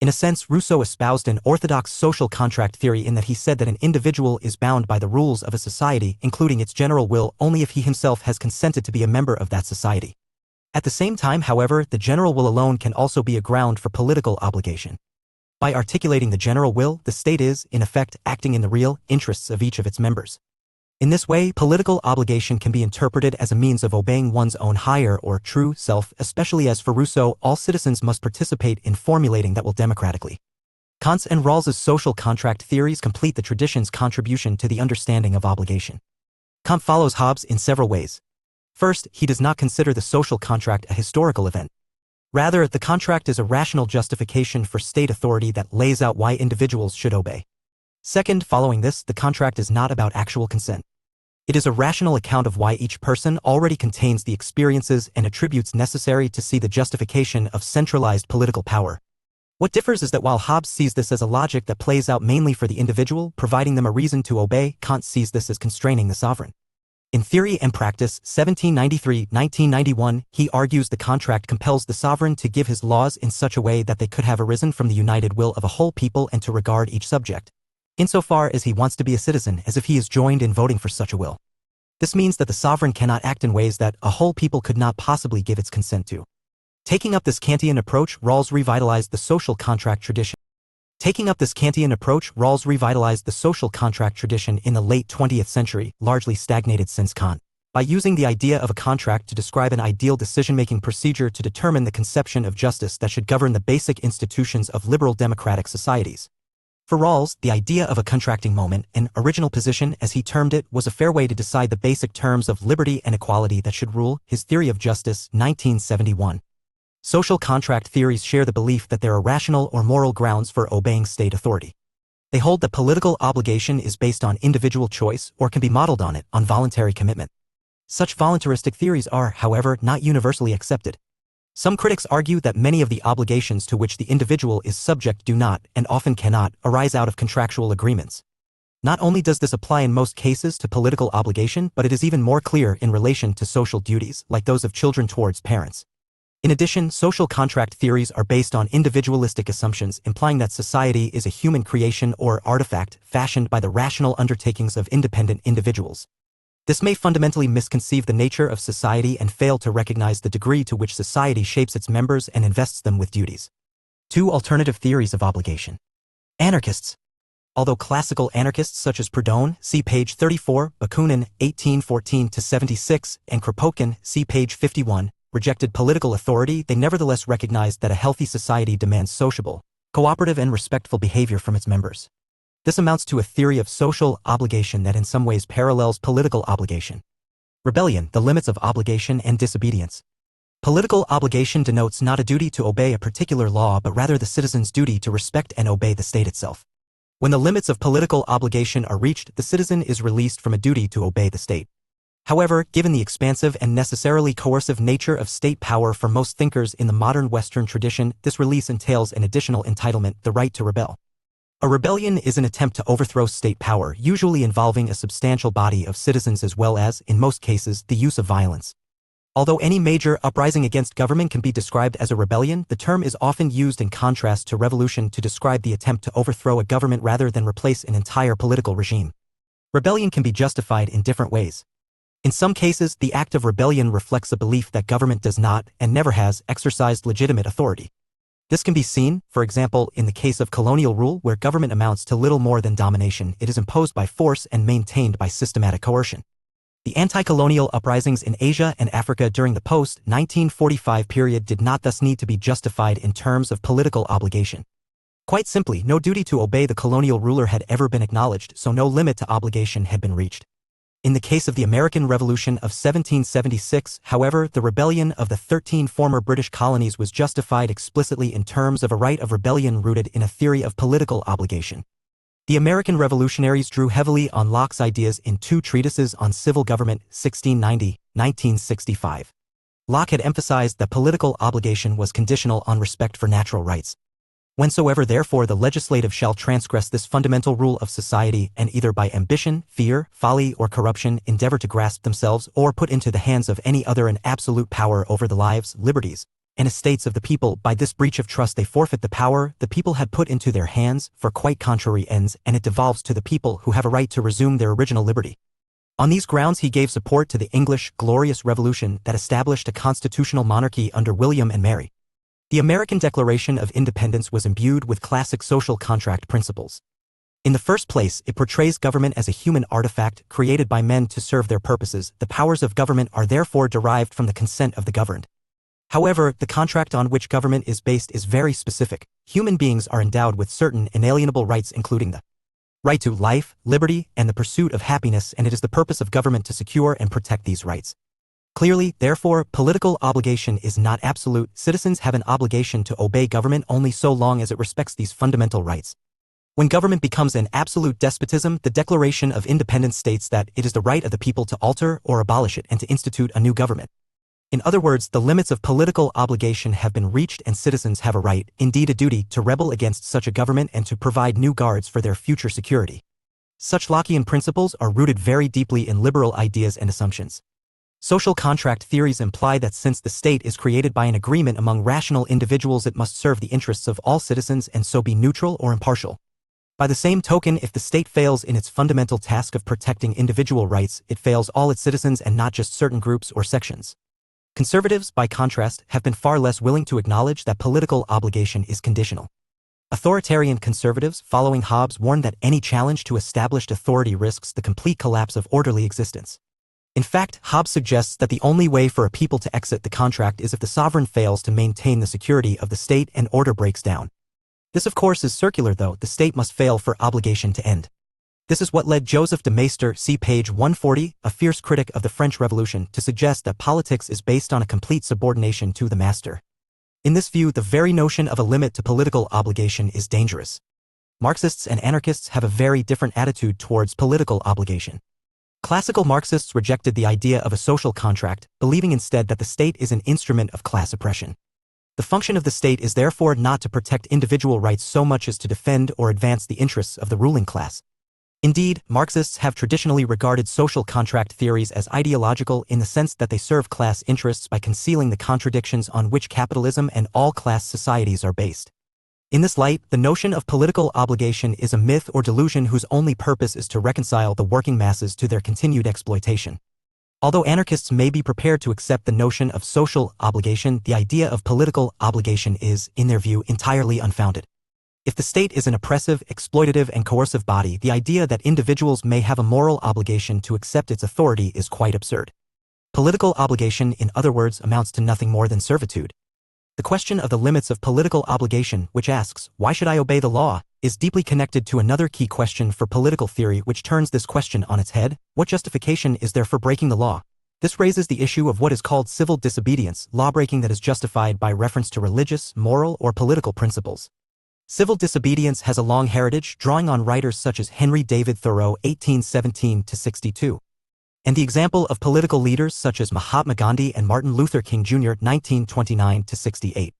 In a sense, Rousseau espoused an orthodox social contract theory in that he said that an individual is bound by the rules of a society, including its general will, only if he himself has consented to be a member of that society. At the same time, however, the general will alone can also be a ground for political obligation. By articulating the general will, the state is, in effect, acting in the real interests of each of its members. In this way, political obligation can be interpreted as a means of obeying one's own higher or true self, especially as for Rousseau, all citizens must participate in formulating that will democratically. Kant's and Rawls's social contract theories complete the tradition's contribution to the understanding of obligation. Kant follows Hobbes in several ways. First, he does not consider the social contract a historical event. Rather, the contract is a rational justification for state authority that lays out why individuals should obey. Second, following this, the contract is not about actual consent. It is a rational account of why each person already contains the experiences and attributes necessary to see the justification of centralized political power. What differs is that while Hobbes sees this as a logic that plays out mainly for the individual, providing them a reason to obey, Kant sees this as constraining the sovereign. In Theory and Practice, 1793-1991, he argues the contract compels the sovereign to give his laws in such a way that they could have arisen from the united will of a whole people and to regard each subject, insofar as he wants to be a citizen, as if he is joined in voting for such a will. This means that the sovereign cannot act in ways that a whole people could not possibly give its consent to. Taking up this Kantian approach, Rawls revitalized the social contract tradition. In the late 20th century, largely stagnated since Kant, by using the idea of a contract to describe an ideal decision-making procedure to determine the conception of justice that should govern the basic institutions of liberal democratic societies. For Rawls, the idea of a contracting moment, an original position as he termed it, was a fair way to decide the basic terms of liberty and equality that should rule. His Theory of Justice, 1971. Social contract theories share the belief that there are rational or moral grounds for obeying state authority. They hold that political obligation is based on individual choice or can be modeled on it, on voluntary commitment. Such voluntaristic theories are, however, not universally accepted. Some critics argue that many of the obligations to which the individual is subject do not, and often cannot, arise out of contractual agreements. Not only does this apply in most cases to political obligation, but it is even more clear in relation to social duties, like those of children towards parents. In addition, social contract theories are based on individualistic assumptions, implying that society is a human creation or artifact fashioned by the rational undertakings of independent individuals. This may fundamentally misconceive the nature of society and fail to recognize the degree to which society shapes its members and invests them with duties. 2 alternative theories of obligation. Anarchists. Although classical anarchists such as Proudhon, see page 34, Bakunin, 1814-76, and Kropotkin, see page 51, rejected political authority, they nevertheless recognized that a healthy society demands sociable, cooperative and respectful behavior from its members. This amounts to a theory of social obligation that in some ways parallels political obligation. Rebellion, the limits of obligation and disobedience. Political obligation denotes not a duty to obey a particular law but rather the citizen's duty to respect and obey the state itself. When the limits of political obligation are reached, the citizen is released from a duty to obey the state. However, given the expansive and necessarily coercive nature of state power for most thinkers in the modern Western tradition, this release entails an additional entitlement, the right to rebel. A rebellion is an attempt to overthrow state power, usually involving a substantial body of citizens as well as, in most cases, the use of violence. Although any major uprising against government can be described as a rebellion, the term is often used in contrast to revolution to describe the attempt to overthrow a government rather than replace an entire political regime. Rebellion can be justified in different ways. In some cases, the act of rebellion reflects a belief that government does not, and never has, exercised legitimate authority. This can be seen, for example, in the case of colonial rule where government amounts to little more than domination. It is imposed by force and maintained by systematic coercion. The anti-colonial uprisings in Asia and Africa during the post-1945 period did not thus need to be justified in terms of political obligation. Quite simply, no duty to obey the colonial ruler had ever been acknowledged, so no limit to obligation had been reached. In the case of the American Revolution of 1776, however, the rebellion of the 13 former British colonies was justified explicitly in terms of a right of rebellion rooted in a theory of political obligation. The American revolutionaries drew heavily on Locke's ideas in 2 treatises on civil government, 1690, 1965. Locke had emphasized that political obligation was conditional on respect for natural rights. Whensoever therefore the legislative shall transgress this fundamental rule of society, and either by ambition, fear, folly, or corruption endeavor to grasp themselves or put into the hands of any other an absolute power over the lives, liberties, and estates of the people. By this breach of trust they forfeit the power the people had put into their hands for quite contrary ends, and it devolves to the people who have a right to resume their original liberty. On these grounds he gave support to the English Glorious Revolution that established a constitutional monarchy under William and Mary. The American Declaration of Independence was imbued with classic social contract principles. In the first place, it portrays government as a human artifact created by men to serve their purposes. The powers of government are therefore derived from the consent of the governed. However, the contract on which government is based is very specific. Human beings are endowed with certain inalienable rights, including the right to life, liberty, and the pursuit of happiness, and it is the purpose of government to secure and protect these rights. Clearly, therefore, political obligation is not absolute. Citizens have an obligation to obey government only so long as it respects these fundamental rights. When government becomes an absolute despotism, the Declaration of Independence states that it is the right of the people to alter or abolish it and to institute a new government. In other words, the limits of political obligation have been reached and citizens have a right, indeed a duty, to rebel against such a government and to provide new guards for their future security. Such Lockean principles are rooted very deeply in liberal ideas and assumptions. Social contract theories imply that since the state is created by an agreement among rational individuals, it must serve the interests of all citizens and so be neutral or impartial. By the same token, if the state fails in its fundamental task of protecting individual rights, it fails all its citizens and not just certain groups or sections. Conservatives, by contrast, have been far less willing to acknowledge that political obligation is conditional. Authoritarian conservatives, following Hobbes, warn that any challenge to established authority risks the complete collapse of orderly existence. In fact, Hobbes suggests that the only way for a people to exit the contract is if the sovereign fails to maintain the security of the state and order breaks down. This of course is circular though, the state must fail for obligation to end. This is what led Joseph de Maistre, see page 140, a fierce critic of the French Revolution, to suggest that politics is based on a complete subordination to the master. In this view, the very notion of a limit to political obligation is dangerous. Marxists and anarchists have a very different attitude towards political obligation. Classical Marxists rejected the idea of a social contract, believing instead that the state is an instrument of class oppression. The function of the state is therefore not to protect individual rights so much as to defend or advance the interests of the ruling class. Indeed, Marxists have traditionally regarded social contract theories as ideological in the sense that they serve class interests by concealing the contradictions on which capitalism and all class societies are based. In this light, the notion of political obligation is a myth or delusion whose only purpose is to reconcile the working masses to their continued exploitation. Although anarchists may be prepared to accept the notion of social obligation, the idea of political obligation is, in their view, entirely unfounded. If the state is an oppressive, exploitative, and coercive body, the idea that individuals may have a moral obligation to accept its authority is quite absurd. Political obligation, in other words, amounts to nothing more than servitude. The question of the limits of political obligation, which asks, why should I obey the law, is deeply connected to another key question for political theory which turns this question on its head: what justification is there for breaking the law? This raises the issue of what is called civil disobedience, lawbreaking that is justified by reference to religious, moral, or political principles. Civil disobedience has a long heritage, drawing on writers such as Henry David Thoreau (1817–62), and the example of political leaders such as Mahatma Gandhi and Martin Luther King Jr. (1929–68).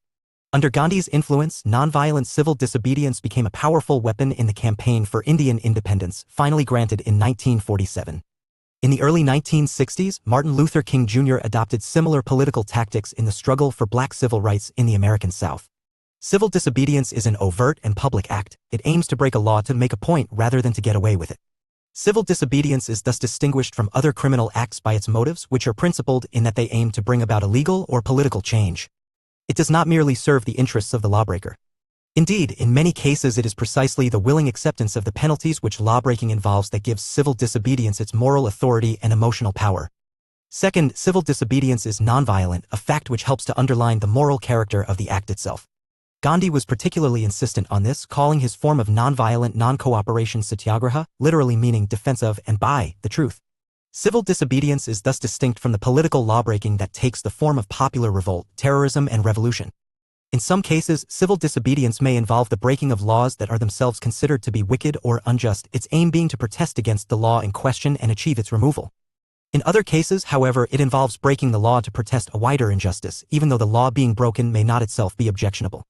Under Gandhi's influence, nonviolent civil disobedience became a powerful weapon in the campaign for Indian independence, finally granted in 1947. In the early 1960s, Martin Luther King Jr. adopted similar political tactics in the struggle for black civil rights in the American South. Civil disobedience is an overt and public act. It aims to break a law to make a point rather than to get away with it. Civil disobedience is thus distinguished from other criminal acts by its motives, which are principled in that they aim to bring about a legal or political change. It does not merely serve the interests of the lawbreaker. Indeed, in many cases it is precisely the willing acceptance of the penalties which lawbreaking involves that gives civil disobedience its moral authority and emotional power. Second, civil disobedience is nonviolent, a fact which helps to underline the moral character of the act itself. Gandhi was particularly insistent on this, calling his form of nonviolent non-cooperation satyagraha, literally meaning defense of and by the truth. Civil disobedience is thus distinct from the political lawbreaking that takes the form of popular revolt, terrorism, and revolution. In some cases, civil disobedience may involve the breaking of laws that are themselves considered to be wicked or unjust, its aim being to protest against the law in question and achieve its removal. In other cases, however, it involves breaking the law to protest a wider injustice, even though the law being broken may not itself be objectionable.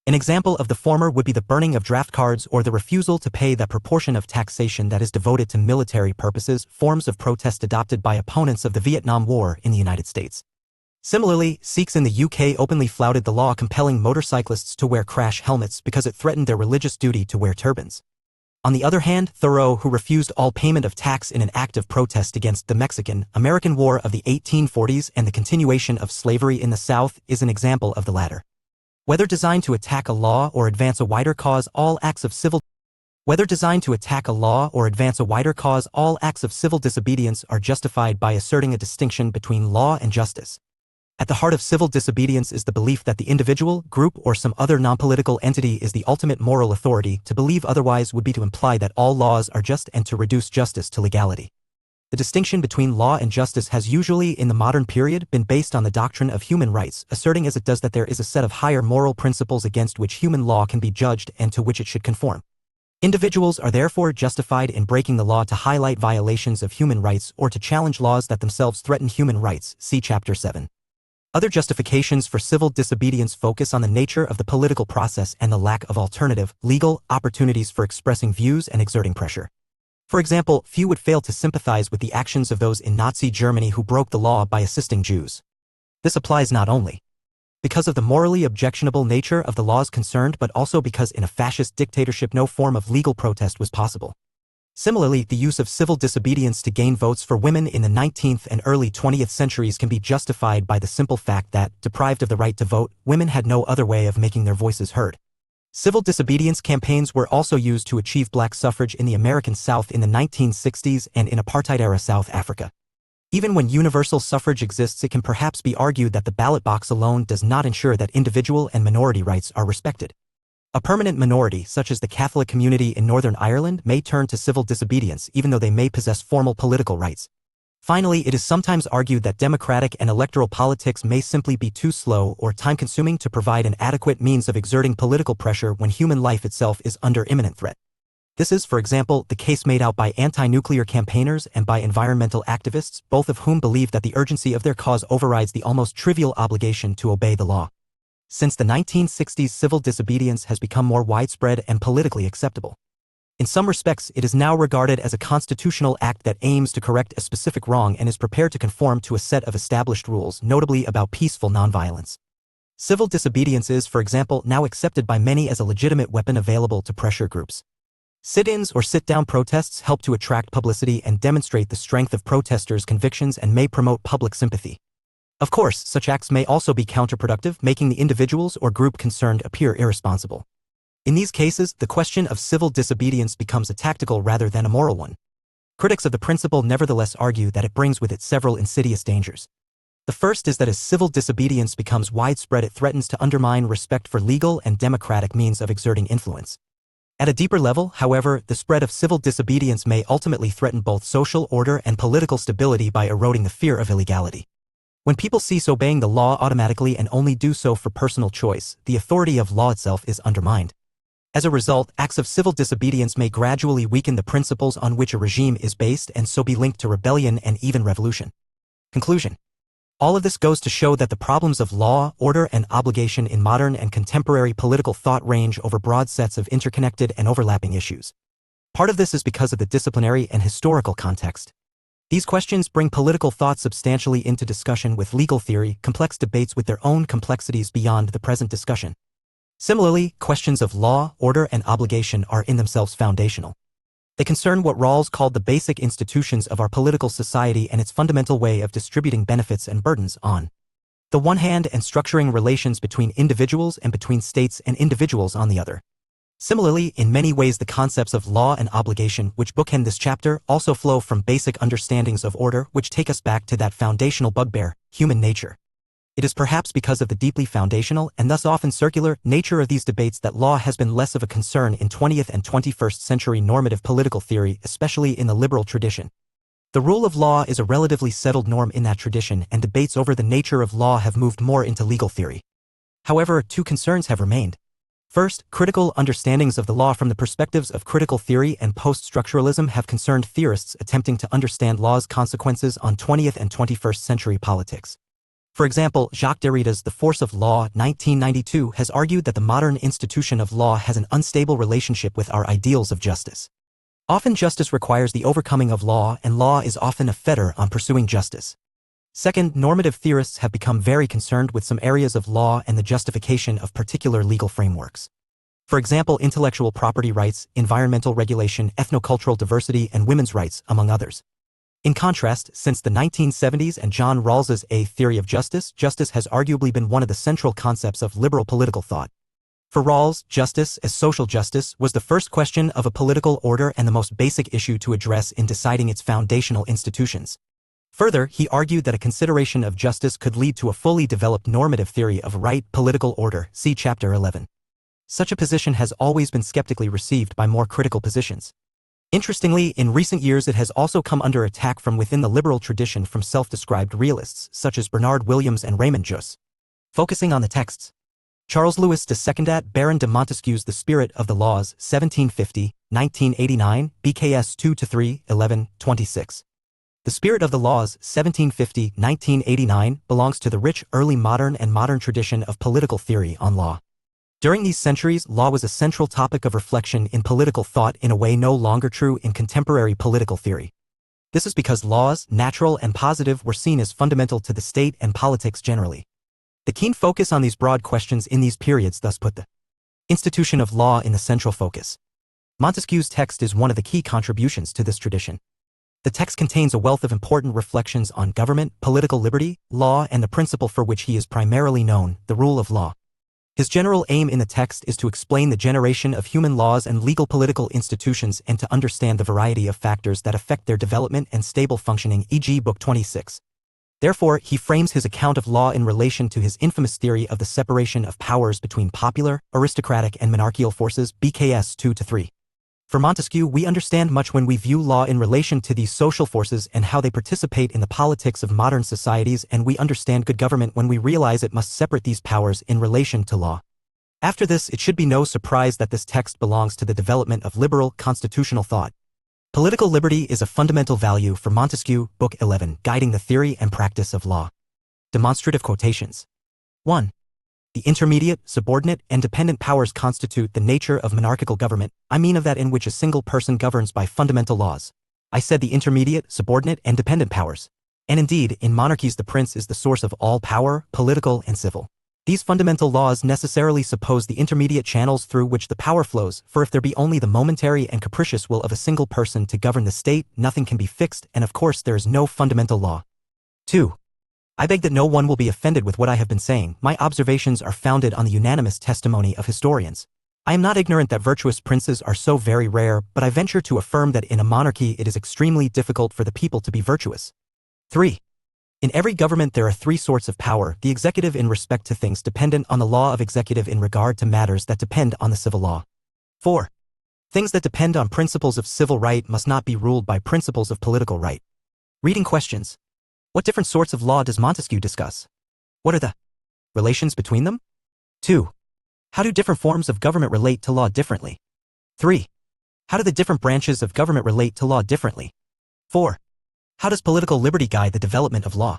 An example of the former would be the burning of draft cards or the refusal to pay that proportion of taxation that is devoted to military purposes, forms of protest adopted by opponents of the Vietnam War in the United States. Similarly, Sikhs in the UK openly flouted the law compelling motorcyclists to wear crash helmets because it threatened their religious duty to wear turbans. On the other hand, Thoreau, who refused all payment of tax in an act of protest against the Mexican-American War of the 1840s and the continuation of slavery in the South, is an example of the latter. Whether designed to attack a law or advance a wider cause, all acts of civil disobedience are justified by asserting a distinction between law and justice. At the heart of civil disobedience is the belief that the individual, group, or some other non-political entity is the ultimate moral authority. To believe otherwise would be to imply that all laws are just and to reduce justice to legality. The distinction between law and justice has usually, in the modern period, been based on the doctrine of human rights, asserting as it does that there is a set of higher moral principles against which human law can be judged and to which it should conform. Individuals are therefore justified in breaking the law to highlight violations of human rights or to challenge laws that themselves threaten human rights. See Chapter 7. Other justifications for civil disobedience focus on the nature of the political process and the lack of alternative, legal, opportunities for expressing views and exerting pressure. For example, few would fail to sympathize with the actions of those in Nazi Germany who broke the law by assisting Jews. This applies not only because of the morally objectionable nature of the laws concerned, but also because in a fascist dictatorship no form of legal protest was possible. Similarly, the use of civil disobedience to gain votes for women in the 19th and early 20th centuries can be justified by the simple fact that, deprived of the right to vote, women had no other way of making their voices heard. Civil disobedience campaigns were also used to achieve black suffrage in the American South in the 1960s and in apartheid-era South Africa. Even when universal suffrage exists, it can perhaps be argued that the ballot box alone does not ensure that individual and minority rights are respected. A permanent minority, such as the Catholic community in Northern Ireland, may turn to civil disobedience even though they may possess formal political rights. Finally, it is sometimes argued that democratic and electoral politics may simply be too slow or time-consuming to provide an adequate means of exerting political pressure when human life itself is under imminent threat. This is, for example, the case made out by anti-nuclear campaigners and by environmental activists, both of whom believe that the urgency of their cause overrides the almost trivial obligation to obey the law. Since the 1960s, civil disobedience has become more widespread and politically acceptable. In some respects, it is now regarded as a constitutional act that aims to correct a specific wrong and is prepared to conform to a set of established rules, notably about peaceful nonviolence. Civil disobedience is, for example, now accepted by many as a legitimate weapon available to pressure groups. Sit-ins or sit-down protests help to attract publicity and demonstrate the strength of protesters' convictions and may promote public sympathy. Of course, such acts may also be counterproductive, making the individuals or group concerned appear irresponsible. In these cases, the question of civil disobedience becomes a tactical rather than a moral one. Critics of the principle nevertheless argue that it brings with it several insidious dangers. The first is that as civil disobedience becomes widespread, it threatens to undermine respect for legal and democratic means of exerting influence. At a deeper level, however, the spread of civil disobedience may ultimately threaten both social order and political stability by eroding the fear of illegality. When people cease obeying the law automatically and only do so for personal choice, the authority of law itself is undermined. As a result, acts of civil disobedience may gradually weaken the principles on which a regime is based and so be linked to rebellion and even revolution. Conclusion. All of this goes to show that the problems of law, order, and obligation in modern and contemporary political thought range over broad sets of interconnected and overlapping issues. Part of this is because of the disciplinary and historical context. These questions bring political thought substantially into discussion with legal theory, complex debates with their own complexities beyond the present discussion. Similarly, questions of law, order, and obligation are in themselves foundational. They concern what Rawls called the basic institutions of our political society and its fundamental way of distributing benefits and burdens on the one hand and structuring relations between individuals and between states and individuals on the other. Similarly, in many ways the concepts of law and obligation which bookend this chapter also flow from basic understandings of order which take us back to that foundational bugbear, human nature. It is perhaps because of the deeply foundational and thus often circular nature of these debates that law has been less of a concern in 20th and 21st century normative political theory, especially in the liberal tradition. The rule of law is a relatively settled norm in that tradition, and debates over the nature of law have moved more into legal theory. However, two concerns have remained. First, critical understandings of the law from the perspectives of critical theory and post-structuralism have concerned theorists attempting to understand law's consequences on 20th and 21st century politics. For example, Jacques Derrida's The Force of Law, 1992, has argued that the modern institution of law has an unstable relationship with our ideals of justice. Often justice requires the overcoming of law, and law is often a fetter on pursuing justice. Second, normative theorists have become very concerned with some areas of law and the justification of particular legal frameworks. For example, intellectual property rights, environmental regulation, ethnocultural diversity, and women's rights, among others. In contrast, since the 1970s and John Rawls's A Theory of Justice, justice has arguably been one of the central concepts of liberal political thought. For Rawls, justice, as social justice, was the first question of a political order and the most basic issue to address in deciding its foundational institutions. Further, he argued that a consideration of justice could lead to a fully developed normative theory of right, political order, see Chapter 11. Such a position has always been skeptically received by more critical positions. Interestingly, in recent years it has also come under attack from within the liberal tradition from self-described realists such as Bernard Williams and Raymond Josse. Focusing on the texts. Charles Louis de Secondat, Baron de Montesquieu's The Spirit of the Laws, 1750, 1989, BKS 2-3, 11, 26. The Spirit of the Laws, 1750, 1989, belongs to the rich early modern and modern tradition of political theory on law. During these centuries, law was a central topic of reflection in political thought in a way no longer true in contemporary political theory. This is because laws, natural and positive, were seen as fundamental to the state and politics generally. The keen focus on these broad questions in these periods thus put the institution of law in the central focus. Montesquieu's text is one of the key contributions to this tradition. The text contains a wealth of important reflections on government, political liberty, law, and the principle for which he is primarily known, the rule of law. His general aim in the text is to explain the generation of human laws and legal political institutions and to understand the variety of factors that affect their development and stable functioning, e.g. Book 26. Therefore, he frames his account of law in relation to his infamous theory of the separation of powers between popular, aristocratic, and monarchical forces, BKS 2-3. For Montesquieu, we understand much when we view law in relation to these social forces and how they participate in the politics of modern societies, and we understand good government when we realize it must separate these powers in relation to law. After this, it should be no surprise that this text belongs to the development of liberal, constitutional thought. Political liberty is a fundamental value for Montesquieu, Book 11, guiding the theory and practice of law. Demonstrative quotations. 1. The intermediate, subordinate, and dependent powers constitute the nature of monarchical government. I mean of that in which a single person governs by fundamental laws. I said the intermediate, subordinate, and dependent powers. And indeed, in monarchies the prince is the source of all power, political and civil. These fundamental laws necessarily suppose the intermediate channels through which the power flows, for if there be only the momentary and capricious will of a single person to govern the state, nothing can be fixed, and of course there is no fundamental law. 2. I beg that no one will be offended with what I have been saying. My observations are founded on the unanimous testimony of historians. I am not ignorant that virtuous princes are so very rare, but I venture to affirm that in a monarchy it is extremely difficult for the people to be virtuous. 3. In every government there are three sorts of power: the executive in respect to things dependent on the law of executive in regard to matters that depend on the civil law. 4. Things that depend on principles of civil right must not be ruled by principles of political right. Reading questions. What different sorts of law does Montesquieu discuss? What are the relations between them? 2. How do different forms of government relate to law differently? 3. How do the different branches of government relate to law differently? 4. How does political liberty guide the development of law?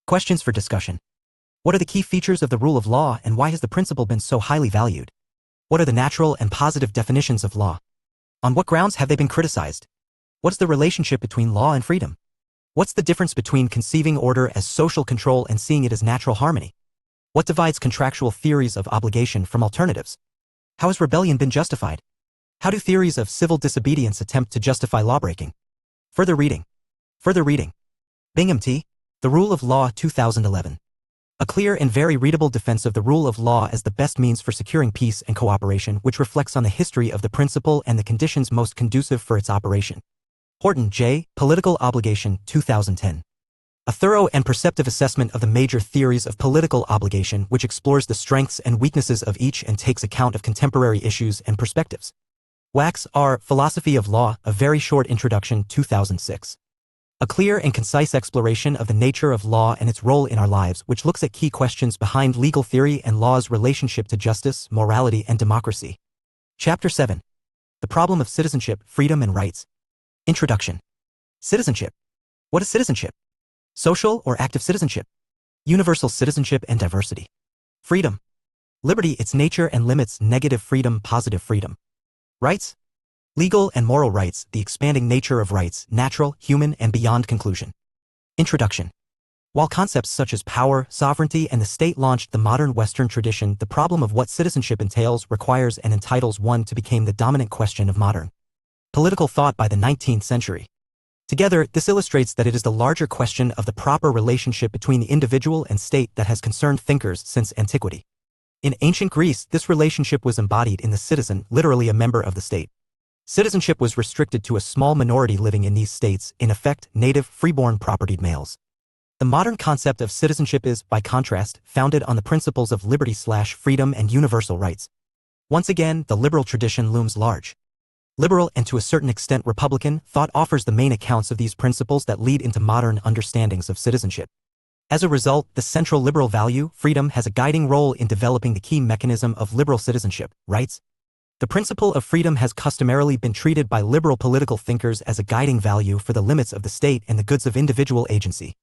Questions for discussion. What are the key features of the rule of law and why has the principle been so highly valued? What are the natural and positive definitions of law? On what grounds have they been criticized? What is the relationship between law and freedom? What's the difference between conceiving order as social control and seeing it as natural harmony? What divides contractual theories of obligation from alternatives? How has rebellion been justified? How do theories of civil disobedience attempt to justify lawbreaking? Further reading. Bingham T. The Rule of Law, 2011. A clear and very readable defense of the rule of law as the best means for securing peace and cooperation, which reflects on the history of the principle and the conditions most conducive for its operation. Horton J. Political Obligation, 2010. A thorough and perceptive assessment of the major theories of political obligation, which explores the strengths and weaknesses of each and takes account of contemporary issues and perspectives. Wax R. Philosophy of Law, A Very Short Introduction, 2006. A clear and concise exploration of the nature of law and its role in our lives, which looks at key questions behind legal theory and law's relationship to justice, morality, and democracy. Chapter 7. The Problem of Citizenship, Freedom and Rights. Introduction. Citizenship. What is citizenship? Social or active citizenship. Universal citizenship and diversity. Freedom. Liberty, its nature and limits, negative freedom, positive freedom. Rights. Legal and moral rights, the expanding nature of rights, natural, human, and beyond conclusion. Introduction. While concepts such as power, sovereignty, and the state launched the modern Western tradition, the problem of what citizenship entails, requires, and entitles one to became the dominant question of modern political thought by the 19th century. Together, this illustrates that it is the larger question of the proper relationship between the individual and state that has concerned thinkers since antiquity. In ancient Greece, this relationship was embodied in the citizen, literally a member of the state. Citizenship was restricted to a small minority living in these states, in effect, native, freeborn propertied males. The modern concept of citizenship is, by contrast, founded on the principles of liberty/freedom and universal rights. Once again, the liberal tradition looms large. Liberal, and to a certain extent republican, thought offers the main accounts of these principles that lead into modern understandings of citizenship. As a result, the central liberal value, freedom, has a guiding role in developing the key mechanism of liberal citizenship, rights. The principle of freedom has customarily been treated by liberal political thinkers as a guiding value for the limits of the state and the goods of individual agency.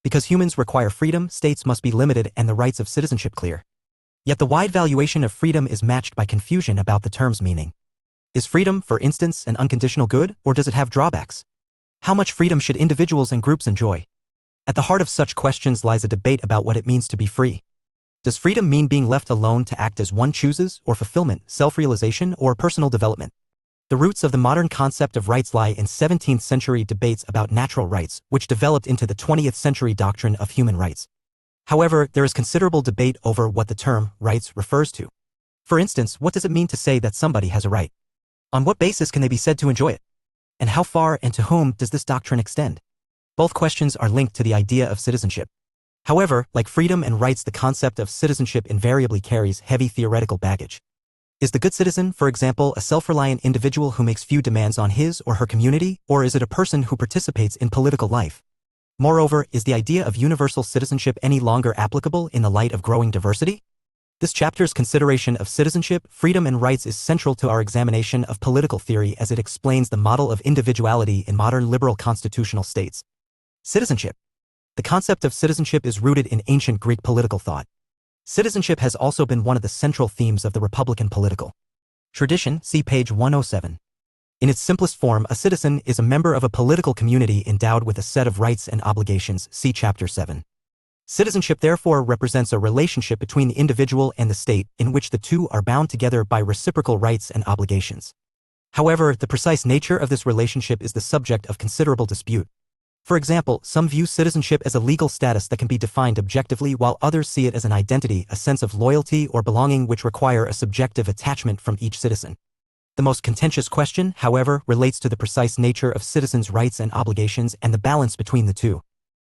Because humans require freedom, states must be limited and the rights of citizenship clear. Yet the wide valuation of freedom is matched by confusion about the term's meaning. Is freedom, for instance, an unconditional good, or does it have drawbacks? How much freedom should individuals and groups enjoy? At the heart of such questions lies a debate about what it means to be free. Does freedom mean being left alone to act as one chooses, or fulfillment, self-realization, or personal development? The roots of the modern concept of rights lie in 17th century debates about natural rights, which developed into the 20th century doctrine of human rights. However, there is considerable debate over what the term rights refers to. For instance, what does it mean to say that somebody has a right? On what basis can they be said to enjoy it? And how far and to whom does this doctrine extend? Both questions are linked to the idea of citizenship. However, like freedom and rights, the concept of citizenship invariably carries heavy theoretical baggage. Is the good citizen, for example, a self-reliant individual who makes few demands on his or her community, or is it a person who participates in political life? Moreover, is the idea of universal citizenship any longer applicable in the light of growing diversity? This chapter's consideration of citizenship, freedom, and rights is central to our examination of political theory as it explains the model of individuality in modern liberal constitutional states. Citizenship. The concept of citizenship is rooted in ancient Greek political thought. Citizenship has also been one of the central themes of the Republican political tradition, see page 107. In its simplest form, a citizen is a member of a political community endowed with a set of rights and obligations, see chapter 7. Citizenship therefore represents a relationship between the individual and the state, in which the two are bound together by reciprocal rights and obligations. However, the precise nature of this relationship is the subject of considerable dispute. For example, some view citizenship as a legal status that can be defined objectively, while others see it as an identity, a sense of loyalty or belonging which require a subjective attachment from each citizen. The most contentious question, however, relates to the precise nature of citizens' rights and obligations and the balance between the two.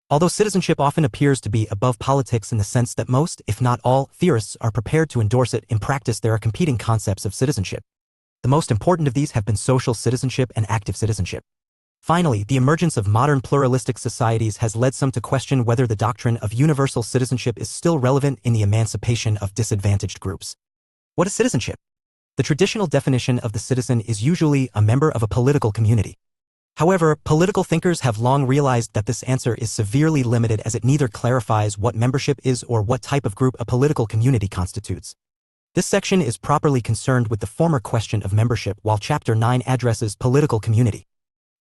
Although citizenship often appears to be above politics in the sense that most, if not all, theorists are prepared to endorse it, in practice there are competing concepts of citizenship. The most important of these have been social citizenship and active citizenship. Finally, the emergence of modern pluralistic societies has led some to question whether the doctrine of universal citizenship is still relevant in the emancipation of disadvantaged groups. What is citizenship? The traditional definition of the citizen is usually a member of a political community. However, political thinkers have long realized that this answer is severely limited as it neither clarifies what membership is or what type of group a political community constitutes. This section is properly concerned with the former question of membership, while Chapter 9 addresses political community.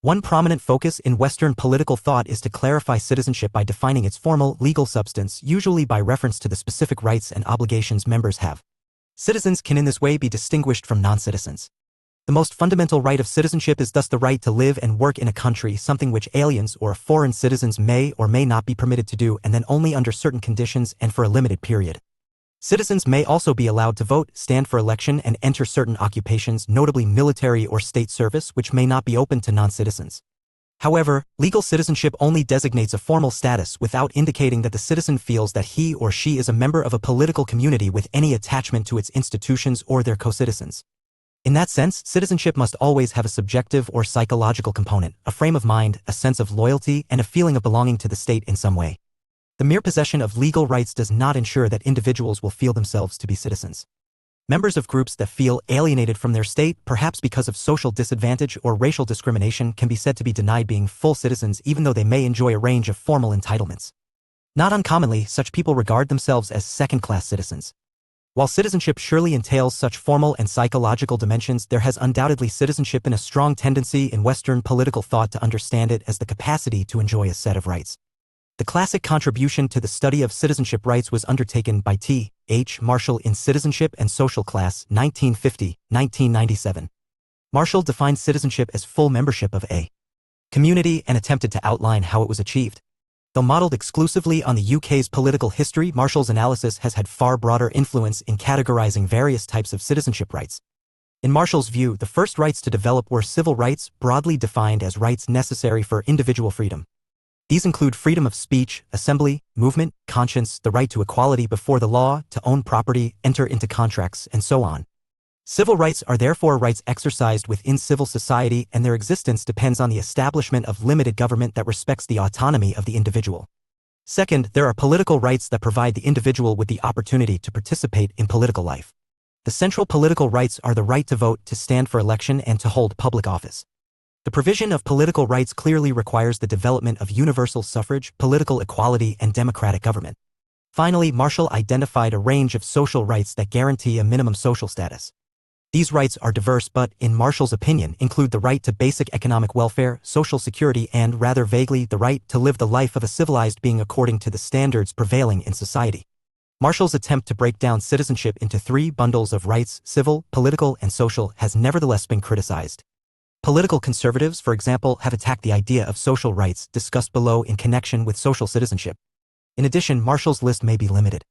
One prominent focus in Western political thought is to clarify citizenship by defining its formal, legal substance, usually by reference to the specific rights and obligations members have. Citizens can in this way be distinguished from non-citizens. The most fundamental right of citizenship is thus the right to live and work in a country, something which aliens or foreign citizens may or may not be permitted to do, and then only under certain conditions and for a limited period. Citizens may also be allowed to vote, stand for election, and enter certain occupations, notably military or state service, which may not be open to non-citizens. However, legal citizenship only designates a formal status without indicating that the citizen feels that he or she is a member of a political community with any attachment to its institutions or their co-citizens. In that sense, citizenship must always have a subjective or psychological component, a frame of mind, a sense of loyalty, and a feeling of belonging to the state in some way. The mere possession of legal rights does not ensure that individuals will feel themselves to be citizens. Members of groups that feel alienated from their state, perhaps because of social disadvantage or racial discrimination, can be said to be denied being full citizens even though they may enjoy a range of formal entitlements. Not uncommonly, such people regard themselves as second-class citizens. While citizenship surely entails such formal and psychological dimensions, there has undoubtedly citizenship been a strong tendency in Western political thought to understand it as the capacity to enjoy a set of rights. The classic contribution to the study of citizenship rights was undertaken by T. H. Marshall in Citizenship and Social Class, 1950-1997. Marshall defined citizenship as full membership of a community and attempted to outline how it was achieved. Though modeled exclusively on the UK's political history, Marshall's analysis has had far broader influence in categorizing various types of citizenship rights. In Marshall's view, the first rights to develop were civil rights, broadly defined as rights necessary for individual freedom. These include freedom of speech, assembly, movement, conscience, the right to equality before the law, to own property, enter into contracts, and so on. Civil rights are therefore rights exercised within civil society, and their existence depends on the establishment of limited government that respects the autonomy of the individual. Second, there are political rights that provide the individual with the opportunity to participate in political life. The central political rights are the right to vote, to stand for election, and to hold public office. The provision of political rights clearly requires the development of universal suffrage, political equality, and democratic government. Finally, Marshall identified a range of social rights that guarantee a minimum social status. These rights are diverse but, in Marshall's opinion, include the right to basic economic welfare, social security, and, rather vaguely, the right to live the life of a civilized being according to the standards prevailing in society. Marshall's attempt to break down citizenship into three bundles of rights, civil, political, and social, has nevertheless been criticized. Political conservatives, for example, have attacked the idea of social rights discussed below in connection with social citizenship. In addition, Marshall's list may be limited.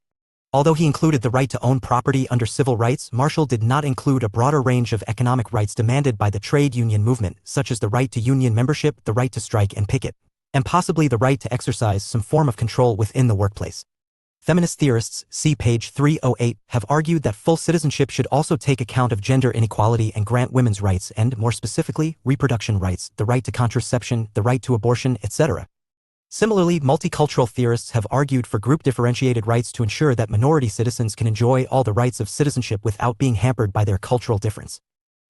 Although he included the right to own property under civil rights, Marshall did not include a broader range of economic rights demanded by the trade union movement, such as the right to union membership, the right to strike and picket, and possibly the right to exercise some form of control within the workplace. Feminist theorists, see page 308, have argued that full citizenship should also take account of gender inequality and grant women's rights and, more specifically, reproduction rights, the right to contraception, the right to abortion, etc. Similarly, multicultural theorists have argued for group-differentiated rights to ensure that minority citizens can enjoy all the rights of citizenship without being hampered by their cultural difference.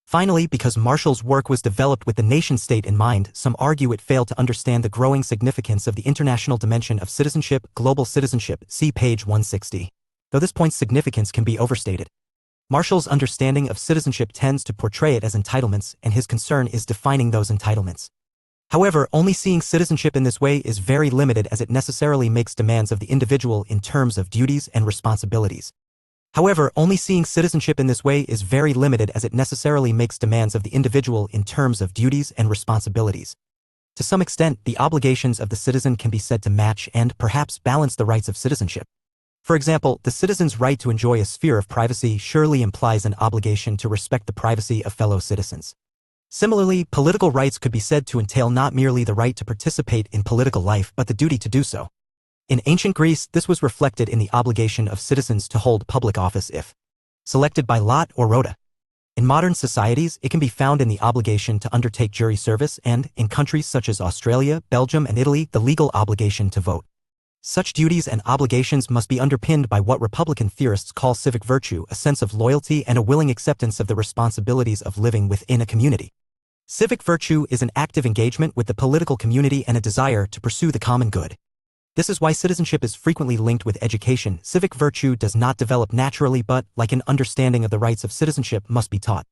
Finally, because Marshall's work was developed with the nation-state in mind, some argue it failed to understand the growing significance of the international dimension of citizenship, global citizenship, see page 160. Though this point's significance can be overstated. Marshall's understanding of citizenship tends to portray it as entitlements, and his concern is defining those entitlements. However, only seeing citizenship in this way is very limited, as it necessarily makes demands of the individual in terms of duties and responsibilities. To some extent, the obligations of the citizen can be said to match and perhaps balance the rights of citizenship. For example, the citizen's right to enjoy a sphere of privacy surely implies an obligation to respect the privacy of fellow citizens. Similarly, political rights could be said to entail not merely the right to participate in political life, but the duty to do so. In ancient Greece, this was reflected in the obligation of citizens to hold public office if selected by lot or rota. In modern societies, it can be found in the obligation to undertake jury service and, in countries such as Australia, Belgium, and Italy, the legal obligation to vote. Such duties and obligations must be underpinned by what Republican theorists call civic virtue, a sense of loyalty and a willing acceptance of the responsibilities of living within a community. Civic virtue is an active engagement with the political community and a desire to pursue the common good. This is why citizenship is frequently linked with education. Civic virtue does not develop naturally but, like an understanding of the rights of citizenship, must be taught.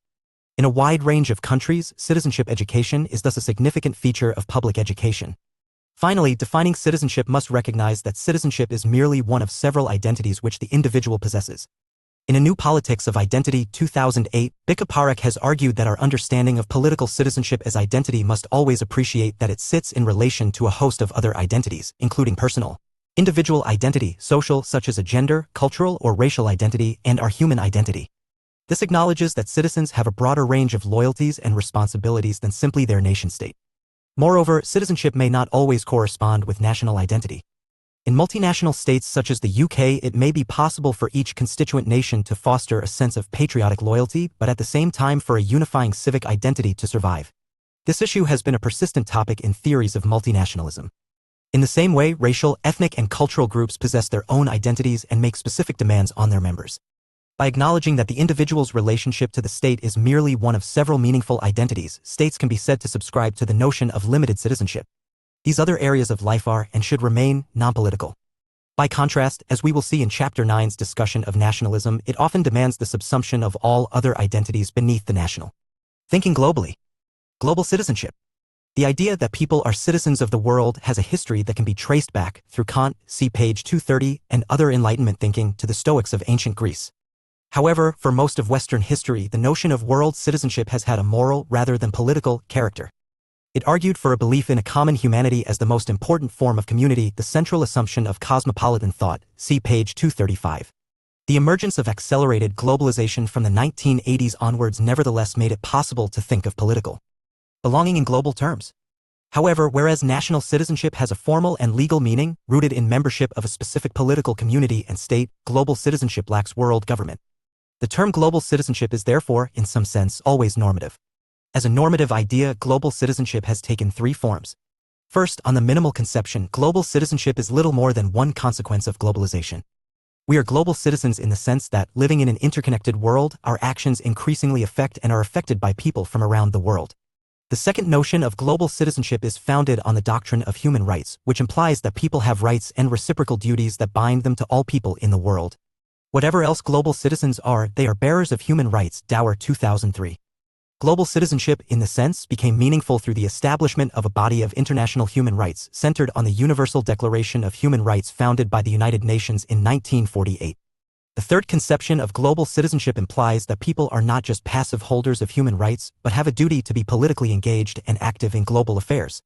In a wide range of countries, citizenship education is thus a significant feature of public education. Finally, defining citizenship must recognize that citizenship is merely one of several identities which the individual possesses. In A New Politics of Identity, 2008, Bika Parekh has argued that our understanding of political citizenship as identity must always appreciate that it sits in relation to a host of other identities, including personal, individual identity, social, such as a gender, cultural or racial identity, and our human identity. This acknowledges that citizens have a broader range of loyalties and responsibilities than simply their nation-state. Moreover, citizenship may not always correspond with national identity. In multinational states such as the UK, it may be possible for each constituent nation to foster a sense of patriotic loyalty, but at the same time for a unifying civic identity to survive. This issue has been a persistent topic in theories of multinationalism. In the same way, racial, ethnic, and cultural groups possess their own identities and make specific demands on their members. By acknowledging that the individual's relationship to the state is merely one of several meaningful identities, states can be said to subscribe to the notion of limited citizenship. These other areas of life are, and should remain, non-political. By contrast, as we will see in Chapter 9's discussion of nationalism, it often demands the subsumption of all other identities beneath the national. Thinking globally. Global citizenship. The idea that people are citizens of the world has a history that can be traced back through Kant, see page 230, and other Enlightenment thinking to the Stoics of ancient Greece. However, for most of Western history, the notion of world citizenship has had a moral rather than political character. It argued for a belief in a common humanity as the most important form of community, the central assumption of cosmopolitan thought, see page 235. The emergence of accelerated globalization from the 1980s onwards nevertheless made it possible to think of political belonging in global terms. However, whereas national citizenship has a formal and legal meaning, rooted in membership of a specific political community and state, global citizenship lacks world government. The term global citizenship is therefore, in some sense, always normative. As a normative idea, global citizenship has taken three forms. First, on the minimal conception, global citizenship is little more than one consequence of globalization. We are global citizens in the sense that, living in an interconnected world, our actions increasingly affect and are affected by people from around the world. The second notion of global citizenship is founded on the doctrine of human rights, which implies that people have rights and reciprocal duties that bind them to all people in the world. Whatever else global citizens are, they are bearers of human rights, Dower 2003. Global citizenship, in this sense, became meaningful through the establishment of a body of international human rights centered on the Universal Declaration of Human Rights founded by the United Nations in 1948. The third conception of global citizenship implies that people are not just passive holders of human rights, but have a duty to be politically engaged and active in global affairs.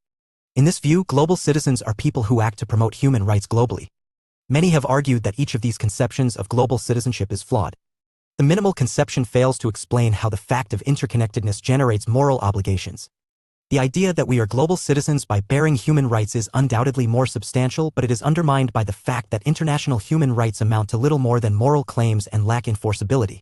In this view, global citizens are people who act to promote human rights globally. Many have argued that each of these conceptions of global citizenship is flawed. The minimal conception fails to explain how the fact of interconnectedness generates moral obligations. The idea that we are global citizens by bearing human rights is undoubtedly more substantial, but it is undermined by the fact that international human rights amount to little more than moral claims and lack enforceability.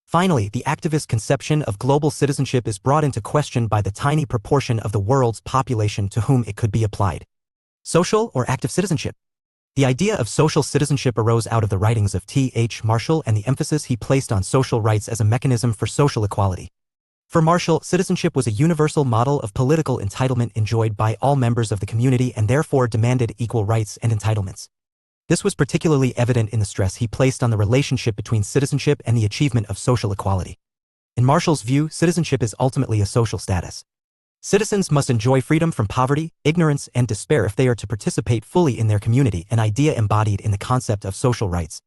Finally, the activist conception of global citizenship is brought into question by the tiny proportion of the world's population to whom it could be applied. Social or active citizenship? The idea of social citizenship arose out of the writings of T.H. Marshall and the emphasis he placed on social rights as a mechanism for social equality. For Marshall, citizenship was a universal model of political entitlement enjoyed by all members of the community and therefore demanded equal rights and entitlements. This was particularly evident in the stress he placed on the relationship between citizenship and the achievement of social equality. In Marshall's view, citizenship is ultimately a social status. Citizens must enjoy freedom from poverty, ignorance, and despair if they are to participate fully in their community, an idea embodied in the concept of social rights.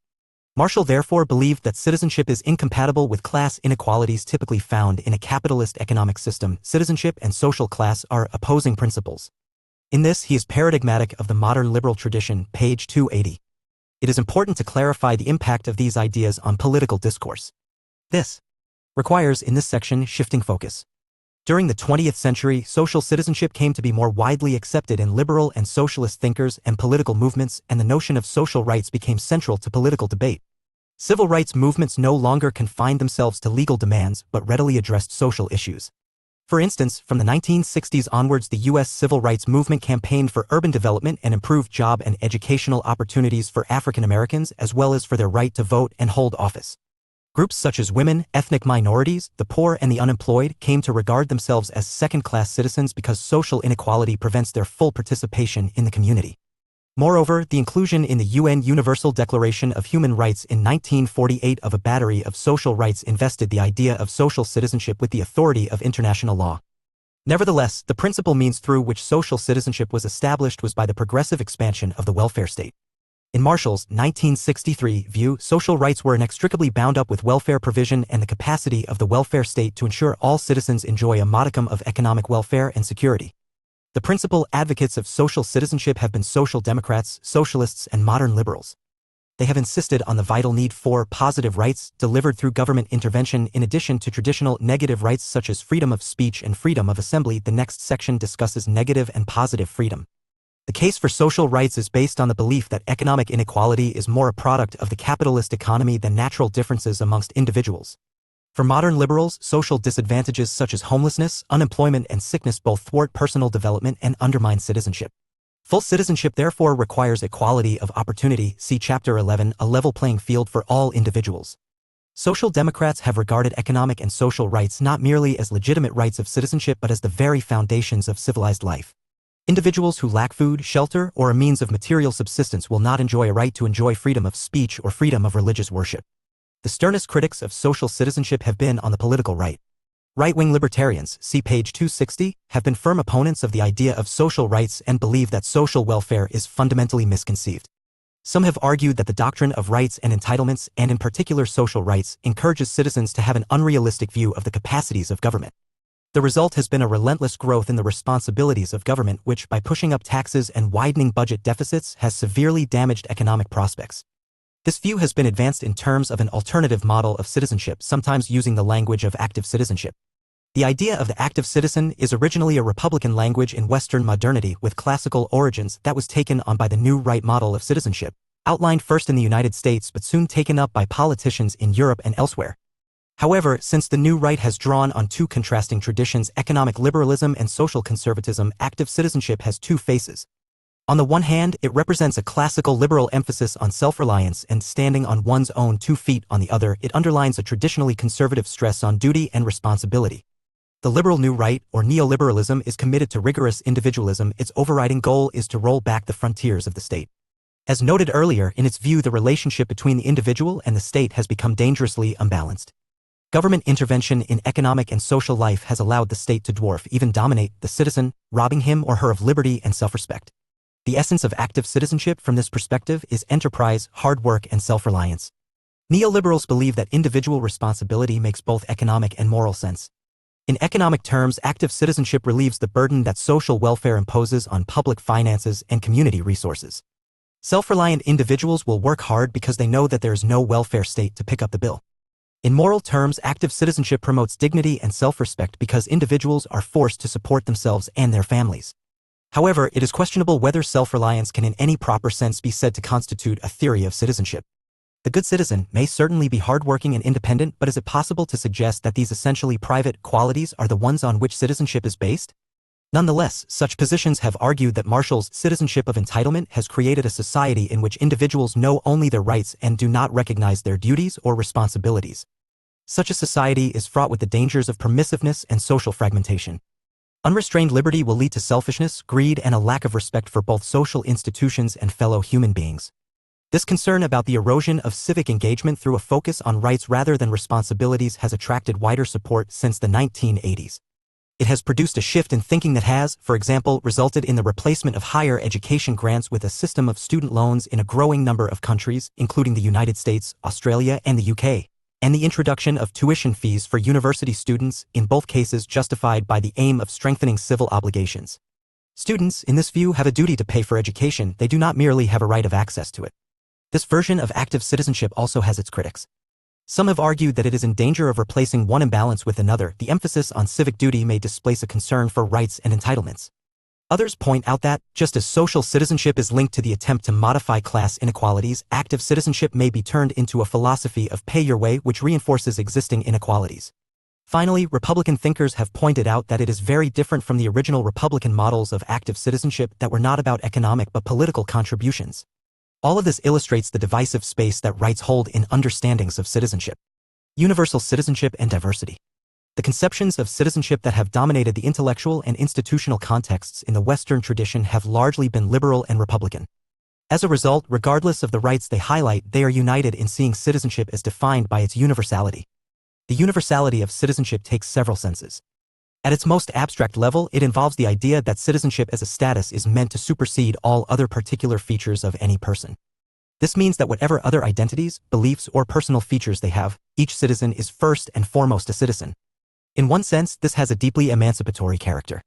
Marshall therefore believed that citizenship is incompatible with class inequalities typically found in a capitalist economic system. Citizenship and social class are opposing principles. In this, he is paradigmatic of the modern liberal tradition, page 280. It is important to clarify the impact of these ideas on political discourse. This requires, in this section, shifting focus. During the 20th century, social citizenship came to be more widely accepted in liberal and socialist thinkers and political movements, and the notion of social rights became central to political debate. Civil rights movements no longer confined themselves to legal demands, but readily addressed social issues. For instance, from the 1960s onwards, the U.S. civil rights movement campaigned for urban development and improved job and educational opportunities for African Americans, as well as for their right to vote and hold office. Groups such as women, ethnic minorities, the poor, and the unemployed came to regard themselves as second-class citizens because social inequality prevents their full participation in the community. Moreover, the inclusion in the UN Universal Declaration of Human Rights in 1948 of a battery of social rights invested the idea of social citizenship with the authority of international law. Nevertheless, the principal means through which social citizenship was established was by the progressive expansion of the welfare state. In Marshall's 1963 view, social rights were inextricably bound up with welfare provision and the capacity of the welfare state to ensure all citizens enjoy a modicum of economic welfare and security. The principal advocates of social citizenship have been social democrats, socialists, and modern liberals. They have insisted on the vital need for positive rights delivered through government intervention in addition to traditional negative rights such as freedom of speech and freedom of assembly. The next section discusses negative and positive freedom. The case for social rights is based on the belief that economic inequality is more a product of the capitalist economy than natural differences amongst individuals. For modern liberals, social disadvantages such as homelessness, unemployment, and sickness both thwart personal development and undermine citizenship. Full citizenship therefore requires equality of opportunity, see Chapter 11, a level playing field for all individuals. Social democrats have regarded economic and social rights not merely as legitimate rights of citizenship but as the very foundations of civilized life. Individuals who lack food, shelter, or a means of material subsistence will not enjoy a right to enjoy freedom of speech or freedom of religious worship. The sternest critics of social citizenship have been on the political right. Right-wing libertarians, see page 260, have been firm opponents of the idea of social rights and believe that social welfare is fundamentally misconceived. Some have argued that the doctrine of rights and entitlements, and in particular social rights, encourages citizens to have an unrealistic view of the capacities of government. The result has been a relentless growth in the responsibilities of government which, by pushing up taxes and widening budget deficits, has severely damaged economic prospects. This view has been advanced in terms of an alternative model of citizenship, sometimes using the language of active citizenship. The idea of the active citizen is originally a Republican language in Western modernity with classical origins that was taken on by the New Right model of citizenship, outlined first in the United States but soon taken up by politicians in Europe and elsewhere. However, since the New Right has drawn on two contrasting traditions, economic liberalism and social conservatism, active citizenship has two faces. On the one hand, it represents a classical liberal emphasis on self-reliance and standing on one's own 2 feet. On the other, it underlines a traditionally conservative stress on duty and responsibility. The liberal New Right, or neoliberalism, is committed to rigorous individualism. Its overriding goal is to roll back the frontiers of the state. As noted earlier, in its view, the relationship between the individual and the state has become dangerously unbalanced. Government intervention in economic and social life has allowed the state to dwarf, even dominate, the citizen, robbing him or her of liberty and self-respect. The essence of active citizenship from this perspective is enterprise, hard work, and self-reliance. Neoliberals believe that individual responsibility makes both economic and moral sense. In economic terms, active citizenship relieves the burden that social welfare imposes on public finances and community resources. Self-reliant individuals will work hard because they know that there is no welfare state to pick up the bill. In moral terms, active citizenship promotes dignity and self-respect because individuals are forced to support themselves and their families. However, it is questionable whether self-reliance can in any proper sense be said to constitute a theory of citizenship. The good citizen may certainly be hardworking and independent, but is it possible to suggest that these essentially private qualities are the ones on which citizenship is based? Nonetheless, such positions have argued that Marshall's citizenship of entitlement has created a society in which individuals know only their rights and do not recognize their duties or responsibilities. Such a society is fraught with the dangers of permissiveness and social fragmentation. Unrestrained liberty will lead to selfishness, greed, and a lack of respect for both social institutions and fellow human beings. This concern about the erosion of civic engagement through a focus on rights rather than responsibilities has attracted wider support since the 1980s. It has produced a shift in thinking that has, for example, resulted in the replacement of higher education grants with a system of student loans in a growing number of countries, including the United States, Australia, and the UK, and the introduction of tuition fees for university students, in both cases justified by the aim of strengthening civil obligations. Students, in this view, have a duty to pay for education; they do not merely have a right of access to it. This version of active citizenship also has its critics. Some have argued that it is in danger of replacing one imbalance with another. The emphasis on civic duty may displace a concern for rights and entitlements. Others point out that, just as social citizenship is linked to the attempt to modify class inequalities, active citizenship may be turned into a philosophy of pay your way which reinforces existing inequalities. Finally, Republican thinkers have pointed out that it is very different from the original Republican models of active citizenship that were not about economic but political contributions. All of this illustrates the divisive space that rights hold in understandings of citizenship. Universal citizenship and diversity. The conceptions of citizenship that have dominated the intellectual and institutional contexts in the Western tradition have largely been liberal and Republican. As a result, regardless of the rights they highlight, they are united in seeing citizenship as defined by its universality. The universality of citizenship takes several senses. At its most abstract level, it involves the idea that citizenship as a status is meant to supersede all other particular features of any person. This means that whatever other identities, beliefs, or personal features they have, each citizen is first and foremost a citizen. In one sense, this has a deeply emancipatory character.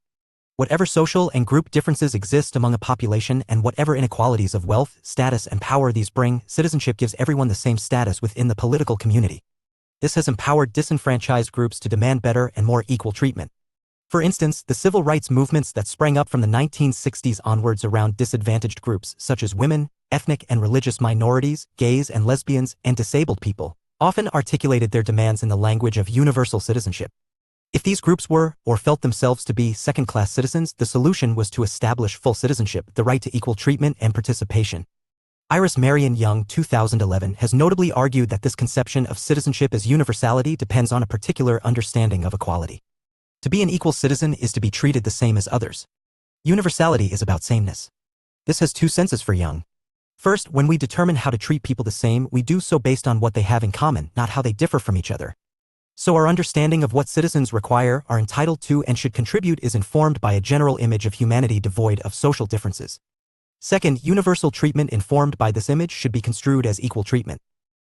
Whatever social and group differences exist among a population and whatever inequalities of wealth, status, and power these bring, citizenship gives everyone the same status within the political community. This has empowered disenfranchised groups to demand better and more equal treatment. For instance, the civil rights movements that sprang up from the 1960s onwards around disadvantaged groups such as women, ethnic and religious minorities, gays and lesbians, and disabled people, often articulated their demands in the language of universal citizenship. If these groups were, or felt themselves to be, second-class citizens, the solution was to establish full citizenship, the right to equal treatment and participation. Iris Marion Young, 2011, has notably argued that this conception of citizenship as universality depends on a particular understanding of equality. To be an equal citizen is to be treated the same as others. Universality is about sameness. This has two senses for Young. First, when we determine how to treat people the same, we do so based on what they have in common, not how they differ from each other. So our understanding of what citizens require, are entitled to, and should contribute is informed by a general image of humanity devoid of social differences. Second, universal treatment informed by this image should be construed as equal treatment.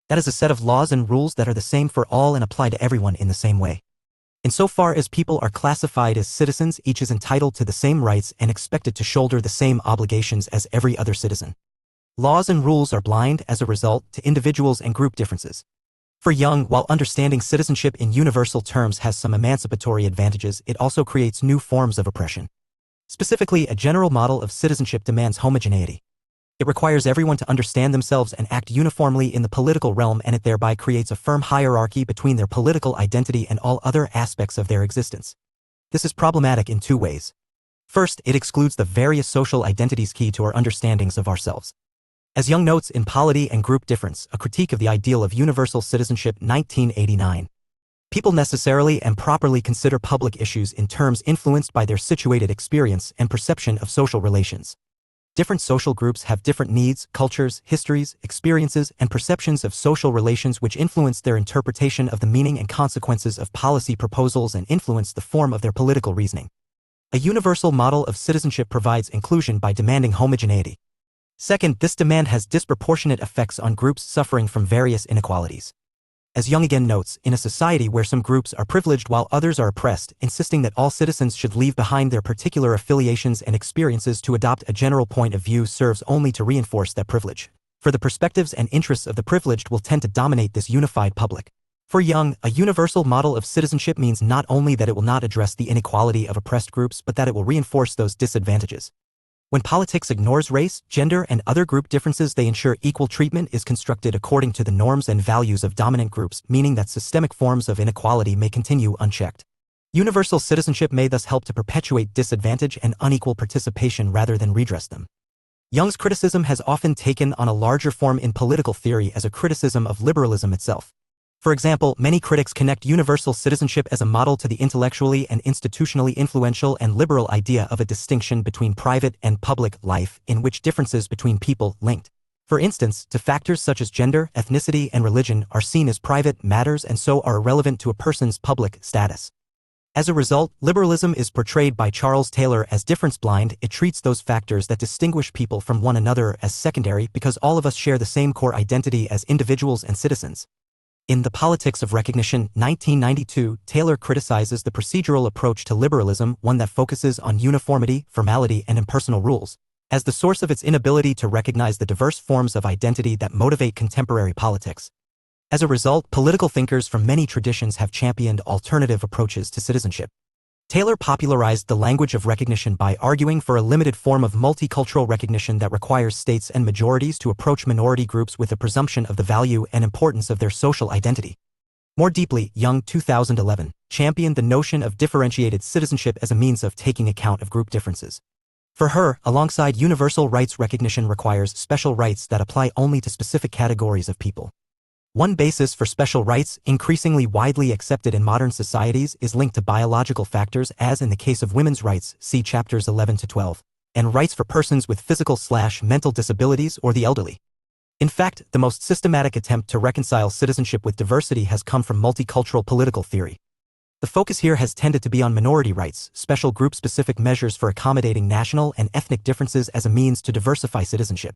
That is a set of laws and rules that are the same for all and apply to everyone in the same way. Insofar as people are classified as citizens, each is entitled to the same rights and expected to shoulder the same obligations as every other citizen. Laws and rules are blind, as a result, to individuals and group differences. For Young, while understanding citizenship in universal terms has some emancipatory advantages, it also creates new forms of oppression. Specifically, a general model of citizenship demands homogeneity. It requires everyone to understand themselves and act uniformly in the political realm, and it thereby creates a firm hierarchy between their political identity and all other aspects of their existence. This is problematic in two ways. First, it excludes the various social identities key to our understandings of ourselves. As Young notes in Polity and Group Difference, a critique of the ideal of universal citizenship, 1989. People necessarily and properly consider public issues in terms influenced by their situated experience and perception of social relations. Different social groups have different needs, cultures, histories, experiences, and perceptions of social relations which influence their interpretation of the meaning and consequences of policy proposals and influence the form of their political reasoning. A universal model of citizenship provides inclusion by demanding homogeneity. Second, this demand has disproportionate effects on groups suffering from various inequalities. As Young again notes, in a society where some groups are privileged while others are oppressed, insisting that all citizens should leave behind their particular affiliations and experiences to adopt a general point of view serves only to reinforce that privilege. For the perspectives and interests of the privileged will tend to dominate this unified public. For Young, a universal model of citizenship means not only that it will not address the inequality of oppressed groups, but that it will reinforce those disadvantages. When politics ignores race, gender, and other group differences, they ensure equal treatment is constructed according to the norms and values of dominant groups, meaning that systemic forms of inequality may continue unchecked. Universal citizenship may thus help to perpetuate disadvantage and unequal participation rather than redress them. Young's criticism has often taken on a larger form in political theory as a criticism of liberalism itself. For example, many critics connect universal citizenship as a model to the intellectually and institutionally influential and liberal idea of a distinction between private and public life, in which differences between people linked, for instance, to factors such as gender, ethnicity, and religion, are seen as private matters and so are irrelevant to a person's public status. As a result, liberalism is portrayed by Charles Taylor as difference-blind. It treats those factors that distinguish people from one another as secondary because all of us share the same core identity as individuals and citizens. In The Politics of Recognition, 1992, Taylor criticizes the procedural approach to liberalism, one that focuses on uniformity, formality, and impersonal rules, as the source of its inability to recognize the diverse forms of identity that motivate contemporary politics. As a result, political thinkers from many traditions have championed alternative approaches to citizenship. Taylor popularized the language of recognition by arguing for a limited form of multicultural recognition that requires states and majorities to approach minority groups with a presumption of the value and importance of their social identity. More deeply, Young, 2011, championed the notion of differentiated citizenship as a means of taking account of group differences. For her, alongside universal rights, recognition requires special rights that apply only to specific categories of people. One basis for special rights, increasingly widely accepted in modern societies, is linked to biological factors, as in the case of women's rights, see chapters 11 to 12, and rights for persons with physical/mental disabilities or the elderly. In fact, the most systematic attempt to reconcile citizenship with diversity has come from multicultural political theory. The focus here has tended to be on minority rights, special group-specific measures for accommodating national and ethnic differences as a means to diversify citizenship.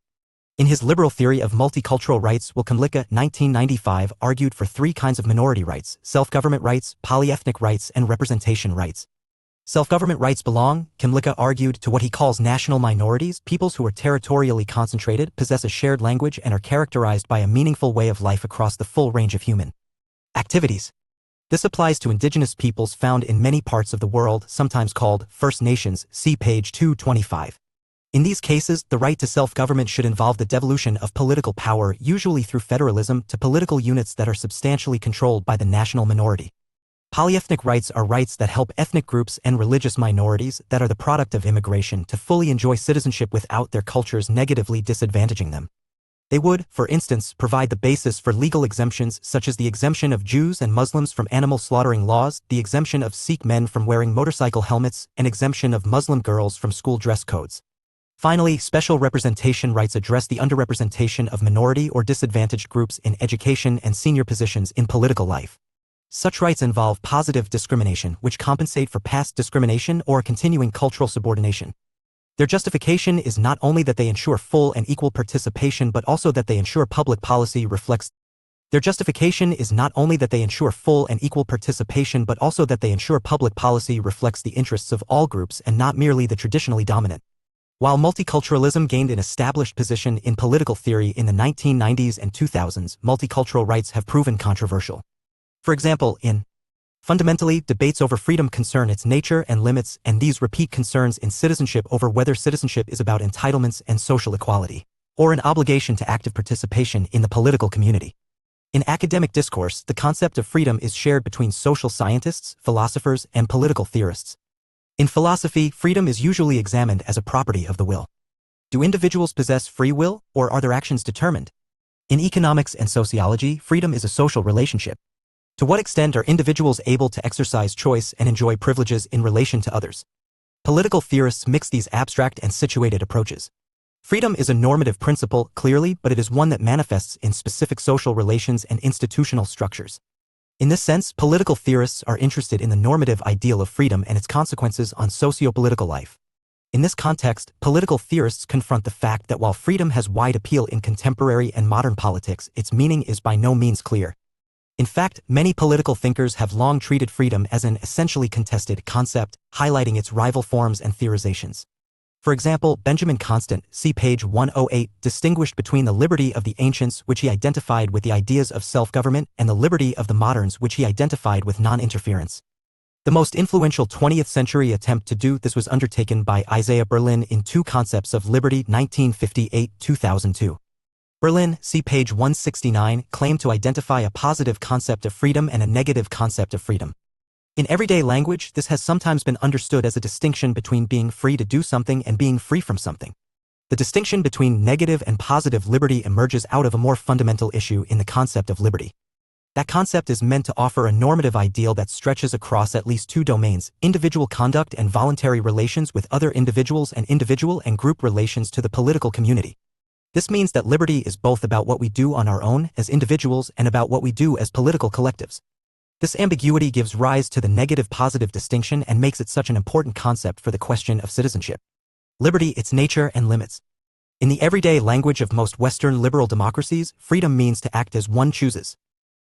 In his liberal theory of multicultural rights, Wilkenlicka, 1995, argued for three kinds of minority rights: self-government rights, polyethnic rights, and representation rights. Self-government rights belong, Wilkenlicka argued, to what he calls national minorities, peoples who are territorially concentrated, possess a shared language, and are characterized by a meaningful way of life across the full range of human activities. This applies to indigenous peoples found in many parts of the world, sometimes called First Nations, see page 225. In these cases, the right to self-government should involve the devolution of political power, usually through federalism, to political units that are substantially controlled by the national minority. Polyethnic rights are rights that help ethnic groups and religious minorities that are the product of immigration to fully enjoy citizenship without their cultures negatively disadvantaging them. They would, for instance, provide the basis for legal exemptions such as the exemption of Jews and Muslims from animal slaughtering laws, the exemption of Sikh men from wearing motorcycle helmets, and exemption of Muslim girls from school dress codes. Finally, special representation rights address the underrepresentation of minority or disadvantaged groups in education and senior positions in political life. Such rights involve positive discrimination, which compensate for past discrimination or continuing cultural subordination. Their justification is not only that they ensure full and equal participation but also that they ensure public policy reflects the interests of all groups and not merely the traditionally dominant. While multiculturalism gained an established position in political theory in the 1990s and 2000s, multicultural rights have proven controversial. For example, fundamentally, debates over freedom concern its nature and limits, and these repeat concerns in citizenship over whether citizenship is about entitlements and social equality, or an obligation to active participation in the political community. In academic discourse, the concept of freedom is shared between social scientists, philosophers, and political theorists. In philosophy, freedom is usually examined as a property of the will. Do individuals possess free will, or are their actions determined? In economics and sociology, freedom is a social relationship. To what extent are individuals able to exercise choice and enjoy privileges in relation to others? Political theorists mix these abstract and situated approaches. Freedom is a normative principle, clearly, but it is one that manifests in specific social relations and institutional structures. In this sense, political theorists are interested in the normative ideal of freedom and its consequences on socio-political life. In this context, political theorists confront the fact that while freedom has wide appeal in contemporary and modern politics, its meaning is by no means clear. In fact, many political thinkers have long treated freedom as an essentially contested concept, highlighting its rival forms and theorizations. For example, Benjamin Constant, see page 108, distinguished between the liberty of the ancients, which he identified with the ideas of self-government, and the liberty of the moderns, which he identified with non-interference. The most influential 20th century attempt to do this was undertaken by Isaiah Berlin in Two Concepts of Liberty, 1958-2002. Berlin, see page 169, claimed to identify a positive concept of freedom and a negative concept of freedom. In everyday language, this has sometimes been understood as a distinction between being free to do something and being free from something. The distinction between negative and positive liberty emerges out of a more fundamental issue in the concept of liberty. That concept is meant to offer a normative ideal that stretches across at least two domains: individual conduct and voluntary relations with other individuals, and individual and group relations to the political community. This means that liberty is both about what we do on our own as individuals and about what we do as political collectives. This ambiguity gives rise to the negative-positive distinction and makes it such an important concept for the question of citizenship. Liberty, its nature and limits. In the everyday language of most Western liberal democracies, freedom means to act as one chooses.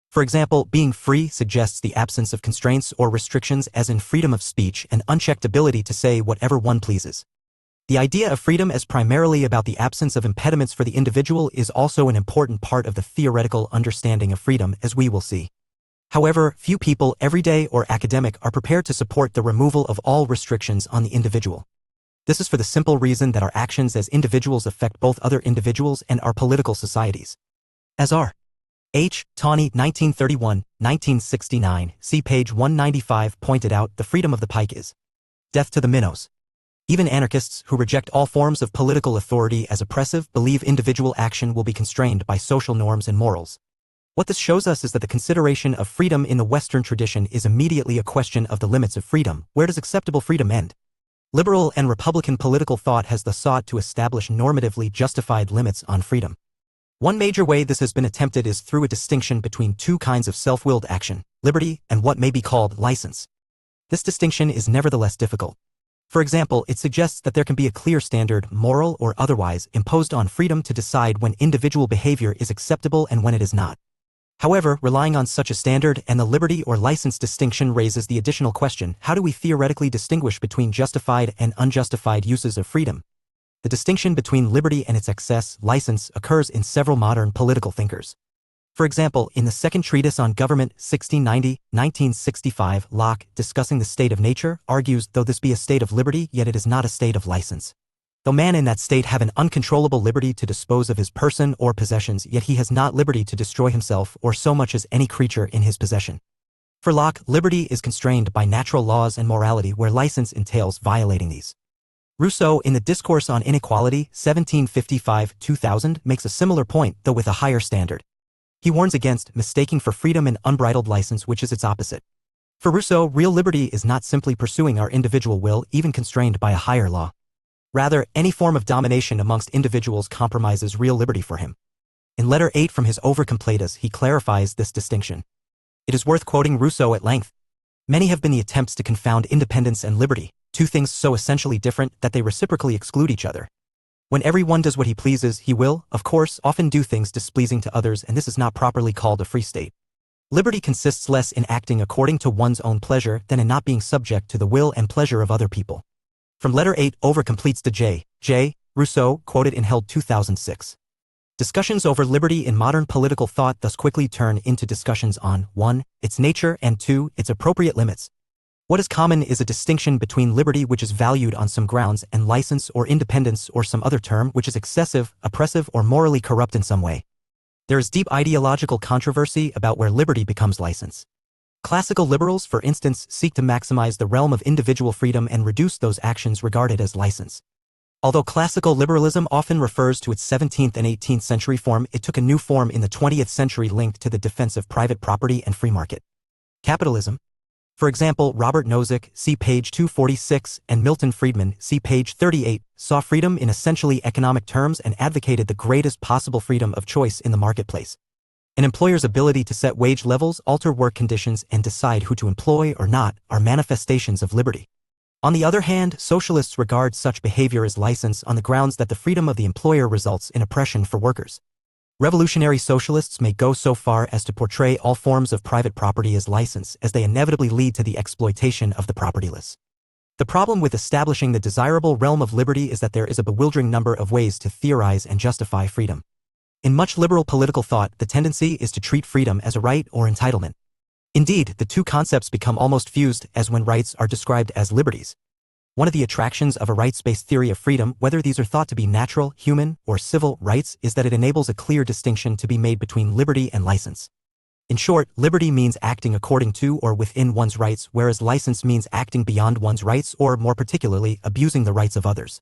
For example, being free suggests the absence of constraints or restrictions, as in freedom of speech and unchecked ability to say whatever one pleases. The idea of freedom as primarily about the absence of impediments for the individual is also an important part of the theoretical understanding of freedom, as we will see. However, few people, everyday or academic, are prepared to support the removal of all restrictions on the individual. This is for the simple reason that our actions as individuals affect both other individuals and our political societies. As R. H. Tawney, 1931-1969, see page 195, pointed out, the freedom of the pike is death to the minnows. Even anarchists, who reject all forms of political authority as oppressive, believe individual action will be constrained by social norms and morals. What this shows us is that the consideration of freedom in the Western tradition is immediately a question of the limits of freedom. Where does acceptable freedom end? Liberal and Republican political thought has thus sought to establish normatively justified limits on freedom. One major way this has been attempted is through a distinction between two kinds of self-willed action, liberty and what may be called license. This distinction is nevertheless difficult. For example, it suggests that there can be a clear standard, moral or otherwise, imposed on freedom to decide when individual behavior is acceptable and when it is not. However, relying on such a standard and the liberty or license distinction raises the additional question: how do we theoretically distinguish between justified and unjustified uses of freedom? The distinction between liberty and its excess, license, occurs in several modern political thinkers. For example, in the Second Treatise on Government, 1690-1965, Locke, discussing the state of nature, argues, though this be a state of liberty, yet it is not a state of license. Though man in that state have an uncontrollable liberty to dispose of his person or possessions, yet he has not liberty to destroy himself or so much as any creature in his possession. For Locke, liberty is constrained by natural laws and morality, where license entails violating these. Rousseau, in the Discourse on Inequality, 1755-2000, makes a similar point, though with a higher standard. He warns against mistaking for freedom an unbridled license, which is its opposite. For Rousseau, real liberty is not simply pursuing our individual will, even constrained by a higher law. Rather, any form of domination amongst individuals compromises real liberty for him. In Letter 8 from his Over Completas, he clarifies this distinction. It is worth quoting Rousseau at length. Many have been the attempts to confound independence and liberty, two things so essentially different that they reciprocally exclude each other. When everyone does what he pleases, he will, of course, often do things displeasing to others, and this is not properly called a free state. Liberty consists less in acting according to one's own pleasure than in not being subject to the will and pleasure of other people. From letter 8 over completes to J. Rousseau, quoted in Held 2006. Discussions over liberty in modern political thought thus quickly turn into discussions on 1. Its nature and 2. Its appropriate limits. What is common is a distinction between liberty which is valued on some grounds and license or independence or some other term which is excessive, oppressive or morally corrupt in some way. There is deep ideological controversy about where liberty becomes license. Classical liberals, for instance, seek to maximize the realm of individual freedom and reduce those actions regarded as license. Although classical liberalism often refers to its 17th and 18th century form, it took a new form in the 20th century linked to the defense of private property and free market capitalism. For example, Robert Nozick, see page 246, and Milton Friedman, see page 38, saw freedom in essentially economic terms and advocated the greatest possible freedom of choice in the marketplace. An employer's ability to set wage levels, alter work conditions, and decide who to employ or not are manifestations of liberty. On the other hand, socialists regard such behavior as license on the grounds that the freedom of the employer results in oppression for workers. Revolutionary socialists may go so far as to portray all forms of private property as license, as they inevitably lead to the exploitation of the propertyless. The problem with establishing the desirable realm of liberty is that there is a bewildering number of ways to theorize and justify freedom. In much liberal political thought, the tendency is to treat freedom as a right or entitlement. Indeed, the two concepts become almost fused, as when rights are described as liberties. One of the attractions of a rights-based theory of freedom, whether these are thought to be natural, human, or civil rights, is that it enables a clear distinction to be made between liberty and license. In short, liberty means acting according to or within one's rights, whereas license means acting beyond one's rights or, more particularly, abusing the rights of others.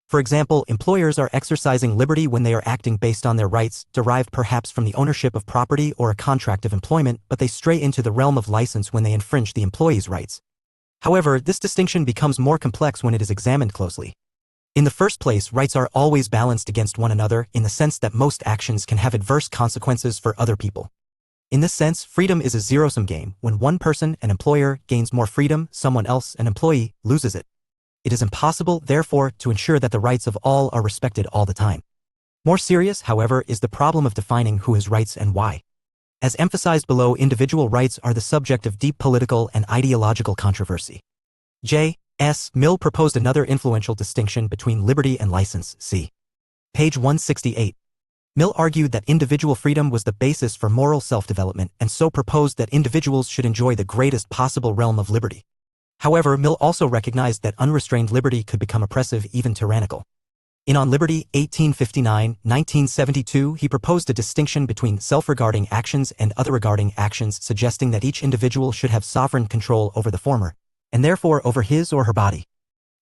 For example, employers are exercising liberty when they are acting based on their rights, derived perhaps from the ownership of property or a contract of employment, but they stray into the realm of license when they infringe the employee's rights. However, this distinction becomes more complex when it is examined closely. In the first place, rights are always balanced against one another in the sense that most actions can have adverse consequences for other people. In this sense, freedom is a zero-sum game. When one person, an employer, gains more freedom, someone else, an employee, loses it. It is impossible, therefore, to ensure that the rights of all are respected all the time. More serious, however, is the problem of defining who has rights and why. As emphasized below, individual rights are the subject of deep political and ideological controversy. J.S. Mill proposed another influential distinction between liberty and license, see page 168. Mill argued that individual freedom was the basis for moral self-development and so proposed that individuals should enjoy the greatest possible realm of liberty. However, Mill also recognized that unrestrained liberty could become oppressive, even tyrannical. In On Liberty, 1859-1972, he proposed a distinction between self-regarding actions and other-regarding actions, suggesting that each individual should have sovereign control over the former, and therefore over his or her body.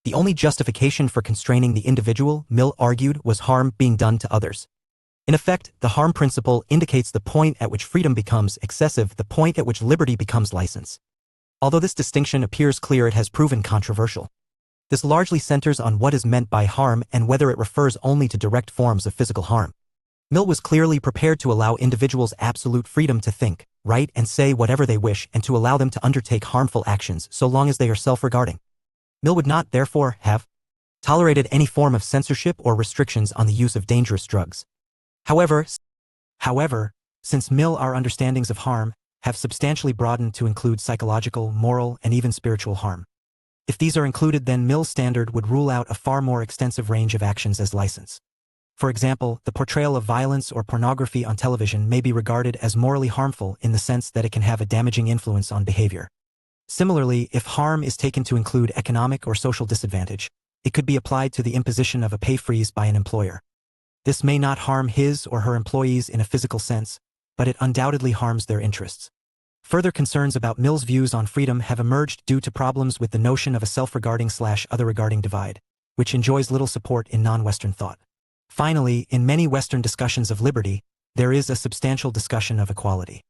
The only justification for constraining the individual, Mill argued, was harm being done to others. In effect, the harm principle indicates the point at which freedom becomes excessive, the point at which liberty becomes license. Although this distinction appears clear, it has proven controversial. This largely centers on what is meant by harm and whether it refers only to direct forms of physical harm. Mill was clearly prepared to allow individuals absolute freedom to think, write, and say whatever they wish, and to allow them to undertake harmful actions so long as they are self-regarding. Mill would not, therefore, have tolerated any form of censorship or restrictions on the use of dangerous drugs. However, since Mill, our understandings of harm have substantially broadened to include psychological, moral, and even spiritual harm. If these are included, then Mill's standard would rule out a far more extensive range of actions as license. For example, the portrayal of violence or pornography on television may be regarded as morally harmful in the sense that it can have a damaging influence on behavior. Similarly, if harm is taken to include economic or social disadvantage, it could be applied to the imposition of a pay freeze by an employer. This may not harm his or her employees in a physical sense, but it undoubtedly harms their interests. Further concerns about Mill's views on freedom have emerged due to problems with the notion of a self-regarding/other-regarding divide, which enjoys little support in non-Western thought. Finally, in many Western discussions of liberty, there is a substantial discussion of equality.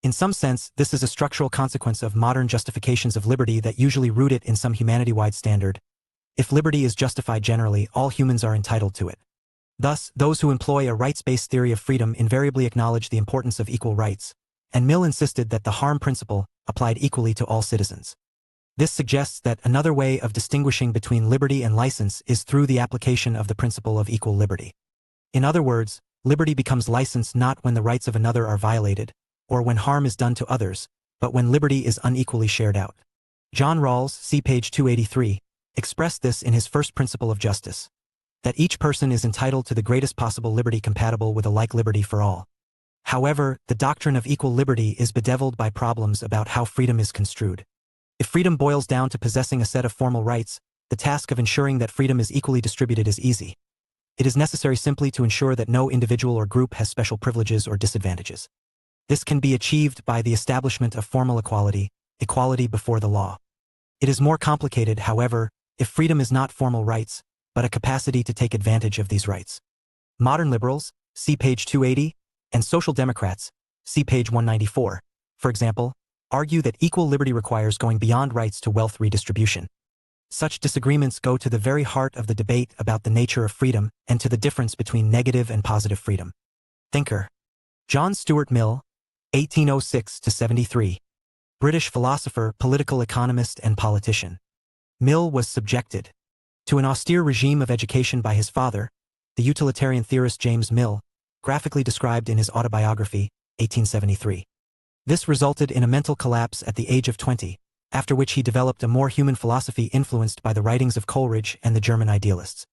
In some sense, this is a structural consequence of modern justifications of liberty that usually root it in some humanity-wide standard. If liberty is justified generally, all humans are entitled to it. Thus, those who employ a rights-based theory of freedom invariably acknowledge the importance of equal rights, and Mill insisted that the harm principle applied equally to all citizens. This suggests that another way of distinguishing between liberty and license is through the application of the principle of equal liberty. In other words, liberty becomes license not when the rights of another are violated, or when harm is done to others, but when liberty is unequally shared out. John Rawls, see page 283, expressed this in his first principle of justice, that each person is entitled to the greatest possible liberty compatible with a like liberty for all. However, the doctrine of equal liberty is bedeviled by problems about how freedom is construed. If freedom boils down to possessing a set of formal rights, the task of ensuring that freedom is equally distributed is easy. It is necessary simply to ensure that no individual or group has special privileges or disadvantages. This can be achieved by the establishment of formal equality, equality before the law. It is more complicated, however, if freedom is not formal rights, but a capacity to take advantage of these rights. Modern liberals, see page 280, and social democrats, see page 194, for example, argue that equal liberty requires going beyond rights to wealth redistribution. Such disagreements go to the very heart of the debate about the nature of freedom and to the difference between negative and positive freedom. Thinker. John Stuart Mill, 1806–73. British philosopher, political economist, and politician. Mill was subjected to an austere regime of education by his father, the utilitarian theorist James Mill, graphically described in his autobiography, 1873. This resulted in a mental collapse at the age of 20, after which he developed a more human philosophy influenced by the writings of Coleridge and the German idealists.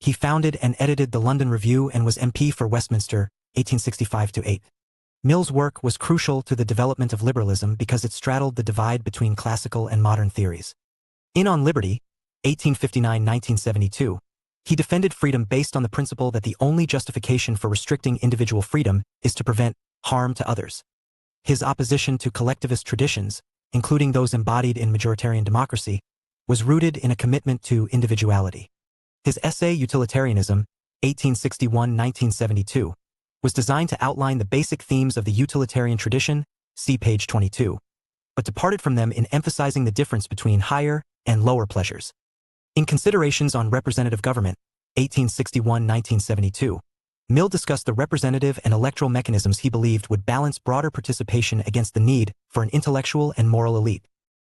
He founded and edited the London Review and was MP for Westminster, 1865–8. Mill's work was crucial to the development of liberalism because it straddled the divide between classical and modern theories. In On Liberty, 1859–1972, he defended freedom based on the principle that the only justification for restricting individual freedom is to prevent harm to others. His opposition to collectivist traditions, including those embodied in majoritarian democracy, was rooted in a commitment to individuality. His essay Utilitarianism, 1861–1972, was designed to outline the basic themes of the utilitarian tradition, see page 22, but departed from them in emphasizing the difference between higher and lower pleasures. In Considerations on Representative Government, 1861–1972, Mill discussed the representative and electoral mechanisms he believed would balance broader participation against the need for an intellectual and moral elite.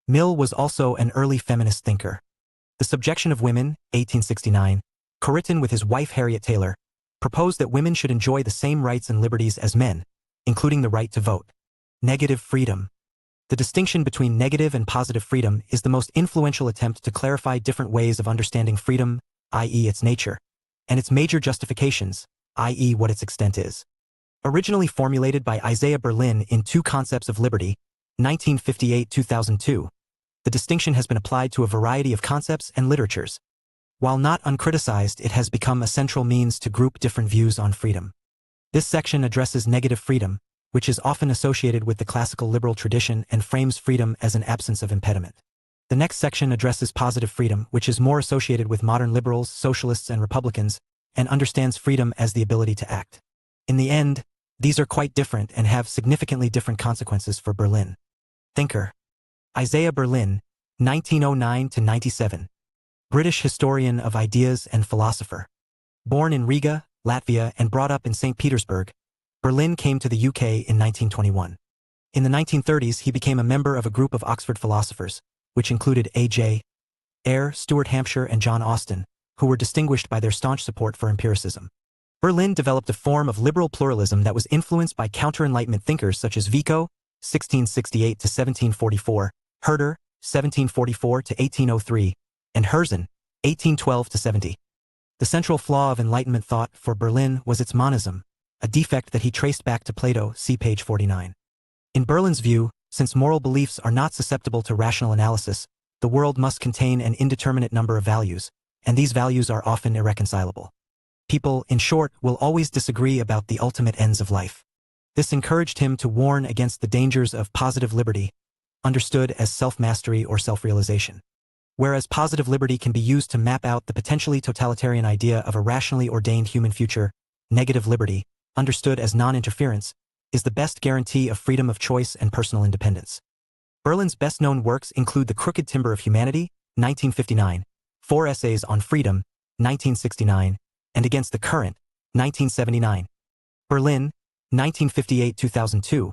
Mill was also an early feminist thinker. The Subjection of Women, 1869, co-written with his wife Harriet Taylor, proposed that women should enjoy the same rights and liberties as men, including the right to vote. Negative freedom. The distinction between negative and positive freedom is the most influential attempt to clarify different ways of understanding freedom, i.e. its nature, and its major justifications, i.e. what its extent is. Originally formulated by Isaiah Berlin in Two Concepts of Liberty, 1958–2002, the distinction has been applied to a variety of concepts and literatures. While not uncriticized, it has become a central means to group different views on freedom. This section addresses negative freedom, which is often associated with the classical liberal tradition and frames freedom as an absence of impediment. The next section addresses positive freedom, which is more associated with modern liberals, socialists, and Republicans, and understands freedom as the ability to act. In the end, these are quite different and have significantly different consequences for Berlin. Thinker. Isaiah Berlin, 1909–97. British historian of ideas and philosopher. Born in Riga, Latvia, and brought up in St. Petersburg, Berlin came to the UK in 1921. In the 1930s, he became a member of a group of Oxford philosophers, which included A.J. Ayer, Stuart Hampshire, and John Austin, who were distinguished by their staunch support for empiricism. Berlin developed a form of liberal pluralism that was influenced by counter-Enlightenment thinkers such as Vico, 1668–1744, Herder, 1744–1803, and Herzen, 1812–70. The central flaw of Enlightenment thought for Berlin was its monism, a defect that he traced back to Plato, see page 49. In Berlin's view, since moral beliefs are not susceptible to rational analysis, the world must contain an indeterminate number of values, and these values are often irreconcilable. People, in short, will always disagree about the ultimate ends of life. This encouraged him to warn against the dangers of positive liberty, understood as self-mastery or self-realization. Whereas positive liberty can be used to map out the potentially totalitarian idea of a rationally ordained human future, negative liberty, understood as non-interference, is the best guarantee of freedom of choice and personal independence. Berlin's best-known works include The Crooked Timber of Humanity, 1959, Four Essays on Freedom, 1969, and Against the Current, 1979. Berlin, 1958–2002,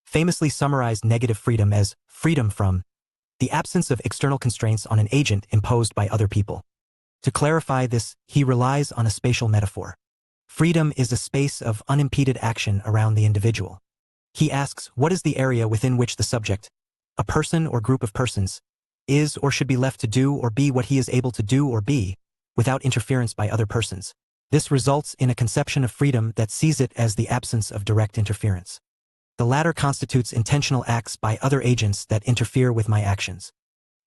famously summarized negative freedom as freedom from the absence of external constraints on an agent imposed by other people. To clarify this, he relies on a spatial metaphor. Freedom is a space of unimpeded action around the individual. He asks, what is the area within which the subject, a person or group of persons, is or should be left to do or be what he is able to do or be, without interference by other persons. This results in a conception of freedom that sees it as the absence of direct interference. The latter constitutes intentional acts by other agents that interfere with my actions.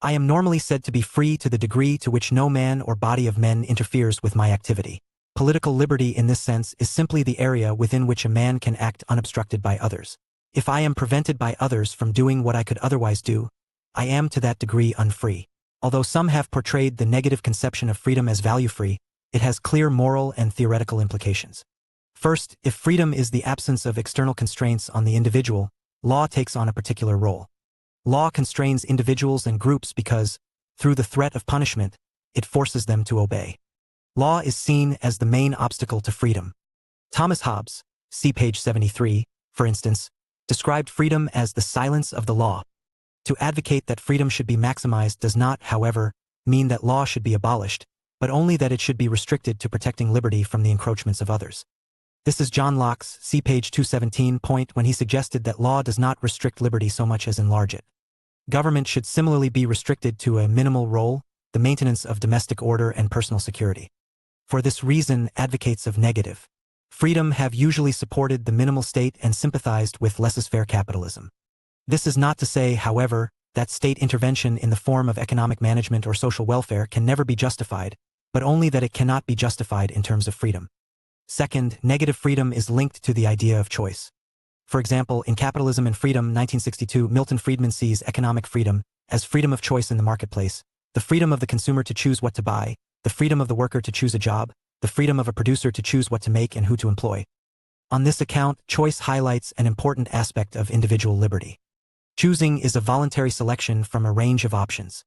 I am normally said to be free to the degree to which no man or body of men interferes with my activity. Political liberty in this sense is simply the area within which a man can act unobstructed by others. If I am prevented by others from doing what I could otherwise do, I am to that degree unfree. Although some have portrayed the negative conception of freedom as value-free, it has clear moral and theoretical implications. First, if freedom is the absence of external constraints on the individual, law takes on a particular role. Law constrains individuals and groups because, through the threat of punishment, it forces them to obey. Law is seen as the main obstacle to freedom. Thomas Hobbes, see page 73, for instance, described freedom as the silence of the law. To advocate that freedom should be maximized does not, however, mean that law should be abolished, but only that it should be restricted to protecting liberty from the encroachments of others. This is John Locke's, see page 217, point when he suggested that law does not restrict liberty so much as enlarge it. Government should similarly be restricted to a minimal role, the maintenance of domestic order and personal security. For this reason, advocates of negative freedom have usually supported the minimal state and sympathized with laissez-faire capitalism. This is not to say, however, that state intervention in the form of economic management or social welfare can never be justified, but only that it cannot be justified in terms of freedom. Second, negative freedom is linked to the idea of choice. For example, in Capitalism and Freedom, 1962, Milton Friedman sees economic freedom as freedom of choice in the marketplace, the freedom of the consumer to choose what to buy, the freedom of the worker to choose a job, the freedom of a producer to choose what to make and who to employ. On this account, choice highlights an important aspect of individual liberty. Choosing is a voluntary selection from a range of options.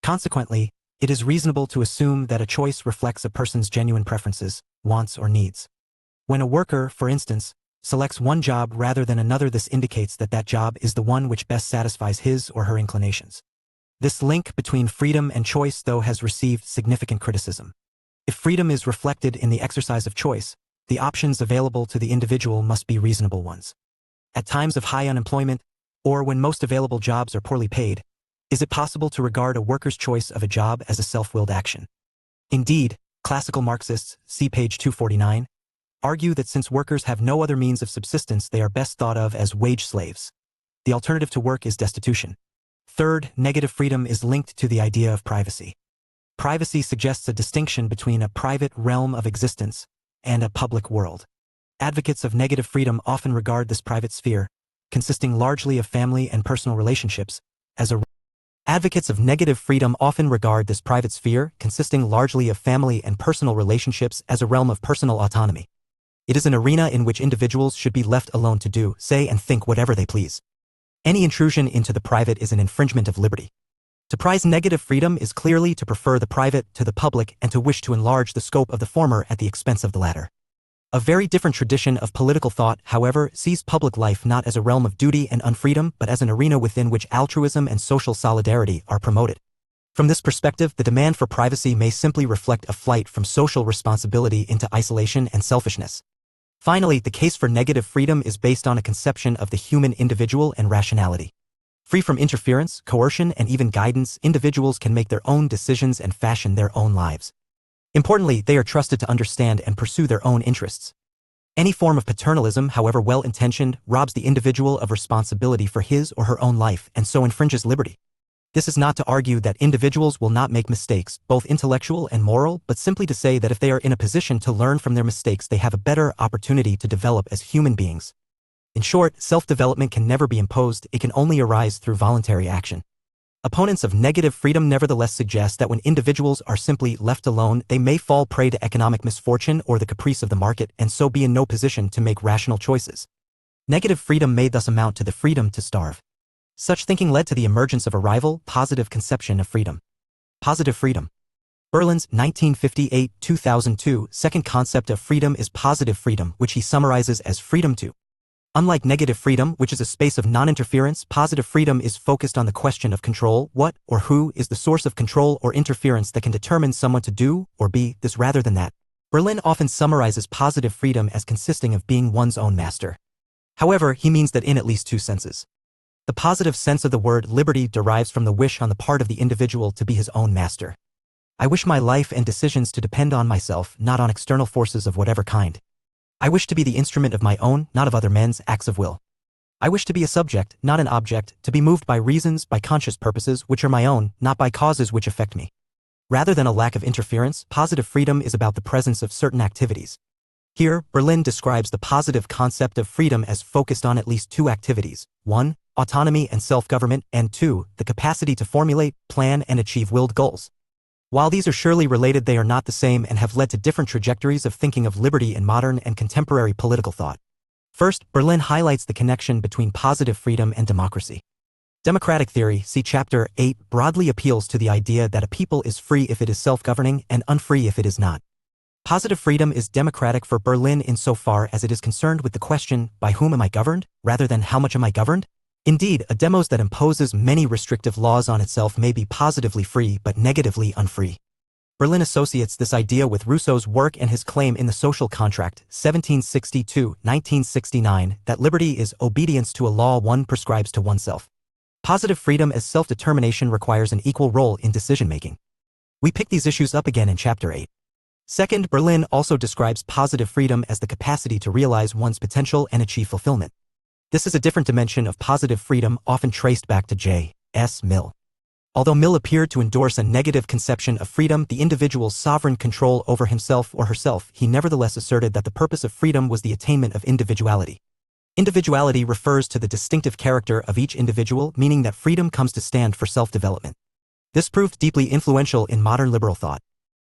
Consequently, it is reasonable to assume that a choice reflects a person's genuine preferences, wants, or needs. When a worker, for instance, selects one job rather than another, this indicates that that job is the one which best satisfies his or her inclinations. This link between freedom and choice, though, has received significant criticism. If freedom is reflected in the exercise of choice, the options available to the individual must be reasonable ones. At times of high unemployment, or when most available jobs are poorly paid, is it possible to regard a worker's choice of a job as a self-willed action? Indeed, classical Marxists, see page 249, argue that since workers have no other means of subsistence, they are best thought of as wage slaves. The alternative to work is destitution. Third, negative freedom is linked to the idea of privacy. Privacy suggests a distinction between a private realm of existence and a public world. Advocates of negative freedom often regard this private sphere, consisting largely of family and personal relationships, as a Advocates of negative freedom often regard this private sphere, consisting largely of family and personal relationships, as a realm of personal autonomy. It is an arena in which individuals should be left alone to do, say, and think whatever they please. Any intrusion into the private is an infringement of liberty. To prize negative freedom is clearly to prefer the private to the public and to wish to enlarge the scope of the former at the expense of the latter. A very different tradition of political thought, however, sees public life not as a realm of duty and unfreedom, but as an arena within which altruism and social solidarity are promoted. From this perspective, the demand for privacy may simply reflect a flight from social responsibility into isolation and selfishness. Finally, the case for negative freedom is based on a conception of the human individual and rationality. Free from interference, coercion, and even guidance, individuals can make their own decisions and fashion their own lives. Importantly, they are trusted to understand and pursue their own interests. Any form of paternalism, however well-intentioned, robs the individual of responsibility for his or her own life and so infringes liberty. This is not to argue that individuals will not make mistakes, both intellectual and moral, but simply to say that if they are in a position to learn from their mistakes, they have a better opportunity to develop as human beings. In short, self-development can never be imposed, it can only arise through voluntary action. Opponents of negative freedom nevertheless suggest that when individuals are simply left alone, they may fall prey to economic misfortune or the caprice of the market and so be in no position to make rational choices. Negative freedom may thus amount to the freedom to starve. Such thinking led to the emergence of a rival, positive conception of freedom. Positive freedom. Berlin's 1958-2002 second concept of freedom is positive freedom, which he summarizes as freedom to Unlike negative freedom, which is a space of non-interference, positive freedom is focused on the question of control. What or who is the source of control or interference that can determine someone to do or be this rather than that? Berlin often summarizes positive freedom as consisting of being one's own master. However, he means that in at least two senses. The positive sense of the word liberty derives from the wish on the part of the individual to be his own master. I wish my life and decisions to depend on myself, not on external forces of whatever kind. I wish to be the instrument of my own, not of other men's, acts of will. I wish to be a subject, not an object, to be moved by reasons, by conscious purposes which are my own, not by causes which affect me. Rather than a lack of interference, positive freedom is about the presence of certain activities. Here, Berlin describes the positive concept of freedom as focused on at least two activities: 1. Autonomy and self-government, and 2. The capacity to formulate, plan, and achieve willed goals. While these are surely related, they are not the same and have led to different trajectories of thinking of liberty in modern and contemporary political thought. First, Berlin highlights the connection between positive freedom and democracy. Democratic theory, see Chapter 8, broadly appeals to the idea that a people is free if it is self-governing and unfree if it is not. Positive freedom is democratic for Berlin insofar as it is concerned with the question, by whom am I governed, rather than how much am I governed? Indeed, a demos that imposes many restrictive laws on itself may be positively free but negatively unfree. Berlin associates this idea with Rousseau's work and his claim in The Social Contract, 1762-1969, that liberty is obedience to a law one prescribes to oneself. Positive freedom as self-determination requires an equal role in decision-making. We pick these issues up again in Chapter 8. Second, Berlin also describes positive freedom as the capacity to realize one's potential and achieve fulfillment. This is a different dimension of positive freedom, often traced back to J.S. Mill. Although Mill appeared to endorse a negative conception of freedom, the individual's sovereign control over himself or herself, he nevertheless asserted that the purpose of freedom was the attainment of individuality. Individuality refers to the distinctive character of each individual, meaning that freedom comes to stand for self-development. This proved deeply influential in modern liberal thought.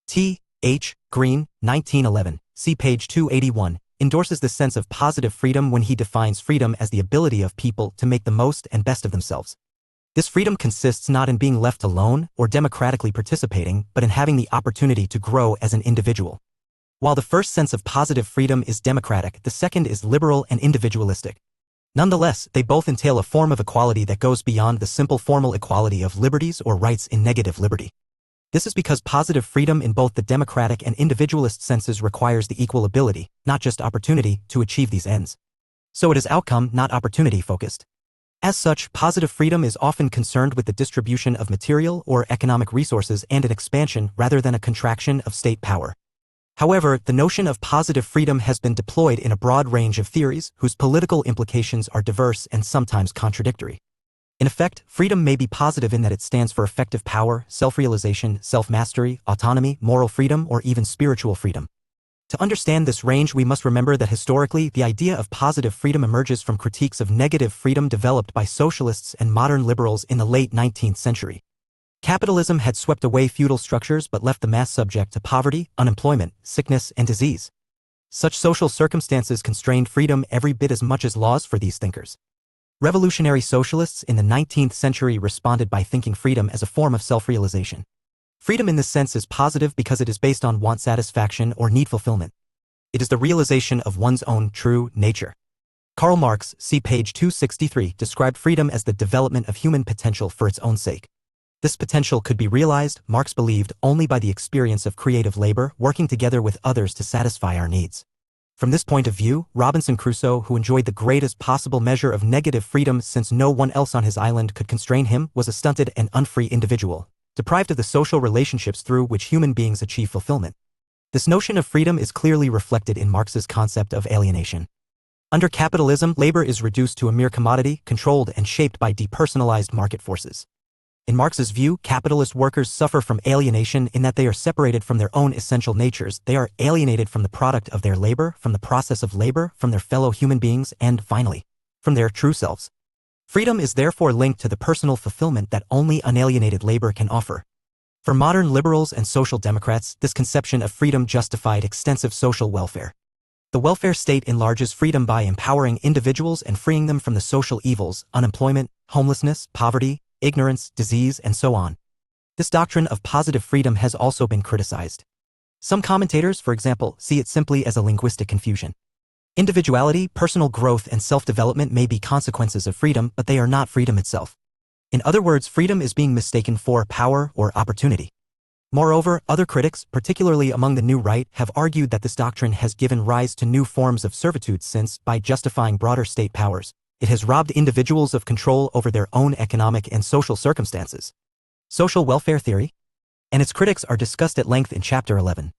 T. H. Green, 1911, see page 281, endorses the sense of positive freedom when he defines freedom as the ability of people to make the most and best of themselves. This freedom consists not in being left alone or democratically participating, but in having the opportunity to grow as an individual. While the first sense of positive freedom is democratic, the second is liberal and individualistic. Nonetheless, they both entail a form of equality that goes beyond the simple formal equality of liberties or rights in negative liberty. This is because positive freedom in both the democratic and individualist senses requires the equal ability, not just opportunity, to achieve these ends. So it is outcome, not opportunity focused. As such, positive freedom is often concerned with the distribution of material or economic resources and an expansion rather than a contraction of state power. However, the notion of positive freedom has been deployed in a broad range of theories whose political implications are diverse and sometimes contradictory. In effect, freedom may be positive in that it stands for effective power, self-realization, self-mastery, autonomy, moral freedom, or even spiritual freedom. To understand this range, we must remember that historically, the idea of positive freedom emerges from critiques of negative freedom developed by socialists and modern liberals in the late 19th century. Capitalism had swept away feudal structures but left the mass subject to poverty, unemployment, sickness, and disease. Such social circumstances constrained freedom every bit as much as laws for these thinkers. Revolutionary socialists in the 19th century responded by thinking freedom as a form of self-realization. Freedom in this sense is positive because it is based on want satisfaction or need fulfillment. It is the realization of one's own true nature. Karl Marx, see page 263, described freedom as the development of human potential for its own sake. This potential could be realized, Marx believed, only by the experience of creative labor, working together with others to satisfy our needs. From this point of view, Robinson Crusoe, who enjoyed the greatest possible measure of negative freedom since no one else on his island could constrain him, was a stunted and unfree individual, deprived of the social relationships through which human beings achieve fulfillment. This notion of freedom is clearly reflected in Marx's concept of alienation. Under capitalism, labor is reduced to a mere commodity, controlled and shaped by depersonalized market forces. In Marx's view, capitalist workers suffer from alienation in that they are separated from their own essential natures. They are alienated from the product of their labor, from the process of labor, from their fellow human beings, and, finally, from their true selves. Freedom is therefore linked to the personal fulfillment that only unalienated labor can offer. For modern liberals and social democrats, this conception of freedom justified extensive social welfare. The welfare state enlarges freedom by empowering individuals and freeing them from the social evils, unemployment, homelessness, poverty, ignorance, disease, and so on. This doctrine of positive freedom has also been criticized. Some commentators, for example, see it simply as a linguistic confusion. Individuality, personal growth, and self-development may be consequences of freedom, but they are not freedom itself. In other words, freedom is being mistaken for power or opportunity. Moreover, other critics, particularly among the New Right, have argued that this doctrine has given rise to new forms of servitude since, by justifying broader state powers, it has robbed individuals of control over their own economic and social circumstances. Social welfare theory and its critics are discussed at length in Chapter 11.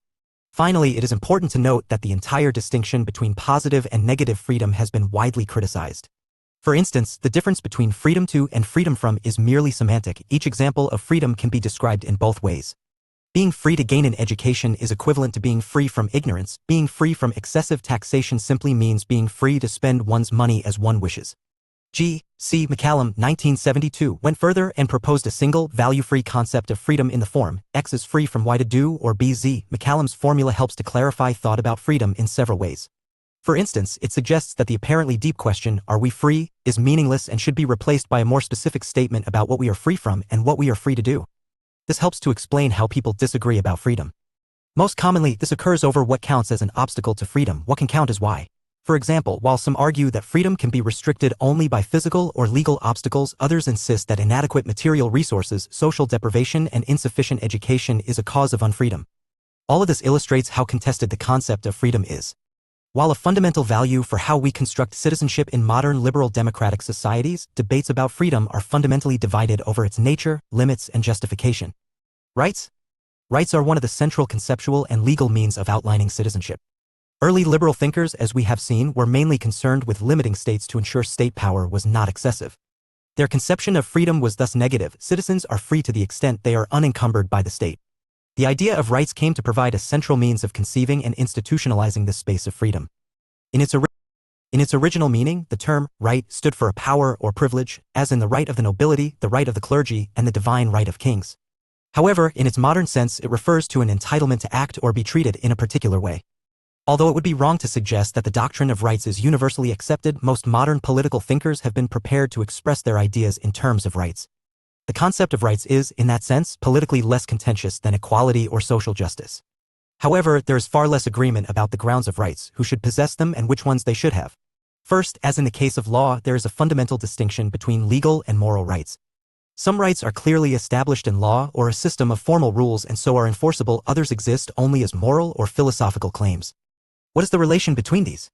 Finally, it is important to note that the entire distinction between positive and negative freedom has been widely criticized. For instance, the difference between freedom to and freedom from is merely semantic. Each example of freedom can be described in both ways. Being free to gain an education is equivalent to being free from ignorance. Being free from excessive taxation simply means being free to spend one's money as one wishes. G. C. McCallum, 1972, went further and proposed a single, value-free concept of freedom in the form, X is free from Y to do or B Z. McCallum's formula helps to clarify thought about freedom in several ways. For instance, it suggests that the apparently deep question, are we free, is meaningless and should be replaced by a more specific statement about what we are free from and what we are free to do. This helps to explain how people disagree about freedom. Most commonly, this occurs over what counts as an obstacle to freedom, what can count as why. For example, while some argue that freedom can be restricted only by physical or legal obstacles, others insist that inadequate material resources, social deprivation, and insufficient education is a cause of unfreedom. All of this illustrates how contested the concept of freedom is. While a fundamental value for how we construct citizenship in modern liberal democratic societies, debates about freedom are fundamentally divided over its nature, limits, and justification. Rights? Rights are one of the central conceptual and legal means of outlining citizenship. Early liberal thinkers, as we have seen, were mainly concerned with limiting states to ensure state power was not excessive. Their conception of freedom was thus negative. Citizens are free to the extent they are unencumbered by the state. The idea of rights came to provide a central means of conceiving and institutionalizing this space of freedom. In its original meaning, the term right stood for a power or privilege, as in the right of the nobility, the right of the clergy, and the divine right of kings. However, in its modern sense, it refers to an entitlement to act or be treated in a particular way. Although it would be wrong to suggest that the doctrine of rights is universally accepted, most modern political thinkers have been prepared to express their ideas in terms of rights. The concept of rights is, in that sense, politically less contentious than equality or social justice. However, there is far less agreement about the grounds of rights, who should possess them and which ones they should have. First, as in the case of law, there is a fundamental distinction between legal and moral rights. Some rights are clearly established in law or a system of formal rules and so are enforceable. Others exist only as moral or philosophical claims. What is the relation between these?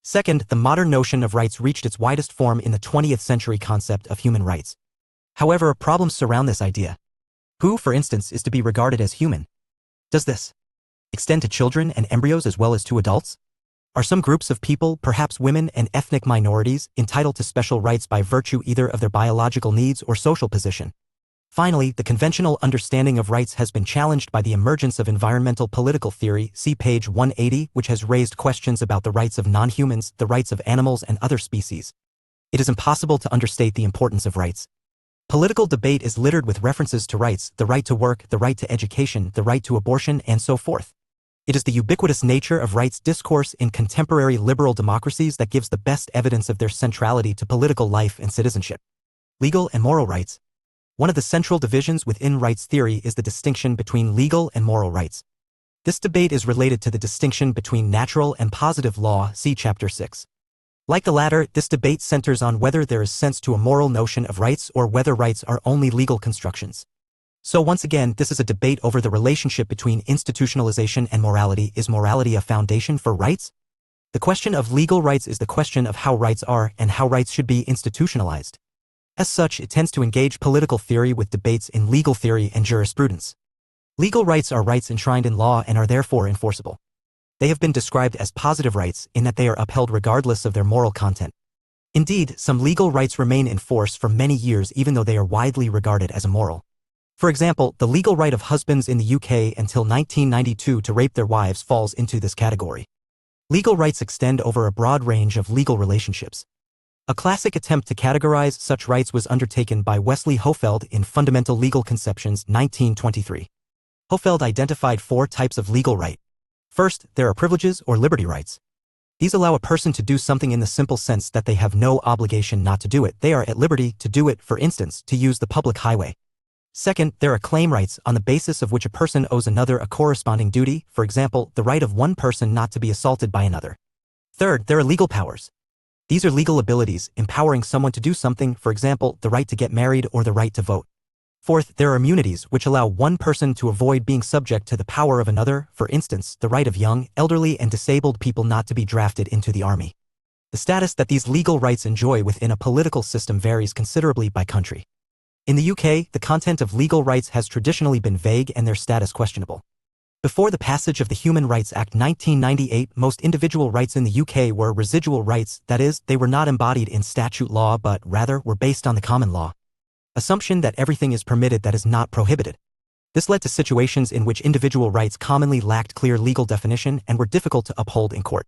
Second, the modern notion of rights reached its widest form in the 20th century concept of human rights. However, problems surround this idea. Who, for instance, is to be regarded as human? Does this extend to children and embryos as well as to adults? Are some groups of people, perhaps women and ethnic minorities, entitled to special rights by virtue either of their biological needs or social position? Finally, the conventional understanding of rights has been challenged by the emergence of environmental political theory, see page 180, which has raised questions about the rights of non-humans, the rights of animals and other species. It is impossible to understate the importance of rights. Political debate is littered with references to rights, the right to work, the right to education, the right to abortion, and so forth. It is the ubiquitous nature of rights discourse in contemporary liberal democracies that gives the best evidence of their centrality to political life and citizenship. Legal and moral rights. One of the central divisions within rights theory is the distinction between legal and moral rights. This debate is related to the distinction between natural and positive law, see Chapter 6. Like the latter, this debate centers on whether there is sense to a moral notion of rights or whether rights are only legal constructions. So once again, this is a debate over the relationship between institutionalization and morality. Is morality a foundation for rights? The question of legal rights is the question of how rights are and how rights should be institutionalized. As such, it tends to engage political theory with debates in legal theory and jurisprudence. Legal rights are rights enshrined in law and are therefore enforceable. They have been described as positive rights in that they are upheld regardless of their moral content. Indeed, some legal rights remain in force for many years even though they are widely regarded as immoral. For example, the legal right of husbands in the UK until 1992 to rape their wives falls into this category. Legal rights extend over a broad range of legal relationships. A classic attempt to categorize such rights was undertaken by Wesley Hofeld in Fundamental Legal Conceptions, 1923. Hofeld identified 4 types of legal right. First, there are privileges or liberty rights. These allow a person to do something in the simple sense that they have no obligation not to do it. They are at liberty to do it, for instance, to use the public highway. Second, there are claim rights on the basis of which a person owes another a corresponding duty, for example, the right of one person not to be assaulted by another. Third, there are legal powers. These are legal abilities, empowering someone to do something, for example, the right to get married or the right to vote. Fourth, there are immunities, which allow one person to avoid being subject to the power of another, for instance, the right of young, elderly, and disabled people not to be drafted into the army. The status that these legal rights enjoy within a political system varies considerably by country. In the UK, the content of legal rights has traditionally been vague and their status questionable. Before the passage of the Human Rights Act 1998, most individual rights in the UK were residual rights, that is, they were not embodied in statute law but rather were based on the common law. Assumption that everything is permitted that is not prohibited. This led to situations in which individual rights commonly lacked clear legal definition and were difficult to uphold in court.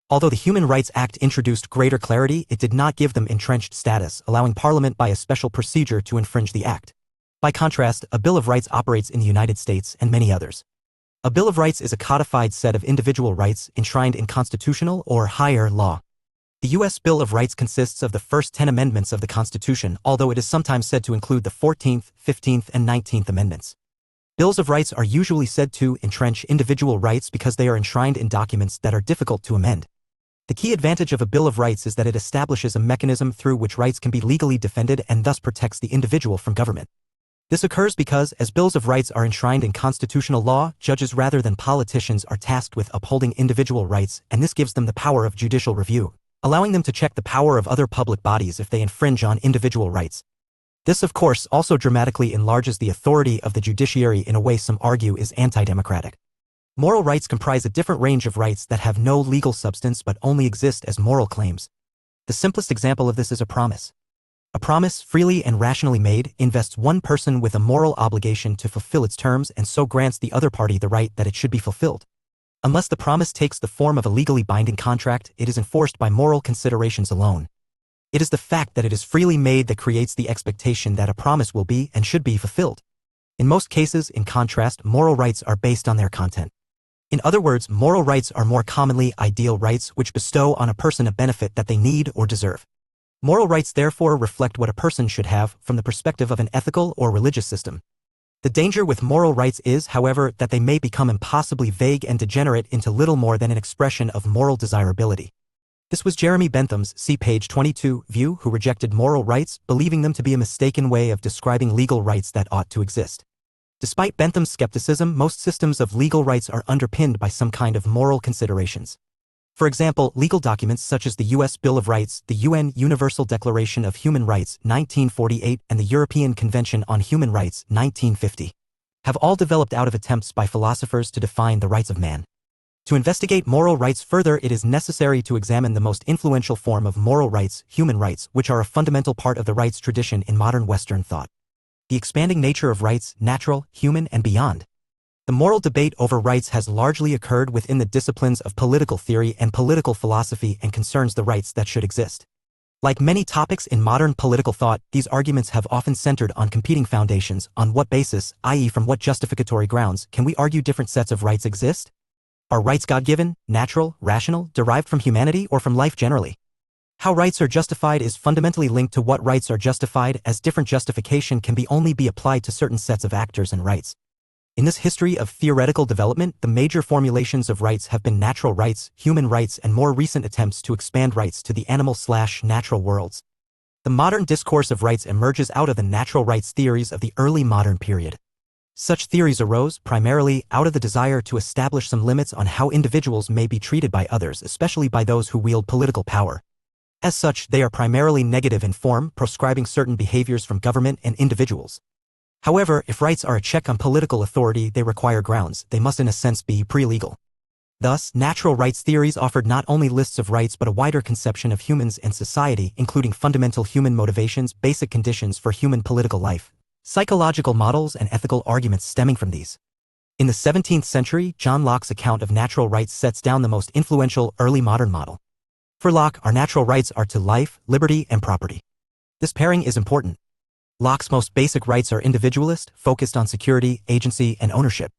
Although the Human Rights Act introduced greater clarity, it did not give them entrenched status, allowing Parliament by a special procedure to infringe the Act. By contrast, a Bill of Rights operates in the United States and many others. A Bill of Rights is a codified set of individual rights enshrined in constitutional or higher law. The U.S. Bill of Rights consists of the first 10 amendments of the Constitution, although it is sometimes said to include the 14th, 15th, and 19th Amendments. Bills of Rights are usually said to entrench individual rights because they are enshrined in documents that are difficult to amend. The key advantage of a Bill of Rights is that it establishes a mechanism through which rights can be legally defended and thus protects the individual from government. This occurs because, as bills of rights are enshrined in constitutional law, judges rather than politicians are tasked with upholding individual rights, and this gives them the power of judicial review, allowing them to check the power of other public bodies if they infringe on individual rights. This, of course, also dramatically enlarges the authority of the judiciary in a way some argue is anti-democratic. Moral rights comprise a different range of rights that have no legal substance but only exist as moral claims. The simplest example of this is a promise. A promise, freely and rationally made, invests one person with a moral obligation to fulfill its terms and so grants the other party the right that it should be fulfilled. Unless the promise takes the form of a legally binding contract, it is enforced by moral considerations alone. It is the fact that it is freely made that creates the expectation that a promise will be and should be fulfilled. In most cases, in contrast, moral rights are based on their content. In other words, moral rights are more commonly ideal rights which bestow on a person a benefit that they need or deserve. Moral rights therefore reflect what a person should have from the perspective of an ethical or religious system. The danger with moral rights is, however, that they may become impossibly vague and degenerate into little more than an expression of moral desirability. This was Jeremy Bentham's, see page 22, view, who rejected moral rights, believing them to be a mistaken way of describing legal rights that ought to exist. Despite Bentham's skepticism, most systems of legal rights are underpinned by some kind of moral considerations. For example, legal documents such as the U.S. Bill of Rights, the UN Universal Declaration of Human Rights, 1948, and the European Convention on Human Rights, 1950, have all developed out of attempts by philosophers to define the rights of man. To investigate moral rights further, it is necessary to examine the most influential form of moral rights, human rights, which are a fundamental part of the rights tradition in modern Western thought. The expanding nature of rights, natural, human, and beyond. The moral debate over rights has largely occurred within the disciplines of political theory and political philosophy and concerns the rights that should exist. Like many topics in modern political thought, these arguments have often centered on competing foundations. On what basis, i.e., from what justificatory grounds, can we argue different sets of rights exist? Are rights God-given, natural, rational, derived from humanity, or from life generally? How rights are justified is fundamentally linked to what rights are justified, as different justification can only be applied to certain sets of actors and rights. In this history of theoretical development, the major formulations of rights have been natural rights, human rights, and more recent attempts to expand rights to the animal/natural worlds. The modern discourse of rights emerges out of the natural rights theories of the early modern period. Such theories arose, primarily, out of the desire to establish some limits on how individuals may be treated by others, especially by those who wield political power. As such, they are primarily negative in form, proscribing certain behaviors from government and individuals. However, if rights are a check on political authority, they require grounds. They must in a sense be pre-legal. Thus, natural rights theories offered not only lists of rights but a wider conception of humans and society, including fundamental human motivations, basic conditions for human political life, psychological models, and ethical arguments stemming from these. In the 17th century, John Locke's account of natural rights sets down the most influential early modern model. For Locke, our natural rights are to life, liberty, and property. This pairing is important. Locke's most basic rights are individualist, focused on security, agency, and ownership.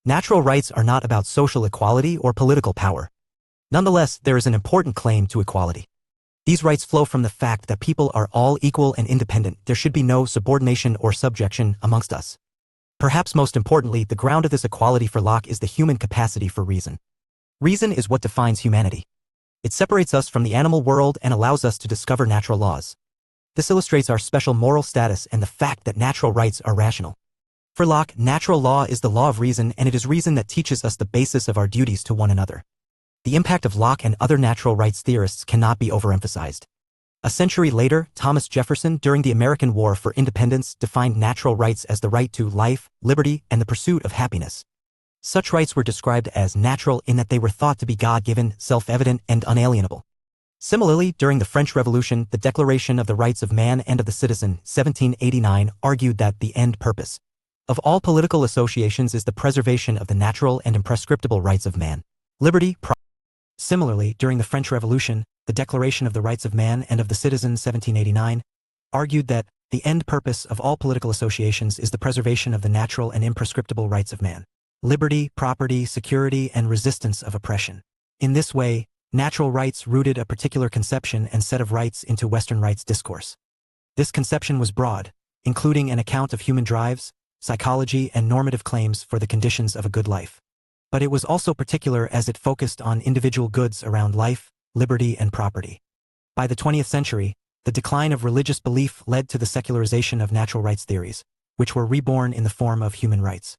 Natural rights are not about social equality or political power. Nonetheless, there is an important claim to equality. These rights flow from the fact that people are all equal and independent. There should be no subordination or subjection amongst us. Perhaps most importantly, the ground of this equality for Locke is the human capacity for reason. Reason is what defines humanity. It separates us from the animal world and allows us to discover natural laws. This illustrates our special moral status and the fact that natural rights are rational. For Locke, natural law is the law of reason, and it is reason that teaches us the basis of our duties to one another. The impact of Locke and other natural rights theorists cannot be overemphasized. A century later, Thomas Jefferson, during the American War for Independence, defined natural rights as the right to life, liberty, and the pursuit of happiness. Such rights were described as natural in that they were thought to be God-given, self-evident, and unalienable. Similarly, during the French Revolution, the Declaration of the Rights of Man and of the Citizen, 1789, argued that the end purpose of all political associations is the preservation of the natural and imprescriptible rights of man, liberty, Similarly, during the French Revolution, the Declaration of the Rights of Man and of the Citizen, 1789, argued that the end purpose of all political associations is the preservation of the natural and imprescriptible rights of man, liberty, property, security, and resistance of oppression. In this way, natural rights rooted a particular conception and set of rights into Western rights discourse. This conception was broad, including an account of human drives, psychology, and normative claims for the conditions of a good life. But it was also particular as it focused on individual goods around life, liberty, and property. By the 20th century, the decline of religious belief led to the secularization of natural rights theories, which were reborn in the form of human rights.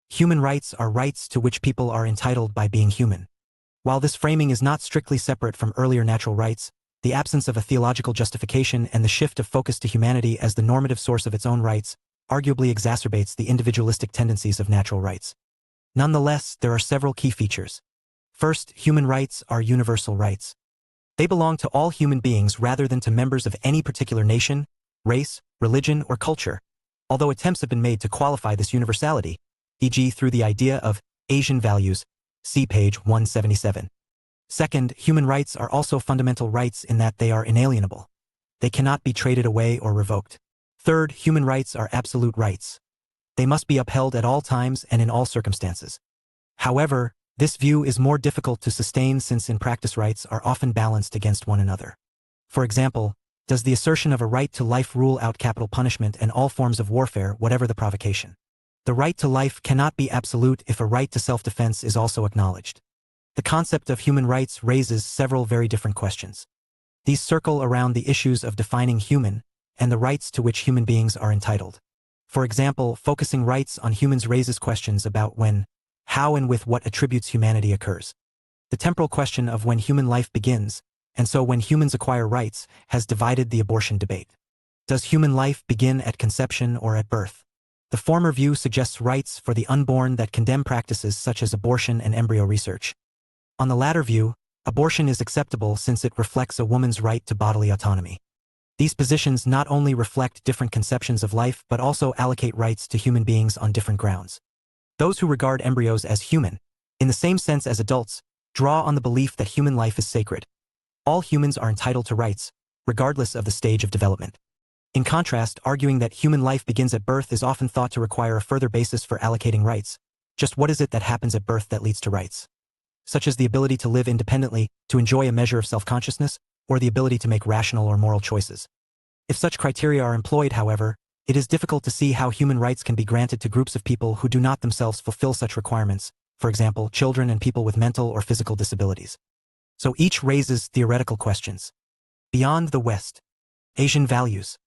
Human rights are rights to which people are entitled by being human. While this framing is not strictly separate from earlier natural rights, the absence of a theological justification and the shift of focus to humanity as the normative source of its own rights arguably exacerbates the individualistic tendencies of natural rights. Nonetheless, there are several key features. First, human rights are universal rights. They belong to all human beings rather than to members of any particular nation, race, religion, or culture, although attempts have been made to qualify this universality, e.g. through the idea of Asian values, see page 177. Second, human rights are also fundamental rights in that they are inalienable. They cannot be traded away or revoked. Third, human rights are absolute rights. They must be upheld at all times and in all circumstances. However, this view is more difficult to sustain since in practice rights are often balanced against one another. For example, does the assertion of a right to life rule out capital punishment and all forms of warfare, whatever the provocation? The right to life cannot be absolute if a right to self-defense is also acknowledged. The concept of human rights raises several very different questions. These circle around the issues of defining human and the rights to which human beings are entitled. For example, focusing rights on humans raises questions about when, how, and with what attributes humanity occurs. The temporal question of when human life begins, and so when humans acquire rights, has divided the abortion debate. Does human life begin at conception or at birth? The former view suggests rights for the unborn that condemn practices such as abortion and embryo research. On the latter view, abortion is acceptable since it reflects a woman's right to bodily autonomy. These positions not only reflect different conceptions of life but also allocate rights to human beings on different grounds. Those who regard embryos as human, in the same sense as adults, draw on the belief that human life is sacred. All humans are entitled to rights, regardless of the stage of development. In contrast, arguing that human life begins at birth is often thought to require a further basis for allocating rights. Just what is it that happens at birth that leads to rights? Such as the ability to live independently, to enjoy a measure of self-consciousness, or the ability to make rational or moral choices. If such criteria are employed, however, it is difficult to see how human rights can be granted to groups of people who do not themselves fulfill such requirements, for example, children and people with mental or physical disabilities. So each raises theoretical questions. Beyond the West. Asian values.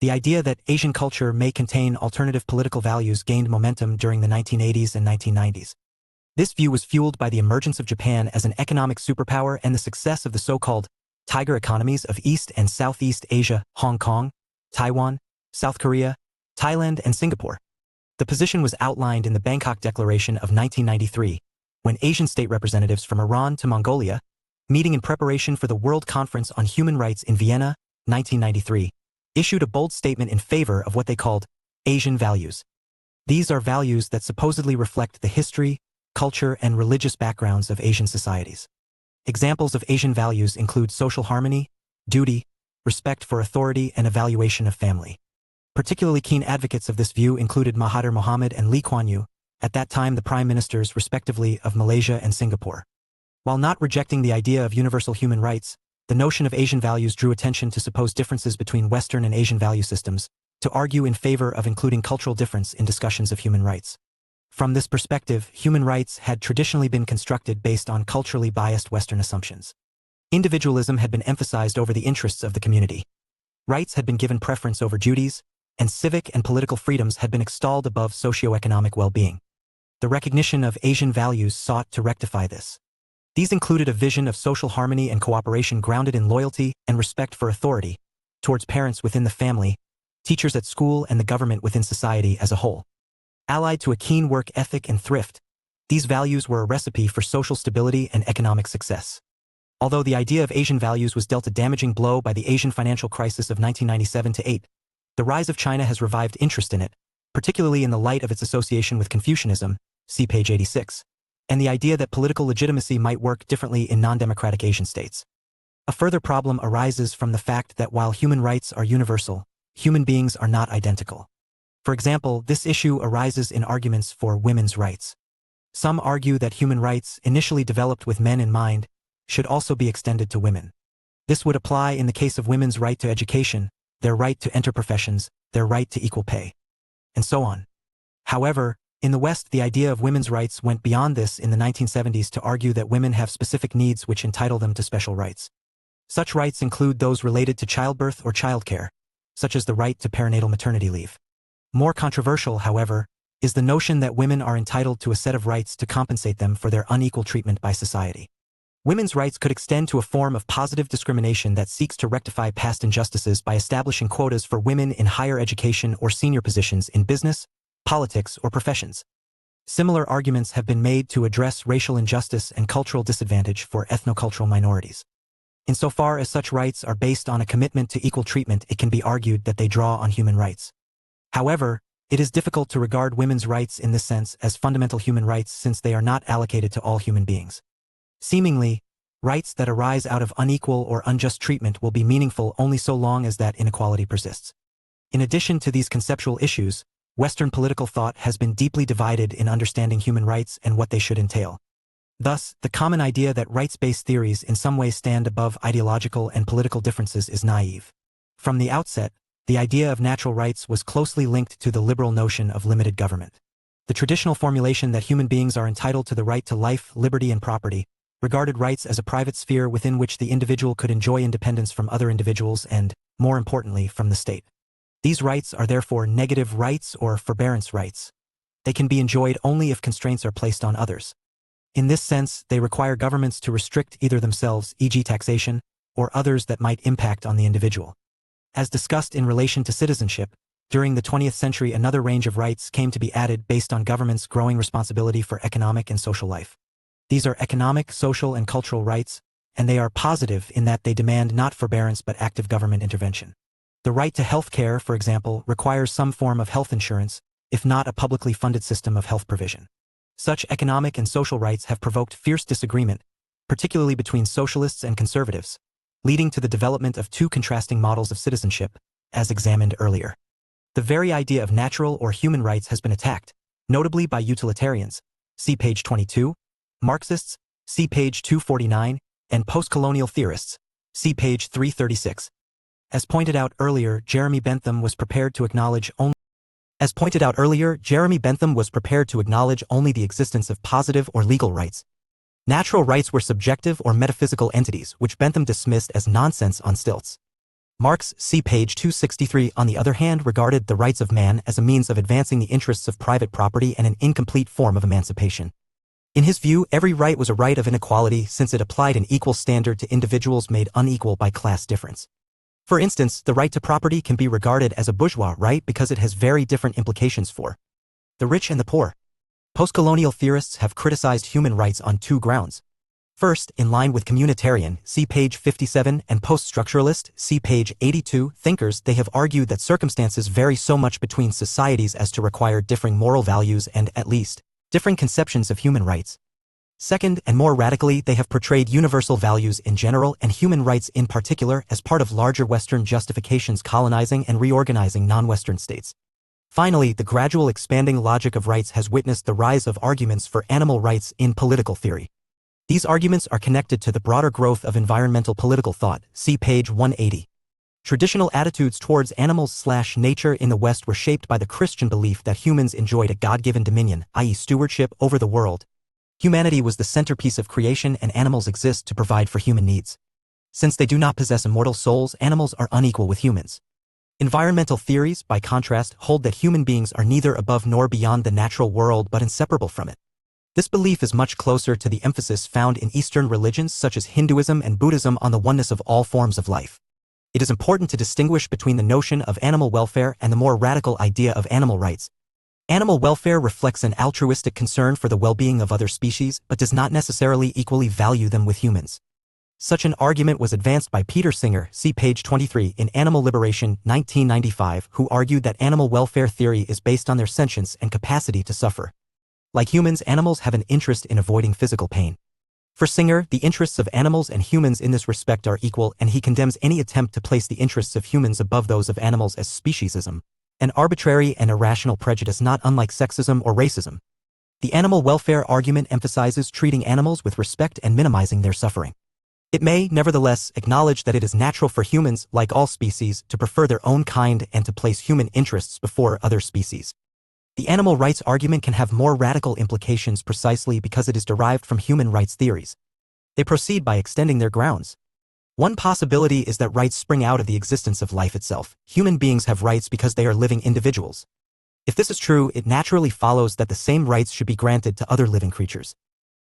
The idea that Asian culture may contain alternative political values gained momentum during the 1980s and 1990s. This view was fueled by the emergence of Japan as an economic superpower and the success of the so-called tiger economies of East and Southeast Asia, Hong Kong, Taiwan, South Korea, Thailand, and Singapore. The position was outlined in the Bangkok Declaration of 1993, when Asian state representatives from Iran to Mongolia, meeting in preparation for the World Conference on Human Rights in Vienna, 1993, issued a bold statement in favor of what they called Asian values. These are values that supposedly reflect the history, culture, and religious backgrounds of Asian societies. Examples of Asian values include social harmony, duty, respect for authority, and evaluation of family. Particularly keen advocates of this view included Mahathir Mohamad and Lee Kuan Yew, at that time the prime ministers respectively of Malaysia and Singapore. While not rejecting the idea of universal human rights, the notion of Asian values drew attention to supposed differences between Western and Asian value systems, to argue in favor of including cultural difference in discussions of human rights. From this perspective, human rights had traditionally been constructed based on culturally biased Western assumptions. Individualism had been emphasized over the interests of the community. Rights had been given preference over duties, and civic and political freedoms had been extolled above socio-economic well-being. The recognition of Asian values sought to rectify this. These included a vision of social harmony and cooperation grounded in loyalty and respect for authority, towards parents within the family, teachers at school, and the government within society as a whole. Allied to a keen work ethic and thrift, these values were a recipe for social stability and economic success. Although the idea of Asian values was dealt a damaging blow by the Asian financial crisis of 1997-8, the rise of China has revived interest in it, particularly in the light of its association with Confucianism, see page 86, and the idea that political legitimacy might work differently in non-democratic Asian states. A further problem arises from the fact that while human rights are universal, human beings are not identical. For example, this issue arises in arguments for women's rights. Some argue that human rights, initially developed with men in mind, should also be extended to women. This would apply in the case of women's right to education, their right to enter professions, their right to equal pay, and so on. However, in the West, the idea of women's rights went beyond this in the 1970s to argue that women have specific needs which entitle them to special rights. Such rights include those related to childbirth or childcare, such as the right to perinatal maternity leave. More controversial, however, is the notion that women are entitled to a set of rights to compensate them for their unequal treatment by society. Women's rights could extend to a form of positive discrimination that seeks to rectify past injustices by establishing quotas for women in higher education or senior positions in business, politics, or professions. Similar arguments have been made to address racial injustice and cultural disadvantage for ethnocultural minorities. Insofar as such rights are based on a commitment to equal treatment, it can be argued that they draw on human rights. However, it is difficult to regard women's rights in this sense as fundamental human rights since they are not allocated to all human beings. Seemingly, rights that arise out of unequal or unjust treatment will be meaningful only so long as that inequality persists. In addition to these conceptual issues, Western political thought has been deeply divided in understanding human rights and what they should entail. Thus, the common idea that rights-based theories in some way stand above ideological and political differences is naive. From the outset, the idea of natural rights was closely linked to the liberal notion of limited government. The traditional formulation that human beings are entitled to the right to life, liberty, and property regarded rights as a private sphere within which the individual could enjoy independence from other individuals and, more importantly, from the state. These rights are therefore negative rights or forbearance rights. They can be enjoyed only if constraints are placed on others. In this sense, they require governments to restrict either themselves, e.g. taxation, or others that might impact on the individual. As discussed in relation to citizenship, during the 20th century another range of rights came to be added based on governments' growing responsibility for economic and social life. These are economic, social, and cultural rights, and they are positive in that they demand not forbearance but active government intervention. The right to health care, for example, requires some form of health insurance, if not a publicly funded system of health provision. Such economic and social rights have provoked fierce disagreement, particularly between socialists and conservatives, leading to the development of two contrasting models of citizenship, as examined earlier. The very idea of natural or human rights has been attacked, notably by utilitarians, see page 22, Marxists, see page 249, and post-colonial theorists, see page 336. As pointed out earlier, Jeremy Bentham was prepared to acknowledge only the existence of positive or legal rights. Natural rights were subjective or metaphysical entities, which Bentham dismissed as nonsense on stilts. Marx, see page 263, on the other hand, regarded the rights of man as a means of advancing the interests of private property and an incomplete form of emancipation. In his view, every right was a right of inequality since it applied an equal standard to individuals made unequal by class difference. For instance, the right to property can be regarded as a bourgeois right because it has very different implications for the rich and the poor. Postcolonial theorists have criticized human rights on two grounds. First, in line with communitarian, see page 57, and post-structuralist, see page 82, thinkers, they have argued that circumstances vary so much between societies as to require differing moral values and, at least, differing conceptions of human rights. Second, and more radically, they have portrayed universal values in general and human rights in particular as part of larger Western justifications colonizing and reorganizing non-Western states. Finally, the gradual expanding logic of rights has witnessed the rise of arguments for animal rights in political theory. These arguments are connected to the broader growth of environmental political thought, see page 180. Traditional attitudes towards animals/nature in the West were shaped by the Christian belief that humans enjoyed a God-given dominion, i.e. stewardship over the world. Humanity was the centerpiece of creation and animals exist to provide for human needs. Since they do not possess immortal souls, animals are unequal with humans. Environmental theories, by contrast, hold that human beings are neither above nor beyond the natural world but inseparable from it. This belief is much closer to the emphasis found in Eastern religions such as Hinduism and Buddhism on the oneness of all forms of life. It is important to distinguish between the notion of animal welfare and the more radical idea of animal rights. Animal welfare reflects an altruistic concern for the well-being of other species, but does not necessarily equally value them with humans. Such an argument was advanced by Peter Singer, see page 23, in Animal Liberation, 1995, who argued that animal welfare theory is based on their sentience and capacity to suffer. Like humans, animals have an interest in avoiding physical pain. For Singer, the interests of animals and humans in this respect are equal, and he condemns any attempt to place the interests of humans above those of animals as speciesism, an arbitrary and irrational prejudice not unlike sexism or racism. The animal welfare argument emphasizes treating animals with respect and minimizing their suffering. It may, nevertheless, acknowledge that it is natural for humans, like all species, to prefer their own kind and to place human interests before other species. The animal rights argument can have more radical implications precisely because it is derived from human rights theories. They proceed by extending their grounds. One possibility is that rights spring out of the existence of life itself. Human beings have rights because they are living individuals. If this is true, it naturally follows that the same rights should be granted to other living creatures.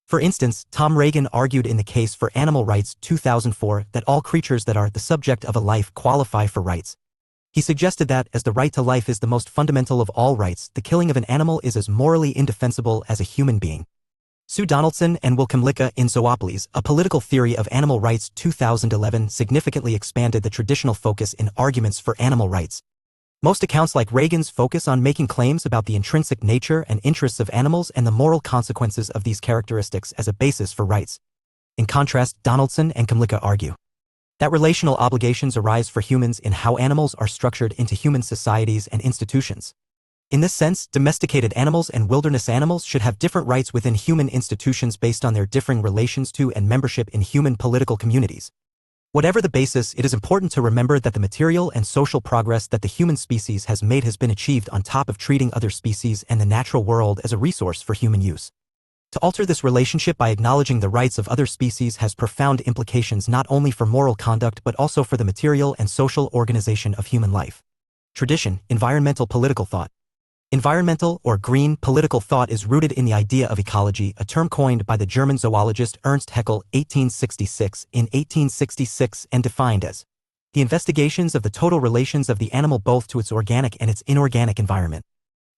For instance, Tom Regan argued in the case for Animal Rights 2004 that all creatures that are the subject of a life qualify for rights. He suggested that, as the right to life is the most fundamental of all rights, the killing of an animal is as morally indefensible as a human being. Sue Donaldson and Wilcom Licca in Zoopolis, A Political Theory of Animal Rights 2011 significantly expanded the traditional focus in arguments for animal rights. Most accounts like Reagan's focus on making claims about the intrinsic nature and interests of animals and the moral consequences of these characteristics as a basis for rights. In contrast, Donaldson and Komlicka argue that relational obligations arise for humans in how animals are structured into human societies and institutions. In this sense, domesticated animals and wilderness animals should have different rights within human institutions based on their differing relations to and membership in human political communities. Whatever the basis, it is important to remember that the material and social progress that the human species has made has been achieved on top of treating other species and the natural world as a resource for human use. To alter this relationship by acknowledging the rights of other species has profound implications not only for moral conduct but also for the material and social organization of human life. Tradition, environmental political thought. Environmental or green political thought is rooted in the idea of ecology, a term coined by the German zoologist Ernst Haeckel in 1866 and defined as the investigations of the total relations of the animal both to its organic and its inorganic environment.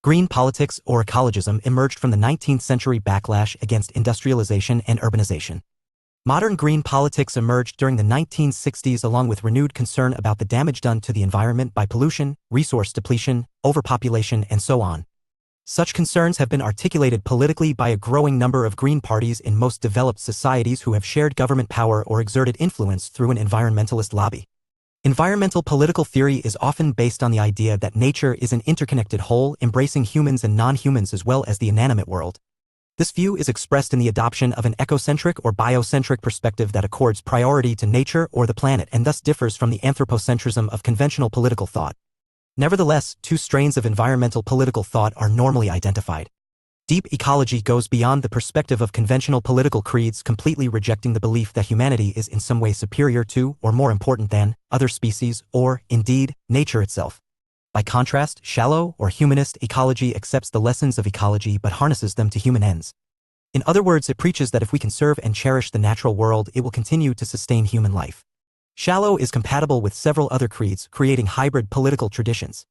Green politics or ecologism emerged from the 19th century backlash against industrialization and urbanization. Modern green politics emerged during the 1960s along with renewed concern about the damage done to the environment by pollution, resource depletion, overpopulation, and so on. Such concerns have been articulated politically by a growing number of green parties in most developed societies who have shared government power or exerted influence through an environmentalist lobby. Environmental political theory is often based on the idea that nature is an interconnected whole embracing humans and non-humans as well as the inanimate world. This view is expressed in the adoption of an ecocentric or biocentric perspective that accords priority to nature or the planet and thus differs from the anthropocentrism of conventional political thought. Nevertheless, two strains of environmental political thought are normally identified. Deep ecology goes beyond the perspective of conventional political creeds, completely rejecting the belief that humanity is in some way superior to, or more important than, other species, or, indeed, nature itself. By contrast, shallow or humanist ecology accepts the lessons of ecology but harnesses them to human ends. In other words, it preaches that if we conserve and cherish the natural world, it will continue to sustain human life. Shallow is compatible with several other creeds, creating hybrid political traditions.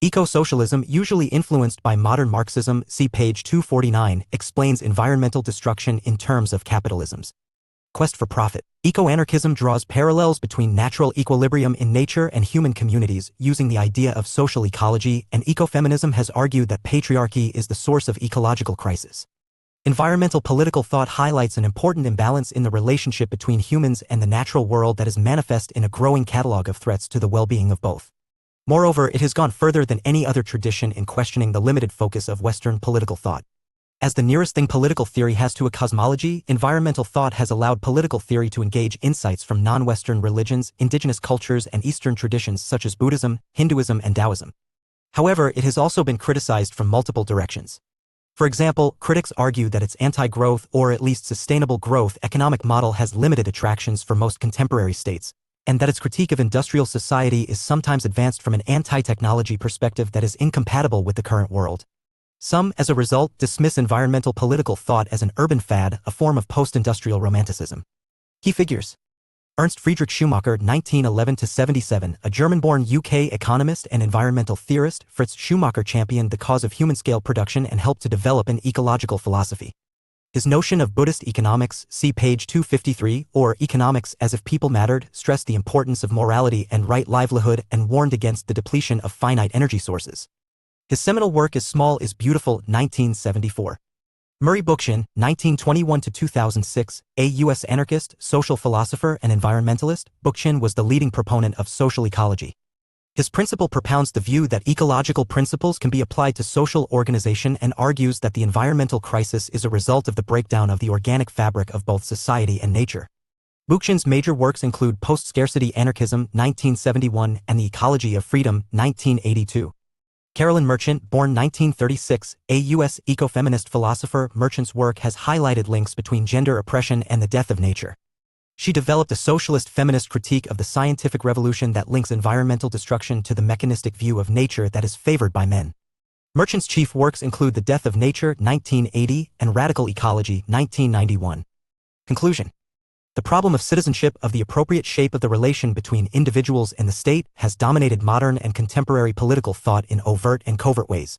Eco-socialism, usually influenced by modern Marxism, see page 249, explains environmental destruction in terms of capitalism's quest for profit. Eco-anarchism draws parallels between natural equilibrium in nature and human communities, using the idea of social ecology, and ecofeminism has argued that patriarchy is the source of ecological crisis. Environmental political thought highlights an important imbalance in the relationship between humans and the natural world that is manifest in a growing catalog of threats to the well-being of both. Moreover, it has gone further than any other tradition in questioning the limited focus of Western political thought. As the nearest thing political theory has to a cosmology, environmental thought has allowed political theory to engage insights from non-Western religions, indigenous cultures, and Eastern traditions such as Buddhism, Hinduism, and Taoism. However, it has also been criticized from multiple directions. For example, critics argue that its anti-growth or at least sustainable growth economic model has limited attractions for most contemporary states, and that its critique of industrial society is sometimes advanced from an anti-technology perspective that is incompatible with the current world. Some, as a result, dismiss environmental political thought as an urban fad, a form of post-industrial romanticism. Key figures: Ernst Friedrich Schumacher, 1911–77, a German-born UK economist and environmental theorist. Fritz Schumacher championed the cause of human-scale production and helped to develop an ecological philosophy. His notion of Buddhist economics, see page 253, or economics as if people mattered, stressed the importance of morality and right livelihood and warned against the depletion of finite energy sources. His seminal work Is Small is Beautiful, 1974. Murray Bookchin, 1921–2006, a U.S. anarchist, social philosopher, and environmentalist. Bookchin was the leading proponent of social ecology. His principle propounds the view that ecological principles can be applied to social organization and argues that the environmental crisis is a result of the breakdown of the organic fabric of both society and nature. Bookchin's major works include Post-Scarcity Anarchism, 1971, and The Ecology of Freedom, 1982. Carolyn Merchant, born 1936, a U.S. ecofeminist philosopher. Merchant's work has highlighted links between gender oppression and the death of nature. She developed a socialist feminist critique of the scientific revolution that links environmental destruction to the mechanistic view of nature that is favored by men. Merchant's chief works include The Death of Nature, 1980, and Radical Ecology, 1991. Conclusion: the problem of citizenship, of the appropriate shape of the relation between individuals and the state, has dominated modern and contemporary political thought in overt and covert ways.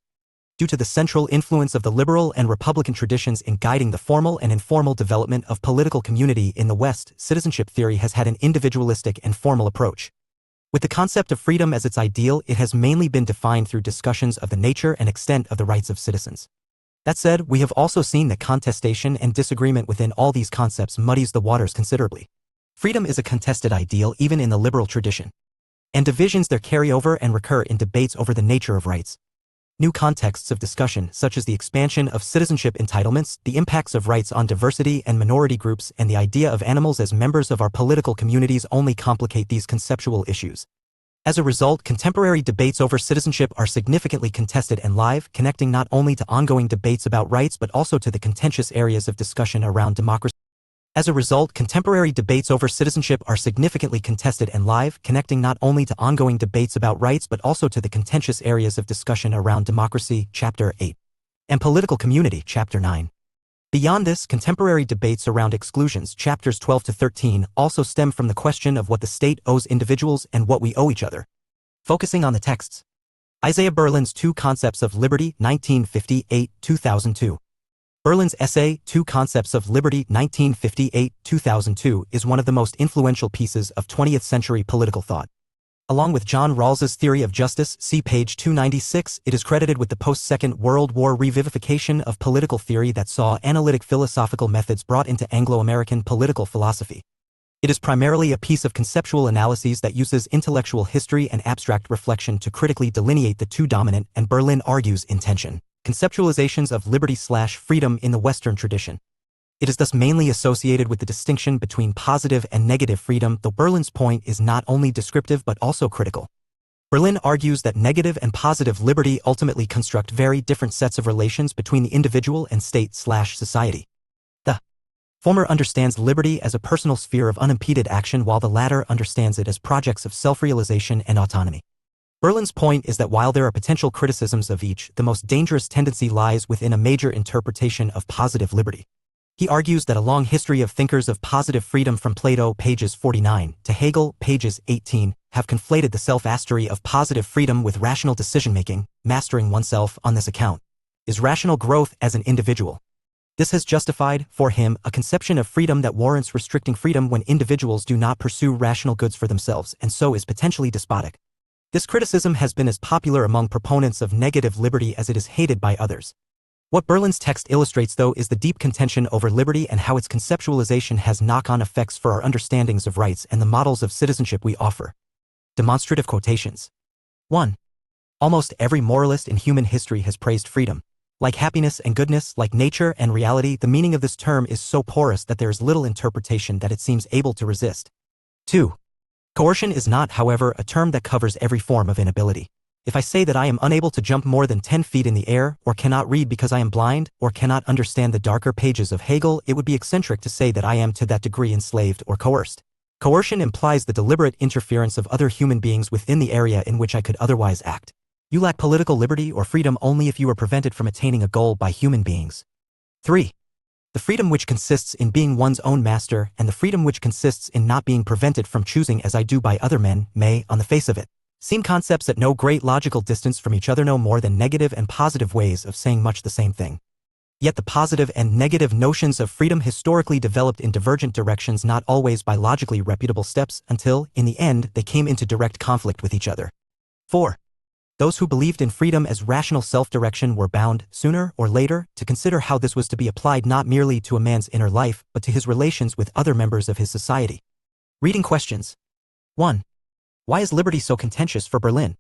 Due to the central influence of the liberal and republican traditions in guiding the formal and informal development of political community in the West, citizenship theory has had an individualistic and formal approach. With the concept of freedom as its ideal, it has mainly been defined through discussions of the nature and extent of the rights of citizens. That said, we have also seen that contestation and disagreement within all these concepts muddies the waters considerably. Freedom is a contested ideal even in the liberal tradition. And divisions there carry over and recur in debates over the nature of rights. New contexts of discussion, such as the expansion of citizenship entitlements, the impacts of rights on diversity and minority groups, and the idea of animals as members of our political communities, only complicate these conceptual issues. As a result, contemporary debates over citizenship are significantly contested and live, connecting not only to ongoing debates about rights but also to the contentious areas of discussion around democracy. As a result, contemporary debates over citizenship are significantly contested and live, connecting not only to ongoing debates about rights but also to the contentious areas of discussion around democracy, Chapter 8, and political community, Chapter 9. Beyond this, contemporary debates around exclusions, Chapters 12 to 13, also stem from the question of what the state owes individuals and what we owe each other. Focusing on the texts. Isaiah Berlin's Two Concepts of Liberty, 1958, 2002. Berlin's essay, Two Concepts of Liberty, 1958, 2002, is one of the most influential pieces of 20th century political thought. Along with John Rawls's theory of justice, see page 296, it is credited with the post-Second World War revivification of political theory that saw analytic philosophical methods brought into Anglo-American political philosophy. It is primarily a piece of conceptual analysis that uses intellectual history and abstract reflection to critically delineate the two dominant, and Berlin argues, in tension, conceptualizations of liberty/freedom in the Western tradition. It is thus mainly associated with the distinction between positive and negative freedom, though Berlin's point is not only descriptive but also critical. Berlin argues that negative and positive liberty ultimately construct very different sets of relations between the individual and state/society. The former understands liberty as a personal sphere of unimpeded action, while the latter understands it as projects of self-realization and autonomy. Berlin's point is that while there are potential criticisms of each, the most dangerous tendency lies within a major interpretation of positive liberty. He argues that a long history of thinkers of positive freedom from Plato, pages 49, to Hegel, pages 18, have conflated the self-mastery of positive freedom with rational decision-making. Mastering oneself on this account is rational growth as an individual. This has justified, for him, a conception of freedom that warrants restricting freedom when individuals do not pursue rational goods for themselves, and so is potentially despotic. This criticism has been as popular among proponents of negative liberty as it is hated by others. What Berlin's text illustrates, though, is the deep contention over liberty and how its conceptualization has knock-on effects for our understandings of rights and the models of citizenship we offer. Demonstrative quotations. 1. Almost every moralist in human history has praised freedom. Like happiness and goodness, like nature and reality, the meaning of this term is so porous that there is little interpretation that it seems able to resist. 2. Coercion is not, however, a term that covers every form of inability. If I say that I am unable to jump more than 10 feet in the air, or cannot read because I am blind, or cannot understand the darker pages of Hegel, it would be eccentric to say that I am to that degree enslaved or coerced. Coercion implies the deliberate interference of other human beings within the area in which I could otherwise act. You lack political liberty or freedom only if you are prevented from attaining a goal by human beings. 3. The freedom which consists in being one's own master, and the freedom which consists in not being prevented from choosing as I do by other men, may, on the face of it, seem concepts at no great logical distance from each other, no more than negative and positive ways of saying much the same thing. Yet the positive and negative notions of freedom historically developed in divergent directions, not always by logically reputable steps, until, in the end, they came into direct conflict with each other. 4. Those who believed in freedom as rational self-direction were bound, sooner or later, to consider how this was to be applied not merely to a man's inner life, but to his relations with other members of his society. Reading questions. 1. Why is liberty so contentious for Berlin?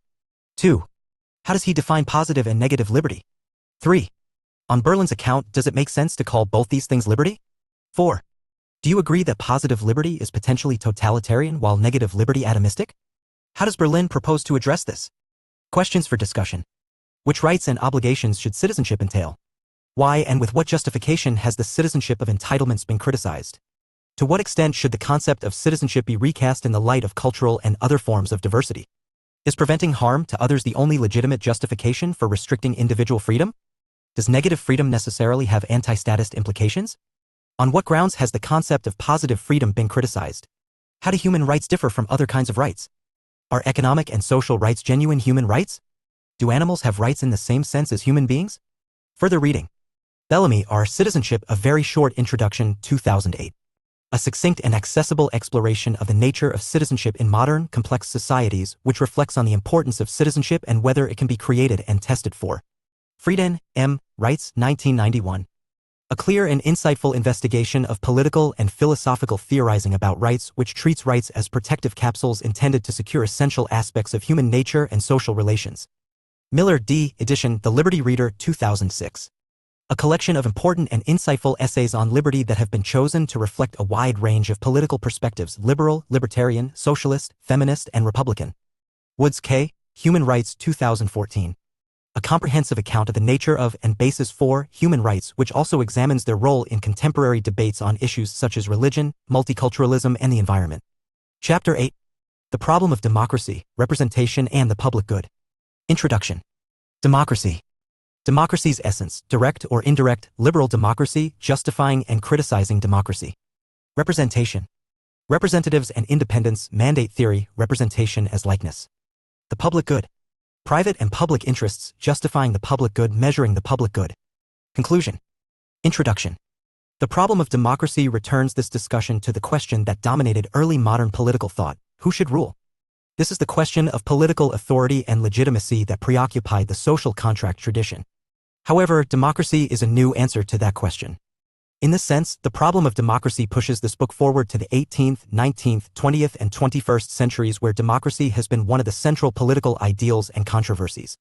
2. How does he define positive and negative liberty? 3. On Berlin's account, does it make sense to call both these things liberty? 4. Do you agree that positive liberty is potentially totalitarian while negative liberty atomistic? How does Berlin propose to address this? Questions for discussion. Which rights and obligations should citizenship entail? Why and with what justification has the citizenship of entitlements been criticized? To what extent should the concept of citizenship be recast in the light of cultural and other forms of diversity? Is preventing harm to others the only legitimate justification for restricting individual freedom? Does negative freedom necessarily have anti-statist implications? On what grounds has the concept of positive freedom been criticized? How do human rights differ from other kinds of rights? Are economic and social rights genuine human rights? Do animals have rights in the same sense as human beings? Further reading. Bellamy, R. Citizenship, A Very Short Introduction, 2008. A succinct and accessible exploration of the nature of citizenship in modern, complex societies, which reflects on the importance of citizenship and whether it can be created and tested for. Frieden, M. Rights, 1991. A clear and insightful investigation of political and philosophical theorizing about rights, which treats rights as protective capsules intended to secure essential aspects of human nature and social relations. Miller, D. Edition, The Liberty Reader, 2006. A collection of important and insightful essays on liberty that have been chosen to reflect a wide range of political perspectives: liberal, libertarian, socialist, feminist, and Republican. Woods, K. Human Rights, 2014. A comprehensive account of the nature of and basis for human rights, which also examines their role in contemporary debates on issues such as religion, multiculturalism, and the environment. Chapter 8. The Problem of Democracy, Representation, and the Public Good. Introduction. Democracy. Democracy's essence: direct or indirect, liberal democracy, justifying and criticizing democracy. Representation. Representatives and independence, mandate theory, representation as likeness. The public good. Private and public interests, justifying the public good, measuring the public good. Conclusion. Introduction. The problem of democracy returns this discussion to the question that dominated early modern political thought: who should rule? This is the question of political authority and legitimacy that preoccupied the social contract tradition. However, democracy is a new answer to that question. In this sense, the problem of democracy pushes this book forward to the 18th, 19th, 20th, and 21st centuries, where democracy has been one of the central political ideals and controversies.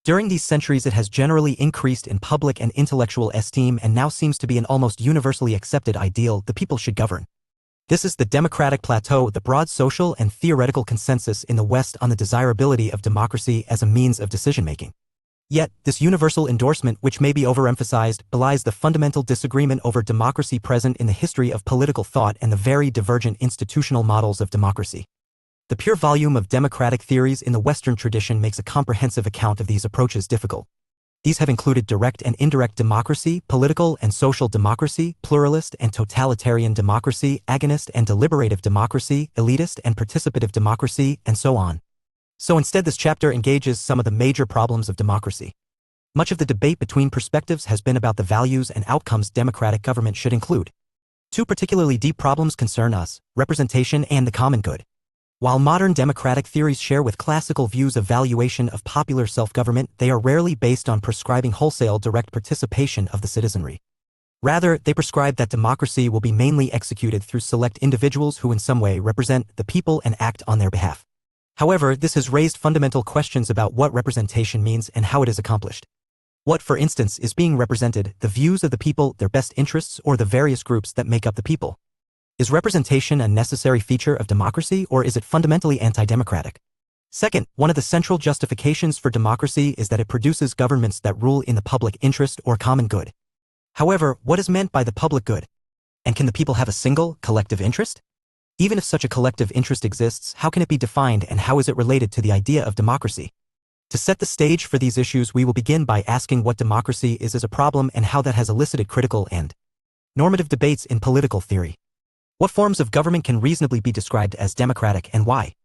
During these centuries, it has generally increased in public and intellectual esteem and now seems to be an almost universally accepted ideal: the people should govern. This is the democratic plateau, the broad social and theoretical consensus in the West on the desirability of democracy as a means of decision-making. Yet, this universal endorsement, which may be overemphasized, belies the fundamental disagreement over democracy present in the history of political thought and the very divergent institutional models of democracy. The pure volume of democratic theories in the Western tradition makes a comprehensive account of these approaches difficult. These have included direct and indirect democracy, political and social democracy, pluralist and totalitarian democracy, agonist and deliberative democracy, elitist and participative democracy, and so on. So instead, this chapter engages some of the major problems of democracy. Much of the debate between perspectives has been about the values and outcomes democratic government should include. Two particularly deep problems concern us: representation and the common good. While modern democratic theories share with classical views of valuation of popular self-government, they are rarely based on prescribing wholesale direct participation of the citizenry. Rather, they prescribe that democracy will be mainly executed through select individuals who in some way represent the people and act on their behalf. However, this has raised fundamental questions about what representation means and how it is accomplished. What, for instance, is being represented: the views of the people, their best interests, or the various groups that make up the people? Is representation a necessary feature of democracy, or is it fundamentally anti-democratic? Second, one of the central justifications for democracy is that it produces governments that rule in the public interest or common good. However, what is meant by the public good? And can the people have a single, collective interest? Even if such a collective interest exists, how can it be defined and how is it related to the idea of democracy? To set the stage for these issues, we will begin by asking what democracy is as a problem and how that has elicited critical and normative debates in political theory. What forms of government can reasonably be described as democratic and why?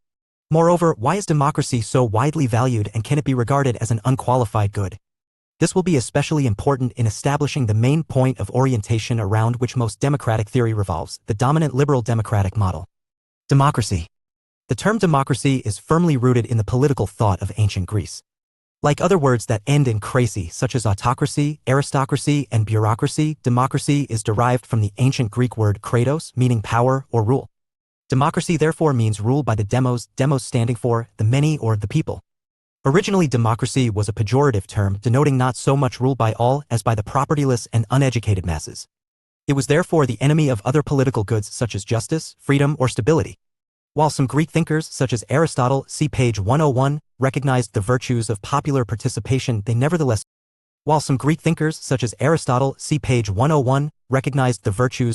Moreover, why is democracy so widely valued and can it be regarded as an unqualified good? This will be especially important in establishing the main point of orientation around which most democratic theory revolves, the dominant liberal democratic model. Democracy. The term democracy is firmly rooted in the political thought of ancient Greece. Like other words that end in cracy, such as autocracy, aristocracy, and bureaucracy, democracy is derived from the ancient Greek word kratos, meaning power or rule. Democracy therefore means rule by the demos standing for the many or the people. Originally, democracy was a pejorative term denoting not so much rule by all as by the propertyless and uneducated masses. It was therefore the enemy of other political goods such as justice, freedom, or stability. While some Greek thinkers such as Aristotle, see page 101, recognized the virtues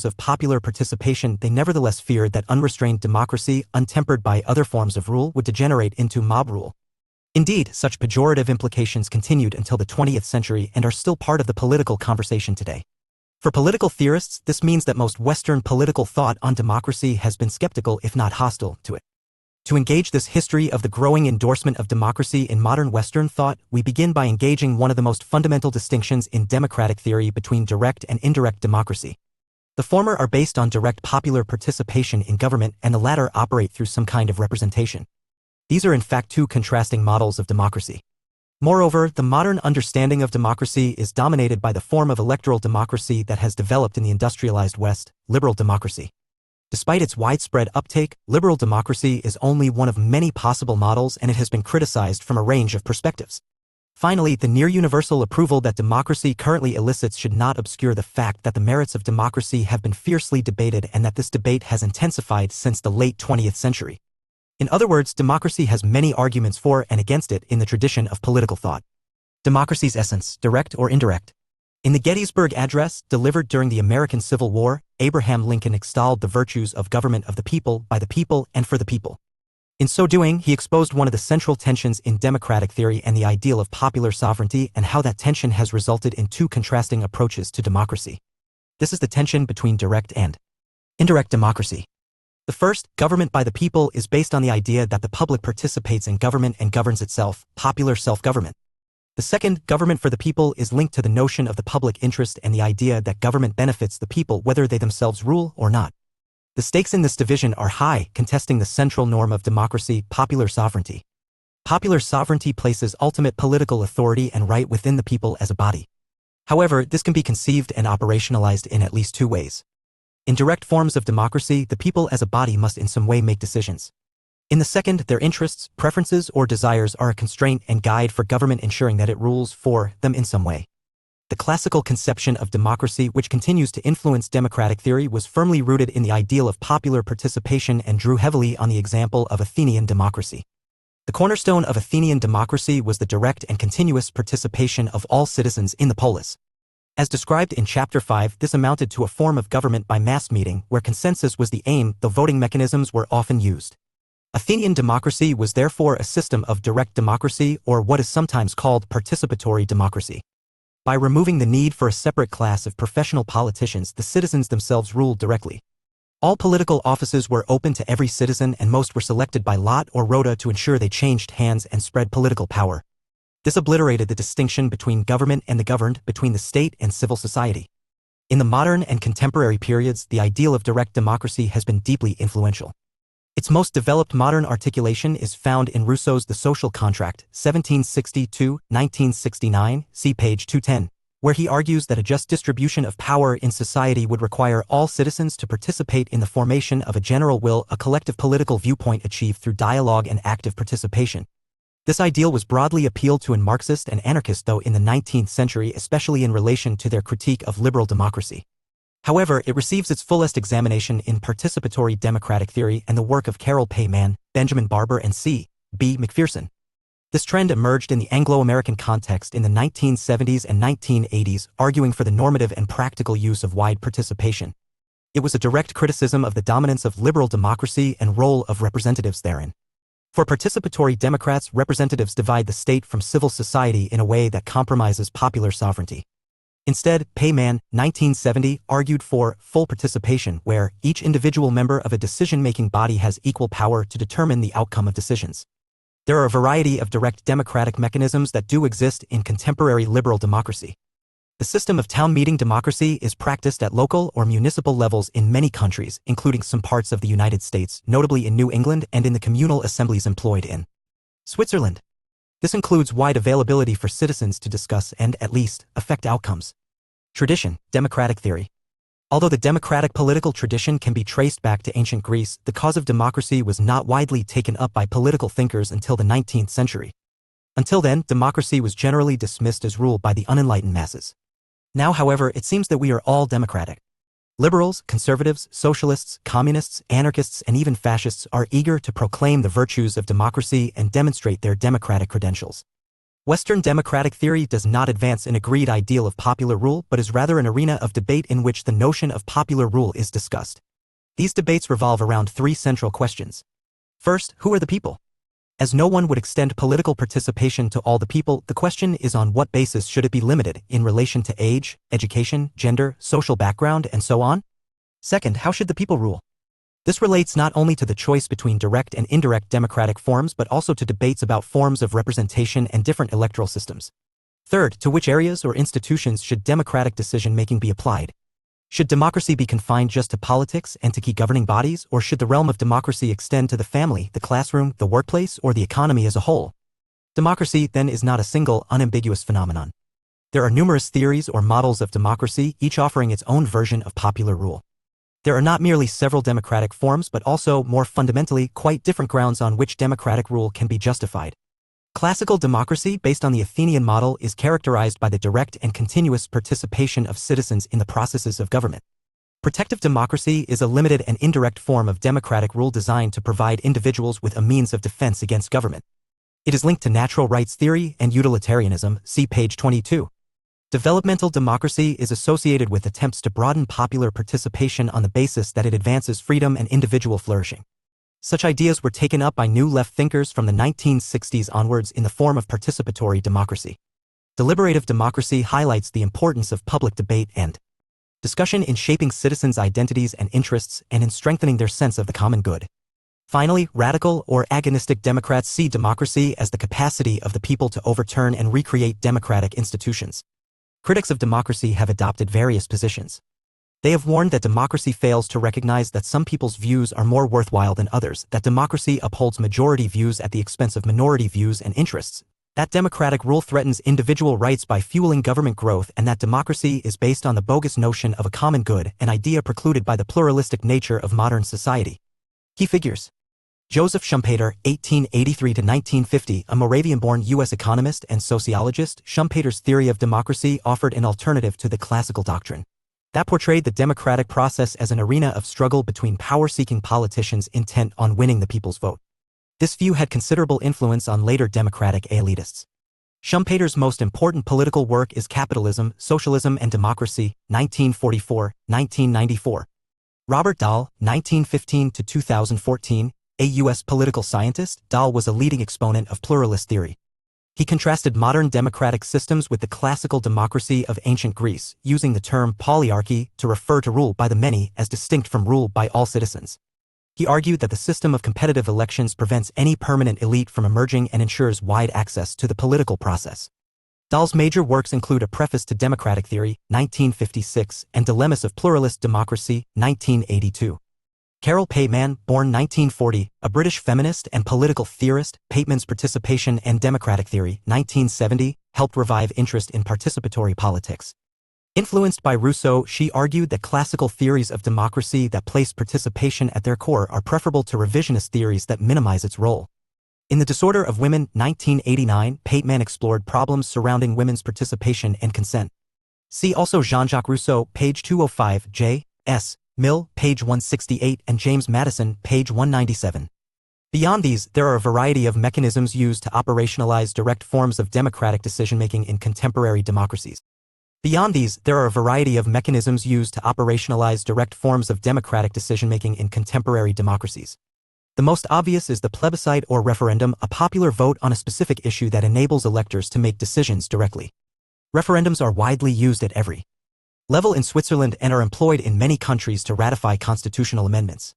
of popular participation, they nevertheless feared that unrestrained democracy, untempered by other forms of rule, would degenerate into mob rule. Indeed, such pejorative implications continued until the 20th century and are still part of the political conversation today. For political theorists, this means that most Western political thought on democracy has been skeptical if not hostile to it. To engage this history of the growing endorsement of democracy in modern Western thought, we begin by engaging one of the most fundamental distinctions in democratic theory between direct and indirect democracy. The former are based on direct popular participation in government and the latter operate through some kind of representation. These are in fact two contrasting models of democracy. Moreover, the modern understanding of democracy is dominated by the form of electoral democracy that has developed in the industrialized West, liberal democracy. Despite its widespread uptake, liberal democracy is only one of many possible models and it has been criticized from a range of perspectives. Finally, the near-universal approval that democracy currently elicits should not obscure the fact that the merits of democracy have been fiercely debated and that this debate has intensified since the late 20th century. In other words, democracy has many arguments for and against it in the tradition of political thought. Democracy's essence, direct or indirect. In the Gettysburg Address, delivered during the American Civil War, Abraham Lincoln extolled the virtues of government of the people, by the people, and for the people. In so doing, he exposed one of the central tensions in democratic theory and the ideal of popular sovereignty and how that tension has resulted in two contrasting approaches to democracy. This is the tension between direct and indirect democracy. The first, government by the people, is based on the idea that the public participates in government and governs itself, popular self-government. The second, government for the people, is linked to the notion of the public interest and the idea that government benefits the people whether they themselves rule or not. The stakes in this division are high, contesting the central norm of democracy, popular sovereignty. Popular sovereignty places ultimate political authority and right within the people as a body. However, this can be conceived and operationalized in at least two ways. In direct forms of democracy, the people as a body must in some way make decisions. In the second, their interests, preferences, or desires are a constraint and guide for government, ensuring that it rules for them in some way. The classical conception of democracy, which continues to influence democratic theory, was firmly rooted in the ideal of popular participation and drew heavily on the example of Athenian democracy. The cornerstone of Athenian democracy was the direct and continuous participation of all citizens in the polis. As described in Chapter 5, this amounted to a form of government by mass meeting, where consensus was the aim, though voting mechanisms were often used. Athenian democracy was therefore a system of direct democracy, or what is sometimes called participatory democracy. By removing the need for a separate class of professional politicians, the citizens themselves ruled directly. All political offices were open to every citizen and most were selected by lot or rota to ensure they changed hands and spread political power. This obliterated the distinction between government and the governed, between the state and civil society. In the modern and contemporary periods, the ideal of direct democracy has been deeply influential. Its most developed modern articulation is found in Rousseau's The Social Contract, 1762-1969, see page 210, where he argues that a just distribution of power in society would require all citizens to participate in the formation of a general will, a collective political viewpoint achieved through dialogue and active participation. This ideal was broadly appealed to in Marxist and anarchist, though in the 19th century, especially in relation to their critique of liberal democracy. However, it receives its fullest examination in participatory democratic theory and the work of Carol Pay Mann, Benjamin Barber and C. B. McPherson. This trend emerged in the Anglo-American context in the 1970s and 1980s, arguing for the normative and practical use of wide participation. It was a direct criticism of the dominance of liberal democracy and role of representatives therein. For participatory Democrats, representatives divide the state from civil society in a way that compromises popular sovereignty. Instead, Payman, 1970, argued for full participation where each individual member of a decision-making body has equal power to determine the outcome of decisions. There are a variety of direct democratic mechanisms that do exist in contemporary liberal democracy. The system of town meeting democracy is practiced at local or municipal levels in many countries, including some parts of the United States, notably in New England and in the communal assemblies employed in Switzerland. This includes wide availability for citizens to discuss and, at least, affect outcomes. Tradition, democratic theory. Although the democratic political tradition can be traced back to ancient Greece, the cause of democracy was not widely taken up by political thinkers until the 19th century. Until then, democracy was generally dismissed as ruled by the unenlightened masses. Now, however, it seems that we are all democratic. Liberals, conservatives, socialists, communists, anarchists, and even fascists are eager to proclaim the virtues of democracy and demonstrate their democratic credentials. Western democratic theory does not advance an agreed ideal of popular rule but is rather an arena of debate in which the notion of popular rule is discussed. These debates revolve around three central questions. First, who are the people? As no one would extend political participation to all the people, the question is on what basis should it be limited in relation to age, education, gender, social background, and so on? Second, how should the people rule? This relates not only to the choice between direct and indirect democratic forms but also to debates about forms of representation and different electoral systems. Third, to which areas or institutions should democratic decision-making be applied? Should democracy be confined just to politics and to key governing bodies, or should the realm of democracy extend to the family, the classroom, the workplace, or the economy as a whole? Democracy, then, is not a single, unambiguous phenomenon. There are numerous theories or models of democracy, each offering its own version of popular rule. There are not merely several democratic forms but also, more fundamentally, quite different grounds on which democratic rule can be justified. Classical democracy, based on the Athenian model, is characterized by the direct and continuous participation of citizens in the processes of government. Protective democracy is a limited and indirect form of democratic rule designed to provide individuals with a means of defense against government. It is linked to natural rights theory and utilitarianism, see page 22. Developmental democracy is associated with attempts to broaden popular participation on the basis that it advances freedom and individual flourishing. Such ideas were taken up by new left thinkers from the 1960s onwards in the form of participatory democracy. Deliberative democracy highlights the importance of public debate and discussion in shaping citizens' identities and interests and in strengthening their sense of the common good. Finally, radical or agonistic Democrats see democracy as the capacity of the people to overturn and recreate democratic institutions. Critics of democracy have adopted various positions. They have warned that democracy fails to recognize that some people's views are more worthwhile than others, that democracy upholds majority views at the expense of minority views and interests, that democratic rule threatens individual rights by fueling government growth, and that democracy is based on the bogus notion of a common good, an idea precluded by the pluralistic nature of modern society. Key figures. Joseph Schumpeter, 1883–1950, a Moravian-born U.S. economist and sociologist. Schumpeter's theory of democracy offered an alternative to the classical doctrine that portrayed the democratic process as an arena of struggle between power-seeking politicians intent on winning the people's vote. This view had considerable influence on later democratic elitists. Schumpeter's most important political work is Capitalism, Socialism and Democracy, 1944–1994. Robert Dahl, 1915–2014, a U.S. political scientist. Dahl was a leading exponent of pluralist theory. He contrasted modern democratic systems with the classical democracy of ancient Greece, using the term polyarchy to refer to rule by the many as distinct from rule by all citizens. He argued that the system of competitive elections prevents any permanent elite from emerging and ensures wide access to the political process. Dahl's major works include A Preface to Democratic Theory, 1956, and Dilemmas of Pluralist Democracy, 1982. Carol Pateman, born 1940, a British feminist and political theorist. Pateman's Participation and Democratic Theory, 1970, helped revive interest in participatory politics. Influenced by Rousseau, she argued that classical theories of democracy that place participation at their core are preferable to revisionist theories that minimize its role. In The Disorder of Women, 1989, Pateman explored problems surrounding women's participation and consent. See also Jean-Jacques Rousseau, page 205, J. S. Mill, page 168, and James Madison, page 197. Beyond these, there are a variety of mechanisms used to operationalize direct forms of democratic decision-making in contemporary democracies. Beyond these, there are a variety of mechanisms used to operationalize direct forms of democratic decision-making in contemporary democracies. The most obvious is the plebiscite or referendum, a popular vote on a specific issue that enables electors to make decisions directly. Referendums are widely used at every level in Switzerland and are employed in many countries to ratify constitutional amendments.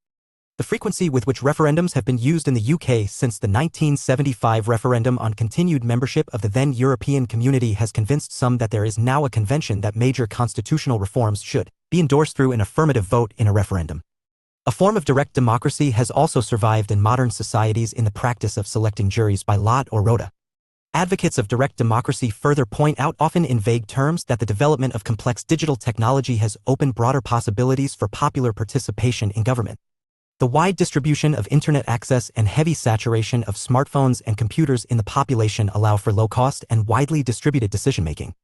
The frequency with which referendums have been used in the UK since the 1975 referendum on continued membership of the then European Community has convinced some that there is now a convention that major constitutional reforms should be endorsed through an affirmative vote in a referendum. A form of direct democracy has also survived in modern societies in the practice of selecting juries by lot or rota. Advocates of direct democracy further point out, often in vague terms, that the development of complex digital technology has opened broader possibilities for popular participation in government. The wide distribution of internet access and heavy saturation of smartphones and computers in the population allow for low-cost and widely distributed decision-making.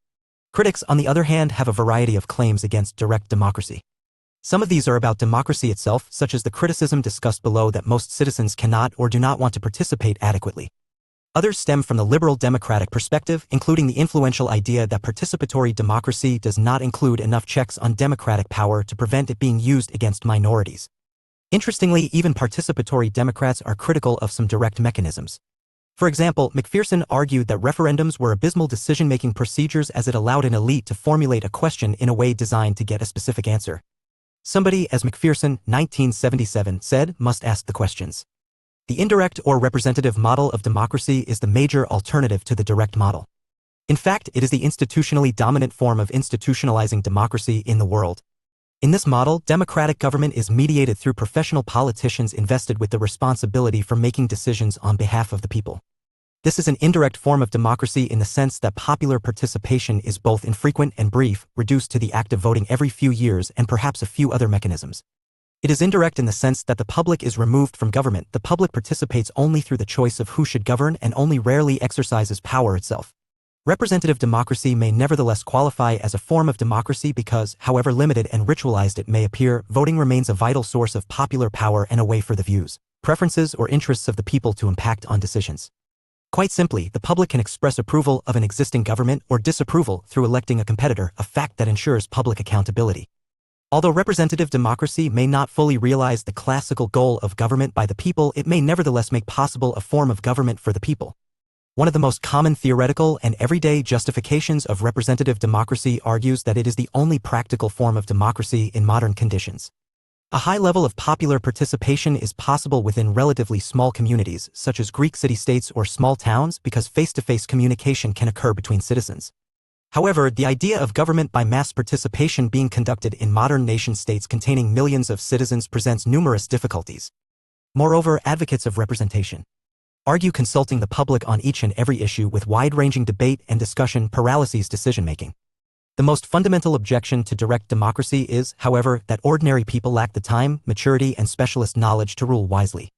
Critics, on the other hand, have a variety of claims against direct democracy. Some of these are about democracy itself, such as the criticism discussed below that most citizens cannot or do not want to participate adequately. Others stem from the liberal democratic perspective, including the influential idea that participatory democracy does not include enough checks on democratic power to prevent it being used against minorities. Interestingly, even participatory Democrats are critical of some direct mechanisms. For example, McPherson argued that referendums were abysmal decision-making procedures as it allowed an elite to formulate a question in a way designed to get a specific answer. Somebody, as McPherson, 1977, said, must ask the questions. The indirect or representative model of democracy is the major alternative to the direct model. In fact, it is the institutionally dominant form of institutionalizing democracy in the world. In this model, democratic government is mediated through professional politicians invested with the responsibility for making decisions on behalf of the people. This is an indirect form of democracy in the sense that popular participation is both infrequent and brief, reduced to the act of voting every few years and perhaps a few other mechanisms. It is indirect in the sense that the public is removed from government. The public participates only through the choice of who should govern and only rarely exercises power itself. Representative democracy may nevertheless qualify as a form of democracy because, however limited and ritualized it may appear, voting remains a vital source of popular power and a way for the views, preferences, or interests of the people to impact on decisions. Quite simply, the public can express approval of an existing government or disapproval through electing a competitor, a fact that ensures public accountability. Although representative democracy may not fully realize the classical goal of government by the people, it may nevertheless make possible a form of government for the people. One of the most common theoretical and everyday justifications of representative democracy argues that it is the only practical form of democracy in modern conditions. A high level of popular participation is possible within relatively small communities, such as Greek city-states or small towns, because face-to-face communication can occur between citizens. However, the idea of government by mass participation being conducted in modern nation-states containing millions of citizens presents numerous difficulties. Moreover, advocates of representation argue consulting the public on each and every issue with wide-ranging debate and discussion paralyses decision-making. The most fundamental objection to direct democracy is, however, that ordinary people lack the time, maturity, and specialist knowledge to rule wisely.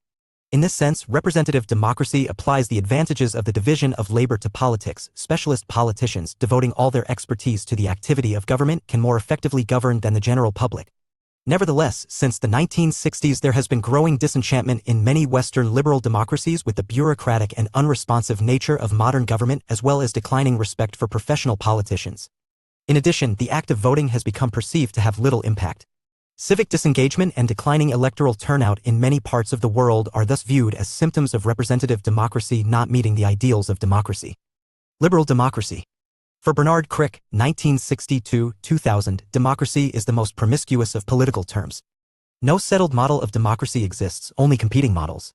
In this sense, representative democracy applies the advantages of the division of labor to politics. Specialist politicians, devoting all their expertise to the activity of government, can more effectively govern than the general public. Nevertheless, since the 1960s there has been growing disenchantment in many Western liberal democracies with the bureaucratic and unresponsive nature of modern government, as well as declining respect for professional politicians. In addition, the act of voting has become perceived to have little impact. Civic disengagement and declining electoral turnout in many parts of the world are thus viewed as symptoms of representative democracy not meeting the ideals of democracy. Liberal democracy. For Bernard Crick, 1962-2000, democracy is the most promiscuous of political terms. No settled model of democracy exists, only competing models.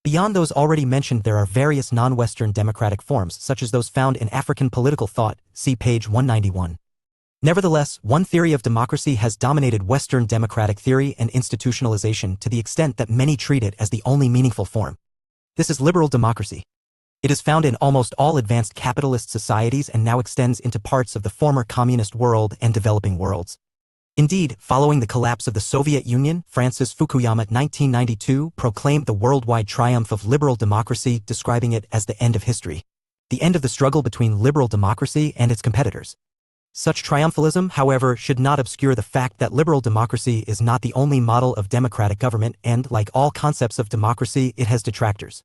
Beyond those already mentioned, there are various non-Western democratic forms, such as those found in African political thought, see page 191. Nevertheless, one theory of democracy has dominated Western democratic theory and institutionalization to the extent that many treat it as the only meaningful form. This is liberal democracy. It is found in almost all advanced capitalist societies and now extends into parts of the former communist world and developing worlds. Indeed, following the collapse of the Soviet Union, Francis Fukuyama 1992 proclaimed the worldwide triumph of liberal democracy, describing it as the end of history, the end of the struggle between liberal democracy and its competitors. Such triumphalism, however, should not obscure the fact that liberal democracy is not the only model of democratic government and, like all concepts of democracy, it has detractors.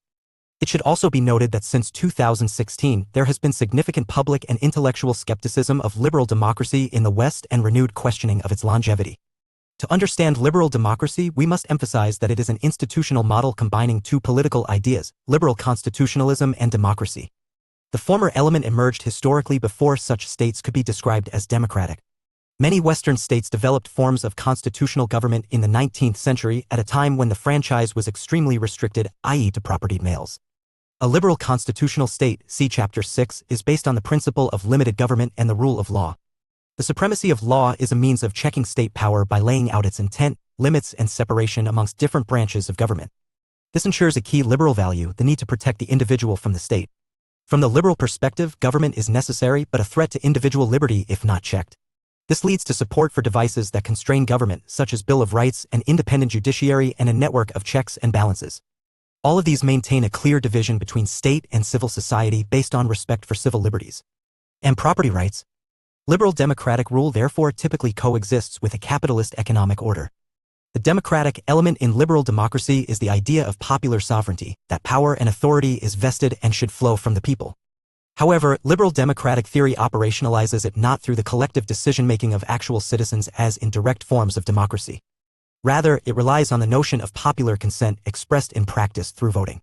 It should also be noted that since 2016, there has been significant public and intellectual skepticism of liberal democracy in the West and renewed questioning of its longevity. To understand liberal democracy, we must emphasize that it is an institutional model combining two political ideas, liberal constitutionalism and democracy. The former element emerged historically before such states could be described as democratic. Many Western states developed forms of constitutional government in the 19th century at a time when the franchise was extremely restricted, i.e. to propertied males. A liberal constitutional state, see Chapter 6, is based on the principle of limited government and the rule of law. The supremacy of law is a means of checking state power by laying out its intent, limits, and separation amongst different branches of government. This ensures a key liberal value, the need to protect the individual from the state. From the liberal perspective, government is necessary but a threat to individual liberty if not checked. This leads to support for devices that constrain government, such as Bill of Rights, an independent judiciary, and a network of checks and balances. All of these maintain a clear division between state and civil society based on respect for civil liberties and property rights. Liberal democratic rule therefore typically coexists with a capitalist economic order. The democratic element in liberal democracy is the idea of popular sovereignty, that power and authority is vested and should flow from the people. However, liberal democratic theory operationalizes it not through the collective decision-making of actual citizens as in direct forms of democracy. Rather, it relies on the notion of popular consent expressed in practice through voting.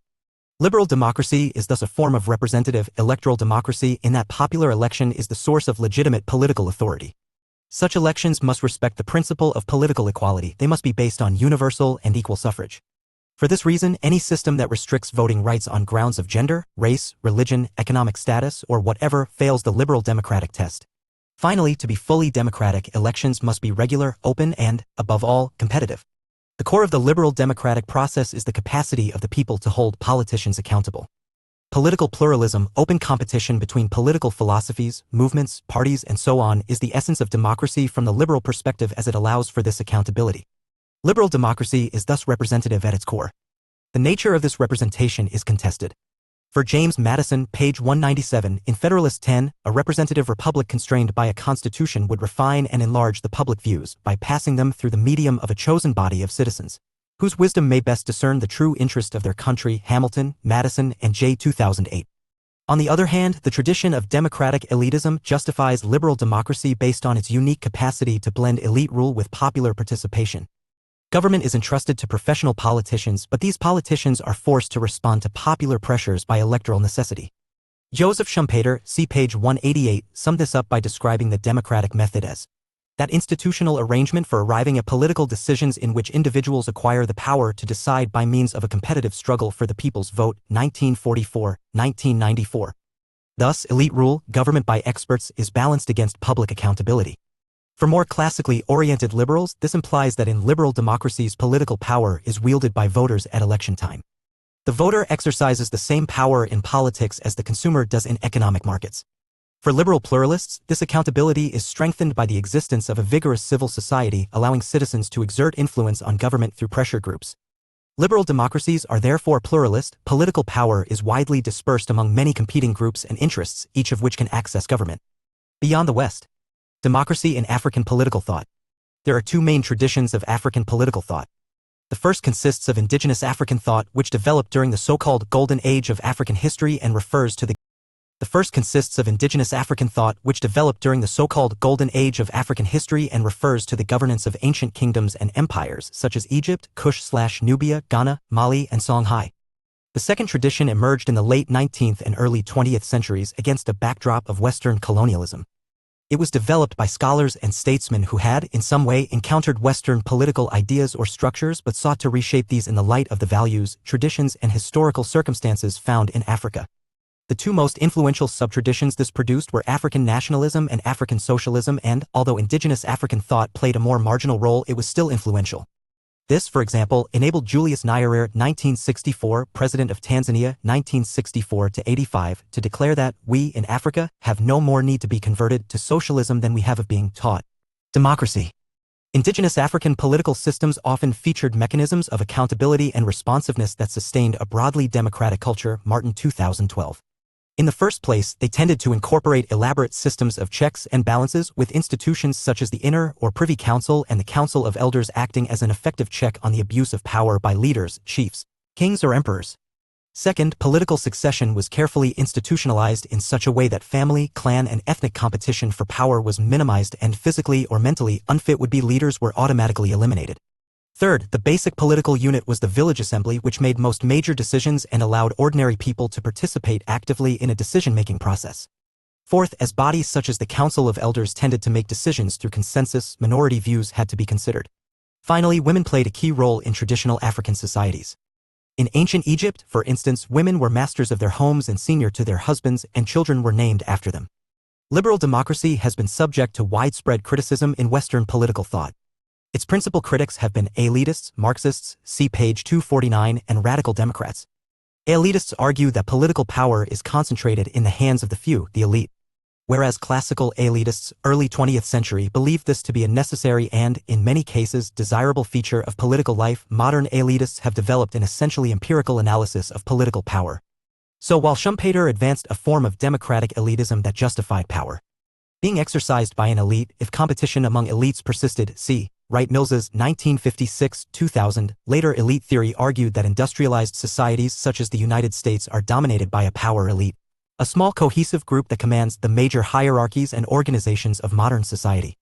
Liberal democracy is thus a form of representative, electoral democracy in that popular election is the source of legitimate political authority. Such elections must respect the principle of political equality. They must be based on universal and equal suffrage. For this reason, any system that restricts voting rights on grounds of gender, race, religion, economic status, or whatever fails the liberal democratic test. Finally, to be fully democratic, elections must be regular, open, and, above all, competitive. The core of the liberal democratic process is the capacity of the people to hold politicians accountable. Political pluralism, open competition between political philosophies, movements, parties, and so on is the essence of democracy from the liberal perspective as it allows for this accountability. Liberal democracy is thus representative at its core. The nature of this representation is contested. For James Madison, page 197, in Federalist 10, a representative republic constrained by a constitution would refine and enlarge the public views by passing them through the medium of a chosen body of citizens, whose wisdom may best discern the true interest of their country. Hamilton, Madison, and J. 2008. On the other hand, the tradition of democratic elitism justifies liberal democracy based on its unique capacity to blend elite rule with popular participation. Government is entrusted to professional politicians, but these politicians are forced to respond to popular pressures by electoral necessity. Joseph Schumpeter, see page 188, summed this up by describing the democratic method as that institutional arrangement for arriving at political decisions in which individuals acquire the power to decide by means of a competitive struggle for the people's vote, 1944-1994. Thus, elite rule, government by experts, is balanced against public accountability. For more classically oriented liberals, this implies that in liberal democracies political power is wielded by voters at election time. The voter exercises the same power in politics as the consumer does in economic markets. For liberal pluralists, this accountability is strengthened by the existence of a vigorous civil society allowing citizens to exert influence on government through pressure groups. Liberal democracies are therefore pluralist. Political power is widely dispersed among many competing groups and interests, each of which can access government. Beyond the West. Democracy in African political thought. There are two main traditions of African political thought. The first consists of indigenous African thought, which developed during the so-called Golden Age of African history and refers to the governance of ancient kingdoms and empires such as Egypt, Kush/Nubia, Ghana, Mali, and Songhai. The second tradition emerged in the late 19th and early 20th centuries against a backdrop of Western colonialism. It was developed by scholars and statesmen who had, in some way, encountered Western political ideas or structures but sought to reshape these in the light of the values, traditions, and historical circumstances found in Africa. The two most influential subtraditions this produced were African nationalism and African socialism, and, although indigenous African thought played a more marginal role, it was still influential. This, for example, enabled Julius Nyerere, 1964, President of Tanzania, 1964-85, to declare that we, in Africa, have no more need to be converted to socialism than we have of being taught democracy. Indigenous African political systems often featured mechanisms of accountability and responsiveness that sustained a broadly democratic culture. Martin, 2012. In the first place, they tended to incorporate elaborate systems of checks and balances with institutions such as the Inner or Privy Council and the Council of Elders acting as an effective check on the abuse of power by leaders, chiefs, kings or emperors. Second, political succession was carefully institutionalized in such a way that family, clan and ethnic competition for power was minimized and physically or mentally unfit would-be leaders were automatically eliminated. Third, the basic political unit was the village assembly, which made most major decisions and allowed ordinary people to participate actively in a decision-making process. Fourth, as bodies such as the Council of Elders tended to make decisions through consensus, minority views had to be considered. Finally, women played a key role in traditional African societies. In ancient Egypt, for instance, women were masters of their homes and senior to their husbands, and children were named after them. Liberal democracy has been subject to widespread criticism in Western political thought. Its principal critics have been elitists, Marxists, see page 249, and radical Democrats. Elitists argue that political power is concentrated in the hands of the few, the elite. Whereas classical elitists, early 20th century, believed this to be a necessary and, in many cases, desirable feature of political life, modern elitists have developed an essentially empirical analysis of political power. So while Schumpeter advanced a form of democratic elitism that justified power being exercised by an elite if competition among elites persisted, see Wright-Mills's 1956-2000, later elite theory argued that industrialized societies such as the United States are dominated by a power elite, a small cohesive group that commands the major hierarchies and organizations of modern society.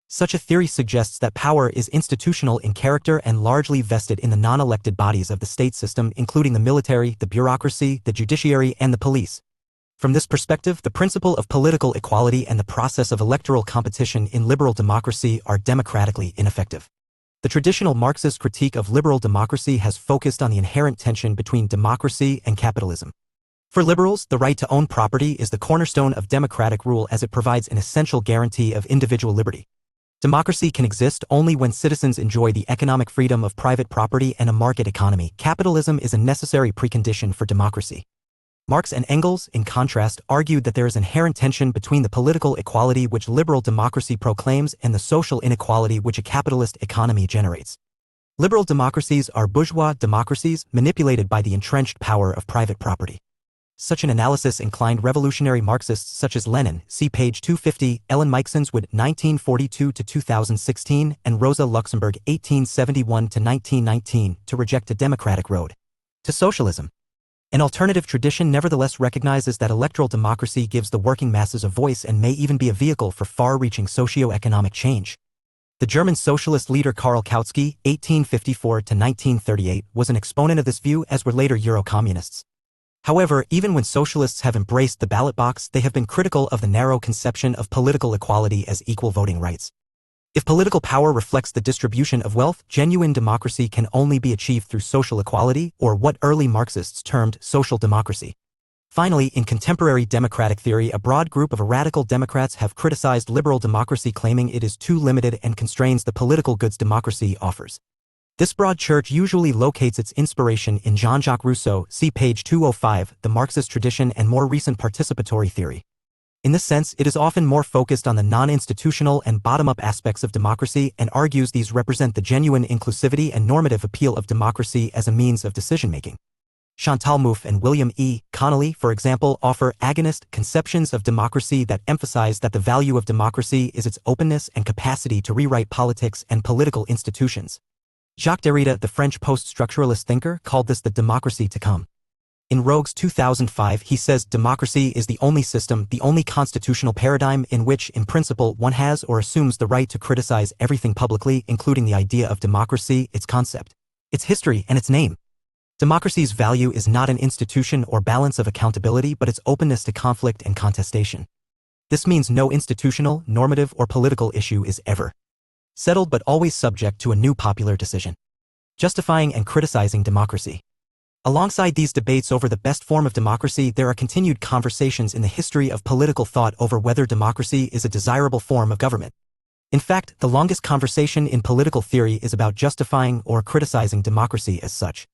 Such a theory suggests that power is institutional in character and largely vested in the non-elected bodies of the state system, including the military, the bureaucracy, the judiciary, and the police. From this perspective, the principle of political equality and the process of electoral competition in liberal democracy are democratically ineffective. The traditional Marxist critique of liberal democracy has focused on the inherent tension between democracy and capitalism. For liberals, the right to own property is the cornerstone of democratic rule as it provides an essential guarantee of individual liberty. Democracy can exist only when citizens enjoy the economic freedom of private property and a market economy. Capitalism is a necessary precondition for democracy. Marx and Engels, in contrast, argued that there is inherent tension between the political equality which liberal democracy proclaims and the social inequality which a capitalist economy generates. Liberal democracies are bourgeois democracies manipulated by the entrenched power of private property. Such an analysis inclined revolutionary Marxists such as Lenin, see page 250, Ellen Meiksenswood 1942-2016, and Rosa Luxemburg 1871-1919, to reject a democratic road to socialism. An alternative tradition nevertheless recognizes that electoral democracy gives the working masses a voice and may even be a vehicle for far-reaching socio-economic change. The German socialist leader Karl Kautsky, 1854-1938, was an exponent of this view, as were later Euro-communists. However, even when socialists have embraced the ballot box, they have been critical of the narrow conception of political equality as equal voting rights. If political power reflects the distribution of wealth, genuine democracy can only be achieved through social equality, or what early Marxists termed social democracy. Finally, in contemporary democratic theory, a broad group of radical Democrats have criticized liberal democracy, claiming it is too limited and constrains the political goods democracy offers. This broad church usually locates its inspiration in Jean-Jacques Rousseau, see page 205, the Marxist tradition and more recent participatory theory. In this sense, it is often more focused on the non-institutional and bottom-up aspects of democracy and argues these represent the genuine inclusivity and normative appeal of democracy as a means of decision-making. Chantal Mouffe and William E. Connolly, for example, offer agonist conceptions of democracy that emphasize that the value of democracy is its openness and capacity to rewrite politics and political institutions. Jacques Derrida, the French post-structuralist thinker, called this the democracy to come. In Rogues 2005, he says democracy is the only system, the only constitutional paradigm in which, in principle, one has or assumes the right to criticize everything publicly, including the idea of democracy, its concept, its history, and its name. Democracy's value is not an institution or balance of accountability, but its openness to conflict and contestation. This means no institutional, normative, or political issue is ever settled but always subject to a new popular decision. Justifying and criticizing democracy. Alongside these debates over the best form of democracy, there are continued conversations in the history of political thought over whether democracy is a desirable form of government. In fact, the longest conversation in political theory is about justifying or criticizing democracy as such.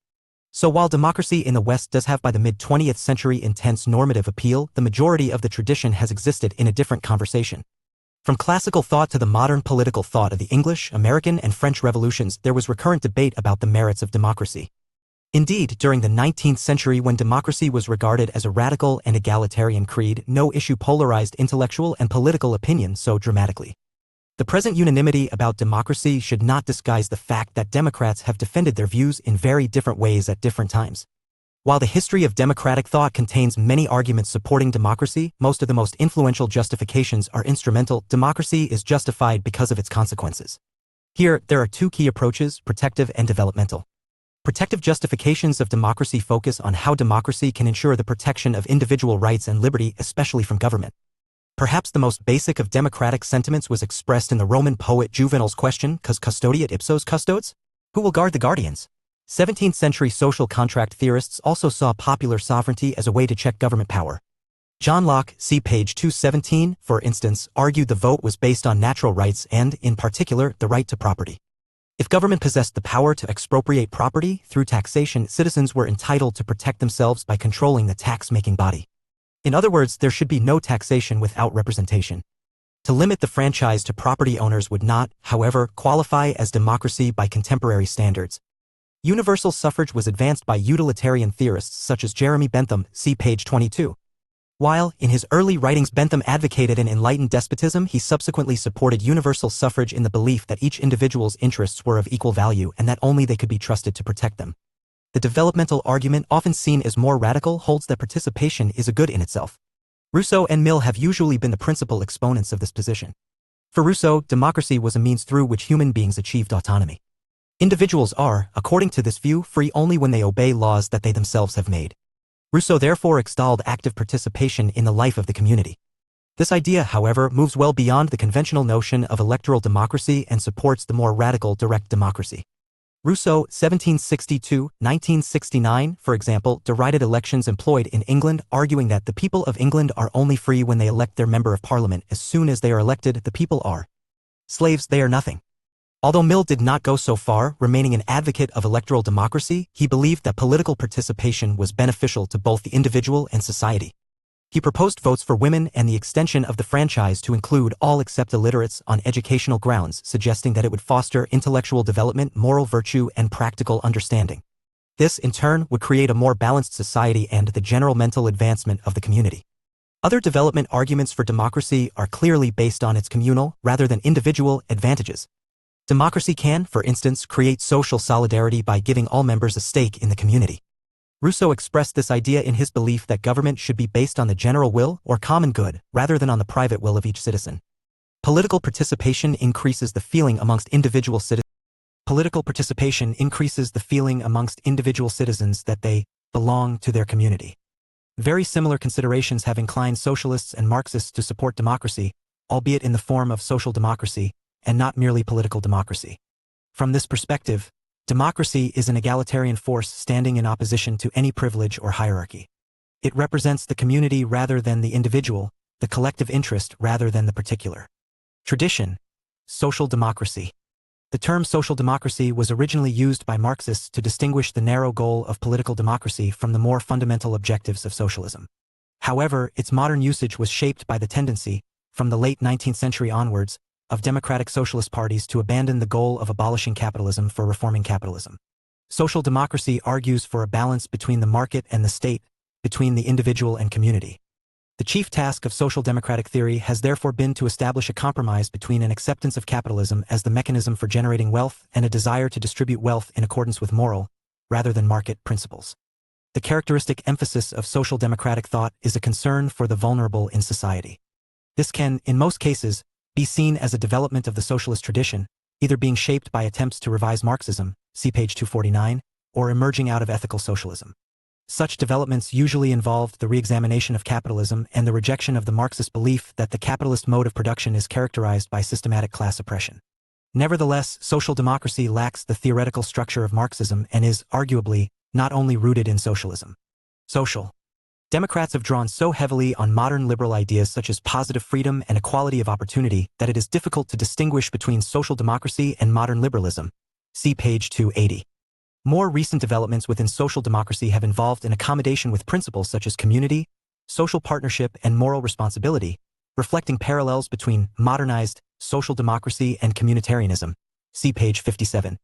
So while democracy in the West does have by the mid-20th century intense normative appeal, the majority of the tradition has existed in a different conversation. From classical thought to the modern political thought of the English, American, and French revolutions, there was recurrent debate about the merits of democracy. Indeed, during the 19th century when democracy was regarded as a radical and egalitarian creed, no issue polarized intellectual and political opinion so dramatically. The present unanimity about democracy should not disguise the fact that Democrats have defended their views in very different ways at different times. While the history of democratic thought contains many arguments supporting democracy, most of the most influential justifications are instrumental. Democracy is justified because of its consequences. Here, there are two key approaches, protective and developmental. Protective justifications of democracy focus on how democracy can ensure the protection of individual rights and liberty, especially from government. Perhaps the most basic of democratic sentiments was expressed in the Roman poet Juvenal's question, Cus custodiet ipsos custodes? Who will guard the guardians? 17th-century social contract theorists also saw popular sovereignty as a way to check government power. John Locke, see page 217, for instance, argued the vote was based on natural rights and, in particular, the right to property. If government possessed the power to expropriate property through taxation, citizens were entitled to protect themselves by controlling the tax-making body. In other words, there should be no taxation without representation. To limit the franchise to property owners would not, however, qualify as democracy by contemporary standards. Universal suffrage was advanced by utilitarian theorists such as Jeremy Bentham, see page 22. While, in his early writings, Bentham advocated an enlightened despotism, he subsequently supported universal suffrage in the belief that each individual's interests were of equal value and that only they could be trusted to protect them. The developmental argument, often seen as more radical, holds that participation is a good in itself. Rousseau and Mill have usually been the principal exponents of this position. For Rousseau, democracy was a means through which human beings achieved autonomy. Individuals are, according to this view, free only when they obey laws that they themselves have made. Rousseau therefore extolled active participation in the life of the community. This idea, however, moves well beyond the conventional notion of electoral democracy and supports the more radical direct democracy. Rousseau, 1762-1969, for example, derided elections employed in England, arguing that the people of England are only free when they elect their member of parliament. As soon as they are elected, the people are slaves, they are nothing. Although Mill did not go so far, remaining an advocate of electoral democracy, he believed that political participation was beneficial to both the individual and society. He proposed votes for women and the extension of the franchise to include all except illiterates on educational grounds, suggesting that it would foster intellectual development, moral virtue, and practical understanding. This, in turn, would create a more balanced society and the general mental advancement of the community. Other development arguments for democracy are clearly based on its communal, rather than individual, advantages. Democracy can, for instance, create social solidarity by giving all members a stake in the community. Rousseau expressed this idea in his belief that government should be based on the general will or common good, rather than on the private will of each citizen. Political participation increases the feeling amongst individual citizens. That they belong to their community. Very similar considerations have inclined socialists and Marxists to support democracy, albeit in the form of social democracy, and not merely political democracy. From this perspective, democracy is an egalitarian force standing in opposition to any privilege or hierarchy. It represents the community rather than the individual, the collective interest rather than the particular. Tradition. Social democracy. The term social democracy was originally used by Marxists to distinguish the narrow goal of political democracy from the more fundamental objectives of socialism. However, its modern usage was shaped by the tendency, from the late 19th century onwards, of democratic socialist parties to abandon the goal of abolishing capitalism for reforming capitalism. Social democracy argues for a balance between the market and the state, between the individual and community. The chief task of social democratic theory has therefore been to establish a compromise between an acceptance of capitalism as the mechanism for generating wealth and a desire to distribute wealth in accordance with moral, rather than market, principles. The characteristic emphasis of social democratic thought is a concern for the vulnerable in society. This can, in most cases, be seen as a development of the socialist tradition, either being shaped by attempts to revise Marxism, see page 249, or emerging out of ethical socialism. Such developments usually involved the re-examination of capitalism and the rejection of the Marxist belief that the capitalist mode of production is characterized by systematic class oppression. Nevertheless, social democracy lacks the theoretical structure of Marxism and is, arguably, not only rooted in socialism. Social Democrats have drawn so heavily on modern liberal ideas such as positive freedom and equality of opportunity that it is difficult to distinguish between social democracy and modern liberalism. See page 280. More recent developments within social democracy have involved an accommodation with principles such as community, social partnership, and moral responsibility, reflecting parallels between modernized social democracy and communitarianism. See page 57.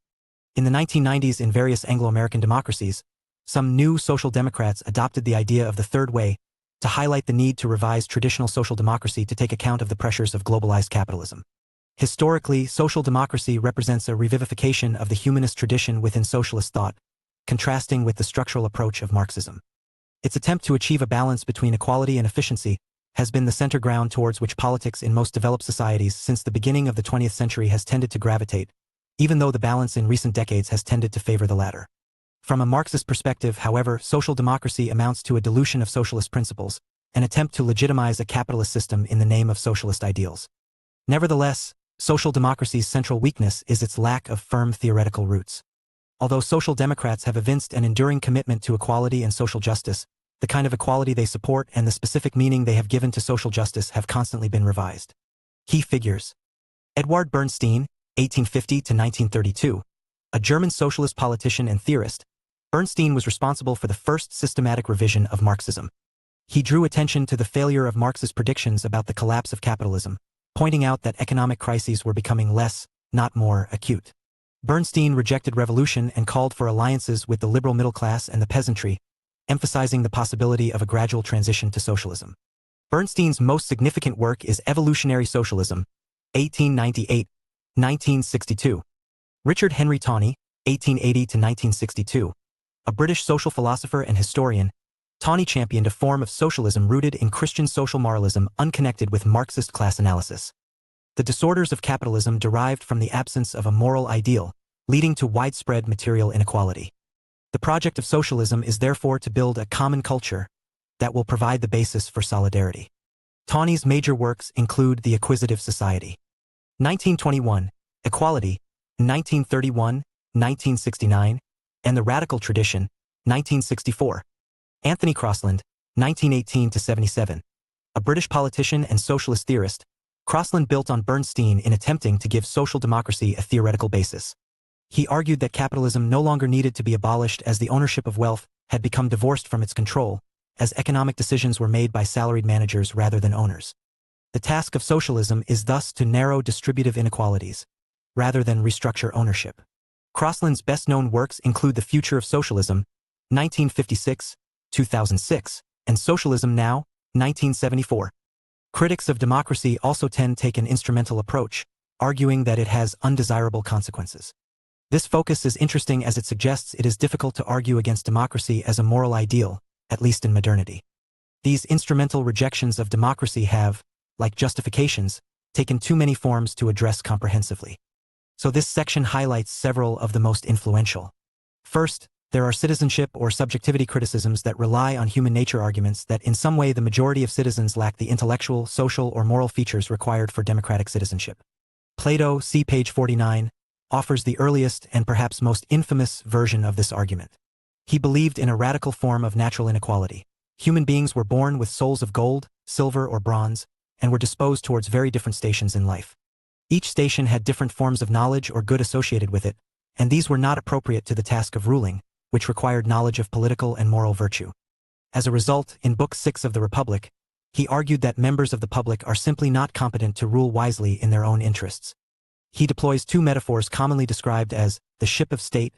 In the 1990s in various Anglo-American democracies, Some new social democrats adopted the idea of the third way to highlight the need to revise traditional social democracy to take account of the pressures of globalized capitalism. Historically, social democracy represents a revivification of the humanist tradition within socialist thought, contrasting with the structural approach of Marxism. Its attempt to achieve a balance between equality and efficiency has been the center ground towards which politics in most developed societies since the beginning of the 20th century has tended to gravitate, even though the balance in recent decades has tended to favor the latter. From a Marxist perspective, however, social democracy amounts to a dilution of socialist principles, an attempt to legitimize a capitalist system in the name of socialist ideals. Nevertheless, social democracy's central weakness is its lack of firm theoretical roots. Although social democrats have evinced an enduring commitment to equality and social justice, the kind of equality they support and the specific meaning they have given to social justice have constantly been revised. Key figures: Eduard Bernstein, 1850 to 1932, a German socialist politician and theorist. Bernstein was responsible for the first systematic revision of Marxism. He drew attention to the failure of Marx's predictions about the collapse of capitalism, pointing out that economic crises were becoming less, not more, acute. Bernstein rejected revolution and called for alliances with the liberal middle class and the peasantry, emphasizing the possibility of a gradual transition to socialism. Bernstein's most significant work is Evolutionary Socialism, 1898-1962. Richard Henry Tawney, 1880–1962, a British social philosopher and historian, Tawney championed a form of socialism rooted in Christian social moralism unconnected with Marxist class analysis. The disorders of capitalism derived from the absence of a moral ideal, leading to widespread material inequality. The project of socialism is therefore to build a common culture that will provide the basis for solidarity. Tawney's major works include The Acquisitive Society, 1921, Equality, 1931, 1969, and The Radical Tradition, 1964. Anthony Crosland, 1918–77, a British politician and socialist theorist, Crosland built on Bernstein in attempting to give social democracy a theoretical basis. He argued that capitalism no longer needed to be abolished as the ownership of wealth had become divorced from its control, as economic decisions were made by salaried managers rather than owners. The task of socialism is thus to narrow distributive inequalities, rather than restructure ownership. Crosland's best-known works include The Future of Socialism, 1956, 2006, and Socialism Now, 1974. Critics of democracy also tend to take an instrumental approach, arguing that it has undesirable consequences. This focus is interesting as it suggests it is difficult to argue against democracy as a moral ideal, at least in modernity. These instrumental rejections of democracy have, like justifications, taken too many forms to address comprehensively. So this section highlights several of the most influential. First, there are citizenship or subjectivity criticisms that rely on human nature arguments that in some way the majority of citizens lack the intellectual, social, or moral features required for democratic citizenship. Plato, see page 49, offers the earliest and perhaps most infamous version of this argument. He believed in a radical form of natural inequality. Human beings were born with souls of gold, silver, or bronze, and were disposed towards very different stations in life. Each station had different forms of knowledge or good associated with it, and these were not appropriate to the task of ruling, which required knowledge of political and moral virtue. As a result, in Book 6 of the Republic, he argued that members of the public are simply not competent to rule wisely in their own interests. He deploys two metaphors commonly described as the ship of state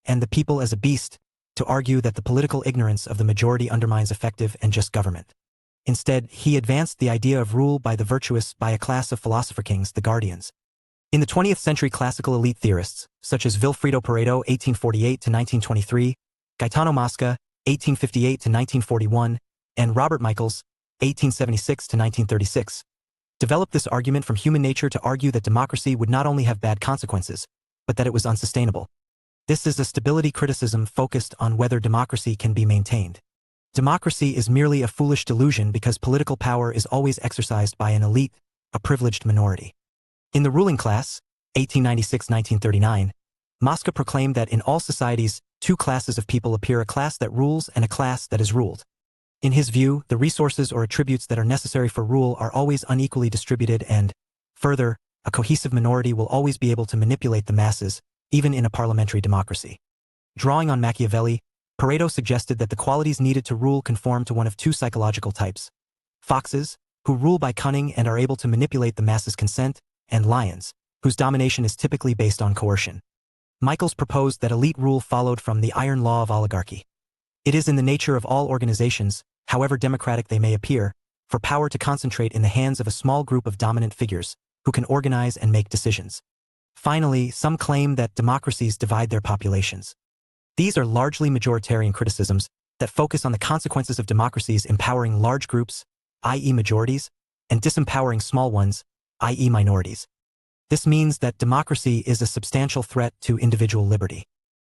and the people as a beast to argue that the political ignorance of the majority undermines effective and just government. Instead, he advanced the idea of rule by the virtuous by a class of philosopher kings, the guardians. In the 20th century, classical elite theorists, such as Vilfredo Pareto (1848–1923), Gaetano Mosca (1858–1941), and Robert Michels (1876–1936), developed this argument from human nature to argue that democracy would not only have bad consequences, but that it was unsustainable. This is a stability criticism focused on whether democracy can be maintained. Democracy is merely a foolish delusion because political power is always exercised by an elite, a privileged minority. In The Ruling Class, 1896–1939, Mosca proclaimed that in all societies, two classes of people appear: a class that rules and a class that is ruled. In his view, the resources or attributes that are necessary for rule are always unequally distributed and, further, a cohesive minority will always be able to manipulate the masses, even in a parliamentary democracy. Drawing on Machiavelli, Pareto suggested that the qualities needed to rule conform to one of two psychological types: foxes, who rule by cunning and are able to manipulate the masses' consent, and lions, whose domination is typically based on coercion. Michels proposed that elite rule followed from the iron law of oligarchy. It is in the nature of all organizations, however democratic they may appear, for power to concentrate in the hands of a small group of dominant figures, who can organize and make decisions. Finally, some claim that democracies divide their populations. These are largely majoritarian criticisms that focus on the consequences of democracies empowering large groups, i.e. majorities, and disempowering small ones, i.e. minorities. This means that democracy is a substantial threat to individual liberty.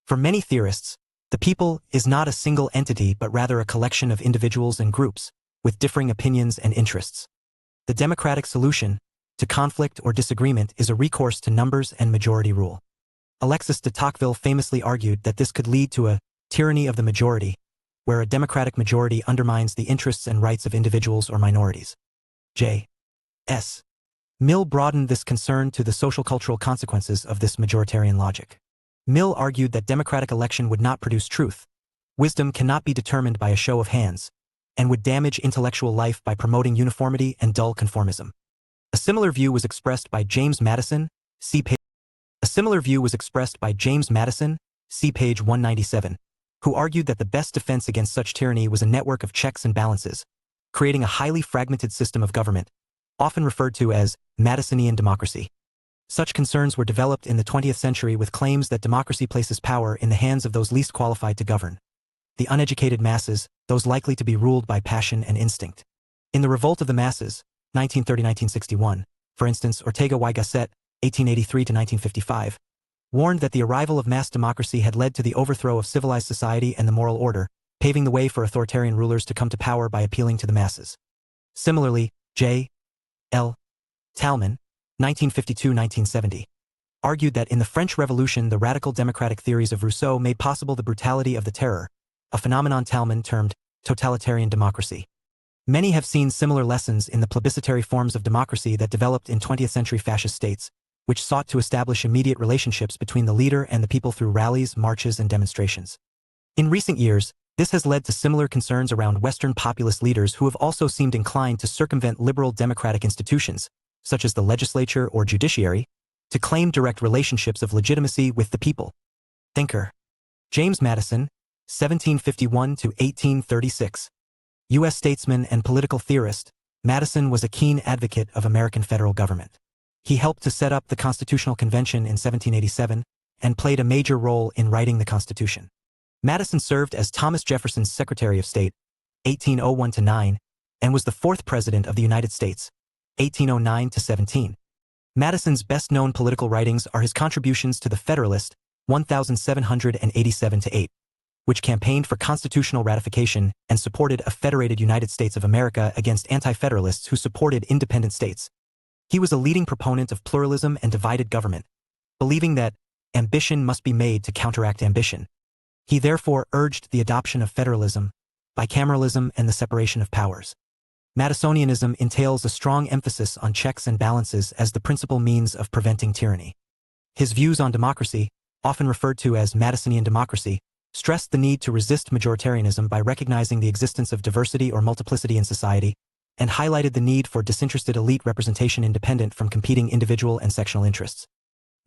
For many theorists, the people is not a single entity but rather a collection of individuals and groups, with differing opinions and interests. The democratic solution to conflict or disagreement is a recourse to numbers and majority rule. Alexis de Tocqueville famously argued that this could lead to a tyranny of the majority, where a democratic majority undermines the interests and rights of individuals or minorities. J.S. Mill broadened this concern to the social-cultural consequences of this majoritarian logic. Mill argued that democratic election would not produce truth. Wisdom cannot be determined by a show of hands, and would damage intellectual life by promoting uniformity and dull conformism. A similar view was expressed by James Madison, see page 197, who argued that the best defense against such tyranny was a network of checks and balances, creating a highly fragmented system of government, often referred to as Madisonian democracy. Such concerns were developed in the 20th century with claims that democracy places power in the hands of those least qualified to govern. The uneducated masses, those likely to be ruled by passion and instinct. In The Revolt of the Masses, 1930-1961, for instance, Ortega y Gasset, 1883-1955, warned that the arrival of mass democracy had led to the overthrow of civilized society and the moral order, paving the way for authoritarian rulers to come to power by appealing to the masses. Similarly, J. L. Talman, 1952-1970, argued that in the French Revolution the radical democratic theories of Rousseau made possible the brutality of the terror, a phenomenon Talman termed totalitarian democracy. Many have seen similar lessons in the plebiscitary forms of democracy that developed in 20th century fascist states, which sought to establish immediate relationships between the leader and the people through rallies, marches, and demonstrations. In recent years, this has led to similar concerns around Western populist leaders who have also seemed inclined to circumvent liberal democratic institutions, such as the legislature or judiciary, to claim direct relationships of legitimacy with the people. Thinker. James Madison, 1751-1836. U.S. statesman and political theorist, Madison was a keen advocate of American federal government. He helped to set up the Constitutional Convention in 1787 and played a major role in writing the Constitution. Madison served as Thomas Jefferson's Secretary of State, 1801-9, and was the fourth President of the United States, 1809-17. Madison's best-known political writings are his contributions to the Federalist, 1787-8, which campaigned for constitutional ratification and supported a federated United States of America against anti-federalists who supported independent states. He was a leading proponent of pluralism and divided government, believing that ambition must be made to counteract ambition. He therefore urged the adoption of federalism, bicameralism, and the separation of powers. Madisonianism entails a strong emphasis on checks and balances as the principal means of preventing tyranny. His views on democracy, often referred to as Madisonian democracy, stressed the need to resist majoritarianism by recognizing the existence of diversity or multiplicity in society, and highlighted the need for disinterested elite representation independent from competing individual and sectional interests.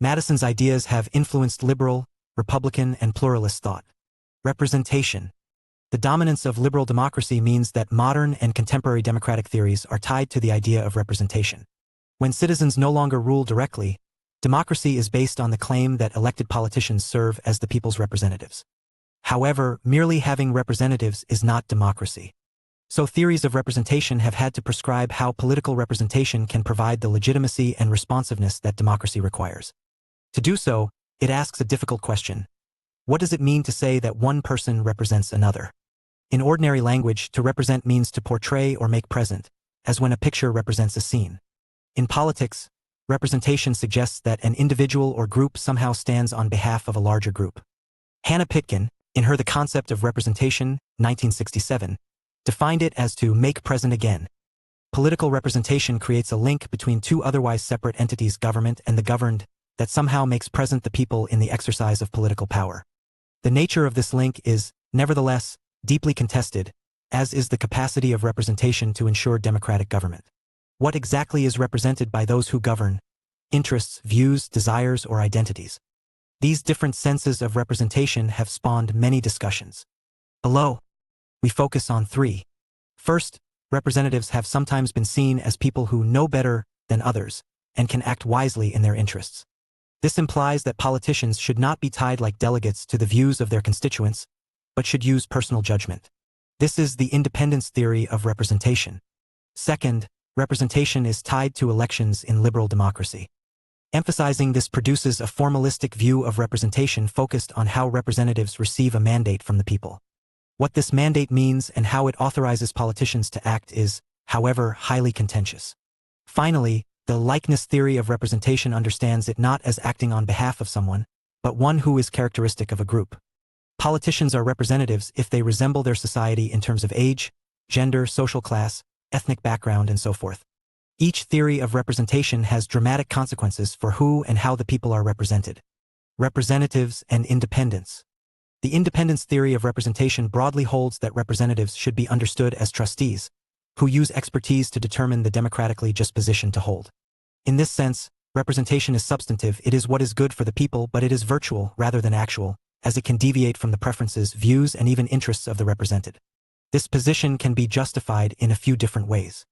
Madison's ideas have influenced liberal, Republican, and pluralist thought. Representation. The dominance of liberal democracy means that modern and contemporary democratic theories are tied to the idea of representation. When citizens no longer rule directly, democracy is based on the claim that elected politicians serve as the people's representatives. However, merely having representatives is not democracy. So theories of representation have had to prescribe how political representation can provide the legitimacy and responsiveness that democracy requires. To do so, it asks a difficult question. What does it mean to say that one person represents another? In ordinary language, to represent means to portray or make present, as when a picture represents a scene. In politics, representation suggests that an individual or group somehow stands on behalf of a larger group. Hannah Pitkin, in her The Concept of Representation, 1967, defined it as to make present again. Political representation creates a link between two otherwise separate entities, government and the governed, that somehow makes present the people in the exercise of political power. The nature of this link is, nevertheless, deeply contested, as is the capacity of representation to ensure democratic government. What exactly is represented by those who govern? Interests, views, desires, or identities? These different senses of representation have spawned many discussions. Below, we focus on three. First, representatives have sometimes been seen as people who know better than others and can act wisely in their interests. This implies that politicians should not be tied like delegates to the views of their constituents, but should use personal judgment. This is the independence theory of representation. Second, representation is tied to elections in liberal democracy. Emphasizing this produces a formalistic view of representation focused on how representatives receive a mandate from the people. What this mandate means and how it authorizes politicians to act is, however, highly contentious. Finally, the likeness theory of representation understands it not as acting on behalf of someone, but one who is characteristic of a group. Politicians are representatives if they resemble their society in terms of age, gender, social class, ethnic background, and so forth. Each theory of representation has dramatic consequences for who and how the people are represented. Representatives and independence. The independence theory of representation broadly holds that representatives should be understood as trustees, who use expertise to determine the democratically just position to hold. In this sense, representation is substantive. It is what is good for the people, but it is virtual rather than actual, as it can deviate from the preferences, views, and even interests of the represented. This position can be justified in a few different ways.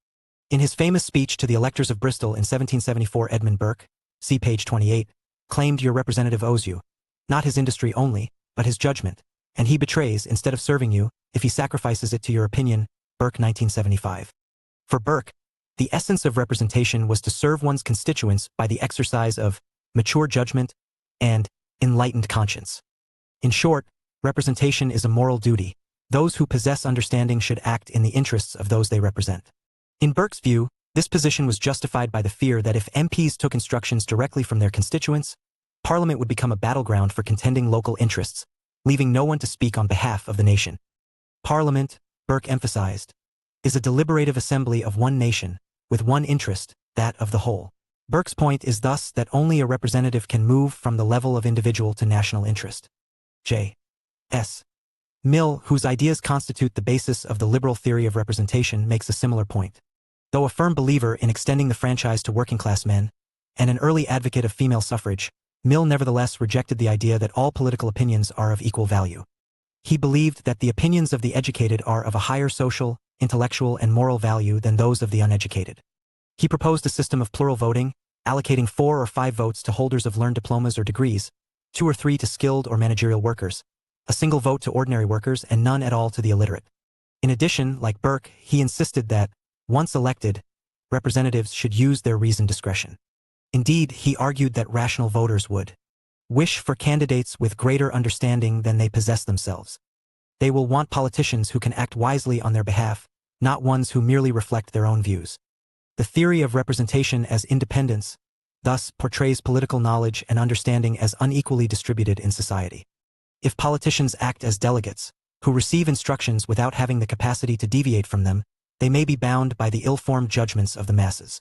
In his famous speech to the electors of Bristol in 1774, Edmund Burke, see page 28, claimed your representative owes you, not his industry only, but his judgment, and he betrays instead of serving you, if he sacrifices it to your opinion, Burke 1975. For Burke, the essence of representation was to serve one's constituents by the exercise of mature judgment and enlightened conscience. In short, representation is a moral duty. Those who possess understanding should act in the interests of those they represent. In Burke's view, this position was justified by the fear that if MPs took instructions directly from their constituents, Parliament would become a battleground for contending local interests, leaving no one to speak on behalf of the nation. Parliament, Burke emphasized, is a deliberative assembly of one nation, with one interest, that of the whole. Burke's point is thus that only a representative can move from the level of individual to national interest. J.S. Mill, whose ideas constitute the basis of the liberal theory of representation, makes a similar point. Though a firm believer in extending the franchise to working-class men, and an early advocate of female suffrage, Mill nevertheless rejected the idea that all political opinions are of equal value. He believed that the opinions of the educated are of a higher social, intellectual, and moral value than those of the uneducated. He proposed a system of plural voting, allocating 4 or 5 votes to holders of learned diplomas or degrees, 2 or 3 to skilled or managerial workers, a single vote to ordinary workers, and none at all to the illiterate. In addition, like Burke, he insisted that, once elected, representatives should use their reasoned discretion. Indeed, he argued that rational voters would wish for candidates with greater understanding than they possess themselves. They will want politicians who can act wisely on their behalf, not ones who merely reflect their own views. The theory of representation as independence, thus, portrays political knowledge and understanding as unequally distributed in society. If politicians act as delegates, who receive instructions without having the capacity to deviate from them, they may be bound by the ill-formed judgments of the masses.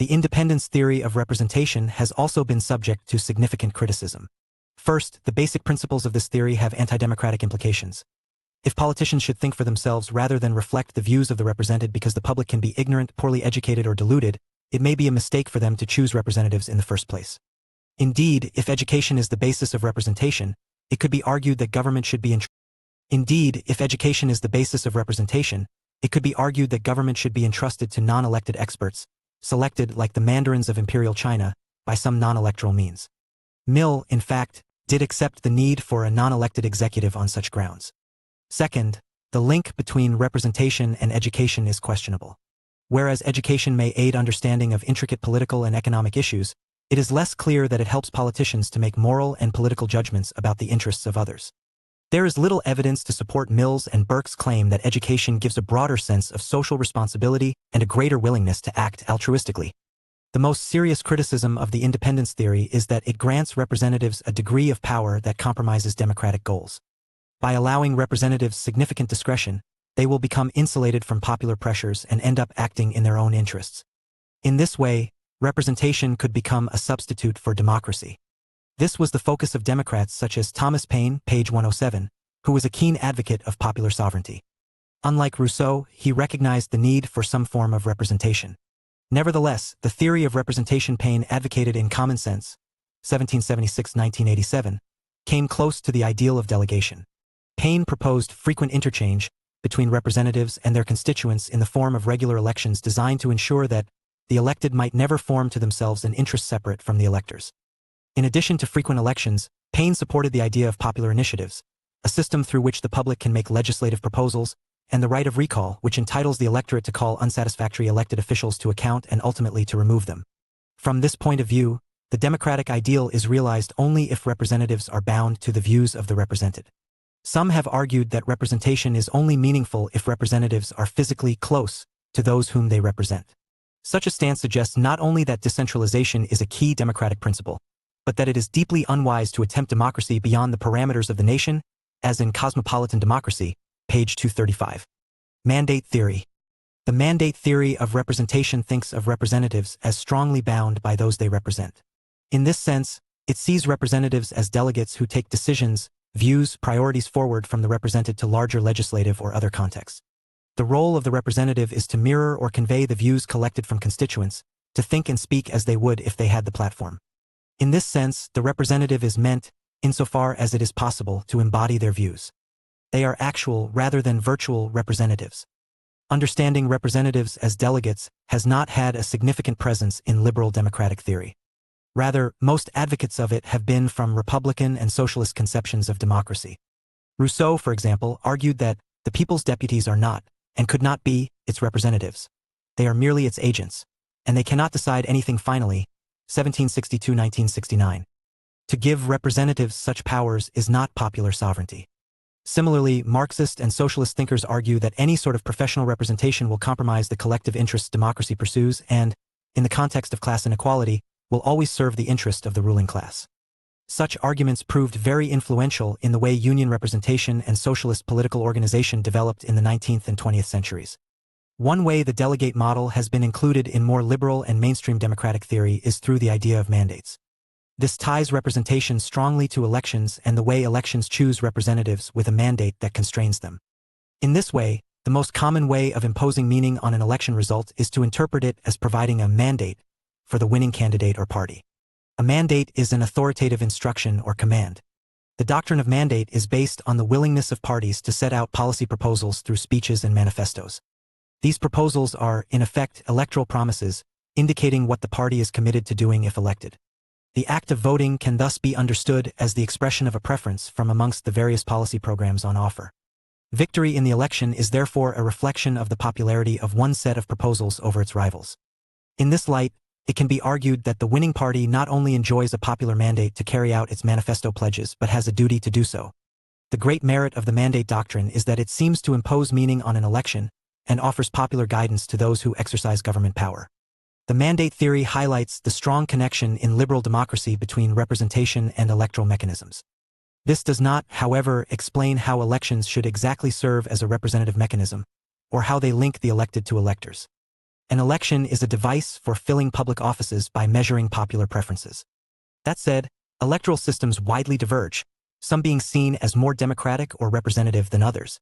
The independence theory of representation has also been subject to significant criticism. First, the basic principles of this theory have anti-democratic implications. If politicians should think for themselves rather than reflect the views of the represented because the public can be ignorant, poorly educated, or deluded, it may be a mistake for them to choose representatives in the first place. Indeed, if education is the basis of representation, it could be argued that government should be entrusted to non-elected experts, selected, like the mandarins of imperial China, by some non-electoral means. Mill, in fact, did accept the need for a non-elected executive on such grounds. Second, the link between representation and education is questionable. Whereas education may aid understanding of intricate political and economic issues, it is less clear that it helps politicians to make moral and political judgments about the interests of others. There is little evidence to support Mill's and Burke's claim that education gives a broader sense of social responsibility and a greater willingness to act altruistically. The most serious criticism of the independence theory is that it grants representatives a degree of power that compromises democratic goals. By allowing representatives significant discretion, they will become insulated from popular pressures and end up acting in their own interests. In this way, representation could become a substitute for democracy. This was the focus of Democrats such as Thomas Paine, page 107, who was a keen advocate of popular sovereignty. Unlike Rousseau, he recognized the need for some form of representation. Nevertheless, the theory of representation Paine advocated in Common Sense, 1776-1987, came close to the ideal of delegation. Paine proposed frequent interchange between representatives and their constituents in the form of regular elections designed to ensure that the elected might never form to themselves an interest separate from the electors. In addition to frequent elections, Paine supported the idea of popular initiatives, a system through which the public can make legislative proposals, and the right of recall, which entitles the electorate to call unsatisfactory elected officials to account and ultimately to remove them. From this point of view, the democratic ideal is realized only if representatives are bound to the views of the represented. Some have argued that representation is only meaningful if representatives are physically close to those whom they represent. Such a stance suggests not only that decentralization is a key democratic principle, but that it is deeply unwise to attempt democracy beyond the parameters of the nation, as in Cosmopolitan Democracy, page 235. Mandate theory. The mandate theory of representation thinks of representatives as strongly bound by those they represent. In this sense, it sees representatives as delegates who take decisions, views, priorities forward from the represented to larger legislative or other contexts. The role of the representative is to mirror or convey the views collected from constituents, to think and speak as they would if they had the platform. In this sense, the representative is meant, insofar as it is possible, to embody their views. They are actual rather than virtual representatives. Understanding representatives as delegates has not had a significant presence in liberal democratic theory. Rather, most advocates of it have been from Republican and socialist conceptions of democracy. Rousseau, for example, argued that the people's deputies are not, and could not be, its representatives. They are merely its agents, and they cannot decide anything finally, 1762–1969. To give representatives such powers is not popular sovereignty. Similarly, Marxist and socialist thinkers argue that any sort of professional representation will compromise the collective interests democracy pursues and, in the context of class inequality, will always serve the interest of the ruling class. Such arguments proved very influential in the way union representation and socialist political organization developed in the 19th and 20th centuries. One way the delegate model has been included in more liberal and mainstream democratic theory is through the idea of mandates. This ties representation strongly to elections and the way elections choose representatives with a mandate that constrains them. In this way, the most common way of imposing meaning on an election result is to interpret it as providing a mandate for the winning candidate or party. A mandate is an authoritative instruction or command. The doctrine of mandate is based on the willingness of parties to set out policy proposals through speeches and manifestos. These proposals are, in effect, electoral promises, indicating what the party is committed to doing if elected. The act of voting can thus be understood as the expression of a preference from amongst the various policy programs on offer. Victory in the election is therefore a reflection of the popularity of one set of proposals over its rivals. In this light, it can be argued that the winning party not only enjoys a popular mandate to carry out its manifesto pledges but has a duty to do so. The great merit of the mandate doctrine is that it seems to impose meaning on an election and offers popular guidance to those who exercise government power. The mandate theory highlights the strong connection in liberal democracy between representation and electoral mechanisms. This does not, however, explain how elections should exactly serve as a representative mechanism, or how they link the elected to electors. An election is a device for filling public offices by measuring popular preferences. That said, electoral systems widely diverge, some being seen as more democratic or representative than others.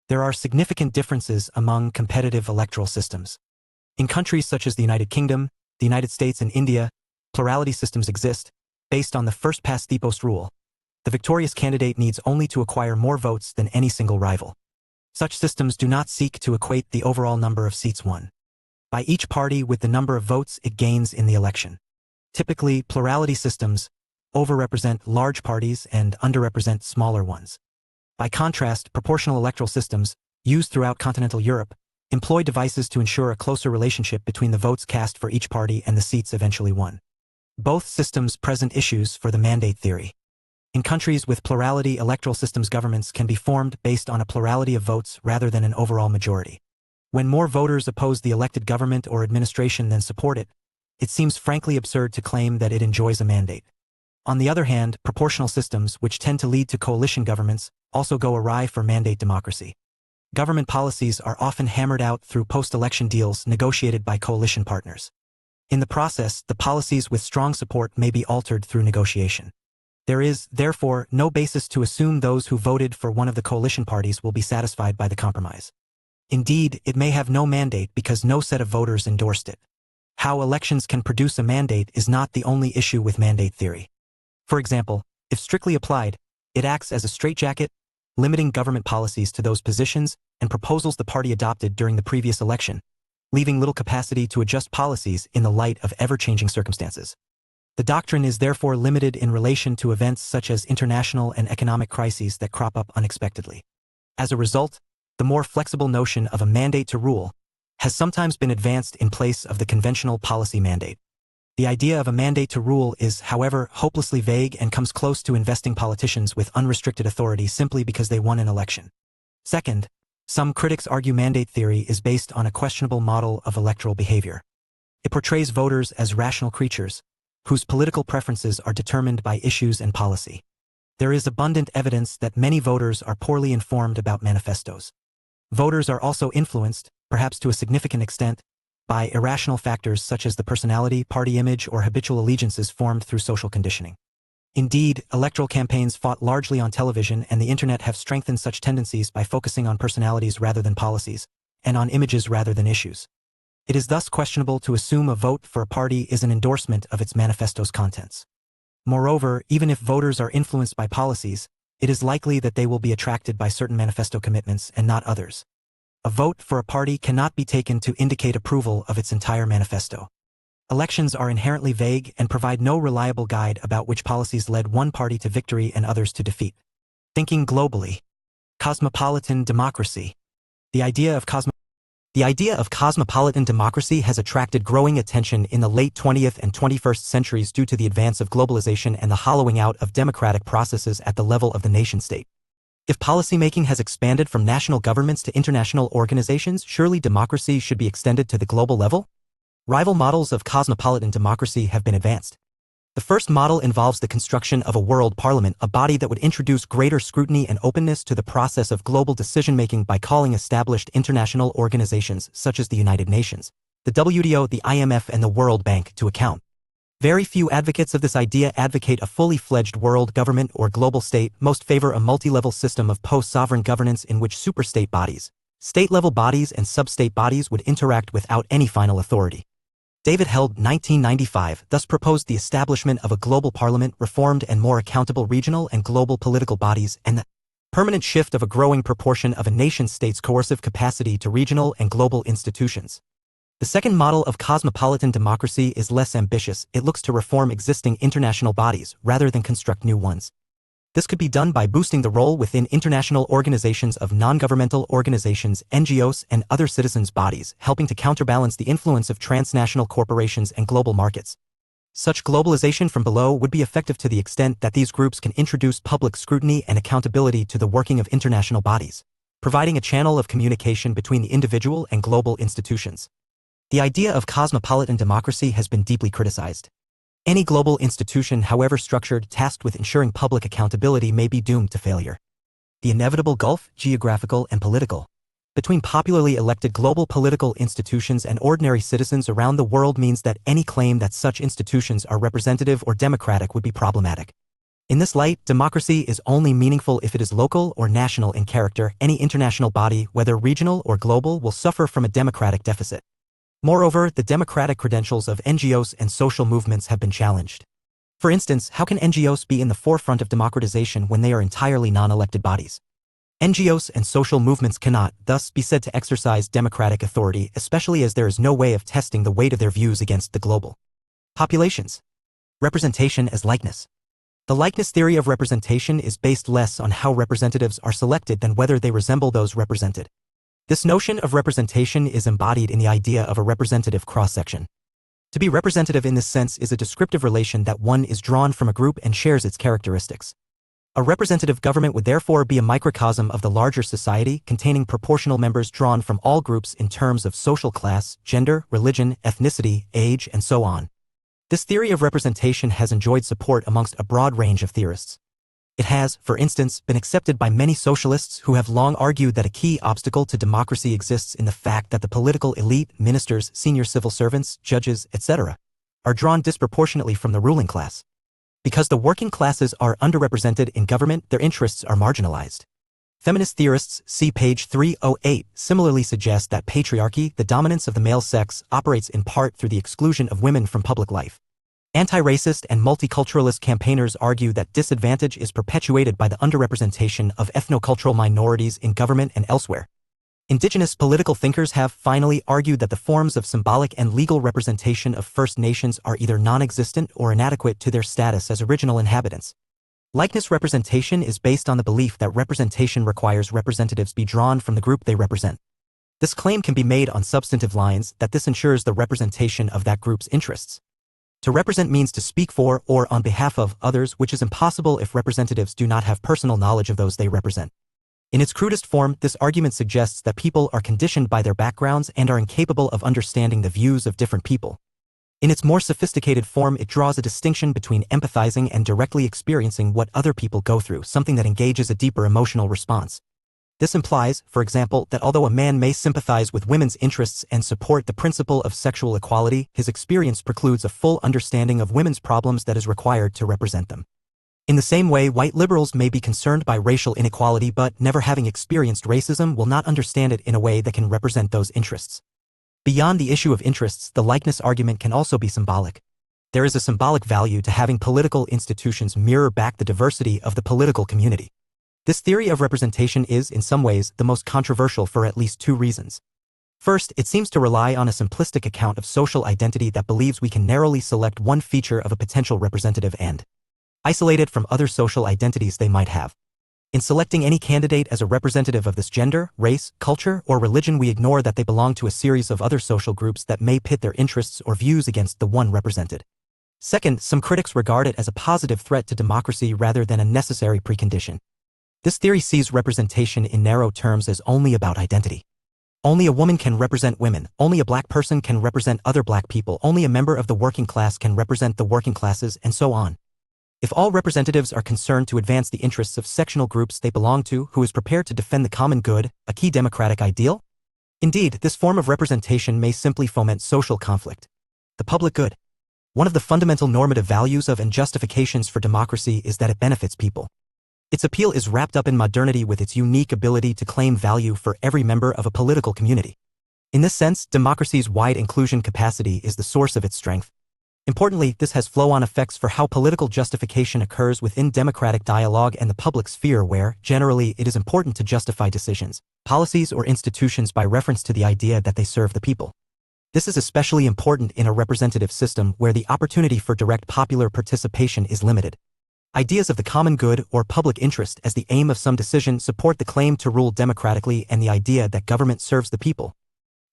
There are significant differences among competitive electoral systems. In countries such as the United Kingdom, the United States, and India, plurality systems exist, based on the first-past-the-post rule. The victorious candidate needs only to acquire more votes than any single rival. Such systems do not seek to equate the overall number of seats won by each party with the number of votes it gains in the election. Typically, plurality systems overrepresent large parties and underrepresent smaller ones. By contrast, proportional electoral systems, used throughout continental Europe, employ devices to ensure a closer relationship between the votes cast for each party and the seats eventually won. Both systems present issues for the mandate theory. In countries with plurality electoral systems, governments can be formed based on a plurality of votes rather than an overall majority. When more voters oppose the elected government or administration than support it, it seems frankly absurd to claim that it enjoys a mandate. On the other hand, proportional systems, which tend to lead to coalition governments, also go awry for mandate democracy. Government policies are often hammered out through post-election deals negotiated by coalition partners. In the process, the policies with strong support may be altered through negotiation. There is, therefore, no basis to assume those who voted for one of the coalition parties will be satisfied by the compromise. Indeed, it may have no mandate because no set of voters endorsed it. How elections can produce a mandate is not the only issue with mandate theory. For example, if strictly applied, it acts as a straitjacket, limiting government policies to those positions and proposals the party adopted during the previous election, leaving little capacity to adjust policies in the light of ever-changing circumstances. The doctrine is therefore limited in relation to events such as international and economic crises that crop up unexpectedly. As a result, the more flexible notion of a mandate to rule has sometimes been advanced in place of the conventional policy mandate. The idea of a mandate to rule is, however, hopelessly vague and comes close to investing politicians with unrestricted authority simply because they won an election. Second, some critics argue mandate theory is based on a questionable model of electoral behavior. It portrays voters as rational creatures, whose political preferences are determined by issues and policy. There is abundant evidence that many voters are poorly informed about manifestos. Voters are also influenced, perhaps to a significant extent, by irrational factors such as the personality, party image, or habitual allegiances formed through social conditioning. Indeed, electoral campaigns fought largely on television and the internet have strengthened such tendencies by focusing on personalities rather than policies, and on images rather than issues. It is thus questionable to assume a vote for a party is an endorsement of its manifesto's contents. Moreover, even if voters are influenced by policies, it is likely that they will be attracted by certain manifesto commitments and not others. A vote for a party cannot be taken to indicate approval of its entire manifesto. Elections are inherently vague and provide no reliable guide about which policies led one party to victory and others to defeat. Thinking globally. Cosmopolitan democracy. The idea of cosmopolitan democracy has attracted growing attention in the late 20th and 21st centuries due to the advance of globalization and the hollowing out of democratic processes at the level of the nation-state. If policymaking has expanded from national governments to international organizations, surely democracy should be extended to the global level? Rival models of cosmopolitan democracy have been advanced. The first model involves the construction of a world parliament, a body that would introduce greater scrutiny and openness to the process of global decision-making by calling established international organizations such as the United Nations, the WTO, the IMF, and the World Bank to account. Very few advocates of this idea advocate a fully fledged world government or global state. Most favor a multi-level system of post-sovereign governance in which superstate bodies, state-level bodies, and sub-state bodies would interact without any final authority. David Held, 1995, thus proposed the establishment of a global parliament, reformed and more accountable regional and global political bodies, and the permanent shift of a growing proportion of a nation-state's coercive capacity to regional and global institutions. The second model of cosmopolitan democracy is less ambitious. It looks to reform existing international bodies rather than construct new ones. This could be done by boosting the role within international organizations of non-governmental organizations, NGOs, and other citizens' bodies, helping to counterbalance the influence of transnational corporations and global markets. Such globalization from below would be effective to the extent that these groups can introduce public scrutiny and accountability to the working of international bodies, providing a channel of communication between the individual and global institutions. The idea of cosmopolitan democracy has been deeply criticized. Any global institution, however structured, tasked with ensuring public accountability may be doomed to failure. The inevitable gulf, geographical and political, between popularly elected global political institutions and ordinary citizens around the world means that any claim that such institutions are representative or democratic would be problematic. In this light, democracy is only meaningful if it is local or national in character. Any international body, whether regional or global, will suffer from a democratic deficit. Moreover, the democratic credentials of NGOs and social movements have been challenged. For instance, how can NGOs be in the forefront of democratization when they are entirely non-elected bodies? NGOs and social movements cannot, thus, be said to exercise democratic authority, especially as there is no way of testing the weight of their views against the global populations. Representation as likeness. The likeness theory of representation is based less on how representatives are selected than whether they resemble those represented. This notion of representation is embodied in the idea of a representative cross-section. To be representative in this sense is a descriptive relation that one is drawn from a group and shares its characteristics. A representative government would therefore be a microcosm of the larger society, containing proportional members drawn from all groups in terms of social class, gender, religion, ethnicity, age, and so on. This theory of representation has enjoyed support amongst a broad range of theorists. It has, for instance, been accepted by many socialists who have long argued that a key obstacle to democracy exists in the fact that the political elite, ministers, senior civil servants, judges, etc., are drawn disproportionately from the ruling class. Because the working classes are underrepresented in government, their interests are marginalized. Feminist theorists, see page 308, similarly suggest that patriarchy, the dominance of the male sex, operates in part through the exclusion of women from public life. Anti-racist and multiculturalist campaigners argue that disadvantage is perpetuated by the underrepresentation of ethnocultural minorities in government and elsewhere. Indigenous political thinkers have finally argued that the forms of symbolic and legal representation of First Nations are either non-existent or inadequate to their status as original inhabitants. Likeness representation is based on the belief that representation requires representatives be drawn from the group they represent. This claim can be made on substantive lines that this ensures the representation of that group's interests. To represent means to speak for or on behalf of others, which is impossible if representatives do not have personal knowledge of those they represent. In its crudest form, this argument suggests that people are conditioned by their backgrounds and are incapable of understanding the views of different people. In its more sophisticated form, it draws a distinction between empathizing and directly experiencing what other people go through, something that engages a deeper emotional response. This implies, for example, that although a man may sympathize with women's interests and support the principle of sexual equality, his experience precludes a full understanding of women's problems that is required to represent them. In the same way, white liberals may be concerned by racial inequality but, never having experienced racism, will not understand it in a way that can represent those interests. Beyond the issue of interests, the likeness argument can also be symbolic. There is a symbolic value to having political institutions mirror back the diversity of the political community. This theory of representation is, in some ways, the most controversial for at least two reasons. First, it seems to rely on a simplistic account of social identity that believes we can narrowly select one feature of a potential representative and isolate it from other social identities they might have. In selecting any candidate as a representative of this gender, race, culture, or religion, we ignore that they belong to a series of other social groups that may pit their interests or views against the one represented. Second, some critics regard it as a positive threat to democracy rather than a necessary precondition. This theory sees representation in narrow terms as only about identity. Only a woman can represent women, only a black person can represent other black people, only a member of the working class can represent the working classes, and so on. If all representatives are concerned to advance the interests of sectional groups they belong to, who is prepared to defend the common good, a key democratic ideal? Indeed, this form of representation may simply foment social conflict. The public good. One of the fundamental normative values of and justifications for democracy is that it benefits people. Its appeal is wrapped up in modernity with its unique ability to claim value for every member of a political community. In this sense, democracy's wide inclusion capacity is the source of its strength. Importantly, this has flow-on effects for how political justification occurs within democratic dialogue and the public sphere where, generally, it is important to justify decisions, policies, or institutions by reference to the idea that they serve the people. This is especially important in a representative system where the opportunity for direct popular participation is limited. Ideas of the common good or public interest as the aim of some decision support the claim to rule democratically and the idea that government serves the people.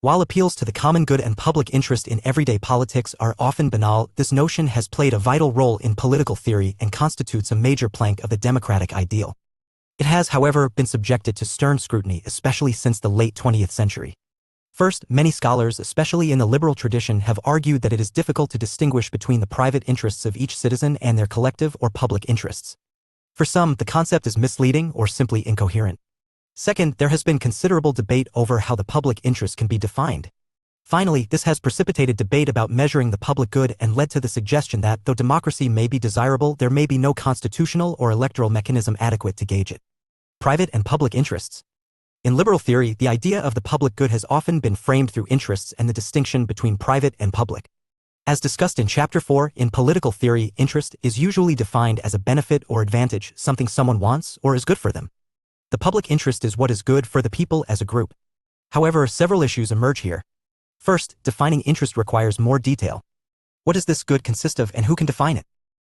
While appeals to the common good and public interest in everyday politics are often banal, this notion has played a vital role in political theory and constitutes a major plank of the democratic ideal. It has, however, been subjected to stern scrutiny, especially since the late 20th century. First, many scholars, especially in the liberal tradition, have argued that it is difficult to distinguish between the private interests of each citizen and their collective or public interests. For some, the concept is misleading or simply incoherent. Second, there has been considerable debate over how the public interest can be defined. Finally, this has precipitated debate about measuring the public good and led to the suggestion that, though democracy may be desirable, there may be no constitutional or electoral mechanism adequate to gauge it. Private and public interests. In liberal theory, the idea of the public good has often been framed through interests and the distinction between private and public. As discussed in Chapter 4, in political theory, interest is usually defined as a benefit or advantage, something someone wants or is good for them. The public interest is what is good for the people as a group. However, several issues emerge here. First, defining interest requires more detail. What does this good consist of and who can define it?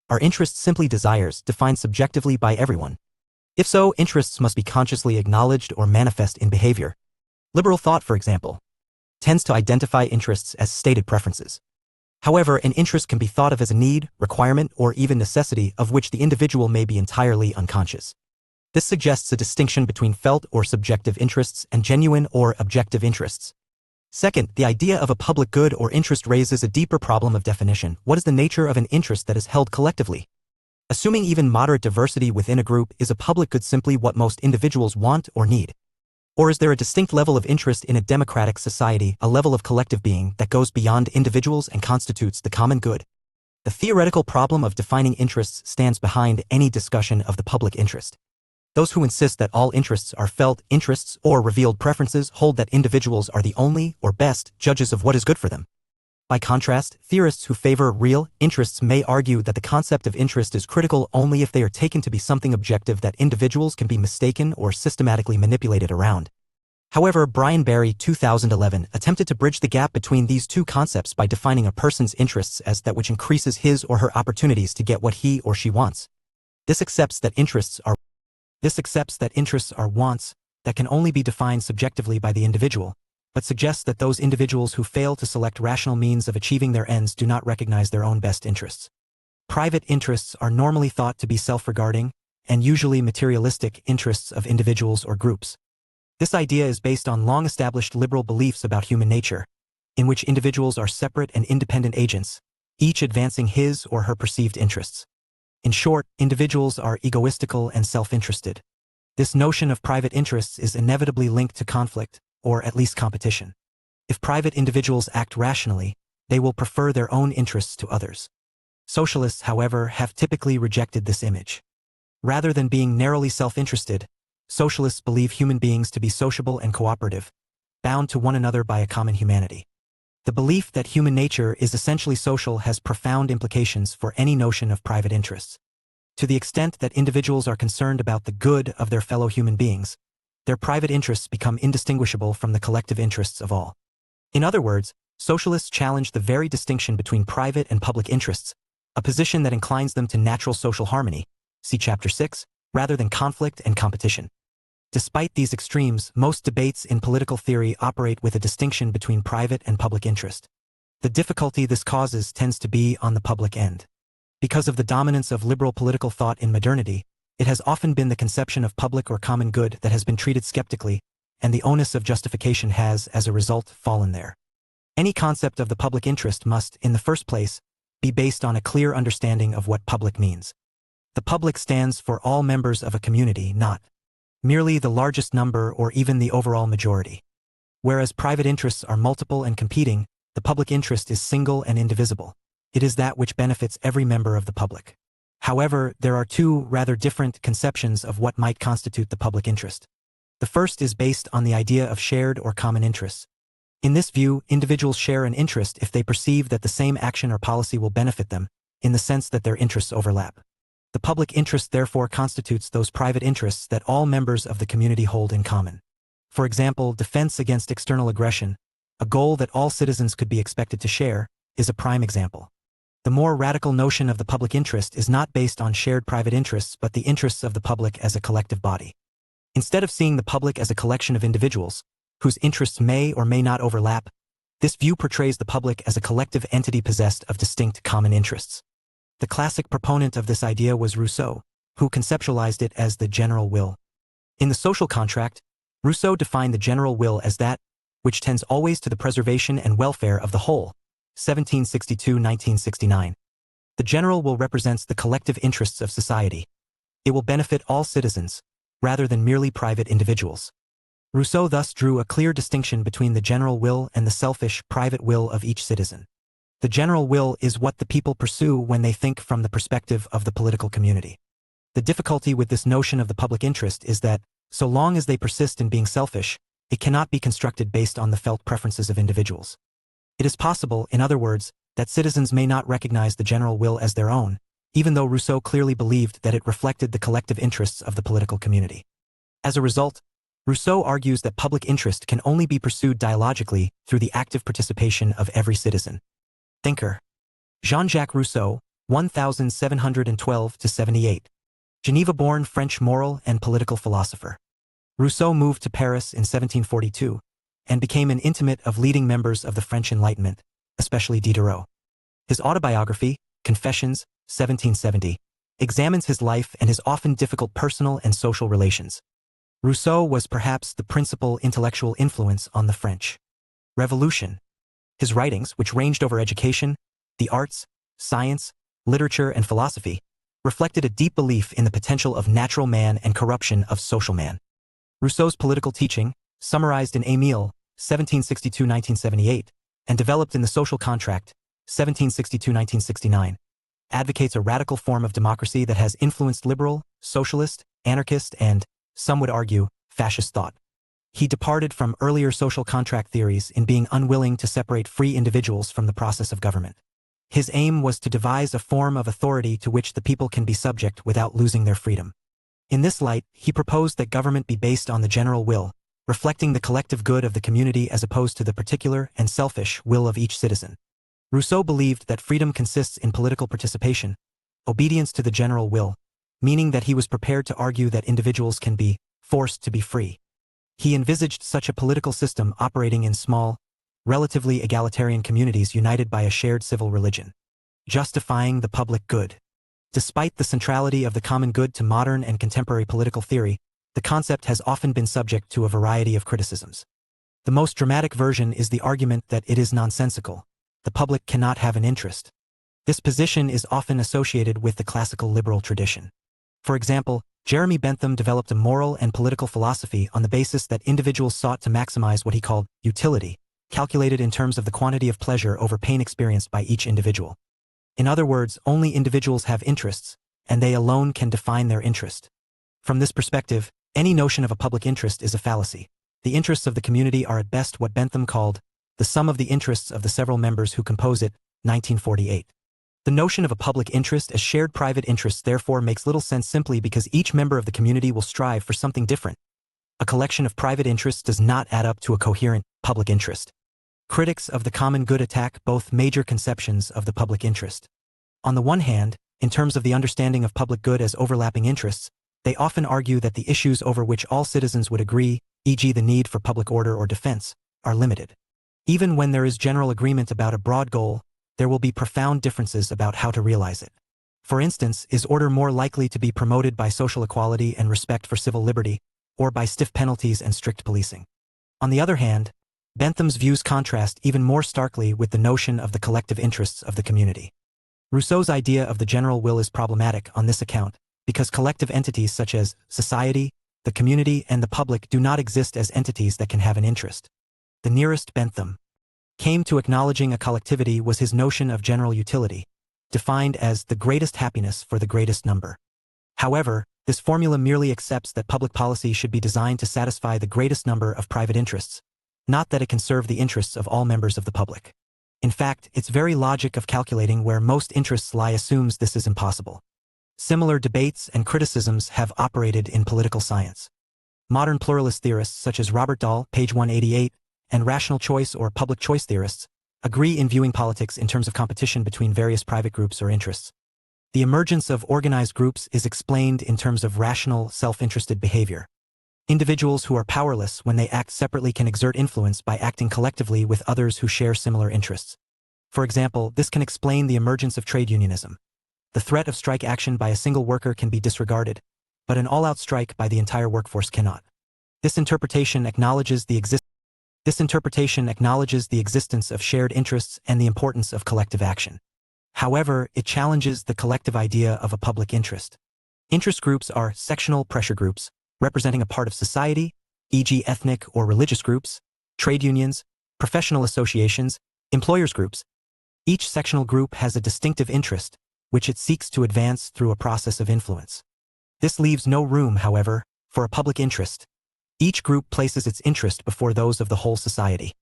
Are interests simply desires, defined subjectively by everyone? If so, interests must be consciously acknowledged or manifest in behavior. Liberal thought, for example, tends to identify interests as stated preferences. However, an interest can be thought of as a need, requirement, or even necessity of which the individual may be entirely unconscious. This suggests a distinction between felt or subjective interests and genuine or objective interests. Second, the idea of a public good or interest raises a deeper problem of definition. What is the nature of an interest that is held collectively? Assuming even moderate diversity within a group, is a public good simply what most individuals want or need? Or is there a distinct level of interest in a democratic society, a level of collective being that goes beyond individuals and constitutes the common good? The theoretical problem of defining interests stands behind any discussion of the public interest. Those who insist that all interests are felt interests or revealed preferences hold that individuals are the only or best judges of what is good for them. By contrast, theorists who favor real interests may argue that the concept of interest is critical only if they are taken to be something objective that individuals can be mistaken or systematically manipulated around. However, Brian Barry, 2011, attempted to bridge the gap between these two concepts by defining a person's interests as that which increases his or her opportunities to get what he or she wants. This accepts that interests are wants that can only be defined subjectively by the individual, but suggests that those individuals who fail to select rational means of achieving their ends do not recognize their own best interests. Private interests are normally thought to be self-regarding and usually materialistic interests of individuals or groups. This idea is based on long-established liberal beliefs about human nature, in which individuals are separate and independent agents, each advancing his or her perceived interests. In short, individuals are egoistical and self-interested. This notion of private interests is inevitably linked to conflict, or at least competition. If private individuals act rationally, they will prefer their own interests to others. Socialists, however, have typically rejected this image. Rather than being narrowly self-interested, socialists believe human beings to be sociable and cooperative, bound to one another by a common humanity. The belief that human nature is essentially social has profound implications for any notion of private interests. To the extent that individuals are concerned about the good of their fellow human beings, their private interests become indistinguishable from the collective interests of all. In other words, socialists challenge the very distinction between private and public interests, a position that inclines them to natural social harmony, see Chapter 6, rather than conflict and competition. Despite these extremes, most debates in political theory operate with a distinction between private and public interest. The difficulty this causes tends to be on the public end. Because of the dominance of liberal political thought in modernity, it has often been the conception of public or common good that has been treated skeptically, and the onus of justification has, as a result, fallen there. Any concept of the public interest must, in the first place, be based on a clear understanding of what public means. The public stands for all members of a community, not merely the largest number or even the overall majority. Whereas private interests are multiple and competing, the public interest is single and indivisible. It is that which benefits every member of the public. However, there are two rather different conceptions of what might constitute the public interest. The first is based on the idea of shared or common interests. In this view, individuals share an interest if they perceive that the same action or policy will benefit them, in the sense that their interests overlap. The public interest therefore constitutes those private interests that all members of the community hold in common. For example, defense against external aggression, a goal that all citizens could be expected to share, is a prime example. The more radical notion of the public interest is not based on shared private interests but the interests of the public as a collective body. Instead of seeing the public as a collection of individuals, whose interests may or may not overlap, this view portrays the public as a collective entity possessed of distinct common interests. The classic proponent of this idea was Rousseau, who conceptualized it as the general will. In The Social Contract, Rousseau defined the general will as that which tends always to the preservation and welfare of the whole, 1762-1969. The general will represents the collective interests of society. It will benefit all citizens, rather than merely private individuals. Rousseau thus drew a clear distinction between the general will and the selfish, private will of each citizen. The general will is what the people pursue when they think from the perspective of the political community. The difficulty with this notion of the public interest is that, so long as they persist in being selfish, it cannot be constructed based on the felt preferences of individuals. It is possible, in other words, that citizens may not recognize the general will as their own, even though Rousseau clearly believed that it reflected the collective interests of the political community. As a result, Rousseau argues that public interest can only be pursued dialogically through the active participation of every citizen. Thinker. Jean-Jacques Rousseau, 1712–78. Geneva-born French moral and political philosopher. Rousseau moved to Paris in 1742 and became an intimate of leading members of the French Enlightenment, especially Diderot. His autobiography, Confessions, 1770, examines his life and his often difficult personal and social relations. Rousseau was perhaps the principal intellectual influence on the French Revolution. His writings, which ranged over education, the arts, science, literature, and philosophy, reflected a deep belief in the potential of natural man and corruption of social man. Rousseau's political teaching, summarized in Émile, 1762–1978, and developed in The Social Contract, 1762–1969, advocates a radical form of democracy that has influenced liberal, socialist, anarchist, and, some would argue, fascist thought. He departed from earlier social contract theories in being unwilling to separate free individuals from the process of government. His aim was to devise a form of authority to which the people can be subject without losing their freedom. In this light, he proposed that government be based on the general will, reflecting the collective good of the community as opposed to the particular and selfish will of each citizen. Rousseau believed that freedom consists in political participation, obedience to the general will, meaning that he was prepared to argue that individuals can be forced to be free. He envisaged such a political system operating in small, relatively egalitarian communities united by a shared civil religion, justifying the public good. Despite the centrality of the common good to modern and contemporary political theory, the concept has often been subject to a variety of criticisms. The most dramatic version is the argument that it is nonsensical. The public cannot have an interest. This position is often associated with the classical liberal tradition. For example, Jeremy Bentham developed a moral and political philosophy on the basis that individuals sought to maximize what he called utility, calculated in terms of the quantity of pleasure over pain experienced by each individual. In other words, only individuals have interests, and they alone can define their interest. From this perspective, any notion of a public interest is a fallacy. The interests of the community are at best what Bentham called the sum of the interests of the several members who compose it, 1948. The notion of a public interest as shared private interests therefore makes little sense simply because each member of the community will strive for something different. A collection of private interests does not add up to a coherent public interest. Critics of the common good attack both major conceptions of the public interest. On the one hand, in terms of the understanding of public good as overlapping interests, they often argue that the issues over which all citizens would agree, e.g. the need for public order or defense, are limited. Even when there is general agreement about a broad goal, there will be profound differences about how to realize it. For instance, is order more likely to be promoted by social equality and respect for civil liberty, or by stiff penalties and strict policing? On the other hand, Bentham's views contrast even more starkly with the notion of the collective interests of the community. Rousseau's idea of the general will is problematic on this account, because collective entities such as society, the community, and the public do not exist as entities that can have an interest. The nearest Bentham came to acknowledging a collectivity was his notion of general utility, defined as the greatest happiness for the greatest number. However, this formula merely accepts that public policy should be designed to satisfy the greatest number of private interests, not that it can serve the interests of all members of the public. In fact, its very logic of calculating where most interests lie assumes this is impossible. Similar debates and criticisms have operated in political science. Modern pluralist theorists such as Robert Dahl, page 188, and rational choice or public choice theorists agree in viewing politics in terms of competition between various private groups or interests. The emergence of organized groups is explained in terms of rational, self-interested behavior. Individuals who are powerless when they act separately can exert influence by acting collectively with others who share similar interests. For example, this can explain the emergence of trade unionism. The threat of strike action by a single worker can be disregarded, but an all-out strike by the entire workforce cannot. This interpretation acknowledges the existence of shared interests and the importance of collective action. However, it challenges the collective idea of a public interest. Interest groups are sectional pressure groups, representing a part of society, e.g. ethnic or religious groups, trade unions, professional associations, employers groups. Each sectional group has a distinctive interest, which it seeks to advance through a process of influence. This leaves no room, however, for a public interest. Each group places its interest before those of the whole society.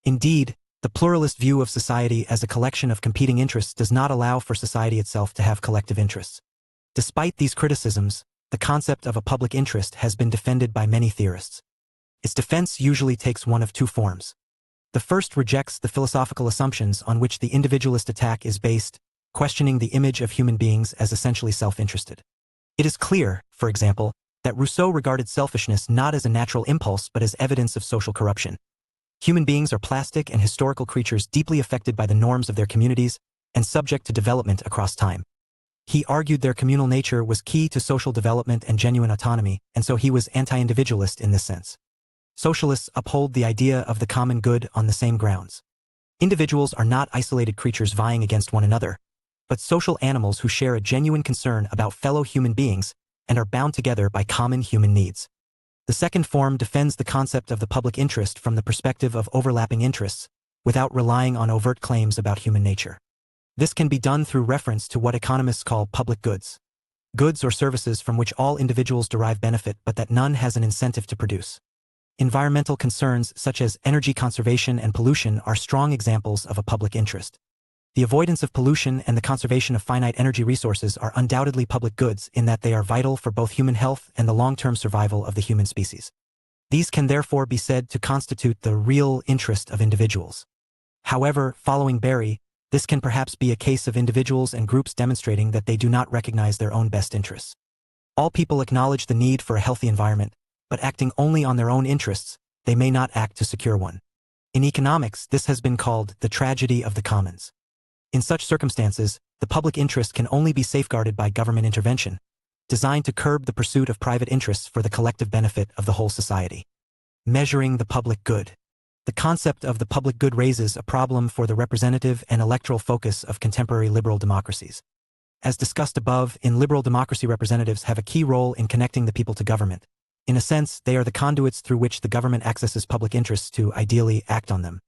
Indeed, the pluralist view of society as a collection of competing interests does not allow for society itself to have collective interests. Despite these criticisms, the concept of a public interest has been defended by many theorists. Its defense usually takes one of two forms. The first rejects the philosophical assumptions on which the individualist attack is based, questioning the image of human beings as essentially self-interested. It is clear, for example, that Rousseau regarded selfishness not as a natural impulse but as evidence of social corruption. Human beings are plastic and historical creatures deeply affected by the norms of their communities and subject to development across time. He argued their communal nature was key to social development and genuine autonomy, and so he was anti-individualist in this sense. Socialists uphold the idea of the common good on the same grounds. Individuals are not isolated creatures vying against one another, but social animals who share a genuine concern about fellow human beings and are bound together by common human needs. The second form defends the concept of the public interest from the perspective of overlapping interests, without relying on overt claims about human nature. This can be done through reference to what economists call public goods. Goods or services from which all individuals derive benefit but that none has an incentive to produce. Environmental concerns such as energy conservation and pollution are strong examples of a public interest. The avoidance of pollution and the conservation of finite energy resources are undoubtedly public goods in that they are vital for both human health and the long-term survival of the human species. These can therefore be said to constitute the real interest of individuals. However, following Berry, this can perhaps be a case of individuals and groups demonstrating that they do not recognize their own best interests. All people acknowledge the need for a healthy environment, but acting only on their own interests, they may not act to secure one. In economics, this has been called the tragedy of the commons. In such circumstances, the public interest can only be safeguarded by government intervention, designed to curb the pursuit of private interests for the collective benefit of the whole society. Measuring the public good. The concept of the public good raises a problem for the representative and electoral focus of contemporary liberal democracies. As discussed above, in liberal democracy, representatives have a key role in connecting the people to government. In a sense, they are the conduits through which the government accesses public interests to, ideally, act on them.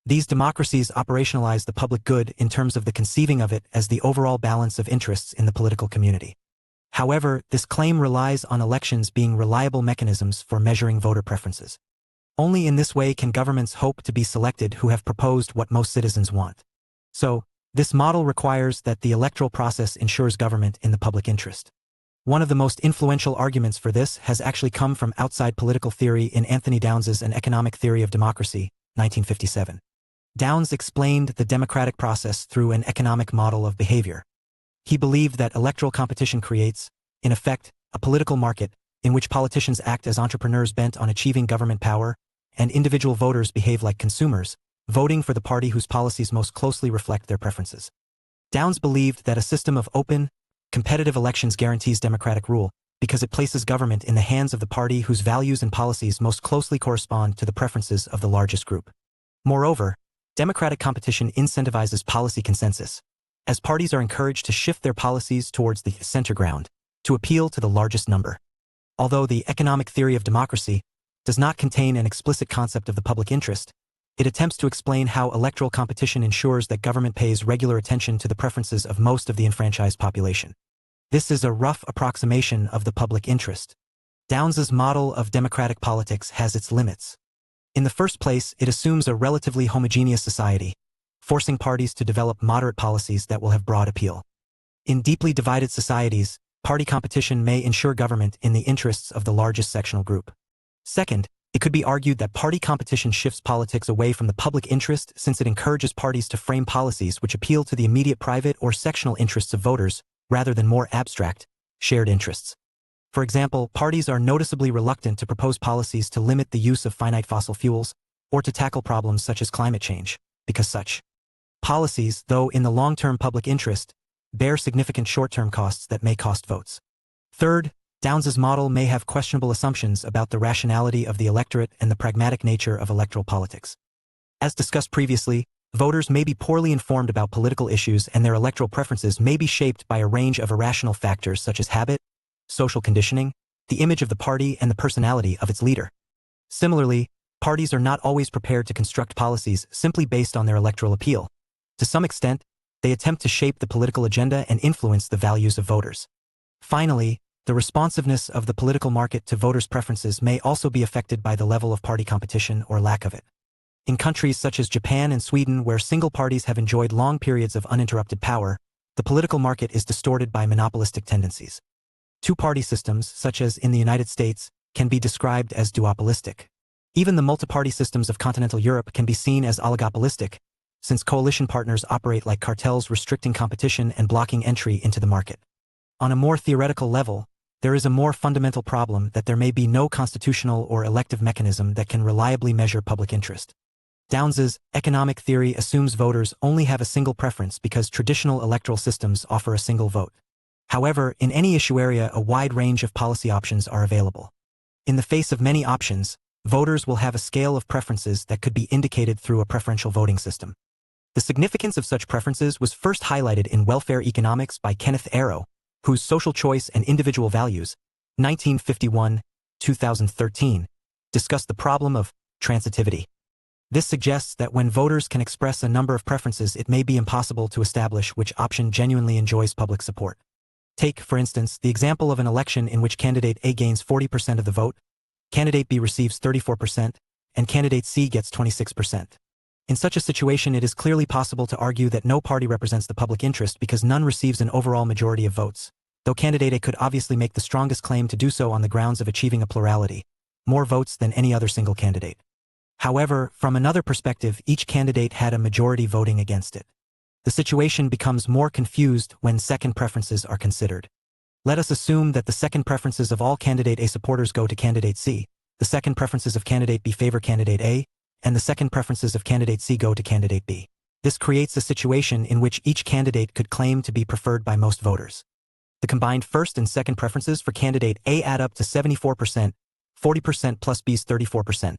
These democracies operationalize the public good in terms of the conceiving of it as the overall balance of interests in the political community. However, this claim relies on elections being reliable mechanisms for measuring voter preferences. Only in this way can governments hope to be selected who have proposed what most citizens want. So, this model requires that the electoral process ensures government in the public interest. One of the most influential arguments for this has actually come from outside political theory in Anthony Downes's An Economic Theory of Democracy, 1957. Downes explained the democratic process through an economic model of behavior. He believed that electoral competition creates, in effect, a political market in which politicians act as entrepreneurs bent on achieving government power, and individual voters behave like consumers, voting for the party whose policies most closely reflect their preferences. Downes believed that a system of open, competitive elections guarantees democratic rule, because it places government in the hands of the party whose values and policies most closely correspond to the preferences of the largest group. Moreover, democratic competition incentivizes policy consensus, as parties are encouraged to shift their policies towards the center ground, to appeal to the largest number. Although the economic theory of democracy does not contain an explicit concept of the public interest, it attempts to explain how electoral competition ensures that government pays regular attention to the preferences of most of the enfranchised population. This is a rough approximation of the public interest. Downes's model of democratic politics has its limits. In the first place, it assumes a relatively homogeneous society, forcing parties to develop moderate policies that will have broad appeal. In deeply divided societies, party competition may ensure government in the interests of the largest sectional group. Second, it could be argued that party competition shifts politics away from the public interest since it encourages parties to frame policies which appeal to the immediate private or sectional interests of voters, rather than more abstract, shared interests. For example, parties are noticeably reluctant to propose policies to limit the use of finite fossil fuels, or to tackle problems such as climate change, because such policies, though in the long-term public interest, bear significant short-term costs that may cost votes. Third, Downes's model may have questionable assumptions about the rationality of the electorate and the pragmatic nature of electoral politics. As discussed previously, voters may be poorly informed about political issues and their electoral preferences may be shaped by a range of irrational factors such as habit, social conditioning, the image of the party, and the personality of its leader. Similarly, parties are not always prepared to construct policies simply based on their electoral appeal. To some extent, they attempt to shape the political agenda and influence the values of voters. Finally, the responsiveness of the political market to voters' preferences may also be affected by the level of party competition or lack of it. In countries such as Japan and Sweden, where single parties have enjoyed long periods of uninterrupted power, the political market is distorted by monopolistic tendencies. Two-party systems, such as in the United States, can be described as duopolistic. Even the multi-party systems of continental Europe can be seen as oligopolistic, since coalition partners operate like cartels restricting competition and blocking entry into the market. On a more theoretical level, there is a more fundamental problem that there may be no constitutional or elective mechanism that can reliably measure public interest. Downes's economic theory assumes voters only have a single preference because traditional electoral systems offer a single vote. However, in any issue area, a wide range of policy options are available. In the face of many options, voters will have a scale of preferences that could be indicated through a preferential voting system. The significance of such preferences was first highlighted in Welfare Economics by Kenneth Arrow, whose Social Choice and Individual Values, 1951-2013, discussed the problem of transitivity. This suggests that when voters can express a number of preferences, it may be impossible to establish which option genuinely enjoys public support. Take, for instance, the example of an election in which candidate A gains 40% of the vote, Candidate B receives 34%, and candidate C gets 26%. In such a situation, it is clearly possible to argue that no party represents the public interest because none receives an overall majority of votes, though candidate A could obviously make the strongest claim to do so on the grounds of achieving a plurality, more votes than any other single candidate. However, from another perspective, each candidate had a majority voting against it. The situation becomes more confused when second preferences are considered. Let us assume that the second preferences of all candidate A supporters go to candidate C, the second preferences of candidate B favor candidate A, and the second preferences of candidate C go to candidate B. This creates a situation in which each candidate could claim to be preferred by most voters. The combined first and second preferences for candidate A add up to 74%, 40% plus B's 34%.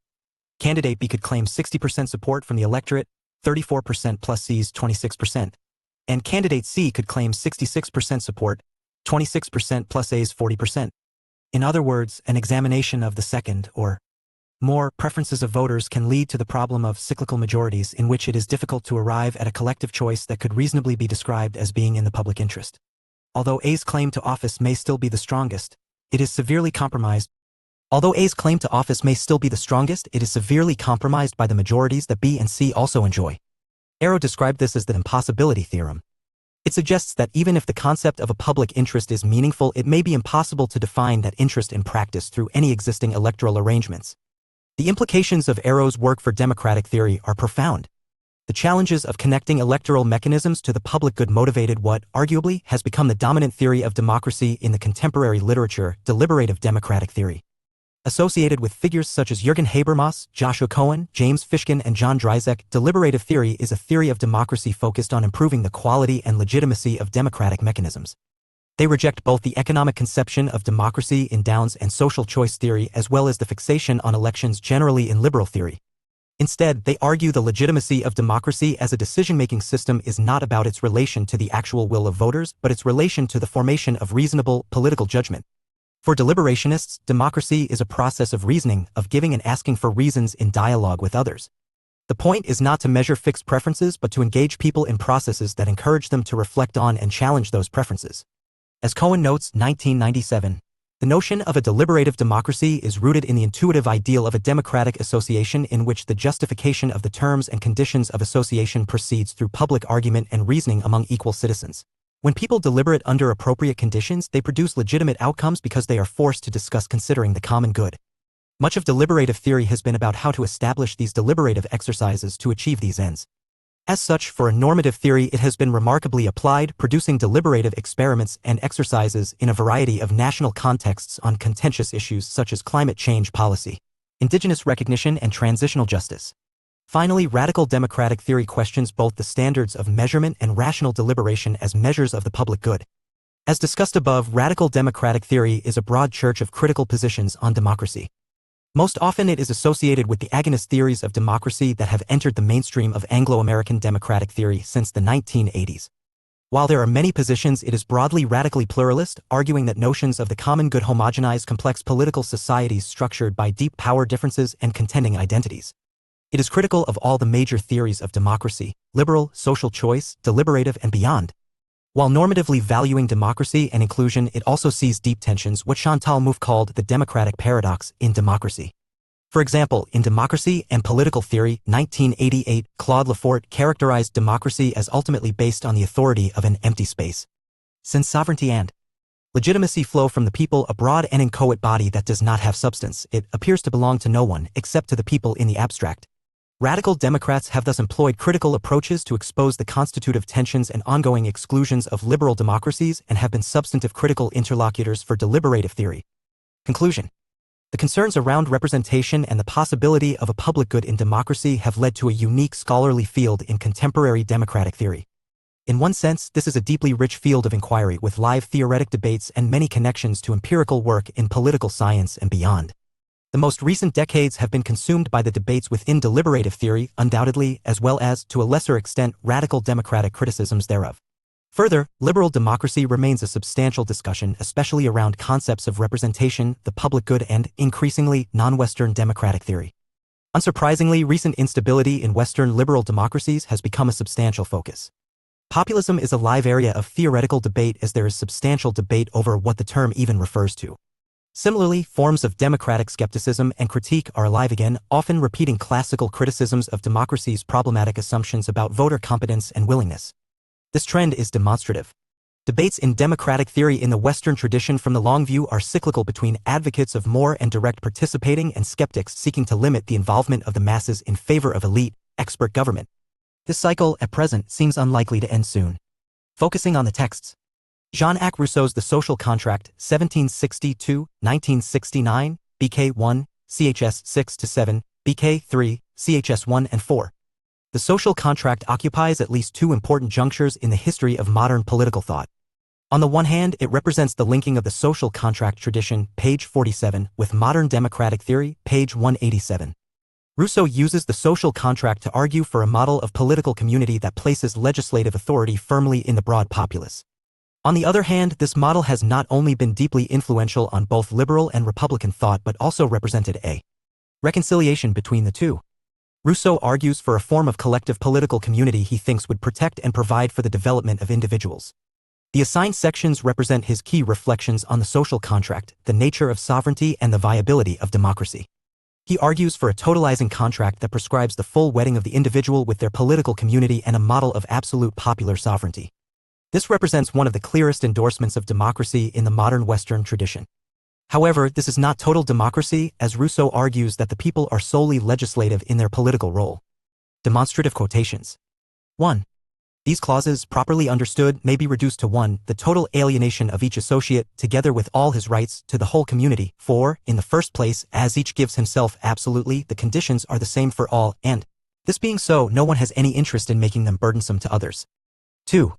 Candidate B could claim 60% support from the electorate, 34% plus C's 26%. And candidate C could claim 66% support, 26% plus A's 40%. In other words, an examination of the second, or more, preferences of voters can lead to the problem of cyclical majorities in which it is difficult to arrive at a collective choice that could reasonably be described as being in the public interest. Although A's claim to office may still be the strongest, it is severely compromised. Although A's claim to office may still be the strongest, it is severely compromised by the majorities that B and C also enjoy. Arrow described this as the impossibility theorem. It suggests that even if the concept of a public interest is meaningful, it may be impossible to define that interest in practice through any existing electoral arrangements. The implications of Arrow's work for democratic theory are profound. The challenges of connecting electoral mechanisms to the public good motivated what, arguably, has become the dominant theory of democracy in the contemporary literature, deliberative democratic theory. Associated with figures such as Jürgen Habermas, Joshua Cohen, James Fishkin, and John Dryzek, deliberative theory is a theory of democracy focused on improving the quality and legitimacy of democratic mechanisms. They reject both the economic conception of democracy in Downs and social choice theory as well as the fixation on elections generally in liberal theory. Instead, they argue the legitimacy of democracy as a decision-making system is not about its relation to the actual will of voters, but its relation to the formation of reasonable political judgment. For deliberationists, democracy is a process of reasoning, of giving and asking for reasons in dialogue with others. The point is not to measure fixed preferences but to engage people in processes that encourage them to reflect on and challenge those preferences. As Cohen notes, 1997, the notion of a deliberative democracy is rooted in the intuitive ideal of a democratic association in which the justification of the terms and conditions of association proceeds through public argument and reasoning among equal citizens. When people deliberate under appropriate conditions, they produce legitimate outcomes because they are forced to discuss considering the common good. Much of deliberative theory has been about how to establish these deliberative exercises to achieve these ends. As such, for a normative theory, it has been remarkably applied, producing deliberative experiments and exercises in a variety of national contexts on contentious issues such as climate change policy, indigenous recognition, and transitional justice. Finally, radical democratic theory questions both the standards of measurement and rational deliberation as measures of the public good. As discussed above, radical democratic theory is a broad church of critical positions on democracy. Most often it is associated with the agonist theories of democracy that have entered the mainstream of Anglo-American democratic theory since the 1980s. While there are many positions, it is broadly radically pluralist, arguing that notions of the common good homogenize complex political societies structured by deep power differences and contending identities. It is critical of all the major theories of democracy, liberal, social choice, deliberative, and beyond. While normatively valuing democracy and inclusion, it also sees deep tensions, what Chantal Mouffe called the democratic paradox, in democracy. For example, in Democracy and Political Theory, 1988, Claude Lefort characterized democracy as ultimately based on the authority of an empty space. Since sovereignty and legitimacy flow from the people, a broad and inchoate body that does not have substance, it appears to belong to no one except to the people in the abstract. Radical Democrats have thus employed critical approaches to expose the constitutive tensions and ongoing exclusions of liberal democracies and have been substantive critical interlocutors for deliberative theory. Conclusion. The concerns around representation and the possibility of a public good in democracy have led to a unique scholarly field in contemporary democratic theory. In one sense, this is a deeply rich field of inquiry with live theoretic debates and many connections to empirical work in political science and beyond. The most recent decades have been consumed by the debates within deliberative theory, undoubtedly, as well as, to a lesser extent, radical democratic criticisms thereof. Further, liberal democracy remains a substantial discussion, especially around concepts of representation, the public good, and, increasingly, non-Western democratic theory. Unsurprisingly, recent instability in Western liberal democracies has become a substantial focus. Populism is a live area of theoretical debate as there is substantial debate over what the term even refers to. Similarly, forms of democratic skepticism and critique are alive again, often repeating classical criticisms of democracy's problematic assumptions about voter competence and willingness. This trend is demonstrative. Debates in democratic theory in the Western tradition from the long view are cyclical between advocates of more and direct participating and skeptics seeking to limit the involvement of the masses in favor of elite, expert government. This cycle, at present, seems unlikely to end soon. Focusing on the texts. Jean-Jacques Rousseau's The Social Contract, 1762-1969, BK 1, CHS 6-7, BK 3, CHS 1 and 4. The social contract occupies at least two important junctures in the history of modern political thought. On the one hand, it represents the linking of the social contract tradition, page 47, with modern democratic theory, page 187. Rousseau uses the social contract to argue for a model of political community that places legislative authority firmly in the broad populace. On the other hand, this model has not only been deeply influential on both liberal and Republican thought but also represented a reconciliation between the two. Rousseau argues for a form of collective political community he thinks would protect and provide for the development of individuals. The assigned sections represent his key reflections on the social contract, the nature of sovereignty and the viability of democracy. He argues for a totalizing contract that prescribes the full wedding of the individual with their political community and a model of absolute popular sovereignty. This represents one of the clearest endorsements of democracy in the modern Western tradition. However, this is not total democracy, as Rousseau argues that the people are solely legislative in their political role. Demonstrative quotations. 1. These clauses, properly understood, may be reduced to 1. The total alienation of each associate, together with all his rights, to the whole community. 4. In the first place, as each gives himself absolutely, the conditions are the same for all, and, this being so, no one has any interest in making them burdensome to others. 2.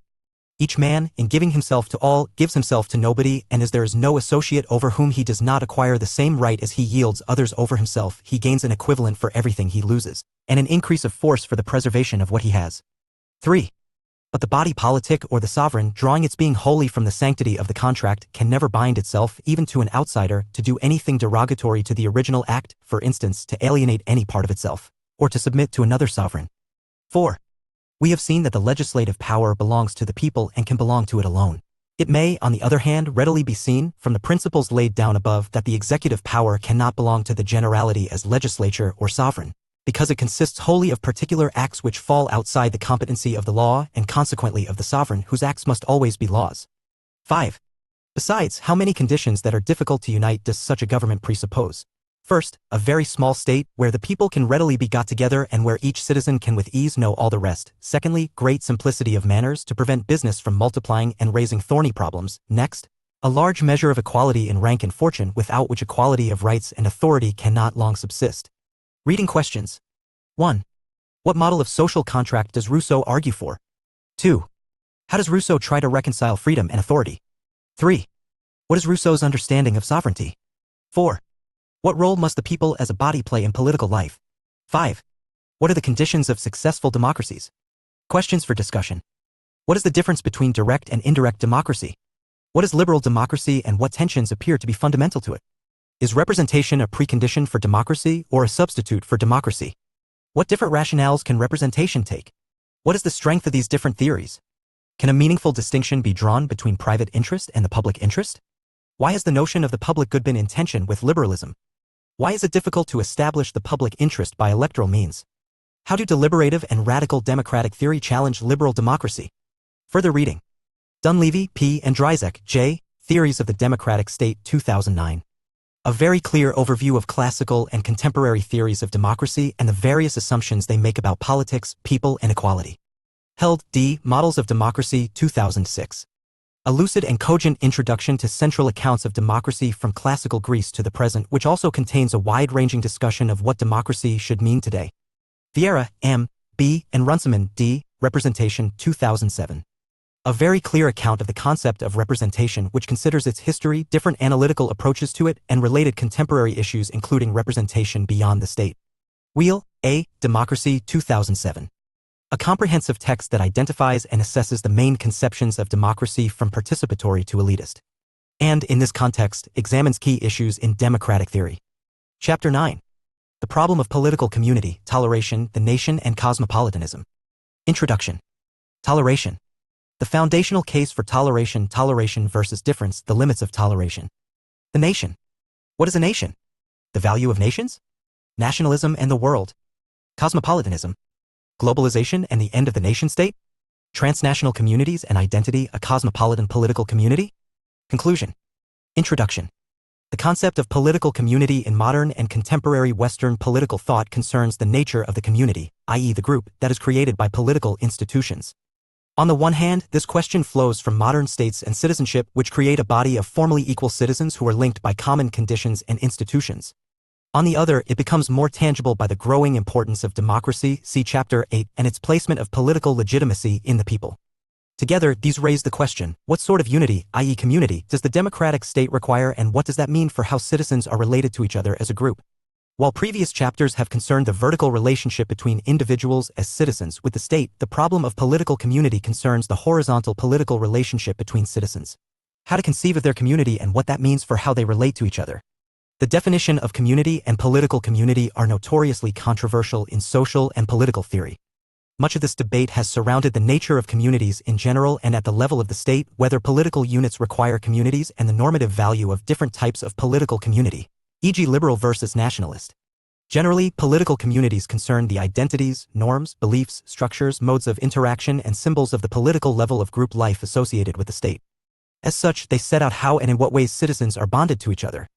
Each man, in giving himself to all, gives himself to nobody, and as there is no associate over whom he does not acquire the same right as he yields others over himself, he gains an equivalent for everything he loses, and an increase of force for the preservation of what he has. 3. But the body politic or the sovereign, drawing its being wholly from the sanctity of the contract, can never bind itself, even to an outsider, to do anything derogatory to the original act, for instance, to alienate any part of itself, or to submit to another sovereign. 4. We have seen that the legislative power belongs to the people and can belong to it alone. It may, on the other hand, readily be seen, from the principles laid down above, that the executive power cannot belong to the generality as legislature or sovereign, because it consists wholly of particular acts which fall outside the competency of the law and consequently of the sovereign, whose acts must always be laws. 5. Besides, how many conditions that are difficult to unite does such a government presuppose? First, a very small state, where the people can readily be got together and where each citizen can with ease know all the rest. Secondly, great simplicity of manners to prevent business from multiplying and raising thorny problems. Next, a large measure of equality in rank and fortune, without which equality of rights and authority cannot long subsist. Reading questions. 1. What model of social contract does Rousseau argue for? 2. How does Rousseau try to reconcile freedom and authority? 3. What is Rousseau's understanding of sovereignty? 4. What role must the people as a body play in political life? 5. What are the conditions of successful democracies? Questions for discussion. What is the difference between direct and indirect democracy? What is liberal democracy and what tensions appear to be fundamental to it? Is representation a precondition for democracy or a substitute for democracy? What different rationales can representation take? What is the strength of these different theories? Can a meaningful distinction be drawn between private interest and the public interest? Why has the notion of the public good been in tension with liberalism? Why is it difficult to establish the public interest by electoral means? How do deliberative and radical democratic theory challenge liberal democracy? Further reading. Dunleavy, P. and Dryzek, J. Theories of the Democratic State, 2009. A very clear overview of classical and contemporary theories of democracy and the various assumptions they make about politics, people, and equality. Held, D. Models of Democracy, 2006. A lucid and cogent introduction to central accounts of democracy from classical Greece to the present, which also contains a wide-ranging discussion of what democracy should mean today. Vieira, M. B. and Runciman, D. Representation, 2007. A very clear account of the concept of representation, which considers its history, different analytical approaches to it, and related contemporary issues including representation beyond the state. Wheel, A. Democracy, 2007. A comprehensive text that identifies and assesses the main conceptions of democracy from participatory to elitist. And, in this context, examines key issues in democratic theory. Chapter 9. The Problem of Political Community, Toleration, the Nation and Cosmopolitanism. Introduction. Toleration. The foundational case for toleration, toleration versus difference, the limits of toleration. The nation. What is a nation? The value of nations? Nationalism and the world? Cosmopolitanism? Globalization and the end of the nation-state? Transnational communities and identity, a cosmopolitan political community? Conclusion. Introduction. The concept of political community in modern and contemporary Western political thought concerns the nature of the community, i.e. the group, that is created by political institutions. On the one hand, this question flows from modern states and citizenship, which create a body of formally equal citizens who are linked by common conditions and institutions. On the other, it becomes more tangible by the growing importance of democracy, see Chapter 8, and its placement of political legitimacy in the people. Together, these raise the question, what sort of unity, i.e. community, does the democratic state require, and what does that mean for how citizens are related to each other as a group? While previous chapters have concerned the vertical relationship between individuals as citizens with the state, the problem of political community concerns the horizontal political relationship between citizens. How to conceive of their community and what that means for how they relate to each other. The definition of community and political community are notoriously controversial in social and political theory. Much of this debate has surrounded the nature of communities in general and at the level of the state, whether political units require communities and the normative value of different types of political community, e.g. liberal versus nationalist. Generally, political communities concern the identities, norms, beliefs, structures, modes of interaction, and symbols of the political level of group life associated with the state. As such, they set out how and in what ways citizens are bonded to each other.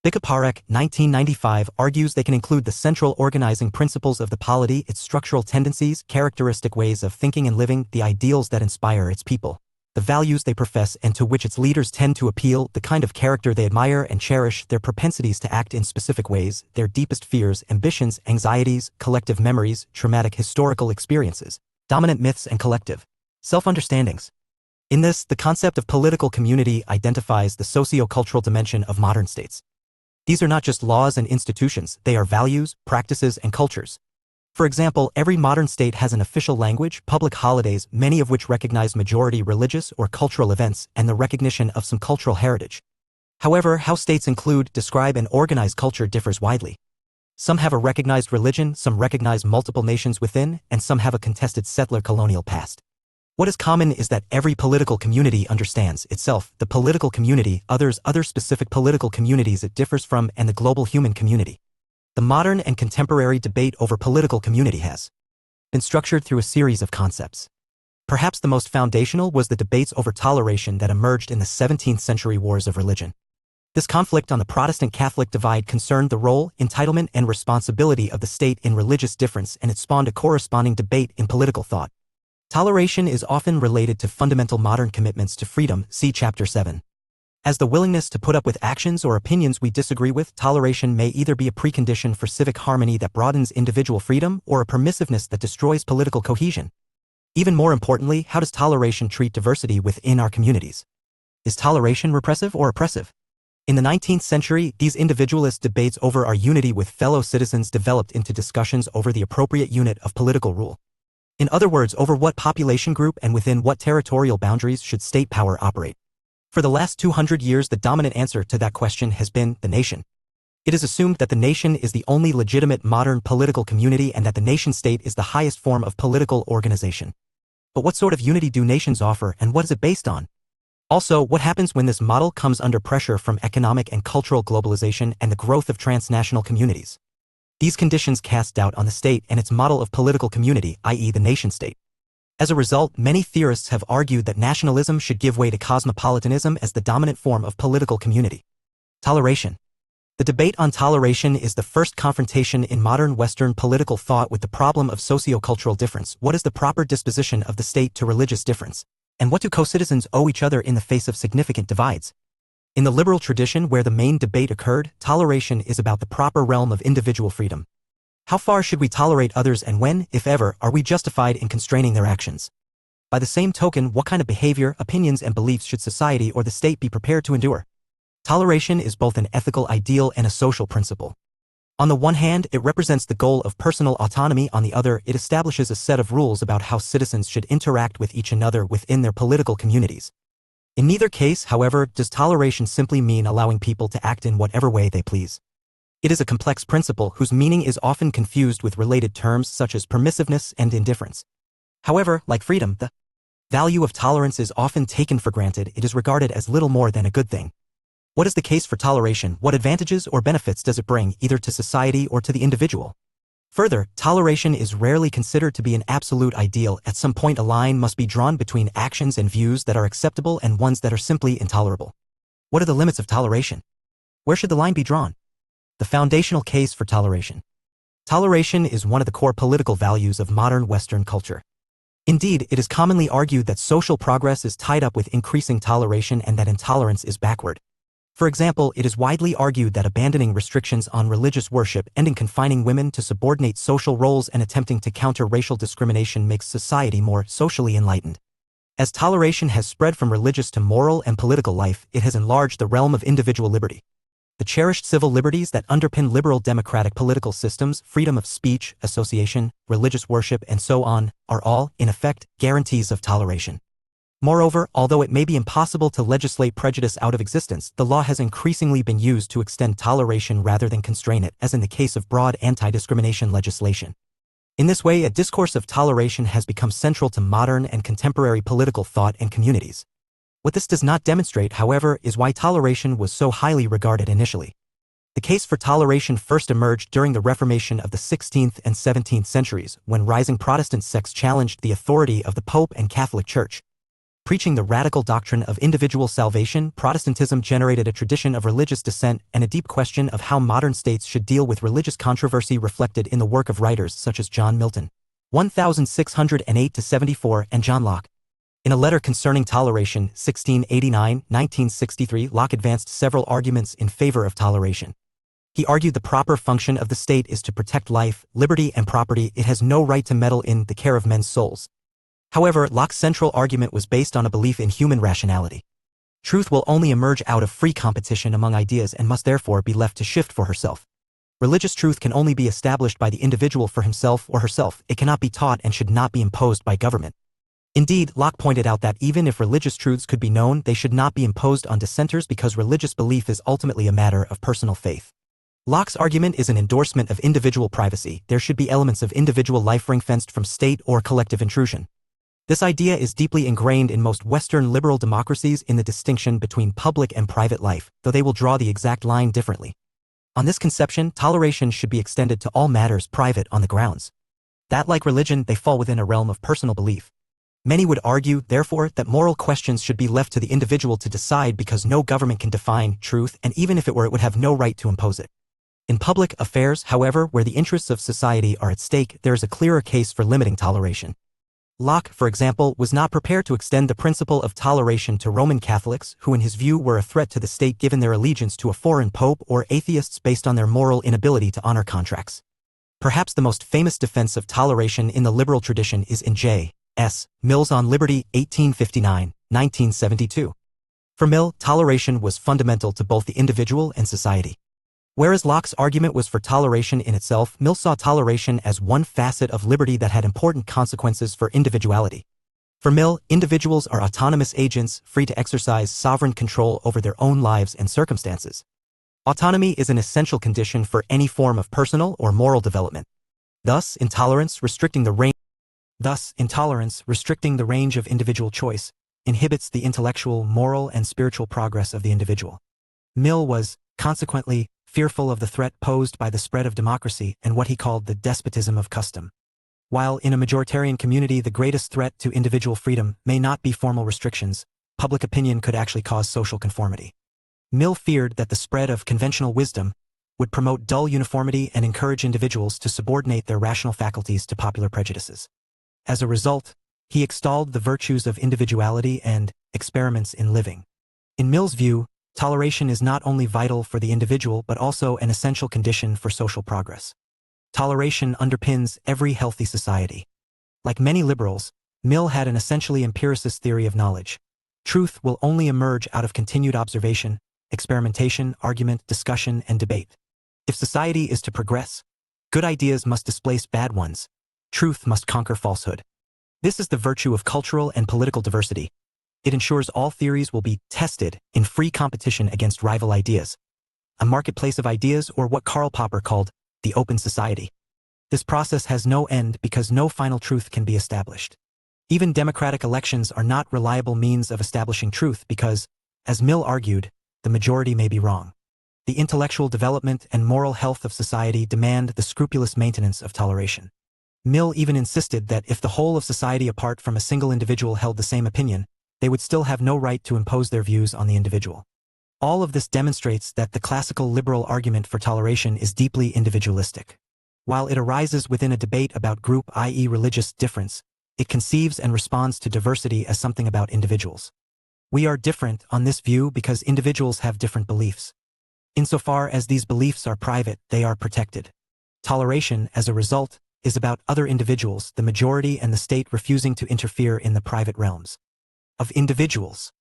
Bikaparek, 1995, argues they can include the central organizing principles of the polity, its structural tendencies, characteristic ways of thinking and living, the ideals that inspire its people, the values they profess and to which its leaders tend to appeal, the kind of character they admire and cherish, their propensities to act in specific ways, their deepest fears, ambitions, anxieties, collective memories, traumatic historical experiences, dominant myths and collective self-understandings. In this, the concept of political community identifies the socio-cultural dimension of modern states. These are not just laws and institutions, they are values, practices, and cultures. For example, every modern state has an official language, public holidays, many of which recognize majority religious or cultural events, and the recognition of some cultural heritage. However, how states include, describe, and organize culture differs widely. Some have a recognized religion, some recognize multiple nations within, and some have a contested settler colonial past. What is common is that every political community understands itself, the political community, others, other specific political communities it differs from, and the global human community. The modern and contemporary debate over political community has been structured through a series of concepts. Perhaps the most foundational was the debates over toleration that emerged in the 17th century wars of religion. This conflict on the Protestant-Catholic divide concerned the role, entitlement, and responsibility of the state in religious difference, and it spawned a corresponding debate in political thought. Toleration is often related to fundamental modern commitments to freedom, see Chapter 7. As the willingness to put up with actions or opinions we disagree with, toleration may either be a precondition for civic harmony that broadens individual freedom or a permissiveness that destroys political cohesion. Even more importantly, how does toleration treat diversity within our communities? Is toleration repressive or oppressive? In the 19th century, these individualist debates over our unity with fellow citizens developed into discussions over the appropriate unit of political rule. In other words, over what population group and within what territorial boundaries should state power operate. For the last 200 years, the dominant answer to that question has been the nation. It is assumed that the nation is the only legitimate modern political community and that the nation-state is the highest form of political organization. But what sort of unity do nations offer, and what is it based on? Also, what happens when this model comes under pressure from economic and cultural globalization and the growth of transnational communities? These conditions cast doubt on the state and its model of political community, i.e. the nation-state. As a result, many theorists have argued that nationalism should give way to cosmopolitanism as the dominant form of political community. Toleration. The debate on toleration is the first confrontation in modern Western political thought with the problem of socio-cultural difference. What is the proper disposition of the state to religious difference? And what do co-citizens owe each other in the face of significant divides? In the liberal tradition where the main debate occurred, toleration is about the proper realm of individual freedom. How far should we tolerate others and when, if ever, are we justified in constraining their actions? By the same token, what kind of behavior, opinions, and beliefs should society or the state be prepared to endure? Toleration is both an ethical ideal and a social principle. On the one hand, it represents the goal of personal autonomy. On the other, it establishes a set of rules about how citizens should interact with each another within their political communities. In neither case, however, does toleration simply mean allowing people to act in whatever way they please. It is a complex principle whose meaning is often confused with related terms such as permissiveness and indifference. However, like freedom, the value of tolerance is often taken for granted. It is regarded as little more than a good thing. What is the case for toleration? What advantages or benefits does it bring, either to society or to the individual? Further, toleration is rarely considered to be an absolute ideal. At some point a line must be drawn between actions and views that are acceptable and ones that are simply intolerable. What are the limits of toleration? Where should the line be drawn? The foundational case for toleration. Toleration is one of the core political values of modern Western culture. Indeed, it is commonly argued that social progress is tied up with increasing toleration and that intolerance is backward. For example, it is widely argued that abandoning restrictions on religious worship, ending confining women to subordinate social roles, and attempting to counter racial discrimination makes society more socially enlightened. As toleration has spread from religious to moral and political life, it has enlarged the realm of individual liberty. The cherished civil liberties that underpin liberal democratic political systems, freedom of speech, association, religious worship, and so on, are all, in effect, guarantees of toleration. Moreover, although it may be impossible to legislate prejudice out of existence, the law has increasingly been used to extend toleration rather than constrain it, as in the case of broad anti-discrimination legislation. In this way, a discourse of toleration has become central to modern and contemporary political thought and communities. What this does not demonstrate, however, is why toleration was so highly regarded initially. The case for toleration first emerged during the Reformation of the 16th and 17th centuries, when rising Protestant sects challenged the authority of the Pope and Catholic Church. Preaching the radical doctrine of individual salvation, Protestantism generated a tradition of religious dissent and a deep question of how modern states should deal with religious controversy reflected in the work of writers such as John Milton, 1608–74, and John Locke. In a letter concerning toleration, 1689–1963, Locke advanced several arguments in favor of toleration. He argued the proper function of the state is to protect life, liberty, and property. It has no right to meddle in the care of men's souls. However, Locke's central argument was based on a belief in human rationality. Truth will only emerge out of free competition among ideas and must therefore be left to shift for herself. Religious truth can only be established by the individual for himself or herself. It cannot be taught and should not be imposed by government. Indeed, Locke pointed out that even if religious truths could be known, they should not be imposed on dissenters because religious belief is ultimately a matter of personal faith. Locke's argument is an endorsement of individual privacy. There should be elements of individual life ring-fenced from state or collective intrusion. This idea is deeply ingrained in most Western liberal democracies in the distinction between public and private life, though they will draw the exact line differently. On this conception, toleration should be extended to all matters private on the grounds that, like religion, they fall within a realm of personal belief. Many would argue, therefore, that moral questions should be left to the individual to decide because no government can define truth, and even if it were, it would have no right to impose it. In public affairs, however, where the interests of society are at stake, there is a clearer case for limiting toleration. Locke, for example, was not prepared to extend the principle of toleration to Roman Catholics, who in his view were a threat to the state given their allegiance to a foreign pope, or atheists based on their moral inability to honor contracts. Perhaps the most famous defense of toleration in the liberal tradition is in J.S. Mill's On Liberty, 1859–1972. For Mill, toleration was fundamental to both the individual and society. Whereas Locke's argument was for toleration in itself, Mill saw toleration as one facet of liberty that had important consequences for individuality. For Mill, individuals are autonomous agents, free to exercise sovereign control over their own lives and circumstances. Autonomy is an essential condition for any form of personal or moral development. Thus, intolerance restricting the range of individual choice inhibits the intellectual, moral, and spiritual progress of the individual. Mill was, consequently, fearful of the threat posed by the spread of democracy and what he called the despotism of custom. While in a majoritarian community the greatest threat to individual freedom may not be formal restrictions, public opinion could actually cause social conformity. Mill feared that the spread of conventional wisdom would promote dull uniformity and encourage individuals to subordinate their rational faculties to popular prejudices. As a result, he extolled the virtues of individuality and experiments in living. In Mill's view, toleration is not only vital for the individual but also an essential condition for social progress. Toleration underpins every healthy society. Like many liberals, Mill had an essentially empiricist theory of knowledge. Truth will only emerge out of continued observation, experimentation, argument, discussion, and debate. If society is to progress, good ideas must displace bad ones. Truth must conquer falsehood. This is the virtue of cultural and political diversity. It ensures all theories will be tested in free competition against rival ideas. A marketplace of ideas, or what Karl Popper called the open society. This process has no end because no final truth can be established. Even democratic elections are not reliable means of establishing truth because, as Mill argued, the majority may be wrong. The intellectual development and moral health of society demand the scrupulous maintenance of toleration. Mill even insisted that if the whole of society apart from a single individual held the same opinion, they would still have no right to impose their views on the individual. All of this demonstrates that the classical liberal argument for toleration is deeply individualistic. While it arises within a debate about group, i.e. religious, difference, it conceives and responds to diversity as something about individuals. We are different on this view because individuals have different beliefs. Insofar as these beliefs are private, they are protected. Toleration, as a result, is about other individuals, the majority and the state refusing to interfere in the private realms of individuals.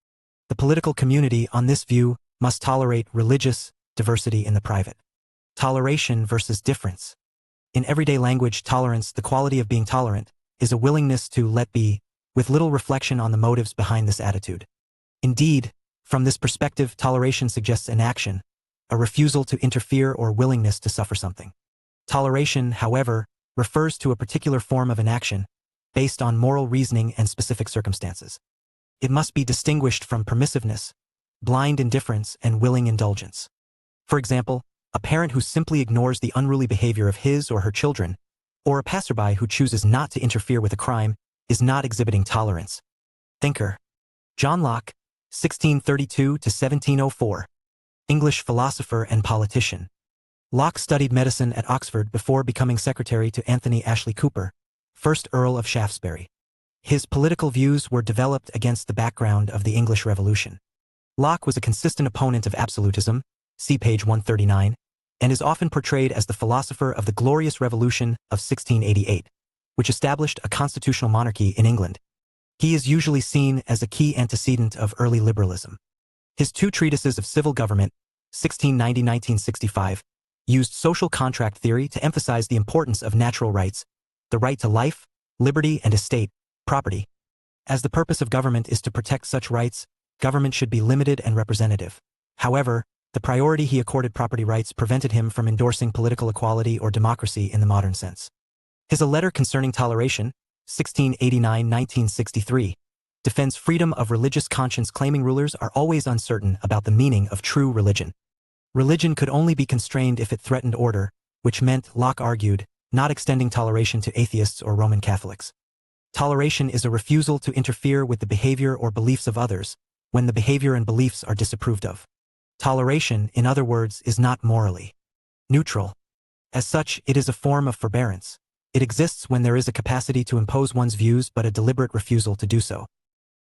The political community, on this view, must tolerate religious diversity in the private. Toleration versus difference. In everyday language, tolerance, the quality of being tolerant, is a willingness to let be, with little reflection on the motives behind this attitude. Indeed, from this perspective, toleration suggests an action, a refusal to interfere or willingness to suffer something. Toleration, however, refers to a particular form of an action, based on moral reasoning and specific circumstances. It must be distinguished from permissiveness, blind indifference, and willing indulgence. For example, a parent who simply ignores the unruly behavior of his or her children, or a passerby who chooses not to interfere with a crime, is not exhibiting tolerance. Thinker. John Locke, 1632 to 1704. English philosopher and politician. Locke studied medicine at Oxford before becoming secretary to Anthony Ashley Cooper, 1st Earl of Shaftesbury. His political views were developed against the background of the English Revolution. Locke was a consistent opponent of absolutism, see page 139, and is often portrayed as the philosopher of the Glorious Revolution of 1688, which established a constitutional monarchy in England. He is usually seen as a key antecedent of early liberalism. His two treatises of civil government, 1690–1965, used social contract theory to emphasize the importance of natural rights, the right to life, liberty, and estate, property. As the purpose of government is to protect such rights, government should be limited and representative. However, the priority he accorded property rights prevented him from endorsing political equality or democracy in the modern sense. His A Letter Concerning Toleration, 1689–1963, defends freedom of religious conscience, claiming rulers are always uncertain about the meaning of true religion. Religion could only be constrained if it threatened order, which meant, Locke argued, not extending toleration to atheists or Roman Catholics. Toleration is a refusal to interfere with the behavior or beliefs of others, when the behavior and beliefs are disapproved of. Toleration, in other words, is not morally neutral. As such, it is a form of forbearance. It exists when there is a capacity to impose one's views but a deliberate refusal to do so.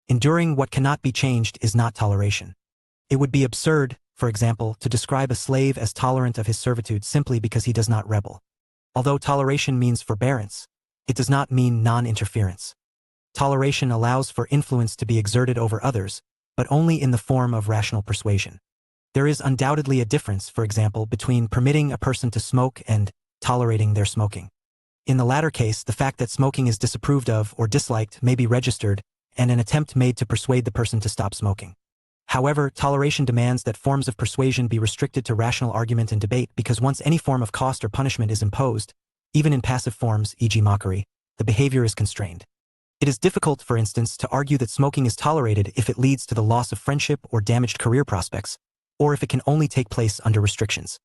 Enduring what cannot be changed is not toleration. It would be absurd, for example, to describe a slave as tolerant of his servitude simply because he does not rebel. Although toleration means forbearance, it does not mean non-interference. Toleration allows for influence to be exerted over others, but only in the form of rational persuasion. There is undoubtedly a difference, for example, between permitting a person to smoke and tolerating their smoking. In the latter case, the fact that smoking is disapproved of or disliked may be registered, and an attempt made to persuade the person to stop smoking. However, toleration demands that forms of persuasion be restricted to rational argument and debate, because once any form of cost or punishment is imposed, even in passive forms, e.g. mockery, the behavior is constrained. It is difficult, for instance, to argue that smoking is tolerated if it leads to the loss of friendship or damaged career prospects, or if it can only take place under restrictions.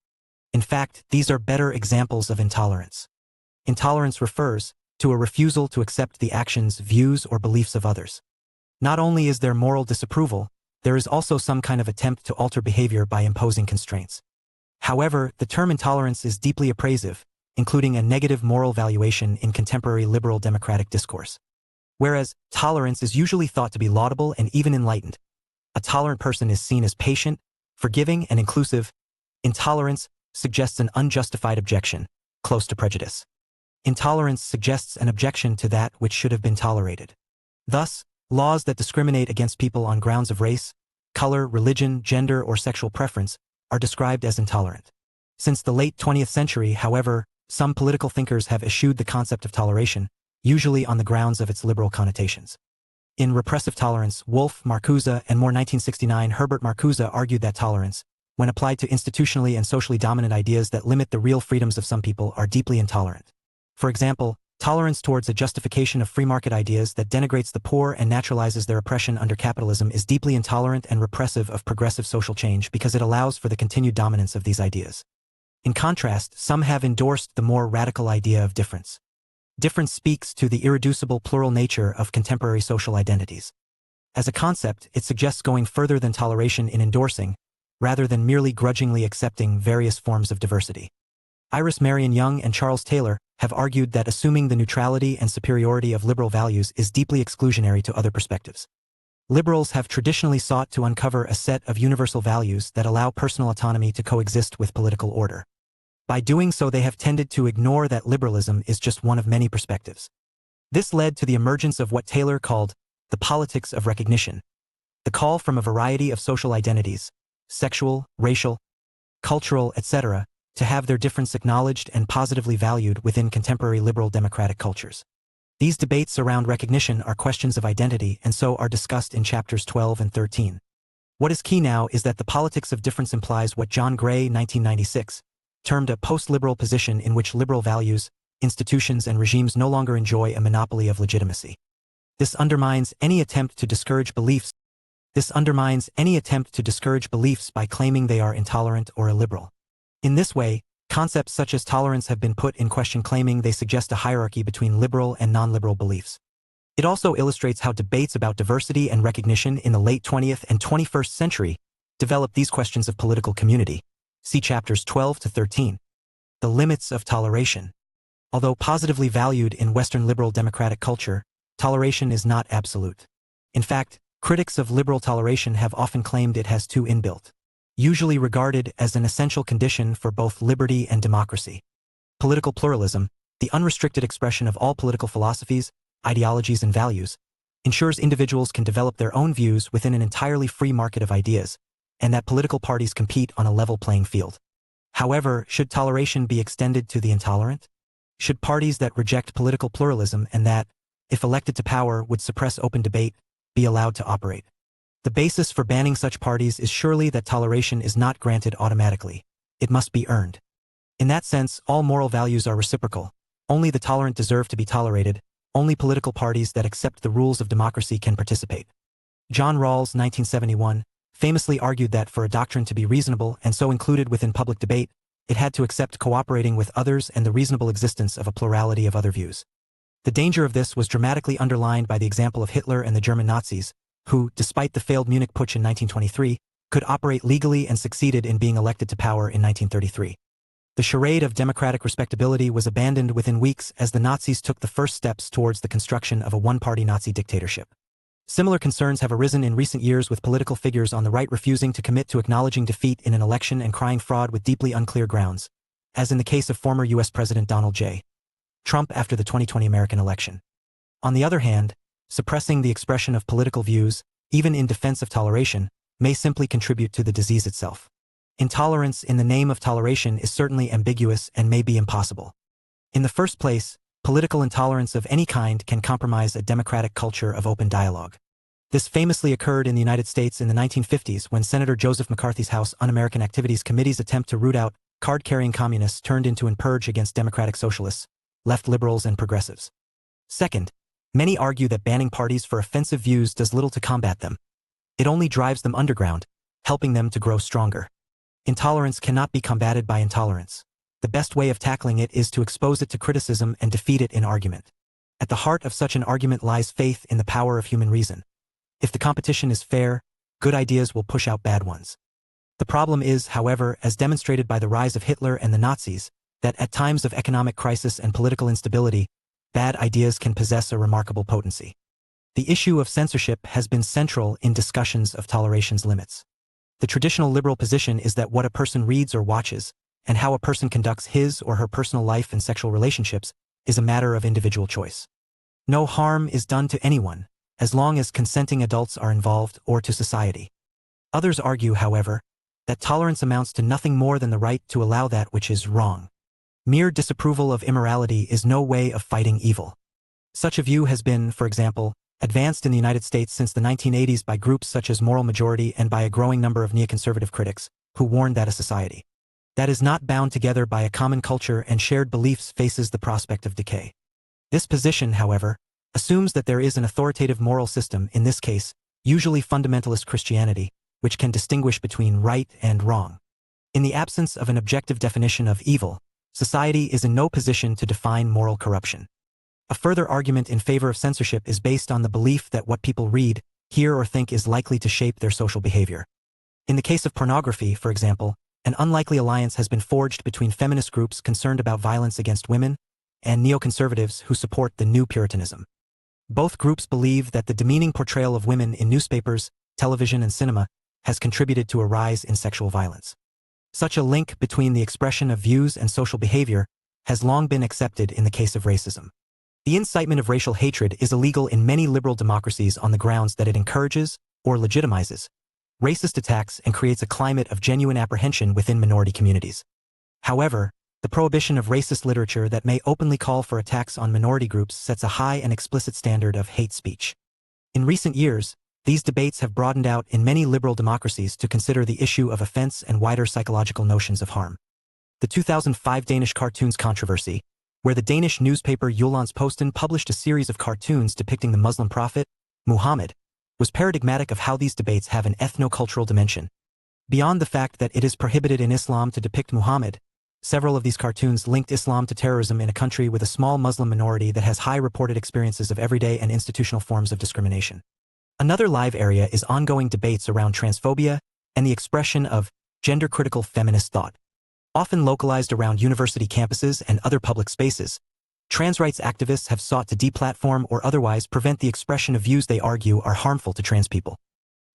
In fact, these are better examples of intolerance. Intolerance refers to a refusal to accept the actions, views, or beliefs of others. Not only is there moral disapproval, there is also some kind of attempt to alter behavior by imposing constraints. However, the term intolerance is deeply appraisive, including a negative moral valuation in contemporary liberal democratic discourse. Whereas tolerance is usually thought to be laudable and even enlightened, a tolerant person is seen as patient, forgiving, and inclusive. Intolerance suggests an unjustified objection, close to prejudice. Intolerance suggests an objection to that which should have been tolerated. Thus, laws that discriminate against people on grounds of race, color, religion, gender, or sexual preference are described as intolerant. Since the late 20th century, however, some political thinkers have eschewed the concept of toleration, usually on the grounds of its liberal connotations. In Repressive Tolerance, Wolf, Marcuse, and more 1969, Herbert Marcuse argued that tolerance, when applied to institutionally and socially dominant ideas that limit the real freedoms of some people, are deeply intolerant. For example, Tolerance towards a justification of free market ideas that denigrates the poor and naturalizes their oppression under capitalism is deeply intolerant and repressive of progressive social change because it allows for the continued dominance of these ideas. In contrast, some have endorsed the more radical idea of difference. Difference speaks to the irreducible plural nature of contemporary social identities. As a concept, it suggests going further than toleration in endorsing, rather than merely grudgingly accepting various forms of diversity. Iris Marion Young and Charles Taylor have argued that assuming the neutrality and superiority of liberal values is deeply exclusionary to other perspectives. Liberals have traditionally sought to uncover a set of universal values that allow personal autonomy to coexist with political order. By doing so, they have tended to ignore that liberalism is just one of many perspectives. This led to the emergence of what Taylor called the politics of recognition, the call from a variety of social identities, sexual, racial, cultural, etc., to have their difference acknowledged and positively valued within contemporary liberal democratic cultures. These debates around recognition are questions of identity and so are discussed in chapters 12 and 13. What is key now is that the politics of difference implies what John Gray, 1996, termed a post-liberal position in which liberal values, institutions, and regimes no longer enjoy a monopoly of legitimacy. This undermines any attempt to discourage beliefs by claiming they are intolerant or illiberal. In this way, concepts such as tolerance have been put in question, claiming they suggest a hierarchy between liberal and non-liberal beliefs. It also illustrates how debates about diversity and recognition in the late 20th and 21st century developed these questions of political community. See chapters 12 to 13. The limits of toleration. Although positively valued in Western liberal democratic culture, toleration is not absolute. In fact, critics of liberal toleration have often claimed it has two inbuilt, usually regarded as an essential condition for both liberty and democracy. Political pluralism, the unrestricted expression of all political philosophies, ideologies, and values, ensures individuals can develop their own views within an entirely free market of ideas, and that political parties compete on a level playing field. However, should toleration be extended to the intolerant? Should parties that reject political pluralism and that, if elected to power, would suppress open debate, be allowed to operate? The basis for banning such parties is surely that toleration is not granted automatically. It must be earned. In that sense, all moral values are reciprocal. Only the tolerant deserve to be tolerated. Only political parties that accept the rules of democracy can participate. John Rawls, 1971, famously argued that for a doctrine to be reasonable and so included within public debate, it had to accept cooperating with others and the reasonable existence of a plurality of other views. The danger of this was dramatically underlined by the example of Hitler and the German Nazis, who, despite the failed Munich Putsch in 1923, could operate legally and succeeded in being elected to power in 1933. The charade of democratic respectability was abandoned within weeks as the Nazis took the first steps towards the construction of a one-party Nazi dictatorship. Similar concerns have arisen in recent years, with political figures on the right refusing to commit to acknowledging defeat in an election and crying fraud with deeply unclear grounds, as in the case of former U.S. President Donald J. Trump after the 2020 American election. On the other hand, suppressing the expression of political views, even in defense of toleration, may simply contribute to the disease itself. Intolerance in the name of toleration is certainly ambiguous and may be impossible. In the first place, political intolerance of any kind can compromise a democratic culture of open dialogue. This famously occurred in the United States in the 1950s when Senator Joseph McCarthy's House Un-American Activities Committee's attempt to root out card-carrying communists turned into an purge against democratic socialists, left liberals, and progressives. Second, many argue that banning parties for offensive views does little to combat them. It only drives them underground, helping them to grow stronger. Intolerance cannot be combated by intolerance. The best way of tackling it is to expose it to criticism and defeat it in argument. At the heart of such an argument lies faith in the power of human reason. If the competition is fair, good ideas will push out bad ones. The problem is, however, as demonstrated by the rise of Hitler and the Nazis, that at times of economic crisis and political instability, bad ideas can possess a remarkable potency. The issue of censorship has been central in discussions of toleration's limits. The traditional liberal position is that what a person reads or watches, and how a person conducts his or her personal life and sexual relationships, is a matter of individual choice. No harm is done to anyone, as long as consenting adults are involved, or to society. Others argue, however, that tolerance amounts to nothing more than the right to allow that which is wrong. Mere disapproval of immorality is no way of fighting evil. Such a view has been, for example, advanced in the United States since the 1980s by groups such as Moral Majority and by a growing number of neoconservative critics, who warn that a society that is not bound together by a common culture and shared beliefs faces the prospect of decay. This position, however, assumes that there is an authoritative moral system, in this case, usually fundamentalist Christianity, which can distinguish between right and wrong. In the absence of an objective definition of evil, society is in no position to define moral corruption. A further argument in favor of censorship is based on the belief that what people read, hear, or think is likely to shape their social behavior. In the case of pornography, for example, an unlikely alliance has been forged between feminist groups concerned about violence against women and neoconservatives who support the New Puritanism. Both groups believe that the demeaning portrayal of women in newspapers, television, and cinema has contributed to a rise in sexual violence. Such a link between the expression of views and social behavior has long been accepted in the case of racism. The incitement of racial hatred is illegal in many liberal democracies on the grounds that it encourages, or legitimizes, racist attacks and creates a climate of genuine apprehension within minority communities. However, the prohibition of racist literature that may openly call for attacks on minority groups sets a high and explicit standard of hate speech. In recent years, these debates have broadened out in many liberal democracies to consider the issue of offense and wider psychological notions of harm. The 2005 Danish cartoons controversy, where the Danish newspaper Jyllands-Posten published a series of cartoons depicting the Muslim prophet, Muhammad, was paradigmatic of how these debates have an ethno-cultural dimension. Beyond the fact that it is prohibited in Islam to depict Muhammad, several of these cartoons linked Islam to terrorism in a country with a small Muslim minority that has high reported experiences of everyday and institutional forms of discrimination. Another live area is ongoing debates around transphobia and the expression of gender-critical feminist thought. Often localized around university campuses and other public spaces, trans rights activists have sought to deplatform or otherwise prevent the expression of views they argue are harmful to trans people.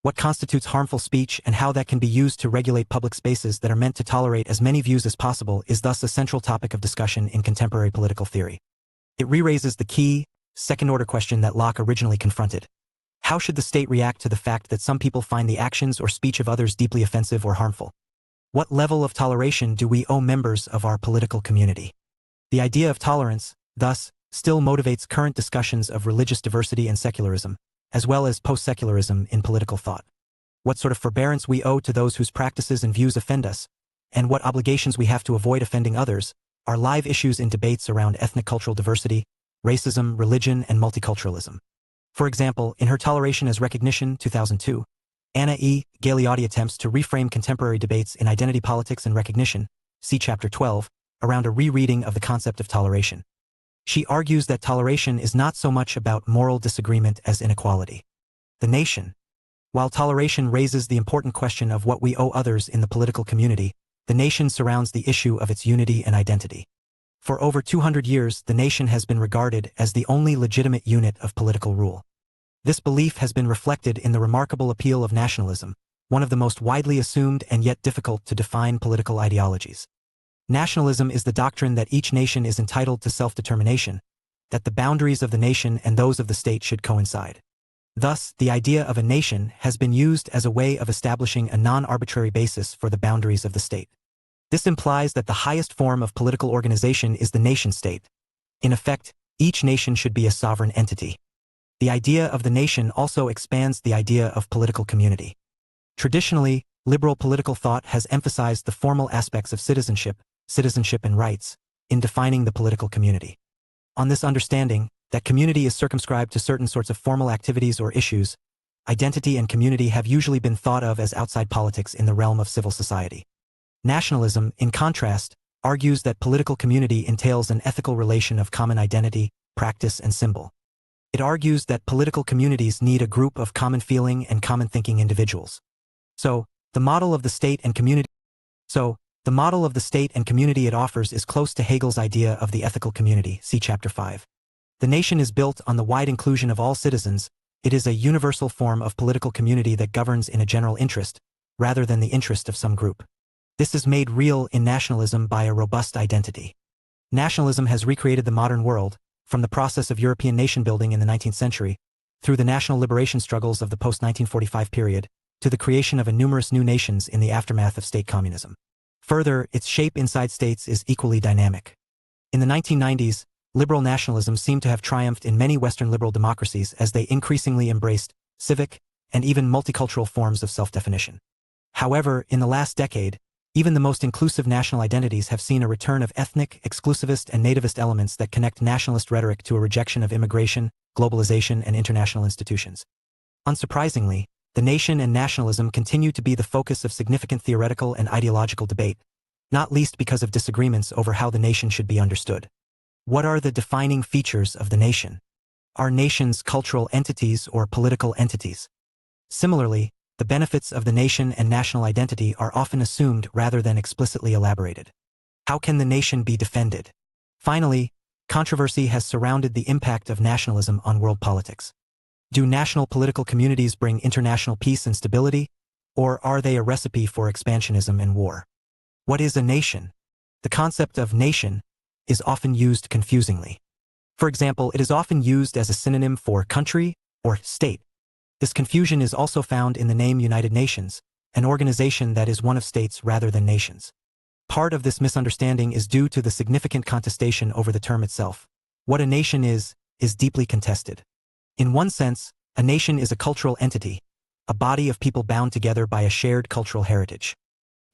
What constitutes harmful speech and how that can be used to regulate public spaces that are meant to tolerate as many views as possible is thus a central topic of discussion in contemporary political theory. It re-raises the key, second-order question that Locke originally confronted. How should the state react to the fact that some people find the actions or speech of others deeply offensive or harmful? What level of toleration do we owe members of our political community? The idea of tolerance, thus, still motivates current discussions of religious diversity and secularism, as well as post-secularism in political thought. What sort of forbearance we owe to those whose practices and views offend us, and what obligations we have to avoid offending others, are live issues in debates around ethnic cultural diversity, racism, religion, and multiculturalism. For example, in her Toleration as Recognition, 2002, Anna E. Galeotti attempts to reframe contemporary debates in identity politics and recognition, see Chapter 12, around a rereading of the concept of toleration. She argues that toleration is not so much about moral disagreement as inequality. The nation. While toleration raises the important question of what we owe others in the political community, the nation surrounds the issue of its unity and identity. For over 200 years, the nation has been regarded as the only legitimate unit of political rule. This belief has been reflected in the remarkable appeal of nationalism, one of the most widely assumed and yet difficult to define political ideologies. Nationalism is the doctrine that each nation is entitled to self-determination, that the boundaries of the nation and those of the state should coincide. Thus, the idea of a nation has been used as a way of establishing a non-arbitrary basis for the boundaries of the state. This implies that the highest form of political organization is the nation-state. In effect, each nation should be a sovereign entity. The idea of the nation also expands the idea of political community. Traditionally, liberal political thought has emphasized the formal aspects of citizenship and rights, in defining the political community. On this understanding, that community is circumscribed to certain sorts of formal activities or issues, identity and community have usually been thought of as outside politics in the realm of civil society. Nationalism, in contrast, argues that political community entails an ethical relation of common identity, practice, and symbol. It argues that political communities need a group of common feeling and common thinking individuals. So, the model of the state and community it offers is close to Hegel's idea of the ethical community, see Chapter 5. The nation is built on the wide inclusion of all citizens. It is a universal form of political community that governs in a general interest, rather than the interest of some group. This is made real in nationalism by a robust identity. Nationalism has recreated the modern world, from the process of European nation-building in the 19th century, through the national liberation struggles of the post-1945 period, to the creation of numerous new nations in the aftermath of state communism. Further, its shape inside states is equally dynamic. In the 1990s, liberal nationalism seemed to have triumphed in many Western liberal democracies as they increasingly embraced civic and even multicultural forms of self-definition. However, in the last decade, Even the most inclusive national identities have seen a return of ethnic, exclusivist, and nativist elements that connect nationalist rhetoric to a rejection of immigration, globalization, and international institutions. Unsurprisingly, the nation and nationalism continue to be the focus of significant theoretical and ideological debate, not least because of disagreements over how the nation should be understood. What are the defining features of the nation? Are nations cultural entities or political entities? Similarly, the benefits of the nation and national identity are often assumed rather than explicitly elaborated. How can the nation be defended? Finally, controversy has surrounded the impact of nationalism on world politics. Do national political communities bring international peace and stability, or are they a recipe for expansionism and war? What is a nation? The concept of nation is often used confusingly. For example, it is often used as a synonym for country or state. This confusion is also found in the name United Nations, an organization that is one of states rather than nations. Part of this misunderstanding is due to the significant contestation over the term itself. What a nation is deeply contested. In one sense, a nation is a cultural entity, a body of people bound together by a shared cultural heritage.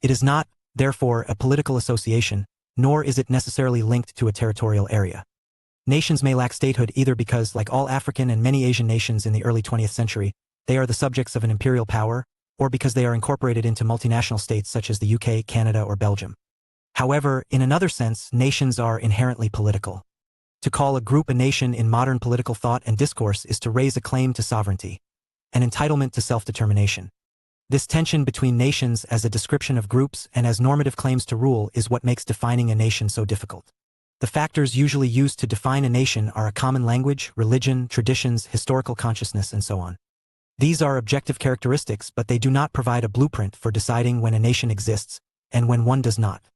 It is not, therefore, a political association, nor is it necessarily linked to a territorial area. Nations may lack statehood either because, like all African and many Asian nations in the early 20th century, they are the subjects of an imperial power, or because they are incorporated into multinational states such as the UK, Canada, or Belgium. However, in another sense, nations are inherently political. To call a group a nation in modern political thought and discourse is to raise a claim to sovereignty, an entitlement to self-determination. This tension between nations as a description of groups and as normative claims to rule is what makes defining a nation so difficult. The factors usually used to define a nation are a common language, religion, traditions, historical consciousness, and so on. These are objective characteristics, but they do not provide a blueprint for deciding when a nation exists and when one does not.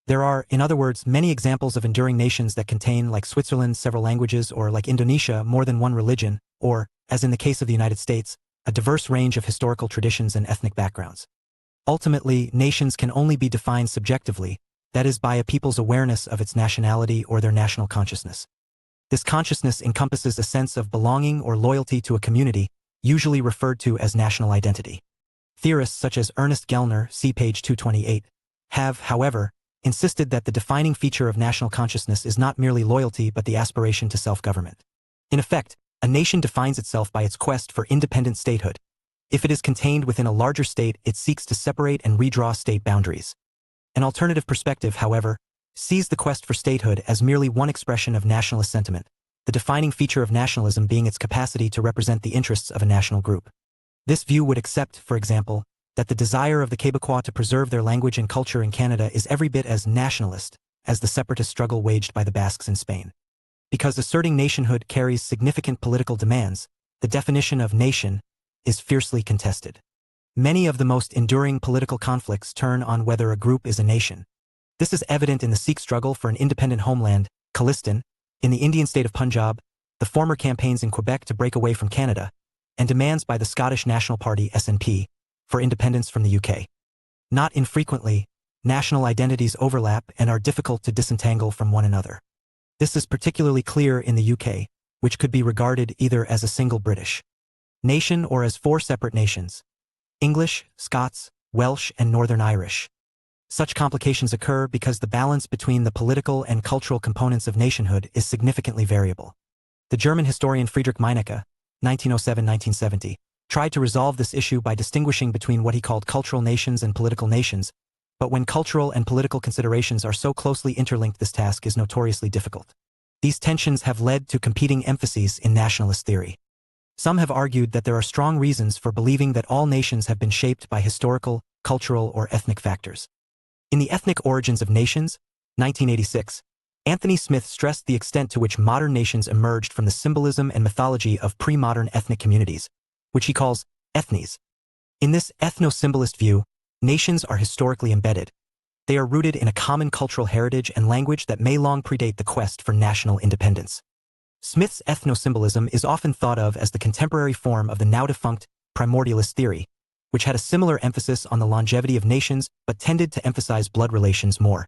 There are, in other words, many examples of enduring nations that contain, like Switzerland, several languages, or like Indonesia, more than one religion, or, as in the case of the United States, a diverse range of historical traditions and ethnic backgrounds. Ultimately, nations can only be defined subjectively, that is, by a people's awareness of its nationality or their national consciousness. This consciousness encompasses a sense of belonging or loyalty to a community, usually referred to as national identity. Theorists such as Ernest Gellner, see page 228, have, however, insisted that the defining feature of national consciousness is not merely loyalty but the aspiration to self-government. In effect, a nation defines itself by its quest for independent statehood. If it is contained within a larger state, it seeks to separate and redraw state boundaries. An alternative perspective, however, sees the quest for statehood as merely one expression of nationalist sentiment, the defining feature of nationalism being its capacity to represent the interests of a national group. This view would accept, for example, that the desire of the Quebecois to preserve their language and culture in Canada is every bit as nationalist as the separatist struggle waged by the Basques in Spain. Because asserting nationhood carries significant political demands, the definition of nation is fiercely contested. Many of the most enduring political conflicts turn on whether a group is a nation. This is evident in the Sikh struggle for an independent homeland, Khalistan, in the Indian state of Punjab, the former campaigns in Quebec to break away from Canada, and demands by the Scottish National Party (SNP) for independence from the UK. Not infrequently, national identities overlap and are difficult to disentangle from one another. This is particularly clear in the UK, which could be regarded either as a single British nation or as four separate nations: English, Scots, Welsh, and Northern Irish. Such complications occur because the balance between the political and cultural components of nationhood is significantly variable. The German historian Friedrich Meinecke, 1907-1970, tried to resolve this issue by distinguishing between what he called cultural nations and political nations, but when cultural and political considerations are so closely interlinked, this task is notoriously difficult. These tensions have led to competing emphases in nationalist theory. Some have argued that there are strong reasons for believing that all nations have been shaped by historical, cultural, or ethnic factors. In The Ethnic Origins of Nations, 1986, Anthony Smith stressed the extent to which modern nations emerged from the symbolism and mythology of pre-modern ethnic communities, which he calls ethnies. In this ethno-symbolist view, nations are historically embedded. They are rooted in a common cultural heritage and language that may long predate the quest for national independence. Smith's ethno-symbolism is often thought of as the contemporary form of the now-defunct primordialist theory, which had a similar emphasis on the longevity of nations but tended to emphasize blood relations more.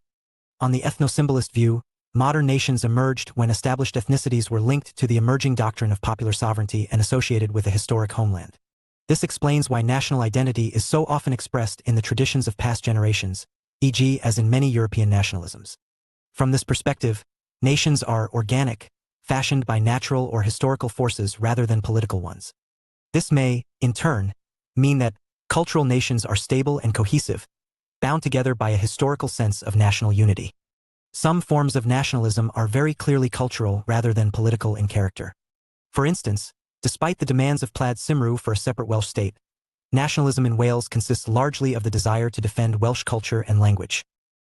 On the ethno-symbolist view, modern nations emerged when established ethnicities were linked to the emerging doctrine of popular sovereignty and associated with a historic homeland. This explains why national identity is so often expressed in the traditions of past generations, e.g. as in many European nationalisms. From this perspective, nations are organic, fashioned by natural or historical forces rather than political ones. This may, in turn, mean that cultural nations are stable and cohesive, bound together by a historical sense of national unity. Some forms of nationalism are very clearly cultural rather than political in character. For instance, despite the demands of Plaid Cymru for a separate Welsh state, nationalism in Wales consists largely of the desire to defend Welsh culture and language.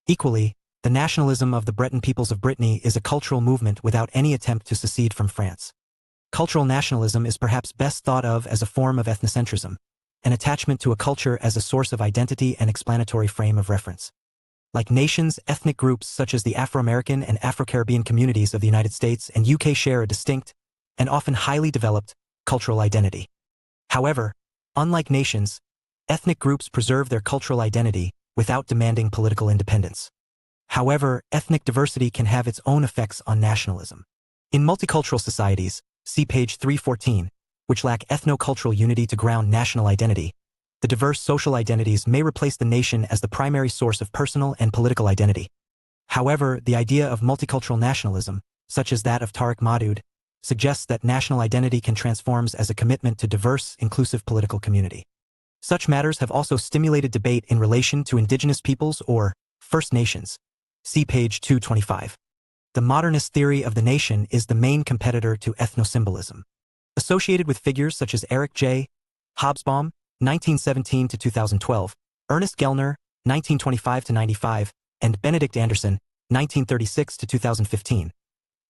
Equally, the nationalism of the Breton peoples of Brittany is a cultural movement without any attempt to secede from France. Cultural nationalism is perhaps best thought of as a form of ethnocentrism, an attachment to a culture as a source of identity and explanatory frame of reference. Like nations, ethnic groups such as the Afro-American and Afro-Caribbean communities of the United States and UK share a distinct, and often highly developed, cultural identity. However, unlike nations, ethnic groups preserve their cultural identity without demanding political independence. However, ethnic diversity can have its own effects on nationalism. In multicultural societies, see page 314, which lack ethno-cultural unity to ground national identity, the diverse social identities may replace the nation as the primary source of personal and political identity. However, the idea of multicultural nationalism, such as that of Tariq Mahdud, suggests that national identity can transform as a commitment to diverse, inclusive political community. Such matters have also stimulated debate in relation to indigenous peoples or First Nations. See page 225. The modernist theory of the nation is the main competitor to ethnosymbolism. Associated with figures such as Eric J. Hobsbawm, 1917 to 2012, Ernest Gellner, 1925 to 95, and Benedict Anderson, 1936 to 2015.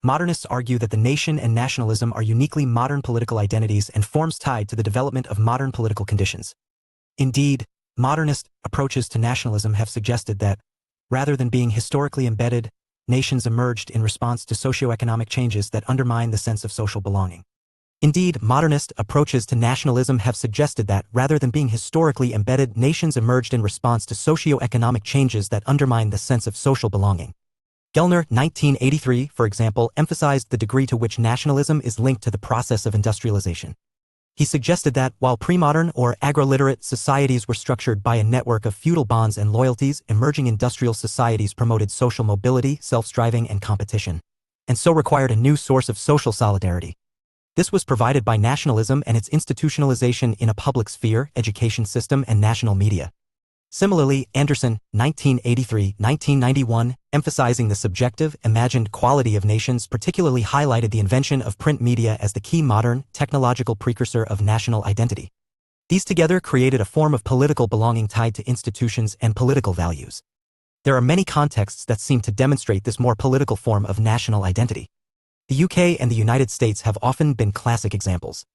Modernists argue that the nation and nationalism are uniquely modern political identities and forms tied to the development of modern political conditions. Indeed, modernist approaches to nationalism have suggested that, rather than being historically embedded, nations emerged in response to socio-economic changes that undermine the sense of social belonging. Indeed, modernist approaches to nationalism have suggested that, rather than being historically embedded, nations emerged in response to socio-economic changes that undermine the sense of social belonging. Gellner, 1983, for example, emphasized the degree to which nationalism is linked to the process of industrialization. He suggested that, while pre-modern or agro-literate societies were structured by a network of feudal bonds and loyalties, emerging industrial societies promoted social mobility, self-striving, and competition, and so required a new source of social solidarity. This was provided by nationalism and its institutionalization in a public sphere, education system, and national media. Similarly, Anderson, 1983-1991, emphasizing the subjective, imagined quality of nations, particularly highlighted the invention of print media as the key modern, technological precursor of national identity. These together created a form of political belonging tied to institutions and political values. There are many contexts that seem to demonstrate this more political form of national identity. The UK and the United States have often been classic examples.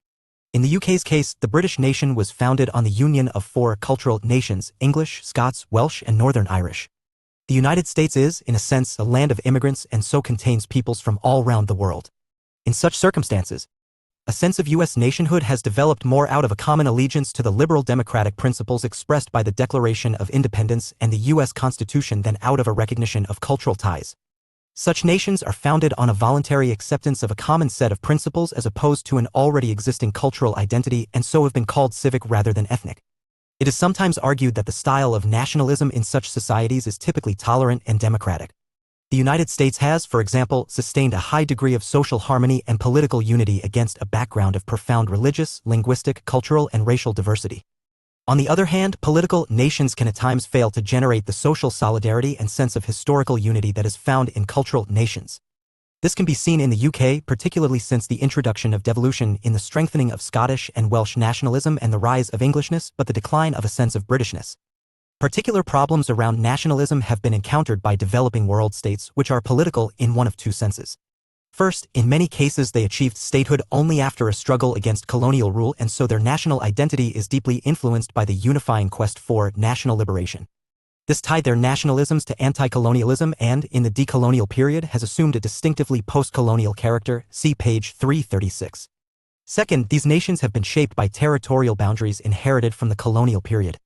In the UK's case, the British nation was founded on the union of four cultural nations: English, Scots, Welsh, and Northern Irish. The United States is, in a sense, a land of immigrants and so contains peoples from all around the world. In such circumstances, a sense of U.S. nationhood has developed more out of a common allegiance to the liberal democratic principles expressed by the Declaration of Independence and the U.S. Constitution than out of a recognition of cultural ties. Such nations are founded on a voluntary acceptance of a common set of principles as opposed to an already existing cultural identity, and so have been called civic rather than ethnic. It is sometimes argued that the style of nationalism in such societies is typically tolerant and democratic. The United States has, for example, sustained a high degree of social harmony and political unity against a background of profound religious, linguistic, cultural, and racial diversity. On the other hand, political nations can at times fail to generate the social solidarity and sense of historical unity that is found in cultural nations. This can be seen in the UK, particularly since the introduction of devolution in the strengthening of Scottish and Welsh nationalism and the rise of Englishness, but the decline of a sense of Britishness. Particular problems around nationalism have been encountered by developing world states, which are political in one of two senses. First, in many cases they achieved statehood only after a struggle against colonial rule, and so their national identity is deeply influenced by the unifying quest for national liberation. This tied their nationalisms to anti-colonialism and, in the decolonial period, has assumed a distinctively post-colonial character, see page 336. Second, these nations have been shaped by territorial boundaries inherited from the colonial period.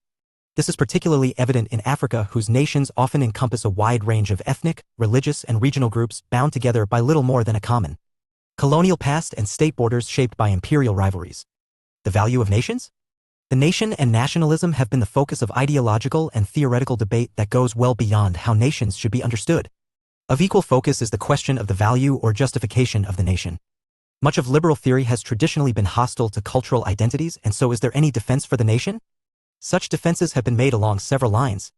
This is particularly evident in Africa, whose nations often encompass a wide range of ethnic, religious, and regional groups bound together by little more than a common colonial past and state borders shaped by imperial rivalries. The value of nations? The nation and nationalism have been the focus of ideological and theoretical debate that goes well beyond how nations should be understood. Of equal focus is the question of the value or justification of the nation. Much of liberal theory has traditionally been hostile to cultural identities, and so is there any defense for the nation? Such defenses have been made along several lines.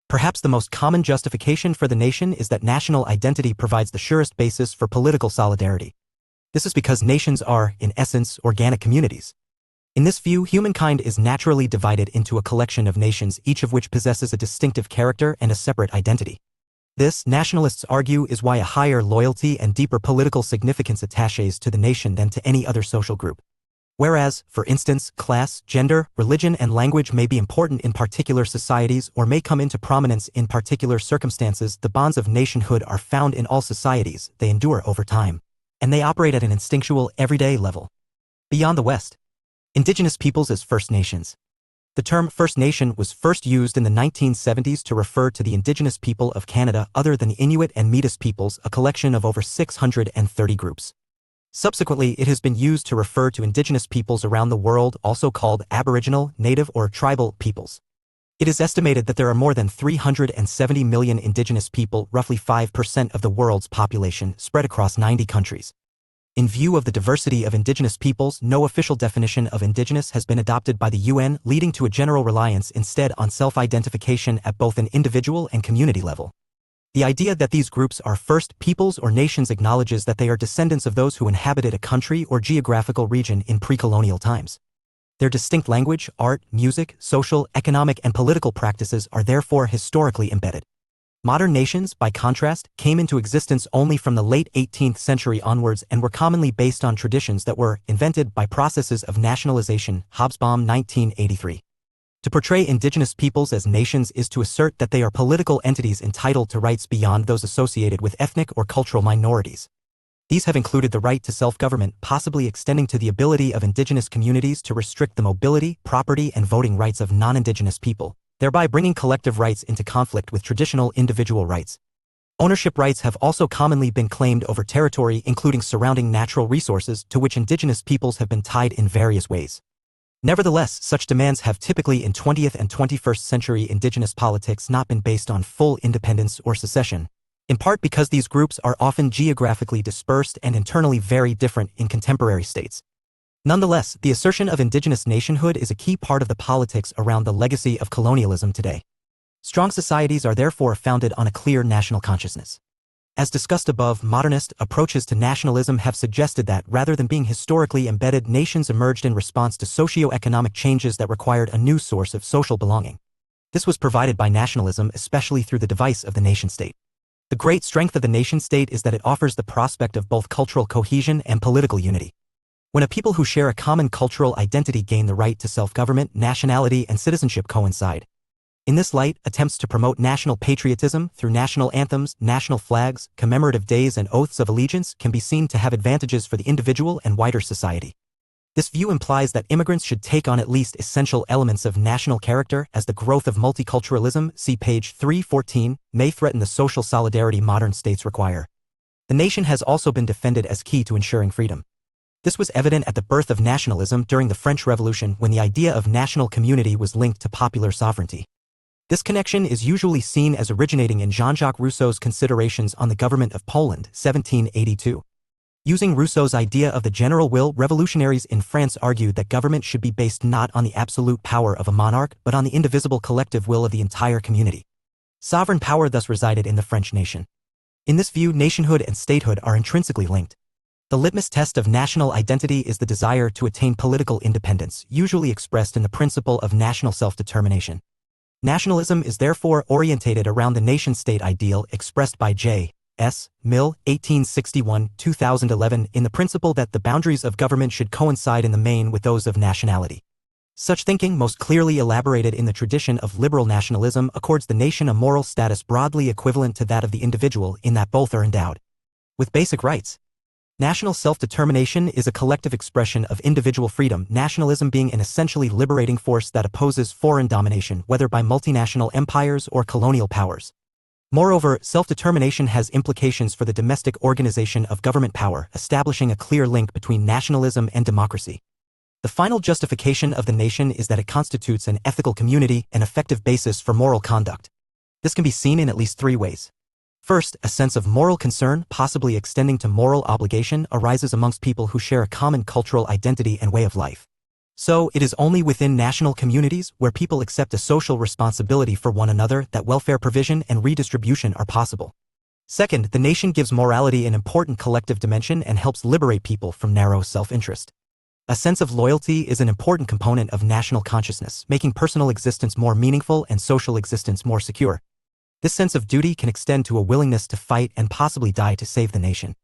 Perhaps the most common justification for the nation is that national identity provides the surest basis for political solidarity. This is because nations are, in essence, organic communities. In this view, humankind is naturally divided into a collection of nations, each of which possesses a distinctive character and a separate identity. This, nationalists argue, is why a higher loyalty and deeper political significance attaches to the nation than to any other social group. Whereas, for instance, class, gender, religion, and language may be important in particular societies or may come into prominence in particular circumstances, the bonds of nationhood are found in all societies, they endure over time, and they operate at an instinctual, everyday level. Beyond the West. Indigenous peoples as First Nations. The term First Nation was first used in the 1970s to refer to the indigenous people of Canada other than the Inuit and Métis peoples, a collection of over 630 groups. Subsequently, it has been used to refer to indigenous peoples around the world, also called Aboriginal, Native, or Tribal peoples. It is estimated that there are more than 370 million indigenous people, roughly 5% of the world's population, spread across 90 countries. In view of the diversity of indigenous peoples, no official definition of indigenous has been adopted by the UN, leading to a general reliance instead on self-identification at both an individual and community level. The idea that these groups are first peoples or nations acknowledges that they are descendants of those who inhabited a country or geographical region in pre-colonial times. Their distinct language, art, music, social, economic, and political practices are therefore historically embedded. Modern nations, by contrast, came into existence only from the late 18th century onwards and were commonly based on traditions that were invented by processes of nationalization. Hobsbawm, 1983. To portray indigenous peoples as nations is to assert that they are political entities entitled to rights beyond those associated with ethnic or cultural minorities. These have included the right to self-government, possibly extending to the ability of indigenous communities to restrict the mobility, property, and voting rights of non-indigenous people, thereby bringing collective rights into conflict with traditional individual rights. Ownership rights have also commonly been claimed over territory, including surrounding natural resources, to which indigenous peoples have been tied in various ways. Nevertheless, such demands have typically in 20th and 21st century indigenous politics not been based on full independence or secession, in part because these groups are often geographically dispersed and internally very different in contemporary states. Nonetheless, the assertion of indigenous nationhood is a key part of the politics around the legacy of colonialism today. Strong societies are therefore founded on a clear national consciousness. As discussed above, modernist approaches to nationalism have suggested that, rather than being historically embedded, nations emerged in response to socio-economic changes that required a new source of social belonging. This was provided by nationalism, especially through the device of the nation-state. The great strength of the nation-state is that it offers the prospect of both cultural cohesion and political unity. When a people who share a common cultural identity gain the right to self-government, nationality and citizenship coincide. In this light, attempts to promote national patriotism through national anthems, national flags, commemorative days and oaths of allegiance can be seen to have advantages for the individual and wider society. This view implies that immigrants should take on at least essential elements of national character, as the growth of multiculturalism, see page 314, may threaten the social solidarity modern states require. The nation has also been defended as key to ensuring freedom. This was evident at the birth of nationalism during the French Revolution, when the idea of national community was linked to popular sovereignty. This connection is usually seen as originating in Jean-Jacques Rousseau's Considerations on the Government of Poland, 1782. Using Rousseau's idea of the general will, revolutionaries in France argued that government should be based not on the absolute power of a monarch, but on the indivisible collective will of the entire community. Sovereign power thus resided in the French nation. In this view, nationhood and statehood are intrinsically linked. The litmus test of national identity is the desire to attain political independence, usually expressed in the principle of national self-determination. Nationalism is therefore orientated around the nation-state ideal expressed by J. S. Mill, 1861-2011, in the principle that the boundaries of government should coincide in the main with those of nationality. Such thinking, most clearly elaborated in the tradition of liberal nationalism, accords the nation a moral status broadly equivalent to that of the individual, in that both are endowed with basic rights. National self-determination is a collective expression of individual freedom, nationalism being an essentially liberating force that opposes foreign domination, whether by multinational empires or colonial powers. Moreover, self-determination has implications for the domestic organization of government power, establishing a clear link between nationalism and democracy. The final justification of the nation is that it constitutes an ethical community, an effective basis for moral conduct. This can be seen in at least three ways. First, a sense of moral concern, possibly extending to moral obligation, arises amongst people who share a common cultural identity and way of life. So, it is only within national communities where people accept a social responsibility for one another that welfare provision and redistribution are possible. Second, the nation gives morality an important collective dimension and helps liberate people from narrow self-interest. A sense of loyalty is an important component of national consciousness, making personal existence more meaningful and social existence more secure. This sense of duty can extend to a willingness to fight and possibly die to save the nation.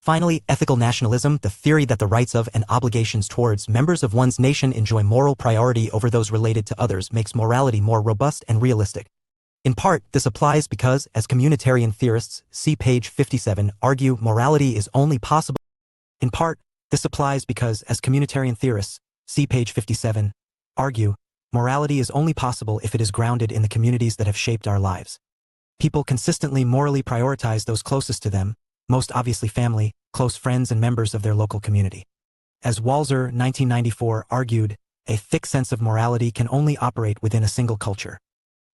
Finally, ethical nationalism, the theory that the rights of and obligations towards members of one's nation enjoy moral priority over those related to others, makes morality more robust and realistic. In part, this applies because, as communitarian theorists, see page 57, argue morality is only possible. In part, this applies because, as communitarian theorists, see page 57, argue, morality is only possible if it is grounded in the communities that have shaped our lives. People consistently morally prioritize those closest to them, most obviously family, close friends and members of their local community. As Walzer, 1994, argued, a thick sense of morality can only operate within a single culture.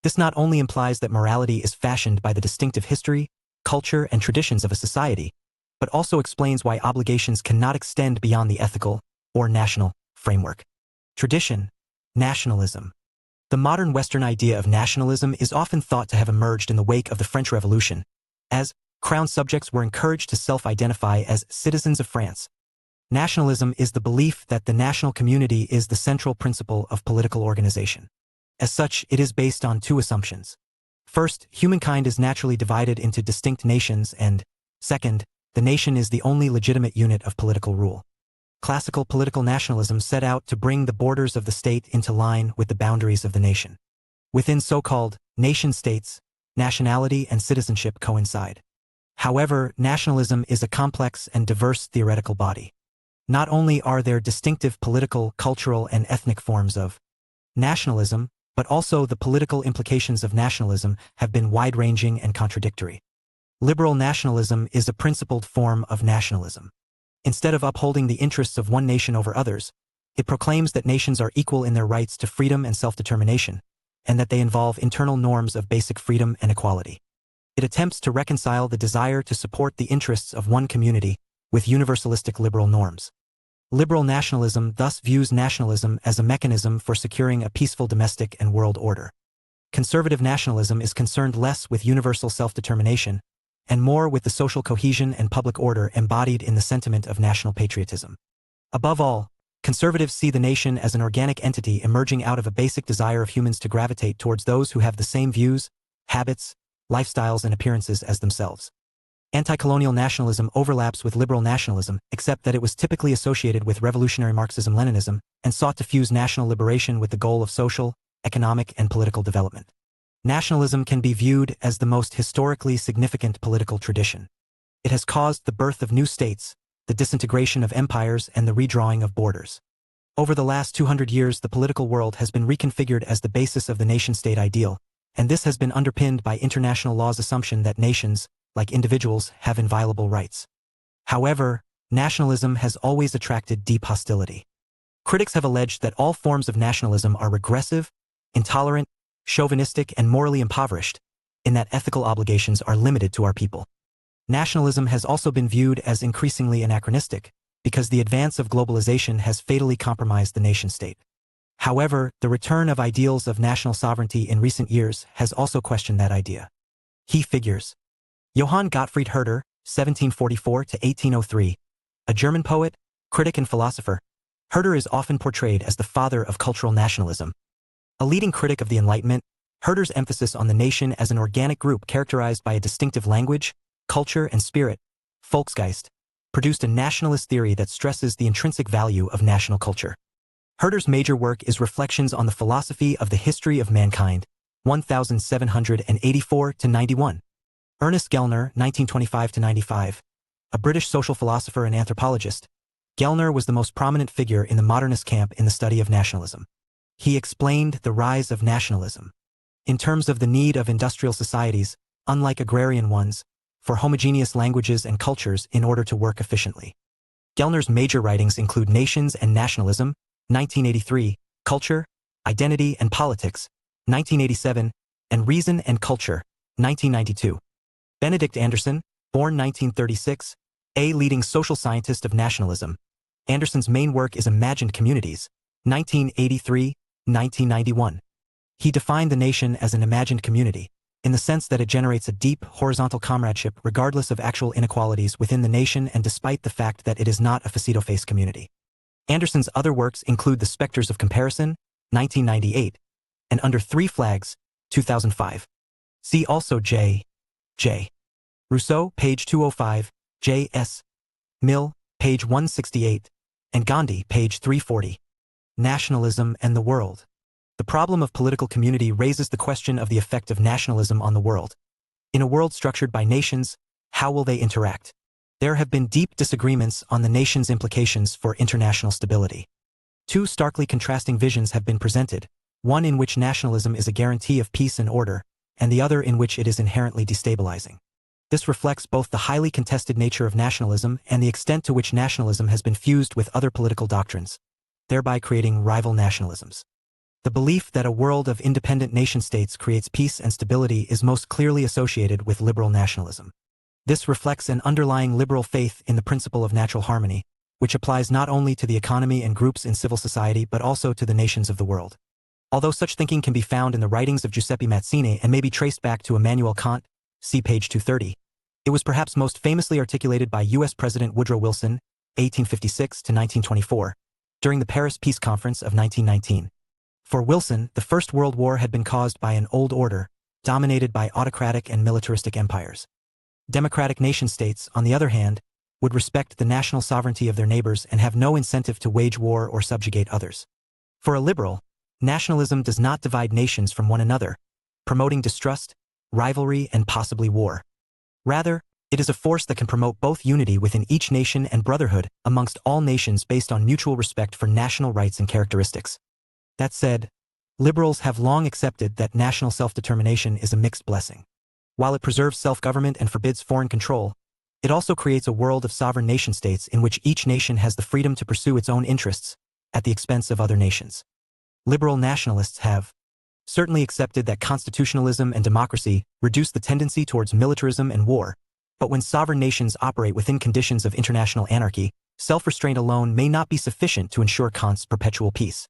This not only implies that morality is fashioned by the distinctive history, culture, and traditions of a society, but also explains why obligations cannot extend beyond the ethical or national framework. Tradition, nationalism. The modern Western idea of nationalism is often thought to have emerged in the wake of the French Revolution, as crown subjects were encouraged to self-identify as citizens of France. Nationalism is the belief that the national community is the central principle of political organization. As such, it is based on two assumptions. First, humankind is naturally divided into distinct nations, and, second, the nation is the only legitimate unit of political rule. Classical political nationalism set out to bring the borders of the state into line with the boundaries of the nation. Within so-called nation-states, nationality and citizenship coincide. However, nationalism is a complex and diverse theoretical body. Not only are there distinctive political, cultural, and ethnic forms of nationalism, but also the political implications of nationalism have been wide-ranging and contradictory. Liberal nationalism is a principled form of nationalism. Instead of upholding the interests of one nation over others, it proclaims that nations are equal in their rights to freedom and self-determination, and that they involve internal norms of basic freedom and equality. It attempts to reconcile the desire to support the interests of one community with universalistic liberal norms. Liberal nationalism thus views nationalism as a mechanism for securing a peaceful domestic and world order. Conservative nationalism is concerned less with universal self-determination and more with the social cohesion and public order embodied in the sentiment of national patriotism. Above all, conservatives see the nation as an organic entity emerging out of a basic desire of humans to gravitate towards those who have the same views, habits, lifestyles, and appearances as themselves. Anti-colonial nationalism overlaps with liberal nationalism, except that it was typically associated with revolutionary Marxism-Leninism and sought to fuse national liberation with the goal of social, economic, and political development. Nationalism can be viewed as the most historically significant political tradition. It has caused the birth of new states, the disintegration of empires, and the redrawing of borders. Over the last 200 years, the political world has been reconfigured as the basis of the nation-state ideal, and this has been underpinned by international law's assumption that nations, like individuals, have inviolable rights. However, nationalism has always attracted deep hostility. Critics have alleged that all forms of nationalism are regressive, intolerant, chauvinistic, and morally impoverished, in that ethical obligations are limited to our people. Nationalism has also been viewed as increasingly anachronistic, because the advance of globalization has fatally compromised the nation-state. However, the return of ideals of national sovereignty in recent years has also questioned that idea. Key figures: Johann Gottfried Herder, 1744 to 1803, a German poet, critic, and philosopher. Herder is often portrayed as the father of cultural nationalism. A leading critic of the Enlightenment, Herder's emphasis on the nation as an organic group characterized by a distinctive language, culture, and spirit, Volksgeist, produced a nationalist theory that stresses the intrinsic value of national culture. Herder's major work is Reflections on the Philosophy of the History of Mankind, 1784-91. Ernest Gellner, 1925-95, a British social philosopher and anthropologist. Gellner was the most prominent figure in the modernist camp in the study of nationalism. He explained the rise of nationalism in terms of the need of industrial societies, unlike agrarian ones, for homogeneous languages and cultures in order to work efficiently. Gellner's major writings include Nations and Nationalism, 1983, Culture, Identity and Politics, 1987, and Reason and Culture, 1992. Benedict Anderson, born 1936, a leading social scientist of nationalism. Anderson's main work is Imagined Communities, 1983-1991. He defined the nation as an imagined community, in the sense that it generates a deep, horizontal comradeship regardless of actual inequalities within the nation and despite the fact that it is not a face-to-face community. Anderson's other works include The Spectres of Comparison, 1998, and Under Three Flags, 2005. See also J. Rousseau, page 205, J. S. Mill, page 168, and Gandhi, page 340. Nationalism and the World. The problem of political community raises the question of the effect of nationalism on the world. In a world structured by nations, how will they interact? There have been deep disagreements on the nation's implications for international stability. Two starkly contrasting visions have been presented, one in which nationalism is a guarantee of peace and order, and the other in which it is inherently destabilizing. This reflects both the highly contested nature of nationalism and the extent to which nationalism has been fused with other political doctrines, thereby creating rival nationalisms. The belief that a world of independent nation-states creates peace and stability is most clearly associated with liberal nationalism. This reflects an underlying liberal faith in the principle of natural harmony, which applies not only to the economy and groups in civil society but also to the nations of the world. Although such thinking can be found in the writings of Giuseppe Mazzini and may be traced back to Immanuel Kant, see page 230, it was perhaps most famously articulated by U.S. President Woodrow Wilson, 1856 to 1924, during the Paris Peace Conference of 1919. For Wilson, the First World War had been caused by an old order, dominated by autocratic and militaristic empires. Democratic nation-states, on the other hand, would respect the national sovereignty of their neighbors and have no incentive to wage war or subjugate others. For a liberal, nationalism does not divide nations from one another, promoting distrust, rivalry, and possibly war. Rather, it is a force that can promote both unity within each nation and brotherhood amongst all nations based on mutual respect for national rights and characteristics. That said, liberals have long accepted that national self-determination is a mixed blessing. While it preserves self-government and forbids foreign control, it also creates a world of sovereign nation-states in which each nation has the freedom to pursue its own interests, at the expense of other nations. Liberal nationalists have certainly accepted that constitutionalism and democracy reduce the tendency towards militarism and war, but when sovereign nations operate within conditions of international anarchy, self-restraint alone may not be sufficient to ensure Kant's perpetual peace.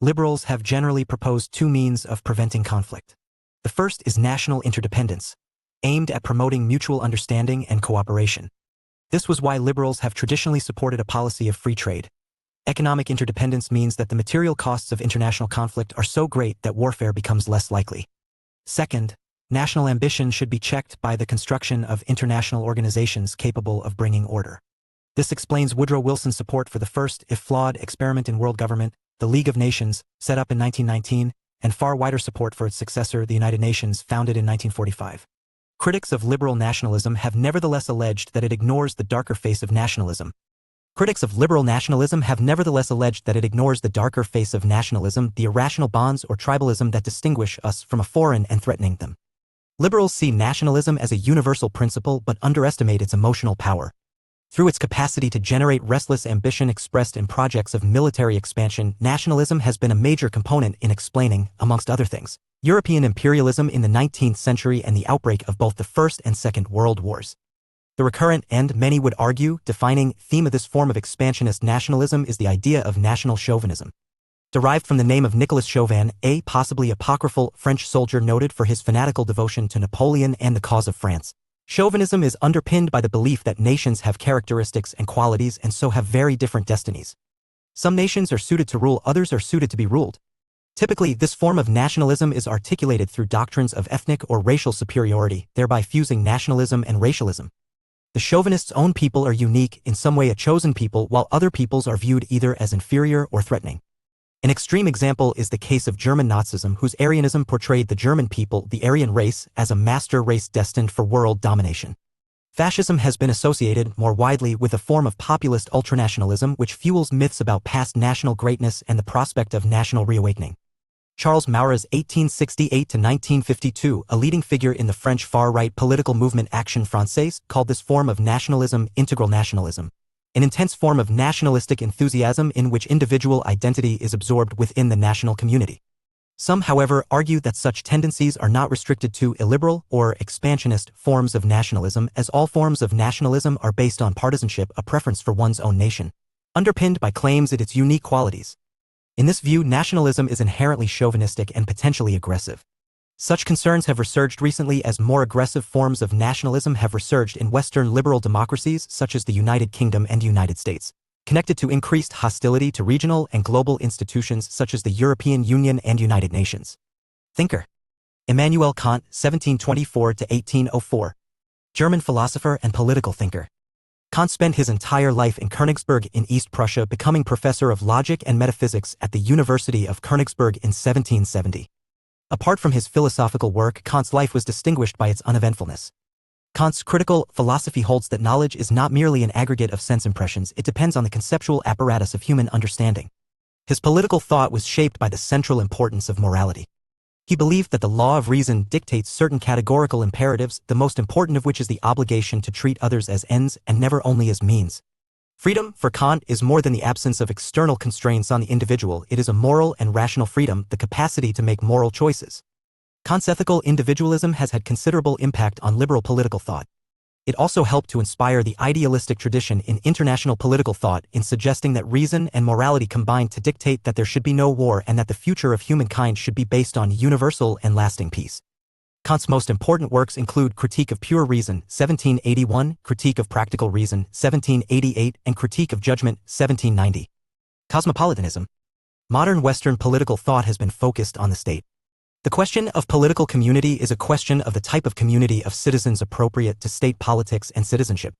Liberals have generally proposed two means of preventing conflict. The first is national interdependence, aimed at promoting mutual understanding and cooperation. This was why liberals have traditionally supported a policy of free trade. Economic interdependence means that the material costs of international conflict are so great that warfare becomes less likely. Second, national ambition should be checked by the construction of international organizations capable of bringing order. This explains Woodrow Wilson's support for the first, if flawed, experiment in world government, the League of Nations, set up in 1919, and far wider support for its successor, the United Nations, founded in 1945. Critics of liberal nationalism have nevertheless alleged that it ignores the darker face of nationalism. Critics of liberal nationalism have nevertheless alleged that it ignores the darker face of nationalism, the irrational bonds or tribalism that distinguish us from a foreign and threatening them. Liberals see nationalism as a universal principle but underestimate its emotional power. Through its capacity to generate restless ambition expressed in projects of military expansion, nationalism has been a major component in explaining, amongst other things, European imperialism in the 19th century and the outbreak of both the First and Second World Wars. The recurrent and, many would argue, defining theme of this form of expansionist nationalism is the idea of national chauvinism. Derived from the name of Nicolas Chauvin, a possibly apocryphal French soldier noted for his fanatical devotion to Napoleon and the cause of France. Chauvinism is underpinned by the belief that nations have characteristics and qualities and so have very different destinies. Some nations are suited to rule, others are suited to be ruled. Typically, this form of nationalism is articulated through doctrines of ethnic or racial superiority, thereby fusing nationalism and racialism. The chauvinists' own people are unique, in some way a chosen people, while other peoples are viewed either as inferior or threatening. An extreme example is the case of German Nazism, whose Aryanism portrayed the German people, the Aryan race, as a master race destined for world domination. Fascism has been associated, more widely, with a form of populist ultranationalism which fuels myths about past national greatness and the prospect of national reawakening. Charles Maurras, 1868–1952, a leading figure in the French far-right political movement Action Française, called this form of nationalism integral nationalism. an intense form of nationalistic enthusiasm in which individual identity is absorbed within the national community. Some, however, argue that such tendencies are not restricted to illiberal or expansionist forms of nationalism, as all forms of nationalism are based on partisanship, a preference for one's own nation, underpinned by claims at its unique qualities. In this view, nationalism is inherently chauvinistic and potentially aggressive. Such concerns have resurged recently as more aggressive forms of nationalism have resurged in Western liberal democracies such as the United Kingdom and United States, connected to increased hostility to regional and global institutions such as the European Union and United Nations. Thinker Immanuel Kant, 1724–1804. German philosopher and political thinker. Kant spent his entire life in Königsberg in East Prussia, becoming professor of logic and metaphysics at the University of Königsberg in 1770. Apart from his philosophical work, Kant's life was distinguished by its uneventfulness. Kant's critical philosophy holds that knowledge is not merely an aggregate of sense impressions, it depends on the conceptual apparatus of human understanding. His political thought was shaped by the central importance of morality. He believed that the law of reason dictates certain categorical imperatives, the most important of which is the obligation to treat others as ends and never only as means. Freedom, for Kant, is more than the absence of external constraints on the individual, it is a moral and rational freedom, the capacity to make moral choices. Kant's ethical individualism has had considerable impact on liberal political thought. It also helped to inspire the idealistic tradition in international political thought in suggesting that reason and morality combine to dictate that there should be no war and that the future of humankind should be based on universal and lasting peace. Kant's most important works include Critique of Pure Reason, 1781, Critique of Practical Reason, 1788, and Critique of Judgment, 1790. Cosmopolitanism. Modern Western political thought has been focused on the state. The question of political community is a question of the type of community of citizens appropriate to state politics and citizenship.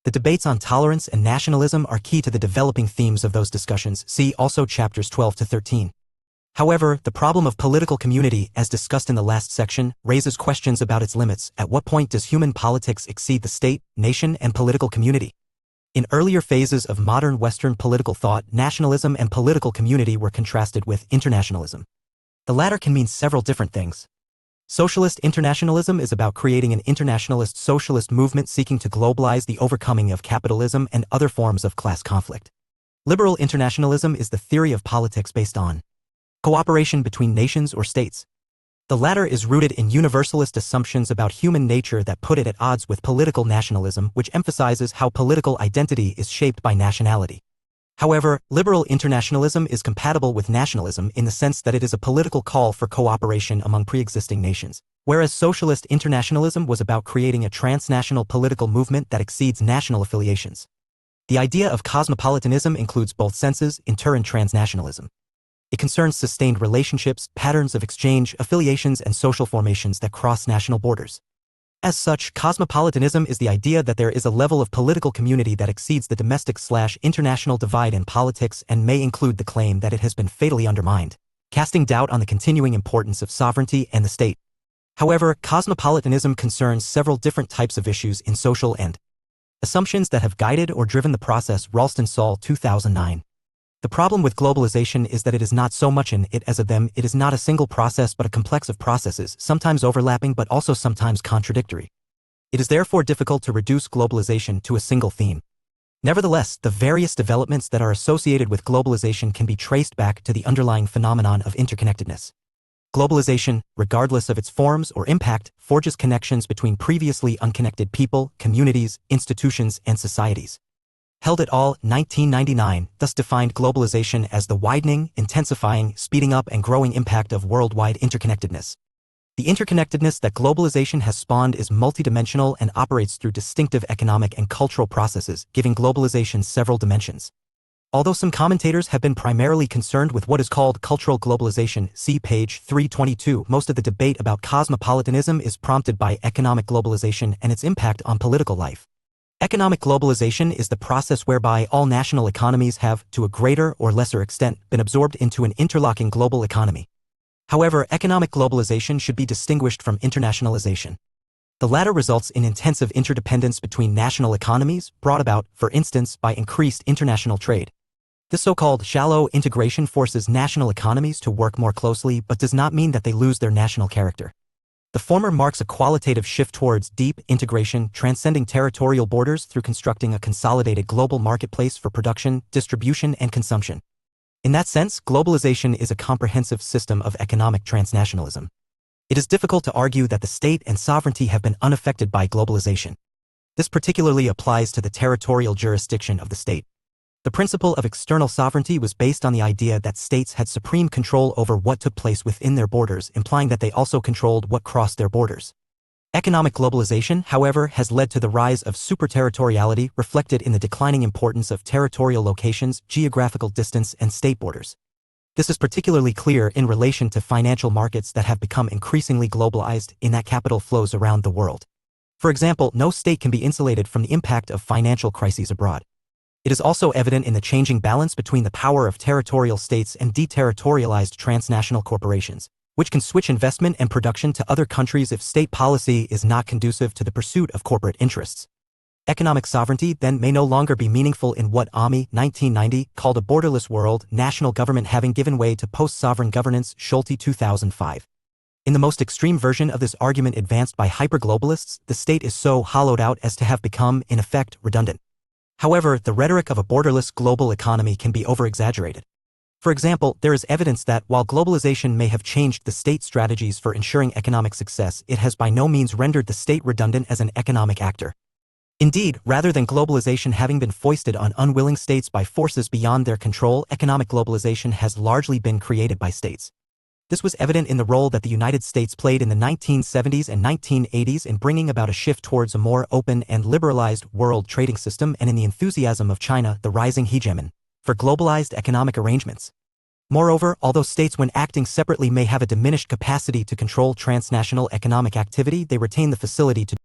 The debates on tolerance and nationalism are key to the developing themes of those discussions, see also chapters 12 to 13. However, the problem of political community, as discussed in the last section, raises questions about its limits. At what point does human politics exceed the state, nation, and political community? In earlier phases of modern Western political thought, nationalism and political community were contrasted with internationalism. The latter can mean several different things. Socialist internationalism is about creating an internationalist socialist movement seeking to globalize the overcoming of capitalism and other forms of class conflict. Liberal internationalism is the theory of politics based on cooperation between nations or states. The latter is rooted in universalist assumptions about human nature that put it at odds with political nationalism, which emphasizes how political identity is shaped by nationality. However, liberal internationalism is compatible with nationalism in the sense that it is a political call for cooperation among pre-existing nations, whereas socialist internationalism was about creating a transnational political movement that exceeds national affiliations. The idea of cosmopolitanism includes both senses, inter and transnationalism. It concerns sustained relationships, patterns of exchange, affiliations, and social formations that cross national borders. As such, cosmopolitanism is the idea that there is a level of political community that exceeds the domestic/international divide in politics and may include the claim that it has been fatally undermined, casting doubt on the continuing importance of sovereignty and the state. However, cosmopolitanism concerns several different types of issues in social and assumptions that have guided or driven the process. Ralston Saul, 2009. The problem with globalization is that it is not so much an it as a them. It is not a single process but a complex of processes, sometimes overlapping but also sometimes contradictory. It is therefore difficult to reduce globalization to a single theme. Nevertheless, the various developments that are associated with globalization can be traced back to the underlying phenomenon of interconnectedness. Globalization, regardless of its forms or impact, forges connections between previously unconnected people, communities, institutions, and societies. Held et al., 1999, thus defined globalization as the widening, intensifying, speeding up and growing impact of worldwide interconnectedness. The interconnectedness that globalization has spawned is multidimensional and operates through distinctive economic and cultural processes, giving globalization several dimensions. Although some commentators have been primarily concerned with what is called cultural globalization, see page 322, most of the debate about cosmopolitanism is prompted by economic globalization and its impact on political life. Economic globalization is the process whereby all national economies have, to a greater or lesser extent, been absorbed into an interlocking global economy. However, economic globalization should be distinguished from internationalization. The latter results in intensive interdependence between national economies, brought about, for instance, by increased international trade. This so-called shallow integration forces national economies to work more closely but does not mean that they lose their national character. The former marks a qualitative shift towards deep integration, transcending territorial borders through constructing a consolidated global marketplace for production, distribution, and consumption. In that sense, globalization is a comprehensive system of economic transnationalism. It is difficult to argue that the state and sovereignty have been unaffected by globalization. This particularly applies to the territorial jurisdiction of the state. The principle of external sovereignty was based on the idea that states had supreme control over what took place within their borders, implying that they also controlled what crossed their borders. Economic globalization, however, has led to the rise of superterritoriality, reflected in the declining importance of territorial locations, geographical distance, and state borders. This is particularly clear in relation to financial markets that have become increasingly globalized, in that capital flows around the world. For example, no state can be insulated from the impact of financial crises abroad. It is also evident in the changing balance between the power of territorial states and deterritorialized transnational corporations, which can switch investment and production to other countries if state policy is not conducive to the pursuit of corporate interests. Economic sovereignty then may no longer be meaningful in what Ami, 1990, called a borderless world, national government having given way to post-sovereign governance, Schulte, 2005. In the most extreme version of this argument advanced by hyperglobalists, the state is so hollowed out as to have become, in effect, redundant. However, the rhetoric of a borderless global economy can be over-exaggerated. For example, there is evidence that while globalization may have changed the state's strategies for ensuring economic success, it has by no means rendered the state redundant as an economic actor. Indeed, rather than globalization having been foisted on unwilling states by forces beyond their control, economic globalization has largely been created by states. This was evident in the role that the United States played in the 1970s and 1980s in bringing about a shift towards a more open and liberalized world trading system, and in the enthusiasm of China, the rising hegemon, for globalized economic arrangements. Moreover, although states when acting separately may have a diminished capacity to control transnational economic activity, they retain the facility to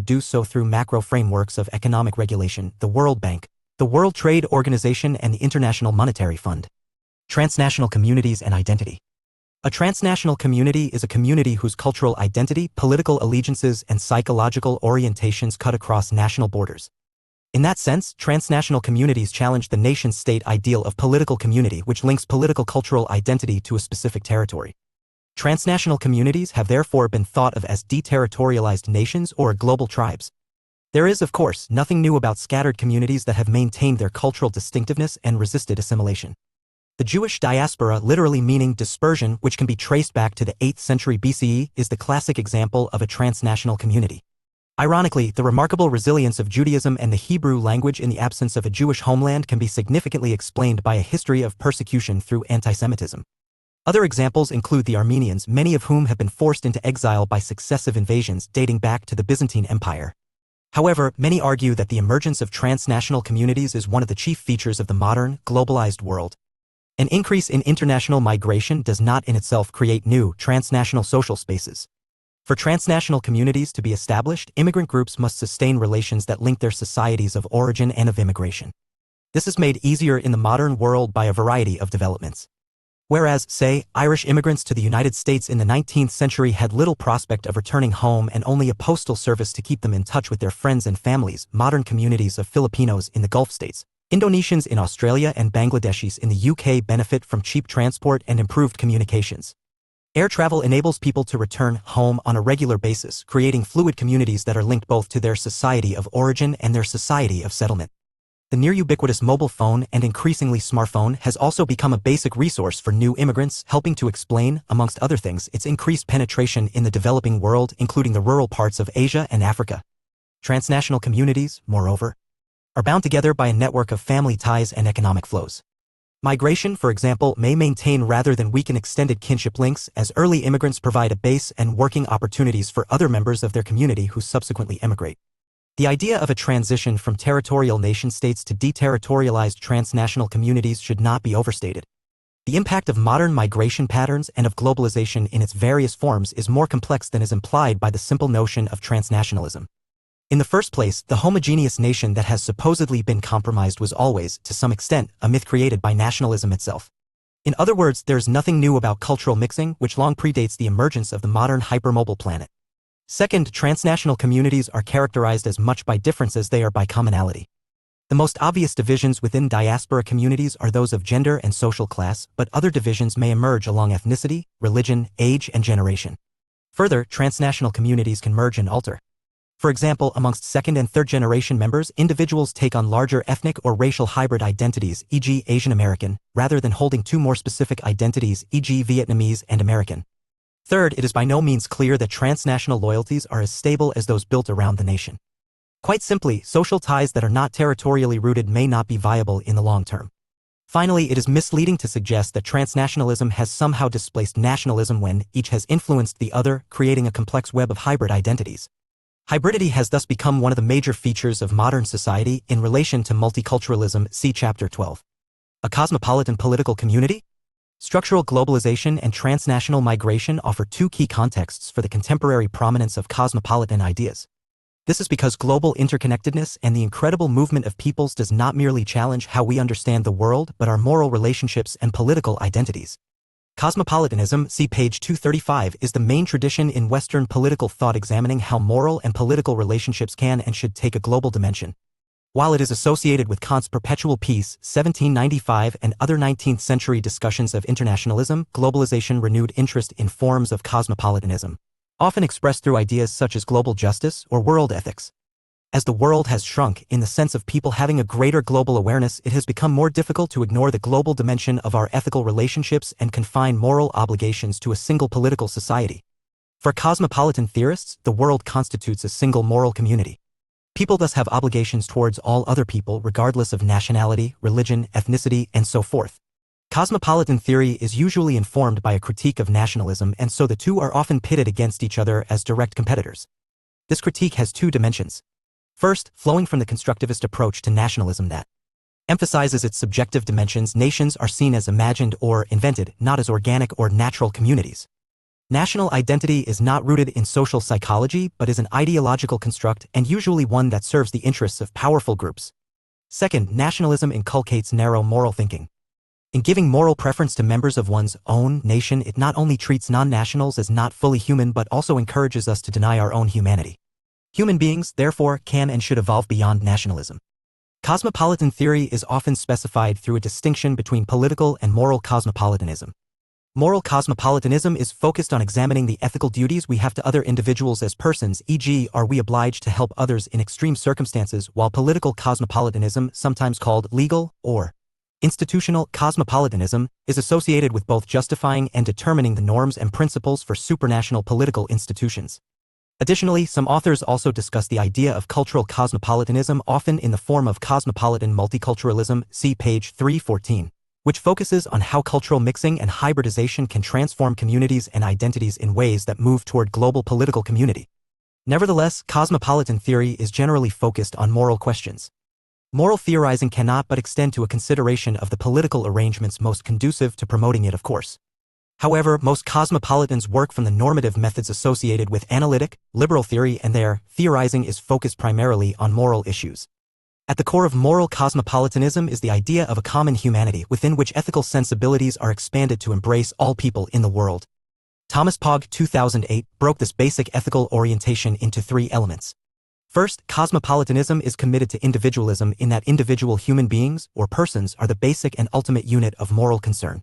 do so through macro frameworks of economic regulation, the World Bank, the World Trade Organization, and the International Monetary Fund. Transnational communities and identity. A transnational community is a community whose cultural identity, political allegiances, and psychological orientations cut across national borders. In that sense, transnational communities challenge the nation-state ideal of political community, which links political cultural identity to a specific territory. Transnational communities have therefore been thought of as deterritorialized nations or global tribes. There is, of course, nothing new about scattered communities that have maintained their cultural distinctiveness and resisted assimilation. The Jewish diaspora, literally meaning dispersion, which can be traced back to the 8th century BCE, is the classic example of a transnational community. Ironically, the remarkable resilience of Judaism and the Hebrew language in the absence of a Jewish homeland can be significantly explained by a history of persecution through antisemitism. Other examples include the Armenians, many of whom have been forced into exile by successive invasions dating back to the Byzantine Empire. However, many argue that the emergence of transnational communities is one of the chief features of the modern, globalized world. An increase in international migration does not in itself create new, transnational social spaces. For transnational communities to be established, immigrant groups must sustain relations that link their societies of origin and of immigration. This is made easier in the modern world by a variety of developments. Whereas, say, Irish immigrants to the United States in the 19th century had little prospect of returning home and only a postal service to keep them in touch with their friends and families, modern communities of Filipinos in the Gulf states, Indonesians in Australia, and Bangladeshis in the UK benefit from cheap transport and improved communications. Air travel enables people to return home on a regular basis, creating fluid communities that are linked both to their society of origin and their society of settlement. The near-ubiquitous mobile phone and increasingly smartphone has also become a basic resource for new immigrants, helping to explain, amongst other things, its increased penetration in the developing world, including the rural parts of Asia and Africa. Transnational communities, moreover, are bound together by a network of family ties and economic flows. Migration, for example, may maintain rather than weaken extended kinship links, as early immigrants provide a base and working opportunities for other members of their community who subsequently emigrate. The idea of a transition from territorial nation-states to deterritorialized transnational communities should not be overstated. The impact of modern migration patterns and of globalization in its various forms is more complex than is implied by the simple notion of transnationalism. In the first place, the homogeneous nation that has supposedly been compromised was always, to some extent, a myth created by nationalism itself. In other words, there is nothing new about cultural mixing, which long predates the emergence of the modern hypermobile planet. Second, transnational communities are characterized as much by difference as they are by commonality. The most obvious divisions within diaspora communities are those of gender and social class, but other divisions may emerge along ethnicity, religion, age, and generation. Further, transnational communities can merge and alter. For example, amongst second and third generation members, individuals take on larger ethnic or racial hybrid identities, e.g. Asian American, rather than holding two more specific identities, e.g. Vietnamese and American. Third, it is by no means clear that transnational loyalties are as stable as those built around the nation. Quite simply, social ties that are not territorially rooted may not be viable in the long term. Finally, it is misleading to suggest that transnationalism has somehow displaced nationalism when each has influenced the other, creating a complex web of hybrid identities. Hybridity has thus become one of the major features of modern society in relation to multiculturalism, see Chapter 12. A cosmopolitan political community? Structural globalization and transnational migration offer two key contexts for the contemporary prominence of cosmopolitan ideas. This is because global interconnectedness and the incredible movement of peoples does not merely challenge how we understand the world but our moral relationships and political identities. Cosmopolitanism, see page 235, is the main tradition in Western political thought examining how moral and political relationships can and should take a global dimension. While it is associated with Kant's Perpetual Peace, 1795, and other 19th century discussions of internationalism, globalization renewed interest in forms of cosmopolitanism, often expressed through ideas such as global justice or world ethics. As the world has shrunk in the sense of people having a greater global awareness, it has become more difficult to ignore the global dimension of our ethical relationships and confine moral obligations to a single political society. For cosmopolitan theorists, the world constitutes a single moral community. People thus have obligations towards all other people regardless of nationality, religion, ethnicity, and so forth. Cosmopolitan theory is usually informed by a critique of nationalism, and so the two are often pitted against each other as direct competitors. This critique has two dimensions. First, flowing from the constructivist approach to nationalism that emphasizes its subjective dimensions, nations are seen as imagined or invented, not as organic or natural communities. National identity is not rooted in social psychology but is an ideological construct and usually one that serves the interests of powerful groups. Second, nationalism inculcates narrow moral thinking. In giving moral preference to members of one's own nation, it not only treats non-nationals as not fully human but also encourages us to deny our own humanity. Human beings, therefore, can and should evolve beyond nationalism. Cosmopolitan theory is often specified through a distinction between political and moral cosmopolitanism. Moral cosmopolitanism is focused on examining the ethical duties we have to other individuals as persons, e.g., are we obliged to help others in extreme circumstances, while political cosmopolitanism, sometimes called legal or institutional cosmopolitanism, is associated with both justifying and determining the norms and principles for supranational political institutions. Additionally, some authors also discuss the idea of cultural cosmopolitanism, often in the form of cosmopolitan multiculturalism, see page 314, which focuses on how cultural mixing and hybridization can transform communities and identities in ways that move toward global political community. Nevertheless, cosmopolitan theory is generally focused on moral questions. Moral theorizing cannot but extend to a consideration of the political arrangements most conducive to promoting it, of course. However, most cosmopolitans work from the normative methods associated with analytic, liberal theory, and their theorizing is focused primarily on moral issues. At the core of moral cosmopolitanism is the idea of a common humanity within which ethical sensibilities are expanded to embrace all people in the world. Thomas Pogge, 2008, broke this basic ethical orientation into three elements. First, cosmopolitanism is committed to individualism in that individual human beings, or persons, are the basic and ultimate unit of moral concern.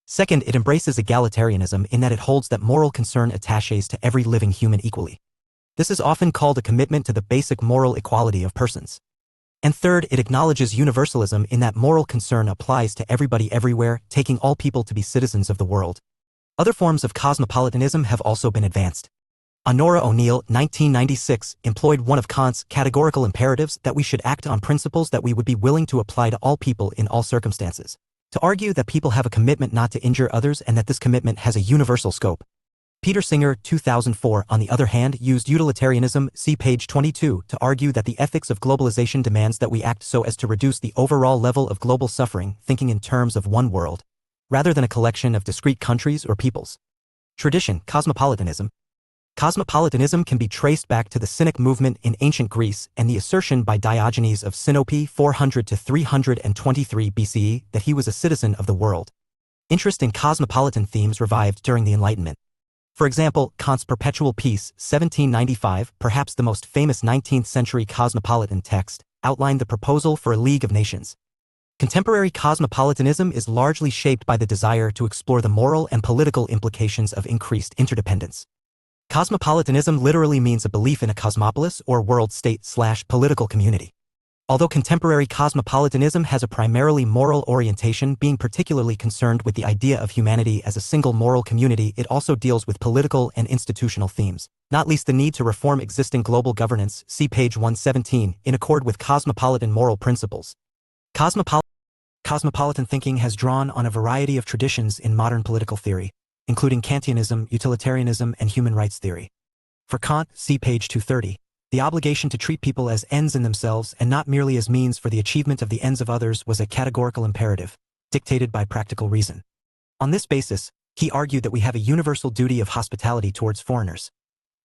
Second, it embraces egalitarianism in that it holds that moral concern attaches to every living human equally. This is often called a commitment to the basic moral equality of persons. And third, it acknowledges universalism in that moral concern applies to everybody everywhere, taking all people to be citizens of the world. Other forms of cosmopolitanism have also been advanced. Honora O'Neill, 1996, employed one of Kant's categorical imperatives that we should act on principles that we would be willing to apply to all people in all circumstances, to argue that people have a commitment not to injure others and that this commitment has a universal scope. Peter Singer, 2004, on the other hand, used utilitarianism, see page 22, to argue that the ethics of globalization demands that we act so as to reduce the overall level of global suffering, thinking in terms of one world, rather than a collection of discrete countries or peoples. Tradition, cosmopolitanism. Cosmopolitanism can be traced back to the Cynic movement in ancient Greece and the assertion by Diogenes of Sinope 400 to 323 BCE that he was a citizen of the world. Interest in cosmopolitan themes revived during the Enlightenment. For example, Kant's Perpetual Peace, 1795, perhaps the most famous 19th-century cosmopolitan text, outlined the proposal for a League of Nations. Contemporary cosmopolitanism is largely shaped by the desire to explore the moral and political implications of increased interdependence. Cosmopolitanism literally means a belief in a cosmopolis or world state/political community. Although contemporary cosmopolitanism has a primarily moral orientation, being particularly concerned with the idea of humanity as a single moral community, it also deals with political and institutional themes, not least the need to reform existing global governance, see page 117, in accord with cosmopolitan moral principles. Cosmopolitan thinking has drawn on a variety of traditions in modern political theory, including Kantianism, utilitarianism, and human rights theory. For Kant, see page 230, the obligation to treat people as ends in themselves and not merely as means for the achievement of the ends of others was a categorical imperative, dictated by practical reason. On this basis, he argued that we have a universal duty of hospitality towards foreigners.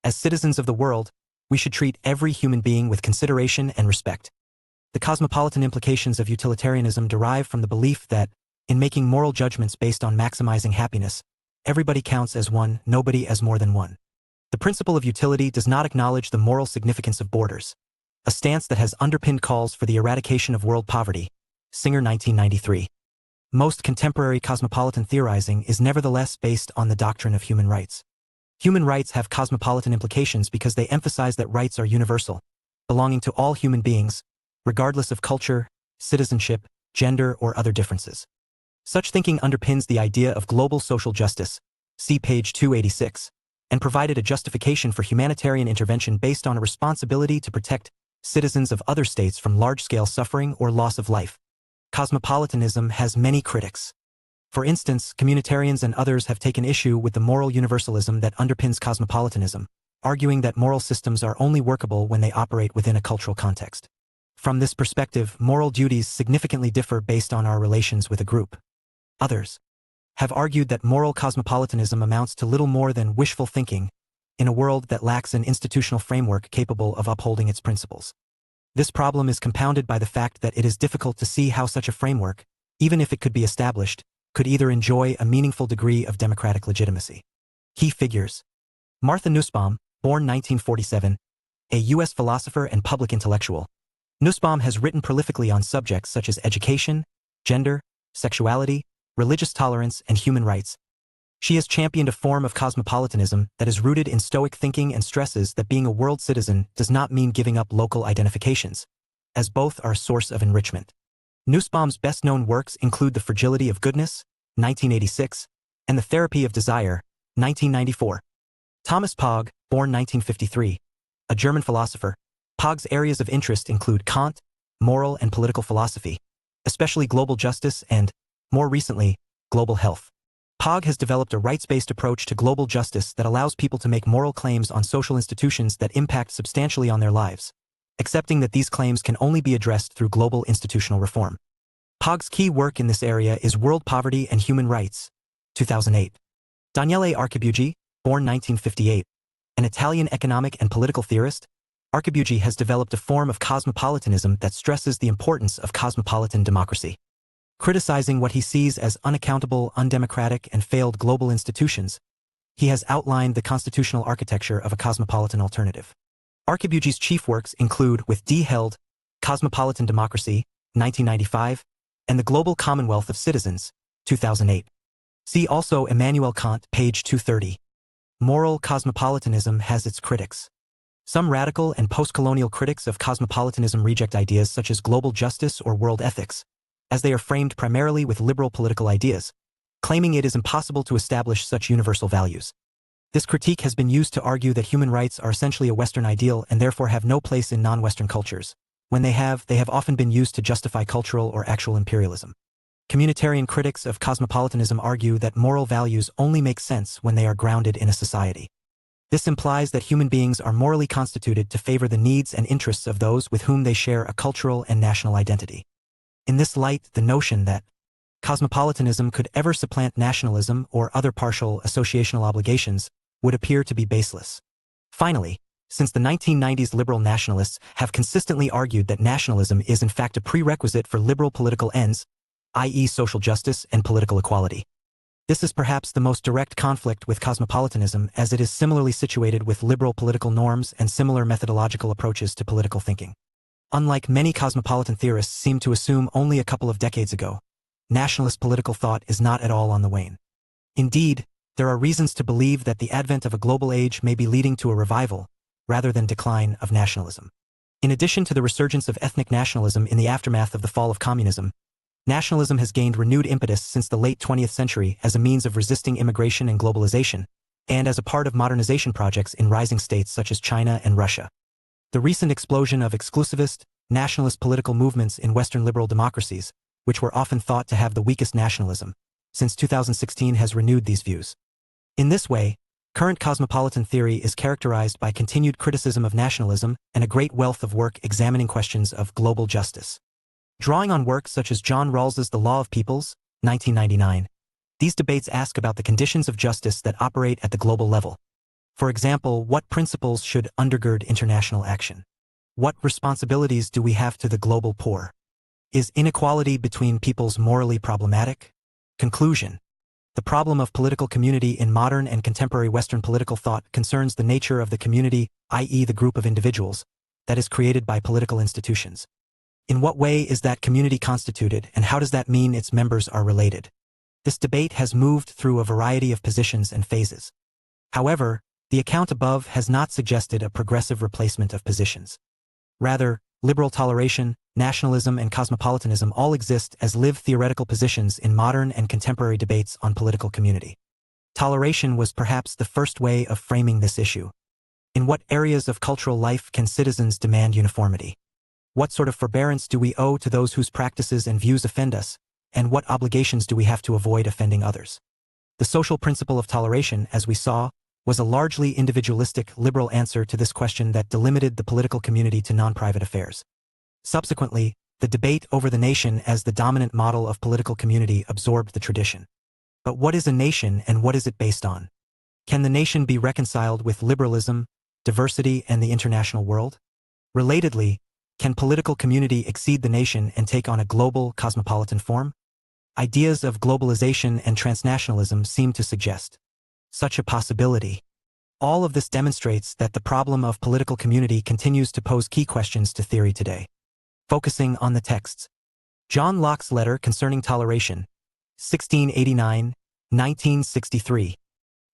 As citizens of the world, we should treat every human being with consideration and respect. The cosmopolitan implications of utilitarianism derive from the belief that, in making moral judgments based on maximizing happiness, everybody counts as one, nobody as more than one. The principle of utility does not acknowledge the moral significance of borders, a stance that has underpinned calls for the eradication of world poverty. Singer, 1993. Most contemporary cosmopolitan theorizing is nevertheless based on the doctrine of human rights. Human rights have cosmopolitan implications because they emphasize that rights are universal, belonging to all human beings, regardless of culture, citizenship, gender, or other differences. Such thinking underpins the idea of global social justice, see page 286, and provided a justification for humanitarian intervention based on a responsibility to protect citizens of other states from large-scale suffering or loss of life. Cosmopolitanism has many critics. For instance, communitarians and others have taken issue with the moral universalism that underpins cosmopolitanism, arguing that moral systems are only workable when they operate within a cultural context. From this perspective, moral duties significantly differ based on our relations with a group. Others have argued that moral cosmopolitanism amounts to little more than wishful thinking in a world that lacks an institutional framework capable of upholding its principles. This problem is compounded by the fact that it is difficult to see how such a framework, even if it could be established, could either enjoy a meaningful degree of democratic legitimacy. Key figures. Martha Nussbaum, born 1947, a U.S. philosopher and public intellectual. Nussbaum has written prolifically on subjects such as education, gender, sexuality, religious tolerance, and human rights. She has championed a form of cosmopolitanism that is rooted in Stoic thinking and stresses that being a world citizen does not mean giving up local identifications, as both are a source of enrichment. Nussbaum's best-known works include The Fragility of Goodness, 1986, and The Therapy of Desire, 1994. Thomas Pogge, born 1953, a German philosopher. Pogge's areas of interest include Kant, moral and political philosophy, especially global justice and, more recently, global health. Pogge has developed a rights-based approach to global justice that allows people to make moral claims on social institutions that impact substantially on their lives, accepting that these claims can only be addressed through global institutional reform. Pogge's key work in this area is World Poverty and Human Rights, 2008. Daniele Archibugi, born 1958, an Italian economic and political theorist, Archibugi has developed a form of cosmopolitanism that stresses the importance of cosmopolitan democracy. Criticizing what he sees as unaccountable, undemocratic, and failed global institutions, he has outlined the constitutional architecture of a cosmopolitan alternative. Archibugi's chief works include With D. Held, Cosmopolitan Democracy, 1995, and The Global Commonwealth of Citizens, 2008. See also Immanuel Kant, page 230. Moral cosmopolitanism has its critics. Some radical and post-colonial critics of cosmopolitanism reject ideas such as global justice or world ethics, as they are framed primarily with liberal political ideas, claiming it is impossible to establish such universal values. This critique has been used to argue that human rights are essentially a Western ideal and therefore have no place in non-Western cultures. When they have often been used to justify cultural or actual imperialism. Communitarian critics of cosmopolitanism argue that moral values only make sense when they are grounded in a society. This implies that human beings are morally constituted to favor the needs and interests of those with whom they share a cultural and national identity. In this light, the notion that cosmopolitanism could ever supplant nationalism or other partial associational obligations would appear to be baseless. Finally, since the 1990s, liberal nationalists have consistently argued that nationalism is in fact a prerequisite for liberal political ends, i.e. social justice and political equality. This is perhaps the most direct conflict with cosmopolitanism, as it is similarly situated with liberal political norms and similar methodological approaches to political thinking. Unlike many cosmopolitan theorists seem to assume only a couple of decades ago, nationalist political thought is not at all on the wane. Indeed, there are reasons to believe that the advent of a global age may be leading to a revival, rather than decline, of nationalism. In addition to the resurgence of ethnic nationalism in the aftermath of the fall of communism, nationalism has gained renewed impetus since the late 20th century as a means of resisting immigration and globalization, and as a part of modernization projects in rising states such as China and Russia. The recent explosion of exclusivist, nationalist political movements in Western liberal democracies, which were often thought to have the weakest nationalism, since 2016 has renewed these views. In this way, current cosmopolitan theory is characterized by continued criticism of nationalism and a great wealth of work examining questions of global justice. Drawing on works such as John Rawls's The Law of Peoples, 1999, these debates ask about the conditions of justice that operate at the global level. For example, what principles should undergird international action? What responsibilities do we have to the global poor? Is inequality between peoples morally problematic? Conclusion. The problem of political community in modern and contemporary Western political thought concerns the nature of the community, i.e. the group of individuals, that is created by political institutions. In what way is that community constituted, and how does that mean its members are related? This debate has moved through a variety of positions and phases. However, the account above has not suggested a progressive replacement of positions. Rather, liberal toleration, nationalism, and cosmopolitanism all exist as live theoretical positions in modern and contemporary debates on political community. Toleration was perhaps the first way of framing this issue. In what areas of cultural life can citizens demand uniformity? What sort of forbearance do we owe to those whose practices and views offend us, and what obligations do we have to avoid offending others? The social principle of toleration, as we saw, was a largely individualistic, liberal answer to this question that delimited the political community to non-private affairs. Subsequently, the debate over the nation as the dominant model of political community absorbed the tradition. But what is a nation and what is it based on? Can the nation be reconciled with liberalism, diversity, and the international world? Relatedly, can political community exceed the nation and take on a global, cosmopolitan form? Ideas of globalization and transnationalism seem to suggest such a possibility. All of this demonstrates that the problem of political community continues to pose key questions to theory today. Focusing on the texts. John Locke's letter concerning toleration, 1689-1963.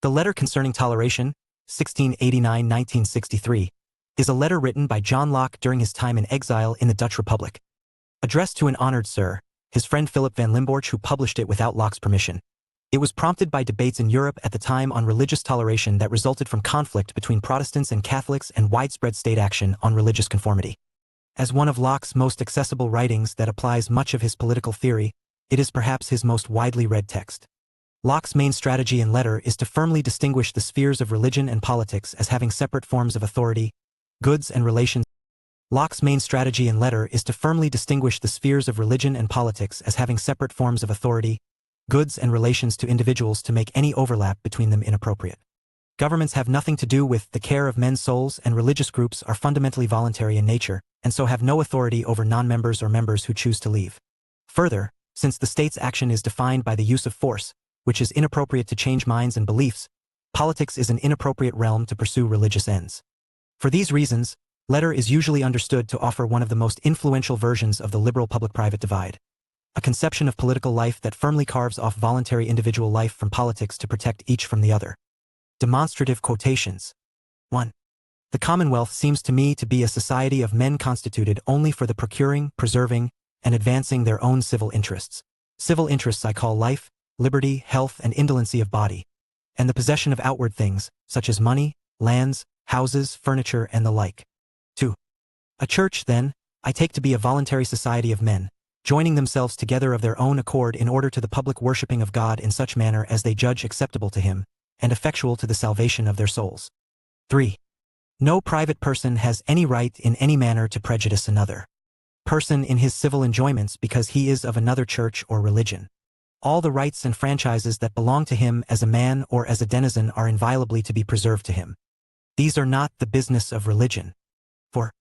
The letter concerning toleration, 1689-1963, is a letter written by John Locke during his time in exile in the Dutch Republic. Addressed to an honored sir, his friend Philip van Limborch, who published it without Locke's permission. It was prompted by debates in Europe at the time on religious toleration that resulted from conflict between Protestants and Catholics and widespread state action on religious conformity. As one of Locke's most accessible writings that applies much of his political theory, it is perhaps his most widely read text. Locke's main strategy in letter is to firmly distinguish the spheres of religion and politics as having separate forms of authority, goods and relations. Locke's main strategy in letter is to firmly distinguish the spheres of religion and politics as having separate forms of authority, goods and relations to individuals to make any overlap between them inappropriate. Governments have nothing to do with the care of men's souls, and religious groups are fundamentally voluntary in nature, and so have no authority over non-members or members who choose to leave. Further, since the state's action is defined by the use of force, which is inappropriate to change minds and beliefs, politics is an inappropriate realm to pursue religious ends. For these reasons, letter is usually understood to offer one of the most influential versions of the liberal public-private divide. A conception of political life that firmly carves off voluntary individual life from politics to protect each from the other. Demonstrative quotations. 1. The Commonwealth seems to me to be a society of men constituted only for the procuring, preserving, and advancing their own civil interests. Civil interests I call life, liberty, health, and indolency of body, and the possession of outward things, such as money, lands, houses, furniture, and the like. 2. A church, then, I take to be a voluntary society of men, joining themselves together of their own accord in order to the public worshipping of God in such manner as they judge acceptable to him, and effectual to the salvation of their souls. 3. No private person has any right in any manner to prejudice another person in his civil enjoyments because he is of another church or religion. All the rights and franchises that belong to him as a man or as a denizen are inviolably to be preserved to him. These are not the business of religion. 4.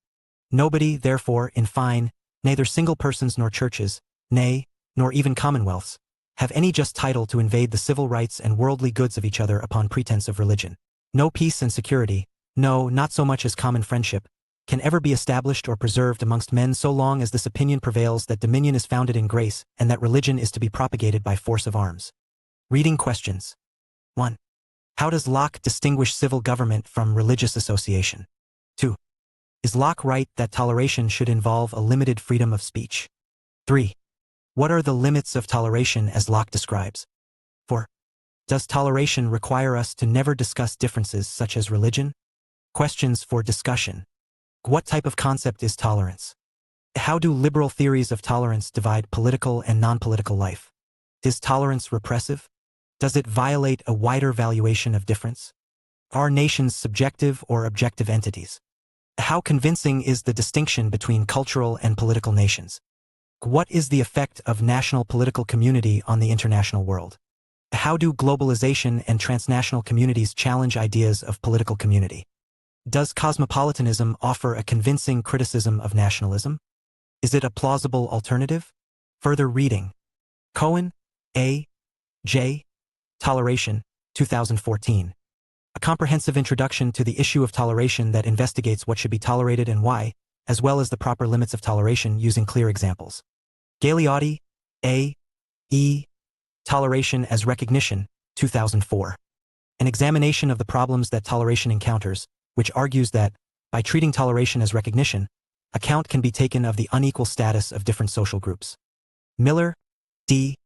Nobody, therefore, in fine, neither single persons nor churches, nay, nor even commonwealths, have any just title to invade the civil rights and worldly goods of each other upon pretense of religion. No peace and security, no, not so much as common friendship, can ever be established or preserved amongst men so long as this opinion prevails that dominion is founded in grace and that religion is to be propagated by force of arms. Reading questions. 1. How does Locke distinguish civil government from religious association? 2. Is Locke right that toleration should involve a limited freedom of speech? 3. What are the limits of toleration as Locke describes? 4. Does toleration require us to never discuss differences such as religion? Questions for discussion. What type of concept is tolerance? How do liberal theories of tolerance divide political and non-political life? Is tolerance repressive? Does it violate a wider valuation of difference? Are nations subjective or objective entities? How convincing is the distinction between cultural and political nations? What is the effect of national political community on the international world? How do globalization and transnational communities challenge ideas of political community? Does cosmopolitanism offer a convincing criticism of nationalism? Is it a plausible alternative? Further reading. Cohen, A. J. Toleration, 2014. A comprehensive introduction to the issue of toleration that investigates what should be tolerated and why, as well as the proper limits of toleration using clear examples. Galeotti, A. E. Toleration as Recognition, 2004. An examination of the problems that toleration encounters, which argues that, by treating toleration as recognition, account can be taken of the unequal status of different social groups. Miller, D.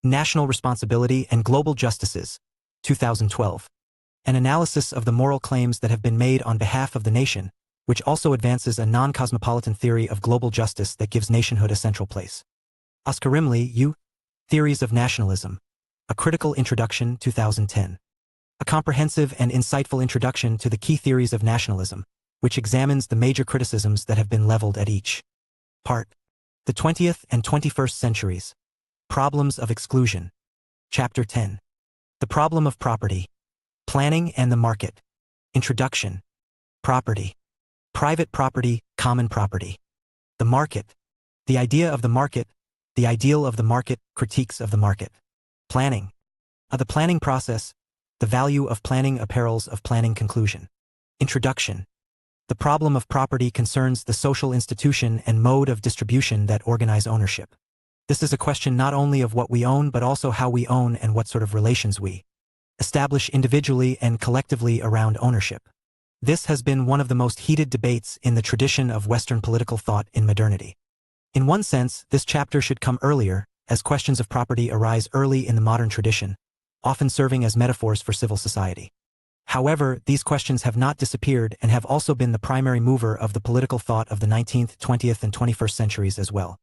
National Responsibility and Global Justices, 2012. An analysis of the moral claims that have been made on behalf of the nation, which also advances a non-cosmopolitan theory of global justice that gives nationhood a central place. Oscar Rimley, U. Theories of Nationalism, A Critical Introduction, 2010. A comprehensive and insightful introduction to the key theories of nationalism, which examines the major criticisms that have been leveled at each part. The 20th and 21st Centuries. Problems of Exclusion. Chapter 10. The Problem of Property. Planning and the Market. Introduction. Property. Private property, common property. The market. The idea of the market, the ideal of the market, critiques of the market. Planning. The planning process, the value of planning apparels of planning conclusion. Introduction. The problem of property concerns the social institution and mode of distribution that organize ownership. This is a question not only of what we own but also how we own and what sort of relations we establish individually and collectively around ownership. This has been one of the most heated debates in the tradition of Western political thought in modernity. In one sense, this chapter should come earlier, as questions of property arise early in the modern tradition, often serving as metaphors for civil society. However, these questions have not disappeared and have also been the primary mover of the political thought of the 19th, 20th, and 21st centuries as well.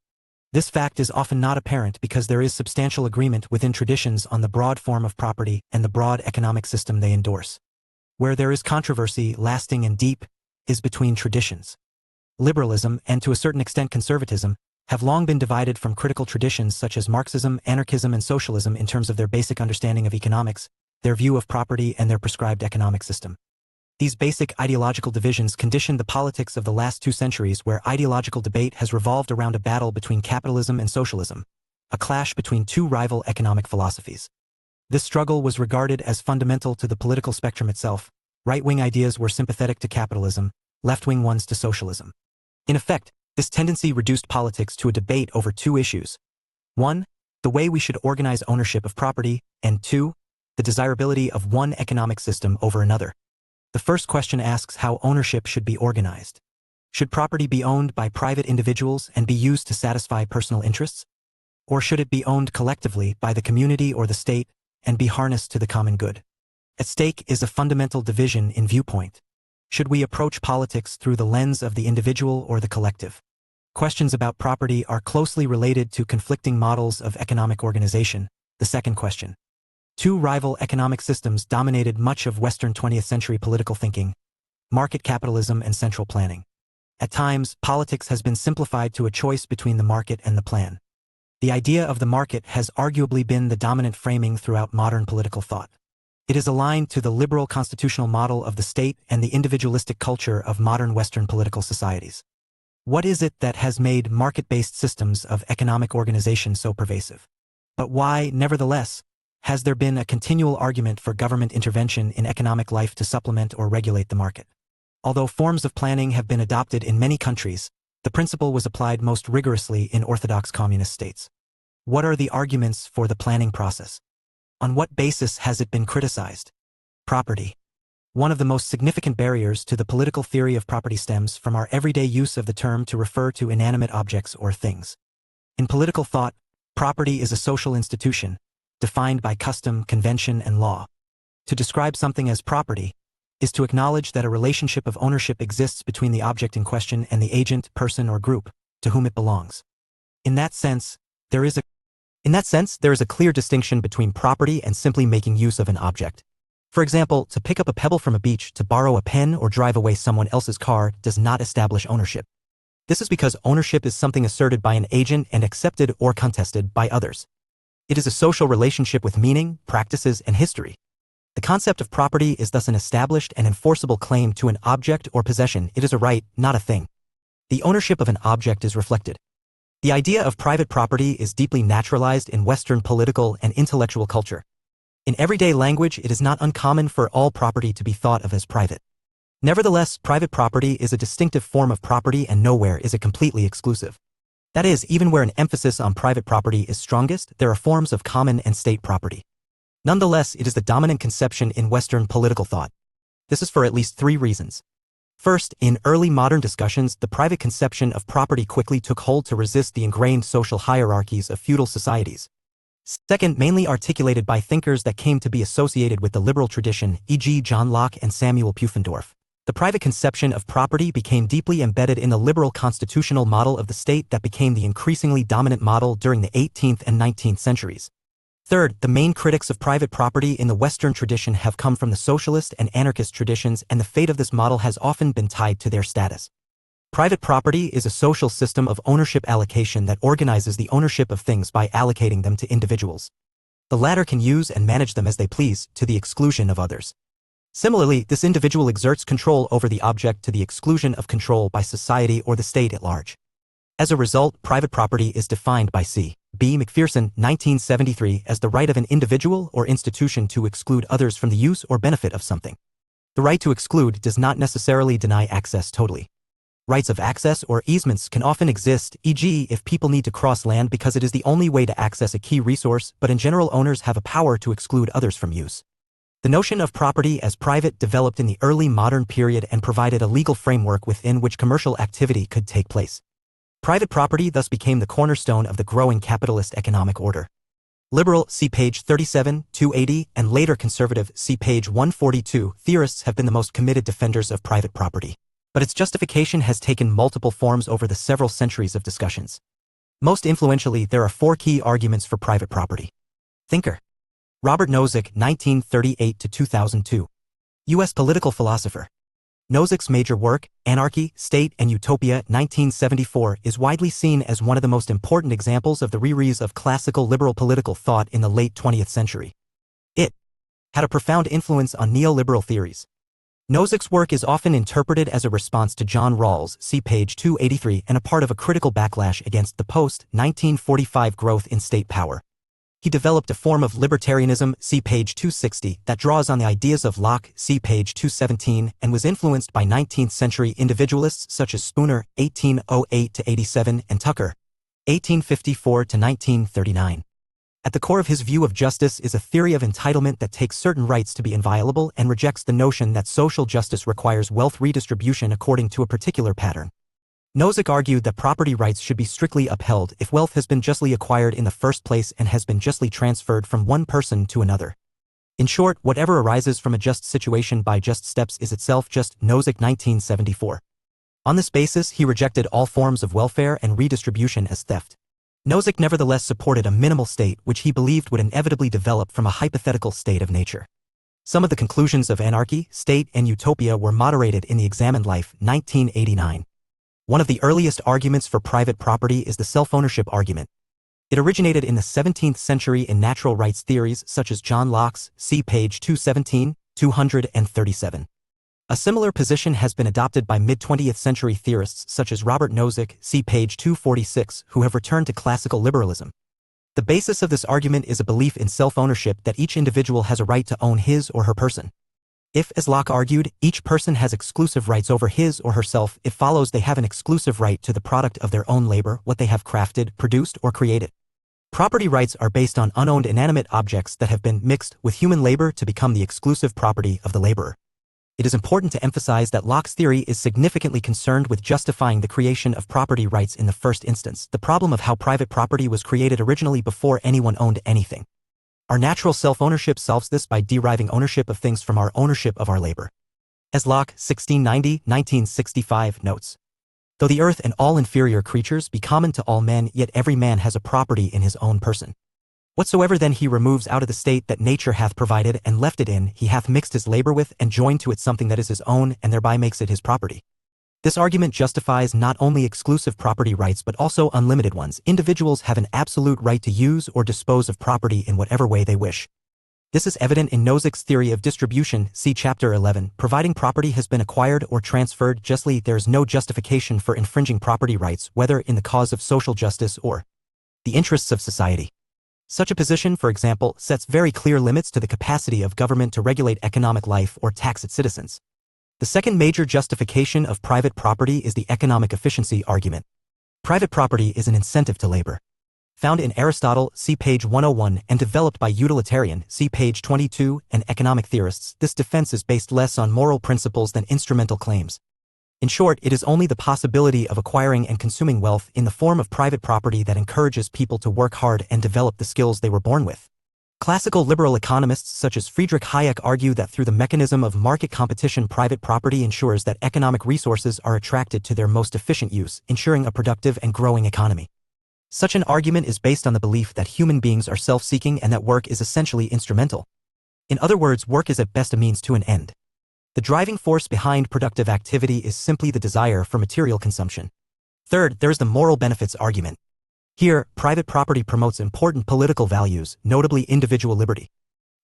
This fact is often not apparent because there is substantial agreement within traditions on the broad form of property and the broad economic system they endorse. Where there is controversy, lasting and deep, is between traditions. Liberalism, and to a certain extent conservatism, have long been divided from critical traditions such as Marxism, anarchism, and socialism in terms of their basic understanding of economics, their view of property, and their prescribed economic system. These basic ideological divisions conditioned the politics of the last 2 centuries, where ideological debate has revolved around a battle between capitalism and socialism, a clash between 2 rival economic philosophies. This struggle was regarded as fundamental to the political spectrum itself. Right-wing ideas were sympathetic to capitalism, left-wing ones to socialism. In effect, this tendency reduced politics to a debate over 2 issues. 1. The way we should organize ownership of property, and 2. The desirability of one economic system over another. The first question asks how ownership should be organized. Should property be owned by private individuals and be used to satisfy personal interests? Or should it be owned collectively by the community or the state and be harnessed to the common good? At stake is a fundamental division in viewpoint. Should we approach politics through the lens of the individual or the collective? Questions about property are closely related to conflicting models of economic organization, the second question. 2 rival economic systems dominated much of Western 20th century political thinking: market capitalism and central planning. At times, politics has been simplified to a choice between the market and the plan. The idea of the market has arguably been the dominant framing throughout modern political thought. It is aligned to the liberal constitutional model of the state and the individualistic culture of modern Western political societies. What is it that has made market-based systems of economic organization so pervasive? But why, nevertheless, has there been a continual argument for government intervention in economic life to supplement or regulate the market? Although forms of planning have been adopted in many countries, the principle was applied most rigorously in orthodox communist states. What are the arguments for the planning process? On what basis has it been criticized? Property. One of the most significant barriers to the political theory of property stems from our everyday use of the term to refer to inanimate objects or things. In political thought, property is a social institution, defined by custom, convention, and law. To describe something as property is to acknowledge that a relationship of ownership exists between the object in question and the agent, person, or group to whom it belongs. In that sense, there is a clear distinction between property and simply making use of an object. For example, to pick up a pebble from a beach, to borrow a pen, or drive away someone else's car does not establish ownership. This is because ownership is something asserted by an agent and accepted or contested by others. It is a social relationship with meaning, practices, and history. The concept of property is thus an established and enforceable claim to an object or possession. It is a right, not a thing. The ownership of an object is reflected. The idea of private property is deeply naturalized in Western political and intellectual culture. In everyday language, it is not uncommon for all property to be thought of as private. Nevertheless, private property is a distinctive form of property and nowhere is it completely exclusive. That is, even where an emphasis on private property is strongest, there are forms of common and state property. Nonetheless, it is the dominant conception in Western political thought. This is for at least three reasons. First, in early modern discussions, the private conception of property quickly took hold to resist the ingrained social hierarchies of feudal societies. Second, mainly articulated by thinkers that came to be associated with the liberal tradition, e.g. John Locke and Samuel Pufendorf. The private conception of property became deeply embedded in the liberal constitutional model of the state that became the increasingly dominant model during the 18th and 19th centuries. Third, the main critics of private property in the Western tradition have come from the socialist and anarchist traditions, and the fate of this model has often been tied to their status. Private property is a social system of ownership allocation that organizes the ownership of things by allocating them to individuals. The latter can use and manage them as they please, to the exclusion of others. Similarly, this individual exerts control over the object to the exclusion of control by society or the state at large. As a result, private property is defined by C. B. McPherson, 1973, as the right of an individual or institution to exclude others from the use or benefit of something. The right to exclude does not necessarily deny access totally. Rights of access or easements can often exist, e.g. if people need to cross land because it is the only way to access a key resource, but in general owners have a power to exclude others from use. The notion of property as private developed in the early modern period and provided a legal framework within which commercial activity could take place. Private property thus became the cornerstone of the growing capitalist economic order. Liberal, see page 37, 280, and later conservative, see page 142, theorists have been the most committed defenders of private property. But its justification has taken multiple forms over the several centuries of discussions. Most influentially, there are four key arguments for private property. Thinker. Robert Nozick, 1938–2002. U.S. political philosopher. Nozick's major work, Anarchy, State, and Utopia, 1974, is widely seen as one of the most important examples of the rerise of classical liberal political thought in the late 20th century. It had a profound influence on neoliberal theories. Nozick's work is often interpreted as a response to John Rawls, see page 283, and a part of a critical backlash against the post-1945 growth in state power. He developed a form of libertarianism, see page 260, that draws on the ideas of Locke, see page 217, and was influenced by 19th-century individualists such as Spooner, 1808–87, and Tucker, 1854–1939. At the core of his view of justice is a theory of entitlement that takes certain rights to be inviolable and rejects the notion that social justice requires wealth redistribution according to a particular pattern. Nozick argued that property rights should be strictly upheld if wealth has been justly acquired in the first place and has been justly transferred from one person to another. In short, whatever arises from a just situation by just steps is itself just. Nozick, 1974. On this basis, he rejected all forms of welfare and redistribution as theft. Nozick nevertheless supported a minimal state which he believed would inevitably develop from a hypothetical state of nature. Some of the conclusions of Anarchy, State, and Utopia were moderated in the Examined Life, 1989. One of the earliest arguments for private property is the self-ownership argument. It originated in the 17th century in natural rights theories such as John Locke's, see page 217, 237. A similar position has been adopted by mid-20th century theorists such as Robert Nozick, see page 246, who have returned to classical liberalism. The basis of this argument is a belief in self-ownership, that each individual has a right to own his or her person. If, as Locke argued, each person has exclusive rights over his or herself, it follows they have an exclusive right to the product of their own labor, what they have crafted, produced, or created. Property rights are based on unowned inanimate objects that have been mixed with human labor to become the exclusive property of the laborer. It is important to emphasize that Locke's theory is significantly concerned with justifying the creation of property rights in the first instance, the problem of how private property was created originally before anyone owned anything. Our natural self-ownership solves this by deriving ownership of things from our ownership of our labor. As Locke, 1690-1965, notes, though the earth and all inferior creatures be common to all men, yet every man has a property in his own person. Whatsoever then he removes out of the state that nature hath provided and left it in, he hath mixed his labor with and joined to it something that is his own, and thereby makes it his property. This argument justifies not only exclusive property rights but also unlimited ones. Individuals have an absolute right to use or dispose of property in whatever way they wish. This is evident in Nozick's theory of distribution, see Chapter 11. Providing property has been acquired or transferred justly, there is no justification for infringing property rights, whether in the cause of social justice or the interests of society. Such a position, for example, sets very clear limits to the capacity of government to regulate economic life or tax its citizens. The second major justification of private property is the economic efficiency argument. Private property is an incentive to labor. Found in Aristotle, see page 101, and developed by utilitarian, see page 22, and economic theorists, this defense is based less on moral principles than instrumental claims. In short, it is only the possibility of acquiring and consuming wealth in the form of private property that encourages people to work hard and develop the skills they were born with. Classical liberal economists such as Friedrich Hayek argue that through the mechanism of market competition, private property ensures that economic resources are attracted to their most efficient use, ensuring a productive and growing economy. Such an argument is based on the belief that human beings are self-seeking and that work is essentially instrumental. In other words, work is at best a means to an end. The driving force behind productive activity is simply the desire for material consumption. Third, there is the moral benefits argument. Here, private property promotes important political values, notably individual liberty.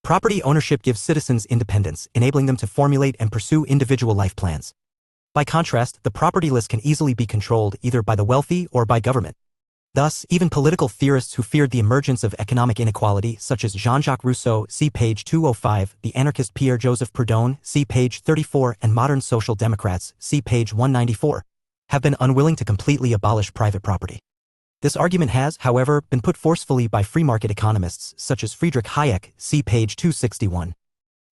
Property ownership gives citizens independence, enabling them to formulate and pursue individual life plans. By contrast, the property list can easily be controlled either by the wealthy or by government. Thus, even political theorists who feared the emergence of economic inequality, such as Jean-Jacques Rousseau, see page 205, the anarchist Pierre-Joseph Proudhon, see page 34, and modern social democrats, see page 194, have been unwilling to completely abolish private property. This argument has, however, been put forcefully by free market economists, such as Friedrich Hayek, see page 261.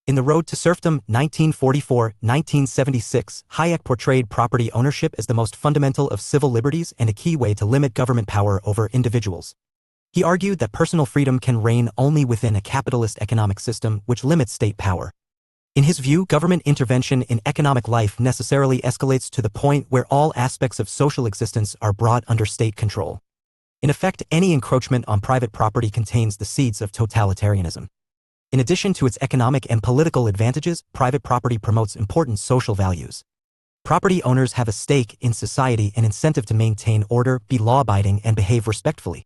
In The Road to Serfdom, 1944-1976, Hayek portrayed property ownership as the most fundamental of civil liberties and a key way to limit government power over individuals. He argued that personal freedom can reign only within a capitalist economic system which limits state power. In his view, government intervention in economic life necessarily escalates to the point where all aspects of social existence are brought under state control. In effect, any encroachment on private property contains the seeds of totalitarianism. In addition to its economic and political advantages, private property promotes important social values. Property owners have a stake in society, an incentive to maintain order, be law-abiding, and behave respectfully.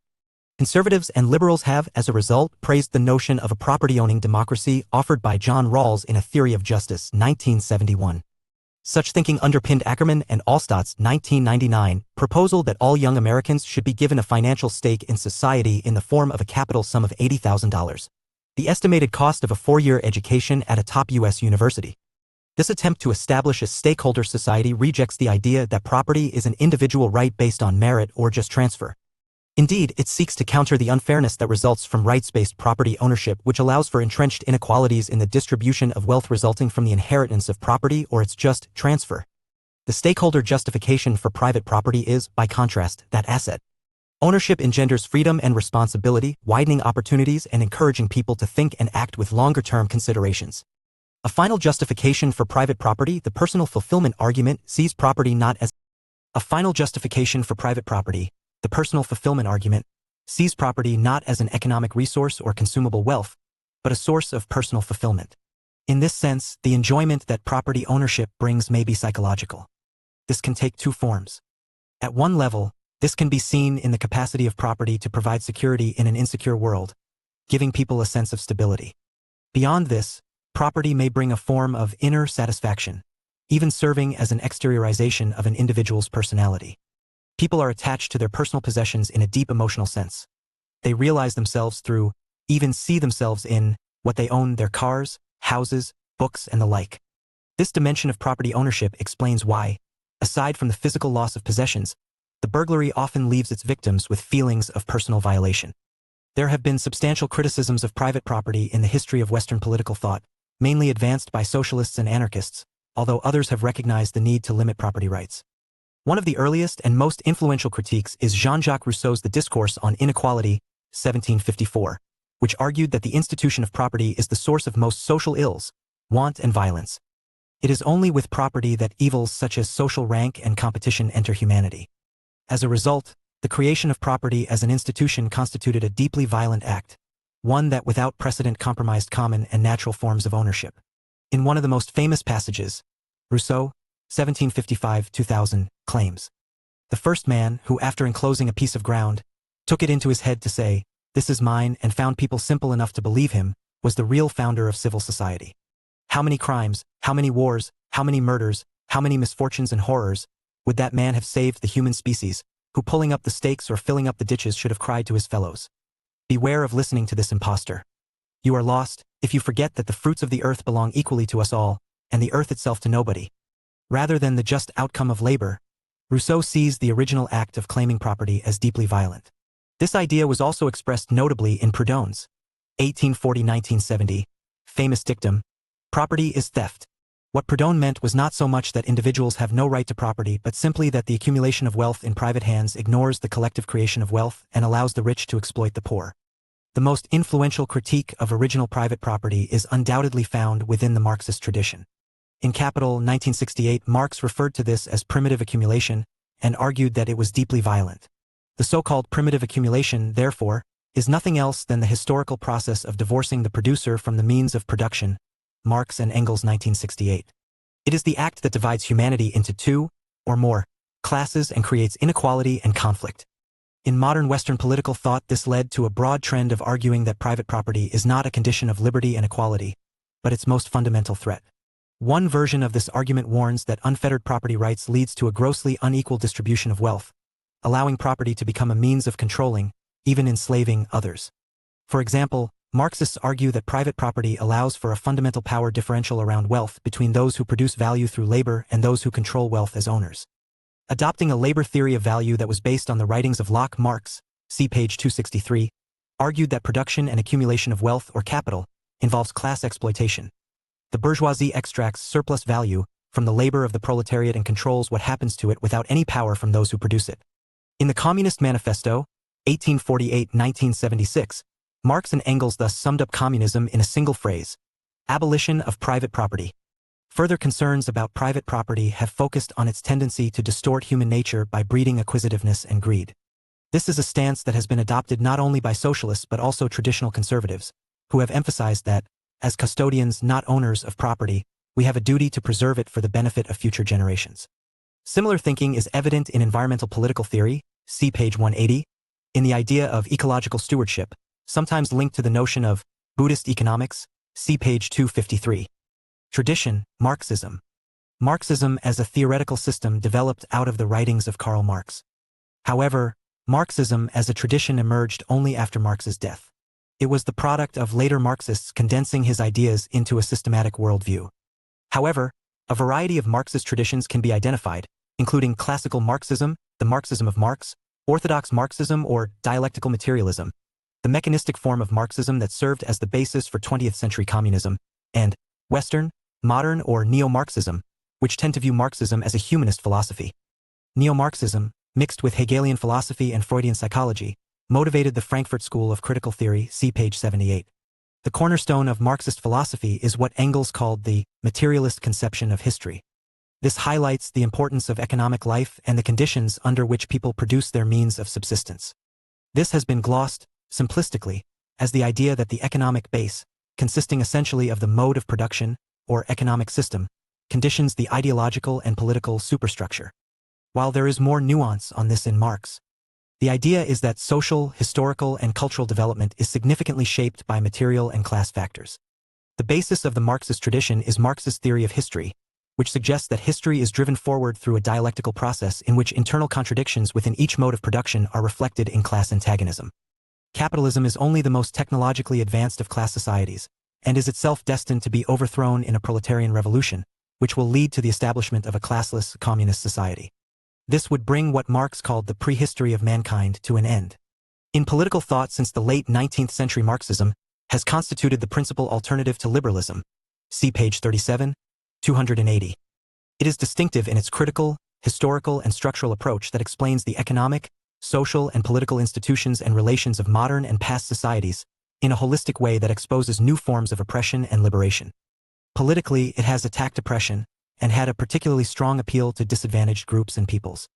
Conservatives and liberals have, as a result, praised the notion of a property-owning democracy offered by John Rawls in A Theory of Justice, 1971. Such thinking underpinned Ackerman and Allstott's 1999 proposal that all young Americans should be given a financial stake in society in the form of a capital sum of $80,000. The estimated cost of a 4-year education at a top U.S. university. This attempt to establish a stakeholder society rejects the idea that property is an individual right based on merit or just transfer. Indeed, it seeks to counter the unfairness that results from rights-based property ownership, which allows for entrenched inequalities in the distribution of wealth resulting from the inheritance of property or its just transfer. The stakeholder justification for private property is, by contrast, that asset ownership engenders freedom and responsibility, widening opportunities and encouraging people to think and act with longer-term considerations. A final justification for private property, the personal fulfillment argument, sees property not as a final justification for private property. The personal fulfillment argument sees property not as an economic resource or consumable wealth, but a source of personal fulfillment. In this sense, the enjoyment that property ownership brings may be psychological. This can take two forms. At one level, this can be seen in the capacity of property to provide security in an insecure world, giving people a sense of stability. Beyond this, property may bring a form of inner satisfaction, even serving as an exteriorization of an individual's personality. People are attached to their personal possessions in a deep emotional sense. They realize themselves through, even see themselves in, what they own: their cars, houses, books, and the like. This dimension of property ownership explains why, aside from the physical loss of possessions, the burglary often leaves its victims with feelings of personal violation. There have been substantial criticisms of private property in the history of Western political thought, mainly advanced by socialists and anarchists, although others have recognized the need to limit property rights. One of the earliest and most influential critiques is Jean-Jacques Rousseau's The Discourse on Inequality, 1754, which argued that the institution of property is the source of most social ills, want and violence. It is only with property that evils such as social rank and competition enter humanity. As a result, the creation of property as an institution constituted a deeply violent act, one that without precedent compromised common and natural forms of ownership. In one of the most famous passages, Rousseau, 1755-2000, claims, "The first man who, after enclosing a piece of ground, took it into his head to say, 'This is mine,' and found people simple enough to believe him, was the real founder of civil society." How many crimes, how many wars, how many murders, how many misfortunes and horrors would that man have saved the human species, who pulling up the stakes or filling up the ditches should have cried to his fellows, "Beware of listening to this impostor. You are lost if you forget that the fruits of the earth belong equally to us all, and the earth itself to nobody." Rather than the just outcome of labor, Rousseau sees the original act of claiming property as deeply violent. This idea was also expressed notably in Proudhon's 1840-1970 famous dictum, "Property is theft." What Proudhon meant was not so much that individuals have no right to property, but simply that the accumulation of wealth in private hands ignores the collective creation of wealth and allows the rich to exploit the poor. The most influential critique of original private property is undoubtedly found within the Marxist tradition. In Capital, 1968, Marx referred to this as primitive accumulation and argued that it was deeply violent. The so-called primitive accumulation, therefore, is nothing else than the historical process of divorcing the producer from the means of production, Marx and Engels, 1968. It is the act that divides humanity into two, or more, classes and creates inequality and conflict. In modern Western political thought, this led to a broad trend of arguing that private property is not a condition of liberty and equality, but its most fundamental threat. One version of this argument warns that unfettered property rights leads to a grossly unequal distribution of wealth, allowing property to become a means of controlling, even enslaving, others. For example, Marxists argue that private property allows for a fundamental power differential around wealth between those who produce value through labor and those who control wealth as owners. Adopting a labor theory of value that was based on the writings of Locke, Marx, see page 263, argued that production and accumulation of wealth or capital involves class exploitation. The bourgeoisie extracts surplus value from the labor of the proletariat and controls what happens to it without any power from those who produce it. In the Communist Manifesto, 1848-1976, Marx and Engels thus summed up communism in a single phrase: abolition of private property. Further concerns about private property have focused on its tendency to distort human nature by breeding acquisitiveness and greed. This is a stance that has been adopted not only by socialists but also traditional conservatives, who have emphasized that, as custodians not owners of property, we have a duty to preserve it for the benefit of future generations. Similar thinking is evident in environmental political theory, see page 180, in the idea of ecological stewardship, sometimes linked to the notion of Buddhist economics, see page 253. Tradition, Marxism. Marxism as a theoretical system developed out of the writings of Karl Marx. However, Marxism as a tradition emerged only after Marx's death. It was the product of later Marxists condensing his ideas into a systematic worldview. However, a variety of Marxist traditions can be identified, including classical Marxism, the Marxism of Marx, orthodox Marxism or dialectical materialism, the mechanistic form of Marxism that served as the basis for 20th century communism, and Western, modern or neo-Marxism, which tend to view Marxism as a humanist philosophy. Neo-Marxism, mixed with Hegelian philosophy and Freudian psychology, motivated the Frankfurt School of Critical Theory, see page 78. The cornerstone of Marxist philosophy is what Engels called the materialist conception of history. This highlights the importance of economic life and the conditions under which people produce their means of subsistence. This has been glossed, simplistically, as the idea that the economic base, consisting essentially of the mode of production, or economic system, conditions the ideological and political superstructure. While there is more nuance on this in Marx, the idea is that social, historical, and cultural development is significantly shaped by material and class factors. The basis of the Marxist tradition is Marx's theory of history, which suggests that history is driven forward through a dialectical process in which internal contradictions within each mode of production are reflected in class antagonism. Capitalism is only the most technologically advanced of class societies, and is itself destined to be overthrown in a proletarian revolution, which will lead to the establishment of a classless communist society. This would bring what Marx called the prehistory of mankind to an end. In political thought since the late 19th century, Marxism has constituted the principal alternative to liberalism. See page 37, 280. It is distinctive in its critical, historical, and structural approach that explains the economic, social, and political institutions and relations of modern and past societies in a holistic way that exposes new forms of oppression and liberation. Politically, it has attacked oppression and had a particularly strong appeal to disadvantaged groups and peoples.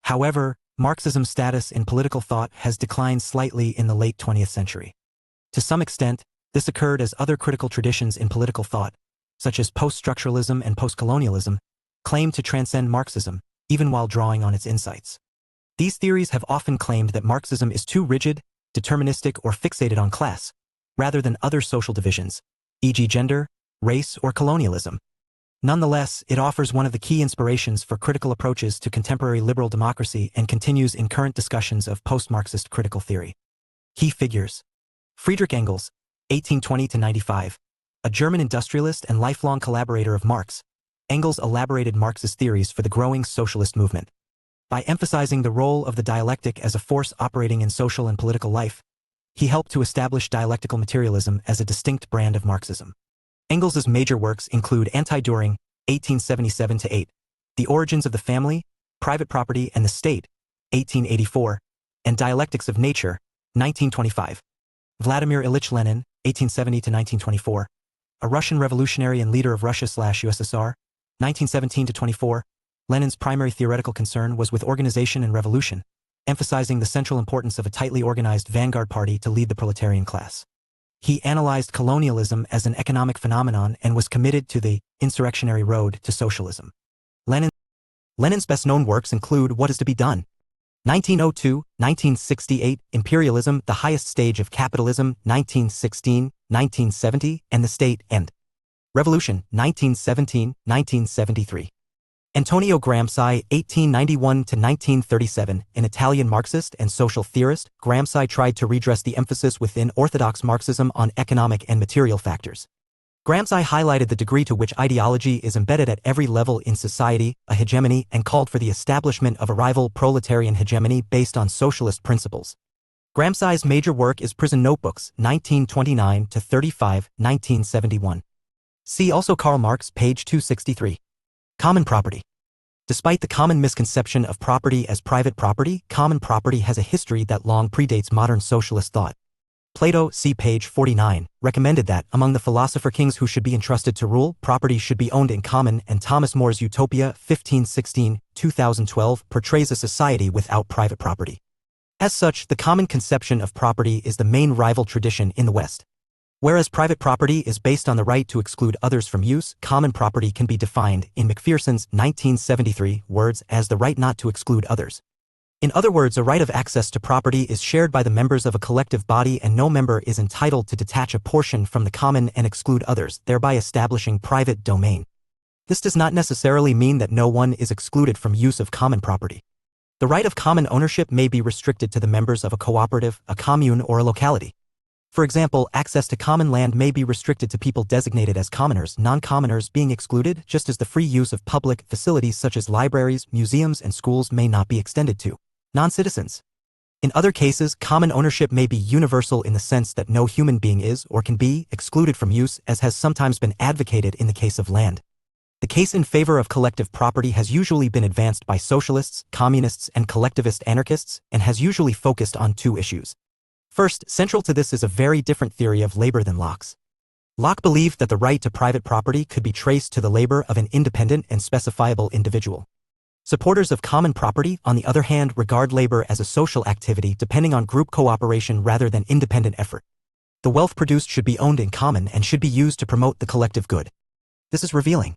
However, Marxism's status in political thought has declined slightly in the late 20th century. To some extent, this occurred as other critical traditions in political thought, such as post-structuralism and post-colonialism, claimed to transcend Marxism, even while drawing on its insights. These theories have often claimed that Marxism is too rigid, deterministic, or fixated on class, rather than other social divisions, e.g. gender, race, or colonialism. Nonetheless, it offers one of the key inspirations for critical approaches to contemporary liberal democracy and continues in current discussions of post-Marxist critical theory. Key figures: Friedrich Engels, 1820–95, a German industrialist and lifelong collaborator of Marx. Engels elaborated Marxist theories for the growing socialist movement. By emphasizing the role of the dialectic as a force operating in social and political life, he helped to establish dialectical materialism as a distinct brand of Marxism. Engels's major works include Anti-Düring, 1877–8, The Origins of the Family, Private Property and the State, 1884, and Dialectics of Nature, 1925. Vladimir Ilyich Lenin, 1870–1924, a Russian revolutionary and leader of Russia/USSR, 1917–24. Lenin's primary theoretical concern was with organization and revolution, emphasizing the central importance of a tightly organized vanguard party to lead the proletarian class. He analyzed colonialism as an economic phenomenon and was committed to the insurrectionary road to socialism. Lenin's best-known works include What is to be Done? 1902, 1968, Imperialism, the Highest Stage of Capitalism, 1916, 1970, and the State and Revolution, 1917–1973. Antonio Gramsci, 1891–1937, an Italian Marxist and social theorist, Gramsci tried to redress the emphasis within orthodox Marxism on economic and material factors. Gramsci highlighted the degree to which ideology is embedded at every level in society, a hegemony, and called for the establishment of a rival proletarian hegemony based on socialist principles. Gramsci's major work is Prison Notebooks, 1929–35, 1971. See also Karl Marx, page 263. Common property. Despite the common misconception of property as private property, common property has a history that long predates modern socialist thought. Plato, see page 49, recommended that, among the philosopher kings who should be entrusted to rule, property should be owned in common, and Thomas More's Utopia, 1516, 2012, portrays a society without private property. As such, the common conception of property is the main rival tradition in the West. Whereas private property is based on the right to exclude others from use, common property can be defined, in Macpherson's 1973 words, as the right not to exclude others. In other words, a right of access to property is shared by the members of a collective body and no member is entitled to detach a portion from the common and exclude others, thereby establishing private domain. This does not necessarily mean that no one is excluded from use of common property. The right of common ownership may be restricted to the members of a cooperative, a commune, or a locality. For example, access to common land may be restricted to people designated as commoners, non-commoners being excluded, just as the free use of public facilities such as libraries, museums, and schools may not be extended to non-citizens. In other cases, common ownership may be universal in the sense that no human being is or can be excluded from use, as has sometimes been advocated in the case of land. The case in favor of collective property has usually been advanced by socialists, communists, and collectivist anarchists, and has usually focused on two issues. First, central to this is a very different theory of labor than Locke's. Locke believed that the right to private property could be traced to the labor of an independent and specifiable individual. Supporters of common property, on the other hand, regard labor as a social activity depending on group cooperation rather than independent effort. The wealth produced should be owned in common and should be used to promote the collective good. This is revealing.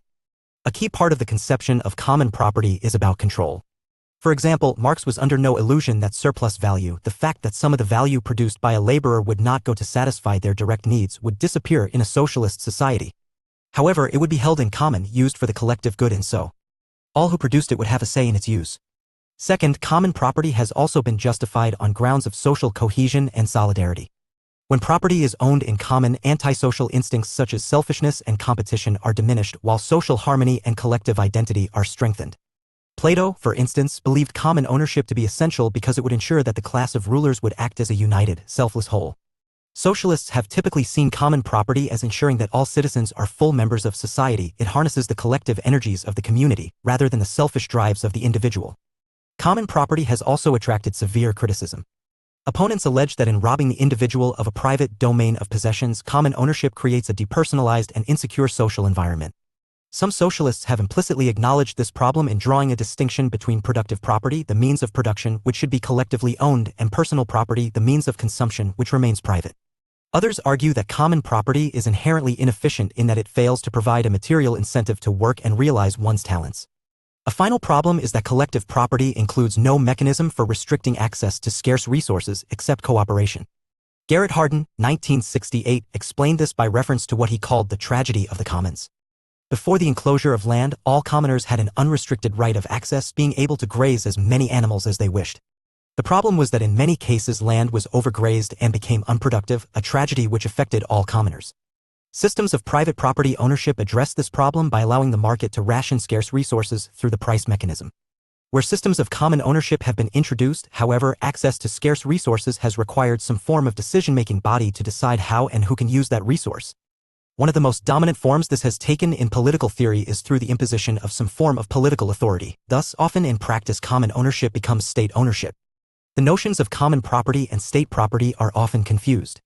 A key part of the conception of common property is about control. For example, Marx was under no illusion that surplus value, the fact that some of the value produced by a laborer would not go to satisfy their direct needs, would disappear in a socialist society. However, it would be held in common, used for the collective good, and so all who produced it would have a say in its use. Second, common property has also been justified on grounds of social cohesion and solidarity. When property is owned in common, antisocial instincts such as selfishness and competition are diminished, while social harmony and collective identity are strengthened. Plato, for instance, believed common ownership to be essential because it would ensure that the class of rulers would act as a united, selfless whole. Socialists have typically seen common property as ensuring that all citizens are full members of society. It harnesses the collective energies of the community, rather than the selfish drives of the individual. Common property has also attracted severe criticism. Opponents allege that in robbing the individual of a private domain of possessions, common ownership creates a depersonalized and insecure social environment. Some socialists have implicitly acknowledged this problem in drawing a distinction between productive property, the means of production, which should be collectively owned, and personal property, the means of consumption, which remains private. Others argue that common property is inherently inefficient in that it fails to provide a material incentive to work and realize one's talents. A final problem is that collective property includes no mechanism for restricting access to scarce resources except cooperation. Garrett Hardin, 1968, explained this by reference to what he called the tragedy of the commons. Before the enclosure of land, all commoners had an unrestricted right of access, being able to graze as many animals as they wished. The problem was that in many cases land was overgrazed and became unproductive, a tragedy which affected all commoners. Systems of private property ownership address this problem by allowing the market to ration scarce resources through the price mechanism. Where systems of common ownership have been introduced, however, access to scarce resources has required some form of decision-making body to decide how and who can use that resource. One of the most dominant forms this has taken in political theory is through the imposition of some form of political authority. Thus, often in practice, common ownership becomes state ownership. The notions of common property and state property are often confused.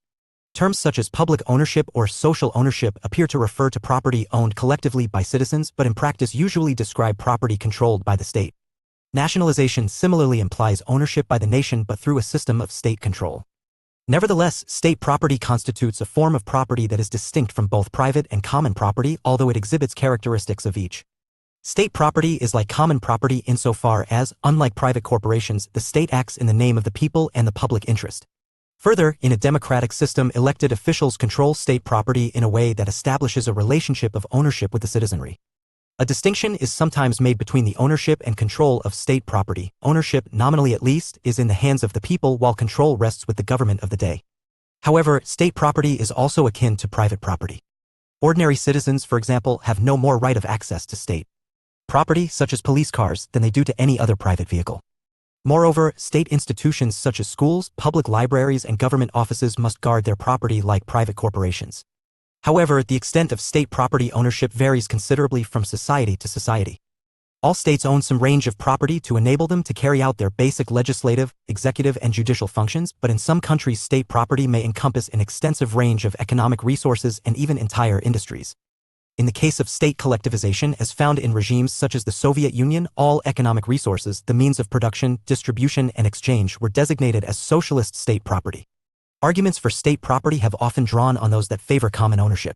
Terms such as public ownership or social ownership appear to refer to property owned collectively by citizens, but in practice usually describe property controlled by the state. Nationalization similarly implies ownership by the nation, but through a system of state control. Nevertheless, state property constitutes a form of property that is distinct from both private and common property, although it exhibits characteristics of each. State property is like common property insofar as, unlike private corporations, the state acts in the name of the people and the public interest. Further, in a democratic system, elected officials control state property in a way that establishes a relationship of ownership with the citizenry. A distinction is sometimes made between the ownership and control of state property. Ownership, nominally at least, is in the hands of the people, while control rests with the government of the day. However, state property is also akin to private property. Ordinary citizens, for example, have no more right of access to state property, such as police cars, than they do to any other private vehicle. Moreover, state institutions such as schools, public libraries, and government offices must guard their property like private corporations. However, the extent of state property ownership varies considerably from society to society. All states own some range of property to enable them to carry out their basic legislative, executive, and judicial functions, but in some countries state property may encompass an extensive range of economic resources and even entire industries. In the case of state collectivization, as found in regimes such as the Soviet Union, all economic resources, the means of production, distribution, and exchange, were designated as socialist state property. Arguments for state property have often drawn on those that favor common ownership.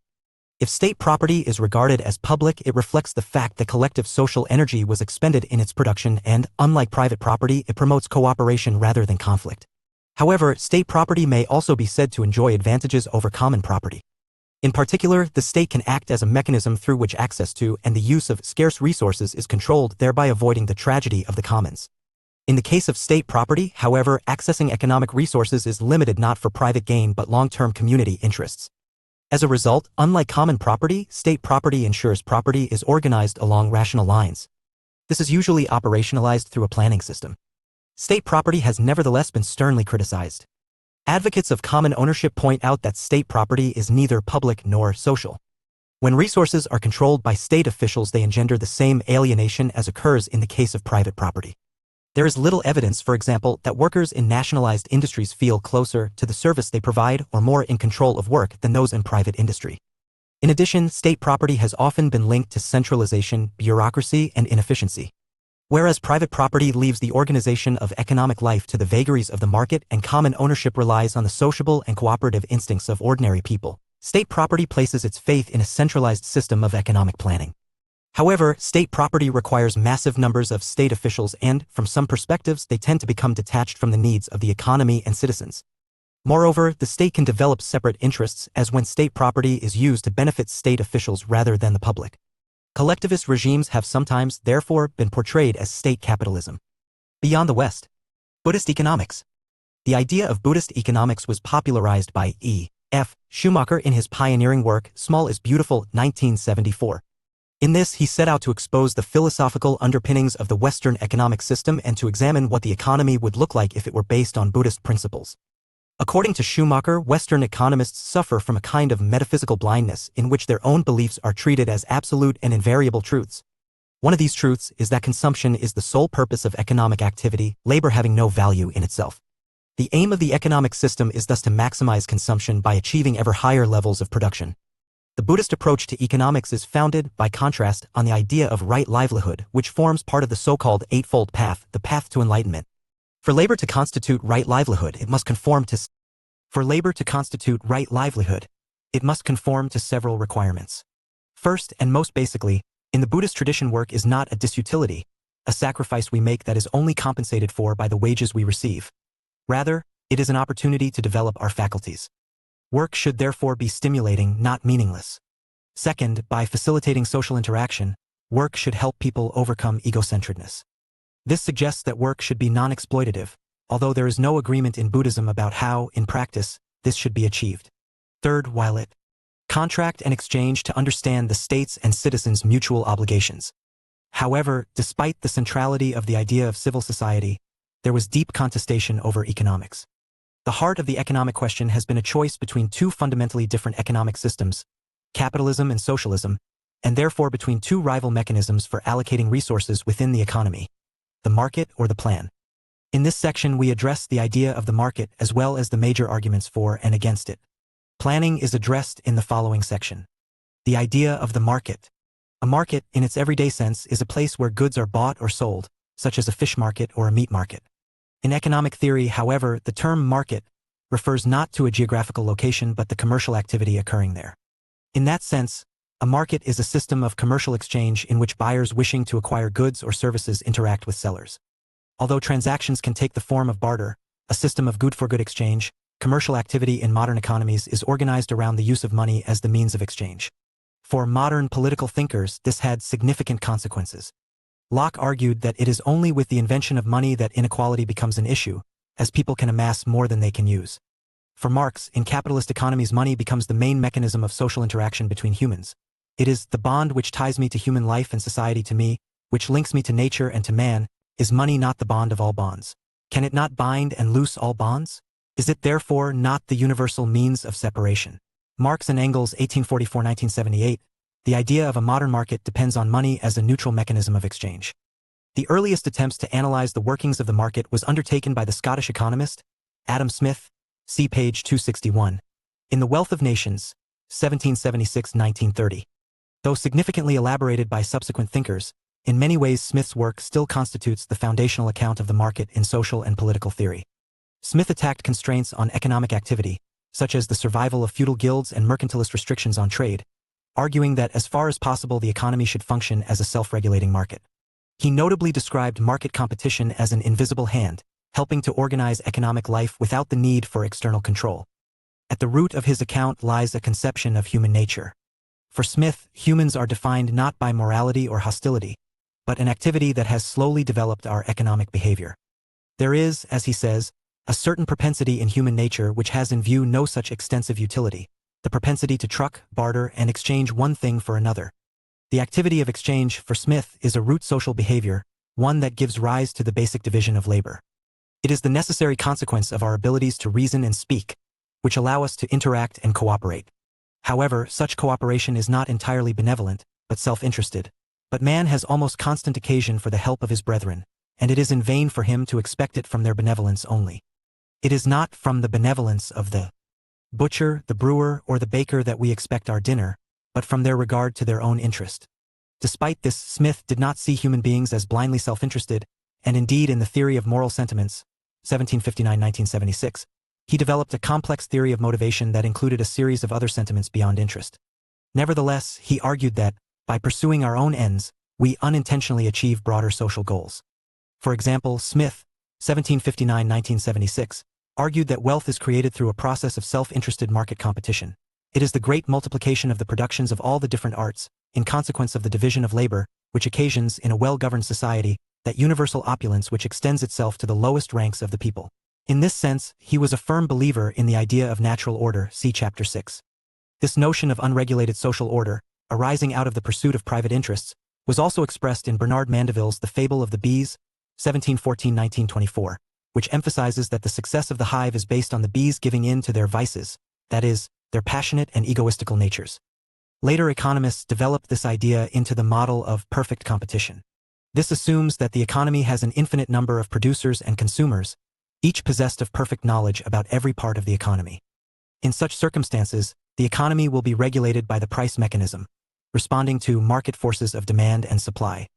If state property is regarded as public, it reflects the fact that collective social energy was expended in its production and, unlike private property, it promotes cooperation rather than conflict. However, state property may also be said to enjoy advantages over common property. In particular, the state can act as a mechanism through which access to and the use of scarce resources is controlled, thereby avoiding the tragedy of the commons. In the case of state property, however, accessing economic resources is limited not for private gain but long-term community interests. As a result, unlike common property, state property ensures property is organized along rational lines. This is usually operationalized through a planning system. State property has nevertheless been sternly criticized. Advocates of common ownership point out that state property is neither public nor social. When resources are controlled by state officials, they engender the same alienation as occurs in the case of private property. There is little evidence, for example, that workers in nationalized industries feel closer to the service they provide or more in control of work than those in private industry. In addition, state property has often been linked to centralization, bureaucracy, and inefficiency. Whereas private property leaves the organization of economic life to the vagaries of the market and common ownership relies on the sociable and cooperative instincts of ordinary people, state property places its faith in a centralized system of economic planning. However, state property requires massive numbers of state officials and, from some perspectives, they tend to become detached from the needs of the economy and citizens. Moreover, the state can develop separate interests, as when state property is used to benefit state officials rather than the public. Collectivist regimes have sometimes, therefore, been portrayed as state capitalism. Beyond the West. Buddhist economics. The idea of Buddhist economics was popularized by E. F. Schumacher in his pioneering work, Small is Beautiful, 1974. In this, he set out to expose the philosophical underpinnings of the Western economic system and to examine what the economy would look like if it were based on Buddhist principles. According to Schumacher, Western economists suffer from a kind of metaphysical blindness in which their own beliefs are treated as absolute and invariable truths. One of these truths is that consumption is the sole purpose of economic activity, labor having no value in itself. The aim of the economic system is thus to maximize consumption by achieving ever higher levels of production. The Buddhist approach to economics is founded, by contrast, on the idea of right livelihood, which forms part of the so-called Eightfold Path, the path to enlightenment. For labor to constitute right livelihood, it must conform to several requirements. First, and most basically, in the Buddhist tradition, work is not a disutility, a sacrifice we make that is only compensated for by the wages we receive. Rather, it is an opportunity to develop our faculties. Work should therefore be stimulating, not meaningless. Second, by facilitating social interaction, work should help people overcome egocentridness. This suggests that work should be non-exploitative, although there is no agreement in Buddhism about how, in practice, this should be achieved. Third, while it contract and exchange to understand the states' and citizens' mutual obligations. However, despite the centrality of the idea of civil society, there was deep contestation over economics. The heart of the economic question has been a choice between two fundamentally different economic systems, capitalism and socialism, and therefore between two rival mechanisms for allocating resources within the economy, the market or the plan. In this section, we address the idea of the market as well as the major arguments for and against it. Planning is addressed in the following section. The idea of the market. A market, in its everyday sense, is a place where goods are bought or sold, such as a fish market or a meat market. In economic theory, however, the term market refers not to a geographical location but the commercial activity occurring there. In that sense, a market is a system of commercial exchange in which buyers wishing to acquire goods or services interact with sellers. Although transactions can take the form of barter, a system of good-for-good exchange, commercial activity in modern economies is organized around the use of money as the means of exchange. For modern political thinkers, this had significant consequences. Locke argued that it is only with the invention of money that inequality becomes an issue, as people can amass more than they can use. For Marx, in capitalist economies, money becomes the main mechanism of social interaction between humans. It is the bond which ties me to human life and society, to me, which links me to nature and to man. Is money not the bond of all bonds? Can it not bind and loose all bonds? Is it therefore not the universal means of separation? Marx and Engels, 1844-1978. The idea of a modern market depends on money as a neutral mechanism of exchange. The earliest attempts to analyze the workings of the market was undertaken by the Scottish economist Adam Smith, see page 261, in The Wealth of Nations, 1776-1930. Though significantly elaborated by subsequent thinkers, in many ways Smith's work still constitutes the foundational account of the market in social and political theory. Smith attacked constraints on economic activity, such as the survival of feudal guilds and mercantilist restrictions on trade, arguing that as far as possible the economy should function as a self-regulating market. He notably described market competition as an invisible hand, helping to organize economic life without the need for external control. At the root of his account lies a conception of human nature. For Smith, humans are defined not by morality or hostility, but an activity that has slowly developed our economic behavior. There is, as he says, a certain propensity in human nature which has in view no such extensive utility, the propensity to truck, barter, and exchange one thing for another. The activity of exchange, for Smith, is a root social behavior, one that gives rise to the basic division of labor. It is the necessary consequence of our abilities to reason and speak, which allow us to interact and cooperate. However, such cooperation is not entirely benevolent, but self-interested. But man has almost constant occasion for the help of his brethren, and it is in vain for him to expect it from their benevolence only. It is not from the benevolence of the butcher, the brewer, or the baker that we expect our dinner, but from their regard to their own interest. Despite this, Smith did not see human beings as blindly self-interested, and indeed in the theory of moral sentiments, 1759-1976, he developed a complex theory of motivation that included a series of other sentiments beyond interest. Nevertheless, he argued that, by pursuing our own ends, we unintentionally achieve broader social goals. For example, Smith, 1759-1976, argued that wealth is created through a process of self-interested market competition. It is the great multiplication of the productions of all the different arts, in consequence of the division of labor, which occasions, in a well-governed society, that universal opulence which extends itself to the lowest ranks of the people. In this sense, he was a firm believer in the idea of natural order, see Chapter 6. This notion of unregulated social order, arising out of the pursuit of private interests, was also expressed in Bernard Mandeville's The Fable of the Bees, 1714–1924, which emphasizes that the success of the hive is based on the bees giving in to their vices, that is, their passionate and egoistical natures. Later economists developed this idea into the model of perfect competition. This assumes that the economy has an infinite number of producers and consumers, each possessed of perfect knowledge about every part of the economy. In such circumstances, the economy will be regulated by the price mechanism, responding to market forces of demand and supply.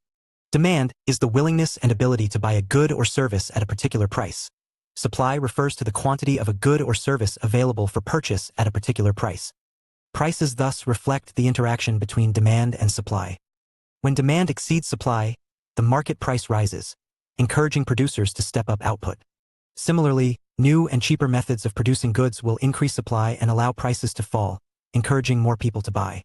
Demand is the willingness and ability to buy a good or service at a particular price. Supply refers to the quantity of a good or service available for purchase at a particular price. Prices thus reflect the interaction between demand and supply. When demand exceeds supply, the market price rises, encouraging producers to step up output. Similarly, new and cheaper methods of producing goods will increase supply and allow prices to fall, encouraging more people to buy.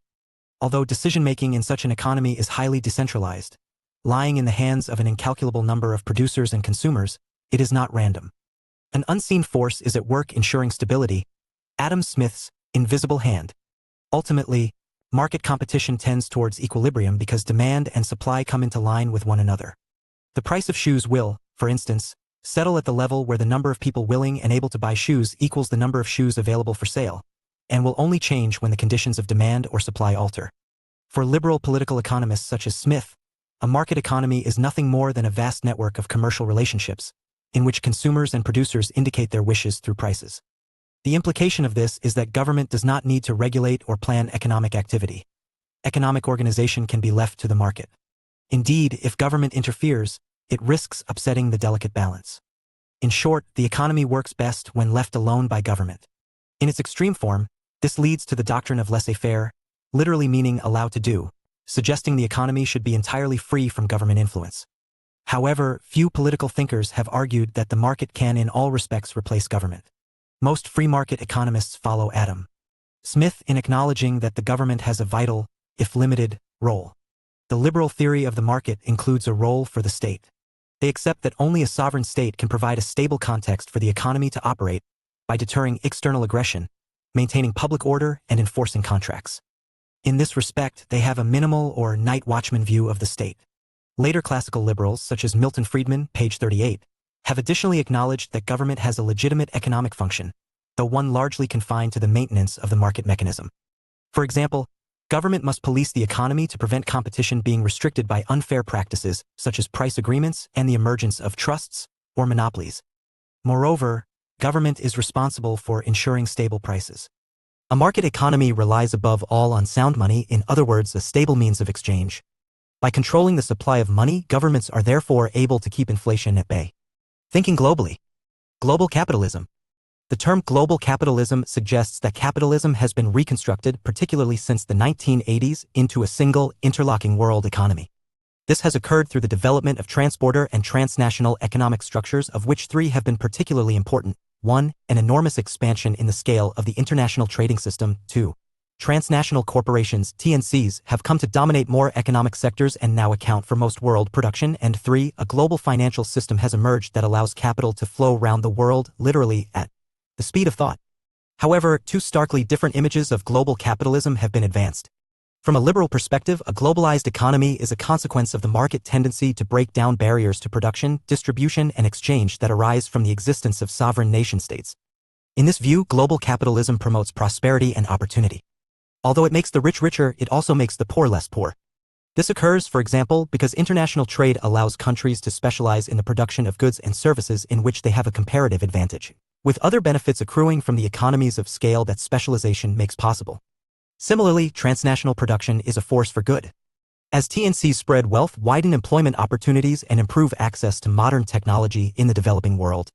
Although decision-making in such an economy is highly decentralized, lying in the hands of an incalculable number of producers and consumers, it is not random. An unseen force is at work ensuring stability, Adam Smith's invisible hand. Ultimately, market competition tends towards equilibrium because demand and supply come into line with one another. The price of shoes will, for instance, settle at the level where the number of people willing and able to buy shoes equals the number of shoes available for sale, and will only change when the conditions of demand or supply alter. For liberal political economists such as Smith, a market economy is nothing more than a vast network of commercial relationships, in which consumers and producers indicate their wishes through prices. The implication of this is that government does not need to regulate or plan economic activity. Economic organization can be left to the market. Indeed, if government interferes, it risks upsetting the delicate balance. In short, the economy works best when left alone by government. In its extreme form, this leads to the doctrine of laissez-faire, literally meaning allow to do, suggesting the economy should be entirely free from government influence. However, few political thinkers have argued that the market can in all respects replace government. Most free market economists follow Adam Smith in acknowledging that the government has a vital, if limited, role. The liberal theory of the market includes a role for the state. They accept that only a sovereign state can provide a stable context for the economy to operate by deterring external aggression, maintaining public order, and enforcing contracts. In this respect, they have a minimal or night watchman view of the state. Later classical liberals, such as Milton Friedman, page 38, have additionally acknowledged that government has a legitimate economic function, though one largely confined to the maintenance of the market mechanism. For example, government must police the economy to prevent competition being restricted by unfair practices, such as price agreements and the emergence of trusts or monopolies. Moreover, government is responsible for ensuring stable prices. A market economy relies above all on sound money, in other words, a stable means of exchange. By controlling the supply of money, governments are therefore able to keep inflation at bay. Thinking globally. Global capitalism. The term global capitalism suggests that capitalism has been reconstructed, particularly since the 1980s, into a single, interlocking world economy. This has occurred through the development of transporter and transnational economic structures, of which three have been particularly important. 1. An enormous expansion in the scale of the international trading system. 2. Transnational corporations, TNCs, have come to dominate more economic sectors and now account for most world production. And 3. A global financial system has emerged that allows capital to flow around the world, literally, at the speed of thought. However, two starkly different images of global capitalism have been advanced. From a liberal perspective, a globalized economy is a consequence of the market tendency to break down barriers to production, distribution, and exchange that arise from the existence of sovereign nation-states. In this view, global capitalism promotes prosperity and opportunity. Although it makes the rich richer, it also makes the poor less poor. This occurs, for example, because international trade allows countries to specialize in the production of goods and services in which they have a comparative advantage, with other benefits accruing from the economies of scale that specialization makes possible. Similarly, transnational production is a force for good. As TNCs spread wealth, widen employment opportunities, and improve access to modern technology in the developing world.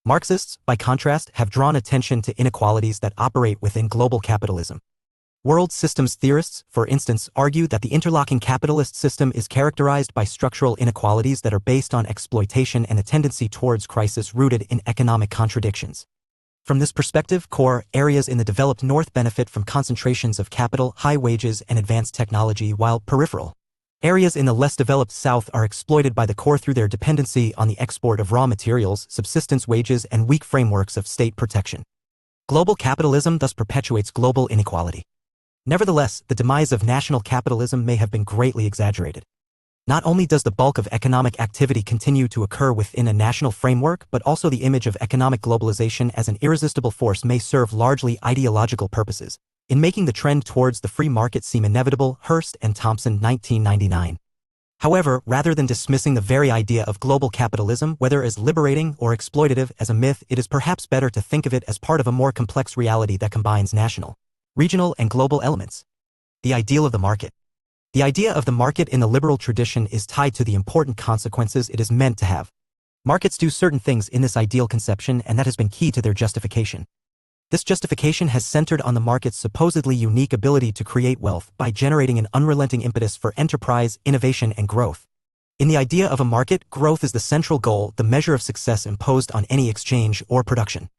Marxists, by contrast, have drawn attention to inequalities that operate within global capitalism. World systems theorists, for instance, argue that the interlocking capitalist system is characterized by structural inequalities that are based on exploitation and a tendency towards crisis rooted in economic contradictions. From this perspective, core areas in the developed North benefit from concentrations of capital, high wages, and advanced technology, while peripheral Areas in the less developed South are exploited by the core through their dependency on the export of raw materials, subsistence wages, and weak frameworks of state protection. Global capitalism thus perpetuates global inequality. Nevertheless, the demise of national capitalism may have been greatly exaggerated. Not only does the bulk of economic activity continue to occur within a national framework, but also the image of economic globalization as an irresistible force may serve largely ideological purposes, in making the trend towards the free market seem inevitable. Hurst and Thompson, 1999. However, rather than dismissing the very idea of global capitalism, whether as liberating or exploitative, as a myth, it is perhaps better to think of it as part of a more complex reality that combines national, regional, and global elements. The ideal of the market. The idea of the market in the liberal tradition is tied to the important consequences it is meant to have. Markets do certain things in this ideal conception, and that has been key to their justification. This justification has centered on the market's supposedly unique ability to create wealth by generating an unrelenting impetus for enterprise, innovation, and growth. In the idea of a market, growth is the central goal, the measure of success imposed on any exchange or production.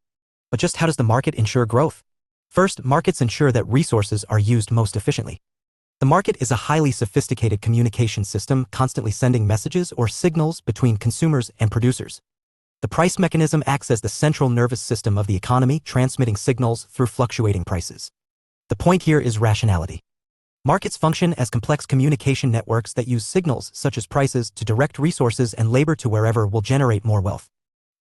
But just how does the market ensure growth? First, markets ensure that resources are used most efficiently. The market is a highly sophisticated communication system, constantly sending messages or signals between consumers and producers. The price mechanism acts as the central nervous system of the economy, transmitting signals through fluctuating prices. The point here is rationality. Markets function as complex communication networks that use signals, such as prices, to direct resources and labor to wherever will generate more wealth.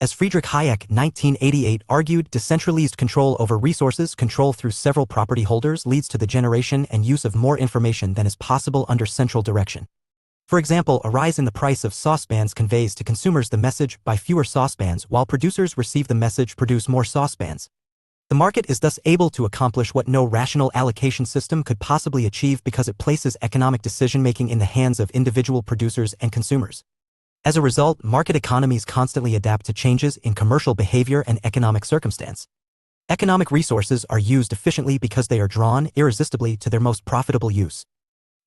As Friedrich Hayek, 1988, argued, decentralized control over resources, control through several property holders, leads to the generation and use of more information than is possible under central direction. For example, a rise in the price of saucepans conveys to consumers the message, buy fewer saucepans, while producers receive the message, produce more saucepans. The market is thus able to accomplish what no rational allocation system could possibly achieve because it places economic decision-making in the hands of individual producers and consumers. As a result, market economies constantly adapt to changes in commercial behavior and economic circumstance. Economic resources are used efficiently because they are drawn irresistibly to their most profitable use.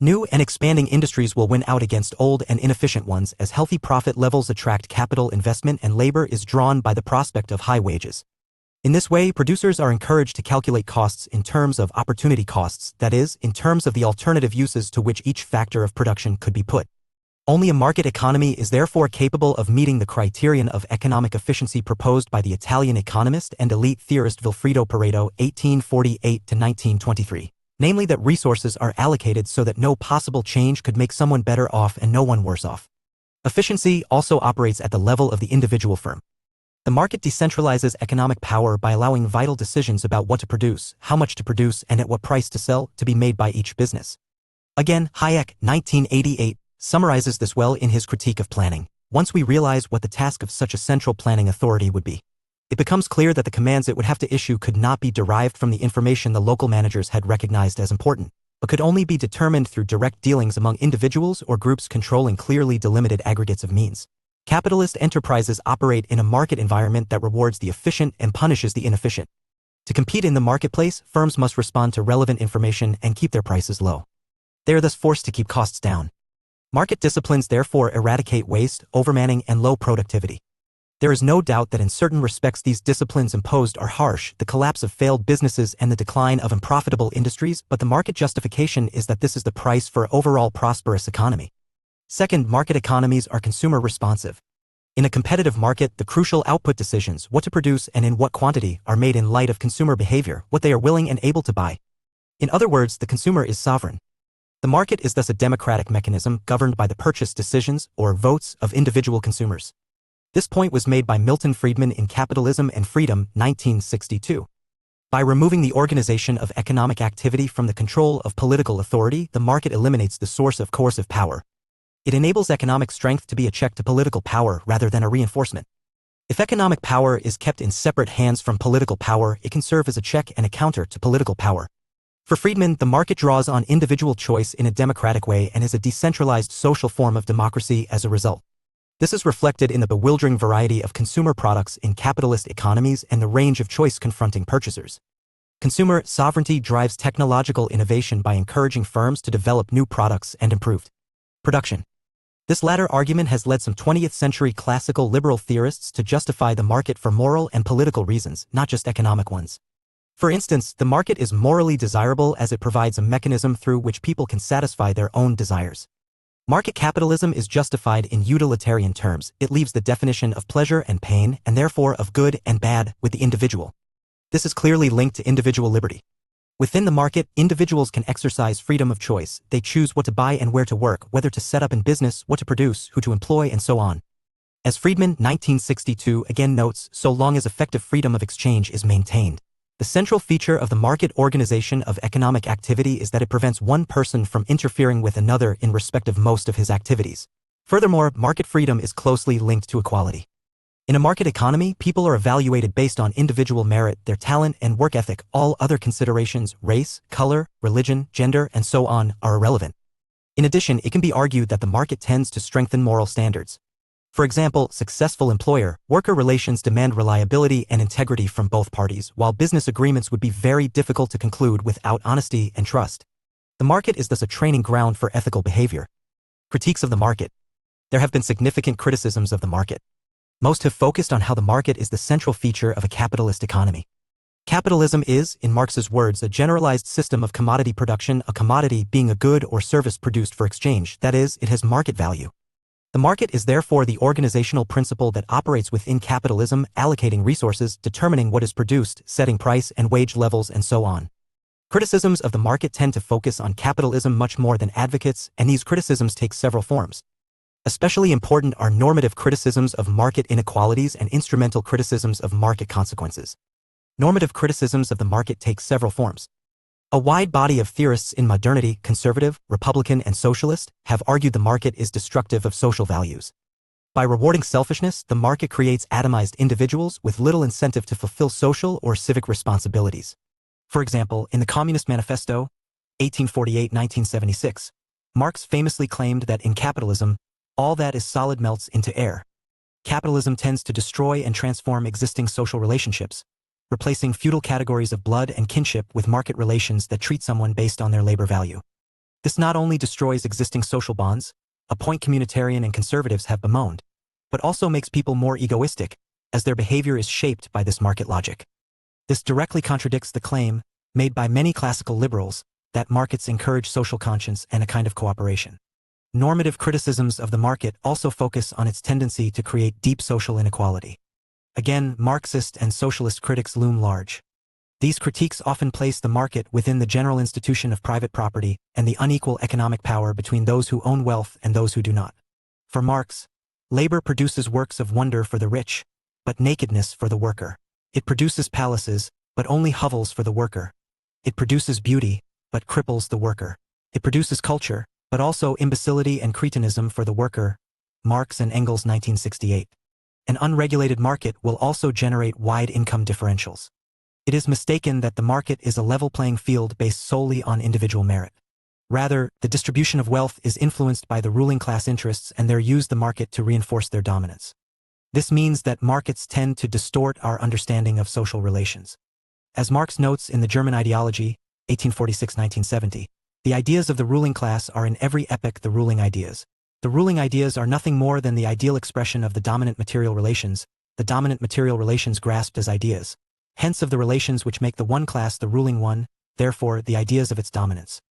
New and expanding industries will win out against old and inefficient ones as healthy profit levels attract capital investment and labor is drawn by the prospect of high wages. In this way, producers are encouraged to calculate costs in terms of opportunity costs, that is, in terms of the alternative uses to which each factor of production could be put. Only a market economy is therefore capable of meeting the criterion of economic efficiency proposed by the Italian economist and elite theorist Vilfredo Pareto, 1848–1923, namely that resources are allocated so that no possible change could make someone better off and no one worse off. Efficiency also operates at the level of the individual firm. The market decentralizes economic power by allowing vital decisions about what to produce, how much to produce, and at what price to sell to be made by each business. Again, Hayek, 1988, summarizes this well in his critique of planning. Once we realize what the task of such a central planning authority would be, it becomes clear that the commands it would have to issue could not be derived from the information the local managers had recognized as important, but could only be determined through direct dealings among individuals or groups controlling clearly delimited aggregates of means. Capitalist enterprises operate in a market environment that rewards the efficient and punishes the inefficient. To compete in the marketplace, firms must respond to relevant information and keep their prices low. They are thus forced to keep costs down. Market disciplines therefore eradicate waste, overmanning, and low productivity. There is no doubt that in certain respects these disciplines imposed are harsh, the collapse of failed businesses and the decline of unprofitable industries, but the market justification is that this is the price for overall prosperous economy. Second, market economies are consumer responsive. In a competitive market, the crucial output decisions, what to produce and in what quantity, are made in light of consumer behavior, what they are willing and able to buy. In other words, the consumer is sovereign. The market is thus a democratic mechanism governed by the purchase decisions, or votes, of individual consumers. This point was made by Milton Friedman in Capitalism and Freedom, 1962. By removing the organization of economic activity from the control of political authority, the market eliminates the source of coercive power. It enables economic strength to be a check to political power rather than a reinforcement. If economic power is kept in separate hands from political power, it can serve as a check and a counter to political power. For Friedman, the market draws on individual choice in a democratic way and is a decentralized social form of democracy as a result. This is reflected in the bewildering variety of consumer products in capitalist economies and the range of choice confronting purchasers. Consumer sovereignty drives technological innovation by encouraging firms to develop new products and improved production. This latter argument has led some 20th century classical liberal theorists to justify the market for moral and political reasons, not just economic ones. For instance, the market is morally desirable as it provides a mechanism through which people can satisfy their own desires. Market capitalism is justified in utilitarian terms. It leaves the definition of pleasure and pain, and therefore of good and bad, with the individual. This is clearly linked to individual liberty. Within the market, individuals can exercise freedom of choice. They choose what to buy and where to work, whether to set up in business, what to produce, who to employ, and so on. As Friedman, 1962, again notes, so long as effective freedom of exchange is maintained. The central feature of the market organization of economic activity is that it prevents one person from interfering with another in respect of most of his activities. Furthermore, market freedom is closely linked to equality. In a market economy, people are evaluated based on individual merit, their talent and work ethic. All other considerations, race, color, religion, gender, and so on, are irrelevant. In addition, it can be argued that the market tends to strengthen moral standards. For example, successful employer-worker relations demand reliability and integrity from both parties, while business agreements would be very difficult to conclude without honesty and trust. The market is thus a training ground for ethical behavior. Critiques of the market. There have been significant criticisms of the market. Most have focused on how the market is the central feature of a capitalist economy. Capitalism is, in Marx's words, a generalized system of commodity production, a commodity being a good or service produced for exchange, that is, it has market value. The market is therefore the organizational principle that operates within capitalism, allocating resources, determining what is produced, setting price and wage levels, and so on. Criticisms of the market tend to focus on capitalism much more than advocates, and these criticisms take several forms. Especially important are normative criticisms of market inequalities and instrumental criticisms of market consequences. Normative criticisms of the market take several forms. A wide body of theorists in modernity, conservative, Republican, and socialist, have argued the market is destructive of social values. By rewarding selfishness, the market creates atomized individuals with little incentive to fulfill social or civic responsibilities. For example, in the Communist Manifesto, 1848-1976, Marx famously claimed that in capitalism, all that is solid melts into air. Capitalism tends to destroy and transform existing social relationships, replacing feudal categories of blood and kinship with market relations that treat someone based on their labor value. This not only destroys existing social bonds, a point communitarian and conservatives have bemoaned, but also makes people more egoistic, as their behavior is shaped by this market logic. This directly contradicts the claim, made by many classical liberals, that markets encourage social conscience and a kind of cooperation. Normative criticisms of the market also focus on its tendency to create deep social inequality. Again, Marxist and socialist critics loom large. These critiques often place the market within the general institution of private property and the unequal economic power between those who own wealth and those who do not. For Marx, labor produces works of wonder for the rich, but nakedness for the worker. It produces palaces, but only hovels for the worker. It produces beauty, but cripples the worker. It produces culture, but also imbecility and cretinism for the worker. Marx and Engels, 1968. An unregulated market will also generate wide income differentials. It is mistaken that the market is a level playing field based solely on individual merit. Rather, the distribution of wealth is influenced by the ruling class interests and they use the market to reinforce their dominance. This means that markets tend to distort our understanding of social relations. As Marx notes in the German Ideology, 1846-1970, the ideas of the ruling class are in every epoch the ruling ideas. The ruling ideas are nothing more than the ideal expression of the dominant material relations, the dominant material relations grasped as ideas, hence of the relations which make the one class the ruling one, therefore the ideas of its dominance.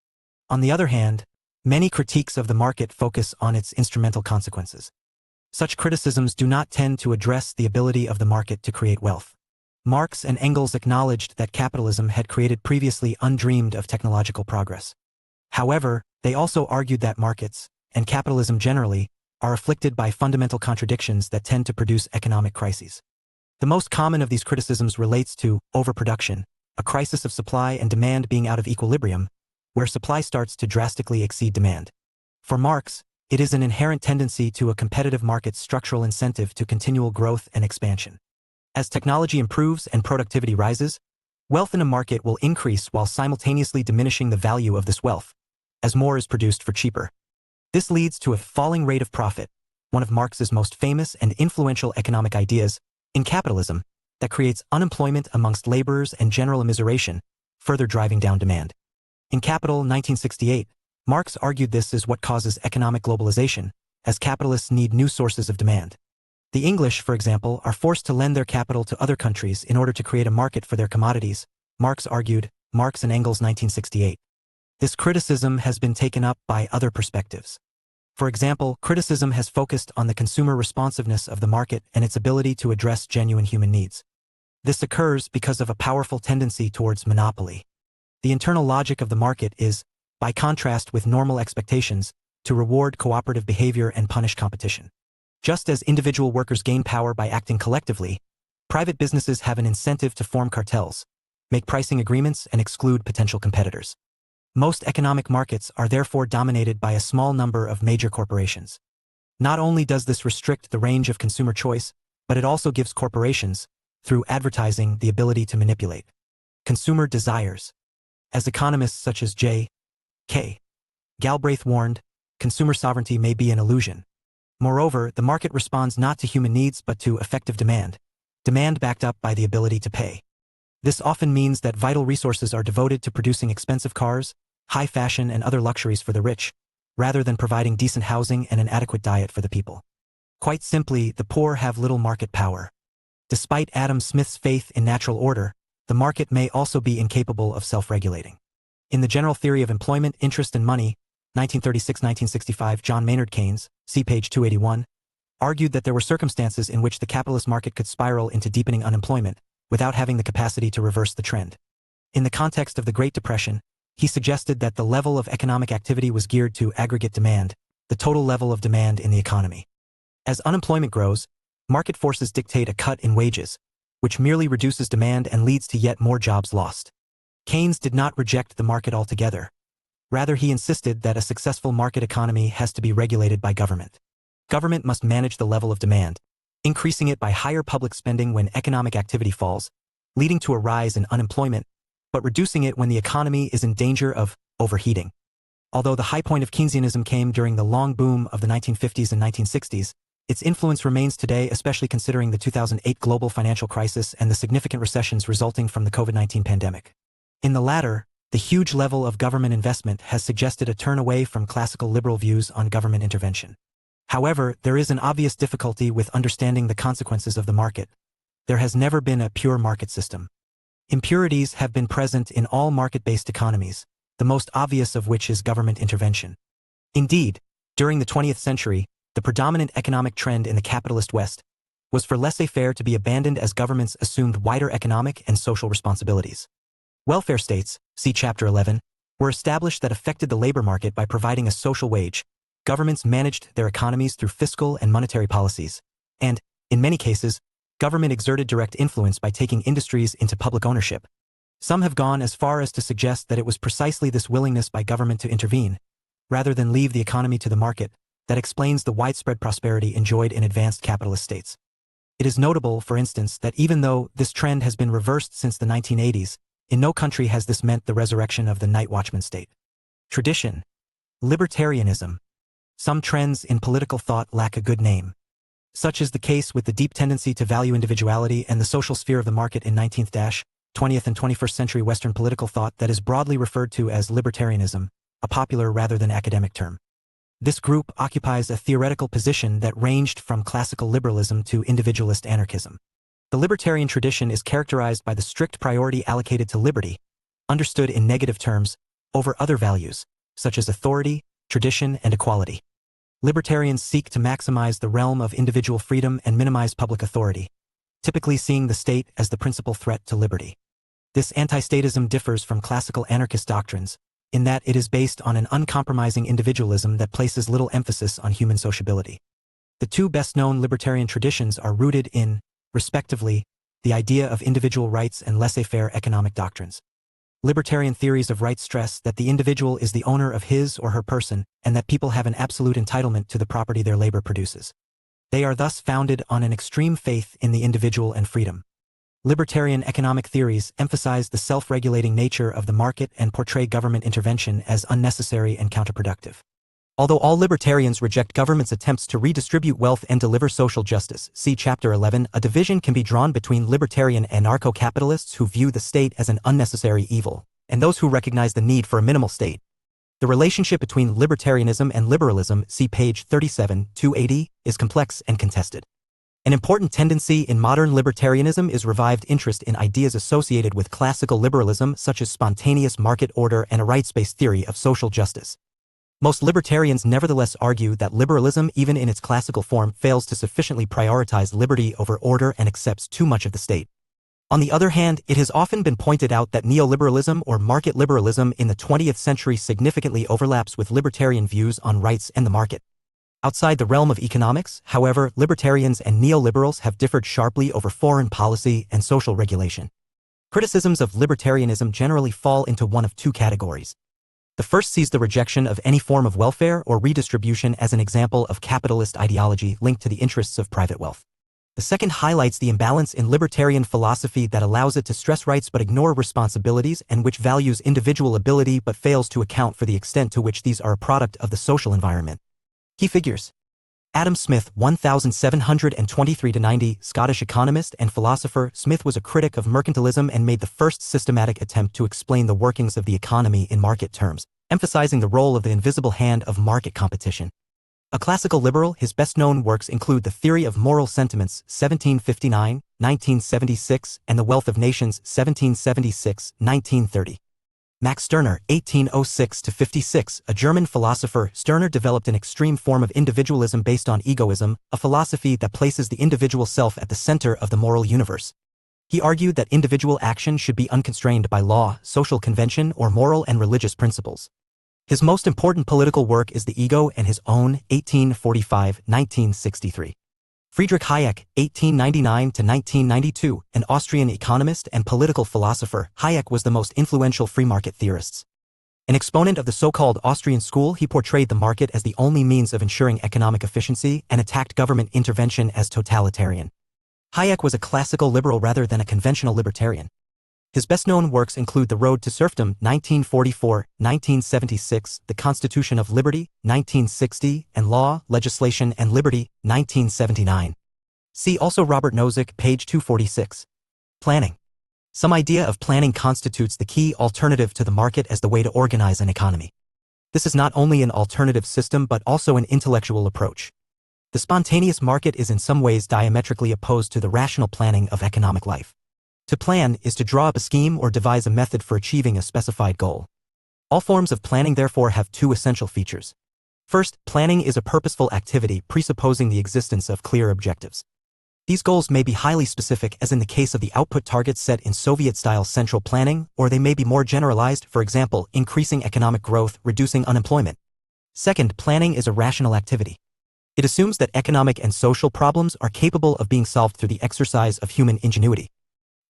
On the other hand, many critiques of the market focus on its instrumental consequences. Such criticisms do not tend to address the ability of the market to create wealth. Marx and Engels acknowledged that capitalism had created previously undreamed of technological progress. However, they also argued that markets, and capitalism generally, are afflicted by fundamental contradictions that tend to produce economic crises. The most common of these criticisms relates to overproduction, a crisis of supply and demand being out of equilibrium, where supply starts to drastically exceed demand. For Marx, it is an inherent tendency to a competitive market's structural incentive to continual growth and expansion. As technology improves and productivity rises, wealth in a market will increase while simultaneously diminishing the value of this wealth, as more is produced for cheaper. This leads to a falling rate of profit, one of Marx's most famous and influential economic ideas, in capitalism, that creates unemployment amongst laborers and general immiseration, further driving down demand. In Capital, 1968, Marx argued this is what causes economic globalization, as capitalists need new sources of demand. The English, for example, are forced to lend their capital to other countries in order to create a market for their commodities, Marx argued, Marx and Engels, 1968. This criticism has been taken up by other perspectives. For example, criticism has focused on the consumer responsiveness of the market and its ability to address genuine human needs. This occurs because of a powerful tendency towards monopoly. The internal logic of the market is, by contrast with normal expectations, to reward cooperative behavior and punish competition. Just as individual workers gain power by acting collectively, private businesses have an incentive to form cartels, make pricing agreements, and exclude potential competitors. Most economic markets are therefore dominated by a small number of major corporations. Not only does this restrict the range of consumer choice, but it also gives corporations, through advertising, the ability to manipulate consumer desires. As economists such as J.K. Galbraith warned, consumer sovereignty may be an illusion. Moreover, the market responds not to human needs but to effective demand backed up by the ability to pay. This often means that vital resources are devoted to producing expensive cars, high fashion, and other luxuries for the rich, rather than providing decent housing and an adequate diet for the people. Quite simply, the poor have little market power. Despite Adam Smith's faith in natural order, the market may also be incapable of self-regulating. In the General Theory of Employment, Interest and Money, 1936-1965, John Maynard Keynes, see page 281, argued that there were circumstances in which the capitalist market could spiral into deepening unemployment, without having the capacity to reverse the trend. In the context of the Great Depression, he suggested that the level of economic activity was geared to aggregate demand, the total level of demand in the economy. As unemployment grows, market forces dictate a cut in wages, which merely reduces demand and leads to yet more jobs lost. Keynes did not reject the market altogether. Rather, he insisted that a successful market economy has to be regulated by government. Government must manage the level of demand, increasing it by higher public spending when economic activity falls, leading to a rise in unemployment, but reducing it when the economy is in danger of overheating. Although the high point of Keynesianism came during the long boom of the 1950s and 1960s, its influence remains today, especially considering the 2008 global financial crisis and the significant recessions resulting from the COVID-19 pandemic. In the latter, the huge level of government investment has suggested a turn away from classical liberal views on government intervention. However, there is an obvious difficulty with understanding the consequences of the market. There has never been a pure market system. Impurities have been present in all market-based economies, the most obvious of which is government intervention. Indeed, during the 20th century, the predominant economic trend in the capitalist West was for laissez-faire to be abandoned as governments assumed wider economic and social responsibilities. Welfare states, see Chapter 11, were established that affected the labor market by providing a social wage. Governments managed their economies through fiscal and monetary policies, and, in many cases, government exerted direct influence by taking industries into public ownership. Some have gone as far as to suggest that it was precisely this willingness by government to intervene, rather than leave the economy to the market, that explains the widespread prosperity enjoyed in advanced capitalist states. It is notable, for instance, that even though this trend has been reversed since the 1980s, in no country has this meant the resurrection of the night watchman state. Tradition. Libertarianism. Some trends in political thought lack a good name. Such is the case with the deep tendency to value individuality and the social sphere of the market in 19th, 20th and 21st century Western political thought that is broadly referred to as libertarianism, a popular rather than academic term. This group occupies a theoretical position that ranged from classical liberalism to individualist anarchism. The libertarian tradition is characterized by the strict priority allocated to liberty, understood in negative terms, over other values, such as authority, tradition, and equality. Libertarians seek to maximize the realm of individual freedom and minimize public authority, typically seeing the state as the principal threat to liberty. This anti-statism differs from classical anarchist doctrines, in that it is based on an uncompromising individualism that places little emphasis on human sociability. The two best-known libertarian traditions are rooted in, respectively, the idea of individual rights and laissez-faire economic doctrines. Libertarian theories of rights stress that the individual is the owner of his or her person and that people have an absolute entitlement to the property their labor produces. They are thus founded on an extreme faith in the individual and freedom. Libertarian economic theories emphasize the self-regulating nature of the market and portray government intervention as unnecessary and counterproductive. Although all libertarians reject government's attempts to redistribute wealth and deliver social justice, see Chapter 11, a division can be drawn between libertarian anarcho-capitalists who view the state as an unnecessary evil, and those who recognize the need for a minimal state. The relationship between libertarianism and liberalism, see page 37, 280, is complex and contested. An important tendency in modern libertarianism is revived interest in ideas associated with classical liberalism such as spontaneous market order and a rights-based theory of social justice. Most libertarians nevertheless argue that liberalism, even in its classical form, fails to sufficiently prioritize liberty over order and accepts too much of the state. On the other hand, it has often been pointed out that neoliberalism or market liberalism in the 20th century significantly overlaps with libertarian views on rights and the market. Outside the realm of economics, however, libertarians and neoliberals have differed sharply over foreign policy and social regulation. Criticisms of libertarianism generally fall into one of two categories. The first sees the rejection of any form of welfare or redistribution as an example of capitalist ideology linked to the interests of private wealth. The second highlights the imbalance in libertarian philosophy that allows it to stress rights but ignore responsibilities, and which values individual ability but fails to account for the extent to which these are a product of the social environment. Key figures. Adam Smith, 1723–90, Scottish economist and philosopher. Smith was a critic of mercantilism and made the first systematic attempt to explain the workings of the economy in market terms, emphasizing the role of the invisible hand of market competition. A classical liberal, his best-known works include The Theory of Moral Sentiments, 1759, 1976, and The Wealth of Nations, 1776–1930. Max Stirner, 1806–56, a German philosopher. Stirner developed an extreme form of individualism based on egoism, a philosophy that places the individual self at the center of the moral universe. He argued that individual action should be unconstrained by law, social convention, or moral and religious principles. His most important political work is The Ego and His Own, 1845–1963. Friedrich Hayek, 1899–1992, an Austrian economist and political philosopher. Hayek was the most influential free market theorists. An exponent of the so-called Austrian school, he portrayed the market as the only means of ensuring economic efficiency and attacked government intervention as totalitarian. Hayek was a classical liberal rather than a conventional libertarian. His best-known works include The Road to Serfdom, 1944, 1976, The Constitution of Liberty, 1960, and Law, Legislation and Liberty, 1979. See also Robert Nozick, page 246. Planning. Some idea of planning constitutes the key alternative to the market as the way to organize an economy. This is not only an alternative system but also an intellectual approach. The spontaneous market is in some ways diametrically opposed to the rational planning of economic life. To plan is to draw up a scheme or devise a method for achieving a specified goal. All forms of planning therefore have two essential features. First, planning is a purposeful activity presupposing the existence of clear objectives. These goals may be highly specific, as in the case of the output targets set in Soviet-style central planning, or they may be more generalized, for example, increasing economic growth, reducing unemployment. Second, planning is a rational activity. It assumes that economic and social problems are capable of being solved through the exercise of human ingenuity.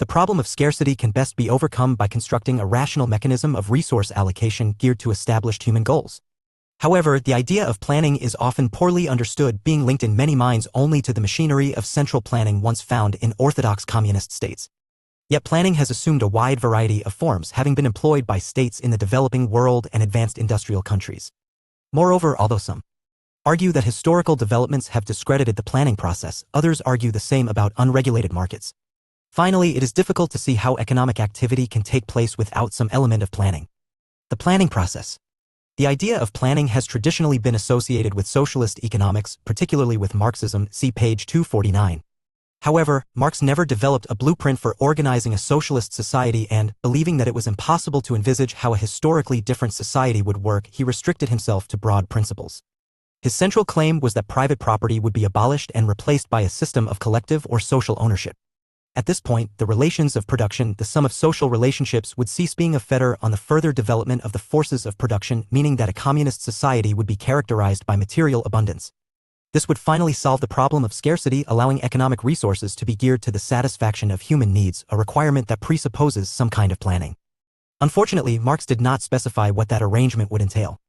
The problem of scarcity can best be overcome by constructing a rational mechanism of resource allocation geared to established human goals. However, the idea of planning is often poorly understood, being linked in many minds only to the machinery of central planning once found in orthodox communist states. Yet planning has assumed a wide variety of forms, having been employed by states in the developing world and advanced industrial countries. Moreover, although some argue that historical developments have discredited the planning process, others argue the same about unregulated markets. Finally, it is difficult to see how economic activity can take place without some element of planning. The planning process. The idea of planning has traditionally been associated with socialist economics, particularly with Marxism, see page 249. However, Marx never developed a blueprint for organizing a socialist society and, believing that it was impossible to envisage how a historically different society would work, he restricted himself to broad principles. His central claim was that private property would be abolished and replaced by a system of collective or social ownership. At this point, the relations of production, the sum of social relationships, would cease being a fetter on the further development of the forces of production, meaning that a communist society would be characterized by material abundance. This would finally solve the problem of scarcity, allowing economic resources to be geared to the satisfaction of human needs, a requirement that presupposes some kind of planning. Unfortunately, Marx did not specify what that arrangement would entail.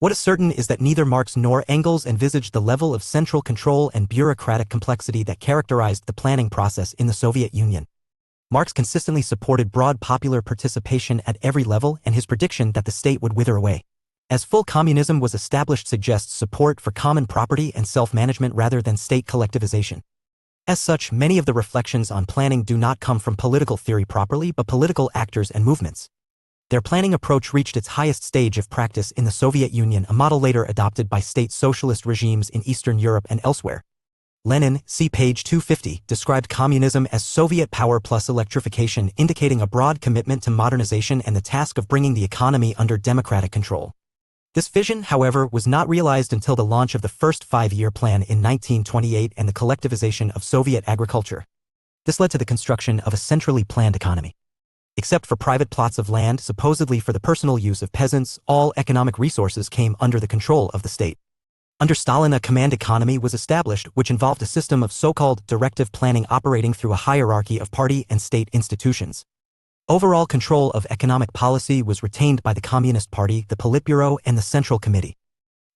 What is certain is that neither Marx nor Engels envisaged the level of central control and bureaucratic complexity that characterized the planning process in the Soviet Union. Marx consistently supported broad popular participation at every level, and his prediction that the state would wither away as full communism was established suggests support for common property and self-management rather than state collectivization. As such, many of the reflections on planning do not come from political theory properly, but political actors and movements. Their planning approach reached its highest stage of practice in the Soviet Union, a model later adopted by state socialist regimes in Eastern Europe and elsewhere. Lenin, see page 250, described communism as Soviet power plus electrification, indicating a broad commitment to modernization and the task of bringing the economy under democratic control. This vision, however, was not realized until the launch of the first five-year plan in 1928 and the collectivization of Soviet agriculture. This led to the construction of a centrally planned economy. Except for private plots of land supposedly for the personal use of peasants, all economic resources came under the control of the state. Under Stalin, a command economy was established which involved a system of so-called directive planning operating through a hierarchy of party and state institutions. Overall control of economic policy was retained by the Communist Party, the Politburo, and the Central Committee.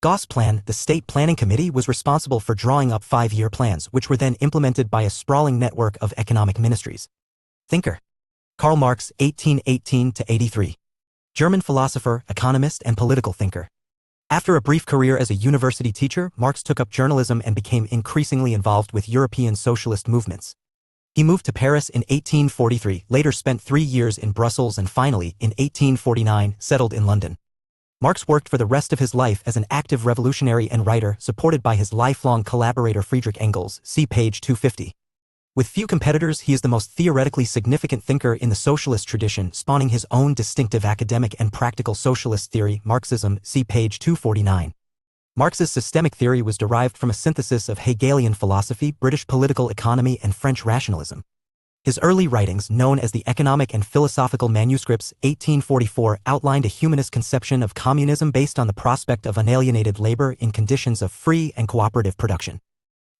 Gosplan, the State Planning Committee, was responsible for drawing up five-year plans, which were then implemented by a sprawling network of economic ministries. Thinker. Karl Marx, 1818–83. German philosopher, economist, and political thinker. After a brief career as a university teacher, Marx took up journalism and became increasingly involved with European socialist movements. He moved to Paris in 1843, later spent 3 years in Brussels and finally, in 1849, settled in London. Marx worked for the rest of his life as an active revolutionary and writer, supported by his lifelong collaborator Friedrich Engels, see page 250. With few competitors, he is the most theoretically significant thinker in the socialist tradition, spawning his own distinctive academic and practical socialist theory, Marxism, see page 249. Marx's systemic theory was derived from a synthesis of Hegelian philosophy, British political economy, and French rationalism. His early writings, known as the Economic and Philosophical Manuscripts, 1844, outlined a humanist conception of communism based on the prospect of unalienated labor in conditions of free and cooperative production.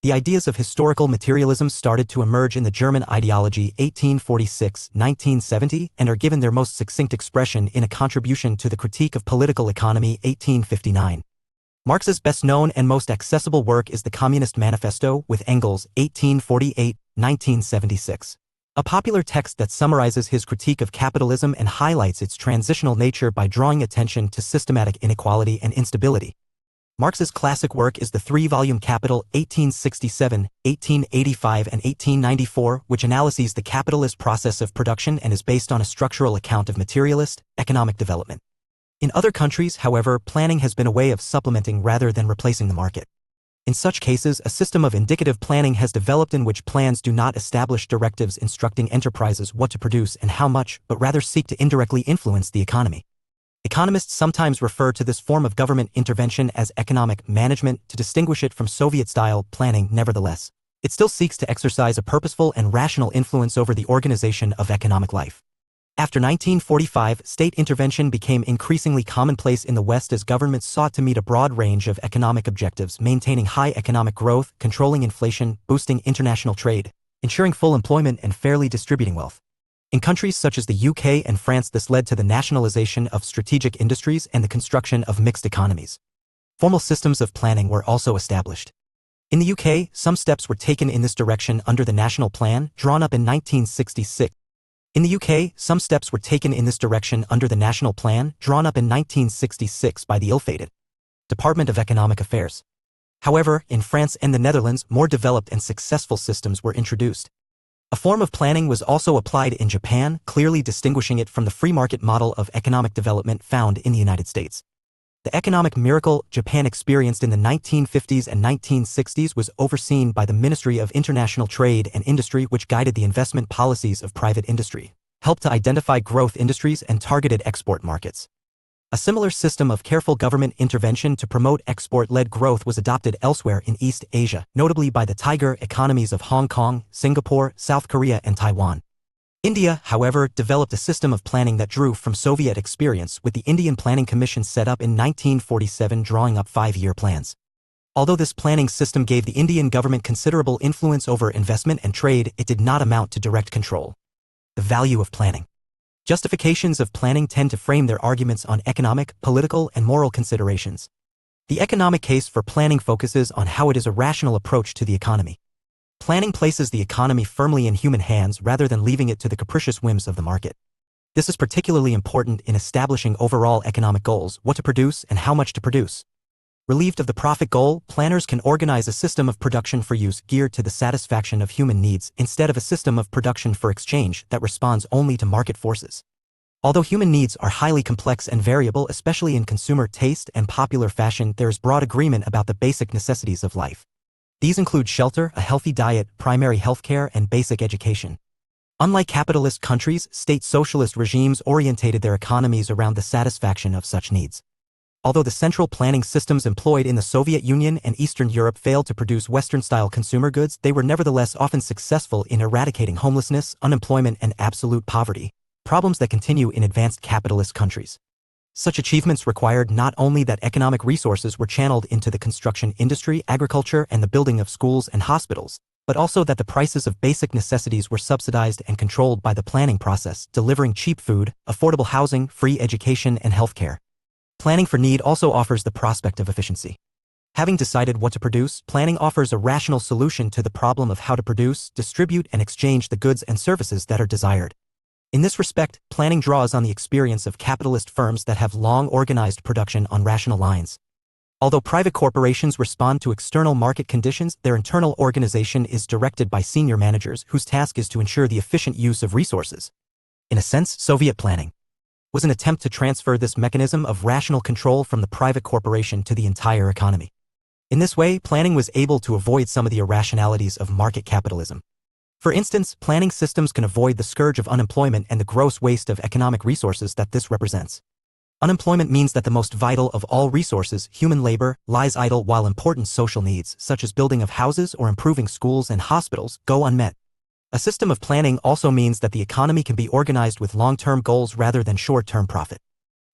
The ideas of historical materialism started to emerge in the German Ideology, 1846–1970, and are given their most succinct expression in a contribution to the Critique of Political Economy, 1859. Marx's best-known and most accessible work is the Communist Manifesto, with Engels, 1848–1976. A popular text that summarizes his critique of capitalism and highlights its transitional nature by drawing attention to systematic inequality and instability. Marx's classic work is the three-volume Capital, 1867, 1885 and 1894, which analyses the capitalist process of production and is based on a structural account of materialist, economic development. In other countries, however, planning has been a way of supplementing rather than replacing the market. In such cases, a system of indicative planning has developed in which plans do not establish directives instructing enterprises what to produce and how much, but rather seek to indirectly influence the economy. Economists sometimes refer to this form of government intervention as economic management to distinguish it from Soviet-style planning. Nevertheless, it still seeks to exercise a purposeful and rational influence over the organization of economic life. After 1945, state intervention became increasingly commonplace in the West as governments sought to meet a broad range of economic objectives, maintaining high economic growth, controlling inflation, boosting international trade, ensuring full employment, and fairly distributing wealth. In countries such as the UK and France, this led to the nationalization of strategic industries and the construction of mixed economies. Formal systems of planning were also established. In the UK, some steps were taken in this direction under the National Plan, drawn up in 1966. In the UK, some steps were taken in this direction under the National Plan, drawn up in 1966 by the ill-fated Department of Economic Affairs. However, in France and the Netherlands, more developed and successful systems were introduced. A form of planning was also applied in Japan, clearly distinguishing it from the free market model of economic development found in the United States. The economic miracle Japan experienced in the 1950s and 1960s was overseen by the Ministry of International Trade and Industry, which guided the investment policies of private industry, helped to identify growth industries, and targeted export markets. A similar system of careful government intervention to promote export-led growth was adopted elsewhere in East Asia, notably by the tiger economies of Hong Kong, Singapore, South Korea, and Taiwan. India, however, developed a system of planning that drew from Soviet experience, with the Indian Planning Commission set up in 1947 drawing up five-year plans. Although this planning system gave the Indian government considerable influence over investment and trade, it did not amount to direct control. The value of planning. Justifications of planning tend to frame their arguments on economic, political, and moral considerations. The economic case for planning focuses on how it is a rational approach to the economy. Planning places the economy firmly in human hands rather than leaving it to the capricious whims of the market. This is particularly important in establishing overall economic goals, what to produce and how much to produce. Relieved of the profit goal, planners can organize a system of production for use geared to the satisfaction of human needs instead of a system of production for exchange that responds only to market forces. Although human needs are highly complex and variable, especially in consumer taste and popular fashion, there is broad agreement about the basic necessities of life. These include shelter, a healthy diet, primary healthcare, and basic education. Unlike capitalist countries, state socialist regimes orientated their economies around the satisfaction of such needs. Although the central planning systems employed in the Soviet Union and Eastern Europe failed to produce Western-style consumer goods, they were nevertheless often successful in eradicating homelessness, unemployment, and absolute poverty, problems that continue in advanced capitalist countries. Such achievements required not only that economic resources were channeled into the construction industry, agriculture, and the building of schools and hospitals, but also that the prices of basic necessities were subsidized and controlled by the planning process, delivering cheap food, affordable housing, free education, and healthcare. Planning for need also offers the prospect of efficiency. Having decided what to produce, planning offers a rational solution to the problem of how to produce, distribute, and exchange the goods and services that are desired. In this respect, planning draws on the experience of capitalist firms that have long organized production on rational lines. Although private corporations respond to external market conditions, their internal organization is directed by senior managers whose task is to ensure the efficient use of resources. In a sense, Soviet planning was an attempt to transfer this mechanism of rational control from the private corporation to the entire economy. In this way, planning was able to avoid some of the irrationalities of market capitalism. For instance, planning systems can avoid the scourge of unemployment and the gross waste of economic resources that this represents. Unemployment means that the most vital of all resources, human labor, lies idle while important social needs, such as building of houses or improving schools and hospitals, go unmet. A system of planning also means that the economy can be organized with long-term goals rather than short-term profit.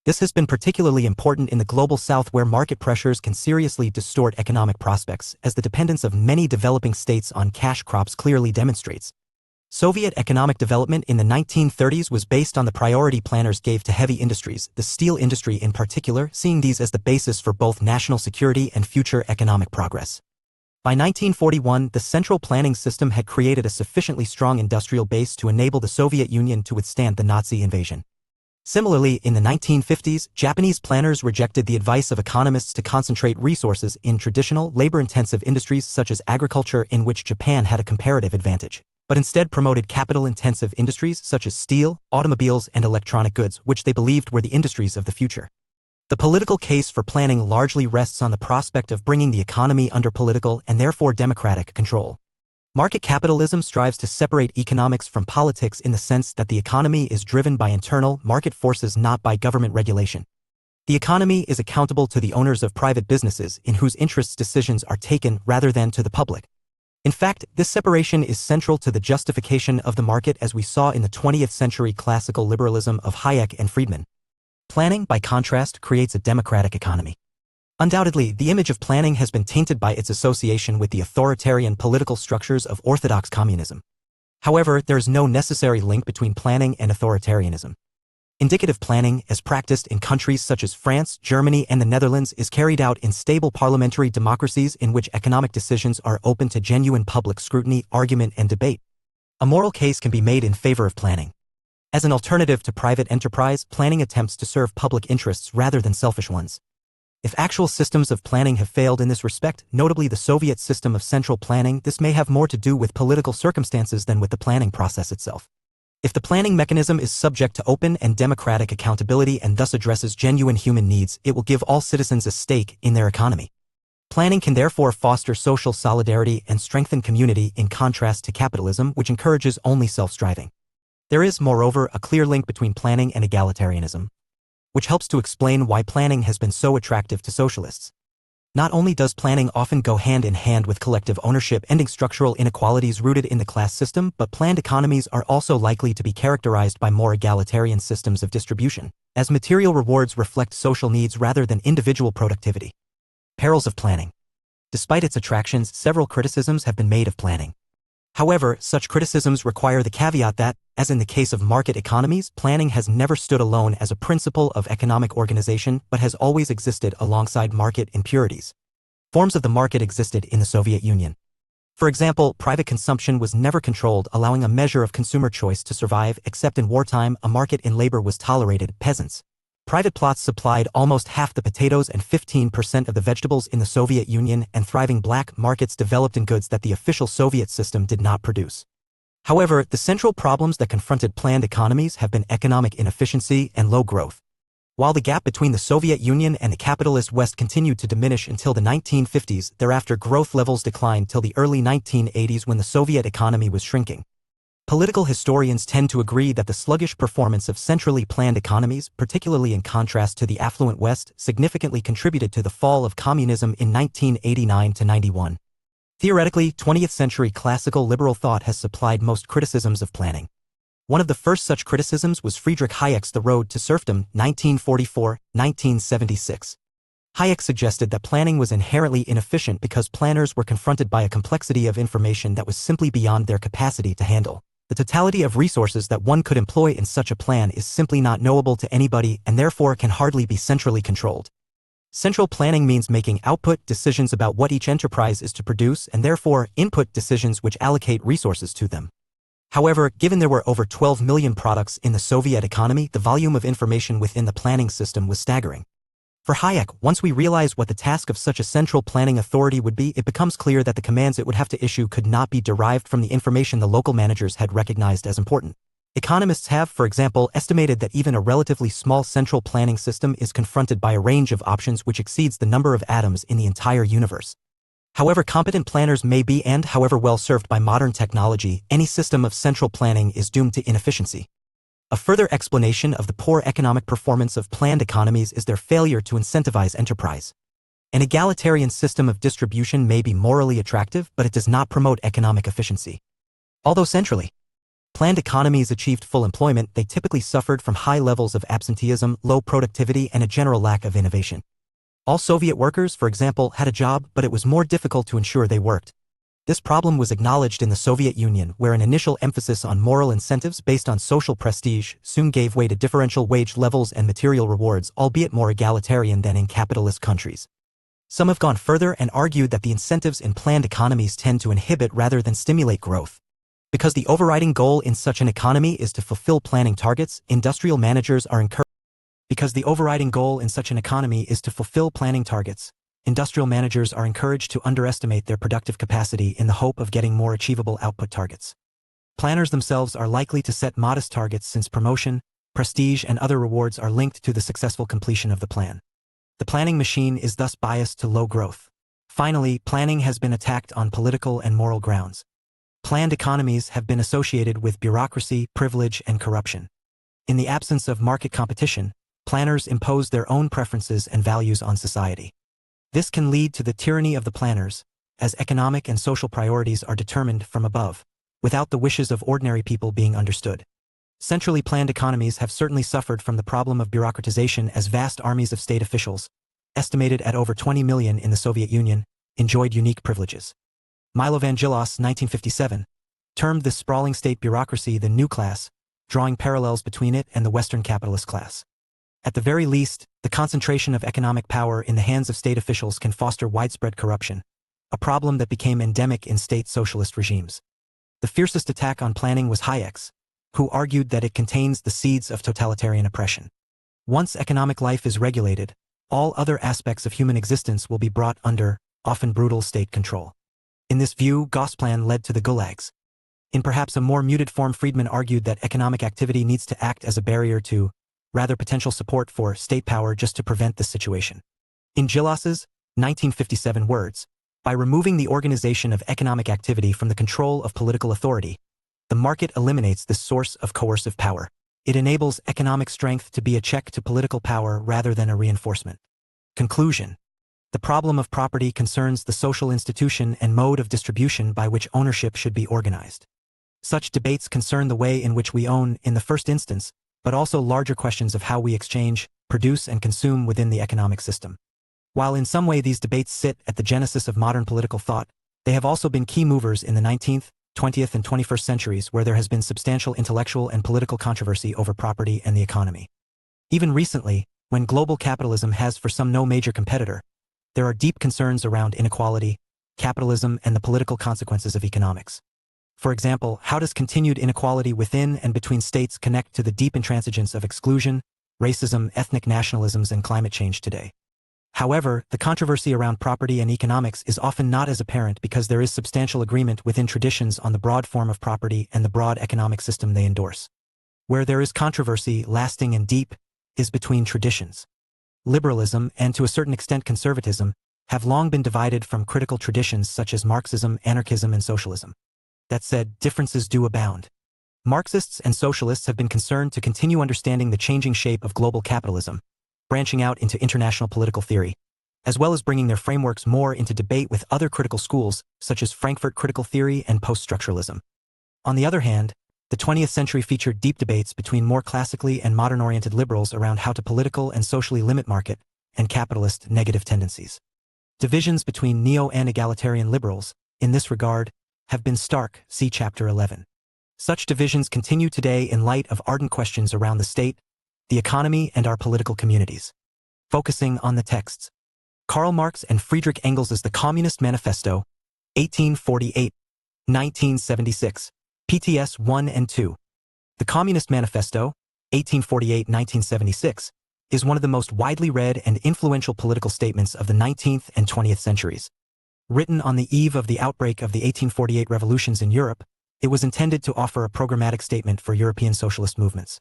This has been particularly important in the Global South, where market pressures can seriously distort economic prospects, as the dependence of many developing states on cash crops clearly demonstrates. Soviet economic development in the 1930s was based on the priority planners gave to heavy industries, the steel industry in particular, seeing these as the basis for both national security and future economic progress. By 1941, the central planning system had created a sufficiently strong industrial base to enable the Soviet Union to withstand the Nazi invasion. Similarly, in the 1950s, Japanese planners rejected the advice of economists to concentrate resources in traditional, labor-intensive industries such as agriculture, in which Japan had a comparative advantage, but instead promoted capital-intensive industries such as steel, automobiles, and electronic goods, which they believed were the industries of the future. The political case for planning largely rests on the prospect of bringing the economy under political and therefore democratic control. Market capitalism strives to separate economics from politics in the sense that the economy is driven by internal market forces, not by government regulation. The economy is accountable to the owners of private businesses in whose interests decisions are taken rather than to the public. In fact, this separation is central to the justification of the market, as we saw in the 20th century classical liberalism of Hayek and Friedman. Planning, by contrast, creates a democratic economy. Undoubtedly, the image of planning has been tainted by its association with the authoritarian political structures of orthodox communism. However, there is no necessary link between planning and authoritarianism. Indicative planning, as practiced in countries such as France, Germany, and the Netherlands, is carried out in stable parliamentary democracies in which economic decisions are open to genuine public scrutiny, argument, and debate. A moral case can be made in favor of planning. As an alternative to private enterprise, planning attempts to serve public interests rather than selfish ones. If actual systems of planning have failed in this respect, notably the Soviet system of central planning, this may have more to do with political circumstances than with the planning process itself. If the planning mechanism is subject to open and democratic accountability and thus addresses genuine human needs, it will give all citizens a stake in their economy. Planning can therefore foster social solidarity and strengthen community, in contrast to capitalism, which encourages only self-striving. There is, moreover, a clear link between planning and egalitarianism, which helps to explain why planning has been so attractive to socialists. Not only does planning often go hand in hand with collective ownership, ending structural inequalities rooted in the class system, but planned economies are also likely to be characterized by more egalitarian systems of distribution, as material rewards reflect social needs rather than individual productivity. Perils of planning. Despite its attractions, several criticisms have been made of planning. However, such criticisms require the caveat that, as in the case of market economies, planning has never stood alone as a principle of economic organization but has always existed alongside market impurities. Forms of the market existed in the Soviet Union. For example, private consumption was never controlled, allowing a measure of consumer choice to survive. Except in wartime, a market in labor was tolerated. Peasants. Private plots supplied almost half the potatoes and 15% of the vegetables in the Soviet Union, and thriving black markets developed in goods that the official Soviet system did not produce. However, the central problems that confronted planned economies have been economic inefficiency and low growth. While the gap between the Soviet Union and the capitalist West continued to diminish until the 1950s, thereafter growth levels declined till the early 1980s when the Soviet economy was shrinking. Political historians tend to agree that the sluggish performance of centrally planned economies, particularly in contrast to the affluent West, significantly contributed to the fall of communism in 1989–91. Theoretically, 20th-century classical liberal thought has supplied most criticisms of planning. One of the first such criticisms was Friedrich Hayek's The Road to Serfdom, 1944–1976. Hayek suggested that planning was inherently inefficient because planners were confronted by a complexity of information that was simply beyond their capacity to handle. The totality of resources that one could employ in such a plan is simply not knowable to anybody and therefore can hardly be centrally controlled. Central planning means making output decisions about what each enterprise is to produce and therefore input decisions which allocate resources to them. However, given there were over 12 million products in the Soviet economy, the volume of information within the planning system was staggering. For Hayek, once we realize what the task of such a central planning authority would be, it becomes clear that the commands it would have to issue could not be derived from the information the local managers had recognized as important. Economists have, for example, estimated that even a relatively small central planning system is confronted by a range of options which exceeds the number of atoms in the entire universe. However competent planners may be and however well served by modern technology, any system of central planning is doomed to inefficiency. A further explanation of the poor economic performance of planned economies is their failure to incentivize enterprise. An egalitarian system of distribution may be morally attractive, but it does not promote economic efficiency. Although centrally planned economies achieved full employment, they typically suffered from high levels of absenteeism, low productivity, and a general lack of innovation. All Soviet workers, for example, had a job, but it was more difficult to ensure they worked. This problem was acknowledged in the Soviet Union, where an initial emphasis on moral incentives based on social prestige soon gave way to differential wage levels and material rewards, albeit more egalitarian than in capitalist countries. Some have gone further and argued that the incentives in planned economies tend to inhibit rather than stimulate growth. Because the overriding goal in such an economy is to fulfill planning targets, industrial managers are encouraged to underestimate their productive capacity in the hope of getting more achievable output targets. Planners themselves are likely to set modest targets since promotion, prestige, and other rewards are linked to the successful completion of the plan. The planning machine is thus biased to low growth. Finally, planning has been attacked on political and moral grounds. Planned economies have been associated with bureaucracy, privilege, and corruption. In the absence of market competition, planners impose their own preferences and values on society. This can lead to the tyranny of the planners, as economic and social priorities are determined from above, without the wishes of ordinary people being understood. Centrally planned economies have certainly suffered from the problem of bureaucratization, as vast armies of state officials, estimated at over 20 million in the Soviet Union, enjoyed unique privileges. Milo Vangelos, 1957, termed this sprawling state bureaucracy the new class, drawing parallels between it and the Western capitalist class. At the very least, the concentration of economic power in the hands of state officials can foster widespread corruption, a problem that became endemic in state socialist regimes. The fiercest attack on planning was Hayek's, who argued that it contains the seeds of totalitarian oppression. Once economic life is regulated, all other aspects of human existence will be brought under, often brutal, state control. In this view, Gosplan led to the gulags. In perhaps a more muted form, Friedman argued that economic activity needs to act as a barrier to, rather potential support for, state power just to prevent this situation. In Gillas's 1957 words, by removing the organization of economic activity from the control of political authority, the market eliminates this source of coercive power. It enables economic strength to be a check to political power rather than a reinforcement. Conclusion. The problem of property concerns the social institution and mode of distribution by which ownership should be organized. Such debates concern the way in which we own in the first instance, but also larger questions of how we exchange, produce, and consume within the economic system. While in some way these debates sit at the genesis of modern political thought, they have also been key movers in the 19th, 20th, and 21st centuries where there has been substantial intellectual and political controversy over property and the economy. Even recently, when global capitalism has for some no major competitor, there are deep concerns around inequality, capitalism, and the political consequences of economics. For example, how does continued inequality within and between states connect to the deep intransigence of exclusion, racism, ethnic nationalisms, and climate change today? However, the controversy around property and economics is often not as apparent because there is substantial agreement within traditions on the broad form of property and the broad economic system they endorse. Where there is controversy, lasting and deep, is between traditions. Liberalism, and to a certain extent conservatism, have long been divided from critical traditions such as Marxism, anarchism, and socialism. That said, differences do abound. Marxists and socialists have been concerned to continue understanding the changing shape of global capitalism, branching out into international political theory, as well as bringing their frameworks more into debate with other critical schools, such as Frankfurt critical theory and post-structuralism. On the other hand, the 20th century featured deep debates between more classically and modern-oriented liberals around how to political and socially limit market and capitalist negative tendencies. Divisions between neo- and egalitarian liberals, in this regard, have been stark, see Chapter 11. Such divisions continue today in light of ardent questions around the state, the economy, and our political communities. Focusing on the texts. Karl Marx and Friedrich Engels' The Communist Manifesto, 1848, 1976, PTS 1 and 2. The Communist Manifesto, 1848-1976, is one of the most widely read and influential political statements of the 19th and 20th centuries. Written on the eve of the outbreak of the 1848 revolutions in Europe, it was intended to offer a programmatic statement for European socialist movements.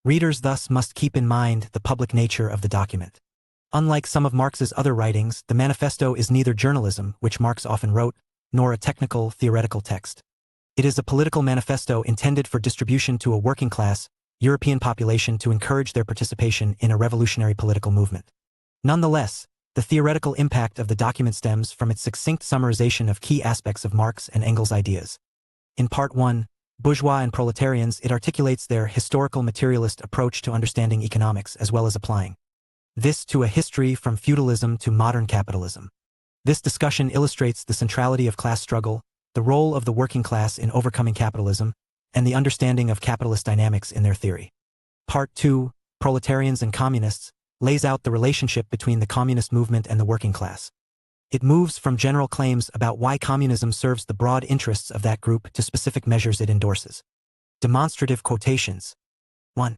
Readers thus must keep in mind the public nature of the document. Unlike some of Marx's other writings, the manifesto is neither journalism, which Marx often wrote, nor a technical, theoretical text. It is a political manifesto intended for distribution to a working class, European population to encourage their participation in a revolutionary political movement. Nonetheless, the theoretical impact of the document stems from its succinct summarization of key aspects of Marx and Engels' ideas. In Part 1, Bourgeois and Proletarians, it articulates their historical materialist approach to understanding economics as well as applying this to a history from feudalism to modern capitalism. This discussion illustrates the centrality of class struggle, the role of the working class in overcoming capitalism, and the understanding of capitalist dynamics in their theory. Part 2, Proletarians and Communists, lays out the relationship between the communist movement and the working class. It moves from general claims about why communism serves the broad interests of that group to specific measures it endorses. Demonstrative quotations. 1.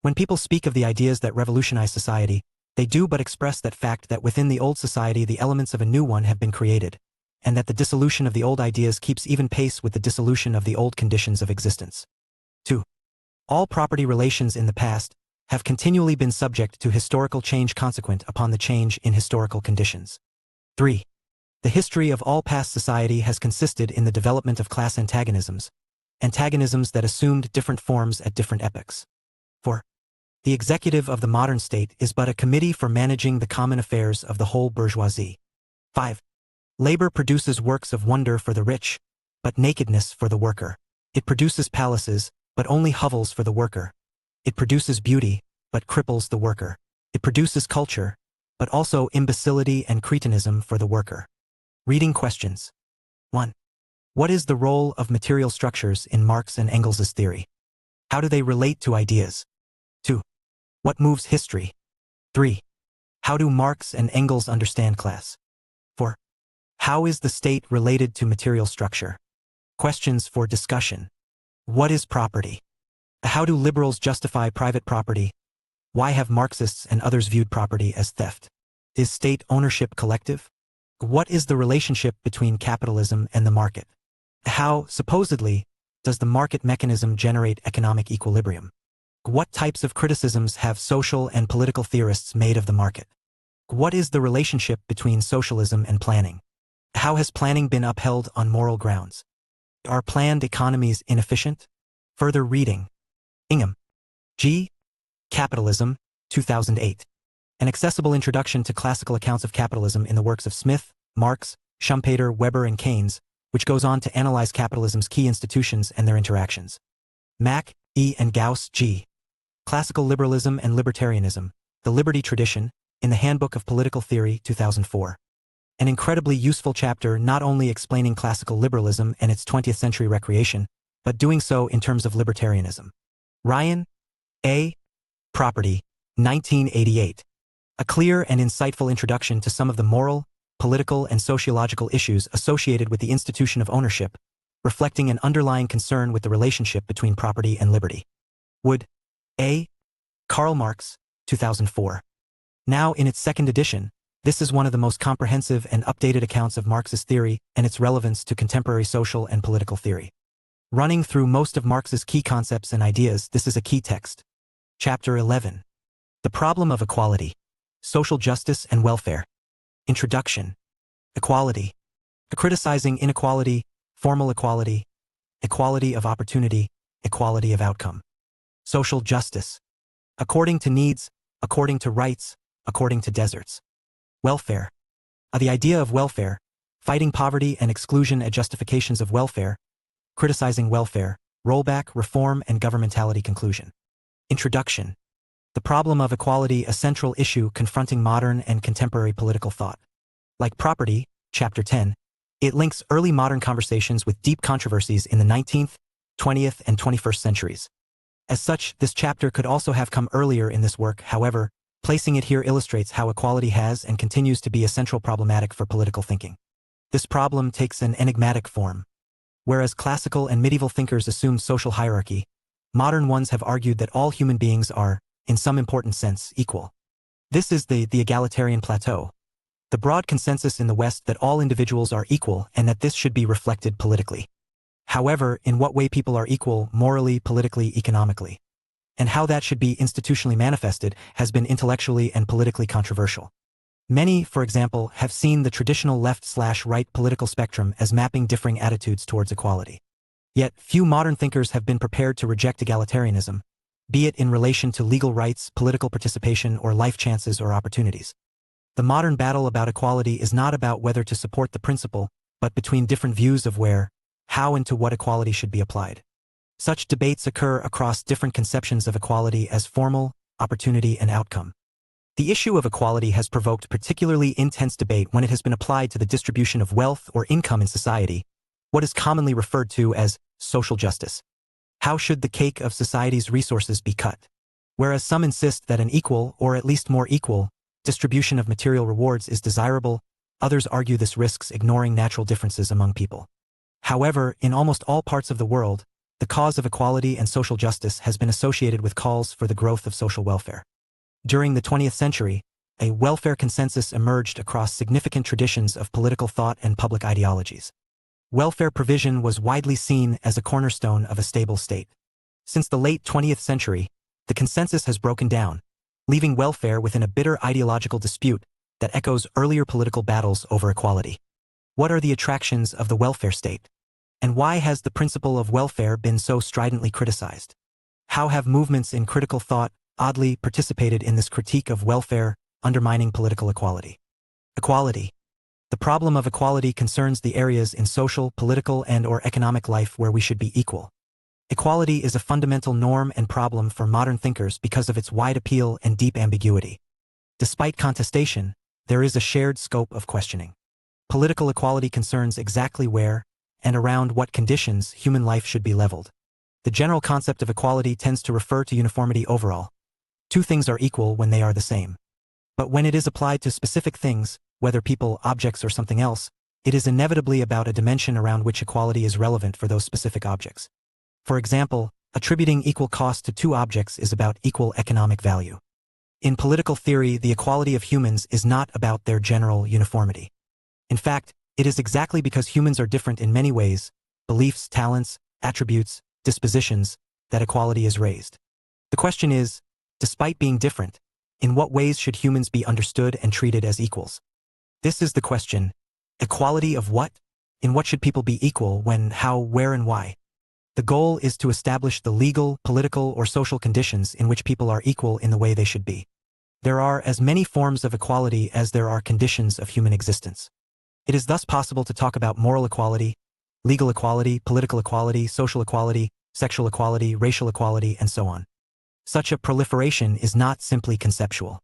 When people speak of the ideas that revolutionize society, they do but express that fact that within the old society the elements of a new one have been created, and that the dissolution of the old ideas keeps even pace with the dissolution of the old conditions of existence. 2. All property relations in the past have continually been subject to historical change consequent upon the change in historical conditions. 3. The history of all past society has consisted in the development of class antagonisms that assumed different forms at different epochs. 4. The executive of the modern state is but a committee for managing the common affairs of the whole bourgeoisie. 5. Labor produces works of wonder for the rich, but nakedness for the worker. It produces palaces, but only hovels for the worker. It produces beauty, but cripples the worker. It produces culture, but also imbecility and cretinism for the worker. Reading questions. 1. What is the role of material structures in Marx and Engels' theory? How do they relate to ideas? 2. What moves history? 3. How do Marx and Engels understand class? 4. How is the state related to material structure? Questions for discussion. What is property? How do liberals justify private property? Why have Marxists and others viewed property as theft? Is state ownership collective? What is the relationship between capitalism and the market? How, supposedly, does the market mechanism generate economic equilibrium? What types of criticisms have social and political theorists made of the market? What is the relationship between socialism and planning? How has planning been upheld on moral grounds? Are planned economies inefficient? Further reading. Ingham, G. Capitalism, 2008. An accessible introduction to classical accounts of capitalism in the works of Smith, Marx, Schumpeter, Weber, and Keynes, which goes on to analyze capitalism's key institutions and their interactions. Mack, E. and Gauss, G. Classical Liberalism and Libertarianism, The Liberty Tradition, in the Handbook of Political Theory, 2004. An incredibly useful chapter not only explaining classical liberalism and its 20th century recreation, but doing so in terms of libertarianism. Ryan, A. Property, 1988. A clear and insightful introduction to some of the moral, political, and sociological issues associated with the institution of ownership, reflecting an underlying concern with the relationship between property and liberty. Wood, A. Karl Marx, 2004. Now in its second edition, this is one of the most comprehensive and updated accounts of Marx's theory and its relevance to contemporary social and political theory. Running through most of Marx's key concepts and ideas, this is a key text. Chapter 11. The Problem of Equality, Social Justice and Welfare. Introduction. Equality. Criticizing inequality, formal equality, equality of opportunity, equality of outcome. Social justice. According to needs, according to rights, according to deserts. Welfare. The idea of welfare, fighting poverty and exclusion as justifications of welfare, criticizing welfare, rollback, reform, and governmentality. Conclusion. Introduction. The problem of equality, a central issue confronting modern and contemporary political thought. Like property, Chapter 10, it links early modern conversations with deep controversies in the 19th, 20th, and 21st centuries. As such, this chapter could also have come earlier in this work. However, placing it here illustrates how equality has and continues to be a central problematic for political thinking. This problem takes an enigmatic form. Whereas classical and medieval thinkers assumed social hierarchy, modern ones have argued that all human beings are, in some important sense, equal. This is the egalitarian plateau, the broad consensus in the West that all individuals are equal and that this should be reflected politically. However, in what way people are equal morally, politically, economically, and how that should be institutionally manifested has been intellectually and politically controversial. Many, for example, have seen the traditional left/right political spectrum as mapping differing attitudes towards equality. Yet, few modern thinkers have been prepared to reject egalitarianism, be it in relation to legal rights, political participation, or life chances or opportunities. The modern battle about equality is not about whether to support the principle, but between different views of where, how, and to what equality should be applied. Such debates occur across different conceptions of equality as formal, opportunity, and outcome. The issue of equality has provoked particularly intense debate when it has been applied to the distribution of wealth or income in society, what is commonly referred to as social justice. How should the cake of society's resources be cut? Whereas some insist that an equal, or at least more equal, distribution of material rewards is desirable, others argue this risks ignoring natural differences among people. However, in almost all parts of the world, the cause of equality and social justice has been associated with calls for the growth of social welfare. During the 20th century, a welfare consensus emerged across significant traditions of political thought and public ideologies. Welfare provision was widely seen as a cornerstone of a stable state. Since the late 20th century, the consensus has broken down, leaving welfare within a bitter ideological dispute that echoes earlier political battles over equality. What are the attractions of the welfare state? And why has the principle of welfare been so stridently criticized? How have movements in critical thought oddly participated in this critique of welfare, undermining political equality? Equality. The problem of equality concerns the areas in social, political, and/or economic life where we should be equal. Equality is a fundamental norm and problem for modern thinkers because of its wide appeal and deep ambiguity. Despite contestation, there is a shared scope of questioning. Political equality concerns exactly where, and around what conditions, human life should be leveled. The general concept of equality tends to refer to uniformity overall. Two things are equal when they are the same. But when it is applied to specific things, whether people, objects, or something else, it is inevitably about a dimension around which equality is relevant for those specific objects. For example, attributing equal cost to two objects is about equal economic value. In political theory, the equality of humans is not about their general uniformity. In fact, it is exactly because humans are different in many ways, beliefs, talents, attributes, dispositions, that equality is raised. The question is, despite being different, in what ways should humans be understood and treated as equals? This is the question. Equality of what? In what should people be equal, when, how, where, and why? The goal is to establish the legal, political, or social conditions in which people are equal in the way they should be. There are as many forms of equality as there are conditions of human existence. It is thus possible to talk about moral equality, legal equality, political equality, social equality, sexual equality, racial equality, and so on. Such a proliferation is not simply conceptual.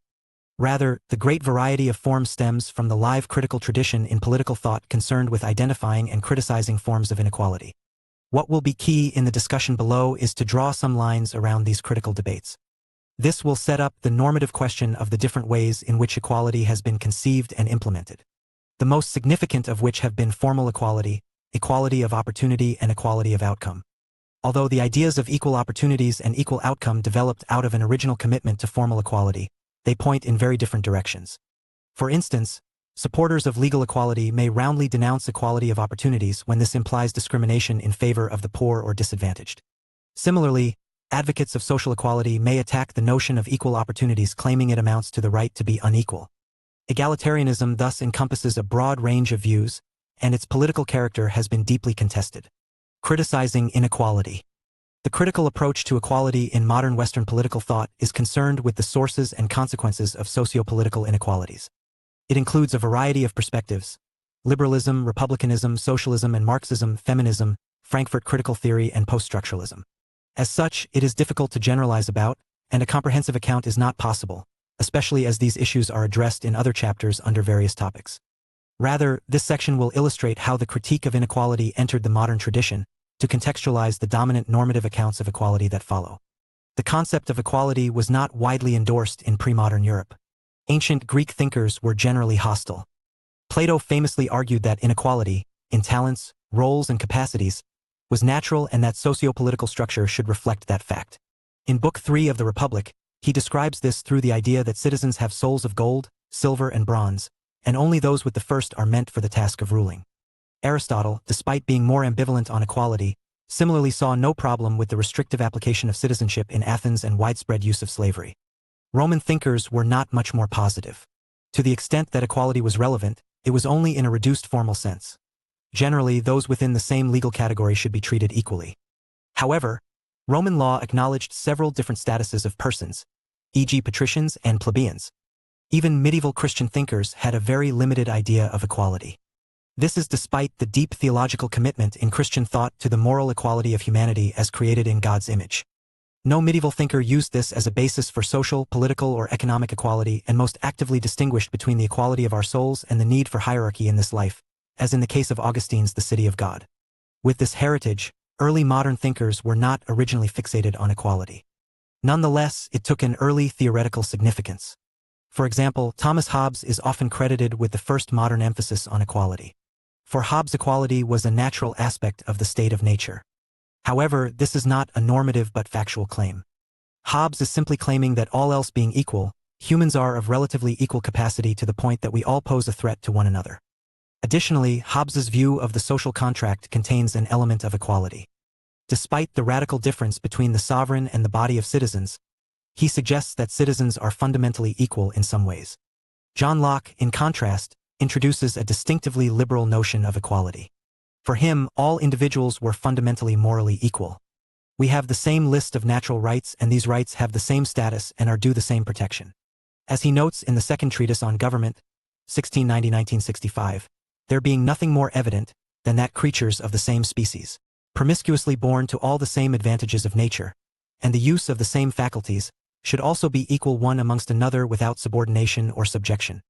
Rather, the great variety of forms stems from the live critical tradition in political thought concerned with identifying and criticizing forms of inequality. What will be key in the discussion below is to draw some lines around these critical debates. This will set up the normative question of the different ways in which equality has been conceived and implemented. The most significant of which have been formal equality, equality of opportunity, and equality of outcome. Although the ideas of equal opportunities and equal outcome developed out of an original commitment to formal equality, they point in very different directions. For instance, supporters of legal equality may roundly denounce equality of opportunities when this implies discrimination in favor of the poor or disadvantaged. Similarly, advocates of social equality may attack the notion of equal opportunities, claiming it amounts to the right to be unequal. Egalitarianism thus encompasses a broad range of views, and its political character has been deeply contested. Criticizing inequality. The critical approach to equality in modern Western political thought is concerned with the sources and consequences of socio-political inequalities. It includes a variety of perspectives: liberalism, republicanism, socialism and Marxism, feminism, Frankfurt critical theory, and post-structuralism. As such, it is difficult to generalize about, and a comprehensive account is not possible, especially as these issues are addressed in other chapters under various topics. Rather, this section will illustrate how the critique of inequality entered the modern tradition, to contextualize the dominant normative accounts of equality that follow. The concept of equality was not widely endorsed in pre-modern Europe. Ancient Greek thinkers were generally hostile. Plato famously argued that inequality, in talents, roles and capacities, was natural and that socio-political structure should reflect that fact. In Book 3 of the Republic, he describes this through the idea that citizens have souls of gold, silver and bronze, and only those with the first are meant for the task of ruling. Aristotle, despite being more ambivalent on equality, similarly saw no problem with the restrictive application of citizenship in Athens and widespread use of slavery. Roman thinkers were not much more positive. To the extent that equality was relevant, it was only in a reduced formal sense. Generally, those within the same legal category should be treated equally. However, Roman law acknowledged several different statuses of persons, e.g. patricians and plebeians. Even medieval Christian thinkers had a very limited idea of equality. This is despite the deep theological commitment in Christian thought to the moral equality of humanity as created in God's image. No medieval thinker used this as a basis for social, political, or economic equality and most actively distinguished between the equality of our souls and the need for hierarchy in this life, as in the case of Augustine's The City of God. With this heritage, early modern thinkers were not originally fixated on equality. Nonetheless, it took an early theoretical significance. For example, Thomas Hobbes is often credited with the first modern emphasis on equality. For Hobbes, equality was a natural aspect of the state of nature. However, this is not a normative but factual claim. Hobbes is simply claiming that all else being equal, humans are of relatively equal capacity to the point that we all pose a threat to one another. Additionally, Hobbes's view of the social contract contains an element of equality. Despite the radical difference between the sovereign and the body of citizens, he suggests that citizens are fundamentally equal in some ways. John Locke, in contrast, introduces a distinctively liberal notion of equality. For him, all individuals were fundamentally morally equal. We have the same list of natural rights, and these rights have the same status and are due the same protection. As he notes in the second treatise on government, 1690–1965, there being nothing more evident than that creatures of the same species, promiscuously born to all the same advantages of nature, and the use of the same faculties, should also be equal one amongst another without subordination or subjection.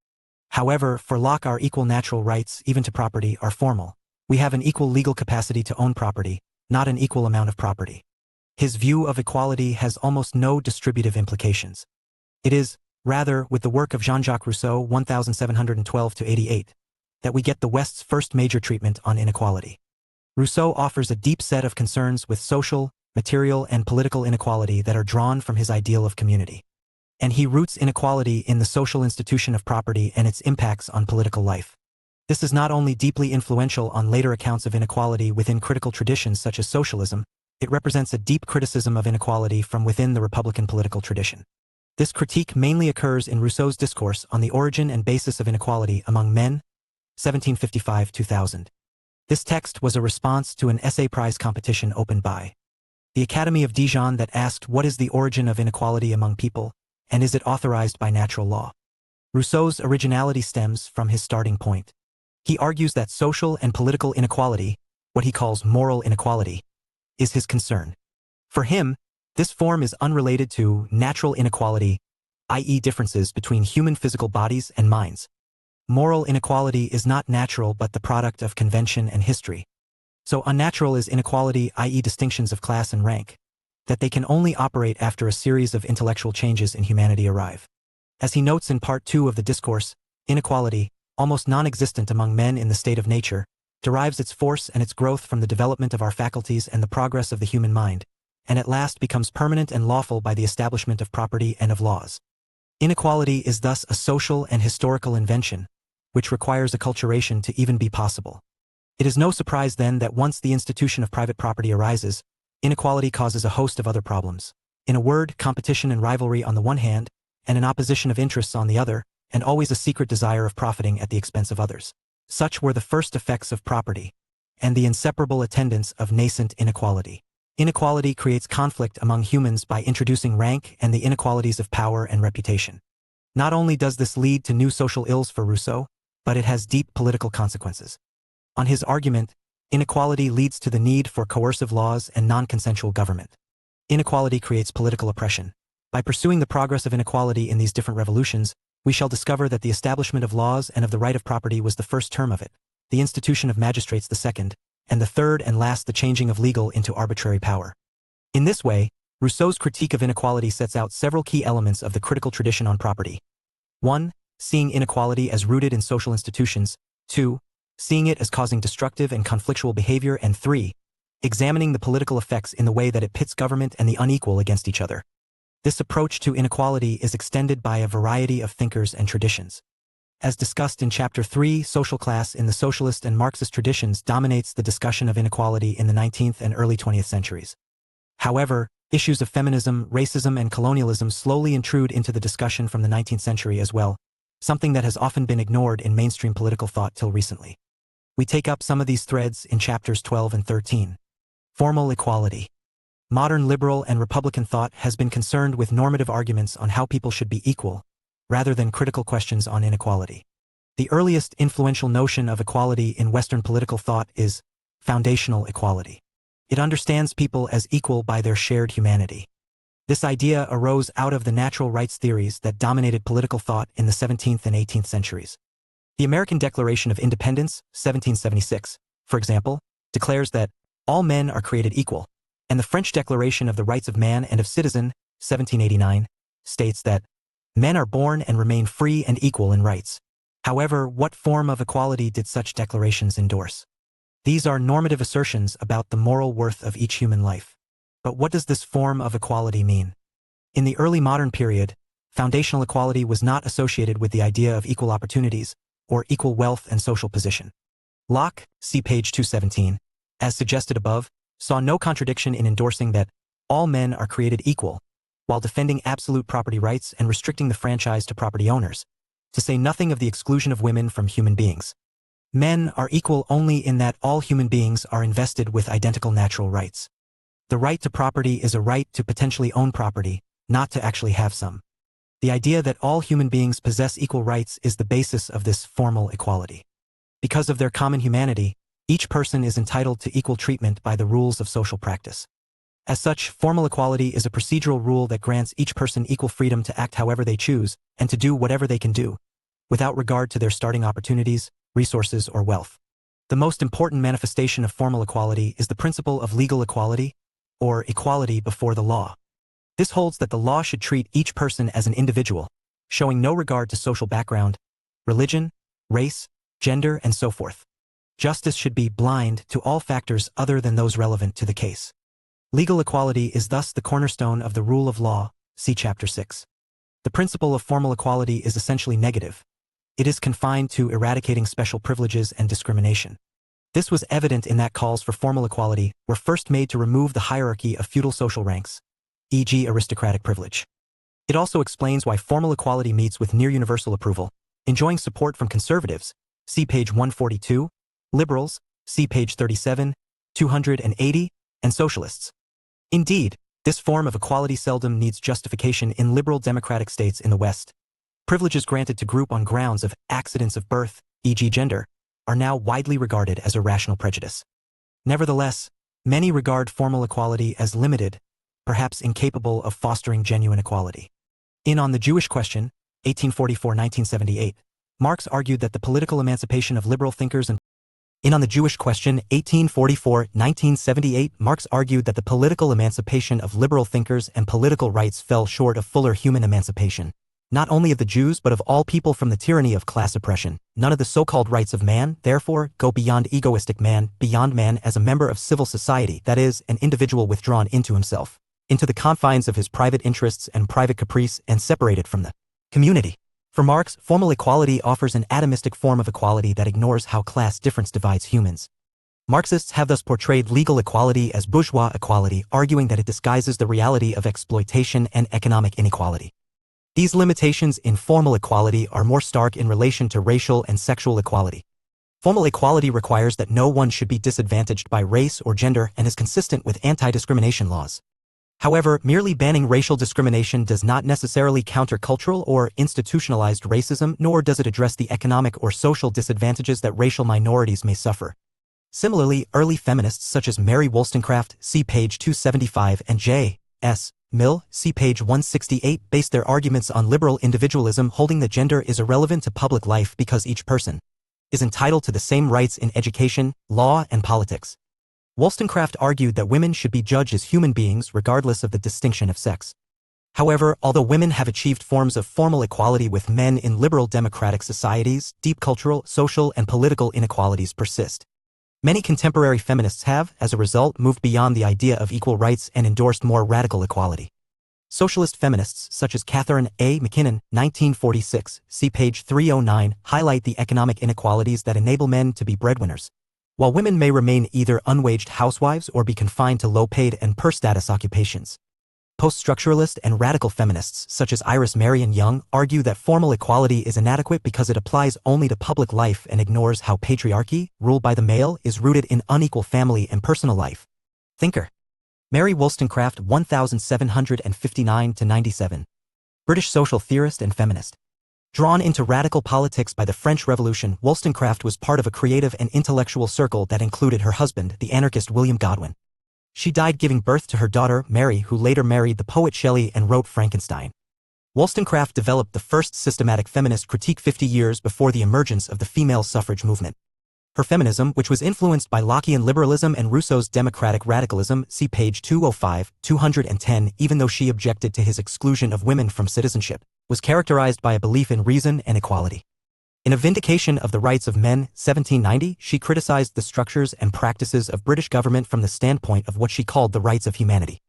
However, for Locke, our equal natural rights, even to property, are formal. We have an equal legal capacity to own property, not an equal amount of property. His view of equality has almost no distributive implications. It is, rather, with the work of Jean-Jacques Rousseau 1712–88, that we get the West's first major treatment on inequality. Rousseau offers a deep set of concerns with social, material, and political inequality that are drawn from his ideal of community. And he roots inequality in the social institution of property and its impacts on political life. This is not only deeply influential on later accounts of inequality within critical traditions such as socialism, it represents a deep criticism of inequality from within the Republican political tradition. This critique mainly occurs in Rousseau's discourse on the origin and basis of inequality among men, 1755–2000. This text was a response to an essay prize competition opened by the Academy of Dijon that asked, what is the origin of inequality among people, and is it authorized by natural law? Rousseau's originality stems from his starting point. He argues that social and political inequality, what he calls moral inequality, is his concern. For him, this form is unrelated to natural inequality, i.e. differences between human physical bodies and minds. Moral inequality is not natural but the product of convention and history. So unnatural is inequality, i.e. distinctions of class and rank, that they can only operate after a series of intellectual changes in humanity arrive. As he notes in Part 2 of the discourse, inequality, almost non-existent among men in the state of nature, derives its force and its growth from the development of our faculties and the progress of the human mind, and at last becomes permanent and lawful by the establishment of property and of laws. Inequality is thus a social and historical invention, which requires acculturation to even be possible. It is no surprise then that once the institution of private property arises, inequality causes a host of other problems. In a word, competition and rivalry on the one hand, and an opposition of interests on the other, and always a secret desire of profiting at the expense of others. Such were the first effects of property, and the inseparable attendants of nascent inequality. Inequality creates conflict among humans by introducing rank and the inequalities of power and reputation. Not only does this lead to new social ills for Rousseau, but it has deep political consequences. On his argument, inequality leads to the need for coercive laws and non-consensual government. Inequality creates political oppression. By pursuing the progress of inequality in these different revolutions, we shall discover that the establishment of laws and of the right of property was the first term of it, the institution of magistrates the second, and the third and last the changing of legal into arbitrary power. In this way, Rousseau's critique of inequality sets out several key elements of the critical tradition on property. 1. Seeing inequality as rooted in social institutions. 2. Seeing it as causing destructive and conflictual behavior. And 3. Examining the political effects in the way that it pits government and the unequal against each other. This approach to inequality is extended by a variety of thinkers and traditions. As discussed in Chapter 3, social class in the socialist and Marxist traditions dominates the discussion of inequality in the 19th and early 20th centuries. However, issues of feminism, racism, and colonialism slowly intrude into the discussion from the 19th century as well, something that has often been ignored in mainstream political thought till recently. We take up some of these threads in Chapters 12 and 13. Formal equality. Modern liberal and Republican thought has been concerned with normative arguments on how people should be equal, rather than critical questions on inequality. The earliest influential notion of equality in Western political thought is foundational equality. It understands people as equal by their shared humanity. This idea arose out of the natural rights theories that dominated political thought in the 17th and 18th centuries. The American Declaration of Independence, 1776, for example, declares that all men are created equal, and the French Declaration of the Rights of Man and of Citizen, 1789, states that men are born and remain free and equal in rights. However, what form of equality did such declarations endorse? These are normative assertions about the moral worth of each human life. But what does this form of equality mean? In the early modern period, foundational equality was not associated with the idea of equal opportunities or equal wealth and social position. Locke, see page 217, as suggested above, saw no contradiction in endorsing that all men are created equal, while defending absolute property rights and restricting the franchise to property owners, to say nothing of the exclusion of women from human beings. Men are equal only in that all human beings are invested with identical natural rights. The right to property is a right to potentially own property, not to actually have some. The idea that all human beings possess equal rights is the basis of this formal equality. Because of their common humanity, each person is entitled to equal treatment by the rules of social practice. As such, formal equality is a procedural rule that grants each person equal freedom to act however they choose and to do whatever they can do, without regard to their starting opportunities, resources, or wealth. The most important manifestation of formal equality is the principle of legal equality, or equality before the law. This holds that the law should treat each person as an individual, showing no regard to social background, religion, race, gender, and so forth. Justice should be blind to all factors other than those relevant to the case. Legal equality is thus the cornerstone of the rule of law, see Chapter 6. The principle of formal equality is essentially negative. It is confined to eradicating special privileges and discrimination. This was evident in that calls for formal equality were first made to remove the hierarchy of feudal social ranks, e.g. aristocratic privilege. It also explains why formal equality meets with near-universal approval, enjoying support from conservatives, see page 142, liberals, see page 37, 280, and socialists. Indeed, this form of equality seldom needs justification in liberal democratic states in the West. Privileges granted to group on grounds of accidents of birth, e.g. gender, are now widely regarded as irrational prejudice. Nevertheless, many regard formal equality as limited, perhaps incapable of fostering genuine equality. In On the Jewish Question, 1844-1978, Marx argued that the political emancipation of liberal thinkers and On the Jewish Question, 1844-1978, Marx argued that the political emancipation of liberal thinkers and political rights fell short of fuller human emancipation, not only of the Jews but of all people from the tyranny of class oppression. None of the so-called rights of man, therefore, go beyond egoistic man, beyond man as a member of civil society, that is, an individual withdrawn into himself, into the confines of his private interests and private caprice and separated from the community. For Marx, formal equality offers an atomistic form of equality that ignores how class difference divides humans. Marxists have thus portrayed legal equality as bourgeois equality, arguing that it disguises the reality of exploitation and economic inequality. These limitations in formal equality are more stark in relation to racial and sexual equality. Formal equality requires that no one should be disadvantaged by race or gender and is consistent with anti-discrimination laws. However, merely banning racial discrimination does not necessarily counter cultural or institutionalized racism, nor does it address the economic or social disadvantages that racial minorities may suffer. Similarly, early feminists such as Mary Wollstonecraft, see page 275, and J.S. Mill, see page 168, based their arguments on liberal individualism, holding that gender is irrelevant to public life because each person is entitled to the same rights in education, law, and politics. Wollstonecraft argued that women should be judged as human beings regardless of the distinction of sex. However, although women have achieved forms of formal equality with men in liberal democratic societies, deep cultural, social, and political inequalities persist. Many contemporary feminists have, as a result, moved beyond the idea of equal rights and endorsed more radical equality. Socialist feminists such as Catherine A. McKinnon, 1946, see page 309, highlight the economic inequalities that enable men to be breadwinners, while women may remain either unwaged housewives or be confined to low-paid and per-status occupations. Post-structuralist and radical feminists such as Iris Marion Young argue that formal equality is inadequate because it applies only to public life and ignores how patriarchy, ruled by the male, is rooted in unequal family and personal life. Thinker. Mary Wollstonecraft, 1759–97. British social theorist and feminist. Drawn into radical politics by the French Revolution, Wollstonecraft was part of a creative and intellectual circle that included her husband, the anarchist William Godwin. She died giving birth to her daughter, Mary, who later married the poet Shelley and wrote Frankenstein. Wollstonecraft developed the first systematic feminist critique 50 years before the emergence of the female suffrage movement. Her feminism, which was influenced by Lockean liberalism and Rousseau's democratic radicalism, see page 205, 210, even though she objected to his exclusion of women from citizenship, was characterized by a belief in reason and equality. In A Vindication of the Rights of Men, 1790, she criticized the structures and practices of British government from the standpoint of what she called the rights of humanity.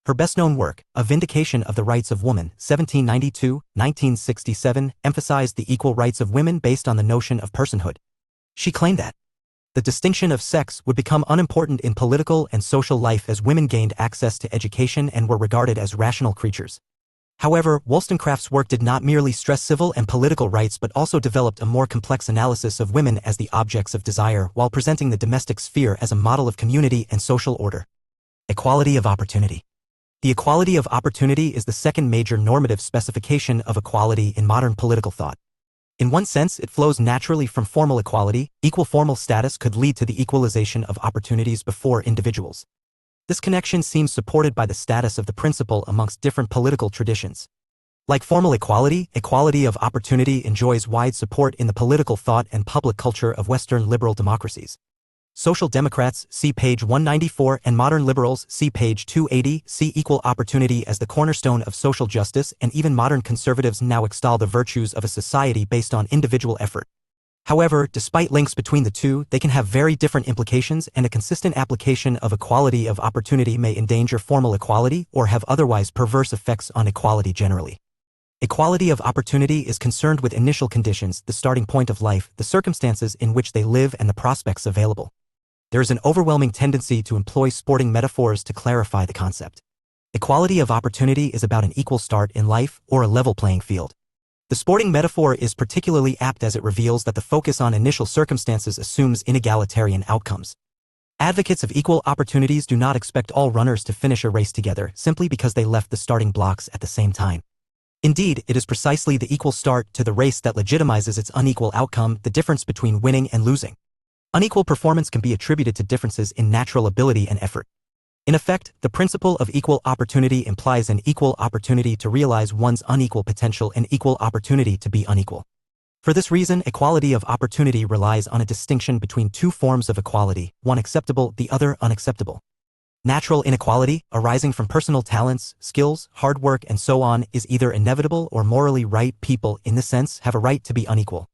Her best-known work, A Vindication of the Rights of Woman, 1792–1967, emphasized the equal rights of women based on the notion of personhood. She claimed that the distinction of sex would become unimportant in political and social life as women gained access to education and were regarded as rational creatures. However, Wollstonecraft's work did not merely stress civil and political rights but also developed a more complex analysis of women as the objects of desire while presenting the domestic sphere as a model of community and social order. Equality of opportunity. The equality of opportunity is the second major normative specification of equality in modern political thought. In one sense, it flows naturally from formal equality. Equal formal status could lead to the equalization of opportunities before individuals. This connection seems supported by the status of the principle amongst different political traditions. Like formal equality, equality of opportunity enjoys wide support in the political thought and public culture of Western liberal democracies. Social democrats, see page 194, and modern liberals, see page 280, see equal opportunity as the cornerstone of social justice, and even modern conservatives now extol the virtues of a society based on individual effort. However, despite links between the two, they can have very different implications, and a consistent application of equality of opportunity may endanger formal equality or have otherwise perverse effects on equality generally. Equality of opportunity is concerned with initial conditions, the starting point of life, the circumstances in which they live, and the prospects available. There is an overwhelming tendency to employ sporting metaphors to clarify the concept. Equality of opportunity is about an equal start in life or a level playing field. The sporting metaphor is particularly apt as it reveals that the focus on initial circumstances assumes inegalitarian outcomes. Advocates of equal opportunities do not expect all runners to finish a race together simply because they left the starting blocks at the same time. Indeed, it is precisely the equal start to the race that legitimizes its unequal outcome, the difference between winning and losing. Unequal performance can be attributed to differences in natural ability and effort. In effect, the principle of equal opportunity implies an equal opportunity to realize one's unequal potential and equal opportunity to be unequal. For this reason, equality of opportunity relies on a distinction between two forms of equality, one acceptable, the other unacceptable. Natural inequality, arising from personal talents, skills, hard work, and so on, is either inevitable or morally right. People, in this sense, have a right to be unequal.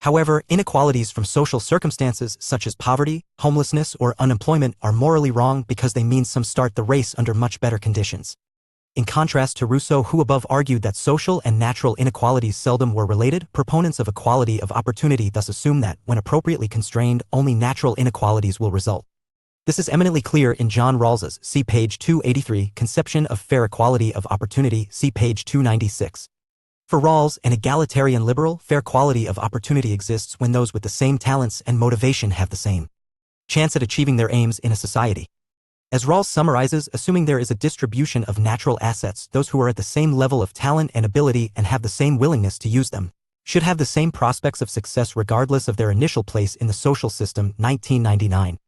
However, inequalities from social circumstances such as poverty, homelessness, or unemployment are morally wrong because they mean some start the race under much better conditions. In contrast to Rousseau, who above argued that social and natural inequalities seldom were related, proponents of equality of opportunity thus assume that, when appropriately constrained, only natural inequalities will result. This is eminently clear in John Rawls's, see page 283, conception of fair equality of opportunity, see page 296. For Rawls, an egalitarian liberal, fair quality of opportunity exists when those with the same talents and motivation have the same chance at achieving their aims in a society. As Rawls summarizes, assuming there is a distribution of natural assets, those who are at the same level of talent and ability and have the same willingness to use them should have the same prospects of success regardless of their initial place in the social system. 1999.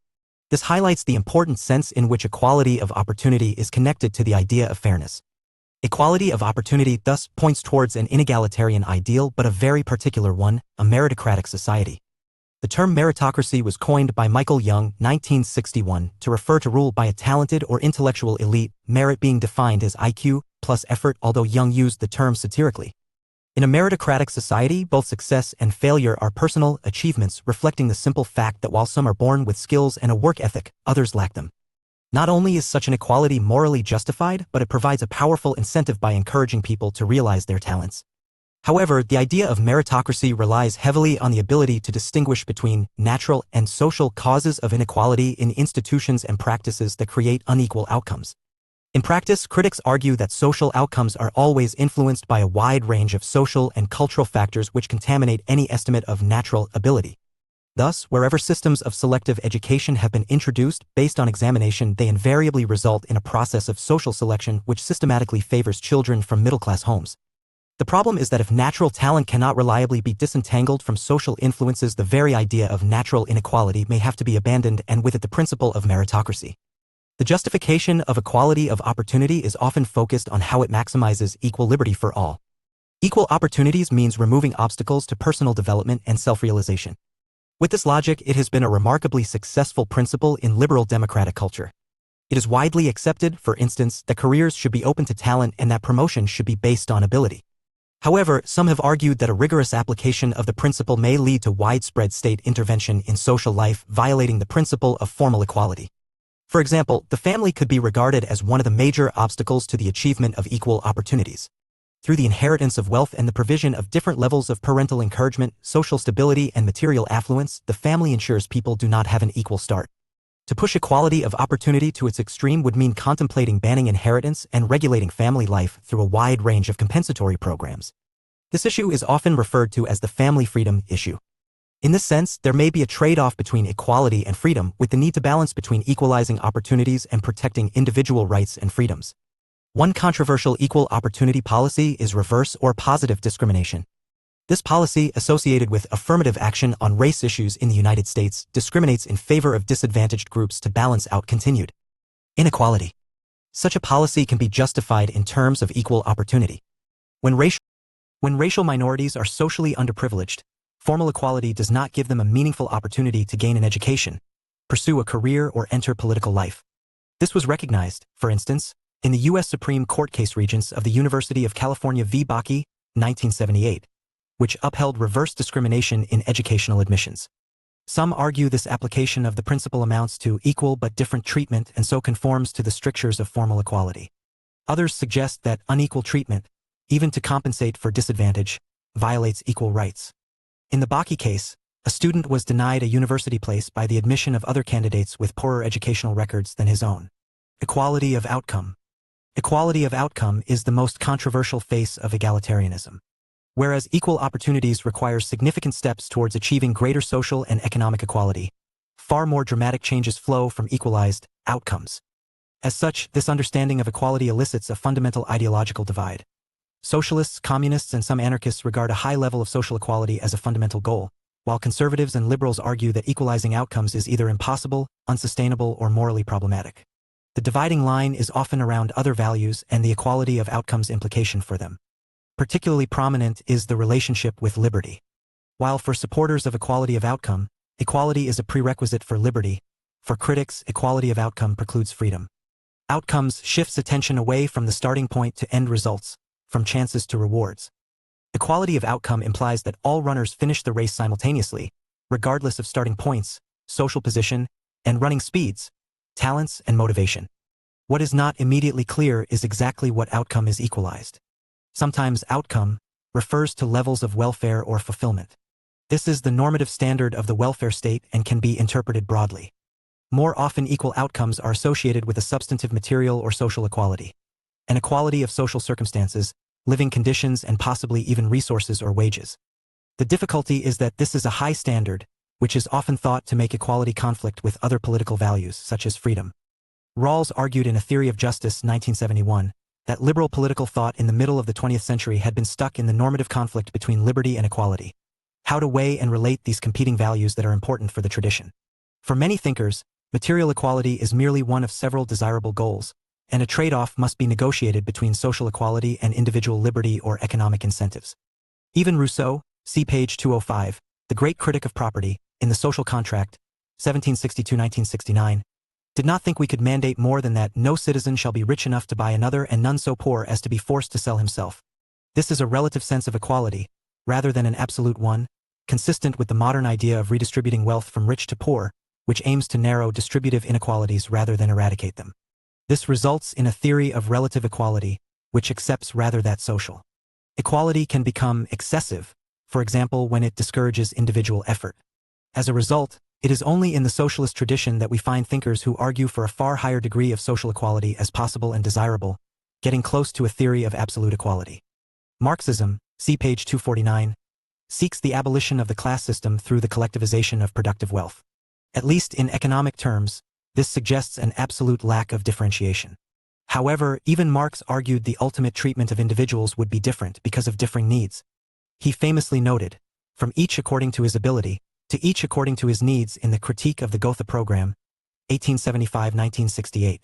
This highlights the important sense in which equality of opportunity is connected to the idea of fairness. Equality of opportunity thus points towards an inegalitarian ideal, but a very particular one, a meritocratic society. The term meritocracy was coined by Michael Young, 1961, to refer to rule by a talented or intellectual elite, merit being defined as IQ plus effort, although Young used the term satirically. In a meritocratic society, both success and failure are personal achievements, reflecting the simple fact that while some are born with skills and a work ethic, others lack them. Not only is such an equality morally justified, but it provides a powerful incentive by encouraging people to realize their talents. However, the idea of meritocracy relies heavily on the ability to distinguish between natural and social causes of inequality in institutions and practices that create unequal outcomes. In practice, critics argue that social outcomes are always influenced by a wide range of social and cultural factors which contaminate any estimate of natural ability. Thus, wherever systems of selective education have been introduced based on examination, they invariably result in a process of social selection which systematically favors children from middle-class homes. The problem is that if natural talent cannot reliably be disentangled from social influences, the very idea of natural inequality may have to be abandoned, and with it the principle of meritocracy. The justification of equality of opportunity is often focused on how it maximizes equal liberty for all. Equal opportunities means removing obstacles to personal development and self-realization. With this logic, it has been a remarkably successful principle in liberal democratic culture. It is widely accepted, for instance, that careers should be open to talent and that promotion should be based on ability. However, some have argued that a rigorous application of the principle may lead to widespread state intervention in social life, violating the principle of formal equality. For example, the family could be regarded as one of the major obstacles to the achievement of equal opportunities. Through the inheritance of wealth and the provision of different levels of parental encouragement, social stability, and material affluence, the family ensures people do not have an equal start. To push equality of opportunity to its extreme would mean contemplating banning inheritance and regulating family life through a wide range of compensatory programs. This issue is often referred to as the family freedom issue. In this sense, there may be a trade-off between equality and freedom, with the need to balance between equalizing opportunities and protecting individual rights and freedoms. One controversial equal opportunity policy is reverse or positive discrimination. This policy, associated with affirmative action on race issues in the United States, discriminates in favor of disadvantaged groups to balance out continued inequality. Such a policy can be justified in terms of equal opportunity. When racial minorities are socially underprivileged, formal equality does not give them a meaningful opportunity to gain an education, pursue a career, or enter political life. This was recognized, for instance, in the U.S. Supreme Court case Regents of the University of California v. Bakke, 1978, which upheld reverse discrimination in educational admissions. Some argue this application of the principle amounts to equal but different treatment and so conforms to the strictures of formal equality. Others suggest that unequal treatment, even to compensate for disadvantage, violates equal rights. In the Bakke case, a student was denied a university place by the admission of other candidates with poorer educational records than his own. Equality of outcome. Equality of outcome is the most controversial face of egalitarianism. Whereas equal opportunities requires significant steps towards achieving greater social and economic equality, far more dramatic changes flow from equalized outcomes. As such, this understanding of equality elicits a fundamental ideological divide. Socialists, communists, and some anarchists regard a high level of social equality as a fundamental goal, while conservatives and liberals argue that equalizing outcomes is either impossible, unsustainable, or morally problematic. The dividing line is often around other values and the equality of outcomes implication for them. Particularly prominent is the relationship with liberty. While for supporters of equality of outcome, equality is a prerequisite for liberty, for critics, equality of outcome precludes freedom. Outcomes shifts attention away from the starting point to end results, from chances to rewards. Equality of outcome implies that all runners finish the race simultaneously, regardless of starting points, social position, and running speeds, talents, and motivation. What is not immediately clear is exactly what outcome is equalized. Sometimes outcome refers to levels of welfare or fulfillment. This is the normative standard of the welfare state and can be interpreted broadly. More often, equal outcomes are associated with a substantive material or social equality. An equality of social circumstances, living conditions, and possibly even resources or wages. The difficulty is that this is a high standard, which is often thought to make equality conflict with other political values, such as freedom. Rawls argued in A Theory of Justice, 1971, that liberal political thought in the middle of the 20th century had been stuck in the normative conflict between liberty and equality. How to weigh and relate these competing values that are important for the tradition. For many thinkers, material equality is merely one of several desirable goals, and a trade-off must be negotiated between social equality and individual liberty or economic incentives. Even Rousseau, see page 205, the great critic of property, in The Social Contract, 1762-1969, did not think we could mandate more than that no citizen shall be rich enough to buy another and none so poor as to be forced to sell himself. This is a relative sense of equality, rather than an absolute one, consistent with the modern idea of redistributing wealth from rich to poor, which aims to narrow distributive inequalities rather than eradicate them. This results in a theory of relative equality, which accepts rather that social equality can become excessive, for example when it discourages individual effort. As a result, it is only in the socialist tradition that we find thinkers who argue for a far higher degree of social equality as possible and desirable, getting close to a theory of absolute equality. Marxism, see page 249, seeks the abolition of the class system through the collectivization of productive wealth. At least in economic terms, this suggests an absolute lack of differentiation. However, even Marx argued the ultimate treatment of individuals would be different because of differing needs. He famously noted, from each according to his ability, to each according to his needs in the Critique of the Gotha Program, 1875-1968.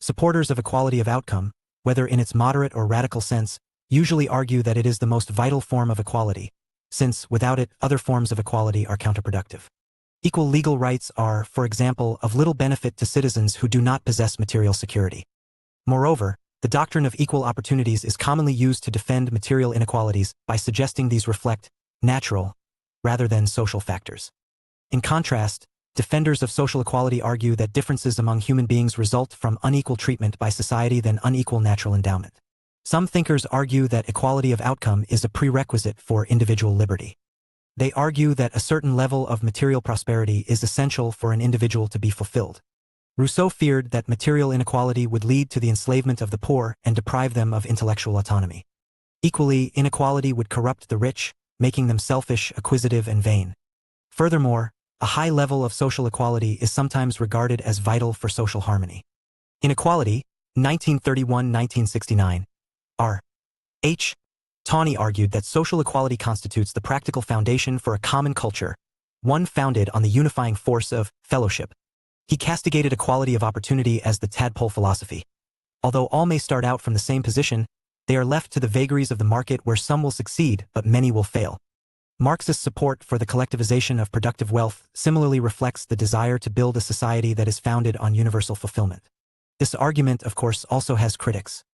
Supporters of equality of outcome, whether in its moderate or radical sense, usually argue that it is the most vital form of equality, since, without it, other forms of equality are counterproductive. Equal legal rights are, for example, of little benefit to citizens who do not possess material security. Moreover, the doctrine of equal opportunities is commonly used to defend material inequalities by suggesting these reflect natural, rather than social factors. In contrast, defenders of social equality argue that differences among human beings result from unequal treatment by society than unequal natural endowment. Some thinkers argue that equality of outcome is a prerequisite for individual liberty. They argue that a certain level of material prosperity is essential for an individual to be fulfilled. Rousseau feared that material inequality would lead to the enslavement of the poor and deprive them of intellectual autonomy. Equally, inequality would corrupt the rich, making them selfish, acquisitive, and vain. Furthermore, a high level of social equality is sometimes regarded as vital for social harmony. Inequality, 1931-1969. R. H. Tawney argued that social equality constitutes the practical foundation for a common culture, one founded on the unifying force of fellowship. He castigated equality of opportunity as the tadpole philosophy. Although all may start out from the same position, they are left to the vagaries of the market where some will succeed but many will fail. Marxist support for the collectivization of productive wealth similarly reflects the desire to build a society that is founded on universal fulfillment. This argument, of course, also has critics.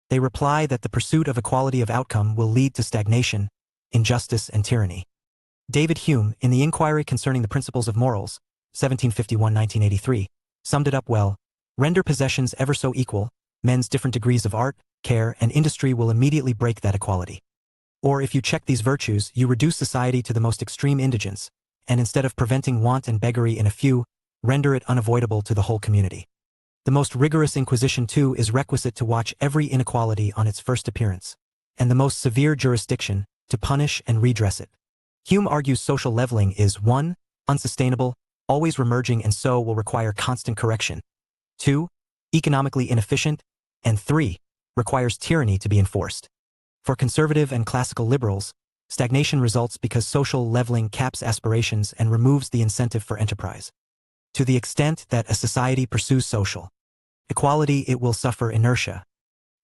They reply that the pursuit of equality of outcome will lead to stagnation, injustice, and tyranny. David Hume, in the Inquiry Concerning the Principles of Morals, 1751-1983, summed it up well: render possessions ever so equal, men's different degrees of art, care, and industry will immediately break that equality. Or if you check these virtues, you reduce society to the most extreme indigence, and instead of preventing want and beggary in a few, render it unavoidable to the whole community. The most rigorous inquisition, too, is requisite to watch every inequality on its first appearance, and the most severe jurisdiction, to punish and redress it. Hume argues social leveling is 1. Unsustainable, always remerging, and so will require constant correction. 2. Economically inefficient, and 3. Requires tyranny to be enforced. For conservative and classical liberals, stagnation results because social leveling caps aspirations and removes the incentive for enterprise. To the extent that a society pursues social equality, it will suffer inertia.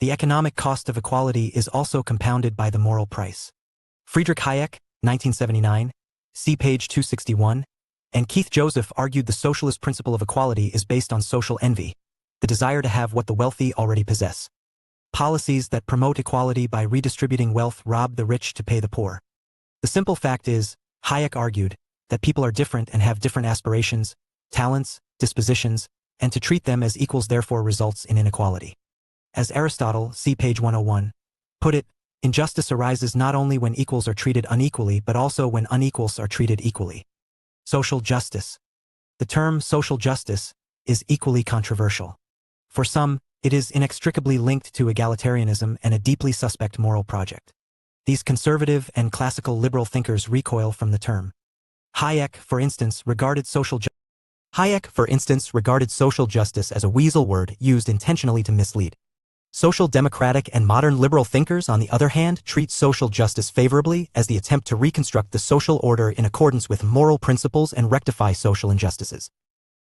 The economic cost of equality is also compounded by the moral price. Friedrich Hayek, 1979, see page 261, and Keith Joseph argued the socialist principle of equality is based on social envy, the desire to have what the wealthy already possess. Policies that promote equality by redistributing wealth rob the rich to pay the poor. The simple fact is, Hayek argued, that people are different and have different aspirations, talents, dispositions, and to treat them as equals therefore results in inequality. As Aristotle, see page 101, put it, injustice arises not only when equals are treated unequally but also when unequals are treated equally. Social justice. The term social justice is equally controversial. For some, It is inextricably linked to egalitarianism and a deeply suspect moral project. These conservative and classical liberal thinkers recoil from the term. Hayek, for instance, regarded social justice as a weasel word used intentionally to mislead. Social democratic and modern liberal thinkers, on the other hand, treat social justice favorably as the attempt to reconstruct the social order in accordance with moral principles and rectify social injustices.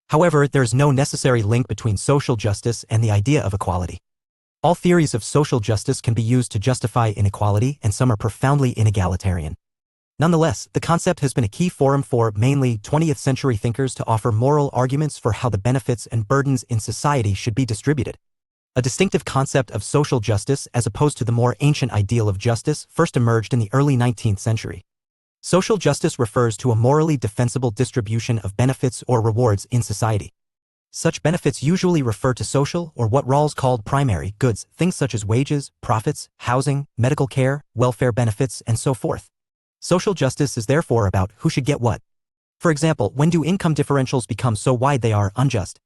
However, there is no necessary link between social justice and the idea of equality. All theories of social justice can be used to justify inequality, and some are profoundly inegalitarian. Nonetheless, the concept has been a key forum for mainly 20th century thinkers to offer moral arguments for how the benefits and burdens in society should be distributed. A distinctive concept of social justice, as opposed to the more ancient ideal of justice, first emerged in the early 19th century. Social justice refers to a morally defensible distribution of benefits or rewards in society. Such benefits usually refer to social, or what Rawls called primary, goods, things such as wages, profits, housing, medical care, welfare benefits, and so forth. Social justice is therefore about who should get what. For example, when do income differentials become so wide they are unjust?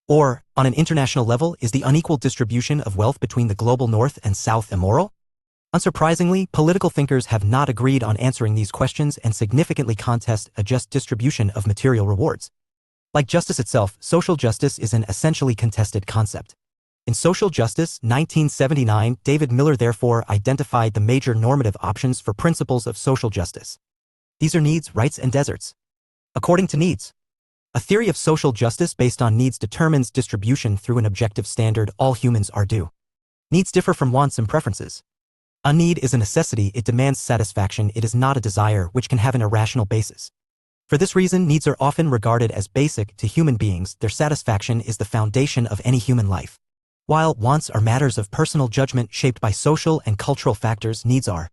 Or, on an international level, is the unequal distribution of wealth between the global north and south immoral? Unsurprisingly, political thinkers have not agreed on answering these questions and significantly contest a just distribution of material rewards. Like justice itself, social justice is an essentially contested concept. In Social Justice, 1979, David Miller therefore identified the major normative options for principles of social justice. These are needs, rights, and deserts. According to needs, a theory of social justice based on needs determines distribution through an objective standard: all humans are due. Needs differ from wants and preferences. A need is a necessity, it demands satisfaction, it is not a desire which can have an irrational basis. For this reason, needs are often regarded as basic to human beings, their satisfaction is the foundation of any human life. While wants are matters of personal judgment shaped by social and cultural factors, needs are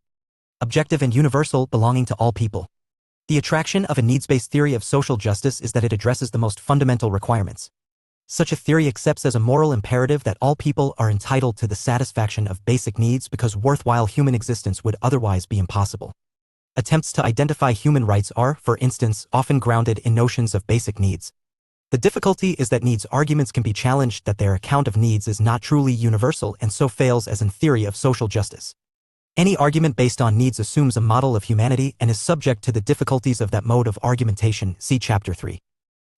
objective and universal, belonging to all people. The attraction of a needs-based theory of social justice is that it addresses the most fundamental requirements. Such a theory accepts as a moral imperative that all people are entitled to the satisfaction of basic needs because worthwhile human existence would otherwise be impossible. Attempts to identify human rights are, for instance, often grounded in notions of basic needs. The difficulty is that needs arguments can be challenged, that their account of needs is not truly universal and so fails as in theory of social justice. Any argument based on needs assumes a model of humanity and is subject to the difficulties of that mode of argumentation, see Chapter 3.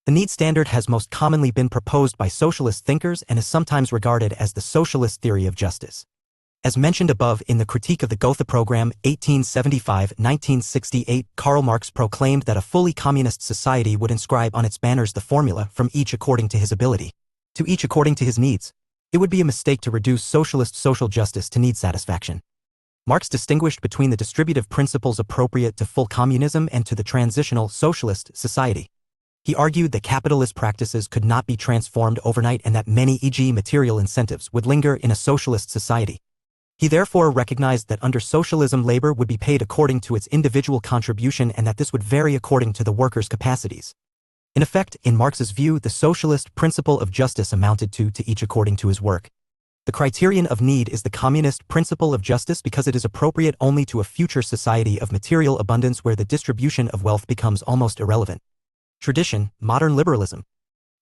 The need standard has most commonly been proposed by socialist thinkers and is sometimes regarded as the socialist theory of justice. As mentioned above in the Critique of the Gotha Program, 1875-1968, Karl Marx proclaimed that a fully communist society would inscribe on its banners the formula, from each according to his ability, to each according to his needs. It would be a mistake to reduce socialist social justice to need satisfaction. Marx distinguished between the distributive principles appropriate to full communism and to the transitional socialist society. He argued that capitalist practices could not be transformed overnight and that many, e.g. material incentives, would linger in a socialist society. He therefore recognized that under socialism labor would be paid according to its individual contribution and that this would vary according to the worker's capacities. In effect, in Marx's view, the socialist principle of justice amounted to each according to his work. The criterion of need is the communist principle of justice because it is appropriate only to a future society of material abundance where the distribution of wealth becomes almost irrelevant. Tradition, modern liberalism.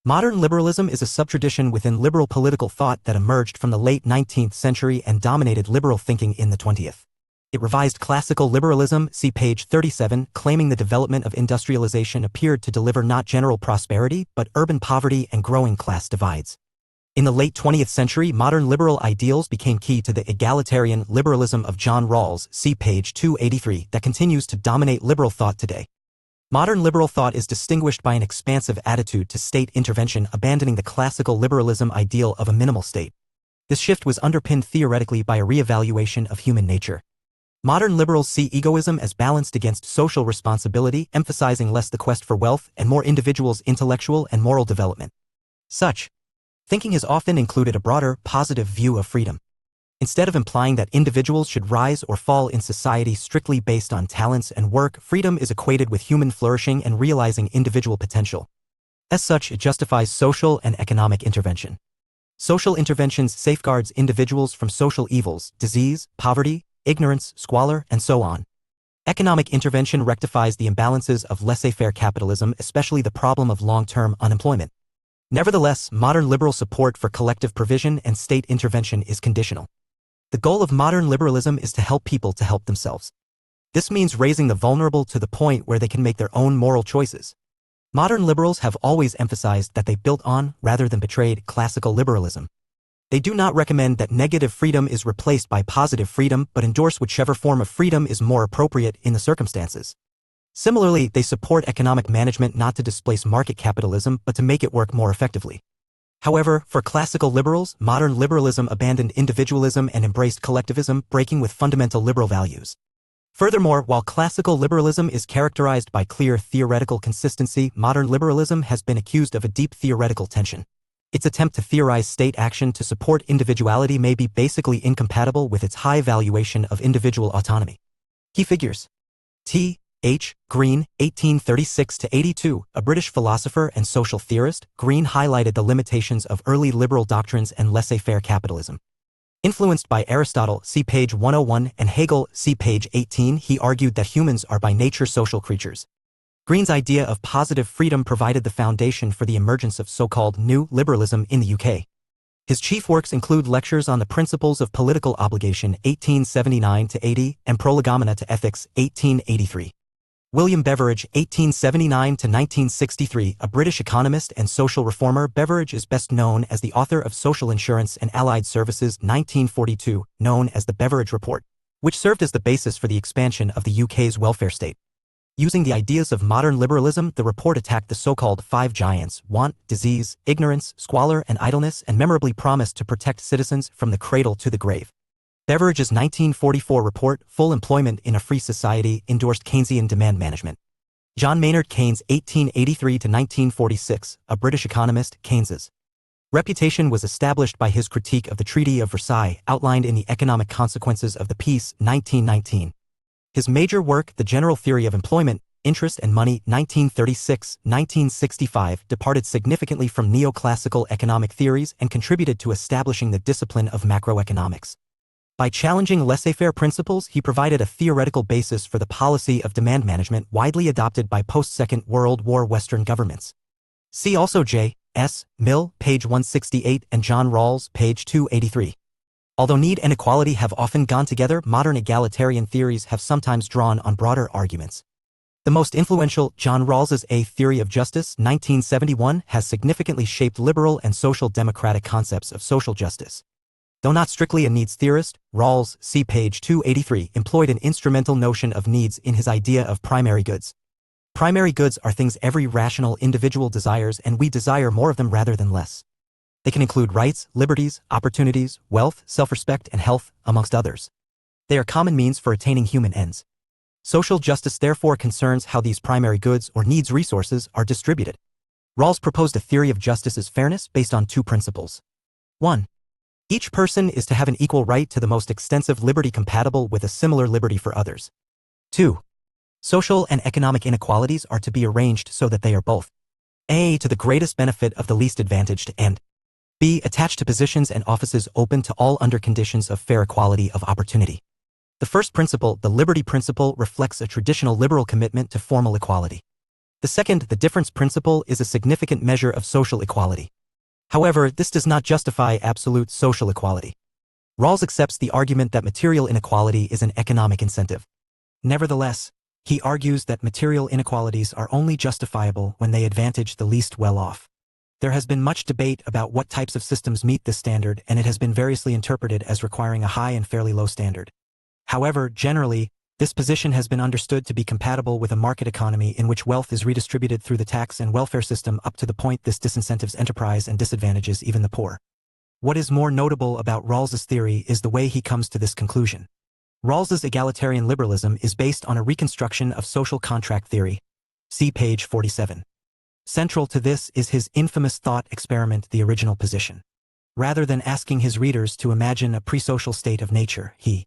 Modern liberalism is a subtradition within liberal political thought that emerged from the late 19th century and dominated liberal thinking in the 20th. It revised classical liberalism, see page 37, claiming the development of industrialization appeared to deliver not general prosperity but urban poverty and growing class divides. In the late 20th century, modern liberal ideals became key to the egalitarian liberalism of John Rawls, see page 283, that continues to dominate liberal thought today. Modern liberal thought is distinguished by an expansive attitude to state intervention, abandoning the classical liberalism ideal of a minimal state. This shift was underpinned theoretically by a re-evaluation of human nature. Modern liberals see egoism as balanced against social responsibility, emphasizing less the quest for wealth and more individuals' intellectual and moral development. Such thinking has often included a broader, positive view of freedom. Instead of implying that individuals should rise or fall in society strictly based on talents and work, freedom is equated with human flourishing and realizing individual potential. As such, it justifies social and economic intervention. Social interventions safeguards individuals from social evils, disease, poverty, ignorance, squalor, and so on. Economic intervention rectifies the imbalances of laissez-faire capitalism, especially the problem of long-term unemployment. Nevertheless, modern liberal support for collective provision and state intervention is conditional. The goal of modern liberalism is to help people to help themselves. This means raising the vulnerable to the point where they can make their own moral choices. Modern liberals have always emphasized that they built on, rather than betrayed, classical liberalism. They do not recommend that negative freedom is replaced by positive freedom, but endorse whichever form of freedom is more appropriate in the circumstances. Similarly, they support economic management not to displace market capitalism, but to make it work more effectively. However, for classical liberals, modern liberalism abandoned individualism and embraced collectivism, breaking with fundamental liberal values. Furthermore, while classical liberalism is characterized by clear theoretical consistency, modern liberalism has been accused of a deep theoretical tension. Its attempt to theorize state action to support individuality may be basically incompatible with its high valuation of individual autonomy. Key figures. T. H. Green, 1836–82, a British philosopher and social theorist. Green highlighted the limitations of early liberal doctrines and laissez-faire capitalism. Influenced by Aristotle, see page 101, and Hegel, see page 18, he argued that humans are by nature social creatures. Green's idea of positive freedom provided the foundation for the emergence of so-called New Liberalism in the UK. His chief works include Lectures on the Principles of Political Obligation, 1879–80, and Prolegomena to Ethics, 1883. William Beveridge, 1879–1963, a British economist and social reformer. Beveridge is best known as the author of Social Insurance and Allied Services, 1942, known as the Beveridge Report, which served as the basis for the expansion of the UK's welfare state. Using the ideas of modern liberalism, the report attacked the so-called five giants: want, disease, ignorance, squalor, and idleness, and memorably promised to protect citizens from the cradle to the grave. Beveridge's 1944 report, Full Employment in a Free Society, endorsed Keynesian demand management. John Maynard Keynes, 1883–1946, a British economist. Keynes's reputation was established by his critique of the Treaty of Versailles, outlined in the Economic Consequences of the Peace, 1919. His major work, The General Theory of Employment, Interest and Money, 1936–1965, departed significantly from neoclassical economic theories and contributed to establishing the discipline of macroeconomics. By challenging laissez-faire principles, he provided a theoretical basis for the policy of demand management widely adopted by post-Second World War Western governments. See also J. S. Mill, page 168, and John Rawls, page 283. Although need and equality have often gone together, modern egalitarian theories have sometimes drawn on broader arguments. The most influential, John Rawls's A Theory of Justice, 1971, has significantly shaped liberal and social democratic concepts of social justice. Though not strictly a needs theorist, Rawls, see page 283, employed an instrumental notion of needs in his idea of primary goods. Primary goods are things every rational individual desires, and we desire more of them rather than less. They can include rights, liberties, opportunities, wealth, self-respect, and health, amongst others. They are common means for attaining human ends. Social justice therefore concerns how these primary goods or needs resources are distributed. Rawls proposed a theory of justice as fairness based on two principles. 1. Each person is to have an equal right to the most extensive liberty compatible with a similar liberty for others. 2. Social and economic inequalities are to be arranged so that they are both A. to the greatest benefit of the least advantaged, and B. attached to positions and offices open to all under conditions of fair equality of opportunity. The first principle, the liberty principle, reflects a traditional liberal commitment to formal equality. The second, the difference principle, is a significant measure of social equality. However, this does not justify absolute social equality. Rawls accepts the argument that material inequality is an economic incentive. Nevertheless, he argues that material inequalities are only justifiable when they advantage the least well-off. There has been much debate about what types of systems meet this standard, and it has been variously interpreted as requiring a high and fairly low standard. However, generally, this position has been understood to be compatible with a market economy in which wealth is redistributed through the tax and welfare system up to the point this disincentives enterprise and disadvantages even the poor. What is more notable about Rawls's theory is the way he comes to this conclusion. Rawls's egalitarian liberalism is based on a reconstruction of social contract theory. See page 47. Central to this is his infamous thought experiment, the original position. Rather than asking his readers to imagine a pre-social state of nature, he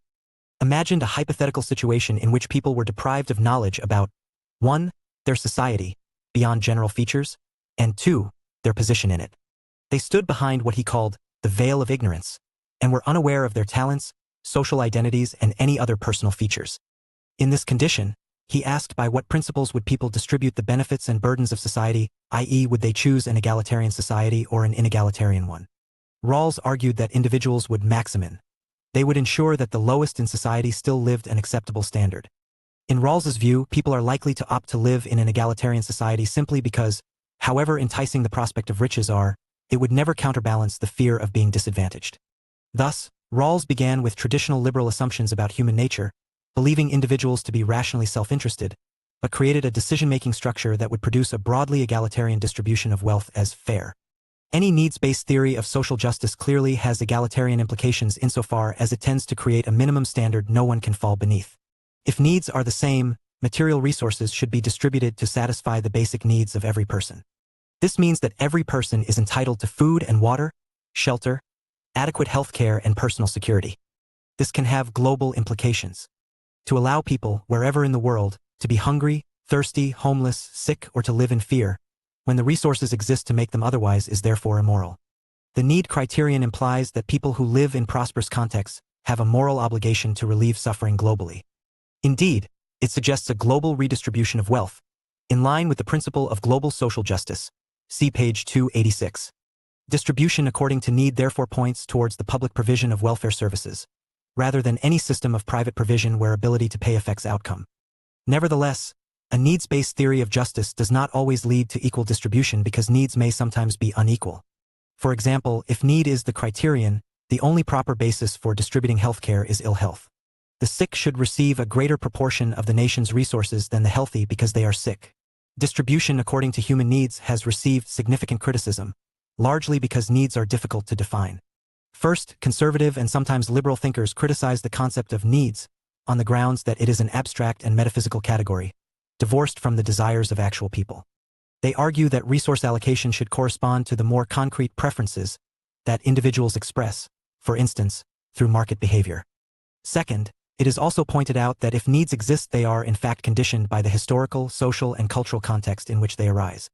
imagined a hypothetical situation in which people were deprived of knowledge about 1. their society, beyond general features, and 2. their position in it. They stood behind what he called the veil of ignorance, and were unaware of their talents, social identities, and any other personal features. In this condition, He asked by what principles would people distribute the benefits and burdens of society, i.e. would they choose an egalitarian society or an inegalitarian one? Rawls argued that individuals would maximin. They would ensure that the lowest in society still lived an acceptable standard. In Rawls's view, people are likely to opt to live in an egalitarian society simply because, however enticing the prospect of riches are, it would never counterbalance the fear of being disadvantaged. Thus, Rawls began with traditional liberal assumptions about human nature, believing individuals to be rationally self-interested, but created a decision-making structure that would produce a broadly egalitarian distribution of wealth as fair. Any needs-based theory of social justice clearly has egalitarian implications insofar as it tends to create a minimum standard no one can fall beneath. If needs are the same, material resources should be distributed to satisfy the basic needs of every person. This means that every person is entitled to food and water, shelter, adequate health care, and personal security. This can have global implications. To allow people, wherever in the world, to be hungry, thirsty, homeless, sick, or to live in fear, when the resources exist to make them otherwise, is therefore immoral. The need criterion implies that people who live in prosperous contexts have a moral obligation to relieve suffering globally. Indeed, it suggests a global redistribution of wealth, in line with the principle of global social justice. See page 286. Distribution according to need therefore points towards the public provision of welfare services, rather than any system of private provision where ability to pay affects outcome. Nevertheless, a needs-based theory of justice does not always lead to equal distribution because needs may sometimes be unequal. For example, if need is the criterion, the only proper basis for distributing healthcare is ill health. The sick should receive a greater proportion of the nation's resources than the healthy because they are sick. Distribution according to human needs has received significant criticism, largely because needs are difficult to define. First, conservative and sometimes liberal thinkers criticize the concept of needs on the grounds that it is an abstract and metaphysical category, divorced from the desires of actual people. They argue that resource allocation should correspond to the more concrete preferences that individuals express, for instance, through market behavior. Second, it is also pointed out that if needs exist, they are in fact conditioned by the historical, social, and cultural context in which they arise.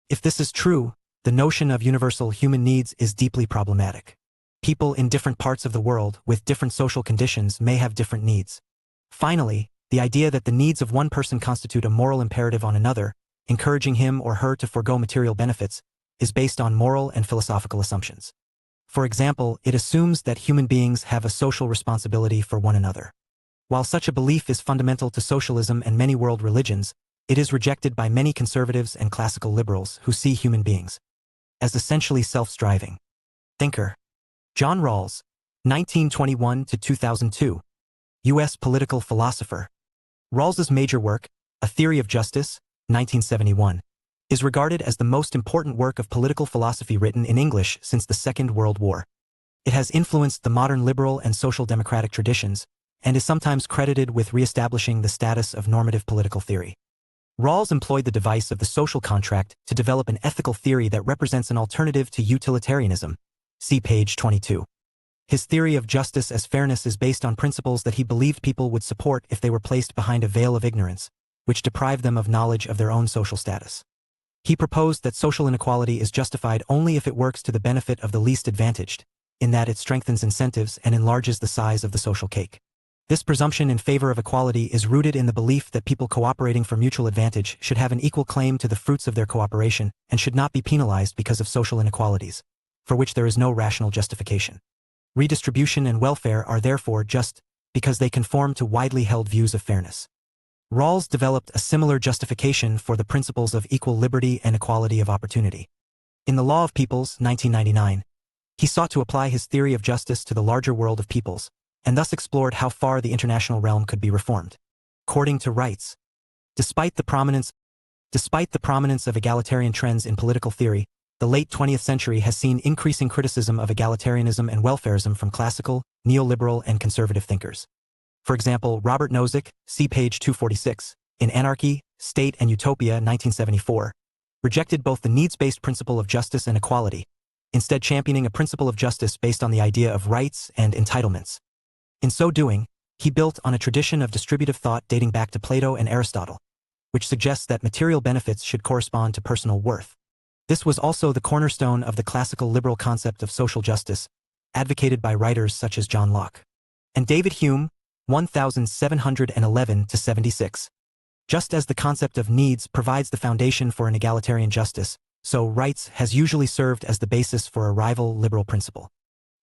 If this is true, the notion of universal human needs is deeply problematic. People in different parts of the world with different social conditions may have different needs. Finally, the idea that the needs of one person constitute a moral imperative on another, encouraging him or her to forego material benefits, is based on moral and philosophical assumptions. For example, it assumes that human beings have a social responsibility for one another. While such a belief is fundamental to socialism and many world religions, it is rejected by many conservatives and classical liberals who see human beings as essentially self-striving. Thinker John Rawls, 1921 to 2002, U.S. political philosopher. Rawls's major work, A Theory of Justice, 1971, is regarded as the most important work of political philosophy written in English since the Second World War. It has influenced the modern liberal and social democratic traditions, and is sometimes credited with re-establishing the status of normative political theory. Rawls employed the device of the social contract to develop an ethical theory that represents an alternative to utilitarianism. See page 22. His theory of justice as fairness is based on principles that he believed people would support if they were placed behind a veil of ignorance, which deprived them of knowledge of their own social status. He proposed that social inequality is justified only if it works to the benefit of the least advantaged, in that it strengthens incentives and enlarges the size of the social cake. This presumption in favor of equality is rooted in the belief that people cooperating for mutual advantage should have an equal claim to the fruits of their cooperation and should not be penalized because of social inequalities, for which there is no rational justification. Redistribution and welfare are therefore just because they conform to widely held views of fairness. Rawls developed a similar justification for the principles of equal liberty and equality of opportunity. In The Law of Peoples, 1999, he sought to apply his theory of justice to the larger world of peoples, and thus explored how far the international realm could be reformed. According to Rights, despite the prominence of egalitarian trends in political theory, the late 20th century has seen increasing criticism of egalitarianism and welfarism from classical, neoliberal, and conservative thinkers. For example, Robert Nozick, see page 246, in Anarchy, State and Utopia, 1974, rejected both the needs-based principle of justice and equality, instead championing a principle of justice based on the idea of rights and entitlements. In so doing, he built on a tradition of distributive thought dating back to Plato and Aristotle, which suggests that material benefits should correspond to personal worth. This was also the cornerstone of the classical liberal concept of social justice, advocated by writers such as John Locke and David Hume, 1711 to 76. Just as the concept of needs provides the foundation for an egalitarian justice, so rights has usually served as the basis for a rival liberal principle.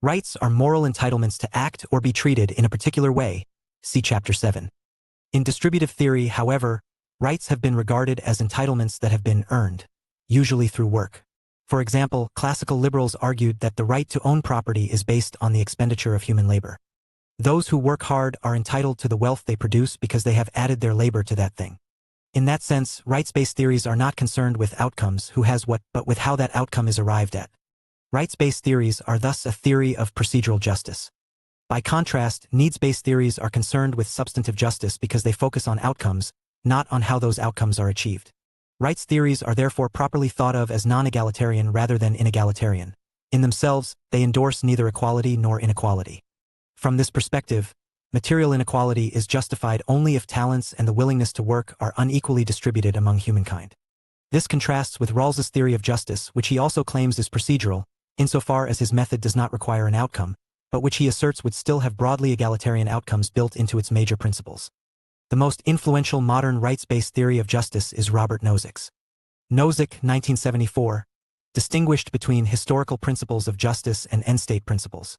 Rights are moral entitlements to act or be treated in a particular way. See Chapter 7. In distributive theory, however, rights have been regarded as entitlements that have been earned, usually through work. For example, classical liberals argued that the right to own property is based on the expenditure of human labor. Those who work hard are entitled to the wealth they produce because they have added their labor to that thing. In that sense, rights-based theories are not concerned with outcomes, who has what, but with how that outcome is arrived at. Rights-based theories are thus a theory of procedural justice. By contrast, needs-based theories are concerned with substantive justice because they focus on outcomes, not on how those outcomes are achieved. Rights theories are therefore properly thought of as non-egalitarian rather than inegalitarian. In themselves, they endorse neither equality nor inequality. From this perspective, material inequality is justified only if talents and the willingness to work are unequally distributed among humankind. This contrasts with Rawls's theory of justice, which he also claims is procedural, insofar as his method does not require an outcome, but which he asserts would still have broadly egalitarian outcomes built into its major principles. The most influential modern rights-based theory of justice is Robert Nozick's. Nozick, 1974, distinguished between historical principles of justice and end-state principles.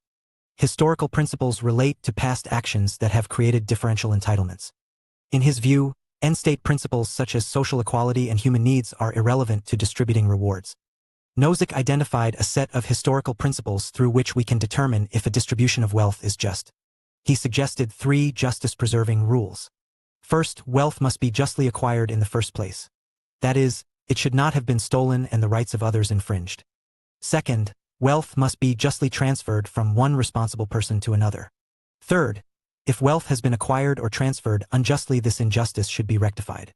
Historical principles relate to past actions that have created differential entitlements. In his view, end-state principles such as social equality and human needs are irrelevant to distributing rewards. Nozick identified a set of historical principles through which we can determine if a distribution of wealth is just. He suggested 3 justice-preserving rules. First, wealth must be justly acquired in the first place. That is, it should not have been stolen and the rights of others infringed. Second, wealth must be justly transferred from one responsible person to another. Third, if wealth has been acquired or transferred unjustly, this injustice should be rectified.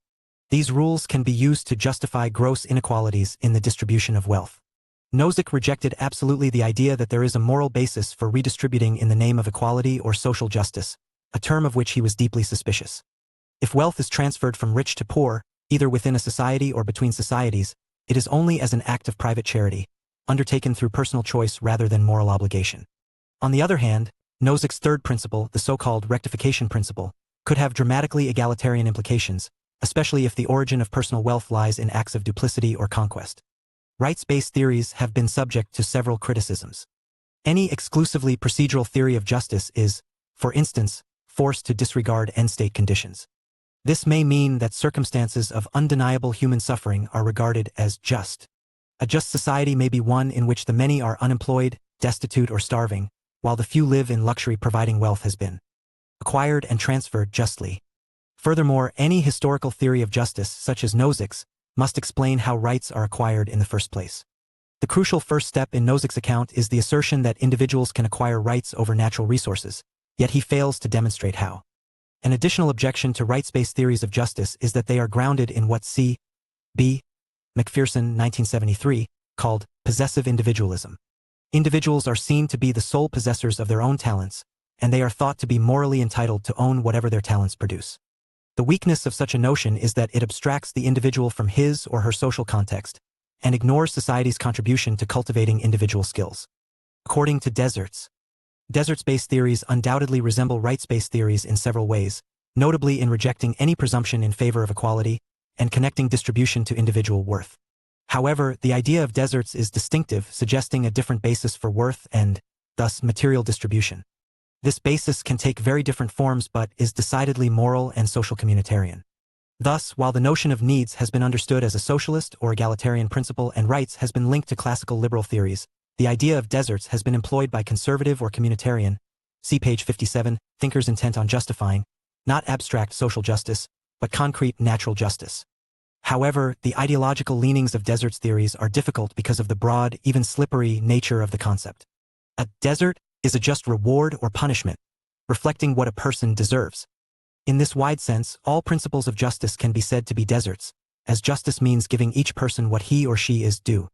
These rules can be used to justify gross inequalities in the distribution of wealth. Nozick rejected absolutely the idea that there is a moral basis for redistributing in the name of equality or social justice, a term of which he was deeply suspicious. If wealth is transferred from rich to poor, either within a society or between societies, it is only as an act of private charity, undertaken through personal choice rather than moral obligation. On the other hand, Nozick's third principle, the so-called rectification principle, could have dramatically egalitarian implications, especially if the origin of personal wealth lies in acts of duplicity or conquest. Rights-based theories have been subject to several criticisms. Any exclusively procedural theory of justice is, for instance, forced to disregard end-state conditions. This may mean that circumstances of undeniable human suffering are regarded as just. A just society may be one in which the many are unemployed, destitute, or starving, while the few live in luxury, providing wealth has been acquired and transferred justly. Furthermore, any historical theory of justice, such as Nozick's, must explain how rights are acquired in the first place. The crucial first step in Nozick's account is the assertion that individuals can acquire rights over natural resources, yet he fails to demonstrate how. An additional objection to rights-based theories of justice is that they are grounded in what C. B. McPherson, 1973, called possessive individualism. Individuals are seen to be the sole possessors of their own talents, and they are thought to be morally entitled to own whatever their talents produce. The weakness of such a notion is that it abstracts the individual from his or her social context, and ignores society's contribution to cultivating individual skills. According to Deserts-based theories undoubtedly resemble rights-based theories in several ways, notably in rejecting any presumption in favor of equality, and connecting distribution to individual worth. However, the idea of deserts is distinctive, suggesting a different basis for worth and, thus, material distribution. This basis can take very different forms but is decidedly moral and social communitarian. Thus, while the notion of needs has been understood as a socialist or egalitarian principle and rights has been linked to classical liberal theories, the idea of deserts has been employed by conservative or communitarian, see page 57, thinkers intent on justifying, not abstract social justice, but concrete natural justice. However, the ideological leanings of deserts theories are difficult because of the broad, even slippery, nature of the concept. A desert is a just reward or punishment, reflecting what a person deserves. In this wide sense, all principles of justice can be said to be deserts, as justice means giving each person what he or she is due.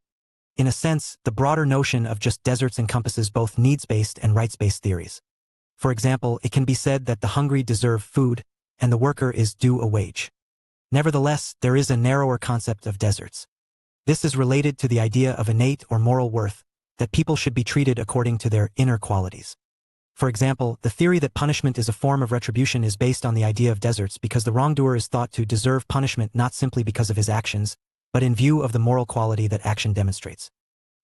In a sense, the broader notion of just deserts encompasses both needs-based and rights-based theories. For example, it can be said that the hungry deserve food, and the worker is due a wage. Nevertheless, there is a narrower concept of deserts. This is related to the idea of innate or moral worth, that people should be treated according to their inner qualities. For example, the theory that punishment is a form of retribution is based on the idea of deserts because the wrongdoer is thought to deserve punishment not simply because of his actions, but in view of the moral quality that action demonstrates.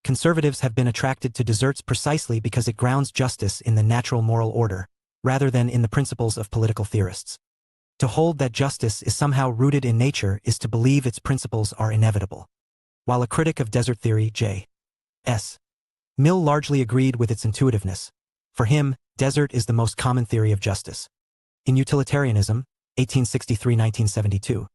Conservatives have been attracted to deserts precisely because it grounds justice in the natural moral order, rather than in the principles of political theorists. To hold that justice is somehow rooted in nature is to believe its principles are inevitable. While a critic of desert theory, J.S. Mill largely agreed with its intuitiveness. For him, desert is the most common theory of justice. In Utilitarianism, 1863-1972,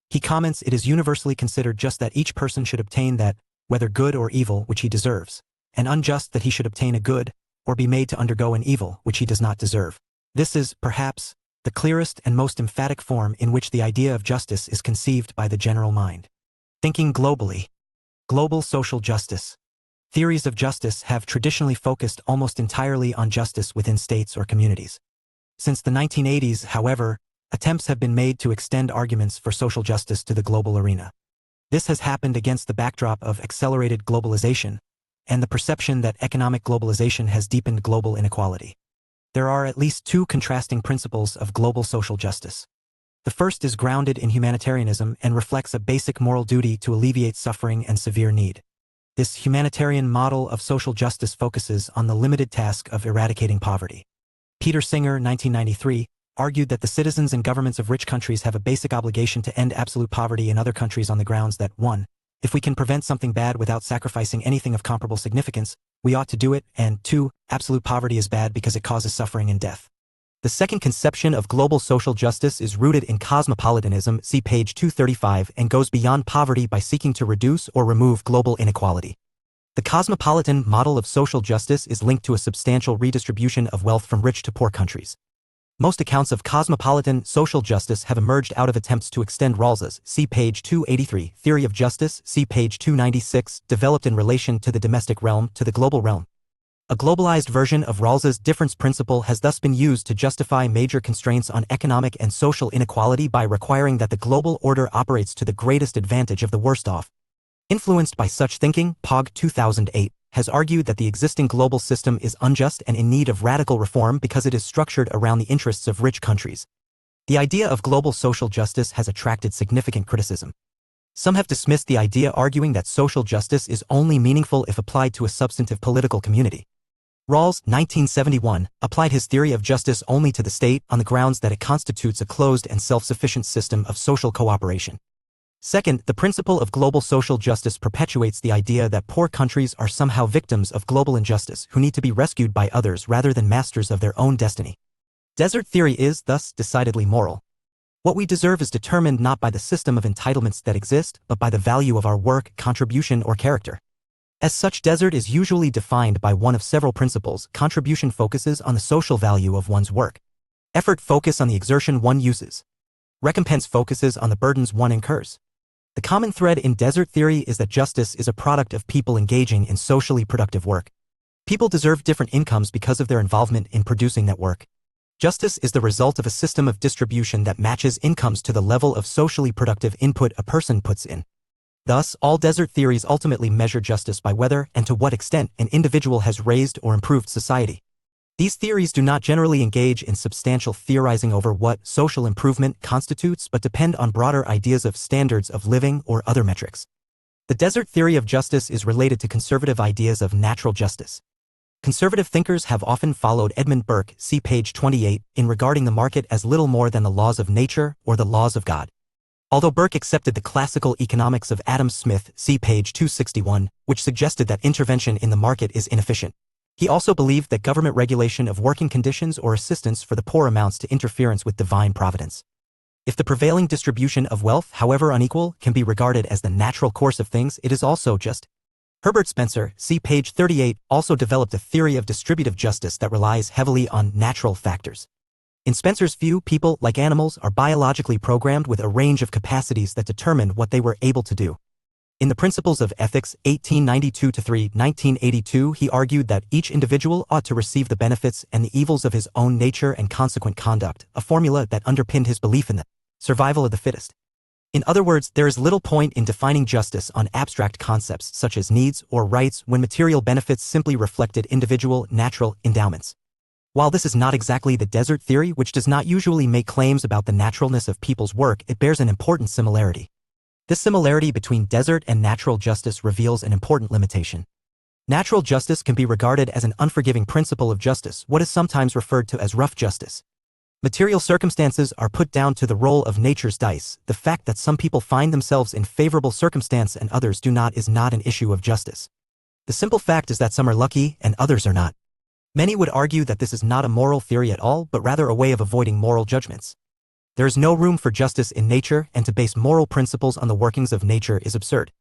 he comments it is universally considered just that each person should obtain that, whether good or evil, which he deserves, and unjust that he should obtain a good, or be made to undergo an evil, which he does not deserve. This is, perhaps, the clearest and most emphatic form in which the idea of justice is conceived by the general mind. Thinking globally. Global social justice. Theories of justice have traditionally focused almost entirely on justice within states or communities. Since the 1980s, however, attempts have been made to extend arguments for social justice to the global arena. This has happened against the backdrop of accelerated globalization and the perception that economic globalization has deepened global inequality. There are at least two contrasting principles of global social justice. The first is grounded in humanitarianism and reflects a basic moral duty to alleviate suffering and severe need. This humanitarian model of social justice focuses on the limited task of eradicating poverty. Peter Singer, 1993, argued that the citizens and governments of rich countries have a basic obligation to end absolute poverty in other countries on the grounds that 1. If we can prevent something bad without sacrificing anything of comparable significance, we ought to do it, and 2. Absolute poverty is bad because it causes suffering and death. The second conception of global social justice is rooted in cosmopolitanism, see page 235, and goes beyond poverty by seeking to reduce or remove global inequality. The cosmopolitan model of social justice is linked to a substantial redistribution of wealth from rich to poor countries. Most accounts of cosmopolitan social justice have emerged out of attempts to extend Rawls's, see page 283, theory of justice, see page 296, developed in relation to the domestic realm to the global realm. A globalized version of Rawls's difference principle has thus been used to justify major constraints on economic and social inequality by requiring that the global order operates to the greatest advantage of the worst off. Influenced by such thinking, Pog 2008 has argued that the existing global system is unjust and in need of radical reform because it is structured around the interests of rich countries. The idea of global social justice has attracted significant criticism. Some have dismissed the idea, arguing that social justice is only meaningful if applied to a substantive political community. Rawls, 1971, applied his theory of justice only to the state on the grounds that it constitutes a closed and self-sufficient system of social cooperation. Second, the principle of global social justice perpetuates the idea that poor countries are somehow victims of global injustice who need to be rescued by others rather than masters of their own destiny. Desert theory is, thus, decidedly moral. What we deserve is determined not by the system of entitlements that exist, but by the value of our work, contribution, or character. As such, desert is usually defined by one of several principles. Contribution focuses on the social value of one's work. Effort focus on the exertion one uses. Recompense focuses on the burdens one incurs. The common thread in desert theory is that justice is a product of people engaging in socially productive work. People deserve different incomes because of their involvement in producing that work. Justice is the result of a system of distribution that matches incomes to the level of socially productive input a person puts in. Thus, all desert theories ultimately measure justice by whether and to what extent an individual has raised or improved society. These theories do not generally engage in substantial theorizing over what social improvement constitutes, but depend on broader ideas of standards of living or other metrics. The desert theory of justice is related to conservative ideas of natural justice. Conservative thinkers have often followed Edmund Burke, see page 28, in regarding the market as little more than the laws of nature or the laws of God. Although Burke accepted the classical economics of Adam Smith, see page 261, which suggested that intervention in the market is inefficient, he also believed that government regulation of working conditions or assistance for the poor amounts to interference with divine providence. If the prevailing distribution of wealth, however unequal, can be regarded as the natural course of things, it is also just. Herbert Spencer, see page 38, also developed a theory of distributive justice that relies heavily on natural factors. In Spencer's view, people, like animals, are biologically programmed with a range of capacities that determine what they were able to do. In the Principles of Ethics, 1892-3, 1982, he argued that each individual ought to receive the benefits and the evils of his own nature and consequent conduct, a formula that underpinned his belief in the survival of the fittest. In other words, there is little point in defining justice on abstract concepts such as needs or rights when material benefits simply reflected individual, natural endowments. While this is not exactly the desert theory, which does not usually make claims about the naturalness of people's work, it bears an important similarity. This similarity between desert and natural justice reveals an important limitation. Natural justice can be regarded as an unforgiving principle of justice, what is sometimes referred to as rough justice. Material circumstances are put down to the roll of nature's dice. The fact that some people find themselves in favorable circumstance and others do not is not an issue of justice. The simple fact is that some are lucky and others are not. Many would argue that this is not a moral theory at all, but rather a way of avoiding moral judgments. There is no room for justice in nature, and to base moral principles on the workings of nature is absurd.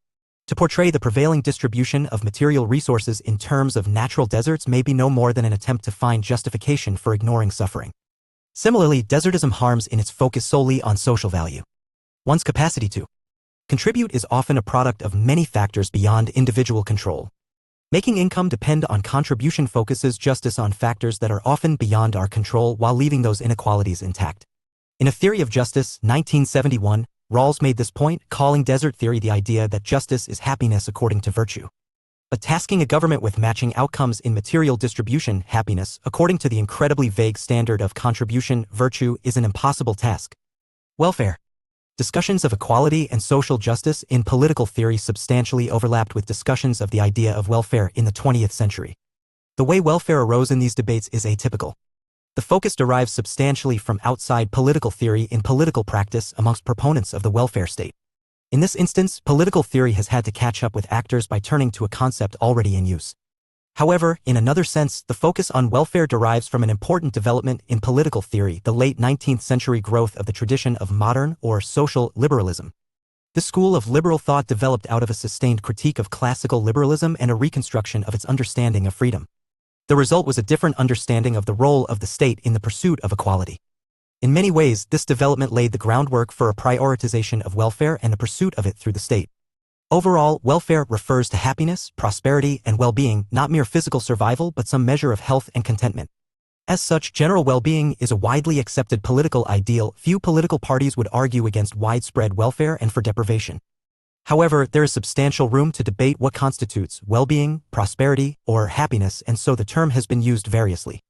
To portray the prevailing distribution of material resources in terms of natural deserts may be no more than an attempt to find justification for ignoring suffering. Similarly, desertism harms in its focus solely on social value. One's capacity to contribute is often a product of many factors beyond individual control. Making income depend on contribution focuses justice on factors that are often beyond our control while leaving those inequalities intact. In A Theory of Justice, 1971, Rawls made this point, calling desert theory the idea that justice is happiness according to virtue. But tasking a government with matching outcomes in material distribution, happiness, according to the incredibly vague standard of contribution, virtue, is an impossible task. Welfare. Discussions of equality and social justice in political theory substantially overlapped with discussions of the idea of welfare in the 20th century. The way welfare arose in these debates is atypical. The focus derives substantially from outside political theory in political practice amongst proponents of the welfare state. In this instance, political theory has had to catch up with actors by turning to a concept already in use. However, in another sense, the focus on welfare derives from an important development in political theory, the late 19th century growth of the tradition of modern or social liberalism. This school of liberal thought developed out of a sustained critique of classical liberalism and a reconstruction of its understanding of freedom. The result was a different understanding of the role of the state in the pursuit of equality. In many ways, this development laid the groundwork for a prioritization of welfare and the pursuit of it through the state. Overall, welfare refers to happiness, prosperity, and well-being, not mere physical survival but some measure of health and contentment. As such, general well-being is a widely accepted political ideal. Few political parties would argue against widespread welfare and for deprivation. However, there is substantial room to debate what constitutes well-being, prosperity, or happiness, and so the term has been used variously.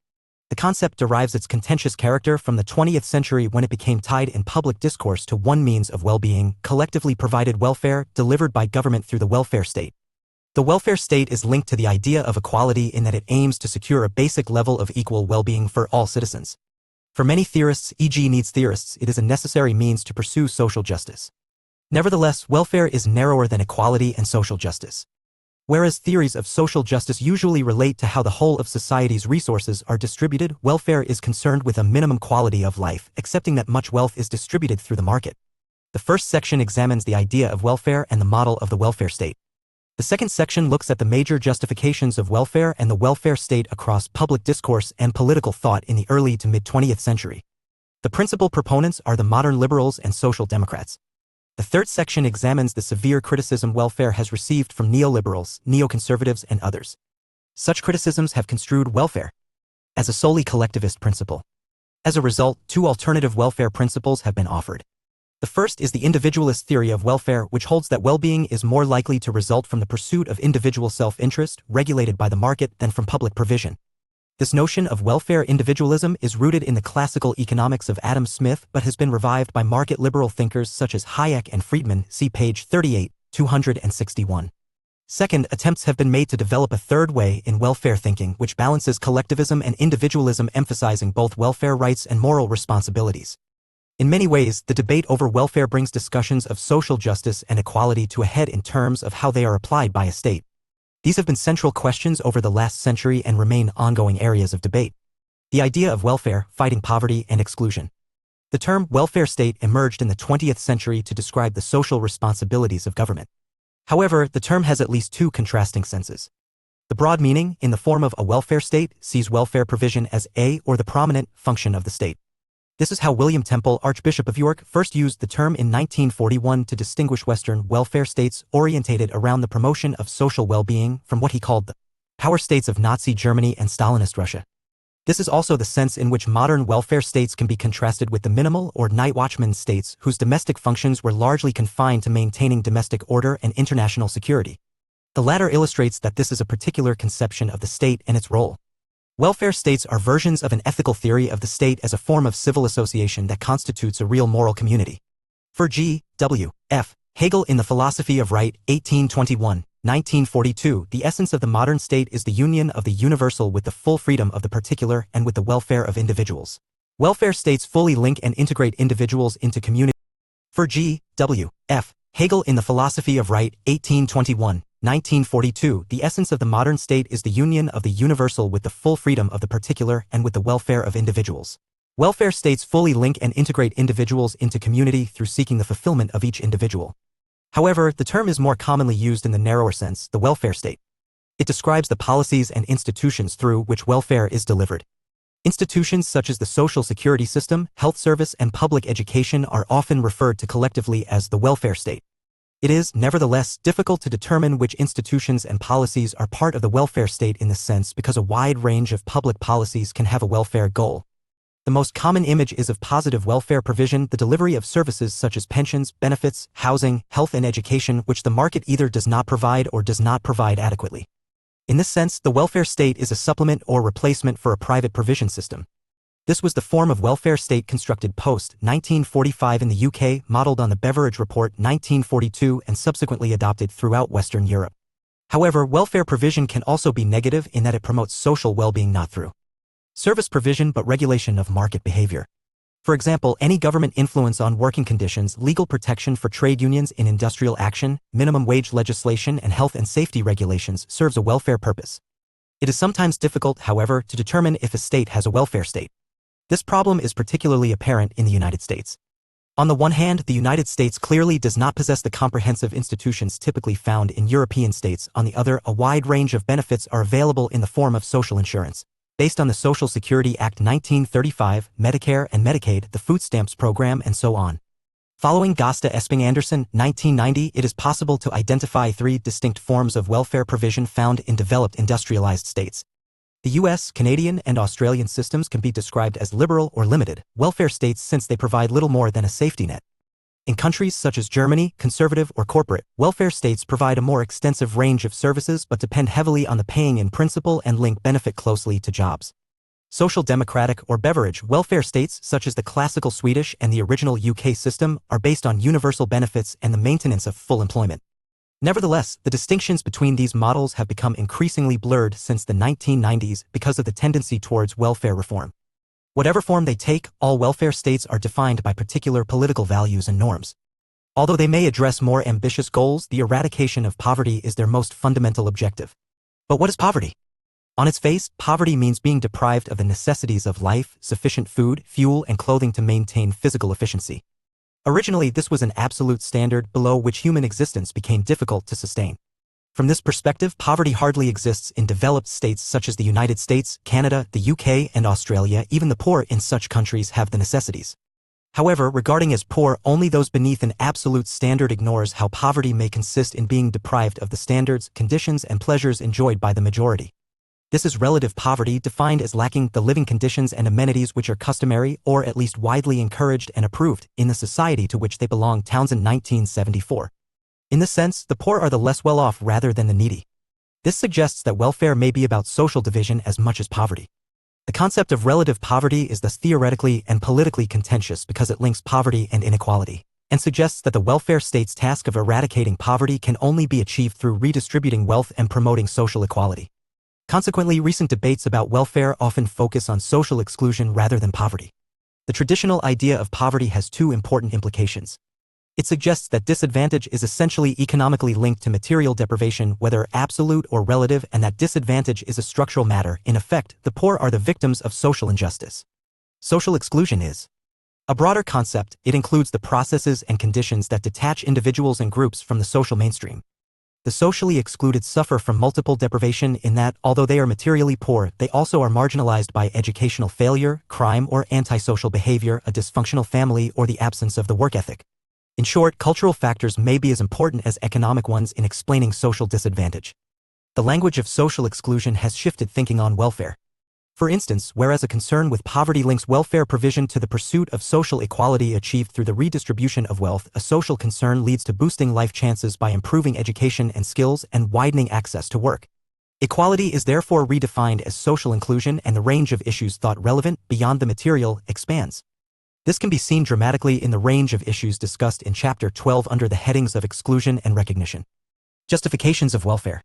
The concept derives its contentious character from the 20th century when it became tied in public discourse to one means of well-being, collectively provided welfare, delivered by government through the welfare state. The welfare state is linked to the idea of equality in that it aims to secure a basic level of equal well-being for all citizens. For many theorists, e.g. needs theorists, it is a necessary means to pursue social justice. Nevertheless, welfare is narrower than equality and social justice. Whereas theories of social justice usually relate to how the whole of society's resources are distributed, welfare is concerned with a minimum quality of life, accepting that much wealth is distributed through the market. The first section examines the idea of welfare and the model of the welfare state. The second section looks at the major justifications of welfare and the welfare state across public discourse and political thought in the early to mid-20th century. The principal proponents are the modern liberals and social democrats. The third section examines the severe criticism welfare has received from neoliberals, neoconservatives, and others. Such criticisms have construed welfare as a solely collectivist principle. As a result, two alternative welfare principles have been offered. The first is the individualist theory of welfare, which holds that well-being is more likely to result from the pursuit of individual self-interest, regulated by the market, than from public provision. This notion of welfare individualism is rooted in the classical economics of Adam Smith but has been revived by market liberal thinkers such as Hayek and Friedman, see page 38, 261. Second, attempts have been made to develop a third way in welfare thinking which balances collectivism and individualism, emphasizing both welfare rights and moral responsibilities. In many ways, the debate over welfare brings discussions of social justice and equality to a head in terms of how they are applied by a state. These have been central questions over the last century and remain ongoing areas of debate. The idea of welfare, fighting poverty and exclusion. The term welfare state emerged in the 20th century to describe the social responsibilities of government. However, the term has at least two contrasting senses. The broad meaning, in the form of a welfare state, sees welfare provision as a or the prominent function of the state. This is how William Temple, Archbishop of York, first used the term in 1941 to distinguish Western welfare states orientated around the promotion of social well-being from what he called the power states of Nazi Germany and Stalinist Russia. This is also the sense in which modern welfare states can be contrasted with the minimal or night watchman states whose domestic functions were largely confined to maintaining domestic order and international security. The latter illustrates that this is a particular conception of the state and its role. Welfare states are versions of an ethical theory of the state as a form of civil association that constitutes a real moral community. For G. W. F. Hegel in The Philosophy of Right, 1821, 1942, the essence of the modern state is the union of the universal with the full freedom of the particular and with the welfare of individuals. Welfare states fully link and integrate individuals into community. For G. W. F. Hegel in The Philosophy of Right, 1821, 1942, the essence of the modern state is the union of the universal with the full freedom of the particular and with the welfare of individuals. Welfare states fully link and integrate individuals into community through seeking the fulfillment of each individual. However, the term is more commonly used in the narrower sense, the welfare state. It describes the policies and institutions through which welfare is delivered. Institutions such as the social security system, health service, and public education are often referred to collectively as the welfare state. It is, nevertheless, difficult to determine which institutions and policies are part of the welfare state in this sense because a wide range of public policies can have a welfare goal. The most common image is of positive welfare provision, the delivery of services such as pensions, benefits, housing, health, and education, which the market either does not provide or does not provide adequately. In this sense, the welfare state is a supplement or replacement for a private provision system. This was the form of welfare state constructed post-1945 in the UK, modeled on the Beveridge Report 1942 and subsequently adopted throughout Western Europe. However, welfare provision can also be negative in that it promotes social well-being not through service provision but regulation of market behavior. For example, any government influence on working conditions, legal protection for trade unions in industrial action, minimum wage legislation, and health and safety regulations serves a welfare purpose. It is sometimes difficult, however, to determine if a state has a welfare state. This problem is particularly apparent in the United States. On the one hand, the United States clearly does not possess the comprehensive institutions typically found in European states. On the other, a wide range of benefits are available in the form of social insurance. Based on the Social Security Act 1935, Medicare and Medicaid, the food stamps program, and so on. Following Gösta Esping Anderson, 1990, it is possible to identify three distinct forms of welfare provision found in developed industrialized states. The US, Canadian, and Australian systems can be described as liberal or limited welfare states since they provide little more than a safety net. In countries such as Germany, conservative or corporate, welfare states provide a more extensive range of services but depend heavily on the paying in principle and link benefit closely to jobs. Social democratic or Beveridge welfare states, such as the classical Swedish and the original UK system, are based on universal benefits and the maintenance of full employment. Nevertheless, the distinctions between these models have become increasingly blurred since the 1990s because of the tendency towards welfare reform. Whatever form they take, all welfare states are defined by particular political values and norms. Although they may address more ambitious goals, the eradication of poverty is their most fundamental objective. But what is poverty? On its face, poverty means being deprived of the necessities of life, sufficient food, fuel, and clothing to maintain physical efficiency. Originally, this was an absolute standard below which human existence became difficult to sustain. From this perspective, poverty hardly exists in developed states such as the United States, Canada, the UK, and Australia. Even the poor in such countries have the necessities. However, regarding as poor only those beneath an absolute standard ignores how poverty may consist in being deprived of the standards, conditions, and pleasures enjoyed by the majority. This is relative poverty, defined as lacking the living conditions and amenities which are customary, or at least widely encouraged and approved, in the society to which they belong. Townsend, 1974. In this sense, the poor are the less well-off rather than the needy. This suggests that welfare may be about social division as much as poverty. The concept of relative poverty is thus theoretically and politically contentious because it links poverty and inequality, and suggests that the welfare state's task of eradicating poverty can only be achieved through redistributing wealth and promoting social equality. Consequently, recent debates about welfare often focus on social exclusion rather than poverty. The traditional idea of poverty has two important implications. It suggests that disadvantage is essentially economically linked to material deprivation, whether absolute or relative, and that disadvantage is a structural matter. In effect, the poor are the victims of social injustice. Social exclusion is a broader concept. It includes the processes and conditions that detach individuals and groups from the social mainstream. The socially excluded suffer from multiple deprivation in that, although they are materially poor, they also are marginalized by educational failure, crime, or antisocial behavior, a dysfunctional family, or the absence of the work ethic. In short, cultural factors may be as important as economic ones in explaining social disadvantage. The language of social exclusion has shifted thinking on welfare. For instance, whereas a concern with poverty links welfare provision to the pursuit of social equality achieved through the redistribution of wealth, a social concern leads to boosting life chances by improving education and skills and widening access to work. Equality is therefore redefined as social inclusion, and the range of issues thought relevant beyond the material expands. This can be seen dramatically in the range of issues discussed in Chapter 12 under the headings of exclusion and recognition. Justifications of welfare.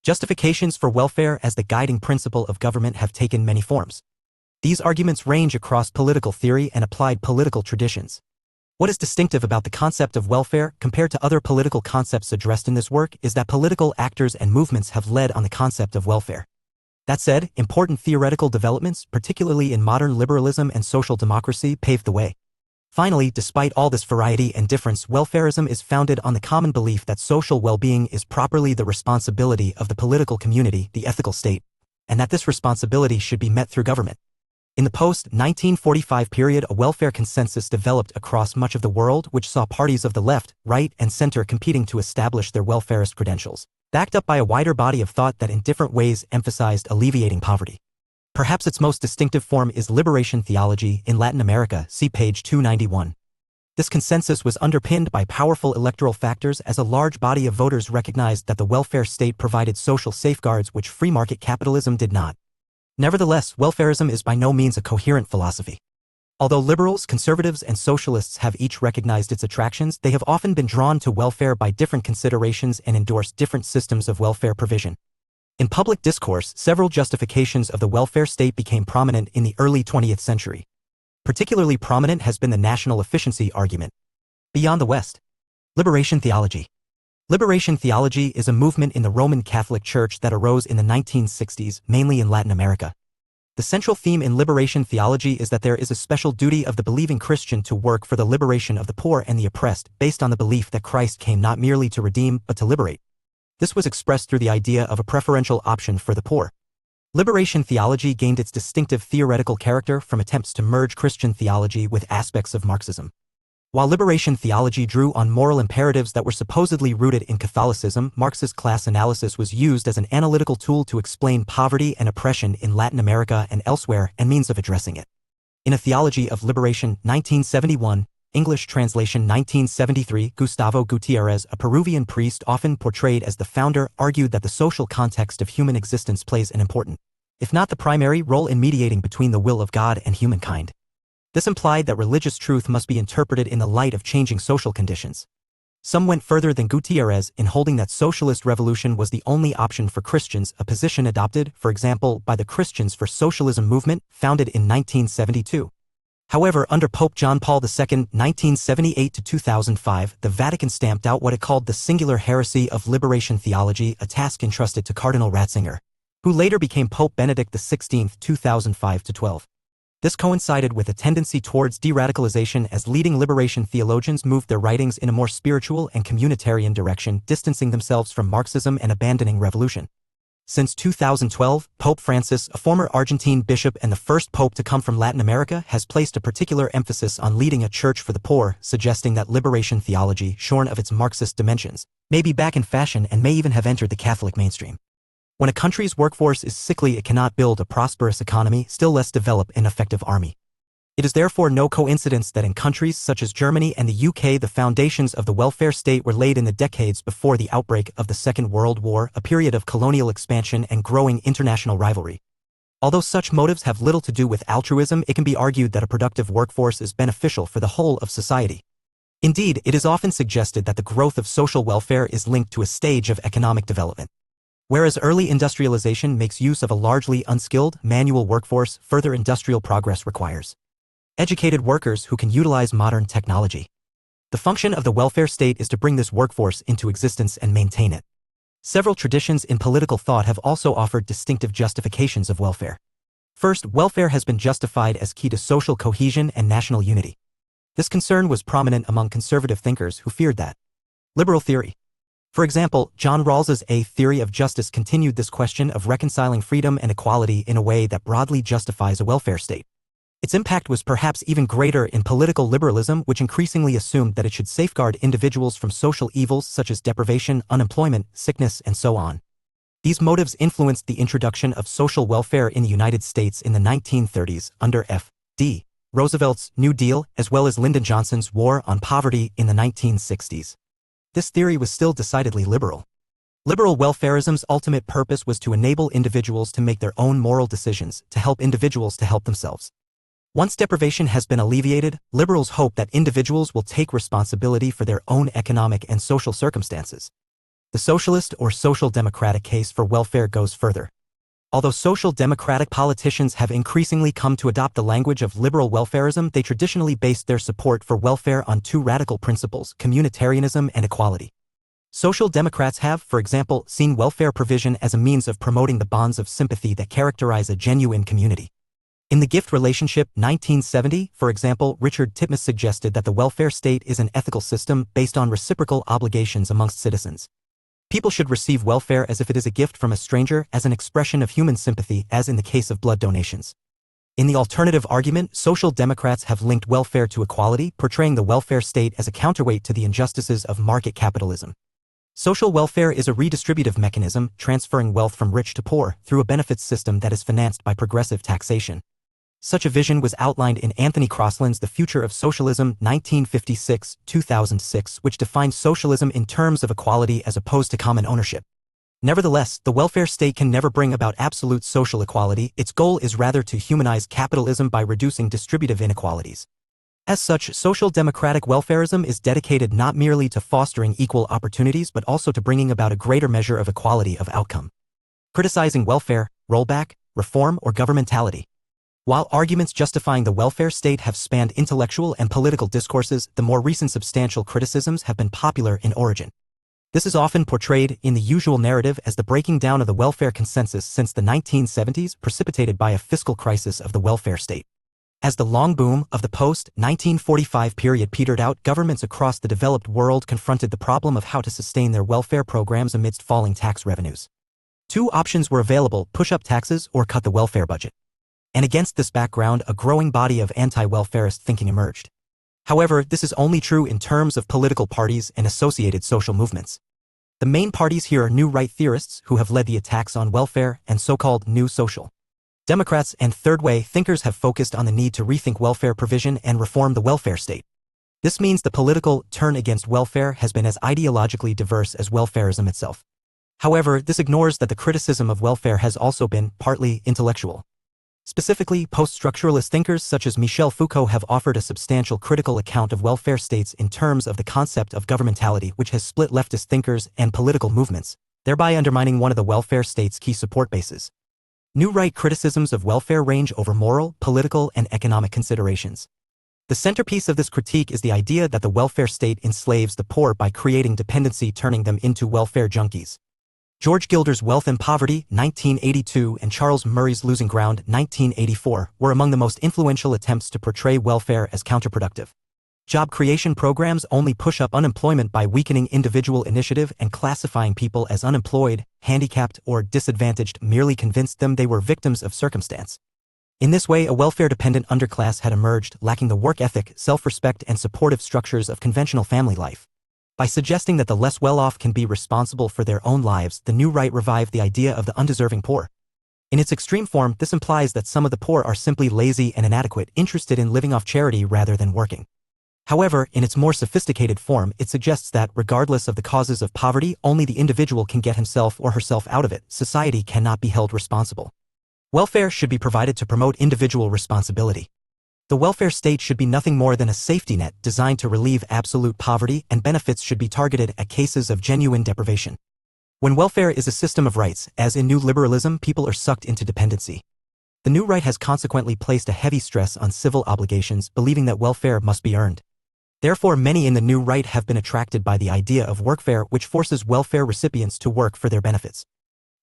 Justifications for welfare as the guiding principle of government have taken many forms. These arguments range across political theory and applied political traditions. What is distinctive about the concept of welfare compared to other political concepts addressed in this work is that political actors and movements have led on the concept of welfare. That said, important theoretical developments, particularly in modern liberalism and social democracy, paved the way. Finally, despite all this variety and difference, welfarism is founded on the common belief that social well-being is properly the responsibility of the political community, the ethical state, and that this responsibility should be met through government. In the post-1945 period, a welfare consensus developed across much of the world, which saw parties of the left, right, and center competing to establish their welfarist credentials, backed up by a wider body of thought that in different ways emphasized alleviating poverty. Perhaps its most distinctive form is liberation theology in Latin America, see page 291. This consensus was underpinned by powerful electoral factors, as a large body of voters recognized that the welfare state provided social safeguards which free market capitalism did not. Nevertheless, welfarism is by no means a coherent philosophy. Although liberals, conservatives, and socialists have each recognized its attractions, they have often been drawn to welfare by different considerations and endorsed different systems of welfare provision. In public discourse, several justifications of the welfare state became prominent in the early 20th century. Particularly prominent has been the national efficiency argument. Beyond the West. Liberation theology. Liberation theology is a movement in the Roman Catholic Church that arose in the 1960s, mainly in Latin America. The central theme in liberation theology is that there is a special duty of the believing Christian to work for the liberation of the poor and the oppressed, based on the belief that Christ came not merely to redeem, but to liberate. This was expressed through the idea of a preferential option for the poor. Liberation theology gained its distinctive theoretical character from attempts to merge Christian theology with aspects of Marxism. While liberation theology drew on moral imperatives that were supposedly rooted in Catholicism, Marxist class analysis was used as an analytical tool to explain poverty and oppression in Latin America and elsewhere, and means of addressing it. In A Theology of Liberation, 1971, English translation 1973, Gustavo Gutierrez, a Peruvian priest often portrayed as the founder, argued that the social context of human existence plays an important, if not the primary, role in mediating between the will of God and humankind. This implied that religious truth must be interpreted in the light of changing social conditions. Some went further than Gutierrez in holding that socialist revolution was the only option for Christians, a position adopted, for example, by the Christians for Socialism movement, founded in 1972. However, under Pope John Paul II, 1978 to 2005, the Vatican stamped out what it called the singular heresy of liberation theology, a task entrusted to Cardinal Ratzinger, who later became Pope Benedict XVI, 2005 to 12. This coincided with a tendency towards de-radicalization as leading liberation theologians moved their writings in a more spiritual and communitarian direction, distancing themselves from Marxism and abandoning revolution. Since 2012, Pope Francis, a former Argentine bishop and the first pope to come from Latin America, has placed a particular emphasis on leading a church for the poor, suggesting that liberation theology, shorn of its Marxist dimensions, may be back in fashion and may even have entered the Catholic mainstream. When a country's workforce is sickly, it cannot build a prosperous economy, still less develop an effective army. It is therefore no coincidence that in countries such as Germany and the UK, the foundations of the welfare state were laid in the decades before the outbreak of the Second World War, a period of colonial expansion and growing international rivalry. Although such motives have little to do with altruism, it can be argued that a productive workforce is beneficial for the whole of society. Indeed, it is often suggested that the growth of social welfare is linked to a stage of economic development. Whereas early industrialization makes use of a largely unskilled, manual workforce, further industrial progress requires educated workers who can utilize modern technology. The function of the welfare state is to bring this workforce into existence and maintain it. Several traditions in political thought have also offered distinctive justifications of welfare. First, welfare has been justified as key to social cohesion and national unity. This concern was prominent among conservative thinkers who feared that liberal theory. For example, John Rawls's A Theory of Justice continued this question of reconciling freedom and equality in a way that broadly justifies a welfare state. Its impact was perhaps even greater in political liberalism, which increasingly assumed that it should safeguard individuals from social evils such as deprivation, unemployment, sickness, and so on. These motives influenced the introduction of social welfare in the United States in the 1930s under F.D. Roosevelt's New Deal, as well as Lyndon Johnson's War on Poverty in the 1960s. This theory was still decidedly liberal. Liberal welfarism's ultimate purpose was to enable individuals to make their own moral decisions, to help individuals to help themselves. Once deprivation has been alleviated, liberals hope that individuals will take responsibility for their own economic and social circumstances. The socialist or social democratic case for welfare goes further. Although social democratic politicians have increasingly come to adopt the language of liberal welfarism, they traditionally based their support for welfare on two radical principles: communitarianism and equality. Social democrats have, for example, seen welfare provision as a means of promoting the bonds of sympathy that characterize a genuine community. In The Gift Relationship, 1970, for example, Richard Titmuss suggested that the welfare state is an ethical system based on reciprocal obligations amongst citizens. People should receive welfare as if it is a gift from a stranger, as an expression of human sympathy, as in the case of blood donations. In the alternative argument, social democrats have linked welfare to equality, portraying the welfare state as a counterweight to the injustices of market capitalism. Social welfare is a redistributive mechanism, transferring wealth from rich to poor, through a benefits system that is financed by progressive taxation. Such a vision was outlined in Anthony Crosland's The Future of Socialism, 1956-2006, which defined socialism in terms of equality as opposed to common ownership. Nevertheless, the welfare state can never bring about absolute social equality. Its goal is rather to humanize capitalism by reducing distributive inequalities. As such, social democratic welfarism is dedicated not merely to fostering equal opportunities but also to bringing about a greater measure of equality of outcome. Criticizing welfare, rollback, reform, or governmentality. While arguments justifying the welfare state have spanned intellectual and political discourses, the more recent substantial criticisms have been popular in origin. This is often portrayed in the usual narrative as the breaking down of the welfare consensus since the 1970s, precipitated by a fiscal crisis of the welfare state. As the long boom of the post-1945 period petered out, governments across the developed world confronted the problem of how to sustain their welfare programs amidst falling tax revenues. Two options were available: push up taxes or cut the welfare budget. And against this background, a growing body of anti-welfarist thinking emerged. However, this is only true in terms of political parties and associated social movements. The main parties here are new right theorists who have led the attacks on welfare and so-called new social democrats and third-way thinkers have focused on the need to rethink welfare provision and reform the welfare state. This means the political turn against welfare has been as ideologically diverse as welfarism itself. However, this ignores that the criticism of welfare has also been partly intellectual. Specifically, post-structuralist thinkers such as Michel Foucault have offered a substantial critical account of welfare states in terms of the concept of governmentality, which has split leftist thinkers and political movements, thereby undermining one of the welfare state's key support bases. New right criticisms of welfare range over moral, political, and economic considerations. The centerpiece of this critique is the idea that the welfare state enslaves the poor by creating dependency, turning them into welfare junkies. George Gilder's Wealth and Poverty, 1982, and Charles Murray's Losing Ground, 1984, were among the most influential attempts to portray welfare as counterproductive. Job creation programs only push up unemployment by weakening individual initiative, and classifying people as unemployed, handicapped, or disadvantaged merely convinced them they were victims of circumstance. In this way, a welfare-dependent underclass had emerged, lacking the work ethic, self-respect, and supportive structures of conventional family life. By suggesting that the less well-off can be responsible for their own lives, the new right revived the idea of the undeserving poor. In its extreme form, this implies that some of the poor are simply lazy and inadequate, interested in living off charity rather than working. However, in its more sophisticated form, it suggests that, regardless of the causes of poverty, only the individual can get himself or herself out of it. Society cannot be held responsible. Welfare should be provided to promote individual responsibility. The welfare state should be nothing more than a safety net designed to relieve absolute poverty, and benefits should be targeted at cases of genuine deprivation. When welfare is a system of rights, as in new liberalism, people are sucked into dependency. The new right has consequently placed a heavy stress on civil obligations, believing that welfare must be earned. Therefore, many in the new right have been attracted by the idea of workfare, which forces welfare recipients to work for their benefits.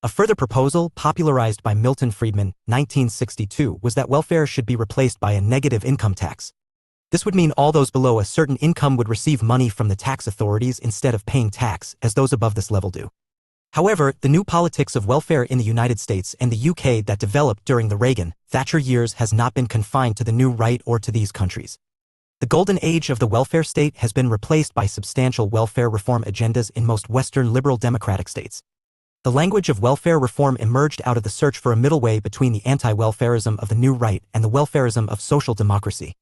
A further proposal, popularized by Milton Friedman, 1962, was that welfare should be replaced by a negative income tax. This would mean all those below a certain income would receive money from the tax authorities instead of paying tax, as those above this level do. However, the new politics of welfare in the United States and the UK that developed during the Reagan-Thatcher years has not been confined to the new right or to these countries. The golden age of the welfare state has been replaced by substantial welfare reform agendas in most Western liberal democratic states. The language of welfare reform emerged out of the search for a middle way between the anti-welfarism of the new right and the welfarism of social democracy.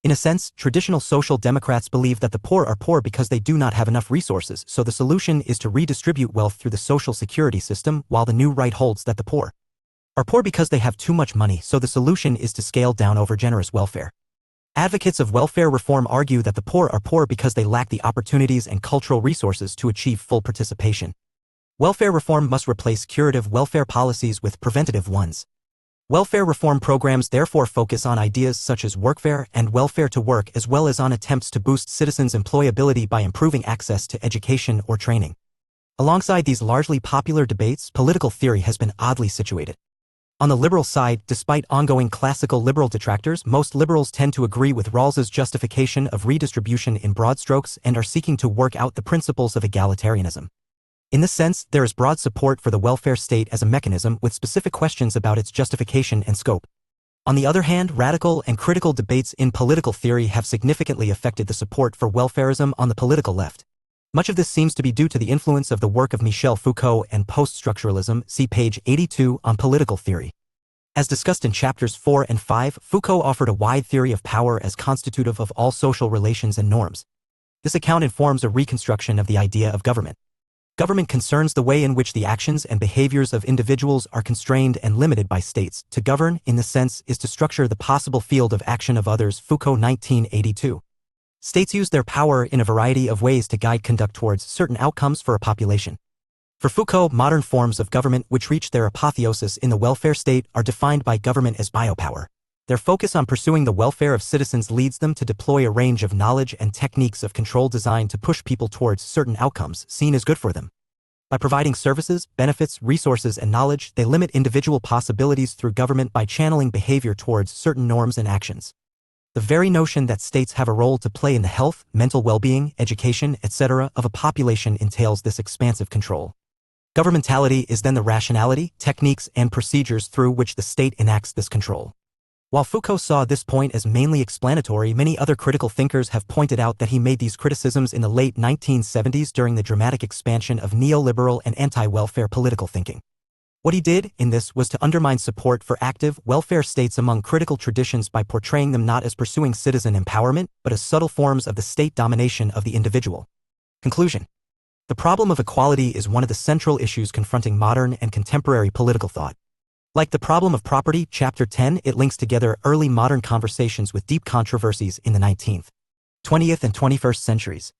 In a sense, traditional social democrats believe that the poor are poor because they do not have enough resources, so the solution is to redistribute wealth through the social security system, while the new right holds that the poor are poor because they have too much money, so the solution is to scale down over-generous welfare. Advocates of welfare reform argue that the poor are poor because they lack the opportunities and cultural resources to achieve full participation. Welfare reform must replace curative welfare policies with preventative ones. Welfare reform programs therefore focus on ideas such as workfare and welfare to work, as well as on attempts to boost citizens' employability by improving access to education or training. Alongside these largely popular debates, political theory has been oddly situated. On the liberal side, despite ongoing classical liberal detractors, most liberals tend to agree with Rawls's justification of redistribution in broad strokes and are seeking to work out the principles of egalitarianism. In this sense, there is broad support for the welfare state as a mechanism, with specific questions about its justification and scope. On the other hand, radical and critical debates in political theory have significantly affected the support for welfarism on the political left. Much of this seems to be due to the influence of the work of Michel Foucault and post-structuralism, see page 82 on political theory. As discussed in chapters 4 and 5, Foucault offered a wide theory of power as constitutive of all social relations and norms. This account informs a reconstruction of the idea of government. Government concerns the way in which the actions and behaviors of individuals are constrained and limited by states. To govern, in this sense, is to structure the possible field of action of others. Foucault 1982. States use their power in a variety of ways to guide conduct towards certain outcomes for a population. For Foucault, modern forms of government which reach their apotheosis in the welfare state are defined by government as biopower. Their focus on pursuing the welfare of citizens leads them to deploy a range of knowledge and techniques of control designed to push people towards certain outcomes seen as good for them. By providing services, benefits, resources, and knowledge, they limit individual possibilities through government by channeling behavior towards certain norms and actions. The very notion that states have a role to play in the health, mental well-being, education, etc. of a population entails this expansive control. Governmentality is then the rationality, techniques, and procedures through which the state enacts this control. While Foucault saw this point as mainly explanatory, many other critical thinkers have pointed out that he made these criticisms in the late 1970s during the dramatic expansion of neoliberal and anti-welfare political thinking. What he did in this was to undermine support for active, welfare states among critical traditions by portraying them not as pursuing citizen empowerment, but as subtle forms of the state domination of the individual. Conclusion. The problem of equality is one of the central issues confronting modern and contemporary political thought. Like the problem of property, Chapter 10, it links together early modern conversations with deep controversies in the 19th, 20th, and 21st centuries.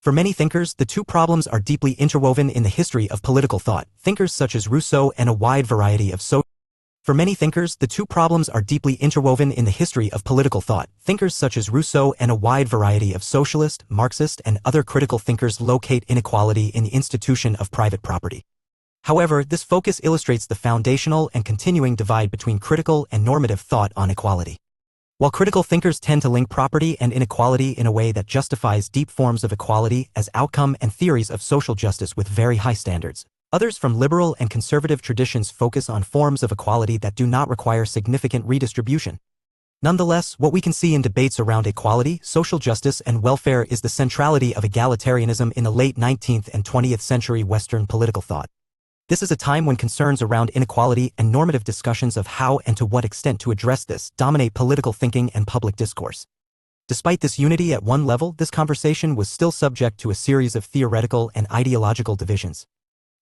For many thinkers, the two problems are deeply interwoven in the history of political thought. Thinkers such as Rousseau and a wide variety of socialists, Marxist, and other critical thinkers locate inequality in the institution of private property. However, this focus illustrates the foundational and continuing divide between critical and normative thought on equality. While critical thinkers tend to link property and inequality in a way that justifies deep forms of equality as outcome and theories of social justice with very high standards, others from liberal and conservative traditions focus on forms of equality that do not require significant redistribution. Nonetheless, what we can see in debates around equality, social justice, and welfare is the centrality of egalitarianism in the late 19th and 20th century Western political thought. This is a time when concerns around inequality and normative discussions of how and to what extent to address this dominate political thinking and public discourse. Despite this unity at one level, this conversation was still subject to a series of theoretical and ideological divisions.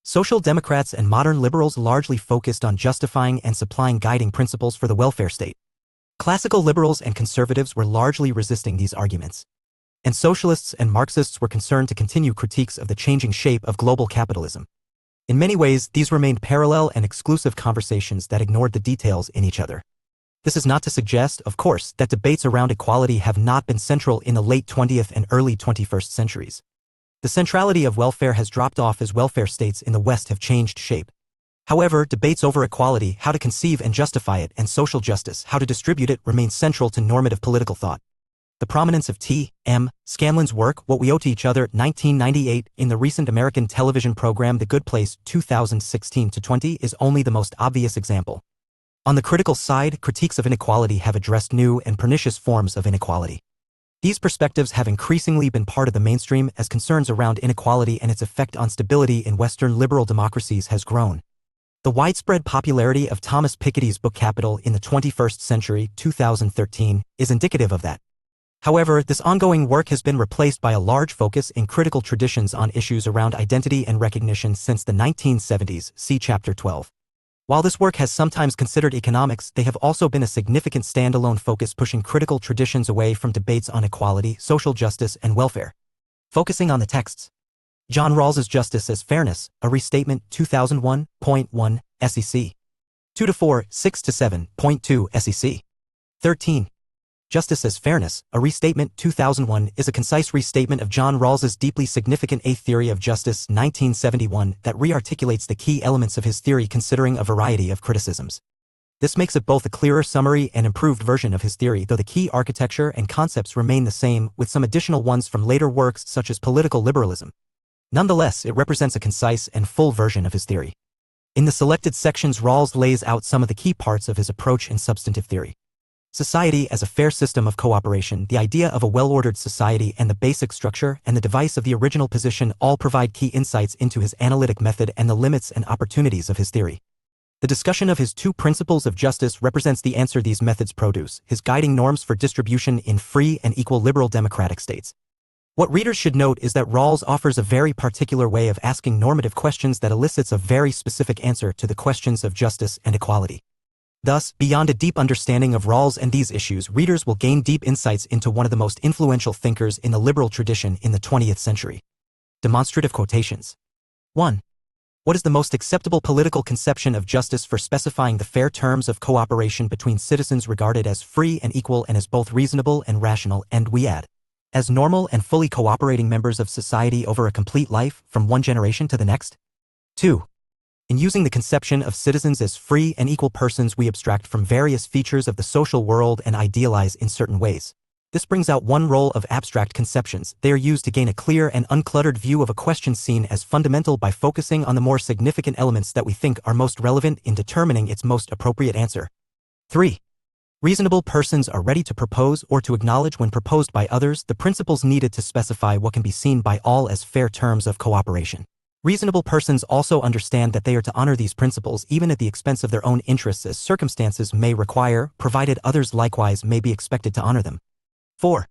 Social democrats and modern liberals largely focused on justifying and supplying guiding principles for the welfare state. Classical liberals and conservatives were largely resisting these arguments. And socialists and Marxists were concerned to continue critiques of the changing shape of global capitalism. In many ways, these remained parallel and exclusive conversations that ignored the details in each other. This is not to suggest, of course, that debates around equality have not been central in the late 20th and early 21st centuries. The centrality of welfare has dropped off as welfare states in the West have changed shape. However, debates over equality, how to conceive and justify it, and social justice, how to distribute it, remain central to normative political thought. The prominence of T. M. Scanlon's work, What We Owe to Each Other, 1998, in the recent American television program The Good Place, 2016-20, is only the most obvious example. On the critical side, critiques of inequality have addressed new and pernicious forms of inequality. These perspectives have increasingly been part of the mainstream as concerns around inequality and its effect on stability in Western liberal democracies has grown. The widespread popularity of Thomas Piketty's book Capital in the 21st Century, 2013, is indicative of that. However, this ongoing work has been replaced by a large focus in critical traditions on issues around identity and recognition since the 1970s, see Chapter 12. While this work has sometimes considered economics, they have also been a significant standalone focus pushing critical traditions away from debates on equality, social justice, and welfare. Focusing on the texts. John Rawls's Justice as Fairness, a Restatement 2001.1, SEC. 2-4, 6-7.2, SEC. 13. Justice as Fairness, a Restatement 2001 is a concise restatement of John Rawls's deeply significant A Theory of Justice 1971 that re-articulates the key elements of his theory considering a variety of criticisms. This makes it both a clearer summary and improved version of his theory, though the key architecture and concepts remain the same, with some additional ones from later works such as political liberalism. Nonetheless, it represents a concise and full version of his theory. In the selected sections, Rawls lays out some of the key parts of his approach in substantive theory. Society as a fair system of cooperation, the idea of a well-ordered society and the basic structure and the device of the original position all provide key insights into his analytic method and the limits and opportunities of his theory. The discussion of his two principles of justice represents the answer these methods produce, his guiding norms for distribution in free and equal liberal democratic states. What readers should note is that Rawls offers a very particular way of asking normative questions that elicits a very specific answer to the questions of justice and equality. Thus, beyond a deep understanding of Rawls and these issues, readers will gain deep insights into one of the most influential thinkers in the liberal tradition in the 20th century. Demonstrative quotations. 1. What is the most acceptable political conception of justice for specifying the fair terms of cooperation between citizens regarded as free and equal and as both reasonable and rational, and we add, as normal and fully cooperating members of society over a complete life, from one generation to the next? 2. In using the conception of citizens as free and equal persons, we abstract from various features of the social world and idealize in certain ways. This brings out one role of abstract conceptions. They are used to gain a clear and uncluttered view of a question seen as fundamental by focusing on the more significant elements that we think are most relevant in determining its most appropriate answer. 3. Reasonable persons are ready to propose or to acknowledge when proposed by others the principles needed to specify what can be seen by all as fair terms of cooperation. Reasonable persons also understand that they are to honor these principles even at the expense of their own interests as circumstances may require, provided others likewise may be expected to honor them. 4.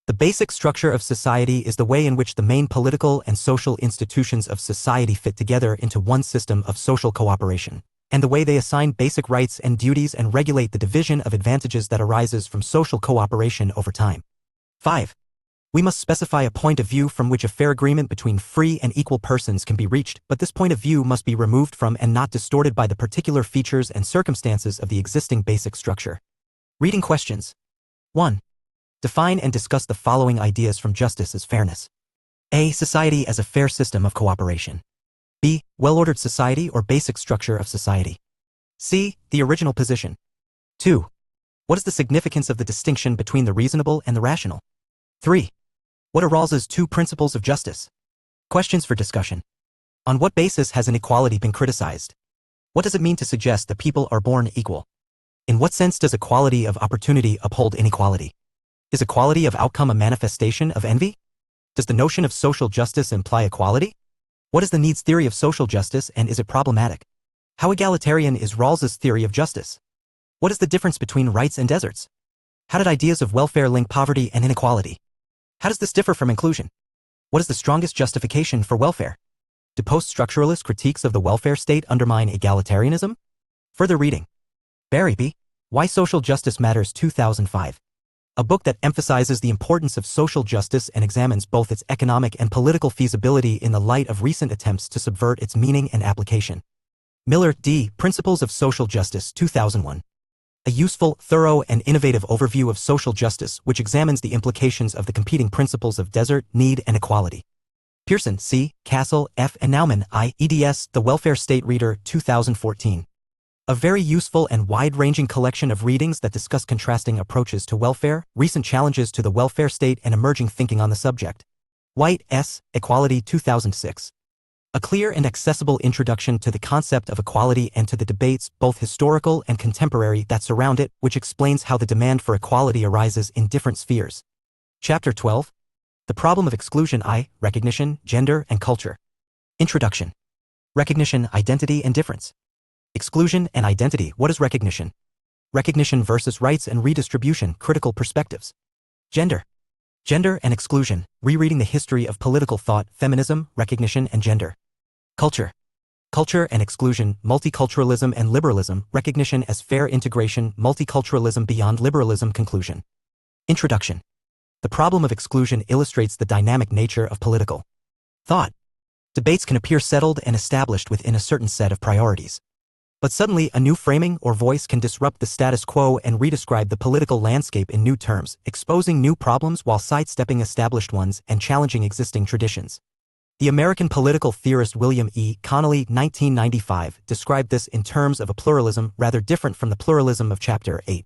The basic structure of society is the way in which the main political and social institutions of society fit together into one system of social cooperation, and the way they assign basic rights and duties and regulate the division of advantages that arises from social cooperation over time. 5. We must specify a point of view from which a fair agreement between free and equal persons can be reached, but this point of view must be removed from and not distorted by the particular features and circumstances of the existing basic structure. Reading questions. 1. Define and discuss the following ideas from Justice as Fairness. A. Society as a fair system of cooperation. B. Well-ordered society or basic structure of society. C. The original position. 2. What is the significance of the distinction between the reasonable and the rational? 3. What are Rawls's two principles of justice? Questions for discussion. On what basis has inequality been criticized? What does it mean to suggest that people are born equal? In what sense does equality of opportunity uphold inequality? Is equality of outcome a manifestation of envy? Does the notion of social justice imply equality? What is the needs theory of social justice and is it problematic? How egalitarian is Rawls's theory of justice? What is the difference between rights and deserts? How did ideas of welfare link poverty and inequality? How does this differ from inclusion? What is the strongest justification for welfare? Do post-structuralist critiques of the welfare state undermine egalitarianism? Further reading. Barry B. Why Social Justice Matters 2005. A book that emphasizes the importance of social justice and examines both its economic and political feasibility in the light of recent attempts to subvert its meaning and application. Miller D. Principles of Social Justice 2001. A useful, thorough, and innovative overview of social justice which examines the implications of the competing principles of desert, need, and equality. Pearson C., Castle F. and Naumann I. eds. The Welfare State Reader 2014. A very useful and wide-ranging collection of readings that discuss contrasting approaches to welfare, recent challenges to the welfare state, and emerging thinking on the subject. White S., Equality 2006. A clear and accessible introduction to the concept of equality and to the debates, both historical and contemporary, that surround it, which explains how the demand for equality arises in different spheres. Chapter 12. The Problem of Exclusion I. Recognition, Gender, and Culture. Introduction. Recognition, Identity, and Difference. Exclusion and Identity. What is recognition? Recognition versus rights and redistribution, critical perspectives. Gender. Gender and exclusion, rereading the history of political thought, feminism, recognition, and gender. Culture. Culture and exclusion, multiculturalism and liberalism, recognition as fair integration, multiculturalism beyond liberalism, conclusion. Introduction. The problem of exclusion illustrates the dynamic nature of political thought. Debates can appear settled and established within a certain set of priorities. But suddenly, a new framing or voice can disrupt the status quo and redescribe the political landscape in new terms, exposing new problems while sidestepping established ones and challenging existing traditions. The American political theorist William E. Connolly, 1995, described this in terms of a pluralism rather different from the pluralism of Chapter 8.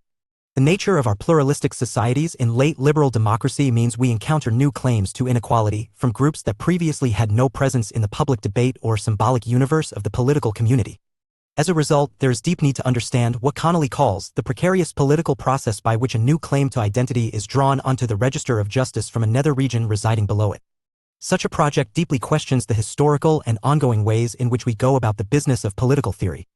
The nature of our pluralistic societies in late liberal democracy means we encounter new claims to inequality from groups that previously had no presence in the public debate or symbolic universe of the political community. As a result, there is deep need to understand what Connolly calls the precarious political process by which a new claim to identity is drawn onto the register of justice from another region residing below it. Such a project deeply questions the historical and ongoing ways in which we go about the business of political theory.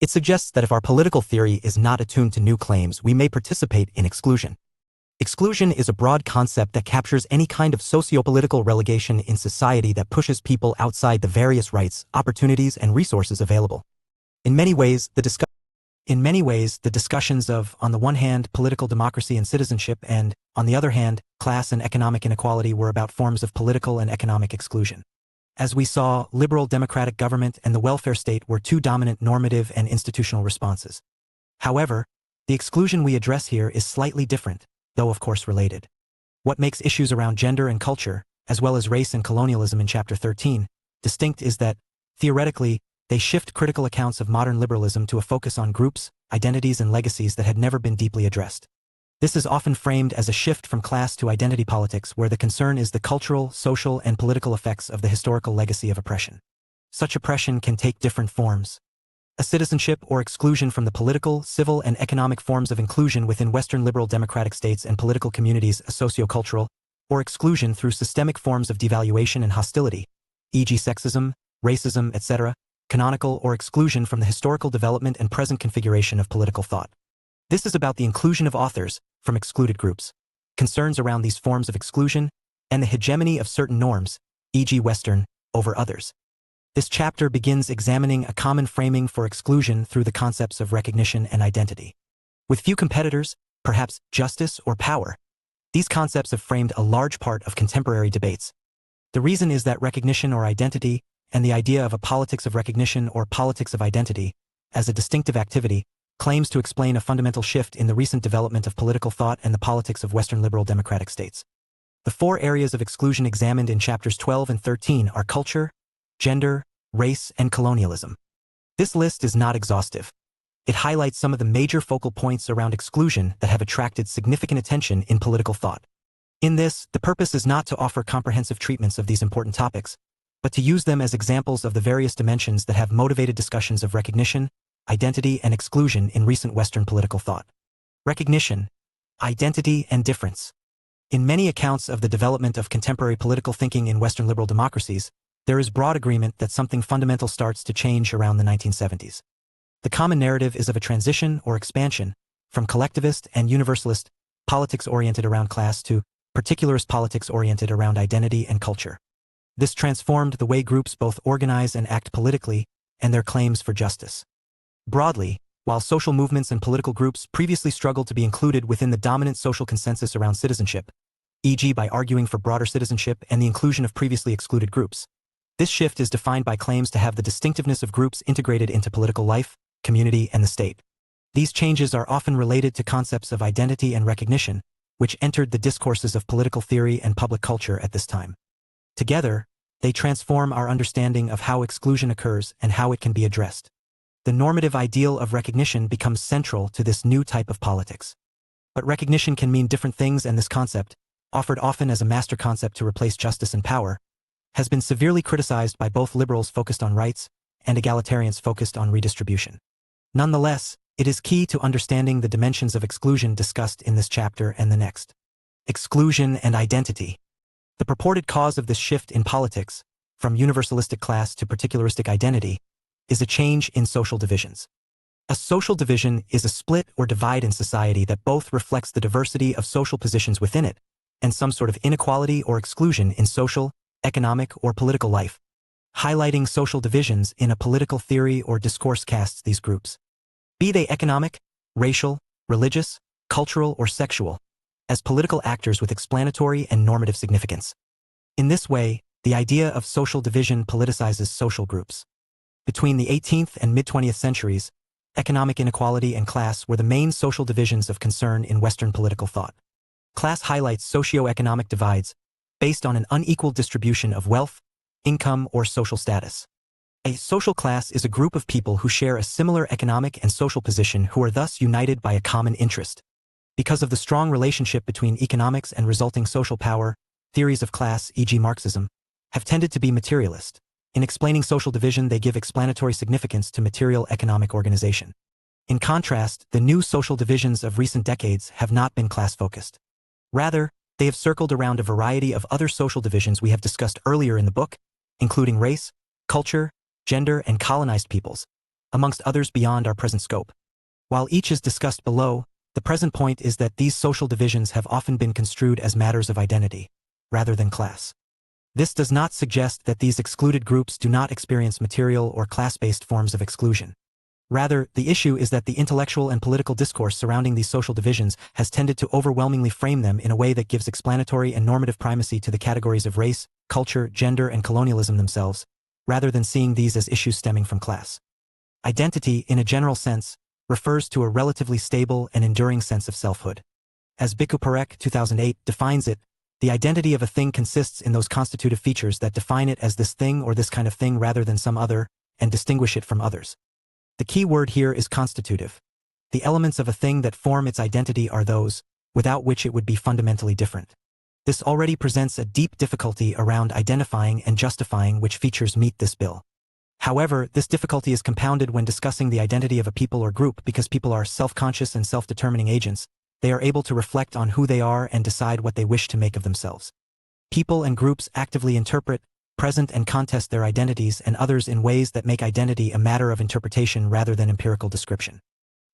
It suggests that if our political theory is not attuned to new claims, we may participate in exclusion. Exclusion is a broad concept that captures any kind of socio-political relegation in society that pushes people outside the various rights, opportunities, and resources available. In many ways, the discussions of, on the one hand, political democracy and citizenship and, on the other hand, class and economic inequality were about forms of political and economic exclusion. As we saw, liberal democratic government and the welfare state were two dominant normative and institutional responses. However, the exclusion we address here is slightly different, though of course related. What makes issues around gender and culture, as well as race and colonialism in Chapter 13, distinct is that, theoretically, they shift critical accounts of modern liberalism to a focus on groups, identities, and legacies that had never been deeply addressed. This is often framed as a shift from class to identity politics, where the concern is the cultural, social, and political effects of the historical legacy of oppression. Such oppression can take different forms. A citizenship or exclusion from the political, civil, and economic forms of inclusion within Western liberal democratic states and political communities, a sociocultural, or exclusion through systemic forms of devaluation and hostility, e.g. sexism, racism, etc., canonical or exclusion from the historical development and present configuration of political thought. This is about the inclusion of authors from excluded groups, concerns around these forms of exclusion, and the hegemony of certain norms, e.g. Western, over others. This chapter begins examining a common framing for exclusion through the concepts of recognition and identity. With few competitors, perhaps justice or power, these concepts have framed a large part of contemporary debates. The reason is that recognition or identity and the idea of a politics of recognition or politics of identity, as a distinctive activity, claims to explain a fundamental shift in the recent development of political thought and the politics of Western liberal democratic states. The four areas of exclusion examined in Chapters 12 and 13 are culture, gender, race, and colonialism. This list is not exhaustive. It highlights some of the major focal points around exclusion that have attracted significant attention in political thought. In this, the purpose is not to offer comprehensive treatments of these important topics, but to use them as examples of the various dimensions that have motivated discussions of recognition, identity, and exclusion in recent Western political thought. Recognition, identity, and difference. In many accounts of the development of contemporary political thinking in Western liberal democracies, there is broad agreement that something fundamental starts to change around the 1970s. The common narrative is of a transition or expansion from collectivist and universalist politics oriented around class to particularist politics oriented around identity and culture. This transformed the way groups both organize and act politically and their claims for justice. Broadly, while social movements and political groups previously struggled to be included within the dominant social consensus around citizenship, e.g. by arguing for broader citizenship and the inclusion of previously excluded groups, this shift is defined by claims to have the distinctiveness of groups integrated into political life, community, and the state. These changes are often related to concepts of identity and recognition, which entered the discourses of political theory and public culture at this time. Together, they transform our understanding of how exclusion occurs and how it can be addressed. The normative ideal of recognition becomes central to this new type of politics. But recognition can mean different things, and this concept, offered often as a master concept to replace justice and power, has been severely criticized by both liberals focused on rights and egalitarians focused on redistribution. Nonetheless, it is key to understanding the dimensions of exclusion discussed in this chapter and the next. Exclusion and identity. The purported cause of this shift in politics, from universalistic class to particularistic identity, is a change in social divisions. A social division is a split or divide in society that both reflects the diversity of social positions within it, and some sort of inequality or exclusion in social, economic, or political life. Highlighting social divisions in a political theory or discourse casts these groups, be they economic, racial, religious, cultural, or sexual, as political actors with explanatory and normative significance. In this way, the idea of social division politicizes social groups. Between the 18th and mid-20th centuries, economic inequality and class were the main social divisions of concern in Western political thought. Class highlights socio-economic divides based on an unequal distribution of wealth, income, or social status. A social class is a group of people who share a similar economic and social position who are thus united by a common interest. Because of the strong relationship between economics and resulting social power, theories of class, e.g. Marxism, have tended to be materialist. In explaining social division, they give explanatory significance to material economic organization. In contrast, the new social divisions of recent decades have not been class-focused. Rather, they have circled around a variety of other social divisions we have discussed earlier in the book, including race, culture, gender, and colonized peoples, amongst others beyond our present scope. While each is discussed below, the present point is that these social divisions have often been construed as matters of identity, rather than class. This does not suggest that these excluded groups do not experience material or class-based forms of exclusion. Rather, the issue is that the intellectual and political discourse surrounding these social divisions has tended to overwhelmingly frame them in a way that gives explanatory and normative primacy to the categories of race, culture, gender, and colonialism themselves, rather than seeing these as issues stemming from class. Identity, in a general sense, refers to a relatively stable and enduring sense of selfhood. As Bikku Parekh, 2008, defines it, the identity of a thing consists in those constitutive features that define it as this thing or this kind of thing rather than some other, and distinguish it from others. The key word here is constitutive. The elements of a thing that form its identity are those, without which it would be fundamentally different. This already presents a deep difficulty around identifying and justifying which features meet this bill. However, this difficulty is compounded when discussing the identity of a people or group because people are self-conscious and self-determining agents. They are able to reflect on who they are and decide what they wish to make of themselves. People and groups actively interpret, present and contest their identities and others in ways that make identity a matter of interpretation rather than empirical description.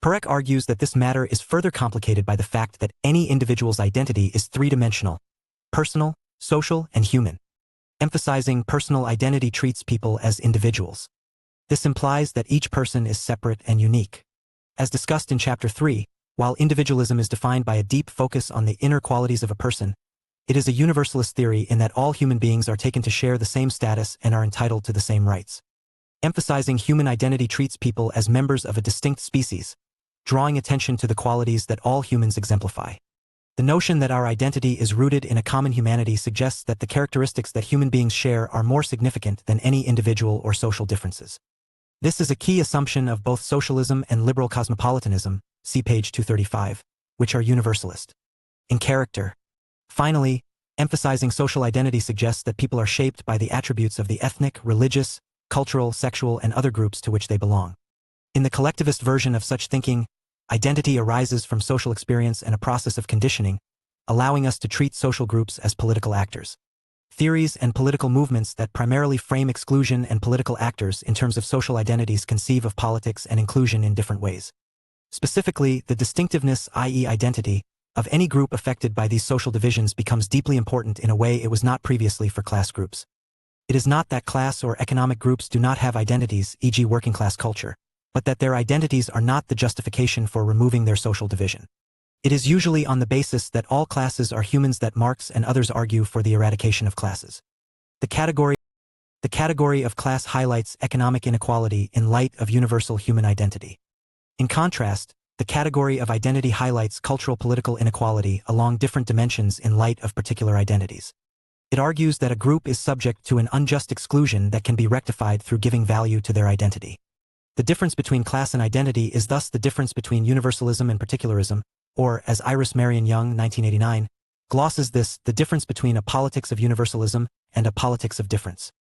Parekh argues that this matter is further complicated by the fact that any individual's identity is three-dimensional: personal, social, and human. Emphasizing personal identity treats people as individuals. This implies that each person is separate and unique. As discussed in Chapter 3, while individualism is defined by a deep focus on the inner qualities of a person, it is a universalist theory in that all human beings are taken to share the same status and are entitled to the same rights. Emphasizing human identity treats people as members of a distinct species, drawing attention to the qualities that all humans exemplify. The notion that our identity is rooted in a common humanity suggests that the characteristics that human beings share are more significant than any individual or social differences. This is a key assumption of both socialism and liberal cosmopolitanism, see page 235, which are universalist in character. Finally, emphasizing social identity suggests that people are shaped by the attributes of the ethnic, religious, cultural, sexual, and other groups to which they belong. In the collectivist version of such thinking, identity arises from social experience and a process of conditioning, allowing us to treat social groups as political actors. Theories and political movements that primarily frame exclusion and political actors in terms of social identities conceive of politics and inclusion in different ways. Specifically, the distinctiveness, i.e. identity, of any group affected by these social divisions becomes deeply important in a way it was not previously for class groups. It is not that class or economic groups do not have identities, e.g. working class culture, but that their identities are not the justification for removing their social division. It is usually on the basis that all classes are humans that Marx and others argue for the eradication of classes. The category of class highlights economic inequality in light of universal human identity. In contrast, the category of identity highlights cultural political inequality along different dimensions in light of particular identities. It argues that a group is subject to an unjust exclusion that can be rectified through giving value to their identity. The difference between class and identity is thus the difference between universalism and particularism, or, as Iris Marion Young, 1989, glosses this, the difference between a politics of universalism and a politics of difference.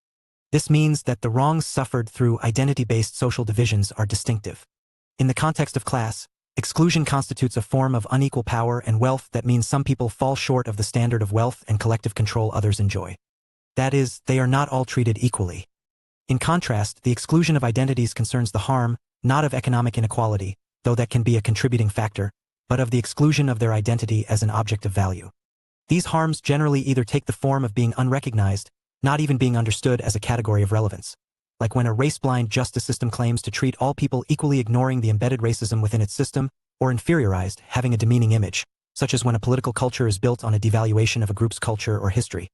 This means that the wrongs suffered through identity-based social divisions are distinctive. In the context of class, exclusion constitutes a form of unequal power and wealth that means some people fall short of the standard of wealth and collective control others enjoy. That is, they are not all treated equally. In contrast, the exclusion of identities concerns the harm, not of economic inequality, though that can be a contributing factor, but of the exclusion of their identity as an object of value. These harms generally either take the form of being unrecognized, not even being understood as a category of relevance, like when a race-blind justice system claims to treat all people equally, ignoring the embedded racism within its system, or inferiorized, having a demeaning image, such as when a political culture is built on a devaluation of a group's culture or history.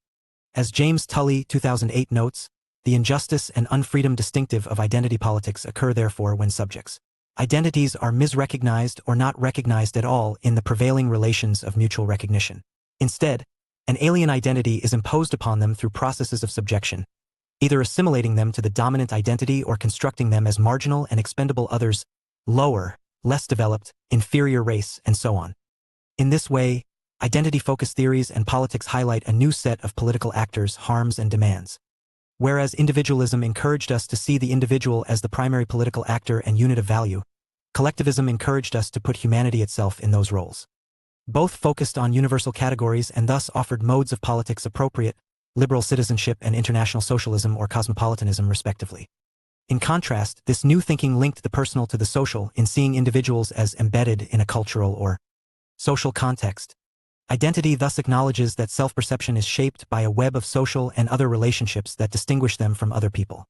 As James Tully, 2008 notes, the injustice and unfreedom distinctive of identity politics occur therefore when subjects' identities are misrecognized or not recognized at all in the prevailing relations of mutual recognition. Instead, an alien identity is imposed upon them through processes of subjection, either assimilating them to the dominant identity or constructing them as marginal and expendable others, lower, less developed, inferior race, and so on. In this way, identity-focused theories and politics highlight a new set of political actors' harms and demands. Whereas individualism encouraged us to see the individual as the primary political actor and unit of value, collectivism encouraged us to put humanity itself in those roles. Both focused on universal categories and thus offered modes of politics appropriate, liberal citizenship and international socialism or cosmopolitanism respectively. In contrast, this new thinking linked the personal to the social in seeing individuals as embedded in a cultural or social context. Identity thus acknowledges that self-perception is shaped by a web of social and other relationships that distinguish them from other people.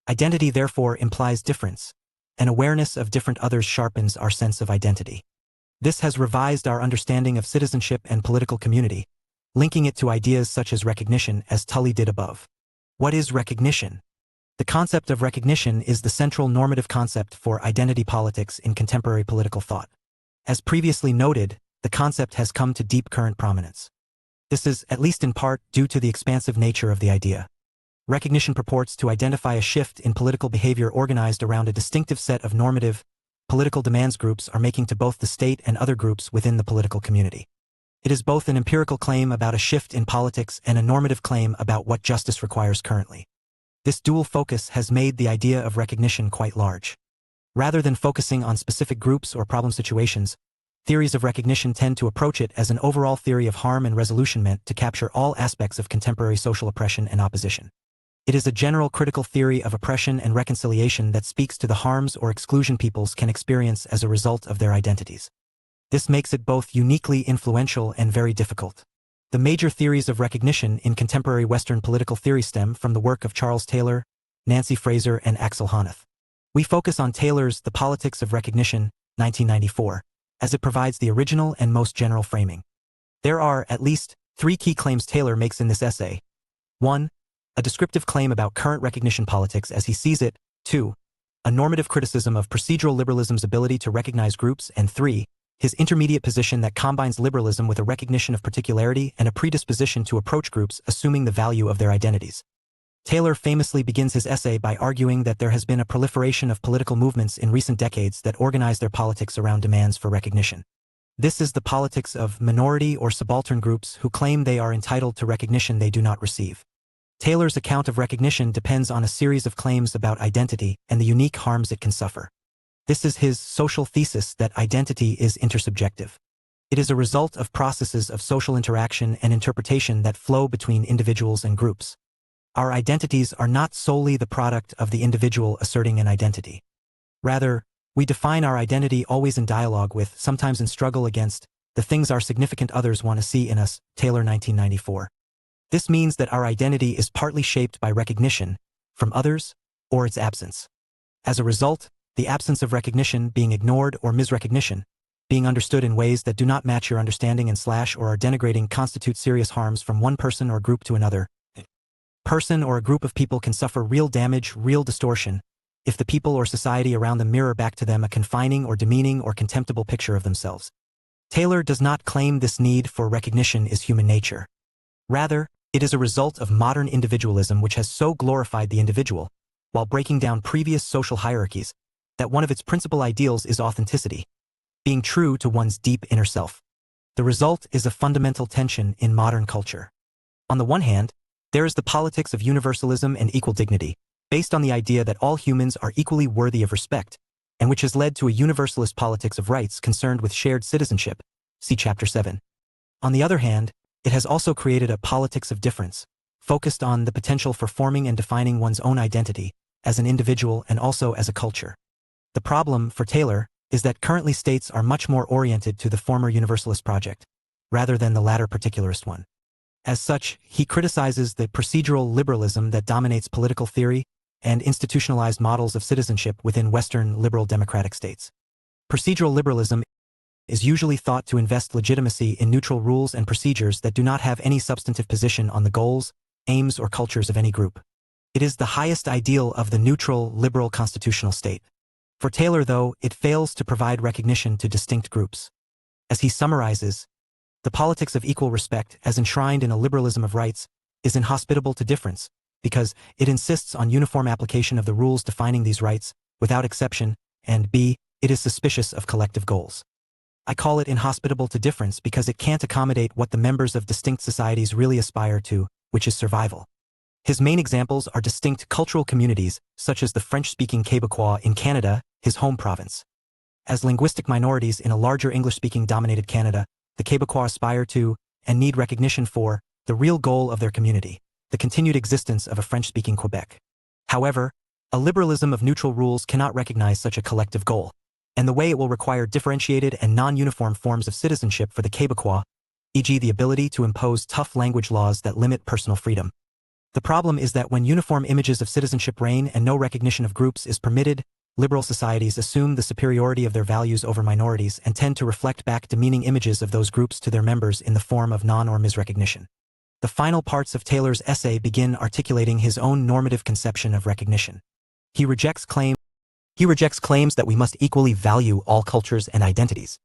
Identity therefore implies difference. An awareness of different others sharpens our sense of identity. This has revised our understanding of citizenship and political community, linking it to ideas such as recognition, as Tully did above. What is recognition? The concept of recognition is the central normative concept for identity politics in contemporary political thought. As previously noted, the concept has come to deep current prominence. This is, at least in part, due to the expansive nature of the idea. Recognition purports to identify a shift in political behavior organized around a distinctive set of normative, political demands groups are making to both the state and other groups within the political community. It is both an empirical claim about a shift in politics and a normative claim about what justice requires currently. This dual focus has made the idea of recognition quite large. Rather than focusing on specific groups or problem situations, theories of recognition tend to approach it as an overall theory of harm and resolution meant to capture all aspects of contemporary social oppression and opposition. It is a general critical theory of oppression and reconciliation that speaks to the harms or exclusion peoples can experience as a result of their identities. This makes it both uniquely influential and very difficult. The major theories of recognition in contemporary Western political theory stem from the work of Charles Taylor, Nancy Fraser, and Axel Honneth. We focus on Taylor's The Politics of Recognition, 1994, as it provides the original and most general framing. There are, at least, three key claims Taylor makes in this essay. 1. A descriptive claim about current recognition politics as he sees it. 2. A normative criticism of procedural liberalism's ability to recognize groups. And 3. His intermediate position that combines liberalism with a recognition of particularity and a predisposition to approach groups assuming the value of their identities. Taylor famously begins his essay by arguing that there has been a proliferation of political movements in recent decades that organize their politics around demands for recognition. This is the politics of minority or subaltern groups who claim they are entitled to recognition they do not receive. Taylor's account of recognition depends on a series of claims about identity and the unique harms it can suffer. This is his social thesis that identity is intersubjective. It is a result of processes of social interaction and interpretation that flow between individuals and groups. Our identities are not solely the product of the individual asserting an identity. Rather, we define our identity always in dialogue with, sometimes in struggle against, the things our significant others want to see in us. Taylor, 1994. This means that our identity is partly shaped by recognition from others or its absence. As a result, the absence of recognition being ignored or misrecognition, being understood in ways that do not match your understanding and or are denigrating constitute serious harms from one person or group to another. Person or a group of people can suffer real damage, real distortion, if the people or society around them mirror back to them a confining or demeaning or contemptible picture of themselves. Taylor does not claim this need for recognition is human nature. Rather, it is a result of modern individualism which has so glorified the individual, while breaking down previous social hierarchies, that one of its principal ideals is authenticity, being true to one's deep inner self. The result is a fundamental tension in modern culture. On the one hand, there is the politics of universalism and equal dignity, based on the idea that all humans are equally worthy of respect, and which has led to a universalist politics of rights concerned with shared citizenship, see Chapter 7. On the other hand, it has also created a politics of difference, focused on the potential for forming and defining one's own identity, as an individual and also as a culture. The problem, for Taylor, is that currently states are much more oriented to the former universalist project, rather than the latter particularist one. As such, he criticizes the procedural liberalism that dominates political theory and institutionalized models of citizenship within Western liberal democratic states. Procedural liberalism is usually thought to invest legitimacy in neutral rules and procedures that do not have any substantive position on the goals, aims, or cultures of any group. It is the highest ideal of the neutral, liberal constitutional state. For Taylor, though, it fails to provide recognition to distinct groups. As he summarizes, the politics of equal respect, as enshrined in a liberalism of rights, is inhospitable to difference, because it insists on uniform application of the rules defining these rights, without exception, and b. It is suspicious of collective goals. I call it inhospitable to difference because it can't accommodate what the members of distinct societies really aspire to, which is survival. His main examples are distinct cultural communities, such as the French-speaking Québécois in Canada, his home province. As linguistic minorities in a larger English-speaking dominated Canada, the Québécois aspire to, and need recognition for, the real goal of their community, the continued existence of a French-speaking Quebec. However, a liberalism of neutral rules cannot recognize such a collective goal, and the way it will require differentiated and non-uniform forms of citizenship for the Québécois, e.g. the ability to impose tough language laws that limit personal freedom. The problem is that when uniform images of citizenship reign and no recognition of groups is permitted, liberal societies assume the superiority of their values over minorities and tend to reflect back demeaning images of those groups to their members in the form of non- or misrecognition. The final parts of Taylor's essay begin articulating his own normative conception of recognition. He rejects claims that we must equally value all cultures and identities.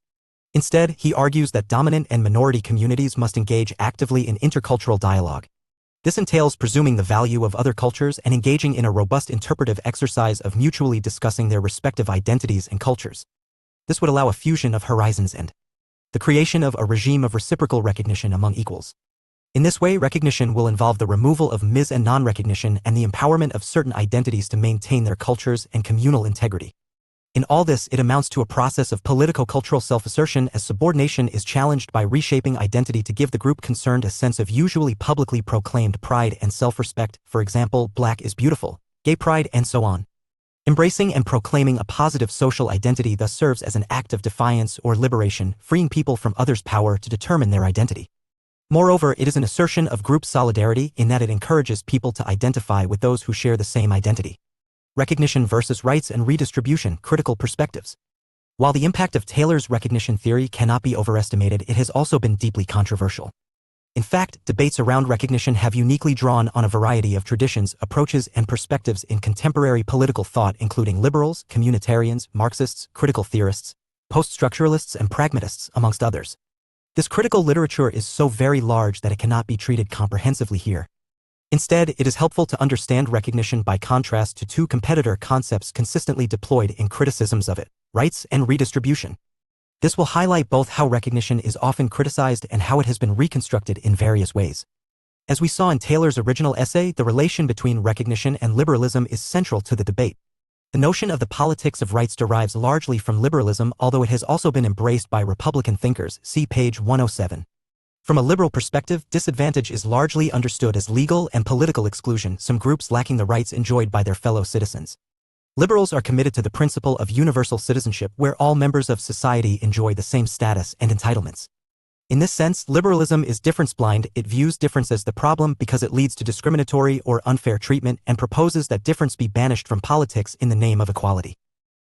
Instead, he argues that dominant and minority communities must engage actively in intercultural dialogue. This entails presuming the value of other cultures and engaging in a robust interpretive exercise of mutually discussing their respective identities and cultures. This would allow a fusion of horizons and the creation of a regime of reciprocal recognition among equals. In this way, recognition will involve the removal of mis- and non-recognition and the empowerment of certain identities to maintain their cultures and communal integrity. In all this, it amounts to a process of politico-cultural self-assertion as subordination is challenged by reshaping identity to give the group concerned a sense of usually publicly proclaimed pride and self-respect, for example, black is beautiful, gay pride, and so on. Embracing and proclaiming a positive social identity thus serves as an act of defiance or liberation, freeing people from others' power to determine their identity. Moreover, it is an assertion of group solidarity in that it encourages people to identify with those who share the same identity. Recognition versus rights and redistribution, critical perspectives. While the impact of Taylor's recognition theory cannot be overestimated, it has also been deeply controversial. In fact, debates around recognition have uniquely drawn on a variety of traditions, approaches, and perspectives in contemporary political thought, including liberals, communitarians, Marxists, critical theorists, post-structuralists, and pragmatists, amongst others. This critical literature is so very large that it cannot be treated comprehensively here. Instead, it is helpful to understand recognition by contrast to two competitor concepts consistently deployed in criticisms of it, rights and redistribution. This will highlight both how recognition is often criticized and how it has been reconstructed in various ways. As we saw in Taylor's original essay, the relation between recognition and liberalism is central to the debate. The notion of the politics of rights derives largely from liberalism, although it has also been embraced by Republican thinkers, see page 107. From a liberal perspective, disadvantage is largely understood as legal and political exclusion, some groups lacking the rights enjoyed by their fellow citizens. Liberals are committed to the principle of universal citizenship where all members of society enjoy the same status and entitlements. In this sense, liberalism is difference-blind. It views difference as the problem because it leads to discriminatory or unfair treatment and proposes that difference be banished from politics in the name of equality.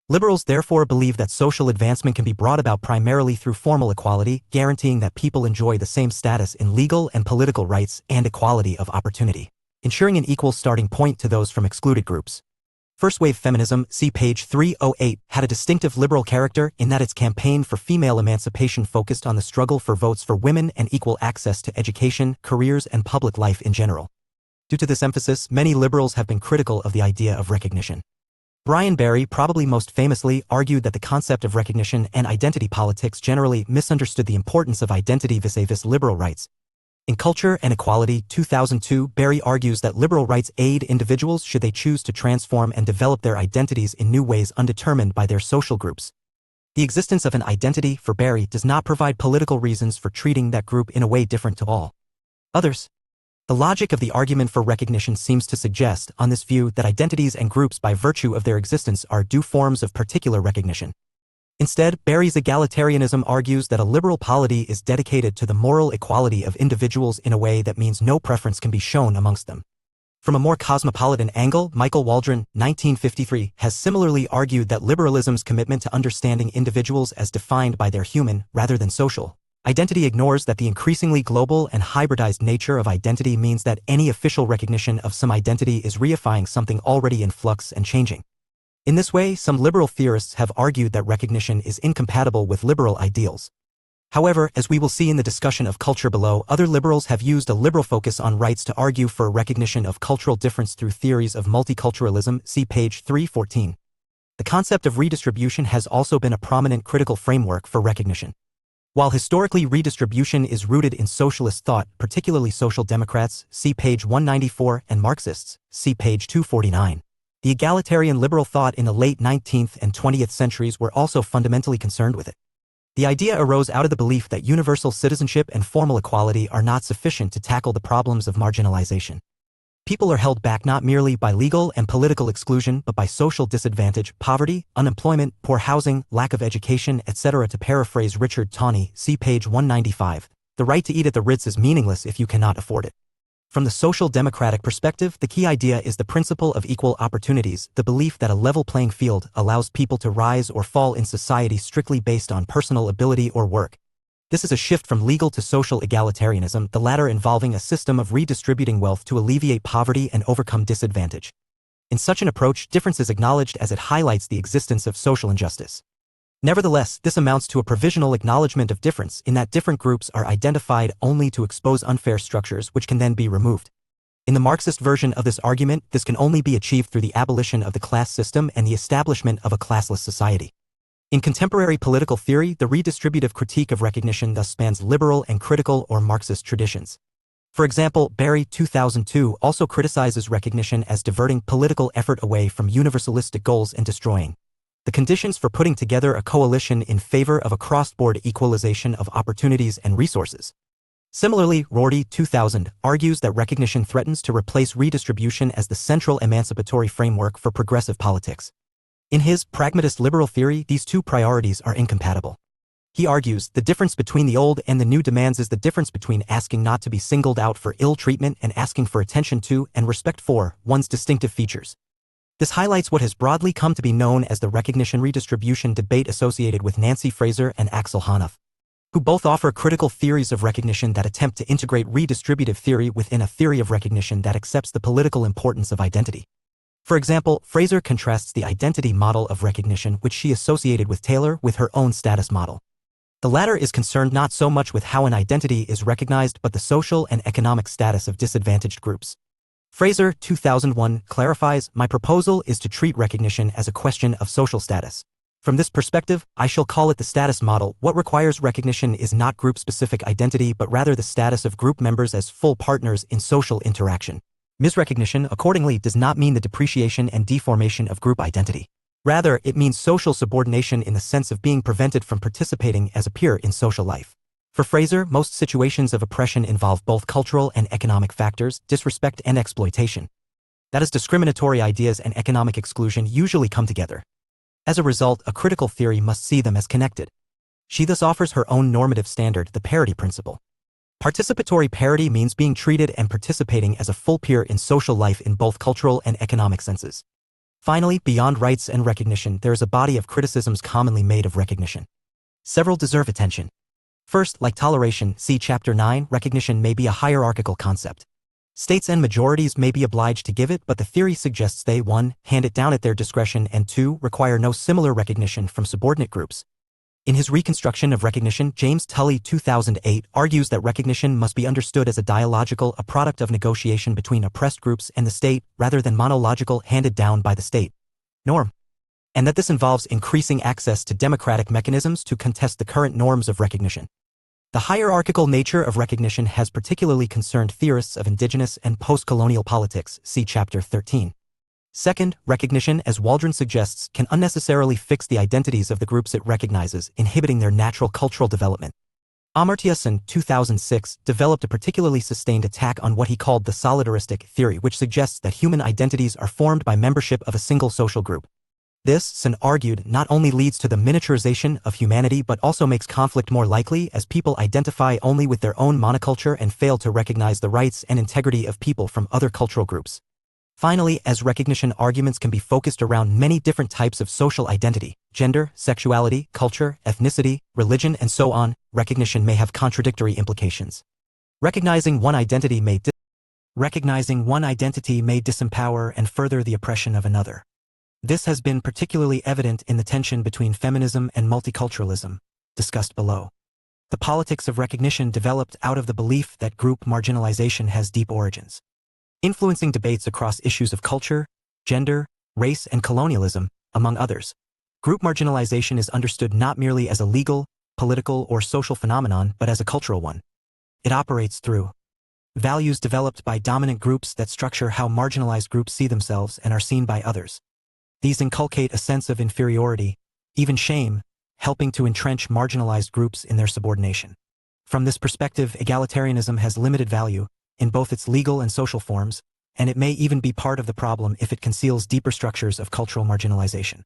Liberals therefore believe that social advancement can be brought about primarily through formal equality, guaranteeing that people enjoy the same status in legal and political rights and equality of opportunity, ensuring an equal starting point to those from excluded groups. First-wave feminism, see page 308, had a distinctive liberal character in that its campaign for female emancipation focused on the struggle for votes for women and equal access to education, careers, and public life in general. Due to this emphasis, many liberals have been critical of the idea of recognition. Brian Barry, probably most famously, argued that the concept of recognition and identity politics generally misunderstood the importance of identity vis-a-vis liberal rights. In Culture and Equality, 2002, Barry argues that liberal rights aid individuals should they choose to transform and develop their identities in new ways undetermined by their social groups. The existence of an identity, for Barry, does not provide political reasons for treating that group in a way different to all others. The logic of the argument for recognition seems to suggest, on this view, that identities and groups by virtue of their existence are due forms of particular recognition. Instead, Barry's egalitarianism argues that a liberal polity is dedicated to the moral equality of individuals in a way that means no preference can be shown amongst them. From a more cosmopolitan angle, Michael Waldron, 1953, has similarly argued that liberalism's commitment to understanding individuals as defined by their human, rather than social, identity ignores that the increasingly global and hybridized nature of identity means that any official recognition of some identity is reifying something already in flux and changing. In this way, some liberal theorists have argued that recognition is incompatible with liberal ideals. However, as we will see in the discussion of culture below, other liberals have used a liberal focus on rights to argue for recognition of cultural difference through theories of multiculturalism, see page 314. The concept of redistribution has also been a prominent critical framework for recognition. While historically redistribution is rooted in socialist thought, particularly social democrats, see page 194, and Marxists, see page 249, the egalitarian liberal thought in the late 19th and 20th centuries were also fundamentally concerned with it. The idea arose out of the belief that universal citizenship and formal equality are not sufficient to tackle the problems of marginalization. People are held back not merely by legal and political exclusion but by social disadvantage, poverty, unemployment, poor housing, lack of education, etc. To paraphrase Richard Tawney, see page 195, the right to eat at the Ritz is meaningless if you cannot afford it. From the social democratic perspective, the key idea is the principle of equal opportunities, the belief that a level playing field allows people to rise or fall in society strictly based on personal ability or work. This is a shift from legal to social egalitarianism, the latter involving a system of redistributing wealth to alleviate poverty and overcome disadvantage. In such an approach, difference is acknowledged as it highlights the existence of social injustice. Nevertheless, this amounts to a provisional acknowledgement of difference in that different groups are identified only to expose unfair structures which can then be removed. In the Marxist version of this argument, this can only be achieved through the abolition of the class system and the establishment of a classless society. In contemporary political theory, the redistributive critique of recognition thus spans liberal and critical or Marxist traditions. For example, Barry, 2002, also criticizes recognition as diverting political effort away from universalistic goals and destroying the conditions for putting together a coalition in favor of a cross-board equalization of opportunities and resources. Similarly, Rorty, 2000, argues that recognition threatens to replace redistribution as the central emancipatory framework for progressive politics. In his pragmatist liberal theory, these two priorities are incompatible. He argues the difference between the old and the new demands is the difference between asking not to be singled out for ill treatment and asking for attention to and respect for one's distinctive features. This highlights what has broadly come to be known as the recognition redistribution debate associated with Nancy Fraser and Axel Honneth, who both offer critical theories of recognition that attempt to integrate redistributive theory within a theory of recognition that accepts the political importance of identity. For example, Fraser contrasts the identity model of recognition which she associated with Taylor with her own status model. The latter is concerned not so much with how an identity is recognized but the social and economic status of disadvantaged groups. Fraser, 2001, clarifies, "My proposal is to treat recognition as a question of social status. From this perspective, I shall call it the status model. What requires recognition is not group-specific identity but rather the status of group members as full partners in social interaction. Misrecognition, accordingly, does not mean the depreciation and deformation of group identity. Rather, it means social subordination in the sense of being prevented from participating as a peer in social life." For Fraser, most situations of oppression involve both cultural and economic factors, disrespect and exploitation. That is, discriminatory ideas and economic exclusion usually come together. As a result, a critical theory must see them as connected. She thus offers her own normative standard, the parity principle. Participatory parity means being treated and participating as a full peer in social life in both cultural and economic senses. Finally, beyond rights and recognition, there is a body of criticisms commonly made of recognition. Several deserve attention. First, like toleration, see Chapter 9, recognition may be a hierarchical concept. States and majorities may be obliged to give it, but the theory suggests they 1. Hand it down at their discretion and 2. Require no similar recognition from subordinate groups. In his reconstruction of recognition, James Tully, 2008, argues that recognition must be understood as a dialogical, a product of negotiation between oppressed groups and the state, rather than monological, handed down by the state norm, and that this involves increasing access to democratic mechanisms to contest the current norms of recognition. The hierarchical nature of recognition has particularly concerned theorists of indigenous and post-colonial politics, see Chapter 13. Second, recognition, as Waldron suggests, can unnecessarily fix the identities of the groups it recognizes, inhibiting their natural cultural development. Amartya Sen, 2006, developed a particularly sustained attack on what he called the solidaristic theory, which suggests that human identities are formed by membership of a single social group. This, Sen argued, not only leads to the miniaturization of humanity but also makes conflict more likely, as people identify only with their own monoculture and fail to recognize the rights and integrity of people from other cultural groups. Finally, as recognition arguments can be focused around many different types of social identity, gender, sexuality, culture, ethnicity, religion, and so on, recognition may have contradictory implications. Recognizing one identity may disempower and further the oppression of another. This has been particularly evident in the tension between feminism and multiculturalism, discussed below. The politics of recognition developed out of the belief that group marginalization has deep origins, influencing debates across issues of culture, gender, race, and colonialism, among others. Group marginalization is understood not merely as a legal, political, or social phenomenon but as a cultural one. It operates through values developed by dominant groups that structure how marginalized groups see themselves and are seen by others. These inculcate a sense of inferiority, even shame, helping to entrench marginalized groups in their subordination. From this perspective, egalitarianism has limited value, in both its legal and social forms, and it may even be part of the problem if it conceals deeper structures of cultural marginalization.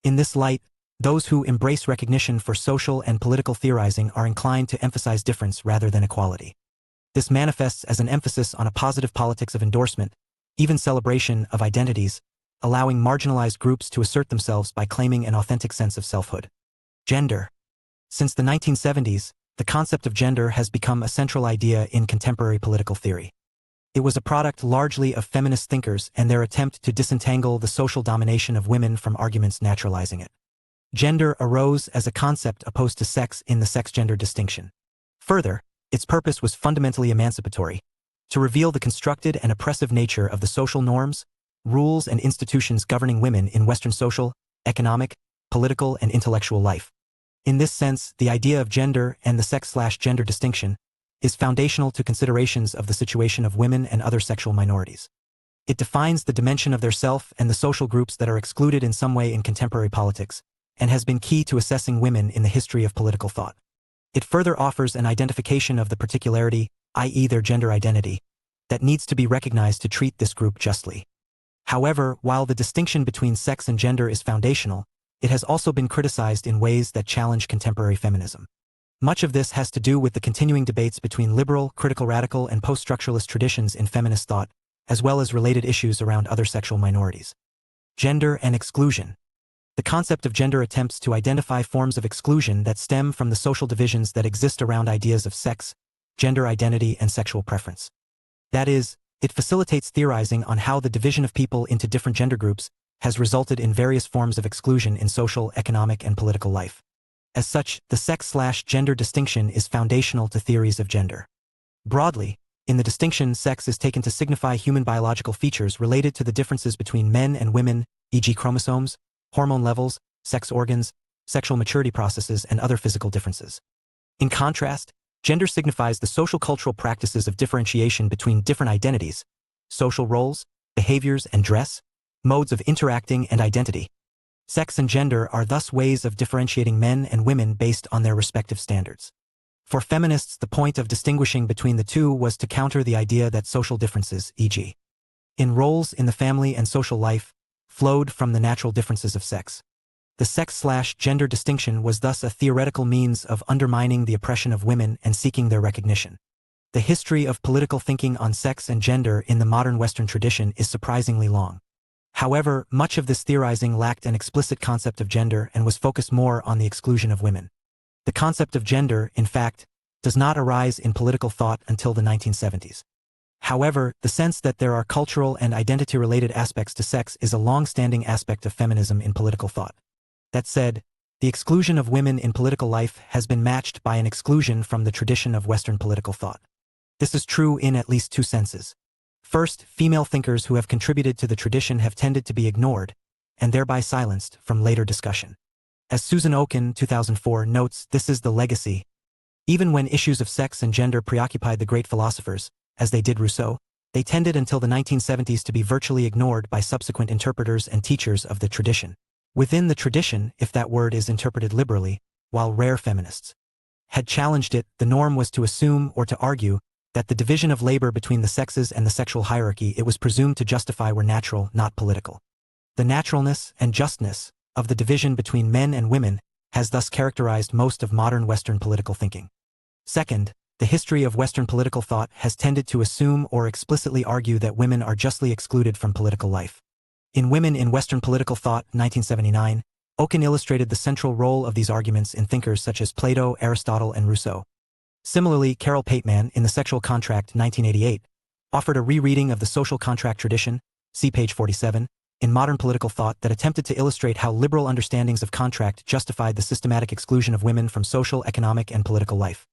In this light, those who embrace recognition for social and political theorizing are inclined to emphasize difference rather than equality. This manifests as an emphasis on a positive politics of endorsement, even celebration of identities, allowing marginalized groups to assert themselves by claiming an authentic sense of selfhood. Gender. Since the 1970s, the concept of gender has become a central idea in contemporary political theory. It was a product largely of feminist thinkers and their attempt to disentangle the social domination of women from arguments naturalizing it. Gender arose as a concept opposed to sex in the sex-gender distinction. Further, its purpose was fundamentally emancipatory, to reveal the constructed and oppressive nature of the social norms, rules, and institutions governing women in Western social, economic, political, and intellectual life. In this sense, the idea of gender and the sex/gender distinction is foundational to considerations of the situation of women and other sexual minorities. It defines the dimension of their self and the social groups that are excluded in some way in contemporary politics, and has been key to assessing women in the history of political thought. It further offers an identification of the particularity, i.e. their gender identity, that needs to be recognized to treat this group justly. However, while the distinction between sex and gender is foundational, it has also been criticized in ways that challenge contemporary feminism. Much of this has to do with the continuing debates between liberal, critical radical, and post-structuralist traditions in feminist thought, as well as related issues around other sexual minorities. Gender and exclusion. The concept of gender attempts to identify forms of exclusion that stem from the social divisions that exist around ideas of sex, gender identity, and sexual preference. That is, it facilitates theorizing on how the division of people into different gender groups has resulted in various forms of exclusion in social, economic, and political life. As such, the sex/gender distinction is foundational to theories of gender. Broadly, in the distinction, sex is taken to signify human biological features related to the differences between men and women, e.g. chromosomes, hormone levels, sex organs, sexual maturity processes, and other physical differences. In contrast, gender signifies the social cultural practices of differentiation between different identities, social roles, behaviors, and dress, modes of interacting and identity. Sex and gender are thus ways of differentiating men and women based on their respective standards. For feminists, the point of distinguishing between the two was to counter the idea that social differences, e.g. in roles in the family and social life, flowed from the natural differences of sex. The sex/gender distinction was thus a theoretical means of undermining the oppression of women and seeking their recognition. The history of political thinking on sex and gender in the modern Western tradition is surprisingly long. However, much of this theorizing lacked an explicit concept of gender and was focused more on the exclusion of women. The concept of gender, in fact, does not arise in political thought until the 1970s. However, the sense that there are cultural and identity-related aspects to sex is a long-standing aspect of feminism in political thought. That said, the exclusion of women in political life has been matched by an exclusion from the tradition of Western political thought. This is true in at least two senses. First, female thinkers who have contributed to the tradition have tended to be ignored, and thereby silenced, from later discussion. As Susan Oken, 2004, notes, this is the legacy. Even when issues of sex and gender preoccupied the great philosophers, as they did Rousseau, they tended until the 1970s to be virtually ignored by subsequent interpreters and teachers of the tradition. Within the tradition, if that word is interpreted liberally, while rare feminists had challenged it, the norm was to assume or to argue that the division of labor between the sexes and the sexual hierarchy it was presumed to justify were natural, not political. The naturalness and justness of the division between men and women has thus characterized most of modern Western political thinking. Second, the history of Western political thought has tended to assume or explicitly argue that women are justly excluded from political life. In Women in Western Political Thought, 1979, Oken illustrated the central role of these arguments in thinkers such as Plato, Aristotle, and Rousseau. Similarly, Carol Pateman, in The Sexual Contract, 1988, offered a rereading of the social contract tradition, see page 47, in modern political thought that attempted to illustrate how liberal understandings of contract justified the systematic exclusion of women from social, economic, and political life.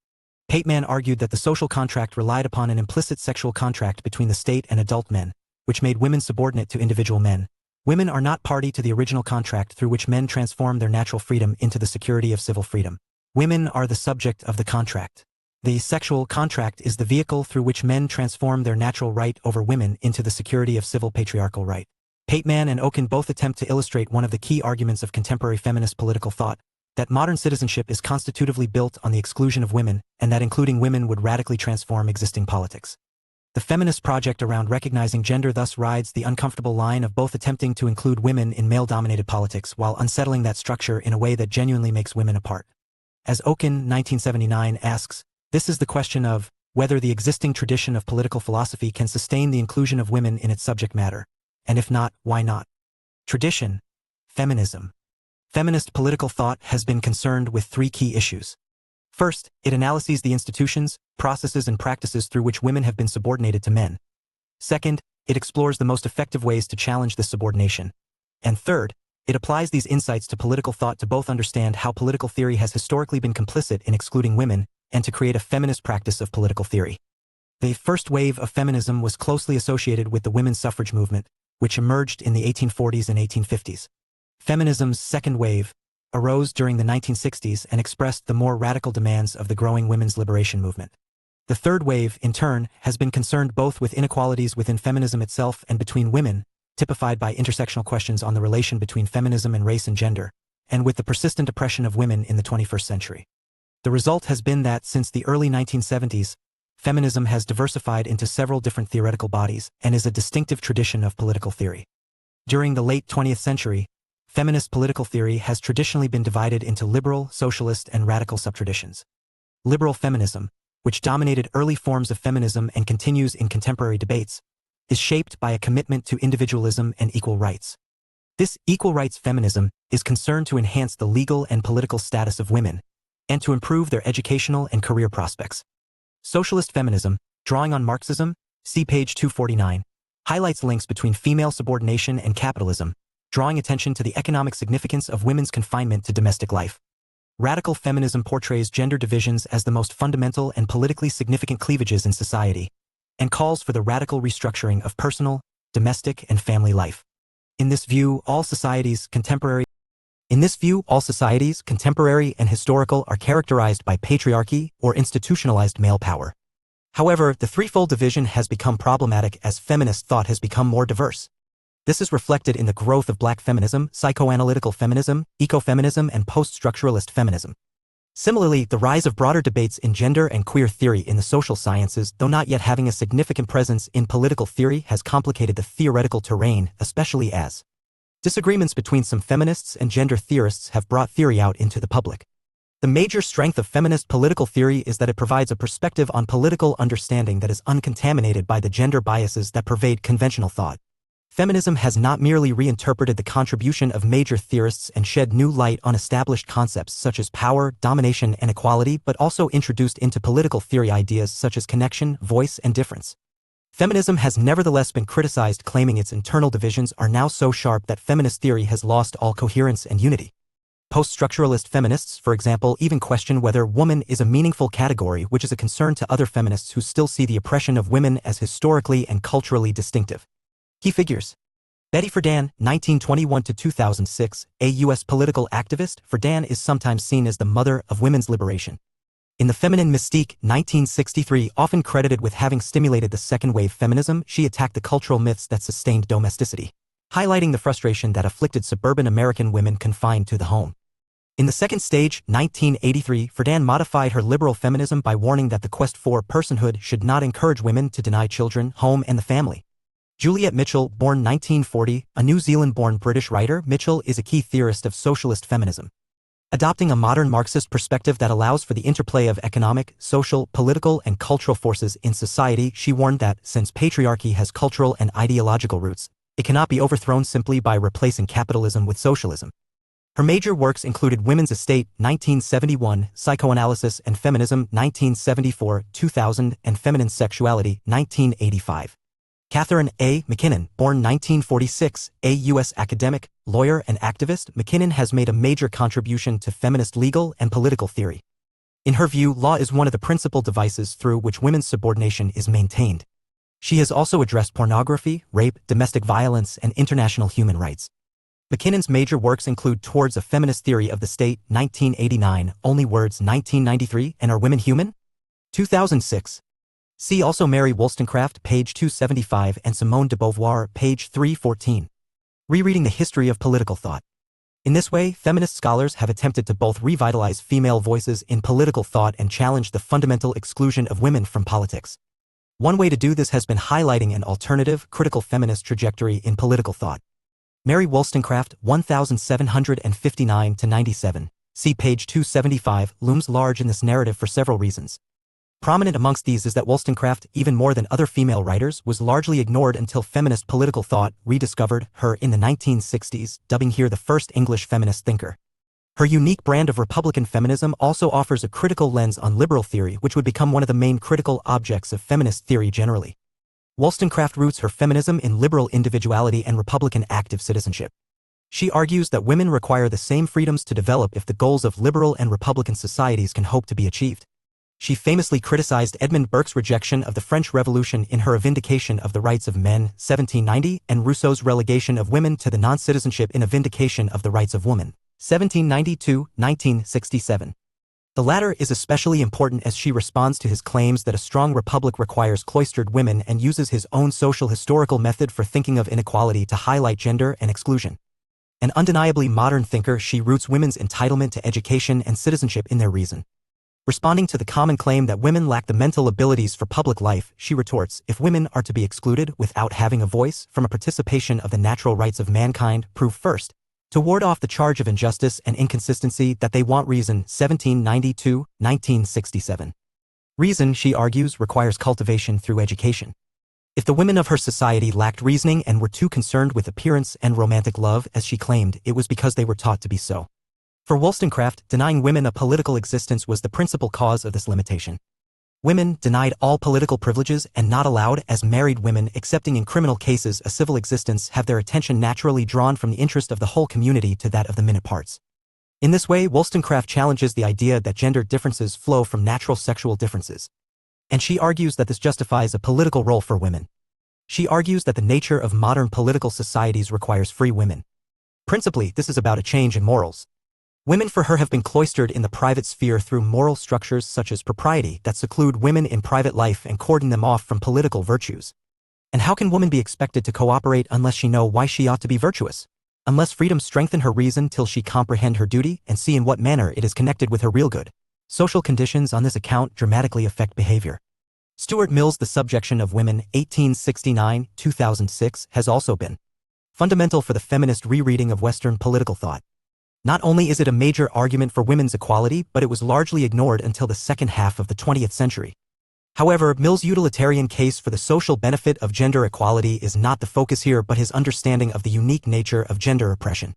Pateman argued that the social contract relied upon an implicit sexual contract between the state and adult men, which made women subordinate to individual men. Women are not party to the original contract through which men transform their natural freedom into the security of civil freedom. Women are the subject of the contract. The sexual contract is the vehicle through which men transform their natural right over women into the security of civil patriarchal right. Pateman and Oken both attempt to illustrate one of the key arguments of contemporary feminist political thought, that modern citizenship is constitutively built on the exclusion of women, and that including women would radically transform existing politics. The feminist project around recognizing gender thus rides the uncomfortable line of both attempting to include women in male-dominated politics while unsettling that structure in a way that genuinely makes women a part. As Oken, 1979, asks, this is the question of whether the existing tradition of political philosophy can sustain the inclusion of women in its subject matter, and if not, why not? Tradition. Feminism. Feminist political thought has been concerned with three key issues. First, it analyses the institutions, processes and practices through which women have been subordinated to men. Second, it explores the most effective ways to challenge this subordination. And third, it applies these insights to political thought to both understand how political theory has historically been complicit in excluding women and to create a feminist practice of political theory. The first wave of feminism was closely associated with the women's suffrage movement, which emerged in the 1840s and 1850s. Feminism's second wave arose during the 1960s and expressed the more radical demands of the growing women's liberation movement. The third wave, in turn, has been concerned both with inequalities within feminism itself and between women, typified by intersectional questions on the relation between feminism and race and gender, and with the persistent oppression of women in the 21st century. The result has been that since the early 1970s, feminism has diversified into several different theoretical bodies and is a distinctive tradition of political theory. During the late 20th century, feminist political theory has traditionally been divided into liberal, socialist, and radical subtraditions. Liberal feminism, which dominated early forms of feminism and continues in contemporary debates, is shaped by a commitment to individualism and equal rights. This equal rights feminism is concerned to enhance the legal and political status of women, and to improve their educational and career prospects. Socialist feminism, drawing on Marxism, see page 249, highlights links between female subordination and capitalism, drawing attention to the economic significance of women's confinement to domestic life. Radical feminism portrays gender divisions as the most fundamental and politically significant cleavages in society, and calls for the radical restructuring of personal, domestic, and family life. In this view, all societies, contemporary and historical, are characterized by patriarchy or institutionalized male power. However, the threefold division has become problematic as feminist thought has become more diverse. This is reflected in the growth of black feminism, psychoanalytical feminism, ecofeminism, and post-structuralist feminism. Similarly, the rise of broader debates in gender and queer theory in the social sciences, though not yet having a significant presence in political theory, has complicated the theoretical terrain, especially as disagreements between some feminists and gender theorists have brought theory out into the public. The major strength of feminist political theory is that it provides a perspective on political understanding that is uncontaminated by the gender biases that pervade conventional thought. Feminism has not merely reinterpreted the contribution of major theorists and shed new light on established concepts such as power, domination, and equality, but also introduced into political theory ideas such as connection, voice, and difference. Feminism has nevertheless been criticized, claiming its internal divisions are now so sharp that feminist theory has lost all coherence and unity. Post-structuralist feminists, for example, even question whether woman is a meaningful category, which is a concern to other feminists who still see the oppression of women as historically and culturally distinctive. Key figures. Betty Friedan, 1921–2006, a U.S. political activist. Friedan is sometimes seen as the mother of women's liberation. In The Feminine Mystique, 1963, often credited with having stimulated the second-wave feminism, she attacked the cultural myths that sustained domesticity, highlighting the frustration that afflicted suburban American women confined to the home. In the second stage, 1983, Friedan modified her liberal feminism by warning that the quest for personhood should not encourage women to deny children, home and the family. Juliet Mitchell, born 1940, a New Zealand-born British writer, Mitchell is a key theorist of socialist feminism. Adopting a modern Marxist perspective that allows for the interplay of economic, social, political, and cultural forces in society, she warned that, since patriarchy has cultural and ideological roots, it cannot be overthrown simply by replacing capitalism with socialism. Her major works included Women's Estate, 1971, Psychoanalysis and Feminism, 1974, 2000, and Feminine Sexuality, 1985. Catherine A. MacKinnon, born 1946, a U.S. academic, lawyer, and activist, MacKinnon has made a major contribution to feminist legal and political theory. In her view, law is one of the principal devices through which women's subordination is maintained. She has also addressed pornography, rape, domestic violence, and international human rights. MacKinnon's major works include Towards a Feminist Theory of the State, 1989, Only Words, 1993, and Are Women Human? 2006. See also Mary Wollstonecraft, page 275, and Simone de Beauvoir, page 314. Rereading the History of Political Thought. In this way, feminist scholars have attempted to both revitalize female voices in political thought and challenge the fundamental exclusion of women from politics. One way to do this has been highlighting an alternative, critical feminist trajectory in political thought. Mary Wollstonecraft, 1759–97, see page 275, looms large in this narrative for several reasons. Prominent amongst these is that Wollstonecraft, even more than other female writers, was largely ignored until feminist political thought rediscovered her in the 1960s, dubbing her the first English feminist thinker. Her unique brand of Republican feminism also offers a critical lens on liberal theory, which would become one of the main critical objects of feminist theory generally. Wollstonecraft roots her feminism in liberal individuality and Republican active citizenship. She argues that women require the same freedoms to develop if the goals of liberal and Republican societies can hope to be achieved. She famously criticized Edmund Burke's rejection of the French Revolution in her A Vindication of the Rights of Men, 1790, and Rousseau's relegation of women to the non-citizenship in A Vindication of the Rights of Woman, 1792–1967. The latter is especially important as she responds to his claims that a strong republic requires cloistered women and uses his own social historical method for thinking of inequality to highlight gender and exclusion. An undeniably modern thinker, she roots women's entitlement to education and citizenship in their reason. Responding to the common claim that women lack the mental abilities for public life, she retorts, if women are to be excluded without having a voice from a participation of the natural rights of mankind, prove first, to ward off the charge of injustice and inconsistency, that they want reason, 1792–1967. Reason, she argues, requires cultivation through education. If the women of her society lacked reasoning and were too concerned with appearance and romantic love, as she claimed, it was because they were taught to be so. For Wollstonecraft, denying women a political existence was the principal cause of this limitation. Women, denied all political privileges and not allowed, as married women, excepting in criminal cases, a civil existence, have their attention naturally drawn from the interest of the whole community to that of the minute parts. In this way, Wollstonecraft challenges the idea that gender differences flow from natural sexual differences. And she argues that this justifies a political role for women. She argues that the nature of modern political societies requires free women. Principally, this is about a change in morals. Women for her have been cloistered in the private sphere through moral structures such as propriety that seclude women in private life and cordon them off from political virtues. And how can woman be expected to cooperate unless she know why she ought to be virtuous? Unless freedom strengthen her reason till she comprehend her duty and see in what manner it is connected with her real good. Social conditions on this account dramatically affect behavior. Stuart Mill's The Subjection of Women, 1869–2006, has also been fundamental for the feminist rereading of Western political thought. Not only is it a major argument for women's equality, but it was largely ignored until the second half of the 20th century. However, Mill's utilitarian case for the social benefit of gender equality is not the focus here, but his understanding of the unique nature of gender oppression.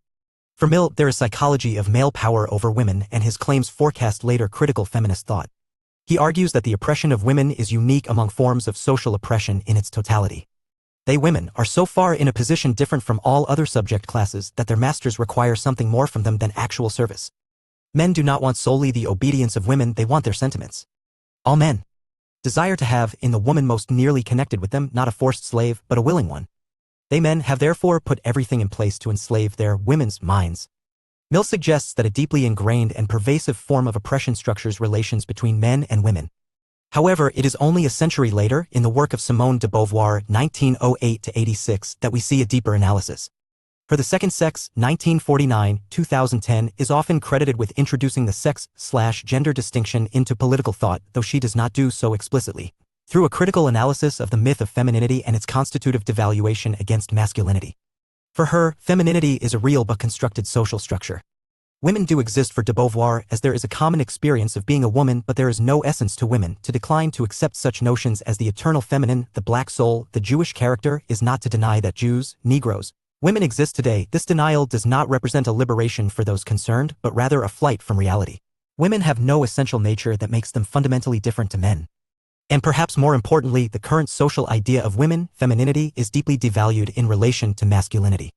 For Mill, there is psychology of male power over women, and his claims forecast later critical feminist thought. He argues that the oppression of women is unique among forms of social oppression in its totality. They, women, are so far in a position different from all other subject classes that their masters require something more from them than actual service. Men do not want solely the obedience of women, they want their sentiments. All men desire to have, in the woman most nearly connected with them, not a forced slave, but a willing one. They, men, have therefore put everything in place to enslave their women's minds. Mill suggests that a deeply ingrained and pervasive form of oppression structures relations between men and women. However, it is only a century later, in the work of Simone de Beauvoir, 1908–86, that we see a deeper analysis. For the Second Sex, 1949-2010 is often credited with introducing the sex/gender distinction into political thought, though she does not do so explicitly, through a critical analysis of the myth of femininity and its constitutive devaluation against masculinity. For her, femininity is a real but constructed social structure. Women do exist for de Beauvoir, as there is a common experience of being a woman, but there is no essence to women. To decline to accept such notions as the eternal feminine, the black soul, the Jewish character, is not to deny that Jews, Negroes, women exist today. This denial does not represent a liberation for those concerned, but rather a flight from reality. Women have no essential nature that makes them fundamentally different to men. And perhaps more importantly, the current social idea of women, femininity, is deeply devalued in relation to masculinity.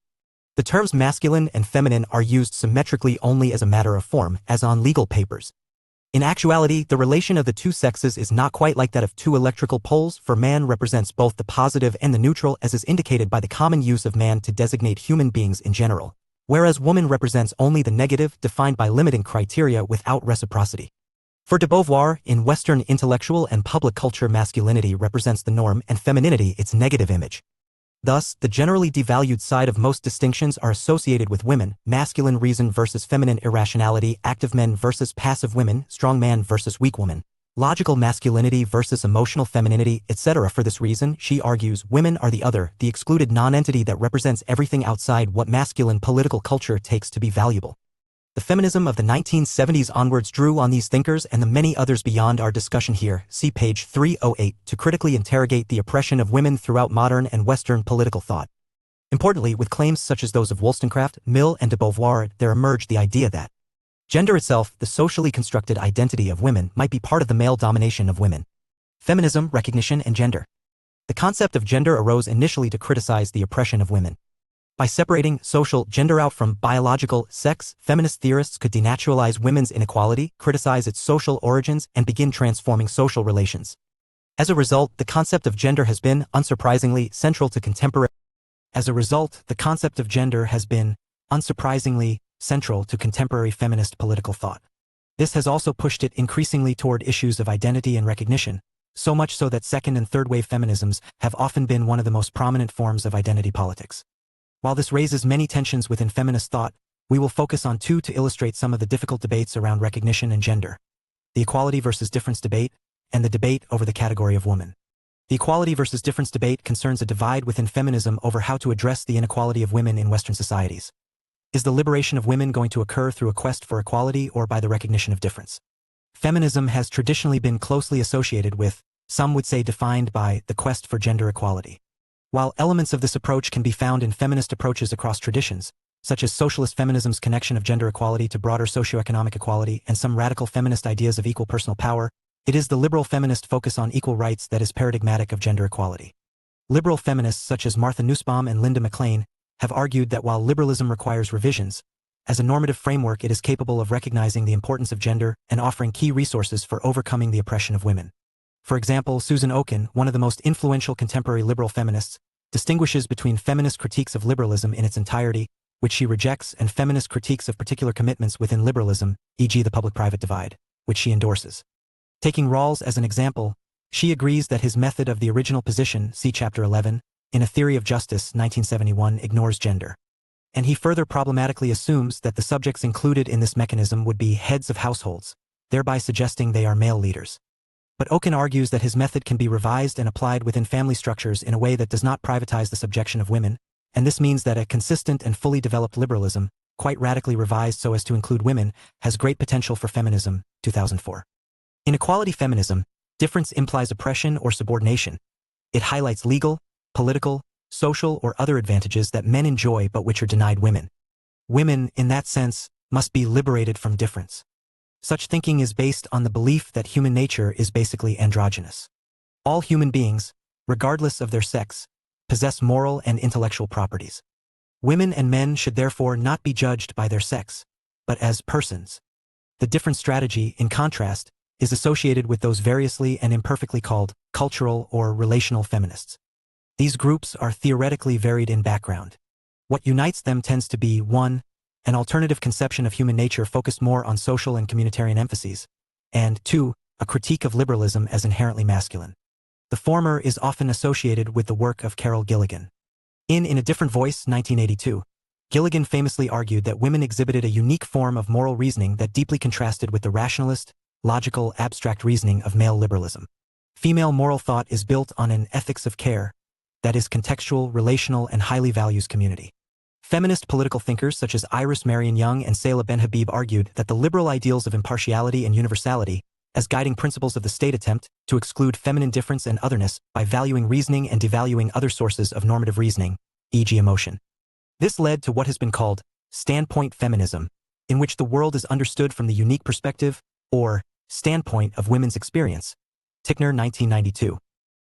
The terms masculine and feminine are used symmetrically only as a matter of form, as on legal papers. In actuality, the relation of the two sexes is not quite like that of two electrical poles, for man represents both the positive and the neutral, as is indicated by the common use of man to designate human beings in general, whereas woman represents only the negative, defined by limiting criteria without reciprocity. For de Beauvoir, in Western intellectual and public culture, masculinity represents the norm and femininity its negative image. Thus, the generally devalued side of most distinctions are associated with women: masculine reason versus feminine irrationality, active men versus passive women, strong man versus weak woman, logical masculinity versus emotional femininity, etc. For this reason, she argues, women are the other, the excluded non-entity that represents everything outside what masculine political culture takes to be valuable. The feminism of the 1970s onwards drew on these thinkers and the many others beyond our discussion here, see page 308, to critically interrogate the oppression of women throughout modern and Western political thought. Importantly, with claims such as those of Wollstonecraft, Mill, and de Beauvoir, there emerged the idea that gender itself, the socially constructed identity of women, might be part of the male domination of women. Feminism, recognition, and gender. The concept of gender arose initially to criticize the oppression of women. By separating social gender out from biological sex, feminist theorists could denaturalize women's inequality, criticize its social origins, and begin transforming social relations. As a result, the concept of gender has been, unsurprisingly, central to contemporary feminist political thought. This has also pushed it increasingly toward issues of identity and recognition, so much so that second and third wave feminisms have often been one of the most prominent forms of identity politics. While this raises many tensions within feminist thought, we will focus on two to illustrate some of the difficult debates around recognition and gender: the equality versus difference debate, and the debate over the category of woman. The equality versus difference debate concerns a divide within feminism over how to address the inequality of women in Western societies. Is the liberation of women going to occur through a quest for equality or by the recognition of difference? Feminism has traditionally been closely associated with, some would say defined by, the quest for gender equality. While elements of this approach can be found in feminist approaches across traditions, such as socialist feminism's connection of gender equality to broader socioeconomic equality and some radical feminist ideas of equal personal power, it is the liberal feminist focus on equal rights that is paradigmatic of gender equality. Liberal feminists such as Martha Nussbaum and Linda McLean have argued that while liberalism requires revisions, as a normative framework it is capable of recognizing the importance of gender and offering key resources for overcoming the oppression of women. For example, Susan Oken, one of the most influential contemporary liberal feminists, distinguishes between feminist critiques of liberalism in its entirety, which she rejects, and feminist critiques of particular commitments within liberalism, e.g. the public-private divide, which she endorses. Taking Rawls as an example, she agrees that his method of the original position, see Chapter 11, in A Theory of Justice, 1971, ignores gender. And he further problematically assumes that the subjects included in this mechanism would be heads of households, thereby suggesting they are male leaders. But Oken argues that his method can be revised and applied within family structures in a way that does not privatize the subjection of women, and this means that a consistent and fully developed liberalism, quite radically revised so as to include women, has great potential for feminism, 2004. In equality feminism, difference implies oppression or subordination. It highlights legal, political, social, or other advantages that men enjoy but which are denied women. Women, in that sense, must be liberated from difference. Such thinking is based on the belief that human nature is basically androgynous. All human beings, regardless of their sex, possess moral and intellectual properties. Women and men should therefore not be judged by their sex, but as persons. The different strategy, in contrast, is associated with those variously and imperfectly called cultural or relational feminists. These groups are theoretically varied in background. What unites them tends to be 1. An alternative conception of human nature focused more on social and communitarian emphases, and 2. A critique of liberalism as inherently masculine. The former is often associated with the work of Carol Gilligan. In A Different Voice, 1982, Gilligan famously argued that women exhibited a unique form of moral reasoning that deeply contrasted with the rationalist, logical, abstract reasoning of male liberalism. Female moral thought is built on an ethics of care that is contextual, relational, and highly values community. Feminist political thinkers such as Iris Marion Young and Salah Ben-Habib argued that the liberal ideals of impartiality and universality, as guiding principles of the state, attempt to exclude feminine difference and otherness by valuing reasoning and devaluing other sources of normative reasoning, e.g. emotion. This led to what has been called standpoint feminism, in which the world is understood from the unique perspective, or standpoint, of women's experience. Tickner, 1992.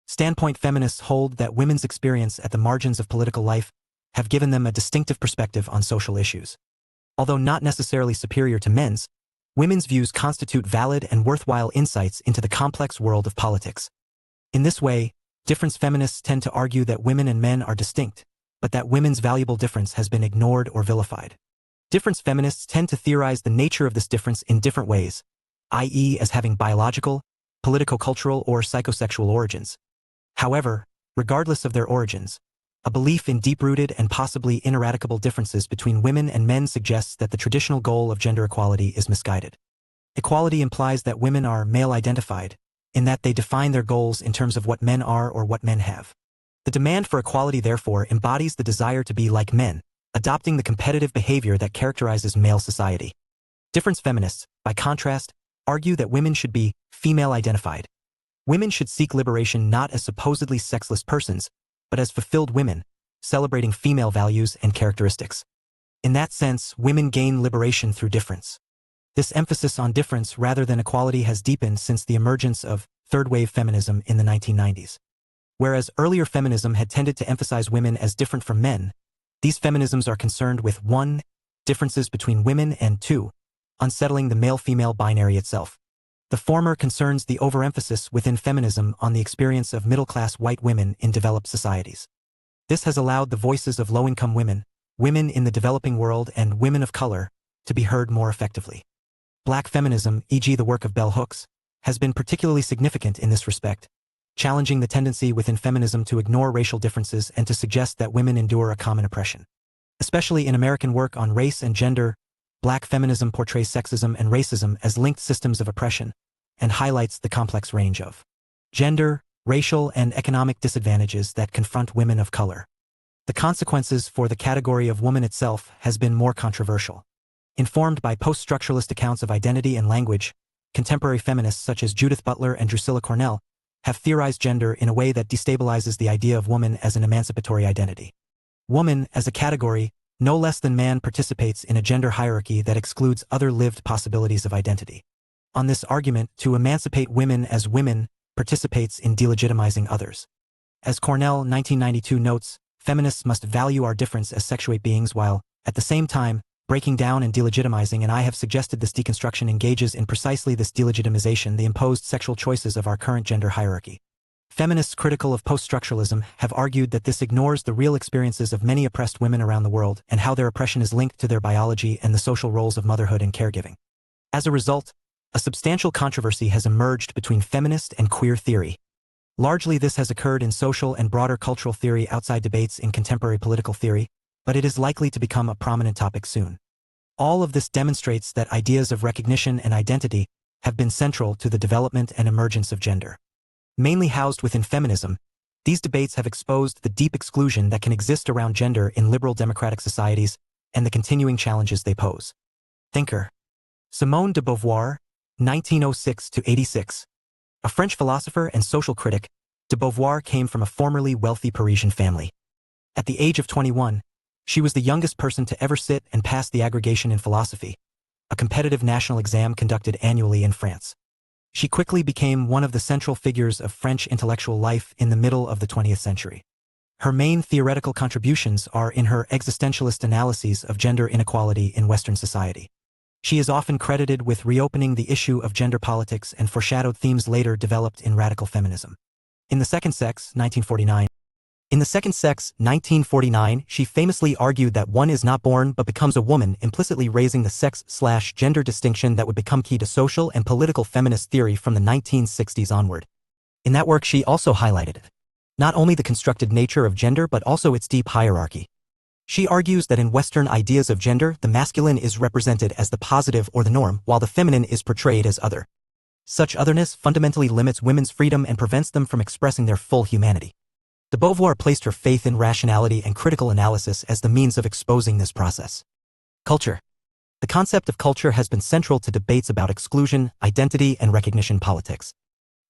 Standpoint feminists hold that women's experience at the margins of political life have given them a distinctive perspective on social issues. Although not necessarily superior to men's, women's views constitute valid and worthwhile insights into the complex world of politics. In this way, difference feminists tend to argue that women and men are distinct, but that women's valuable difference has been ignored or vilified. Difference feminists tend to theorize the nature of this difference in different ways, i.e. as having biological, politico-cultural, or psychosexual origins. However, regardless of their origins, a belief in deep-rooted and possibly ineradicable differences between women and men suggests that the traditional goal of gender equality is misguided. Equality implies that women are male-identified, in that they define their goals in terms of what men are or what men have. The demand for equality therefore embodies the desire to be like men, adopting the competitive behavior that characterizes male society. Difference feminists, by contrast, argue that women should be female-identified. Women should seek liberation not as supposedly sexless persons, but as fulfilled women, celebrating female values and characteristics. In that sense, women gain liberation through difference. This emphasis on difference rather than equality has deepened since the emergence of third-wave feminism in the 1990s. Whereas earlier feminism had tended to emphasize women as different from men, these feminisms are concerned with 1. Differences between women, and 2. Unsettling the male-female binary itself. The former concerns the overemphasis within feminism on the experience of middle-class white women in developed societies. This has allowed the voices of low-income women, women in the developing world, and women of color to be heard more effectively. Black feminism, e.g. the work of bell hooks, has been particularly significant in this respect, challenging the tendency within feminism to ignore racial differences and to suggest that women endure a common oppression. Especially in American work on race and gender, Black feminism portrays sexism and racism as linked systems of oppression and highlights the complex range of gender, racial, and economic disadvantages that confront women of color. The consequences for the category of woman itself has been more controversial. Informed by post-structuralist accounts of identity and language, contemporary feminists such as Judith Butler and Drusilla Cornell have theorized gender in a way that destabilizes the idea of woman as an emancipatory identity. Woman, as a category, no less than man, participates in a gender hierarchy that excludes other lived possibilities of identity. On this argument, to emancipate women as women participates in delegitimizing others. As Cornell, 1992 notes, feminists must value our difference as sexuate beings while, at the same time, breaking down and delegitimizing, and I have suggested this deconstruction engages in precisely this delegitimization, the imposed sexual choices of our current gender hierarchy. Feminists critical of post-structuralism have argued that this ignores the real experiences of many oppressed women around the world and how their oppression is linked to their biology and the social roles of motherhood and caregiving. As a result, a substantial controversy has emerged between feminist and queer theory. Largely this has occurred in social and broader cultural theory outside debates in contemporary political theory, but it is likely to become a prominent topic soon. All of this demonstrates that ideas of recognition and identity have been central to the development and emergence of gender. Mainly housed within feminism, these debates have exposed the deep exclusion that can exist around gender in liberal democratic societies and the continuing challenges they pose. Thinker. Simone de Beauvoir, 1906–86. A French philosopher and social critic, de Beauvoir came from a formerly wealthy Parisian family. At the age of 21, she was the youngest person to ever sit and pass the agrégation in philosophy, a competitive national exam conducted annually in France. She quickly became one of the central figures of French intellectual life in the middle of the 20th century. Her main theoretical contributions are in her existentialist analyses of gender inequality in Western society. She is often credited with reopening the issue of gender politics and foreshadowed themes later developed in radical feminism. In The Second Sex, 1949. In The Second Sex, 1949, she famously argued that one is not born but becomes a woman, implicitly raising the sex/gender distinction that would become key to social and political feminist theory from the 1960s onward. In that work she also highlighted not only the constructed nature of gender but also its deep hierarchy. She argues that in Western ideas of gender, the masculine is represented as the positive or the norm, while the feminine is portrayed as other. Such otherness fundamentally limits women's freedom and prevents them from expressing their full humanity. De Beauvoir placed her faith in rationality and critical analysis as the means of exposing this process. Culture. The concept of culture has been central to debates about exclusion, identity, and recognition politics.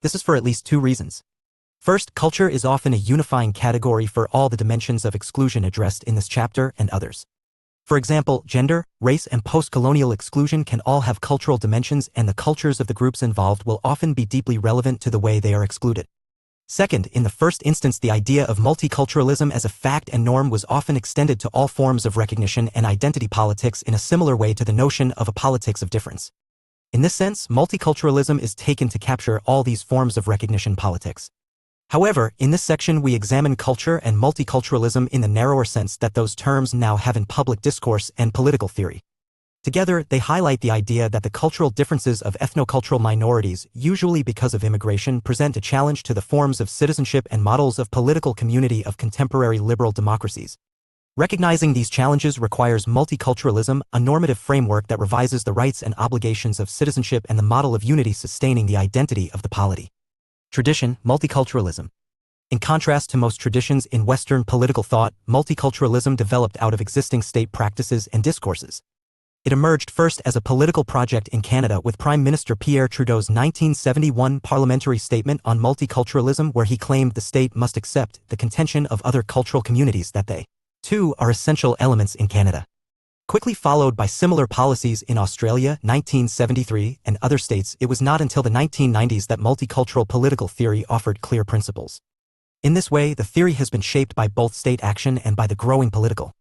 This is for at least two reasons. First, culture is often a unifying category for all the dimensions of exclusion addressed in this chapter and others. For example, gender, race, and post-colonial exclusion can all have cultural dimensions, and the cultures of the groups involved will often be deeply relevant to the way they are excluded. Second, in the first instance, the idea of multiculturalism as a fact and norm was often extended to all forms of recognition and identity politics in a similar way to the notion of a politics of difference. In this sense, multiculturalism is taken to capture all these forms of recognition politics. However, in this section we examine culture and multiculturalism in the narrower sense that those terms now have in public discourse and political theory. Together, they highlight the idea that the cultural differences of ethnocultural minorities, usually because of immigration, present a challenge to the forms of citizenship and models of political community of contemporary liberal democracies. Recognizing these challenges requires multiculturalism, a normative framework that revises the rights and obligations of citizenship and the model of unity sustaining the identity of the polity. Tradition, multiculturalism. In contrast to most traditions in Western political thought, multiculturalism developed out of existing state practices and discourses. It emerged first as a political project in Canada with Prime Minister Pierre Trudeau's 1971 parliamentary statement on multiculturalism, where he claimed the state must accept the contention of other cultural communities that they, too, are essential elements in Canada. Quickly followed by similar policies in Australia, 1973, and other states, it was not until the 1990s that multicultural political theory offered clear principles. In this way, the theory has been shaped by both state action and by the growing political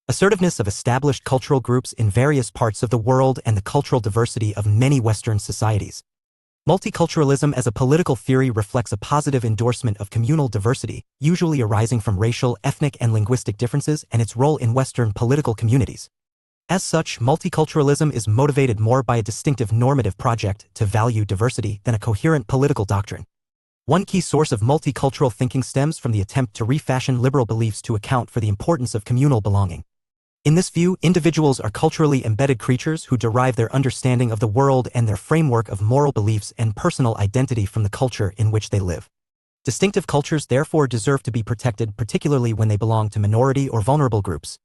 assertiveness of established cultural groups in various parts of the world and the cultural diversity of many Western societies. Multiculturalism as a political theory reflects a positive endorsement of communal diversity, usually arising from racial, ethnic, and linguistic differences, and its role in Western political communities. As such, multiculturalism is motivated more by a distinctive normative project to value diversity than a coherent political doctrine. One key source of multicultural thinking stems from the attempt to refashion liberal beliefs to account for the importance of communal belonging. In this view, individuals are culturally embedded creatures who derive their understanding of the world and their framework of moral beliefs and personal identity from the culture in which they live. Distinctive cultures therefore deserve to be protected, particularly when they belong to minority or vulnerable groups.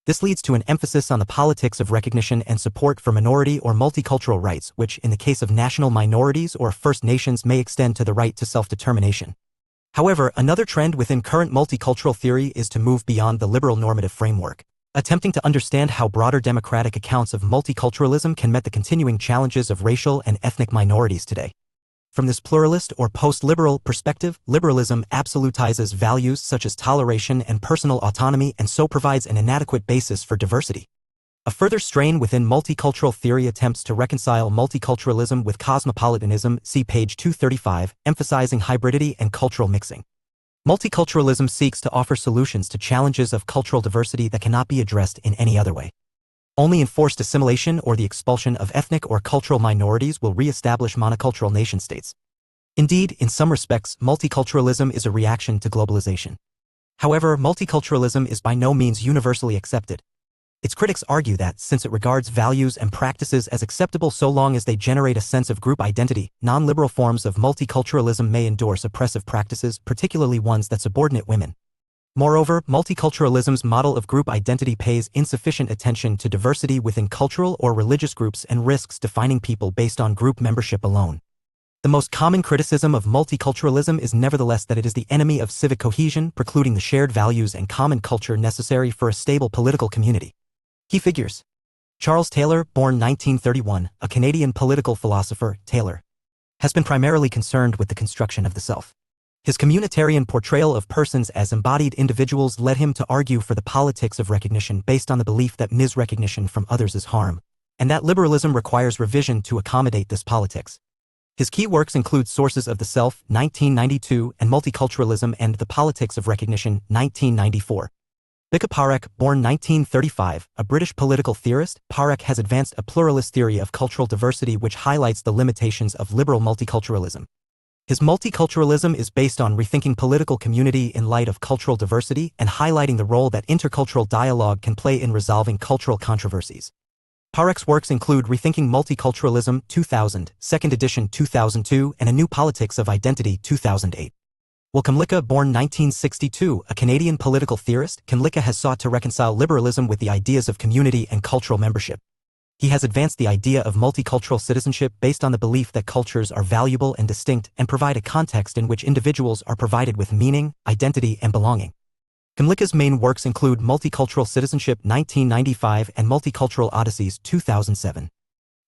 This leads to an emphasis on the politics of recognition and support for minority or multicultural rights, which, in the case of national minorities or First Nations, may extend to the right to self-determination. However, another trend within current multicultural theory is to move beyond the liberal normative framework, attempting to understand how broader democratic accounts of multiculturalism can meet the continuing challenges of racial and ethnic minorities today. From this pluralist or post-liberal perspective, liberalism absolutizes values such as toleration and personal autonomy and so provides an inadequate basis for diversity. A further strain within multicultural theory attempts to reconcile multiculturalism with cosmopolitanism, see page 235, emphasizing hybridity and cultural mixing. Multiculturalism seeks to offer solutions to challenges of cultural diversity that cannot be addressed in any other way. Only enforced assimilation or the expulsion of ethnic or cultural minorities will re-establish monocultural nation-states. Indeed, in some respects, multiculturalism is a reaction to globalization. However, multiculturalism is by no means universally accepted. Its critics argue that, since it regards values and practices as acceptable so long as they generate a sense of group identity, non-liberal forms of multiculturalism may endorse oppressive practices, particularly ones that subordinate women. Moreover, multiculturalism's model of group identity pays insufficient attention to diversity within cultural or religious groups and risks defining people based on group membership alone. The most common criticism of multiculturalism is nevertheless that it is the enemy of civic cohesion, precluding the shared values and common culture necessary for a stable political community. Key figures. Charles Taylor, born 1931, a Canadian political philosopher. Taylor has been primarily concerned with the construction of the self. His communitarian portrayal of persons as embodied individuals led him to argue for the politics of recognition based on the belief that misrecognition from others is harm, and that liberalism requires revision to accommodate this politics. His key works include Sources of the Self, 1992, and Multiculturalism and the Politics of Recognition, 1994. Bika Parekh, born 1935, a British political theorist, Parekh has advanced a pluralist theory of cultural diversity which highlights the limitations of liberal multiculturalism. His multiculturalism is based on rethinking political community in light of cultural diversity and highlighting the role that intercultural dialogue can play in resolving cultural controversies. Parek's works include Rethinking Multiculturalism 2000, 2nd edition 2002, and A New Politics of Identity 2008. While Kamlicka, born 1962, a Canadian political theorist, Kamlicka has sought to reconcile liberalism with the ideas of community and cultural membership. He has advanced the idea of multicultural citizenship based on the belief that cultures are valuable and distinct and provide a context in which individuals are provided with meaning, identity, and belonging. Kamlicka's main works include Multicultural Citizenship 1995 and Multicultural Odysseys 2007.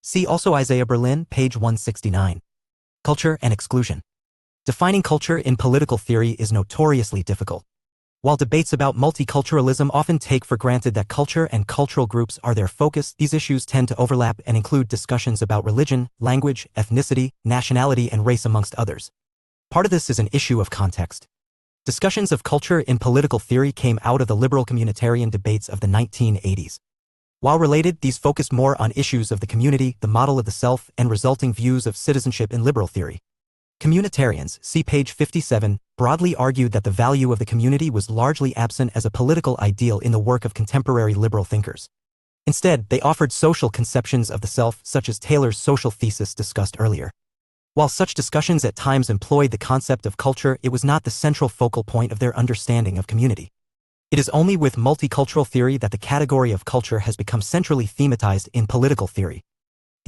See also Isaiah Berlin, page 169. Culture and exclusion. Defining culture in political theory is notoriously difficult. While debates about multiculturalism often take for granted that culture and cultural groups are their focus, these issues tend to overlap and include discussions about religion, language, ethnicity, nationality, and race amongst others. Part of this is an issue of context. Discussions of culture in political theory came out of the liberal communitarian debates of the 1980s. While related, these focused more on issues of the community, the model of the self, and resulting views of citizenship in liberal theory. Communitarians, see page 57, broadly argued that the value of the community was largely absent as a political ideal in the work of contemporary liberal thinkers. Instead, they offered social conceptions of the self, such as Taylor's social thesis discussed earlier. While such discussions at times employed the concept of culture, it was not the central focal point of their understanding of community. It is only with multicultural theory that the category of culture has become centrally thematized in political theory.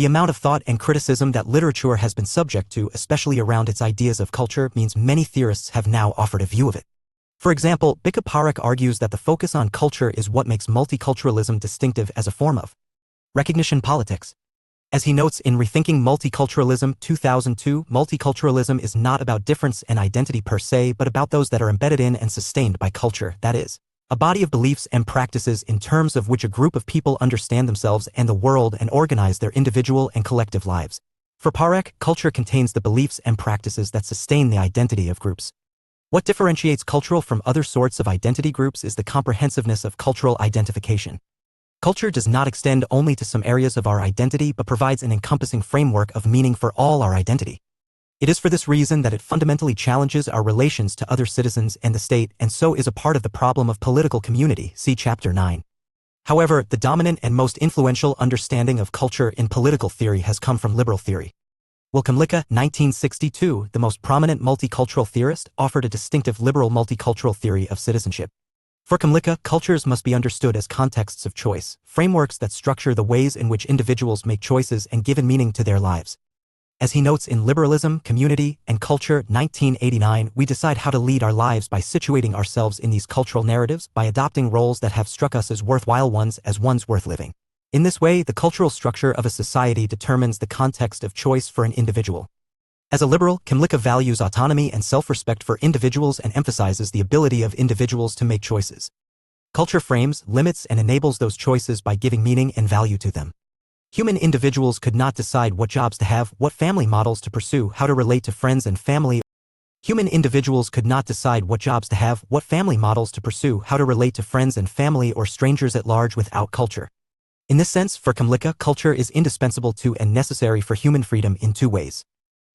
The amount of thought and criticism that literature has been subject to, especially around its ideas of culture, means many theorists have now offered a view of it. For example, Bika Parek argues that the focus on culture is what makes multiculturalism distinctive as a form of recognition politics. As he notes in Rethinking Multiculturalism 2002, multiculturalism is not about difference and identity per se, but about those that are embedded in and sustained by culture, that is, a body of beliefs and practices in terms of which a group of people understand themselves and the world and organize their individual and collective lives. For Parek, culture contains the beliefs and practices that sustain the identity of groups. What differentiates cultural from other sorts of identity groups is the comprehensiveness of cultural identification. Culture does not extend only to some areas of our identity but provides an encompassing framework of meaning for all our identity. It is for this reason that it fundamentally challenges our relations to other citizens and the state, and so is a part of the problem of political community, see Chapter 9. However, the dominant and most influential understanding of culture in political theory has come from liberal theory. While Kamlicka, 1962, the most prominent multicultural theorist, offered a distinctive liberal multicultural theory of citizenship. For Kamlicka, cultures must be understood as contexts of choice, frameworks that structure the ways in which individuals make choices and give a meaning to their lives. As he notes in Liberalism, Community, and Culture 1989, we decide how to lead our lives by situating ourselves in these cultural narratives, by adopting roles that have struck us as worthwhile ones, as ones worth living. In this way, the cultural structure of a society determines the context of choice for an individual. As a liberal, Kamlicka values autonomy and self-respect for individuals and emphasizes the ability of individuals to make choices. Culture frames, limits, and enables those choices by giving meaning and value to them. Human individuals could not decide what jobs to have, what family models to pursue, how to relate to friends and family. Human individuals could not decide what jobs to have, what family models to pursue, how to relate to friends and family or strangers at large without culture. In this sense, for Kamlicka, culture is indispensable to and necessary for human freedom in two ways.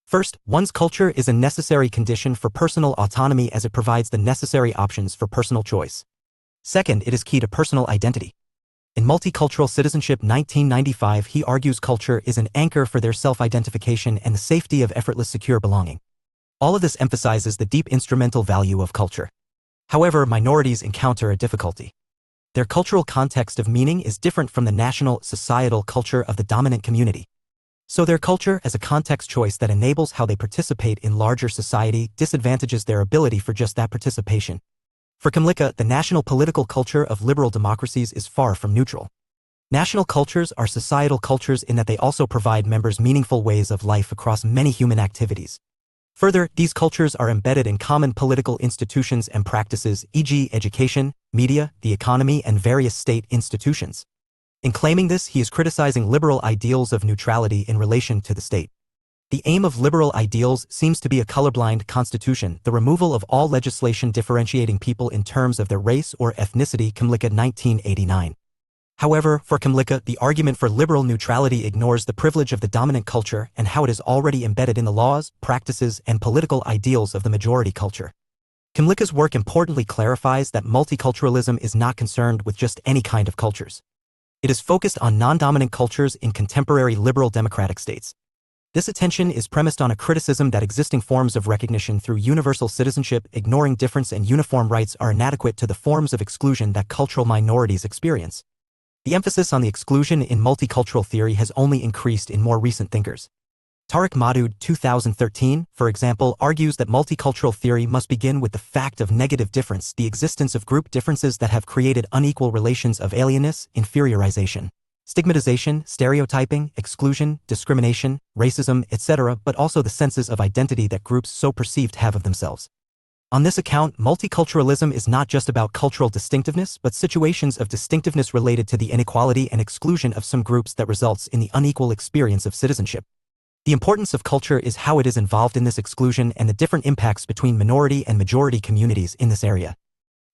First, one's culture is a necessary condition for personal autonomy as it provides the necessary options for personal choice. Second, it is key to personal identity. In Multicultural Citizenship 1995, he argues culture is an anchor for their self-identification and the safety of effortless secure belonging. All of this emphasizes the deep instrumental value of culture. However, minorities encounter a difficulty. Their cultural context of meaning is different from the national, societal culture of the dominant community. So their culture, as a context choice that enables how they participate in larger society, disadvantages their ability for just that participation. For Kamlicka, the national political culture of liberal democracies is far from neutral. National cultures are societal cultures in that they also provide members meaningful ways of life across many human activities. Further, these cultures are embedded in common political institutions and practices, e.g., education, media, the economy, and various state institutions. In claiming this, he is criticizing liberal ideals of neutrality in relation to the state. The aim of liberal ideals seems to be a colorblind constitution, the removal of all legislation differentiating people in terms of their race or ethnicity, Kamlicka 1989. However, for Kymlicka, the argument for liberal neutrality ignores the privilege of the dominant culture and how it is already embedded in the laws, practices, and political ideals of the majority culture. Kymlicka's work importantly clarifies that multiculturalism is not concerned with just any kind of cultures. It is focused on non-dominant cultures in contemporary liberal democratic states. This attention is premised on a criticism that existing forms of recognition through universal citizenship, ignoring difference and uniform rights, are inadequate to the forms of exclusion that cultural minorities experience. The emphasis on the exclusion in multicultural theory has only increased in more recent thinkers. Tariq Mahdud, 2013, for example, argues that multicultural theory must begin with the fact of negative difference, the existence of group differences that have created unequal relations of alienness, inferiorization, stigmatization, stereotyping, exclusion, discrimination, racism, etc., but also the senses of identity that groups so perceived have of themselves. On this account, multiculturalism is not just about cultural distinctiveness, but situations of distinctiveness related to the inequality and exclusion of some groups that results in the unequal experience of citizenship. The importance of culture is how it is involved in this exclusion and the different impacts between minority and majority communities in this area.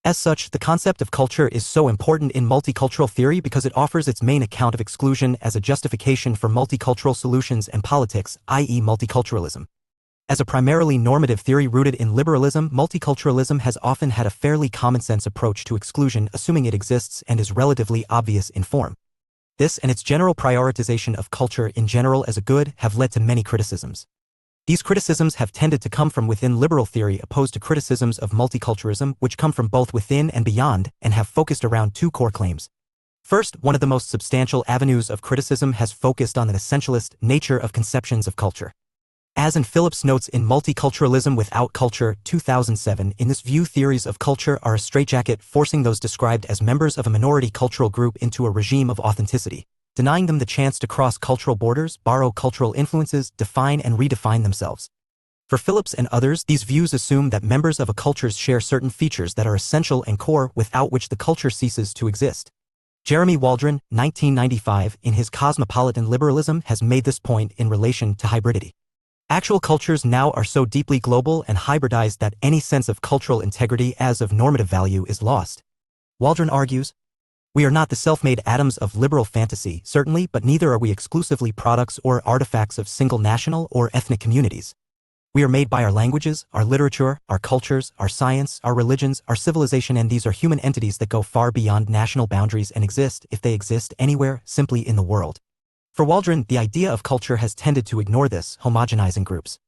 As such, the concept of culture is so important in multicultural theory because it offers its main account of exclusion as a justification for multicultural solutions and politics, i.e. multiculturalism. As a primarily normative theory rooted in liberalism, multiculturalism has often had a fairly common-sense approach to exclusion, assuming it exists and is relatively obvious in form. This and its general prioritization of culture in general as a good have led to many criticisms. These criticisms have tended to come from within liberal theory opposed to criticisms of multiculturalism, which come from both within and beyond and have focused around two core claims. First, one of the most substantial avenues of criticism has focused on the essentialist nature of conceptions of culture. As in Phillips notes in Multiculturalism Without Culture, 2007, in this view theories of culture are a straitjacket forcing those described as members of a minority cultural group into a regime of authenticity, denying them the chance to cross cultural borders, borrow cultural influences, define and redefine themselves. For Phillips and others, these views assume that members of a culture share certain features that are essential and core without which the culture ceases to exist. Jeremy Waldron, 1995, in his Cosmopolitan Liberalism has made this point in relation to hybridity. Actual cultures now are so deeply global and hybridized that any sense of cultural integrity as of normative value is lost. Waldron argues, "We are not the self-made atoms of liberal fantasy, certainly, but neither are we exclusively products or artifacts of single national or ethnic communities. We are made by our languages, our literature, our cultures, our science, our religions, our civilization, and these are human entities that go far beyond national boundaries and exist, if they exist anywhere, simply in the world." For Waldron, the idea of culture has tended to ignore this, homogenizing groups.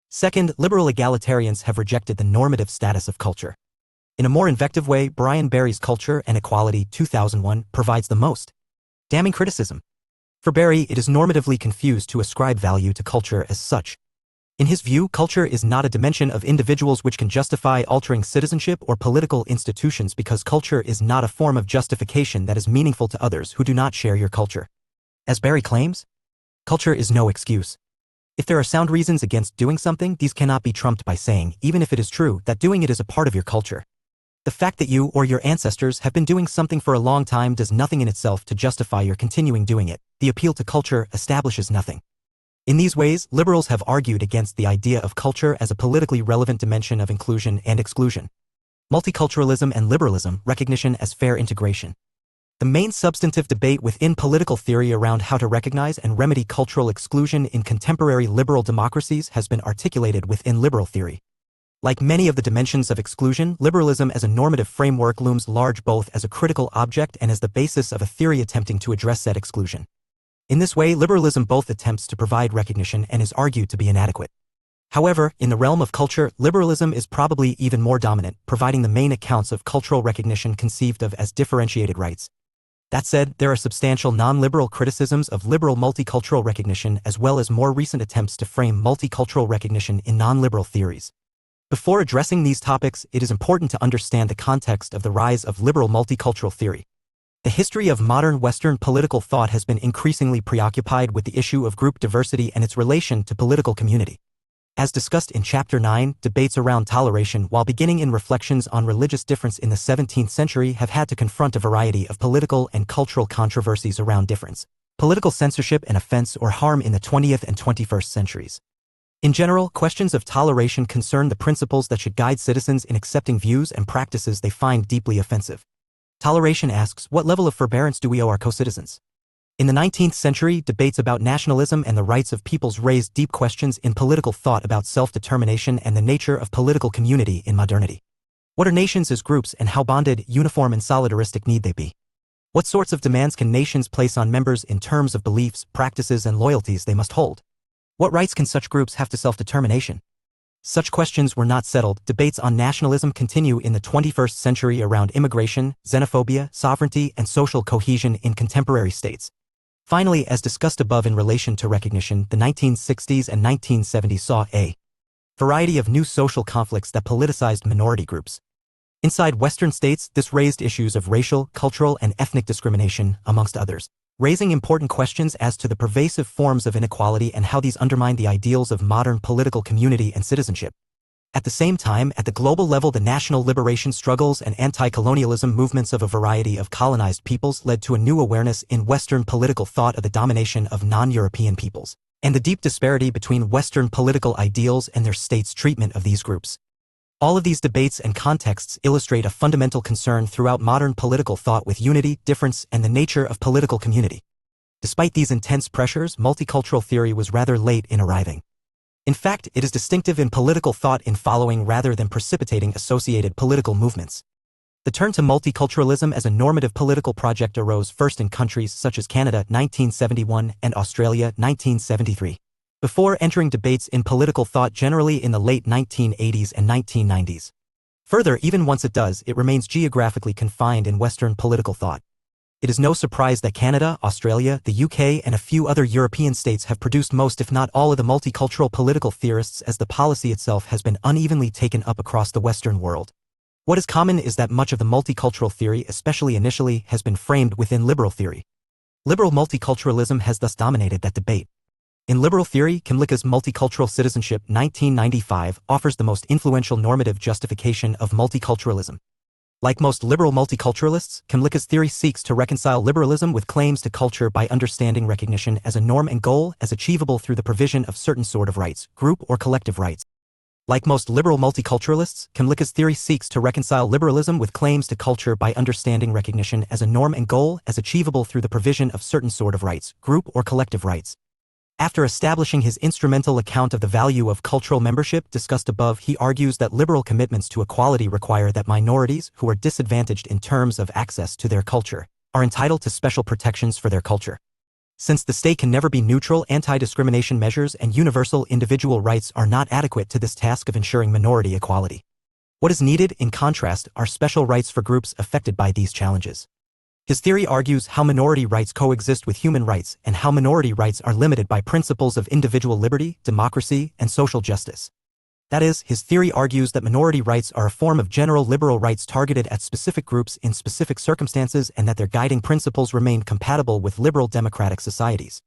Second, liberal egalitarians have rejected the normative status of culture. In a more invective way, Brian Barry's Culture and Equality, 2001, provides the most damning criticism. For Barry, it is normatively confused to ascribe value to culture as such. In his view, culture is not a dimension of individuals which can justify altering citizenship or political institutions because culture is not a form of justification that is meaningful to others who do not share your culture. As Barry claims, culture is no excuse. If there are sound reasons against doing something, these cannot be trumped by saying, even if it is true, that doing it is a part of your culture. The fact that you or your ancestors have been doing something for a long time does nothing in itself to justify your continuing doing it. The appeal to culture establishes nothing. In these ways, liberals have argued against the idea of culture as a politically relevant dimension of inclusion and exclusion. Multiculturalism and liberalism, recognition as fair integration. The main substantive debate within political theory around how to recognize and remedy cultural exclusion in contemporary liberal democracies has been articulated within liberal theory. Like many of the dimensions of exclusion, liberalism as a normative framework looms large both as a critical object and as the basis of a theory attempting to address said exclusion. In this way, liberalism both attempts to provide recognition and is argued to be inadequate. However, in the realm of culture, liberalism is probably even more dominant, providing the main accounts of cultural recognition conceived of as differentiated rights. That said, there are substantial non-liberal criticisms of liberal multicultural recognition as well as more recent attempts to frame multicultural recognition in non-liberal theories. Before addressing these topics, it is important to understand the context of the rise of liberal multicultural theory. The history of modern Western political thought has been increasingly preoccupied with the issue of group diversity and its relation to political community. As discussed in Chapter 9, debates around toleration, while beginning in reflections on religious difference in the 17th century, have had to confront a variety of political and cultural controversies around difference, political censorship and offense or harm in the 20th and 21st centuries. In general, questions of toleration concern the principles that should guide citizens in accepting views and practices they find deeply offensive. Toleration asks, what level of forbearance do we owe our co-citizens? In the 19th century, debates about nationalism and the rights of peoples raised deep questions in political thought about self-determination and the nature of political community in modernity. What are nations as groups, and how bonded, uniform and solidaristic need they be? What sorts of demands can nations place on members in terms of beliefs, practices and loyalties they must hold? What rights can such groups have to self-determination? Such questions were not settled. Debates on nationalism continue in the 21st century around immigration, xenophobia, sovereignty and social cohesion in contemporary states. Finally, as discussed above in relation to recognition, the 1960s and 1970s saw a variety of new social conflicts that politicized minority groups. Inside Western states, this raised issues of racial, cultural, and ethnic discrimination, amongst others, raising important questions as to the pervasive forms of inequality and how these undermine the ideals of modern political community and citizenship. At the same time, at the global level, the national liberation struggles and anti-colonialism movements of a variety of colonized peoples led to a new awareness in Western political thought of the domination of non-European peoples, and the deep disparity between Western political ideals and their states' treatment of these groups. All of these debates and contexts illustrate a fundamental concern throughout modern political thought with unity, difference, and the nature of political community. Despite these intense pressures, multicultural theory was rather late in arriving. In fact, it is distinctive in political thought in following rather than precipitating associated political movements. The turn to multiculturalism as a normative political project arose first in countries such as Canada 1971 and Australia 1973, before entering debates in political thought generally in the late 1980s and 1990s. Further, even once it does, it remains geographically confined in Western political thought. It is no surprise that Canada, Australia, the UK, and a few other European states have produced most if not all of the multicultural political theorists, as the policy itself has been unevenly taken up across the Western world. What is common is that much of the multicultural theory, especially initially, has been framed within liberal theory. Liberal multiculturalism has thus dominated that debate. In liberal theory, Kymlicka's Multicultural Citizenship 1995 offers the most influential normative justification of multiculturalism. Like most liberal multiculturalists, Kymlicka's theory seeks to reconcile liberalism with claims to culture by understanding recognition as a norm and goal as achievable through the provision of certain sort of rights, group or collective rights. Like most liberal multiculturalists, Kymlicka's theory seeks to reconcile liberalism with claims to culture by understanding recognition as a norm and goal as achievable through the provision of certain sort of rights, group or collective rights. After establishing his instrumental account of the value of cultural membership discussed above, he argues that liberal commitments to equality require that minorities who are disadvantaged in terms of access to their culture are entitled to special protections for their culture. Since the state can never be neutral, anti-discrimination measures and universal individual rights are not adequate to this task of ensuring minority equality. What is needed, in contrast, are special rights for groups affected by these challenges. His theory argues how minority rights coexist with human rights and how minority rights are limited by principles of individual liberty, democracy, and social justice. That is, his theory argues that minority rights are a form of general liberal rights targeted at specific groups in specific circumstances and that their guiding principles remain compatible with liberal democratic societies.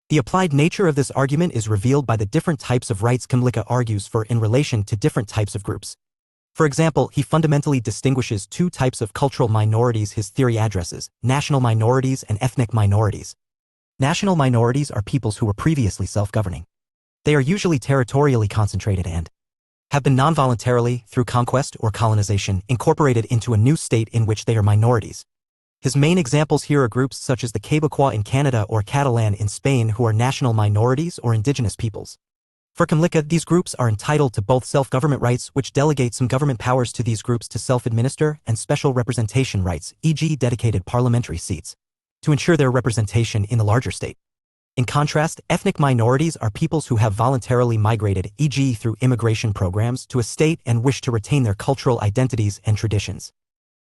The applied nature of this argument is revealed by the different types of rights Kymlicka argues for in relation to different types of groups. For example, he fundamentally distinguishes two types of cultural minorities his theory addresses: national minorities and ethnic minorities. National minorities are peoples who were previously self-governing. They are usually territorially concentrated and have been non-voluntarily, through conquest or colonization, incorporated into a new state in which they are minorities. His main examples here are groups such as the Quebecois in Canada or Catalan in Spain, who are national minorities or indigenous peoples. For Kymlicka, these groups are entitled to both self-government rights, which delegate some government powers to these groups to self-administer, and special representation rights, e.g. dedicated parliamentary seats, to ensure their representation in the larger state. In contrast, ethnic minorities are peoples who have voluntarily migrated, e.g. through immigration programs, to a state and wish to retain their cultural identities and traditions.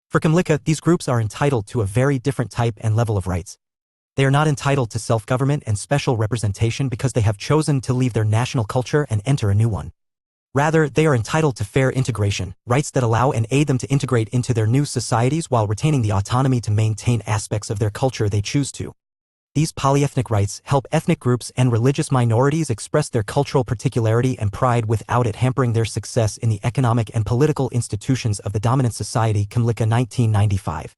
For Kymlicka, these groups are entitled to a very different type and level of rights. They are not entitled to self-government and special representation because they have chosen to leave their national culture and enter a new one. Rather, they are entitled to fair integration, rights that allow and aid them to integrate into their new societies while retaining the autonomy to maintain aspects of their culture they choose to. These polyethnic rights help ethnic groups and religious minorities express their cultural particularity and pride without it hampering their success in the economic and political institutions of the dominant society. Kymlicka 1995.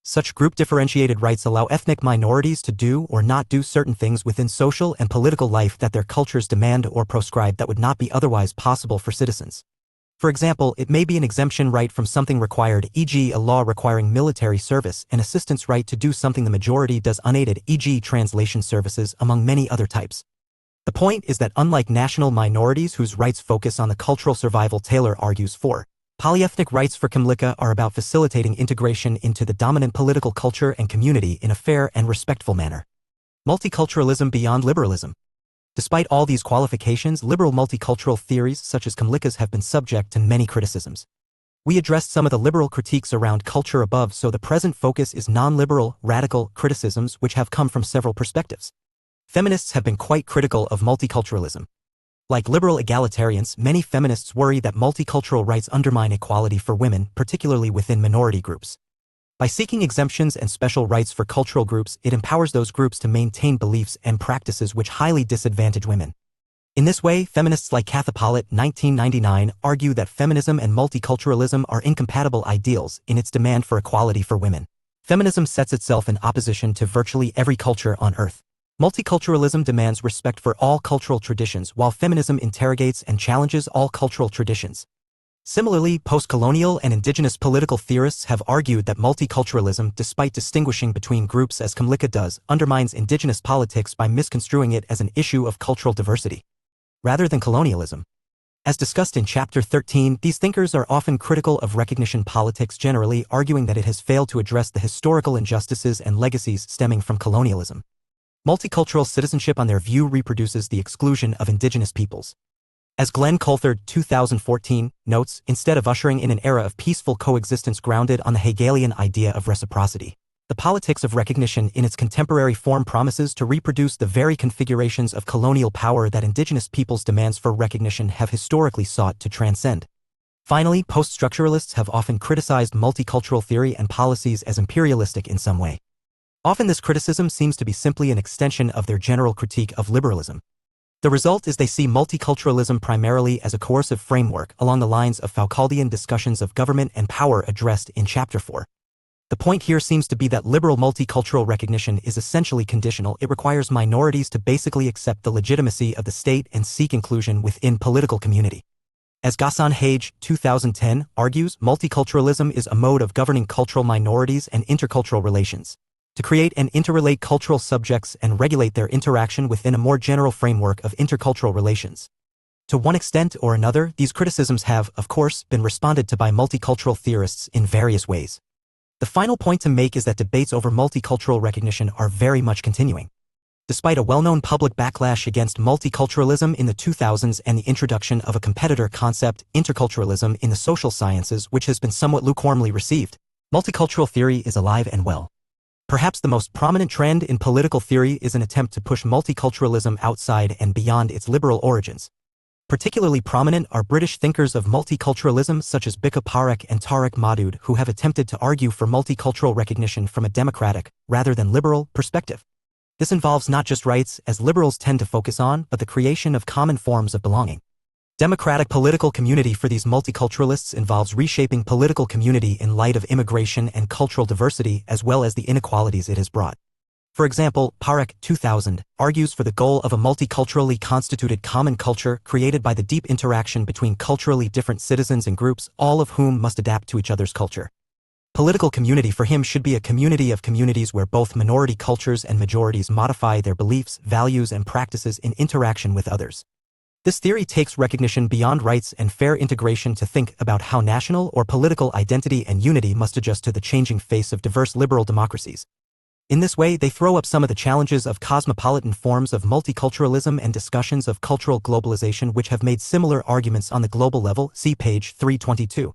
Such group-differentiated rights allow ethnic minorities to do or not do certain things within social and political life that their cultures demand or proscribe that would not be otherwise possible for citizens. For example, it may be an exemption right from something required, e.g. a law requiring military service, an assistance right to do something the majority does unaided, e.g. translation services, among many other types. The point is that unlike national minorities whose rights focus on the cultural survival, Taylor argues for, polyethnic rights for Kamlika are about facilitating integration into the dominant political culture and community in a fair and respectful manner. Multiculturalism beyond liberalism. Despite all these qualifications, liberal multicultural theories such as Kamlika's have been subject to many criticisms. We addressed some of the liberal critiques around culture above, so the present focus is non-liberal, radical criticisms which have come from several perspectives. Feminists have been quite critical of multiculturalism. Like liberal egalitarians, many feminists worry that multicultural rights undermine equality for women, particularly within minority groups. By seeking exemptions and special rights for cultural groups, it empowers those groups to maintain beliefs and practices which highly disadvantage women. In this way, feminists like Katha Pollitt, 1999, argue that feminism and multiculturalism are incompatible ideals in its demand for equality for women. Feminism sets itself in opposition to virtually every culture on Earth. Multiculturalism demands respect for all cultural traditions, while feminism interrogates and challenges all cultural traditions. Similarly, post-colonial and indigenous political theorists have argued that multiculturalism, despite distinguishing between groups as Kamlika does, undermines indigenous politics by misconstruing it as an issue of cultural diversity, rather than colonialism. As discussed in Chapter 13, these thinkers are often critical of recognition politics generally, arguing that it has failed to address the historical injustices and legacies stemming from colonialism. Multicultural citizenship, on their view, reproduces the exclusion of indigenous peoples. As Glenn Coulthard, 2014, notes, instead of ushering in an era of peaceful coexistence grounded on the Hegelian idea of reciprocity, the politics of recognition in its contemporary form promises to reproduce the very configurations of colonial power that indigenous peoples' demands for recognition have historically sought to transcend. Finally, post-structuralists have often criticized multicultural theory and policies as imperialistic in some way. Often this criticism seems to be simply an extension of their general critique of liberalism. The result is they see multiculturalism primarily as a coercive framework along the lines of Foucauldian discussions of government and power addressed in Chapter 4. The point here seems to be that liberal multicultural recognition is essentially conditional. It requires minorities to basically accept the legitimacy of the state and seek inclusion within political community. As Ghassan Hage, 2010, argues, multiculturalism is a mode of governing cultural minorities and intercultural relations, to create and interrelate cultural subjects and regulate their interaction within a more general framework of intercultural relations. To one extent or another, these criticisms have, of course, been responded to by multicultural theorists in various ways. The final point to make is that debates over multicultural recognition are very much continuing. Despite a well-known public backlash against multiculturalism in the 2000s and the introduction of a competitor concept, interculturalism, in the social sciences, which has been somewhat lukewarmly received, multicultural theory is alive and well. Perhaps the most prominent trend in political theory is an attempt to push multiculturalism outside and beyond its liberal origins. Particularly prominent are British thinkers of multiculturalism such as Bika Parekh and Tariq Mahdud, who have attempted to argue for multicultural recognition from a democratic, rather than liberal, perspective. This involves not just rights, as liberals tend to focus on, but the creation of common forms of belonging. Democratic political community for these multiculturalists involves reshaping political community in light of immigration and cultural diversity as well as the inequalities it has brought. For example, Parekh, 2000, argues for the goal of a multiculturally constituted common culture created by the deep interaction between culturally different citizens and groups, all of whom must adapt to each other's culture. Political community for him should be a community of communities where both minority cultures and majorities modify their beliefs, values, and practices in interaction with others. This theory takes recognition beyond rights and fair integration to think about how national or political identity and unity must adjust to the changing face of diverse liberal democracies. In this way, they throw up some of the challenges of cosmopolitan forms of multiculturalism and discussions of cultural globalization which have made similar arguments on the global level, see page 322.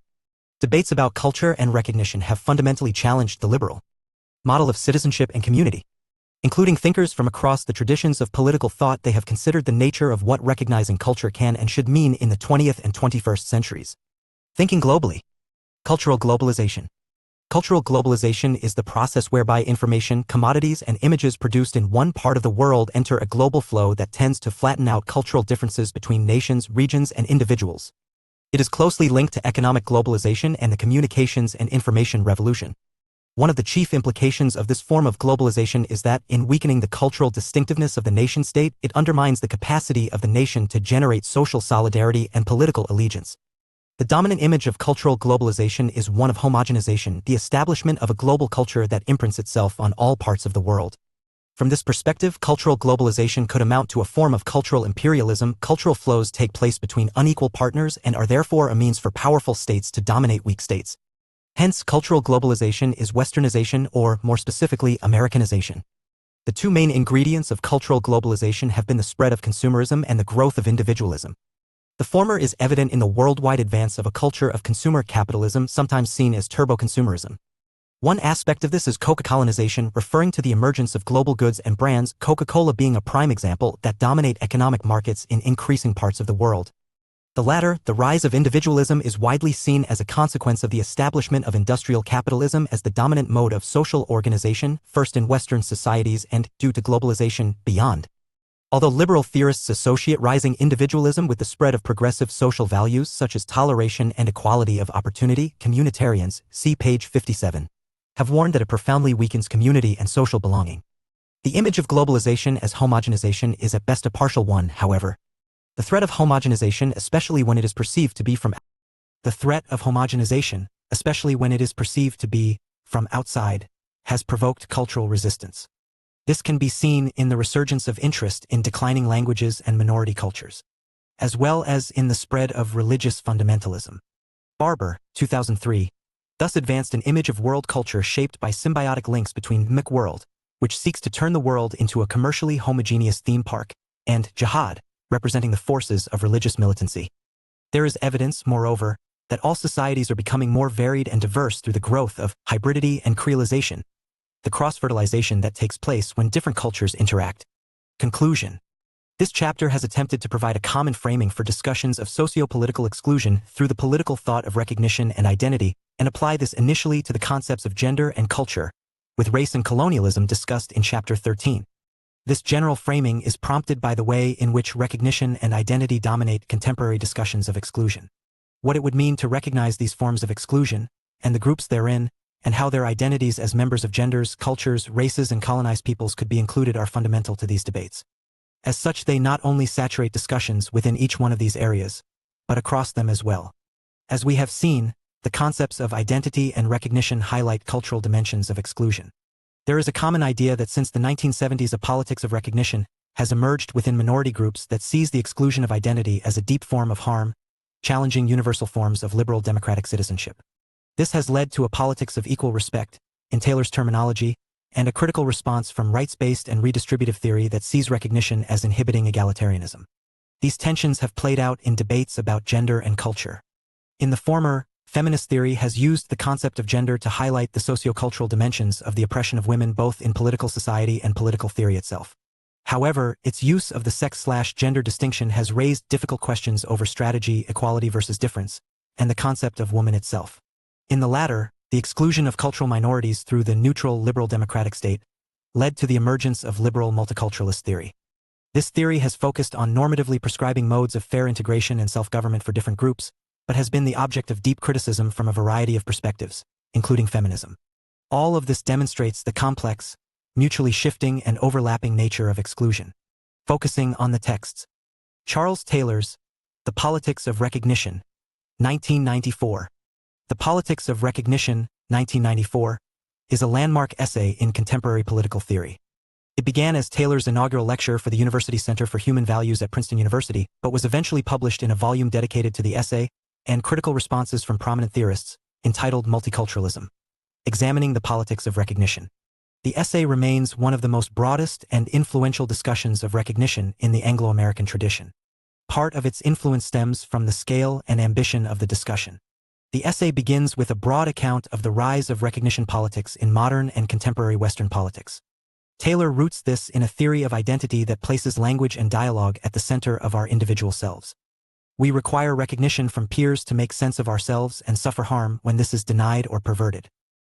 Debates about culture and recognition have fundamentally challenged the liberal model of citizenship and community. Including thinkers from across the traditions of political thought, they have considered the nature of what recognizing culture can and should mean in the 20th and 21st centuries. Thinking globally. Cultural globalization. Cultural globalization is the process whereby information, commodities, and images produced in one part of the world enter a global flow that tends to flatten out cultural differences between nations, regions, and individuals. It is closely linked to economic globalization and the communications and information revolution. One of the chief implications of this form of globalization is that, in weakening the cultural distinctiveness of the nation-state, it undermines the capacity of the nation to generate social solidarity and political allegiance. The dominant image of cultural globalization is one of homogenization, the establishment of a global culture that imprints itself on all parts of the world. From this perspective, cultural globalization could amount to a form of cultural imperialism. Cultural flows take place between unequal partners and are therefore a means for powerful states to dominate weak states. Hence, cultural globalization is westernization, or more specifically, Americanization. The two main ingredients of cultural globalization have been the spread of consumerism and the growth of individualism. The former is evident in the worldwide advance of a culture of consumer capitalism, sometimes seen as turbo-consumerism. One aspect of this is Coca-Colanization, referring to the emergence of global goods and brands, Coca-Cola being a prime example, that dominate economic markets in increasing parts of the world. The latter, the rise of individualism, is widely seen as a consequence of the establishment of industrial capitalism as the dominant mode of social organization, first in Western societies and, due to globalization, beyond. Although liberal theorists associate rising individualism with the spread of progressive social values such as toleration and equality of opportunity, communitarians, see page 57, have warned that it profoundly weakens community and social belonging. The image of globalization as homogenization is at best a partial one, however. The threat of homogenization, especially when it is perceived to be from outside, has provoked cultural resistance. This can be seen in the resurgence of interest in declining languages and minority cultures, as well as in the spread of religious fundamentalism. Barber, 2003, thus advanced an image of world culture shaped by symbiotic links between McWorld, which seeks to turn the world into a commercially homogeneous theme park, and jihad, representing the forces of religious militancy. There is evidence, moreover, that all societies are becoming more varied and diverse through the growth of hybridity and creolization, the cross-fertilization that takes place when different cultures interact. Conclusion. This chapter has attempted to provide a common framing for discussions of socio-political exclusion through the political thought of recognition and identity, and apply this initially to the concepts of gender and culture, with race and colonialism discussed in Chapter 13. This general framing is prompted by the way in which recognition and identity dominate contemporary discussions of exclusion. What it would mean to recognize these forms of exclusion, and the groups therein, and how their identities as members of genders, cultures, races, and colonized peoples could be included are fundamental to these debates. As such, they not only saturate discussions within each one of these areas, but across them as well. As we have seen, the concepts of identity and recognition highlight cultural dimensions of exclusion. There is a common idea that since the 1970s a politics of recognition has emerged within minority groups that sees the exclusion of identity as a deep form of harm, challenging universal forms of liberal democratic citizenship. This has led to a politics of equal respect, in Taylor's terminology, and a critical response from rights-based and redistributive theory that sees recognition as inhibiting egalitarianism. These tensions have played out in debates about gender and culture. In the former, feminist theory has used the concept of gender to highlight the sociocultural dimensions of the oppression of women both in political society and political theory itself. However, its use of the sex/gender distinction has raised difficult questions over strategy, equality versus difference, and the concept of woman itself. In the latter, the exclusion of cultural minorities through the neutral liberal democratic state led to the emergence of liberal multiculturalist theory. This theory has focused on normatively prescribing modes of fair integration and self-government for different groups, but has been the object of deep criticism from a variety of perspectives, including feminism. All of this demonstrates the complex, mutually shifting and overlapping nature of exclusion. Focusing on the texts. Charles Taylor's The Politics of Recognition, 1994. The Politics of Recognition, 1994, is a landmark essay in contemporary political theory. It began as Taylor's inaugural lecture for the University Center for Human Values at Princeton University, but was eventually published in a volume dedicated to the essay and critical responses from prominent theorists, entitled Multiculturalism, Examining the Politics of Recognition. The essay remains one of the most broadest and influential discussions of recognition in the Anglo-American tradition. Part of its influence stems from the scale and ambition of the discussion. The essay begins with a broad account of the rise of recognition politics in modern and contemporary Western politics. Taylor roots this in a theory of identity that places language and dialogue at the center of our individual selves. We require recognition from peers to make sense of ourselves and suffer harm when this is denied or perverted.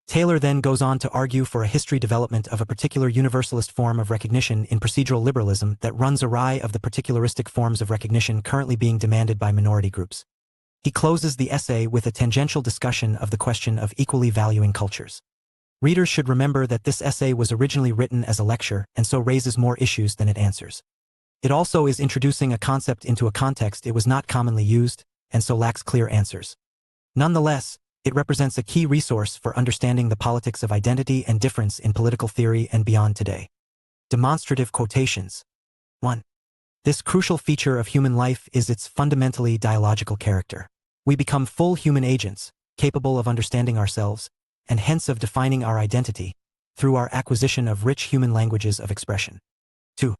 Taylor then goes on to argue for a history development of a particular universalist form of recognition in procedural liberalism that runs awry of the particularistic forms of recognition currently being demanded by minority groups. He closes the essay with a tangential discussion of the question of equally valuing cultures. Readers should remember that this essay was originally written as a lecture and so raises more issues than it answers. It also is introducing a concept into a context it was not commonly used, and so lacks clear answers. Nonetheless, it represents a key resource for understanding the politics of identity and difference in political theory and beyond today. Demonstrative quotations. 1. This crucial feature of human life is its fundamentally dialogical character. We become full human agents, capable of understanding ourselves, and hence of defining our identity, through our acquisition of rich human languages of expression. 2.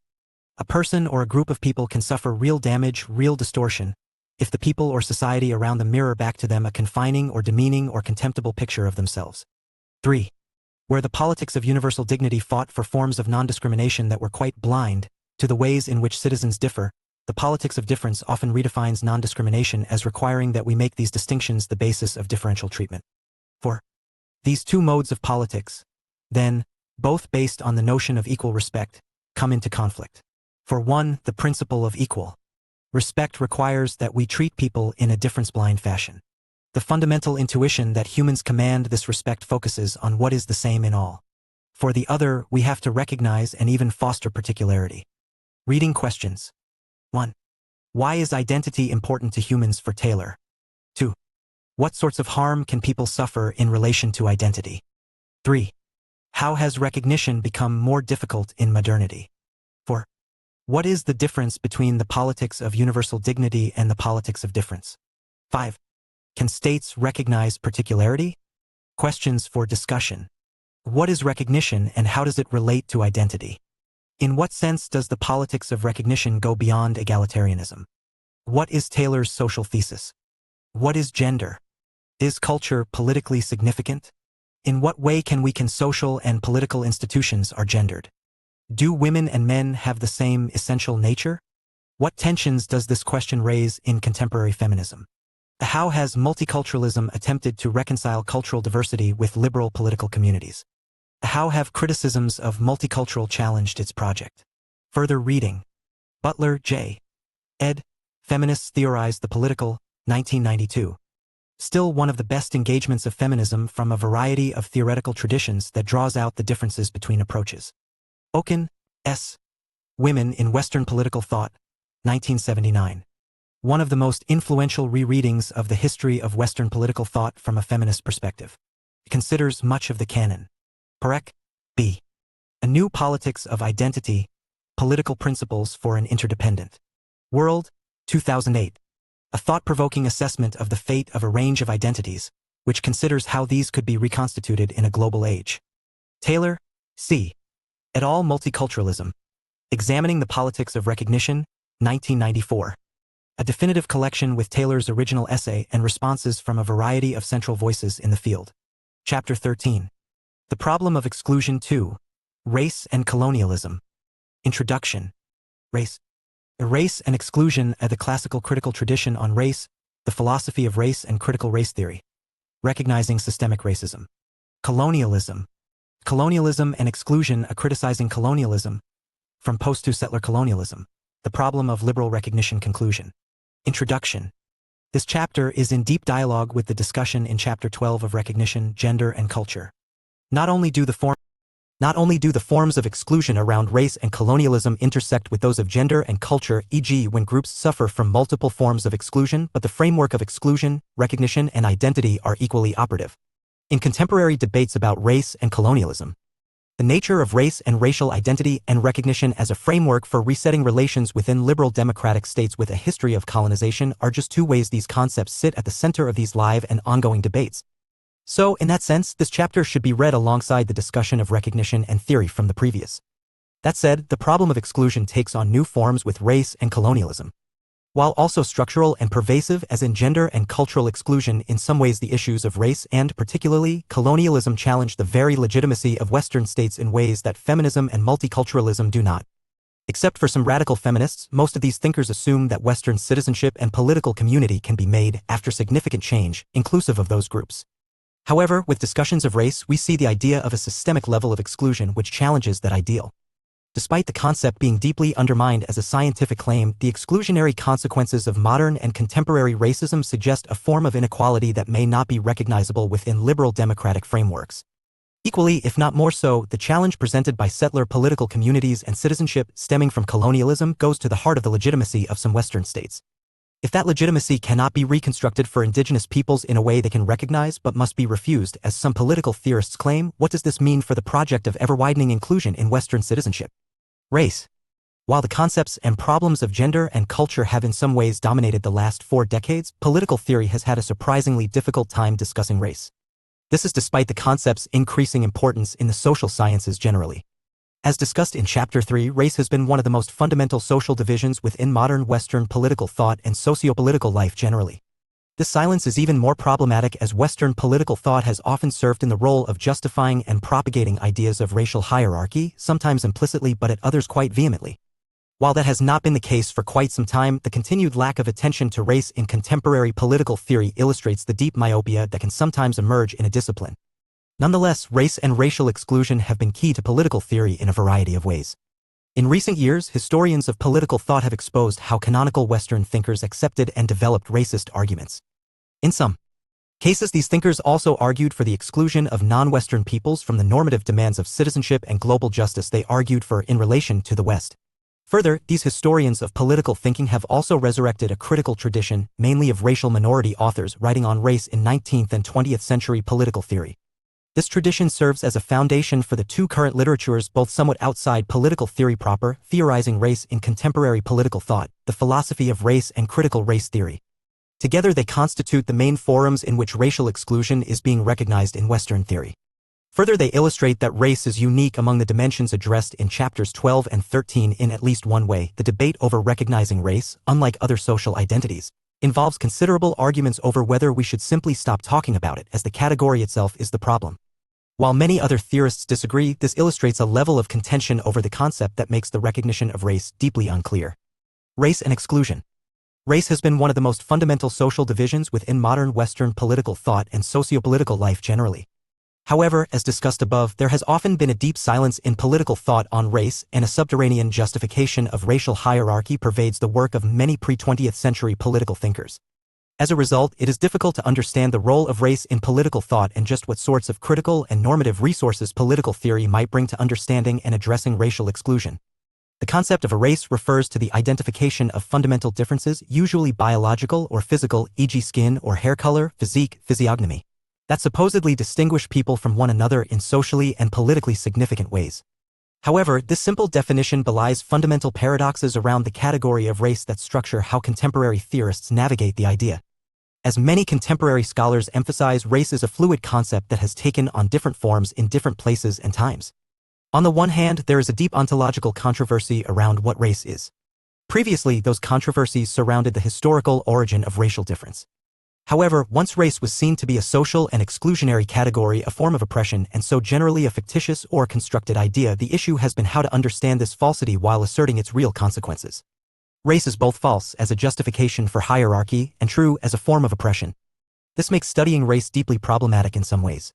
A person or a group of people can suffer real damage, real distortion, if the people or society around them mirror back to them a confining or demeaning or contemptible picture of themselves. 3. Where the politics of universal dignity fought for forms of non-discrimination that were quite blind to the ways in which citizens differ, the politics of difference often redefines non-discrimination as requiring that we make these distinctions the basis of differential treatment. 4. These two modes of politics, then, both based on the notion of equal respect, come into conflict. For one, the principle of equal respect requires that we treat people in a difference-blind fashion. The fundamental intuition that humans command this respect focuses on what is the same in all. For the other, we have to recognize and even foster particularity. Reading questions. 1. Why is identity important to humans for Taylor? 2. What sorts of harm can people suffer in relation to identity? 3. How has recognition become more difficult in modernity? 4. What is the difference between the politics of universal dignity and the politics of difference? 5. Can states recognize particularity? Questions for discussion. What is recognition and how does it relate to identity? In what sense does the politics of recognition go beyond egalitarianism? What is Taylor's social thesis? What is gender? Is culture politically significant? In what way can social and political institutions are gendered? Do women and men have the same essential nature? What tensions does this question raise in contemporary feminism? How has multiculturalism attempted to reconcile cultural diversity with liberal political communities? How have criticisms of multicultural challenged its project? Further reading. Butler, J. ed. Feminists Theorize the Political, 1992. Still one of the best engagements of feminism from a variety of theoretical traditions that draws out the differences between approaches. Oken, S. Women in Western Political Thought, 1979. One of the most influential rereadings of the history of Western political thought from a feminist perspective. It considers much of the canon. Parekh, B. A New Politics of Identity, Political Principles for an Interdependent World, 2008. A thought-provoking assessment of the fate of a range of identities, which considers how these could be reconstituted in a global age. Taylor, C. et al. Multiculturalism. Examining the Politics of Recognition, 1994. A definitive collection with Taylor's original essay and responses from a variety of central voices in the field. Chapter 13. The Problem of Exclusion 2. Race and Colonialism. Introduction. Race. Race and exclusion are the classical critical tradition on race, the philosophy of race and critical race theory. Recognizing systemic racism. Colonialism. Colonialism and exclusion are criticizing colonialism. From post-to-settler colonialism. The problem of liberal recognition conclusion. Introduction. This chapter is in deep dialogue with the discussion in Chapter 12 of Recognition, Gender, and Culture. Not only do the forms of exclusion around race and colonialism intersect with those of gender and culture, e.g. when groups suffer from multiple forms of exclusion, but the framework of exclusion, recognition, and identity are equally operative. In contemporary debates about race and colonialism, the nature of race and racial identity and recognition as a framework for resetting relations within liberal democratic states with a history of colonization are just two ways these concepts sit at the center of these live and ongoing debates. So, in that sense, this chapter should be read alongside the discussion of recognition and theory from the previous. That said, the problem of exclusion takes on new forms with race and colonialism. While also structural and pervasive as in gender and cultural exclusion, in some ways the issues of race and, particularly, colonialism challenge the very legitimacy of Western states in ways that feminism and multiculturalism do not. Except for some radical feminists, most of these thinkers assume that Western citizenship and political community can be made after significant change, inclusive of those groups. However, with discussions of race, we see the idea of a systemic level of exclusion which challenges that ideal. Despite the concept being deeply undermined as a scientific claim, the exclusionary consequences of modern and contemporary racism suggest a form of inequality that may not be recognizable within liberal democratic frameworks. Equally, if not more so, the challenge presented by settler political communities and citizenship stemming from colonialism goes to the heart of the legitimacy of some Western states. If that legitimacy cannot be reconstructed for indigenous peoples in a way they can recognize but must be refused, as some political theorists claim, what does this mean for the project of ever-widening inclusion in Western citizenship? Race. While the concepts and problems of gender and culture have in some ways dominated the last 4 decades, political theory has had a surprisingly difficult time discussing race. This is despite the concept's increasing importance in the social sciences generally. As discussed in Chapter 3, race has been one of the most fundamental social divisions within modern Western political thought and sociopolitical life generally. This silence is even more problematic as Western political thought has often served in the role of justifying and propagating ideas of racial hierarchy, sometimes implicitly but at others quite vehemently. While that has not been the case for quite some time, the continued lack of attention to race in contemporary political theory illustrates the deep myopia that can sometimes emerge in a discipline. Nonetheless, race and racial exclusion have been key to political theory in a variety of ways. In recent years, historians of political thought have exposed how canonical Western thinkers accepted and developed racist arguments. In some cases, these thinkers also argued for the exclusion of non-Western peoples from the normative demands of citizenship and global justice they argued for in relation to the West. Further, these historians of political thinking have also resurrected a critical tradition, mainly of racial minority authors writing on race in 19th and 20th century political theory. This tradition serves as a foundation for the 2 current literatures, both somewhat outside political theory proper, theorizing race in contemporary political thought, the philosophy of race and critical race theory. Together they constitute the main forums in which racial exclusion is being recognized in Western theory. Further, they illustrate that race is unique among the dimensions addressed in chapters 12 and 13 in at least one way. The debate over recognizing race, unlike other social identities, involves considerable arguments over whether we should simply stop talking about it, as the category itself is the problem. While many other theorists disagree, this illustrates a level of contention over the concept that makes the recognition of race deeply unclear. Race and exclusion. Race has been one of the most fundamental social divisions within modern Western political thought and sociopolitical life generally. However, as discussed above, there has often been a deep silence in political thought on race, and a subterranean justification of racial hierarchy pervades the work of many pre-20th century political thinkers. As a result, it is difficult to understand the role of race in political thought and just what sorts of critical and normative resources political theory might bring to understanding and addressing racial exclusion. The concept of a race refers to the identification of fundamental differences, usually biological or physical, e.g. skin or hair color, physique, physiognomy, that supposedly distinguish people from one another in socially and politically significant ways. However, this simple definition belies fundamental paradoxes around the category of race that structure how contemporary theorists navigate the idea. As many contemporary scholars emphasize, race is a fluid concept that has taken on different forms in different places and times. On the one hand, there is a deep ontological controversy around what race is. Previously, those controversies surrounded the historical origin of racial difference. However, once race was seen to be a social and exclusionary category, a form of oppression, and so generally a fictitious or constructed idea, the issue has been how to understand this falsity while asserting its real consequences. Race is both false as a justification for hierarchy and true as a form of oppression. This makes studying race deeply problematic in some ways.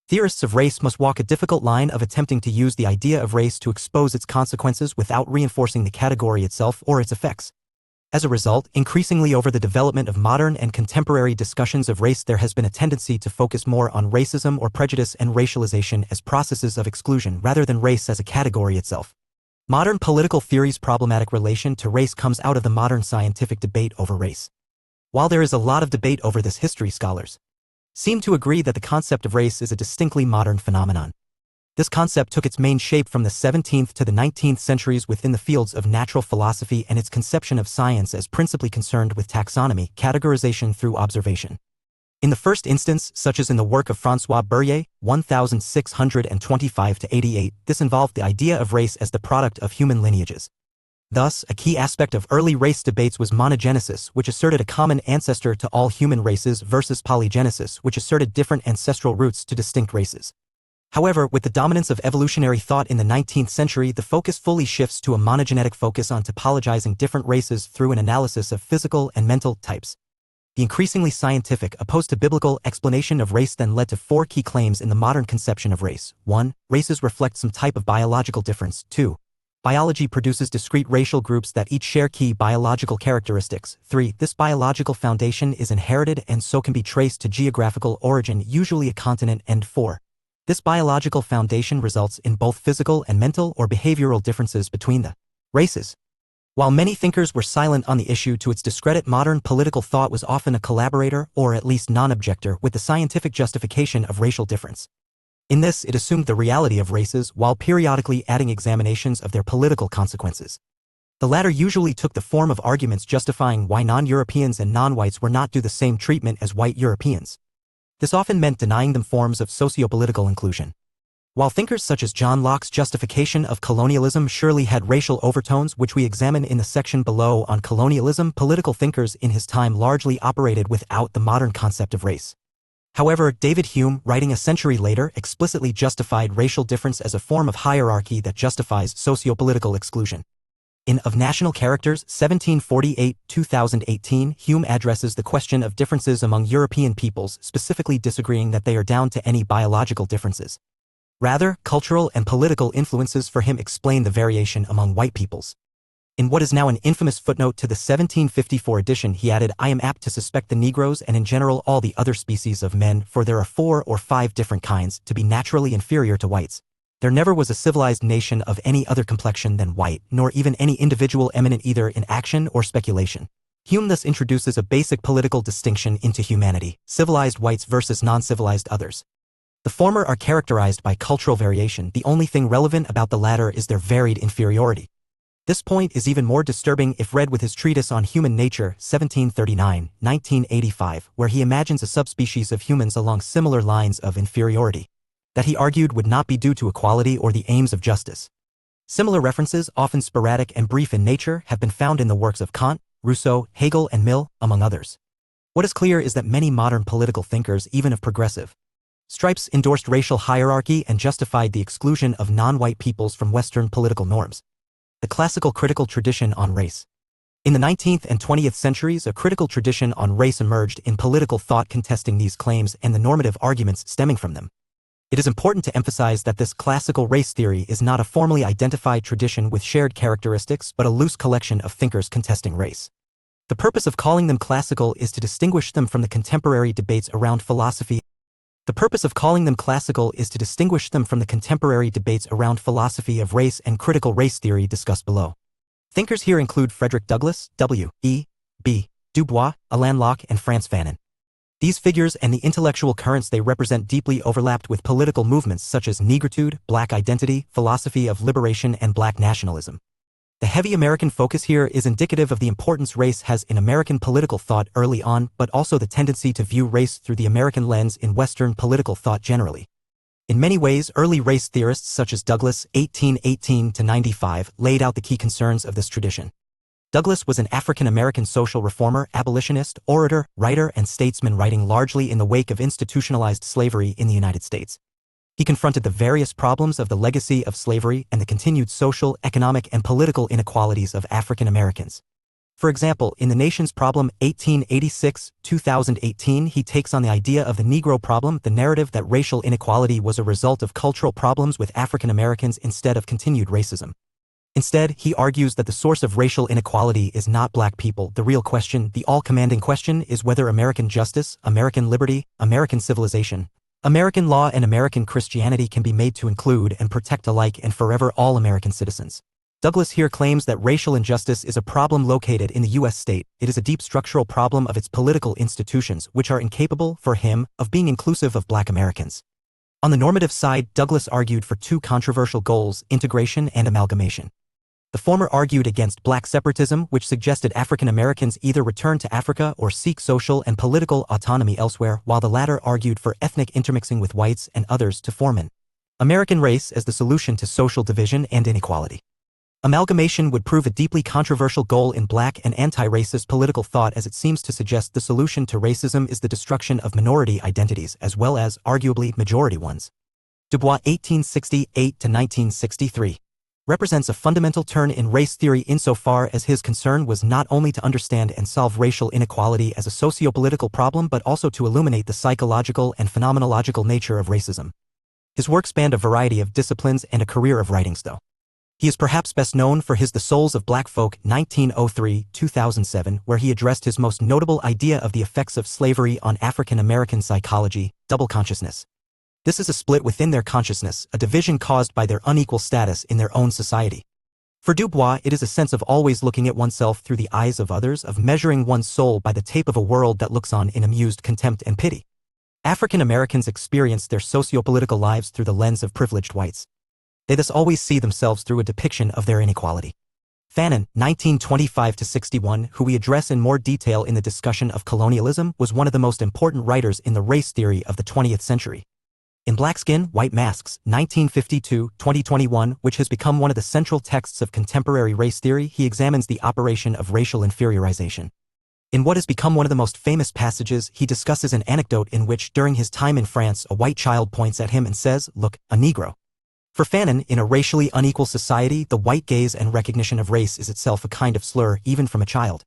Theorists of race must walk a difficult line of attempting to use the idea of race to expose its consequences without reinforcing the category itself or its effects. As a result, increasingly over the development of modern and contemporary discussions of race, there has been a tendency to focus more on racism or prejudice and racialization as processes of exclusion rather than race as a category itself. Modern political theory's problematic relation to race comes out of the modern scientific debate over race. While there is a lot of debate over this, history scholars seem to agree that the concept of race is a distinctly modern phenomenon. This concept took its main shape from the 17th to the 19th centuries within the fields of natural philosophy and its conception of science as principally concerned with taxonomy, categorization through observation. In the first instance, such as in the work of François Berruyer, 1625–88, this involved the idea of race as the product of human lineages. Thus, a key aspect of early race debates was monogenesis, which asserted a common ancestor to all human races, versus polygenesis, which asserted different ancestral roots to distinct races. However, with the dominance of evolutionary thought in the 19th century, the focus fully shifts to a monogenetic focus on topologizing different races through an analysis of physical and mental types. The increasingly scientific, opposed to biblical, explanation of race then led to 4 key claims in the modern conception of race. 1. Races reflect some type of biological difference. 2. Biology produces discrete racial groups that each share key biological characteristics. 3. This biological foundation is inherited and so can be traced to geographical origin, usually a continent. And 4. This biological foundation results in both physical and mental or behavioral differences between the races. While many thinkers were silent on the issue, to its discredit, modern political thought was often a collaborator, or at least non-objector, with the scientific justification of racial difference. In this, it assumed the reality of races while periodically adding examinations of their political consequences. The latter usually took the form of arguments justifying why non-Europeans and non-whites were not due the same treatment as white Europeans. This often meant denying them forms of socio-political inclusion. While thinkers such as John Locke's justification of colonialism surely had racial overtones, which we examine in the section below on colonialism, political thinkers in his time largely operated without the modern concept of race. However, David Hume, writing a century later, explicitly justified racial difference as a form of hierarchy that justifies socio-political exclusion. In Of National Characters, 1748-2018, Hume addresses the question of differences among European peoples, specifically disagreeing that they are down to any biological differences. Rather, cultural and political influences for him explain the variation among white peoples. In what is now an infamous footnote to the 1754 edition, he added, "I am apt to suspect the Negroes and in general all the other species of men, for there are 4 or 5 different kinds, to be naturally inferior to whites. There never was a civilized nation of any other complexion than white, nor even any individual eminent either in action or speculation." Hume thus introduces a basic political distinction into humanity: civilized whites versus non-civilized others. The former are characterized by cultural variation. The only thing relevant about the latter is their varied inferiority. This point is even more disturbing if read with his treatise on human nature, 1739-1985, where he imagines a subspecies of humans along similar lines of inferiority that he argued would not be due to equality or the aims of justice. Similar references, often sporadic and brief in nature, have been found in the works of Kant, Rousseau, Hegel, and Mill, among others. What is clear is that many modern political thinkers, even of progressive stripes, endorsed racial hierarchy and justified the exclusion of non-white peoples from Western political norms. The classical critical tradition on race. In the 19th and 20th centuries, a critical tradition on race emerged in political thought contesting these claims and the normative arguments stemming from them. It is important to emphasize that this classical race theory is not a formally identified tradition with shared characteristics but a loose collection of thinkers contesting race. The purpose of calling them classical is to distinguish them from the contemporary debates around philosophy. The purpose of calling them classical is to distinguish them from the contemporary debates around philosophy of race and critical race theory discussed below. Thinkers here include Frederick Douglass, W. E. B. Du Bois, Alain Locke, and Frantz Fanon. These figures and the intellectual currents they represent deeply overlapped with political movements such as negritude, black identity, philosophy of liberation, and black nationalism. The heavy American focus here is indicative of the importance race has in American political thought early on, but also the tendency to view race through the American lens in Western political thought generally. In many ways, early race theorists such as Douglass, 1818-95, laid out the key concerns of this tradition. Douglass was an African-American social reformer, abolitionist, orator, writer, and statesman writing largely in the wake of institutionalized slavery in the United States. He confronted the various problems of the legacy of slavery and the continued social, economic, and political inequalities of African Americans. For example, in The Nation's Problem, 1886-2018, he takes on the idea of the Negro problem, the narrative that racial inequality was a result of cultural problems with African Americans instead of continued racism. Instead, he argues that the source of racial inequality is not black people. The real question, the all-commanding question, is whether American justice, American liberty, American civilization, American law, and American Christianity can be made to include and protect alike and forever all American citizens. Douglass here claims that racial injustice is a problem located in the U.S. state. It is a deep structural problem of its political institutions, which are incapable, for him, of being inclusive of black Americans. On the normative side, Douglass argued for 2 controversial goals: integration and amalgamation. The former argued against black separatism, which suggested African Americans either return to Africa or seek social and political autonomy elsewhere, while the latter argued for ethnic intermixing with whites and others to form an American race as the solution to social division and inequality. Amalgamation would prove a deeply controversial goal in black and anti-racist political thought, as it seems to suggest the solution to racism is the destruction of minority identities as well as, arguably, majority ones. Du Bois, 1868-1963. Represents a fundamental turn in race theory insofar as his concern was not only to understand and solve racial inequality as a socio-political problem but also to illuminate the psychological and phenomenological nature of racism. His work spanned a variety of disciplines and a career of writings, though. He is perhaps best known for his The Souls of Black Folk, 1903-2007, where he addressed his most notable idea of the effects of slavery on African American psychology, double consciousness. This is a split within their consciousness, a division caused by their unequal status in their own society. For Dubois, it is a sense of always looking at oneself through the eyes of others, of measuring one's soul by the tape of a world that looks on in amused contempt and pity. African Americans experience their socio-political lives through the lens of privileged whites. They thus always see themselves through a depiction of their inequality. Fanon, 1925–61, who we address in more detail in the discussion of colonialism, was one of the most important writers in the race theory of the 20th century. In Black Skin, White Masks, 1952–2021, which has become one of the central texts of contemporary race theory, he examines the operation of racial inferiorization. In what has become one of the most famous passages, he discusses an anecdote in which, during his time in France, a white child points at him and says, "Look, a Negro." For Fanon, in a racially unequal society, the white gaze and recognition of race is itself a kind of slur, even from a child.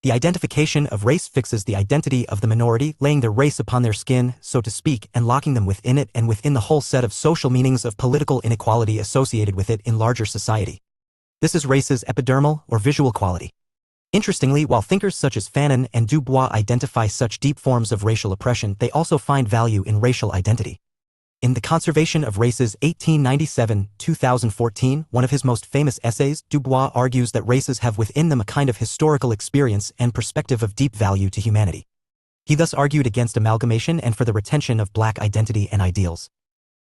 The identification of race fixes the identity of the minority, laying their race upon their skin, so to speak, and locking them within it and within the whole set of social meanings of political inequality associated with it in larger society. This is race's epidermal or visual quality. Interestingly, while thinkers such as Fanon and Dubois identify such deep forms of racial oppression, they also find value in racial identity. In The Conservation of Races, 1897–2014, one of his most famous essays, Dubois argues that races have within them a kind of historical experience and perspective of deep value to humanity. He thus argued against amalgamation and for the retention of black identity and ideals.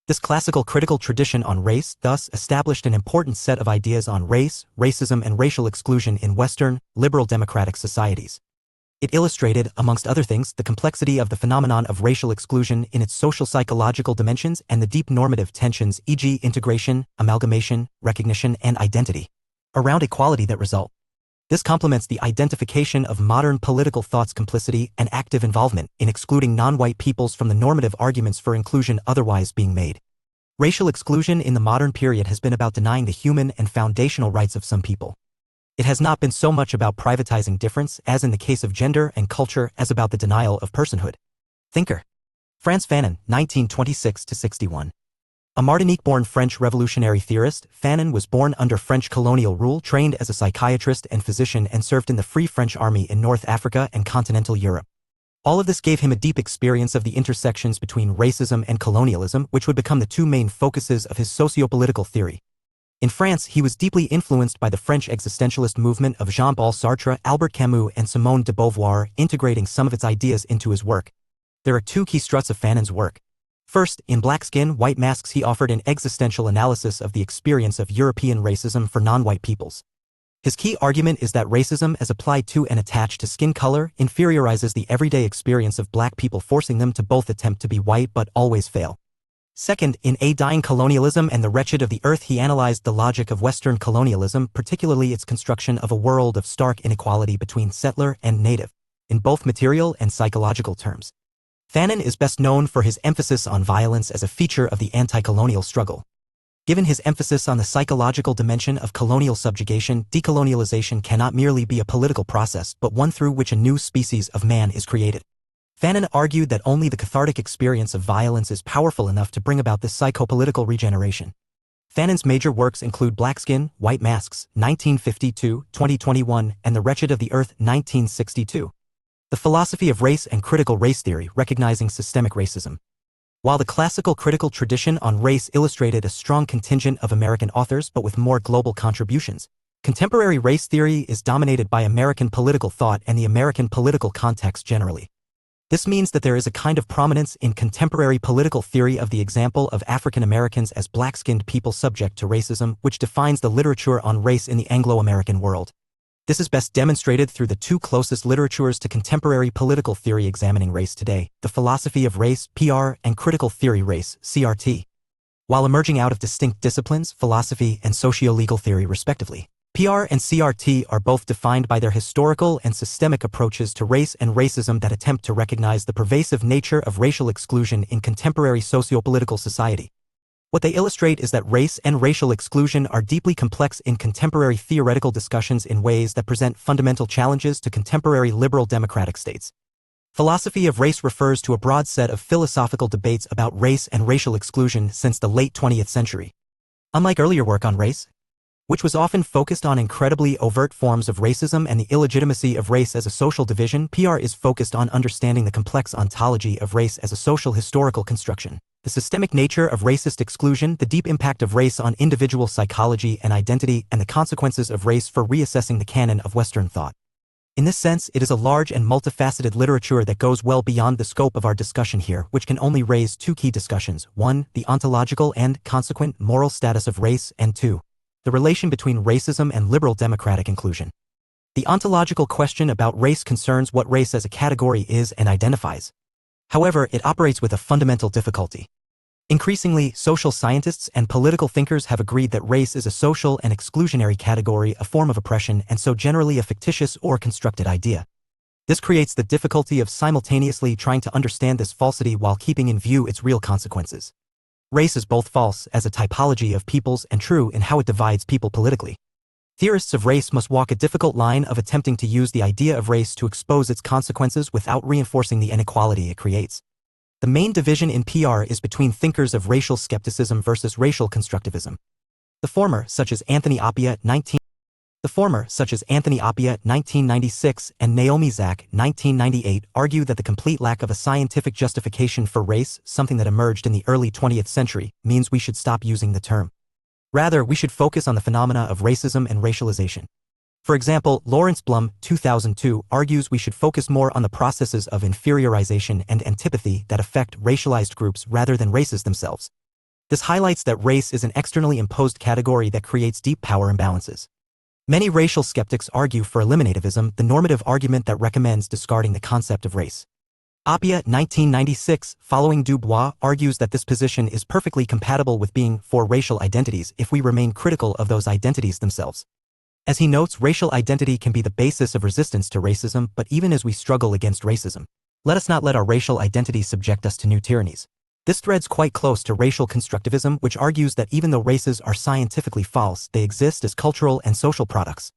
This classical critical tradition on race thus established an important set of ideas on race, racism, and racial exclusion in Western, liberal democratic societies. It illustrated, amongst other things, the complexity of the phenomenon of racial exclusion in its social-psychological dimensions and the deep normative tensions, e.g. integration, amalgamation, recognition, and identity, around equality that result. This complements the identification of modern political thought's complicity and active involvement in excluding non-white peoples from the normative arguments for inclusion otherwise being made. Racial exclusion in the modern period has been about denying the human and foundational rights of some people. It has not been so much about privatizing difference, as in the case of gender and culture, as about the denial of personhood. Thinker. Frantz Fanon, 1926–61. A Martinique-born French revolutionary theorist, Fanon was born under French colonial rule, trained as a psychiatrist and physician, and served in the Free French Army in North Africa and continental Europe. All of this gave him a deep experience of the intersections between racism and colonialism, which would become the two main focuses of his sociopolitical theory. In France, he was deeply influenced by the French existentialist movement of Jean-Paul Sartre, Albert Camus, and Simone de Beauvoir, integrating some of its ideas into his work. There are two key struts of Fanon's work. First, in Black Skin, White Masks, he offered an existential analysis of the experience of European racism for non-white peoples. His key argument is that racism, as applied to and attached to skin color, inferiorizes the everyday experience of black people, forcing them to both attempt to be white but always fail. Second, in A Dying Colonialism and the Wretched of the Earth, he analyzed the logic of Western colonialism, particularly its construction of a world of stark inequality between settler and native, in both material and psychological terms. Fanon is best known for his emphasis on violence as a feature of the anti-colonial struggle. Given his emphasis on the psychological dimension of colonial subjugation, decolonialization cannot merely be a political process, but one through which a new species of man is created. Fanon argued that only the cathartic experience of violence is powerful enough to bring about this psychopolitical regeneration. Fanon's major works include Black Skin, White Masks, 1952–2021, and The Wretched of the Earth, 1962. The Philosophy of Race and Critical Race Theory, recognizing systemic racism. While the classical critical tradition on race illustrated a strong contingent of American authors but with more global contributions, contemporary race theory is dominated by American political thought and the American political context generally. This means that there is a kind of prominence in contemporary political theory of the example of African Americans as black-skinned people subject to racism, which defines the literature on race in the Anglo-American world. This is best demonstrated through the two closest literatures to contemporary political theory examining race today, The Philosophy of Race, PR, and Critical Theory Race, CRT. While emerging out of distinct disciplines, philosophy and socio-legal theory respectively, PR and CRT are both defined by their historical and systemic approaches to race and racism that attempt to recognize the pervasive nature of racial exclusion in contemporary socio-political society. What they illustrate is that race and racial exclusion are deeply complex in contemporary theoretical discussions in ways that present fundamental challenges to contemporary liberal democratic states. Philosophy of race refers to a broad set of philosophical debates about race and racial exclusion since the late 20th century. Unlike earlier work on race, which was often focused on incredibly overt forms of racism and the illegitimacy of race as a social division. PR is focused on understanding the complex ontology of race as a social historical construction, the systemic nature of racist exclusion, the deep impact of race on individual psychology and identity, and the consequences of race for reassessing the canon of Western thought. In this sense, it is a large and multifaceted literature that goes well beyond the scope of our discussion here, which can only raise two key discussions: 1, the ontological and consequent moral status of race, and 2, the relation between racism and liberal democratic inclusion. The ontological question about race concerns what race as a category is and identifies. However, it operates with a fundamental difficulty. Increasingly, social scientists and political thinkers have agreed that race is a social and exclusionary category, a form of oppression, and so generally a fictitious or constructed idea. This creates the difficulty of simultaneously trying to understand this falsity while keeping in view its real consequences. Race is both false as a typology of peoples and true in how it divides people politically. Theorists of race must walk a difficult line of attempting to use the idea of race to expose its consequences without reinforcing the inequality it creates. The main division in PR is between thinkers of racial skepticism versus racial constructivism. The former, such as Anthony Appiah, 1996, and Naomi Zak, 1998, argue that the complete lack of a scientific justification for race, something that emerged in the early 20th century, means we should stop using the term. Rather, we should focus on the phenomena of racism and racialization. For example, Lawrence Blum, 2002, argues we should focus more on the processes of inferiorization and antipathy that affect racialized groups rather than races themselves. This highlights that race is an externally imposed category that creates deep power imbalances. Many racial skeptics argue for eliminativism, the normative argument that recommends discarding the concept of race. Appiah, 1996, following Du Bois, argues that this position is perfectly compatible with being for racial identities if we remain critical of those identities themselves. As he notes, racial identity can be the basis of resistance to racism, but even as we struggle against racism, let us not let our racial identity subject us to new tyrannies. This threads quite close to racial constructivism, which argues that even though races are scientifically false, they exist as cultural and social products.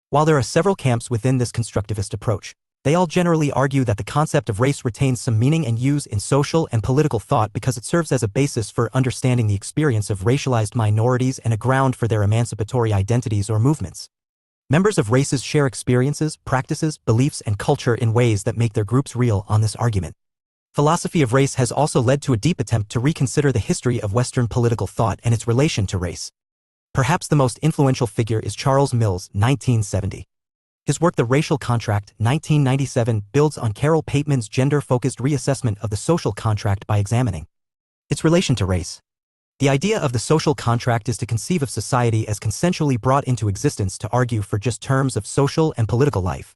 While there are several camps within this constructivist approach, they all generally argue that the concept of race retains some meaning and use in social and political thought because it serves as a basis for understanding the experience of racialized minorities and a ground for their emancipatory identities or movements. Members of races share experiences, practices, beliefs, and culture in ways that make their groups real on this argument. Philosophy of race has also led to a deep attempt to reconsider the history of Western political thought and its relation to race. Perhaps the most influential figure is Charles Mills, 1970. His work The Racial Contract, 1997, builds on Carol Pateman's gender-focused reassessment of the social contract by examining its relation to race. The idea of the social contract is to conceive of society as consensually brought into existence to argue for just terms of social and political life.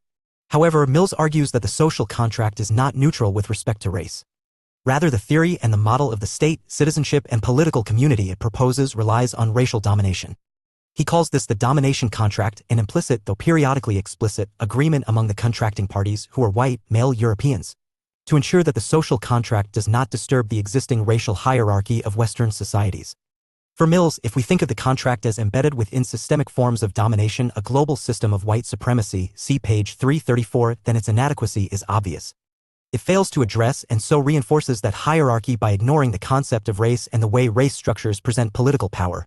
However, Mills argues that the social contract is not neutral with respect to race. Rather, the theory and the model of the state, citizenship, and political community it proposes relies on racial domination. He calls this the domination contract, an implicit, though periodically explicit, agreement among the contracting parties, who are white, male Europeans, to ensure that the social contract does not disturb the existing racial hierarchy of Western societies. For Mills, if we think of the contract as embedded within systemic forms of domination, a global system of white supremacy, see page 334, then its inadequacy is obvious. It fails to address and so reinforces that hierarchy by ignoring the concept of race and the way race structures present political power.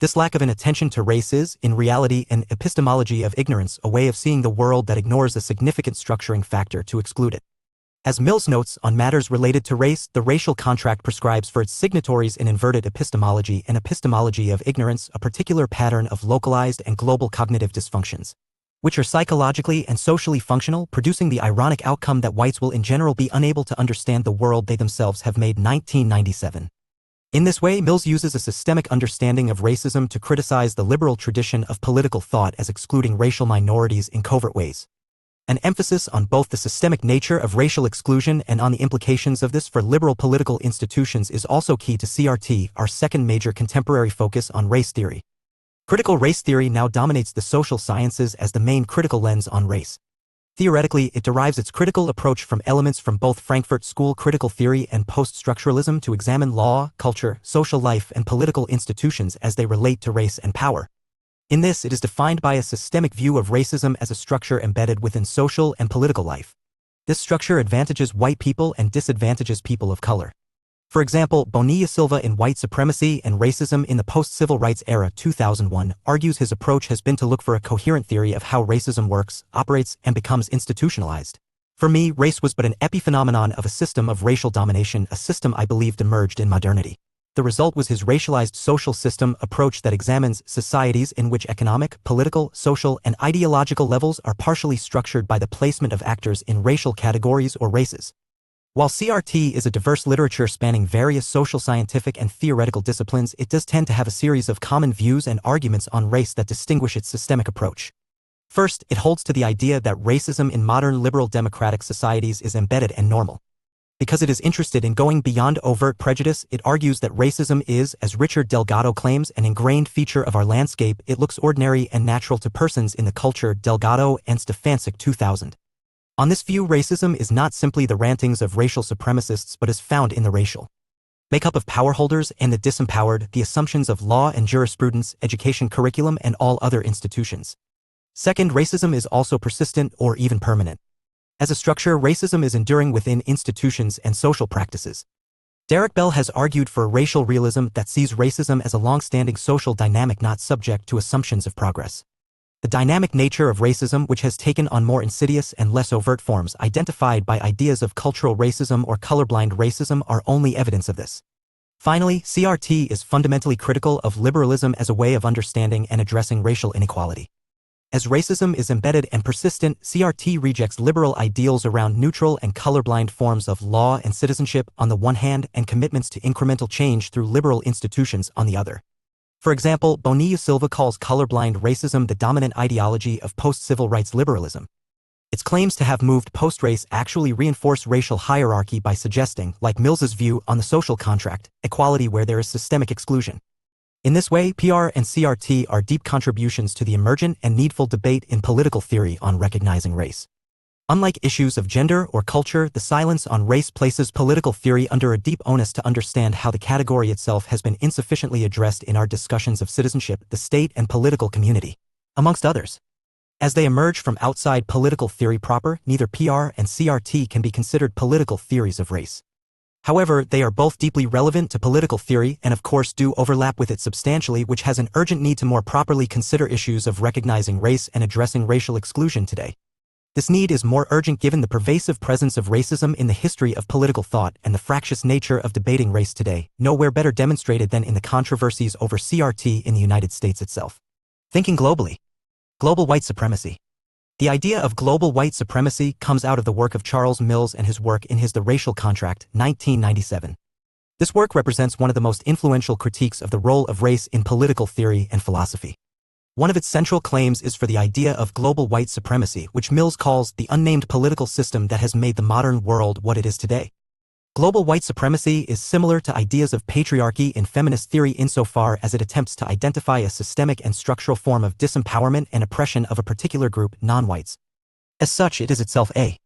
This lack of an attention to race is, in reality, an epistemology of ignorance, a way of seeing the world that ignores a significant structuring factor to exclude it. As Mills notes, on matters related to race, the racial contract prescribes for its signatories an inverted epistemology, an epistemology of ignorance, a particular pattern of localized and global cognitive dysfunctions, which are psychologically and socially functional, producing the ironic outcome that whites will in general be unable to understand the world they themselves have made. 1997. In this way, Mills uses a systemic understanding of racism to criticize the liberal tradition of political thought as excluding racial minorities in covert ways. An emphasis on both the systemic nature of racial exclusion and on the implications of this for liberal political institutions is also key to CRT, our second major contemporary focus on race theory. Critical race theory now dominates the social sciences as the main critical lens on race. Theoretically, it derives its critical approach from elements from both Frankfurt School critical theory and post-structuralism to examine law, culture, social life, and political institutions as they relate to race and power. In this, it is defined by a systemic view of racism as a structure embedded within social and political life. This structure advantages white people and disadvantages people of color. For example, Bonilla Silva in White Supremacy and Racism in the Post-Civil Rights Era 2001 argues his approach has been to look for a coherent theory of how racism works, operates, and becomes institutionalized. For me, race was but an epiphenomenon of a system of racial domination, a system I believed emerged in modernity. The result was his racialized social system approach that examines societies in which economic, political, social, and ideological levels are partially structured by the placement of actors in racial categories or races. While CRT is a diverse literature spanning various social, scientific, and theoretical disciplines, it does tend to have a series of common views and arguments on race that distinguish its systemic approach. First, it holds to the idea that racism in modern liberal democratic societies is embedded and normal. Because it is interested in going beyond overt prejudice, it argues that racism is, as Richard Delgado claims, an ingrained feature of our landscape. It looks ordinary and natural to persons in the culture. Delgado and Stefancic 2000. On this view, racism is not simply the rantings of racial supremacists but is found in the racial makeup of power holders and the disempowered, the assumptions of law and jurisprudence, education curriculum, and all other institutions. Second, racism is also persistent or even permanent. As a structure, racism is enduring within institutions and social practices. Derek Bell has argued for racial realism that sees racism as a long-standing social dynamic not subject to assumptions of progress. The dynamic nature of racism, which has taken on more insidious and less overt forms identified by ideas of cultural racism or colorblind racism, are only evidence of this. Finally, CRT is fundamentally critical of liberalism as a way of understanding and addressing racial inequality. As racism is embedded and persistent, CRT rejects liberal ideals around neutral and colorblind forms of law and citizenship on the one hand and commitments to incremental change through liberal institutions on the other. For example, Bonilla Silva calls colorblind racism the dominant ideology of post-civil rights liberalism. Its claims to have moved post-race actually reinforce racial hierarchy by suggesting, like Mills's view on the social contract, equality where there is systemic exclusion. In this way, PR and CRT are deep contributions to the emergent and needful debate in political theory on recognizing race. Unlike issues of gender or culture, the silence on race places political theory under a deep onus to understand how the category itself has been insufficiently addressed in our discussions of citizenship, the state, and political community, amongst others. As they emerge from outside political theory proper, neither PR and CRT can be considered political theories of race. However, they are both deeply relevant to political theory and of course do overlap with it substantially, which has an urgent need to more properly consider issues of recognizing race and addressing racial exclusion today. This need is more urgent given the pervasive presence of racism in the history of political thought and the fractious nature of debating race today, nowhere better demonstrated than in the controversies over CRT in the United States itself. Thinking globally. Global white supremacy. The idea of global white supremacy comes out of the work of Charles Mills and his work in his The Racial Contract, 1997. This work represents one of the most influential critiques of the role of race in political theory and philosophy. One of its central claims is for the idea of global white supremacy, which Mills calls the unnamed political system that has made the modern world what it is today. Global white supremacy is similar to ideas of patriarchy in feminist theory insofar as it attempts to identify a systemic and structural form of disempowerment and oppression of a particular group, non-whites. As such, it is itself a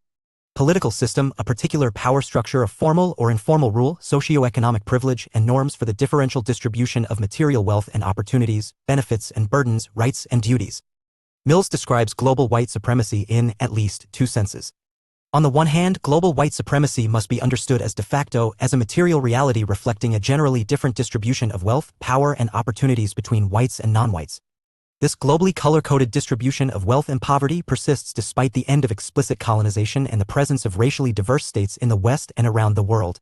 political system, a particular power structure of formal or informal rule, socio-economic privilege, and norms for the differential distribution of material wealth and opportunities, benefits and burdens, rights and duties. Mills describes global white supremacy in, at least, two senses. On the one hand, global white supremacy must be understood as de facto, as a material reality reflecting a generally different distribution of wealth, power, and opportunities between whites and non-whites. This globally color-coded distribution of wealth and poverty persists despite the end of explicit colonization and the presence of racially diverse states in the West and around the world.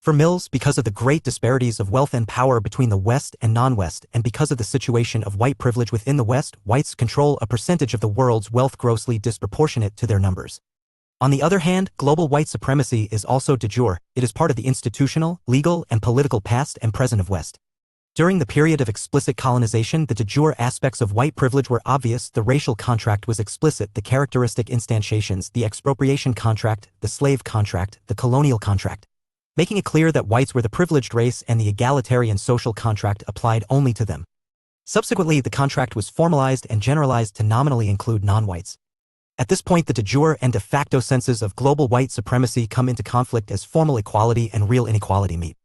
For Mills, because of the great disparities of wealth and power between the West and non-West, and because of the situation of white privilege within the West, whites control a percentage of the world's wealth grossly disproportionate to their numbers. On the other hand, global white supremacy is also de jure. It is part of the institutional, legal, and political past and present of West. During the period of explicit colonization, the de jure aspects of white privilege were obvious. The racial contract was explicit, the characteristic instantiations, the expropriation contract, the slave contract, the colonial contract, making it clear that whites were the privileged race and the egalitarian social contract applied only to them. Subsequently, the contract was formalized and generalized to nominally include non-whites. At this point, the de jure and de facto senses of global white supremacy come into conflict as formal equality and real inequality meet.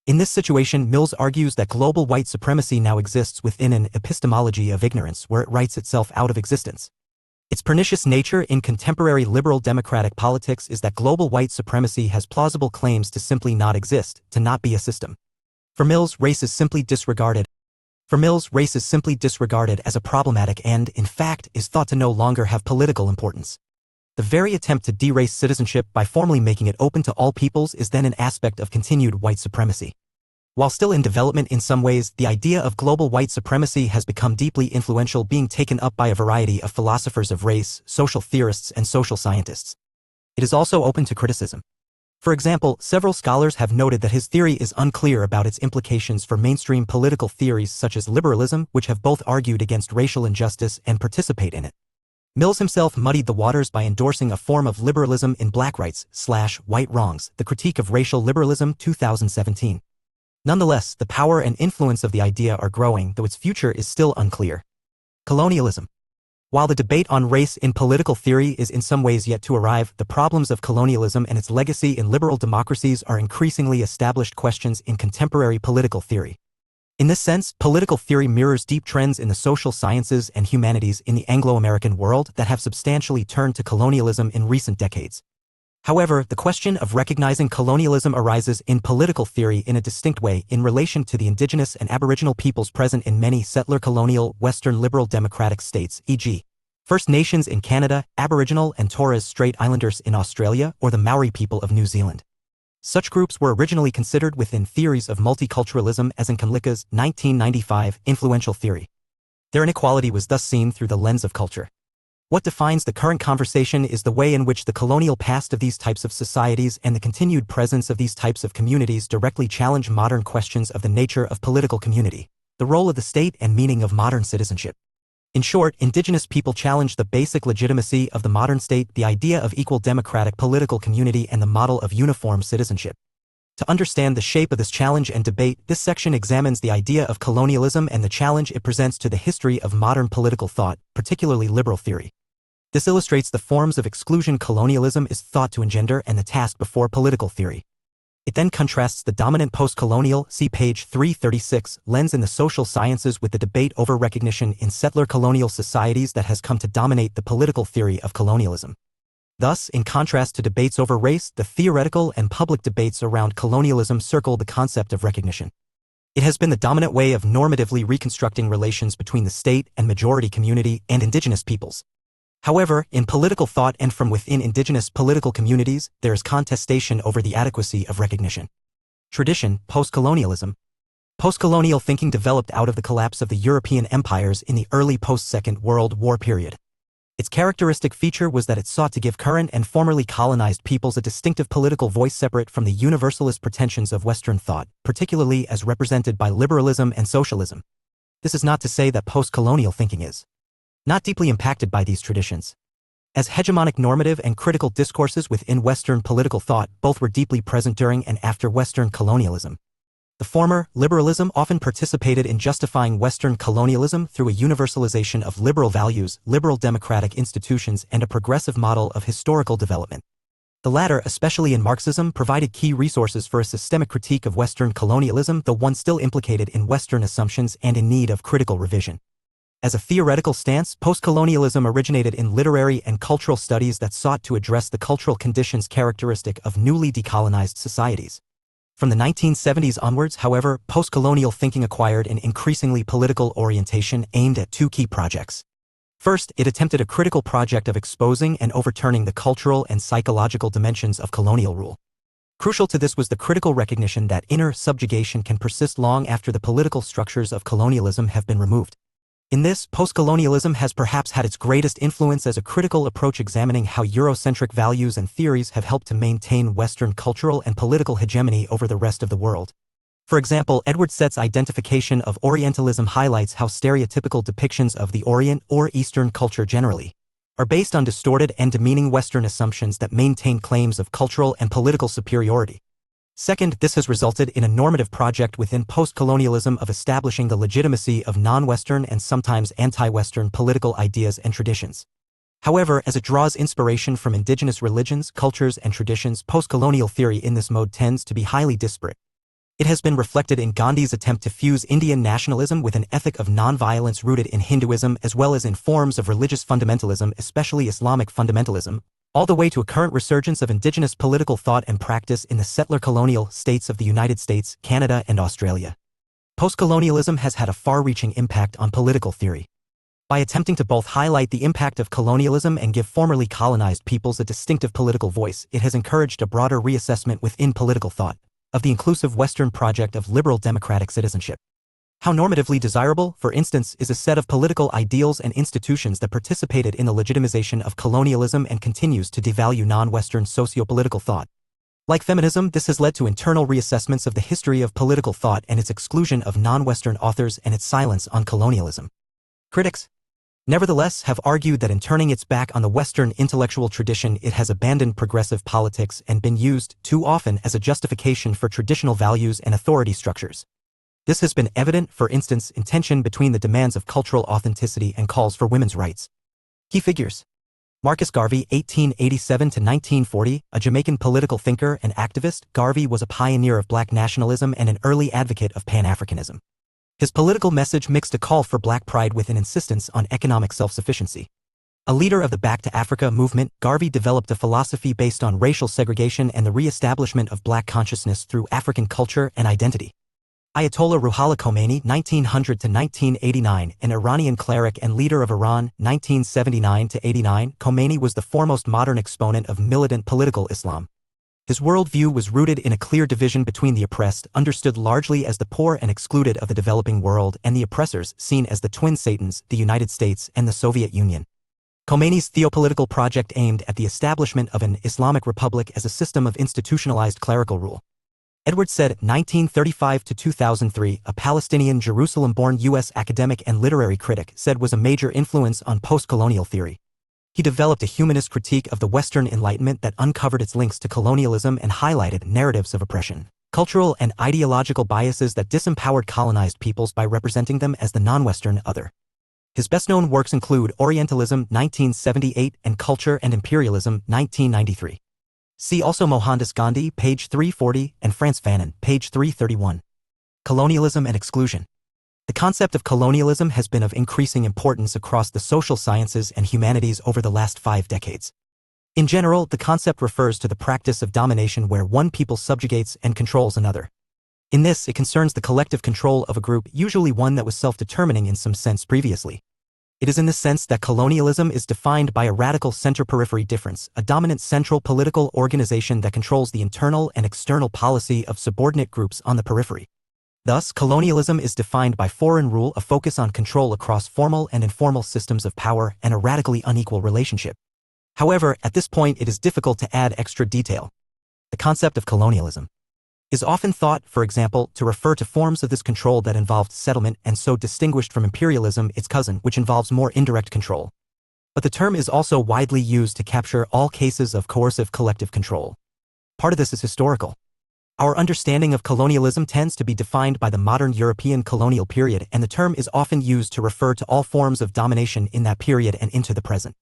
In this situation, Mills argues that global white supremacy now exists within an epistemology of ignorance where it writes itself out of existence. Its pernicious nature in contemporary liberal democratic politics is that global white supremacy has plausible claims to simply not exist, to not be a system. For Mills, race is simply disregarded as a problematic and, in fact, is thought to no longer have political importance. The very attempt to de-race citizenship by formally making it open to all peoples is then an aspect of continued white supremacy. While still in development in some ways, the idea of global white supremacy has become deeply influential, being taken up by a variety of philosophers of race, social theorists, and social scientists. It is also open to criticism. For example, several scholars have noted that his theory is unclear about its implications for mainstream political theories such as liberalism, which have both argued against racial injustice and participate in it. Mills himself muddied the waters by endorsing a form of liberalism in Black Rights/White Wrongs, The Critique of Racial Liberalism, 2017. Nonetheless, the power and influence of the idea are growing, though its future is still unclear. Colonialism. While the debate on race in political theory is in some ways yet to arrive, the problems of colonialism and its legacy in liberal democracies are increasingly established questions in contemporary political theory. In this sense, political theory mirrors deep trends in the social sciences and humanities in the Anglo-American world that have substantially turned to colonialism in recent decades. However, the question of recognizing colonialism arises in political theory in a distinct way in relation to the indigenous and aboriginal peoples present in many settler colonial Western liberal democratic states, e.g., First Nations in Canada, Aboriginal and Torres Strait Islanders in Australia, or the Maori people of New Zealand. Such groups were originally considered within theories of multiculturalism as in Conlicka's 1995 influential theory. Their inequality was thus seen through the lens of culture. What defines the current conversation is the way in which the colonial past of these types of societies and the continued presence of these types of communities directly challenge modern questions of the nature of political community, the role of the state, and meaning of modern citizenship. In short, indigenous people challenge the basic legitimacy of the modern state, the idea of equal democratic political community, and the model of uniform citizenship. To understand the shape of this challenge and debate, this section examines the idea of colonialism and the challenge it presents to the history of modern political thought, particularly liberal theory. This illustrates the forms of exclusion colonialism is thought to engender and the task before political theory. It then contrasts the dominant post-colonial, see page 336, lens in the social sciences with the debate over recognition in settler colonial societies that has come to dominate the political theory of colonialism. Thus, in contrast to debates over race, the theoretical and public debates around colonialism circle the concept of recognition. It has been the dominant way of normatively reconstructing relations between the state and majority community and indigenous peoples. However, in political thought and from within indigenous political communities, there is contestation over the adequacy of recognition. Tradition, post-colonialism. Post-colonial thinking developed out of the collapse of the European empires in the early post-Second World War period. Its characteristic feature was that it sought to give current and formerly colonized peoples a distinctive political voice separate from the universalist pretensions of Western thought, particularly as represented by liberalism and socialism. This is not to say that post-colonial thinking is not deeply impacted by these traditions. As hegemonic normative and critical discourses within Western political thought, both were deeply present during and after Western colonialism. The former, liberalism, often participated in justifying Western colonialism through a universalization of liberal values, liberal democratic institutions, and a progressive model of historical development. The latter, especially in Marxism, provided key resources for a systemic critique of Western colonialism, though one still implicated in Western assumptions and in need of critical revision. As a theoretical stance, post-colonialism originated in literary and cultural studies that sought to address the cultural conditions characteristic of newly decolonized societies. From the 1970s onwards, however, post-colonial thinking acquired an increasingly political orientation aimed at two key projects. First, it attempted a critical project of exposing and overturning the cultural and psychological dimensions of colonial rule. Crucial to this was the critical recognition that inner subjugation can persist long after the political structures of colonialism have been removed. In this, post-colonialism has perhaps had its greatest influence as a critical approach examining how Eurocentric values and theories have helped to maintain Western cultural and political hegemony over the rest of the world. For example, Edward Sett's identification of Orientalism highlights how stereotypical depictions of the Orient or Eastern culture generally are based on distorted and demeaning Western assumptions that maintain claims of cultural and political superiority. Second, this has resulted in a normative project within post-colonialism of establishing the legitimacy of non-Western and sometimes anti-Western political ideas and traditions. However, as it draws inspiration from indigenous religions, cultures, and traditions, post-colonial theory in this mode tends to be highly disparate. It has been reflected in Gandhi's attempt to fuse Indian nationalism with an ethic of non-violence rooted in Hinduism as well as in forms of religious fundamentalism, especially Islamic fundamentalism, all the way to a current resurgence of indigenous political thought and practice in the settler colonial states of the United States, Canada, and Australia. Post-colonialism has had a far-reaching impact on political theory. By attempting to both highlight the impact of colonialism and give formerly colonized peoples a distinctive political voice, it has encouraged a broader reassessment within political thought of the inclusive Western project of liberal democratic citizenship. How normatively desirable, for instance, is a set of political ideals and institutions that participated in the legitimization of colonialism and continues to devalue non-Western socio-political thought. Like feminism, this has led to internal reassessments of the history of political thought and its exclusion of non-Western authors and its silence on colonialism. Critics, nevertheless, have argued that in turning its back on the Western intellectual tradition, it has abandoned progressive politics and been used, too often, as a justification for traditional values and authority structures. This has been evident, for instance, in tension between the demands of cultural authenticity and calls for women's rights. Key figures: Marcus Garvey, 1887–1940, a Jamaican political thinker and activist. Garvey was a pioneer of black nationalism and an early advocate of Pan-Africanism. His political message mixed a call for black pride with an insistence on economic self-sufficiency. A leader of the Back to Africa movement, Garvey developed a philosophy based on racial segregation and the re-establishment of black consciousness through African culture and identity. Ayatollah Ruhollah Khomeini, 1900–1989, an Iranian cleric and leader of Iran, 1979–89, Khomeini was the foremost modern exponent of militant political Islam. His worldview was rooted in a clear division between the oppressed, understood largely as the poor and excluded of the developing world, and the oppressors, seen as the twin Satans, the United States and the Soviet Union. Khomeini's theopolitical project aimed at the establishment of an Islamic republic as a system of institutionalized clerical rule. Edward Said, 1935–2003, a Palestinian Jerusalem-born U.S. academic and literary critic, Said was a major influence on post-colonial theory. He developed a humanist critique of the Western Enlightenment that uncovered its links to colonialism and highlighted narratives of oppression, cultural and ideological biases that disempowered colonized peoples by representing them as the non-Western other. His best-known works include Orientalism, 1978, and Culture and Imperialism, 1993. See also Mohandas Gandhi, page 340, and Frantz Fanon, page 331. Colonialism and exclusion. The concept of colonialism has been of increasing importance across the social sciences and humanities over the last 5 decades. In general, the concept refers to the practice of domination where one people subjugates and controls another. In this, it concerns the collective control of a group, usually one that was self-determining in some sense previously. It is in this sense that colonialism is defined by a radical center-periphery difference, a dominant central political organization that controls the internal and external policy of subordinate groups on the periphery. Thus, colonialism is defined by foreign rule, a focus on control across formal and informal systems of power, and a radically unequal relationship. However, at this point it is difficult to add extra detail. The concept of colonialism is often thought, for example, to refer to forms of this control that involved settlement and so distinguished from imperialism, its cousin, which involves more indirect control. But the term is also widely used to capture all cases of coercive collective control. Part of this is historical. Our understanding of colonialism tends to be defined by the modern European colonial period, and the term is often used to refer to all forms of domination in that period and into the present.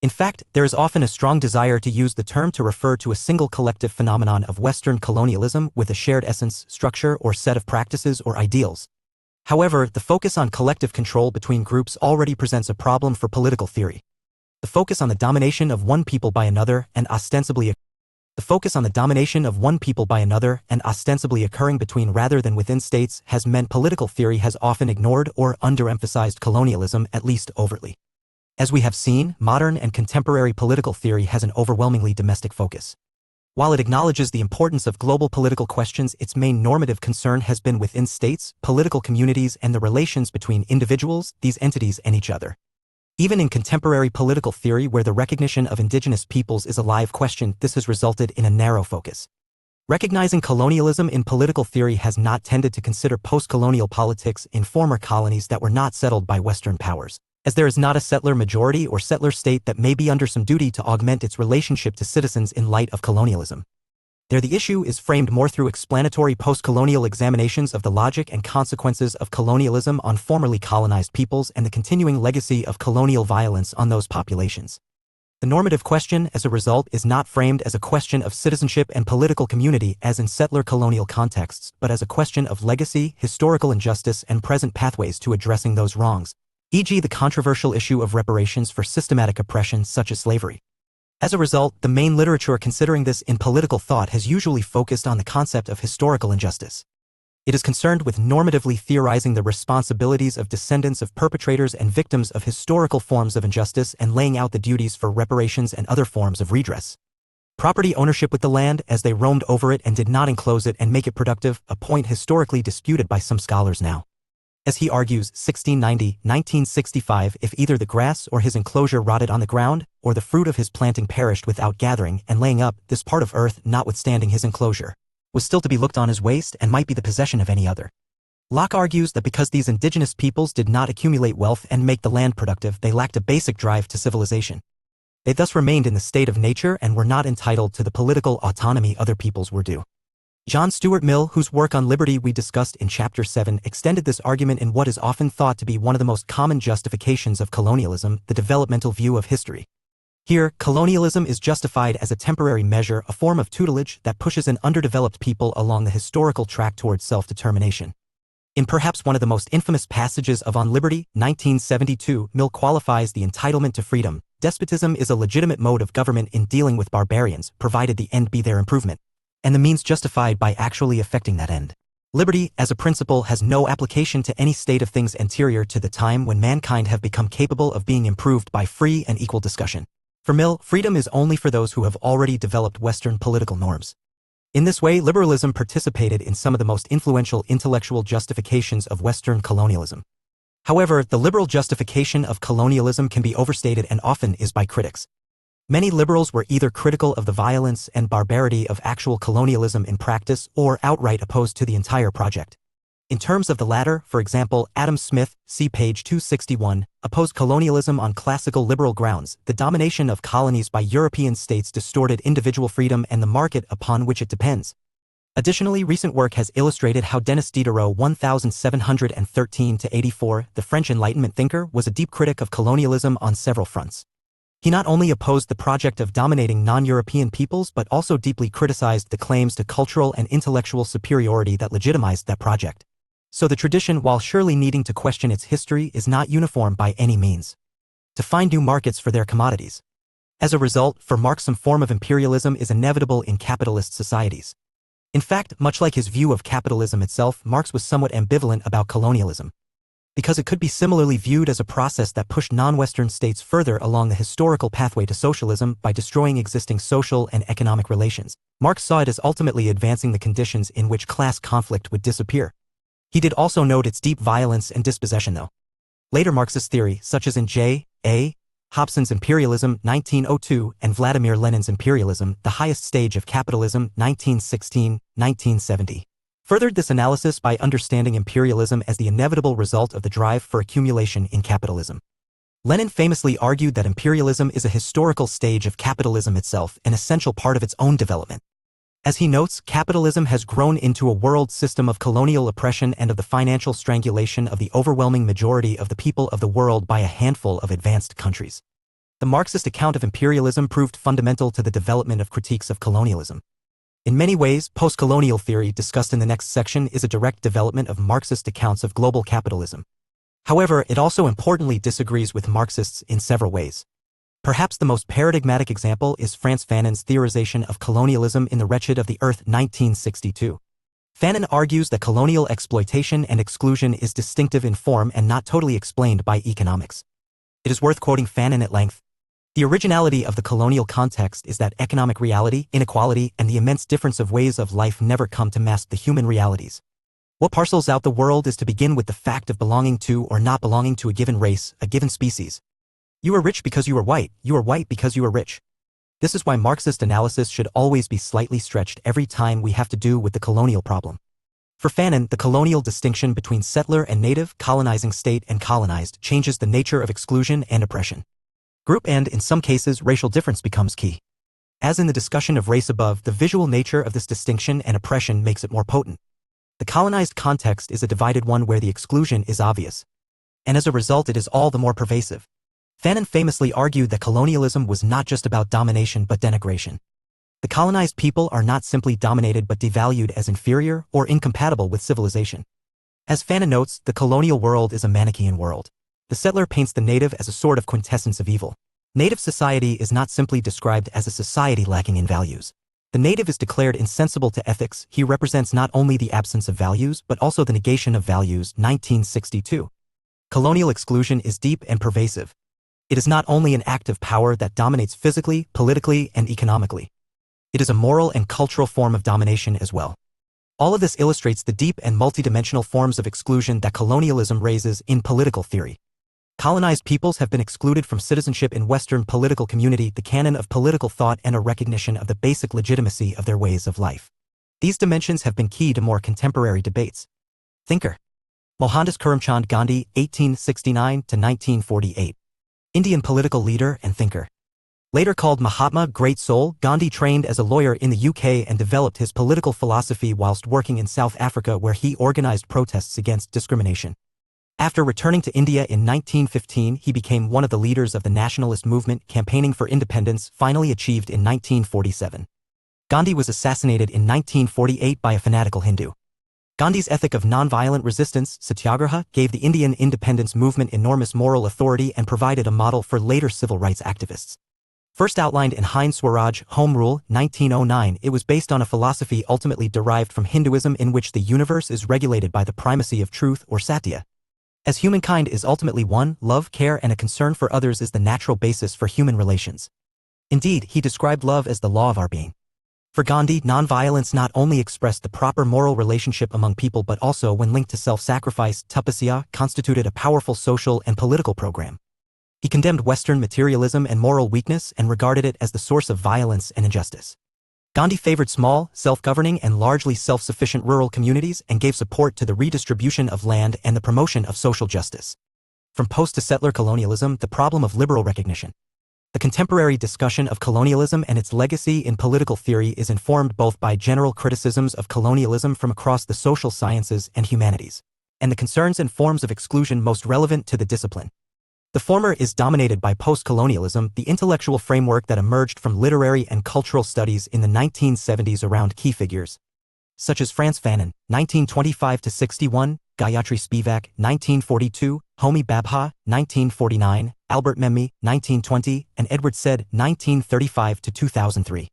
In fact, there is often a strong desire to use the term to refer to a single collective phenomenon of Western colonialism with a shared essence, structure, or set of practices or ideals. However, the focus on collective control between groups already presents a problem for political theory. The focus on the domination of one people by another and ostensibly occurring between rather than within states has meant political theory has often ignored or underemphasized colonialism, at least overtly. As we have seen, modern and contemporary political theory has an overwhelmingly domestic focus. While it acknowledges the importance of global political questions, its main normative concern has been within states, political communities, and the relations between individuals, these entities, and each other. Even in contemporary political theory, where the recognition of indigenous peoples is a live question, this has resulted in a narrow focus. Recognizing colonialism in political theory has not tended to consider post-colonial politics in former colonies that were not settled by Western powers, as there is not a settler majority or settler state that may be under some duty to augment its relationship to citizens in light of colonialism. There the issue is framed more through explanatory post-colonial examinations of the logic and consequences of colonialism on formerly colonized peoples and the continuing legacy of colonial violence on those populations. The normative question, as a result, is not framed as a question of citizenship and political community as in settler colonial contexts, but as a question of legacy, historical injustice, and present pathways to addressing those wrongs, e.g. the controversial issue of reparations for systematic oppression such as slavery. As a result, the main literature considering this in political thought has usually focused on the concept of historical injustice. It is concerned with normatively theorizing the responsibilities of descendants of perpetrators and victims of historical forms of injustice and laying out the duties for reparations and other forms of redress. Property ownership with the land as they roamed over it and did not enclose it and make it productive, a point historically disputed by some scholars now. As he argues, 1690, 1965, if either the grass or his enclosure rotted on the ground, or the fruit of his planting perished without gathering and laying up, this part of earth, notwithstanding his enclosure, was still to be looked on as waste and might be the possession of any other. Locke argues that because these indigenous peoples did not accumulate wealth and make the land productive, they lacked a basic drive to civilization. They thus remained in the state of nature and were not entitled to the political autonomy other peoples were due. John Stuart Mill, whose work on liberty we discussed in Chapter 7, extended this argument in what is often thought to be one of the most common justifications of colonialism, the developmental view of history. Here, colonialism is justified as a temporary measure, a form of tutelage that pushes an underdeveloped people along the historical track towards self-determination. In perhaps one of the most infamous passages of On Liberty, 1972, Mill qualifies the entitlement to freedom. Despotism is a legitimate mode of government in dealing with barbarians, provided the end be their improvement, and the means justified by actually effecting that end. Liberty, as a principle, has no application to any state of things anterior to the time when mankind have become capable of being improved by free and equal discussion. For Mill, freedom is only for those who have already developed Western political norms. In this way, liberalism participated in some of the most influential intellectual justifications of Western colonialism. However, the liberal justification of colonialism can be overstated and often is by critics. Many liberals were either critical of the violence and barbarity of actual colonialism in practice or outright opposed to the entire project. In terms of the latter, for example, Adam Smith, see page 261, opposed colonialism on classical liberal grounds. The domination of colonies by European states distorted individual freedom and the market upon which it depends. Additionally, recent work has illustrated how Denis Diderot 1713-84, the French Enlightenment thinker, was a deep critic of colonialism on several fronts. He not only opposed the project of dominating non-European peoples but also deeply criticized the claims to cultural and intellectual superiority that legitimized that project. So the tradition, while surely needing to question its history, is not uniform by any means. To find new markets for their commodities. As a result, for Marx, some form of imperialism is inevitable in capitalist societies. In fact, much like his view of capitalism itself, Marx was somewhat ambivalent about colonialism, because it could be similarly viewed as a process that pushed non-Western states further along the historical pathway to socialism by destroying existing social and economic relations. Marx saw it as ultimately advancing the conditions in which class conflict would disappear. He did also note its deep violence and dispossession, though. Later Marxist theory, such as in J. A. Hobson's Imperialism, 1902, and Vladimir Lenin's Imperialism, the highest stage of capitalism, 1916-1970, furthered this analysis by understanding imperialism as the inevitable result of the drive for accumulation in capitalism. Lenin famously argued that imperialism is a historical stage of capitalism itself, an essential part of its own development. As he notes, capitalism has grown into a world system of colonial oppression and of the financial strangulation of the overwhelming majority of the people of the world by a handful of advanced countries. The Marxist account of imperialism proved fundamental to the development of critiques of colonialism. In many ways, post-colonial theory, discussed in the next section, is a direct development of Marxist accounts of global capitalism. However, it also importantly disagrees with Marxists in several ways. Perhaps the most paradigmatic example is Frantz Fanon's theorization of colonialism in The Wretched of the Earth, 1962. Fanon argues that colonial exploitation and exclusion is distinctive in form and not totally explained by economics. It is worth quoting Fanon at length. The originality of the colonial context is that economic reality, inequality, and the immense difference of ways of life never come to mask the human realities. What parcels out the world is to begin with the fact of belonging to or not belonging to a given race, a given species. You are rich because you are white because you are rich. This is why Marxist analysis should always be slightly stretched every time we have to do with the colonial problem. For Fanon, the colonial distinction between settler and native, colonizing state and colonized, changes the nature of exclusion and oppression. Group and, in some cases, racial difference becomes key. As in the discussion of race above, the visual nature of this distinction and oppression makes it more potent. The colonized context is a divided one where the exclusion is obvious, and as a result it is all the more pervasive. Fanon famously argued that colonialism was not just about domination but denigration. The colonized people are not simply dominated but devalued as inferior or incompatible with civilization. As Fanon notes, the colonial world is a Manichaean world. The settler paints the native as a sort of quintessence of evil. Native society is not simply described as a society lacking in values. The native is declared insensible to ethics. He represents not only the absence of values but also the negation of values. 1962. Colonial exclusion is deep and pervasive. It is not only an act of power that dominates physically, politically, and economically. It is a moral and cultural form of domination as well. All of this illustrates the deep and multidimensional forms of exclusion that colonialism raises in political theory. Colonized peoples have been excluded from citizenship in Western political community, the canon of political thought, and a recognition of the basic legitimacy of their ways of life. These dimensions have been key to more contemporary debates. Thinker. Mohandas Karamchand Gandhi, 1869–1948. Indian political leader and thinker. Later called Mahatma, Great Soul, Gandhi trained as a lawyer in the UK and developed his political philosophy whilst working in South Africa, where he organized protests against discrimination. After returning to India in 1915, he became one of the leaders of the nationalist movement, campaigning for independence, finally achieved in 1947. Gandhi was assassinated in 1948 by a fanatical Hindu. Gandhi's ethic of nonviolent resistance, satyagraha, gave the Indian independence movement enormous moral authority and provided a model for later civil rights activists. First outlined in Hind Swaraj, Home Rule, 1909, it was based on a philosophy ultimately derived from Hinduism in which the universe is regulated by the primacy of truth or satya. As humankind is ultimately one, love, care, and a concern for others is the natural basis for human relations. Indeed, he described love as the law of our being. For Gandhi, nonviolence not only expressed the proper moral relationship among people but also, when linked to self-sacrifice, tapasya, constituted a powerful social and political program. He condemned Western materialism and moral weakness and regarded it as the source of violence and injustice. Gandhi favored small, self-governing and largely self-sufficient rural communities and gave support to the redistribution of land and the promotion of social justice. From post to settler colonialism, the problem of liberal recognition. The contemporary discussion of colonialism and its legacy in political theory is informed both by general criticisms of colonialism from across the social sciences and humanities, and the concerns and forms of exclusion most relevant to the discipline. The former is dominated by post-colonialism, the intellectual framework that emerged from literary and cultural studies in the 1970s around key figures, such as Frantz Fanon, 1925–61, Gayatri Spivak, 1942, Homi Bhabha, 1949, Albert Memmi, 1920, and Edward Said, 1935–2003.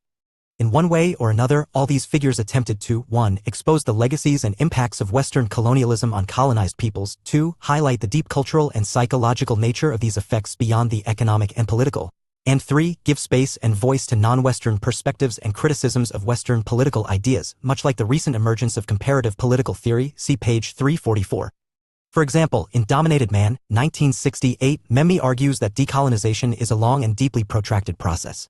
In one way or another, all these figures attempted to 1. Expose the legacies and impacts of Western colonialism on colonized peoples, 2. Highlight the deep cultural and psychological nature of these effects beyond the economic and political, and 3. Give space and voice to non-Western perspectives and criticisms of Western political ideas, much like the recent emergence of comparative political theory, see page 344. For example, in Dominated Man, 1968, Memmi argues that decolonization is a long and deeply protracted process.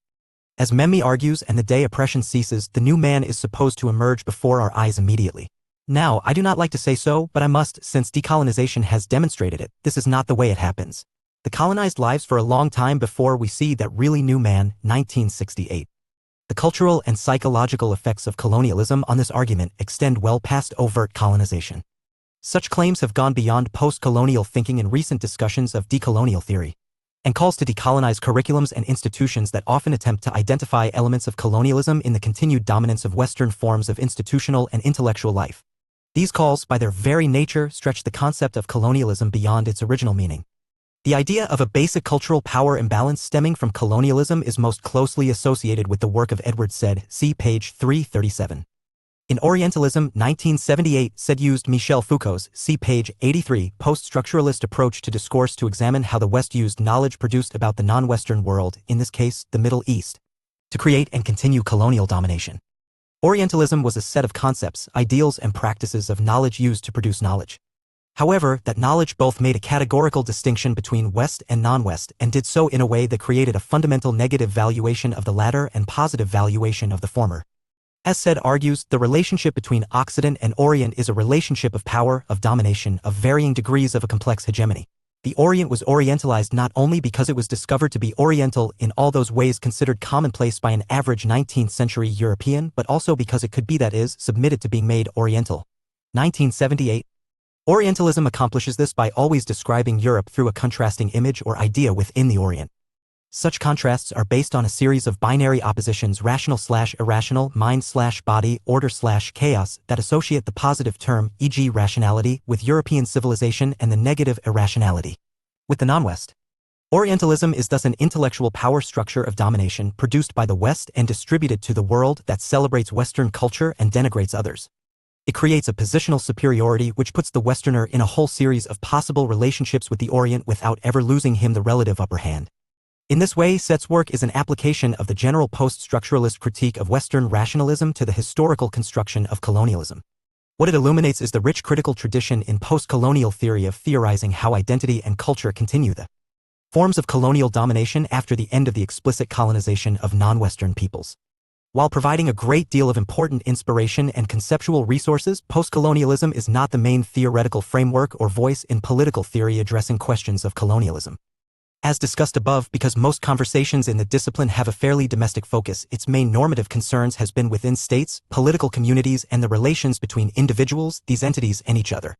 As Memmi argues, and the day oppression ceases, the new man is supposed to emerge before our eyes immediately. Now, I do not like to say so, but I must, since decolonization has demonstrated it. This is not the way it happens. The colonized lives for a long time before we see that really new man. 1968. The cultural and psychological effects of colonialism on this argument extend well past overt colonization. Such claims have gone beyond post-colonial thinking in recent discussions of decolonial theory, and calls to decolonize curriculums and institutions that often attempt to identify elements of colonialism in the continued dominance of Western forms of institutional and intellectual life. These calls, by their very nature, stretch the concept of colonialism beyond its original meaning. The idea of a basic cultural power imbalance stemming from colonialism is most closely associated with the work of Edward Said, see page 337. In Orientalism, 1978, Said used Michel Foucault's, see page 83, post-structuralist approach to discourse to examine how the West used knowledge produced about the non-Western world, in this case, the Middle East, to create and continue colonial domination. Orientalism was a set of concepts, ideals, and practices of knowledge used to produce knowledge. However, that knowledge both made a categorical distinction between West and non-West and did so in a way that created a fundamental negative valuation of the latter and positive valuation of the former. As Said argues, the relationship between Occident and Orient is a relationship of power, of domination, of varying degrees of a complex hegemony. The Orient was Orientalized not only because it was discovered to be Oriental in all those ways considered commonplace by an average 19th century European, but also because it could be, that is, submitted to being made Oriental. 1978. Orientalism accomplishes this by always describing Europe through a contrasting image or idea within the Orient. Such contrasts are based on a series of binary oppositions, rational/irrational, mind/body, order/chaos, that associate the positive term, e.g. rationality, with European civilization and the negative irrationality with the non-West. Orientalism is thus an intellectual power structure of domination produced by the West and distributed to the world that celebrates Western culture and denigrates others. It creates a positional superiority which puts the Westerner in a whole series of possible relationships with the Orient without ever losing him the relative upper hand. In this way, Set's work is an application of the general post-structuralist critique of Western rationalism to the historical construction of colonialism. What it illuminates is the rich critical tradition in post-colonial theory of theorizing how identity and culture continue the forms of colonial domination after the end of the explicit colonization of non-Western peoples. While providing a great deal of important inspiration and conceptual resources, post-colonialism is not the main theoretical framework or voice in political theory addressing questions of colonialism. As discussed above, because most conversations in the discipline have a fairly domestic focus, its main normative concerns has been within states, political communities, and the relations between individuals, these entities, and each other.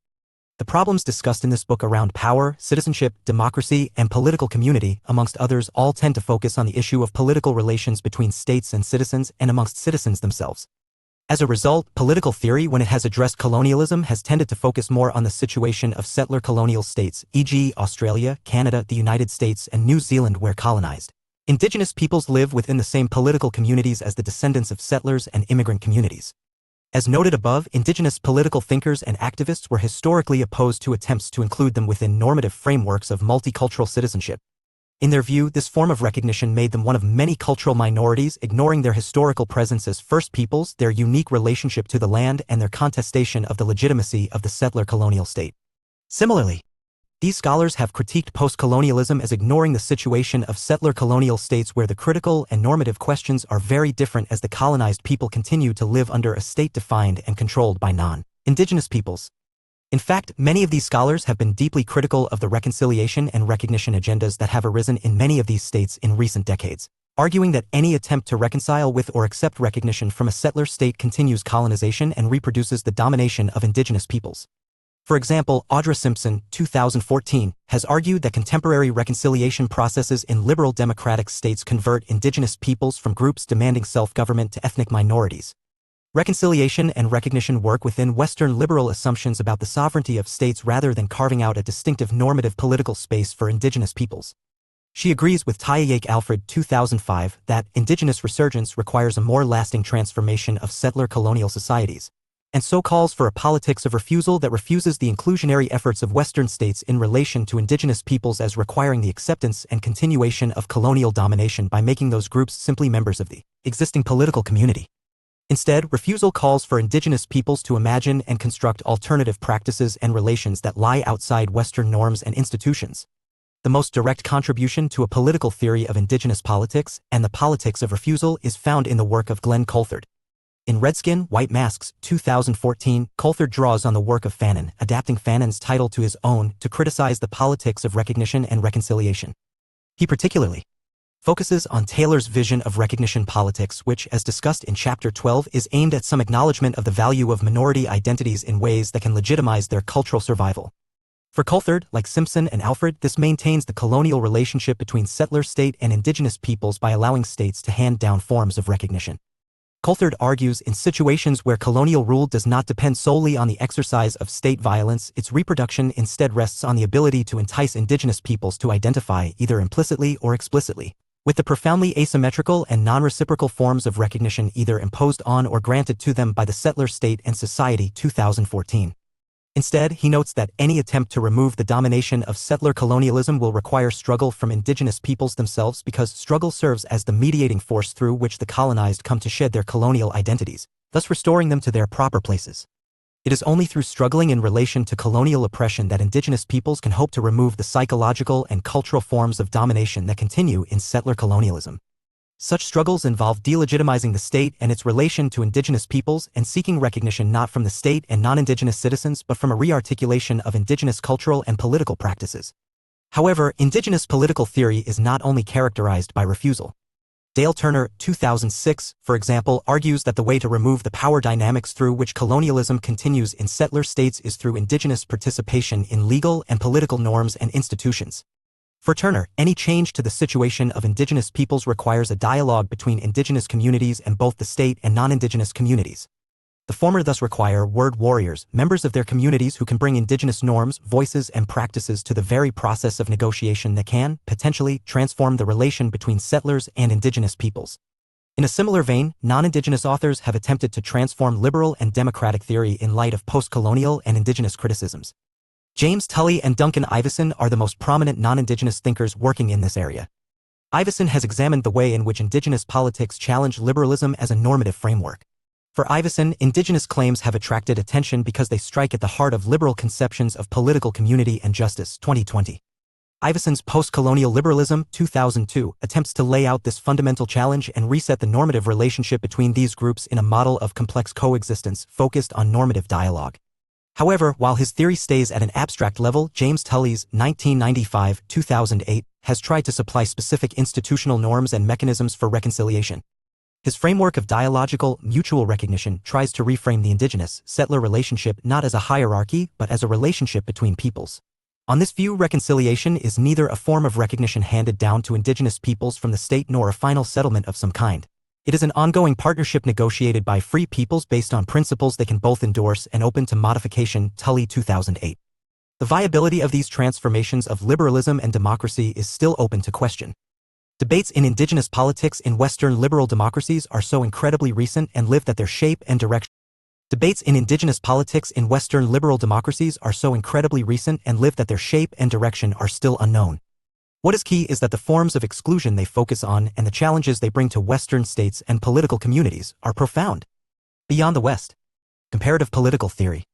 The problems discussed in this book around power, citizenship, democracy, and political community, amongst others, all tend to focus on the issue of political relations between states and citizens and amongst citizens themselves. As a result, political theory, when it has addressed colonialism, has tended to focus more on the situation of settler colonial states, e.g. Australia, Canada, the United States, and New Zealand, where colonized indigenous peoples live within the same political communities as the descendants of settlers and immigrant communities. As noted above, indigenous political thinkers and activists were historically opposed to attempts to include them within normative frameworks of multicultural citizenship. In their view, this form of recognition made them one of many cultural minorities, ignoring their historical presence as First Peoples, their unique relationship to the land, and their contestation of the legitimacy of the settler colonial state. Similarly, these scholars have critiqued post-colonialism as ignoring the situation of settler colonial states where the critical and normative questions are very different as the colonized people continue to live under a state defined and controlled by non-indigenous peoples. In fact, many of these scholars have been deeply critical of the reconciliation and recognition agendas that have arisen in many of these states in recent decades, arguing that any attempt to reconcile with or accept recognition from a settler state continues colonization and reproduces the domination of indigenous peoples. For example, Audra Simpson, 2014, has argued that contemporary reconciliation processes in liberal democratic states convert indigenous peoples from groups demanding self-government to ethnic minorities. Reconciliation and recognition work within Western liberal assumptions about the sovereignty of states rather than carving out a distinctive normative political space for indigenous peoples. She agrees with Tayayake Alfred, 2005, that indigenous resurgence requires a more lasting transformation of settler colonial societies, and so calls for a politics of refusal that refuses the inclusionary efforts of Western states in relation to indigenous peoples as requiring the acceptance and continuation of colonial domination by making those groups simply members of the existing political community. Instead, refusal calls for indigenous peoples to imagine and construct alternative practices and relations that lie outside Western norms and institutions. The most direct contribution to a political theory of indigenous politics and the politics of refusal is found in the work of Glenn Coulthard. In Redskin, White Masks, 2014, Coulthard draws on the work of Fanon, adapting Fanon's title to his own, to criticize the politics of recognition and reconciliation. He particularly focuses on Taylor's vision of recognition politics, which, as discussed in Chapter 12, is aimed at some acknowledgement of the value of minority identities in ways that can legitimize their cultural survival. For Coulthard, like Simpson and Alfred, this maintains the colonial relationship between settler state and indigenous peoples by allowing states to hand down forms of recognition. Coulthard argues in situations where colonial rule does not depend solely on the exercise of state violence, its reproduction instead rests on the ability to entice indigenous peoples to identify, either implicitly or explicitly, with the profoundly asymmetrical and non-reciprocal forms of recognition either imposed on or granted to them by the settler state and society. 2014. Instead, he notes that any attempt to remove the domination of settler colonialism will require struggle from indigenous peoples themselves because struggle serves as the mediating force through which the colonized come to shed their colonial identities, thus restoring them to their proper places. It is only through struggling in relation to colonial oppression that indigenous peoples can hope to remove the psychological and cultural forms of domination that continue in settler colonialism. Such struggles involve delegitimizing the state and its relation to indigenous peoples and seeking recognition not from the state and non-indigenous citizens but from a rearticulation of indigenous cultural and political practices. However, indigenous political theory is not only characterized by refusal. Dale Turner, 2006, for example, argues that the way to remove the power dynamics through which colonialism continues in settler states is through indigenous participation in legal and political norms and institutions. For Turner, any change to the situation of indigenous peoples requires a dialogue between indigenous communities and both the state and non-indigenous communities. The former thus require word warriors, members of their communities who can bring indigenous norms, voices, and practices to the very process of negotiation that can, potentially, transform the relation between settlers and indigenous peoples. In a similar vein, non-indigenous authors have attempted to transform liberal and democratic theory in light of post-colonial and indigenous criticisms. James Tully and Duncan Iveson are the most prominent non-indigenous thinkers working in this area. Iveson has examined the way in which indigenous politics challenge liberalism as a normative framework. For Iveson, indigenous claims have attracted attention because they strike at the heart of liberal conceptions of political community and justice. 2020. Iveson's Post-Colonial Liberalism, 2002, attempts to lay out this fundamental challenge and reset the normative relationship between these groups in a model of complex coexistence focused on normative dialogue. However, while his theory stays at an abstract level, James Tully's 1995-2008 has tried to supply specific institutional norms and mechanisms for reconciliation. His framework of dialogical, mutual recognition tries to reframe the indigenous-settler relationship not as a hierarchy but as a relationship between peoples. On this view, reconciliation is neither a form of recognition handed down to indigenous peoples from the state nor a final settlement of some kind. It is an ongoing partnership negotiated by free peoples based on principles they can both endorse and open to modification. Tully, 2008. The viability of these transformations of liberalism and democracy is still open to question. Debates in indigenous politics in Western liberal democracies are so incredibly recent and live that their shape and direction. Debates in indigenous politics in Western liberal democracies are so incredibly recent and live that their shape and direction are still unknown. What is key is that the forms of exclusion they focus on and the challenges they bring to Western states and political communities are profound. Beyond the West. Comparative political theory.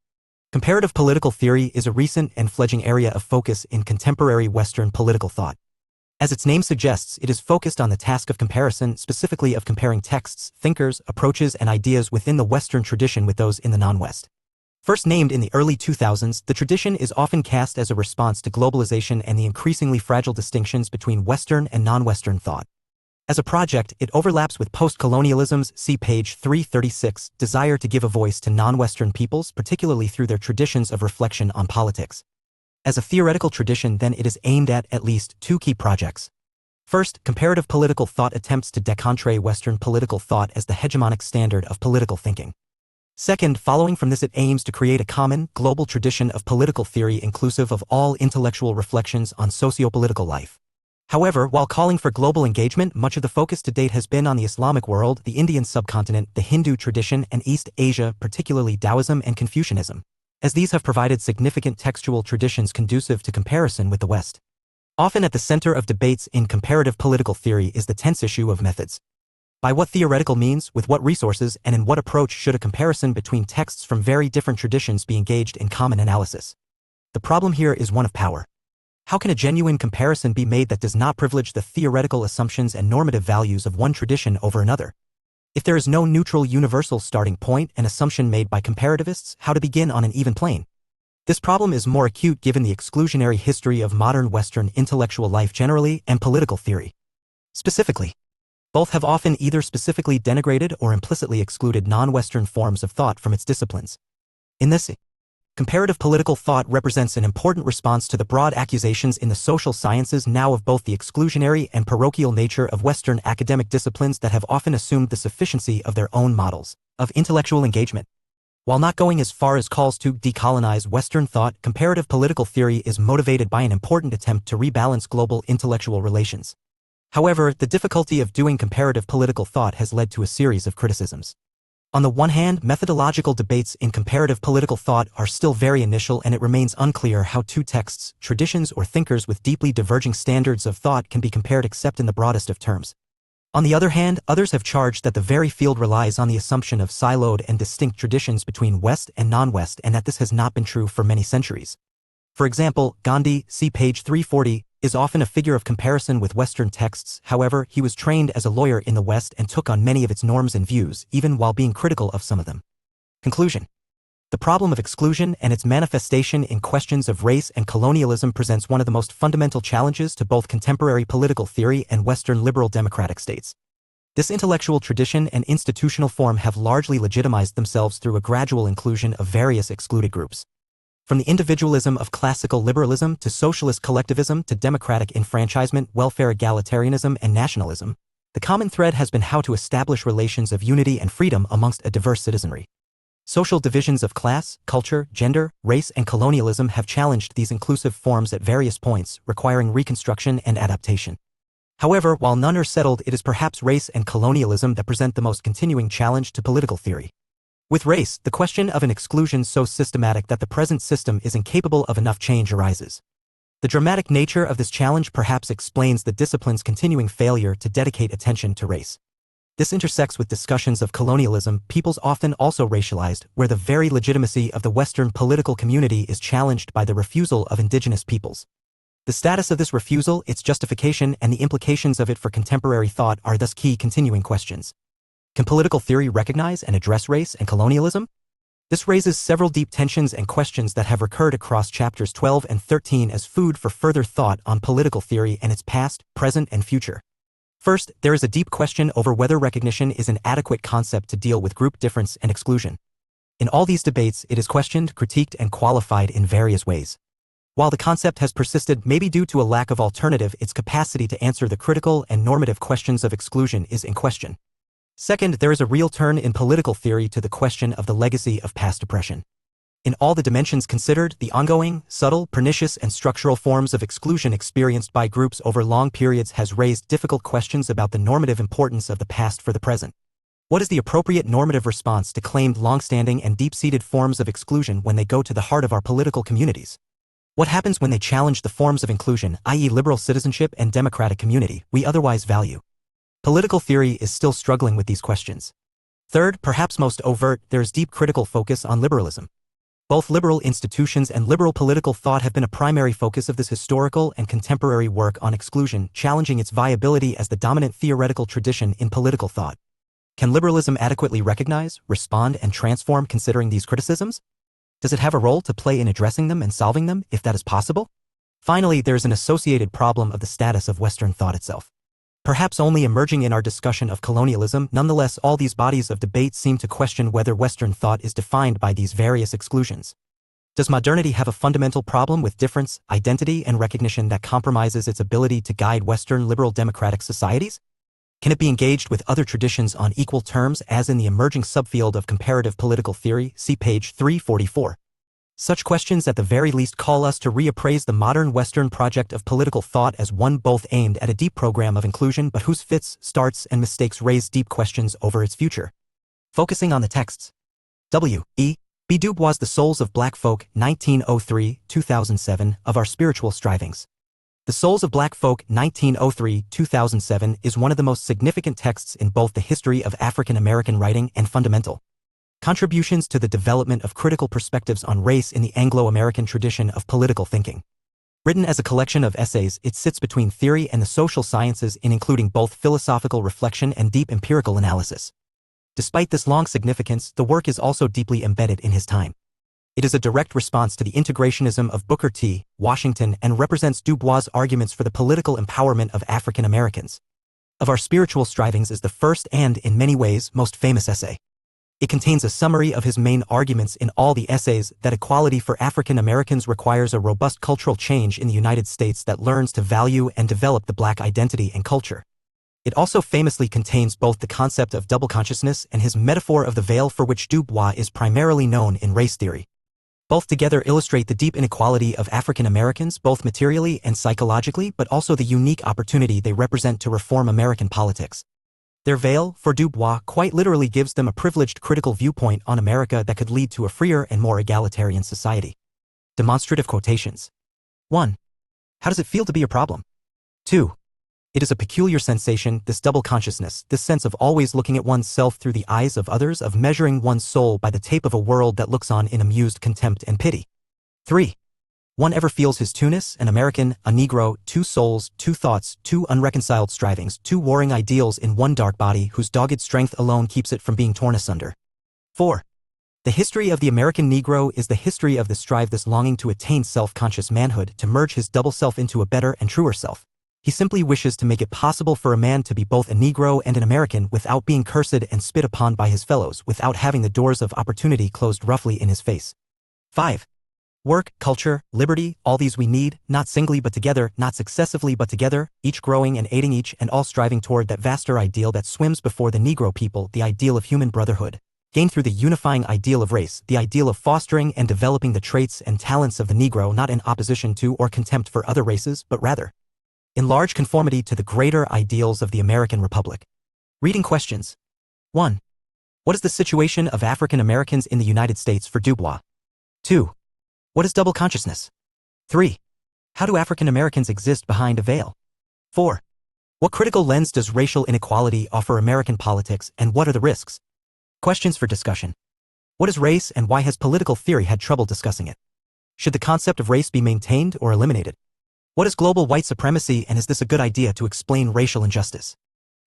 Comparative political theory is a recent and fledgling area of focus in contemporary Western political thought. As its name suggests, it is focused on the task of comparison, specifically of comparing texts, thinkers, approaches, and ideas within the Western tradition with those in the non-West. First named in the early 2000s, the tradition is often cast as a response to globalization and the increasingly fragile distinctions between Western and non-Western thought. As a project, it overlaps with post-colonialism's, see page 336, desire to give a voice to non-Western peoples, particularly through their traditions of reflection on politics. As a theoretical tradition, then, it is aimed at least two key projects. First, comparative political thought attempts to décontre Western political thought as the hegemonic standard of political thinking. Second, following from this, it aims to create a common, global tradition of political theory inclusive of all intellectual reflections on socio-political life. However, while calling for global engagement, much of the focus to date has been on the Islamic world, the Indian subcontinent, the Hindu tradition, and East Asia, particularly Taoism and Confucianism, as these have provided significant textual traditions conducive to comparison with the West. Often at the center of debates in comparative political theory is the tense issue of methods. By what theoretical means, with what resources, and in what approach should a comparison between texts from very different traditions be engaged in common analysis? The problem here is one of power. How can a genuine comparison be made that does not privilege the theoretical assumptions and normative values of one tradition over another? If there is no neutral universal starting point, an assumption made by comparativists, how to begin on an even plane? This problem is more acute given the exclusionary history of modern Western intellectual life generally and political theory specifically. Both have often either specifically denigrated or implicitly excluded non-Western forms of thought from its disciplines. In this, comparative political thought represents an important response to the broad accusations in the social sciences now of both the exclusionary and parochial nature of Western academic disciplines that have often assumed the sufficiency of their own models of intellectual engagement. While not going as far as calls to decolonize Western thought, comparative political theory is motivated by an important attempt to rebalance global intellectual relations. However, the difficulty of doing comparative political thought has led to a series of criticisms. On the one hand, methodological debates in comparative political thought are still very initial, and it remains unclear how two texts, traditions, or thinkers with deeply diverging standards of thought can be compared except in the broadest of terms. On the other hand, others have charged that the very field relies on the assumption of siloed and distinct traditions between West and non-West, and that this has not been true for many centuries. For example, Gandhi, see page 340, is often a figure of comparison with Western texts. However, he was trained as a lawyer in the West and took on many of its norms and views, even while being critical of some of them. Conclusion. The problem of exclusion and its manifestation in questions of race and colonialism presents one of the most fundamental challenges to both contemporary political theory and Western liberal democratic states. This intellectual tradition and institutional form have largely legitimized themselves through a gradual inclusion of various excluded groups. From the individualism of classical liberalism to socialist collectivism to democratic enfranchisement, welfare egalitarianism, and nationalism, the common thread has been how to establish relations of unity and freedom amongst a diverse citizenry. Social divisions of class, culture, gender, race, and colonialism have challenged these inclusive forms at various points, requiring reconstruction and adaptation. However, while none are settled, it is perhaps race and colonialism that present the most continuing challenge to political theory. With race, the question of an exclusion so systematic that the present system is incapable of enough change arises. The dramatic nature of this challenge perhaps explains the discipline's continuing failure to dedicate attention to race. This intersects with discussions of colonialism, peoples often also racialized, where the very legitimacy of the Western political community is challenged by the refusal of indigenous peoples. The status of this refusal, its justification, and the implications of it for contemporary thought are thus key continuing questions. Can political theory recognize and address race and colonialism? This raises several deep tensions and questions that have recurred across chapters 12 and 13 as food for further thought on political theory and its past, present, and future. First, there is a deep question over whether recognition is an adequate concept to deal with group difference and exclusion. In all these debates, it is questioned, critiqued, and qualified in various ways. While the concept has persisted, maybe due to a lack of alternative, its capacity to answer the critical and normative questions of exclusion is in question. Second, there is a real turn in political theory to the question of the legacy of past oppression. In all the dimensions considered, the ongoing, subtle, pernicious, and structural forms of exclusion experienced by groups over long periods has raised difficult questions about the normative importance of the past for the present. What is the appropriate normative response to claimed long-standing and deep-seated forms of exclusion when they go to the heart of our political communities? What happens when they challenge the forms of inclusion, i.e. liberal citizenship and democratic community, we otherwise value? Political theory is still struggling with these questions. Third, perhaps most overt, there is deep critical focus on liberalism. Both liberal institutions and liberal political thought have been a primary focus of this historical and contemporary work on exclusion, challenging its viability as the dominant theoretical tradition in political thought. Can liberalism adequately recognize, respond, and transform considering these criticisms? Does it have a role to play in addressing them and solving them, if that is possible? Finally, there is an associated problem of the status of Western thought itself. Perhaps only emerging in our discussion of colonialism, nonetheless all these bodies of debate seem to question whether Western thought is defined by these various exclusions. Does modernity have a fundamental problem with difference, identity, and recognition that compromises its ability to guide Western liberal democratic societies? Can it be engaged with other traditions on equal terms as in the emerging subfield of comparative political theory, see page 344? Such questions at the very least call us to reappraise the modern Western project of political thought as one both aimed at a deep program of inclusion but whose fits, starts, and mistakes raise deep questions over its future. Focusing on the texts. W. E. B. Du Bois' The Souls of Black Folk, 1903-2007, of Our Spiritual Strivings. The Souls of Black Folk, 1903-2007, is one of the most significant texts in both the history of African American writing and fundamental contributions to the development of critical perspectives on race in the Anglo-American tradition of political thinking. Written as a collection of essays, it sits between theory and the social sciences in including both philosophical reflection and deep empirical analysis. Despite this long significance, the work is also deeply embedded in his time. It is a direct response to the integrationism of Booker T. Washington and represents Du Bois' arguments for the political empowerment of African Americans. Of Our Spiritual Strivings is the first and, in many ways, most famous essay. It contains a summary of his main arguments in all the essays that equality for African Americans requires a robust cultural change in the United States that learns to value and develop the Black identity and culture. It also famously contains both the concept of double consciousness and his metaphor of the veil, for which Du Bois is primarily known in race theory. Both together illustrate the deep inequality of African Americans, both materially and psychologically, but also the unique opportunity they represent to reform American politics. Their veil, for Du Bois, quite literally gives them a privileged critical viewpoint on America that could lead to a freer and more egalitarian society. Demonstrative quotations. 1. How does it feel to be a problem? 2. It is a peculiar sensation, this double consciousness, this sense of always looking at oneself through the eyes of others, of measuring one's soul by the tape of a world that looks on in amused contempt and pity. 3. One ever feels his two-ness, an American, a Negro, two souls, two thoughts, two unreconciled strivings, two warring ideals in one dark body whose dogged strength alone keeps it from being torn asunder. 4. The history of the American Negro is the history of this strive, this longing to attain self-conscious manhood, to merge his double self into a better and truer self. He simply wishes to make it possible for a man to be both a Negro and an American without being cursed and spit upon by his fellows, without having the doors of opportunity closed roughly in his face. 5. Work, culture, liberty, all these we need, not singly but together, not successively but together, each growing and aiding each and all striving toward that vaster ideal that swims before the Negro people, the ideal of human brotherhood. Gained through the unifying ideal of race, the ideal of fostering and developing the traits and talents of the Negro, not in opposition to or contempt for other races, but rather in large conformity to the greater ideals of the American Republic. Reading questions. 1. What is the situation of African Americans in the United States for Dubois? 2. What is double consciousness? 3. How do African Americans exist behind a veil? 4. What critical lens does racial inequality offer American politics, and what are the risks? Questions for discussion. What is race, and why has political theory had trouble discussing it? Should the concept of race be maintained or eliminated? What is global white supremacy, and is this a good idea to explain racial injustice?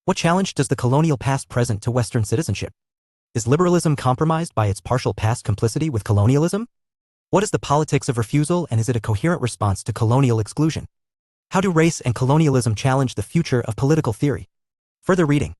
What challenge does the colonial past present to Western citizenship? Is liberalism compromised by its partial past complicity with colonialism? What is the politics of refusal, and is it a coherent response to colonial exclusion? How do race and colonialism challenge the future of political theory? Further reading.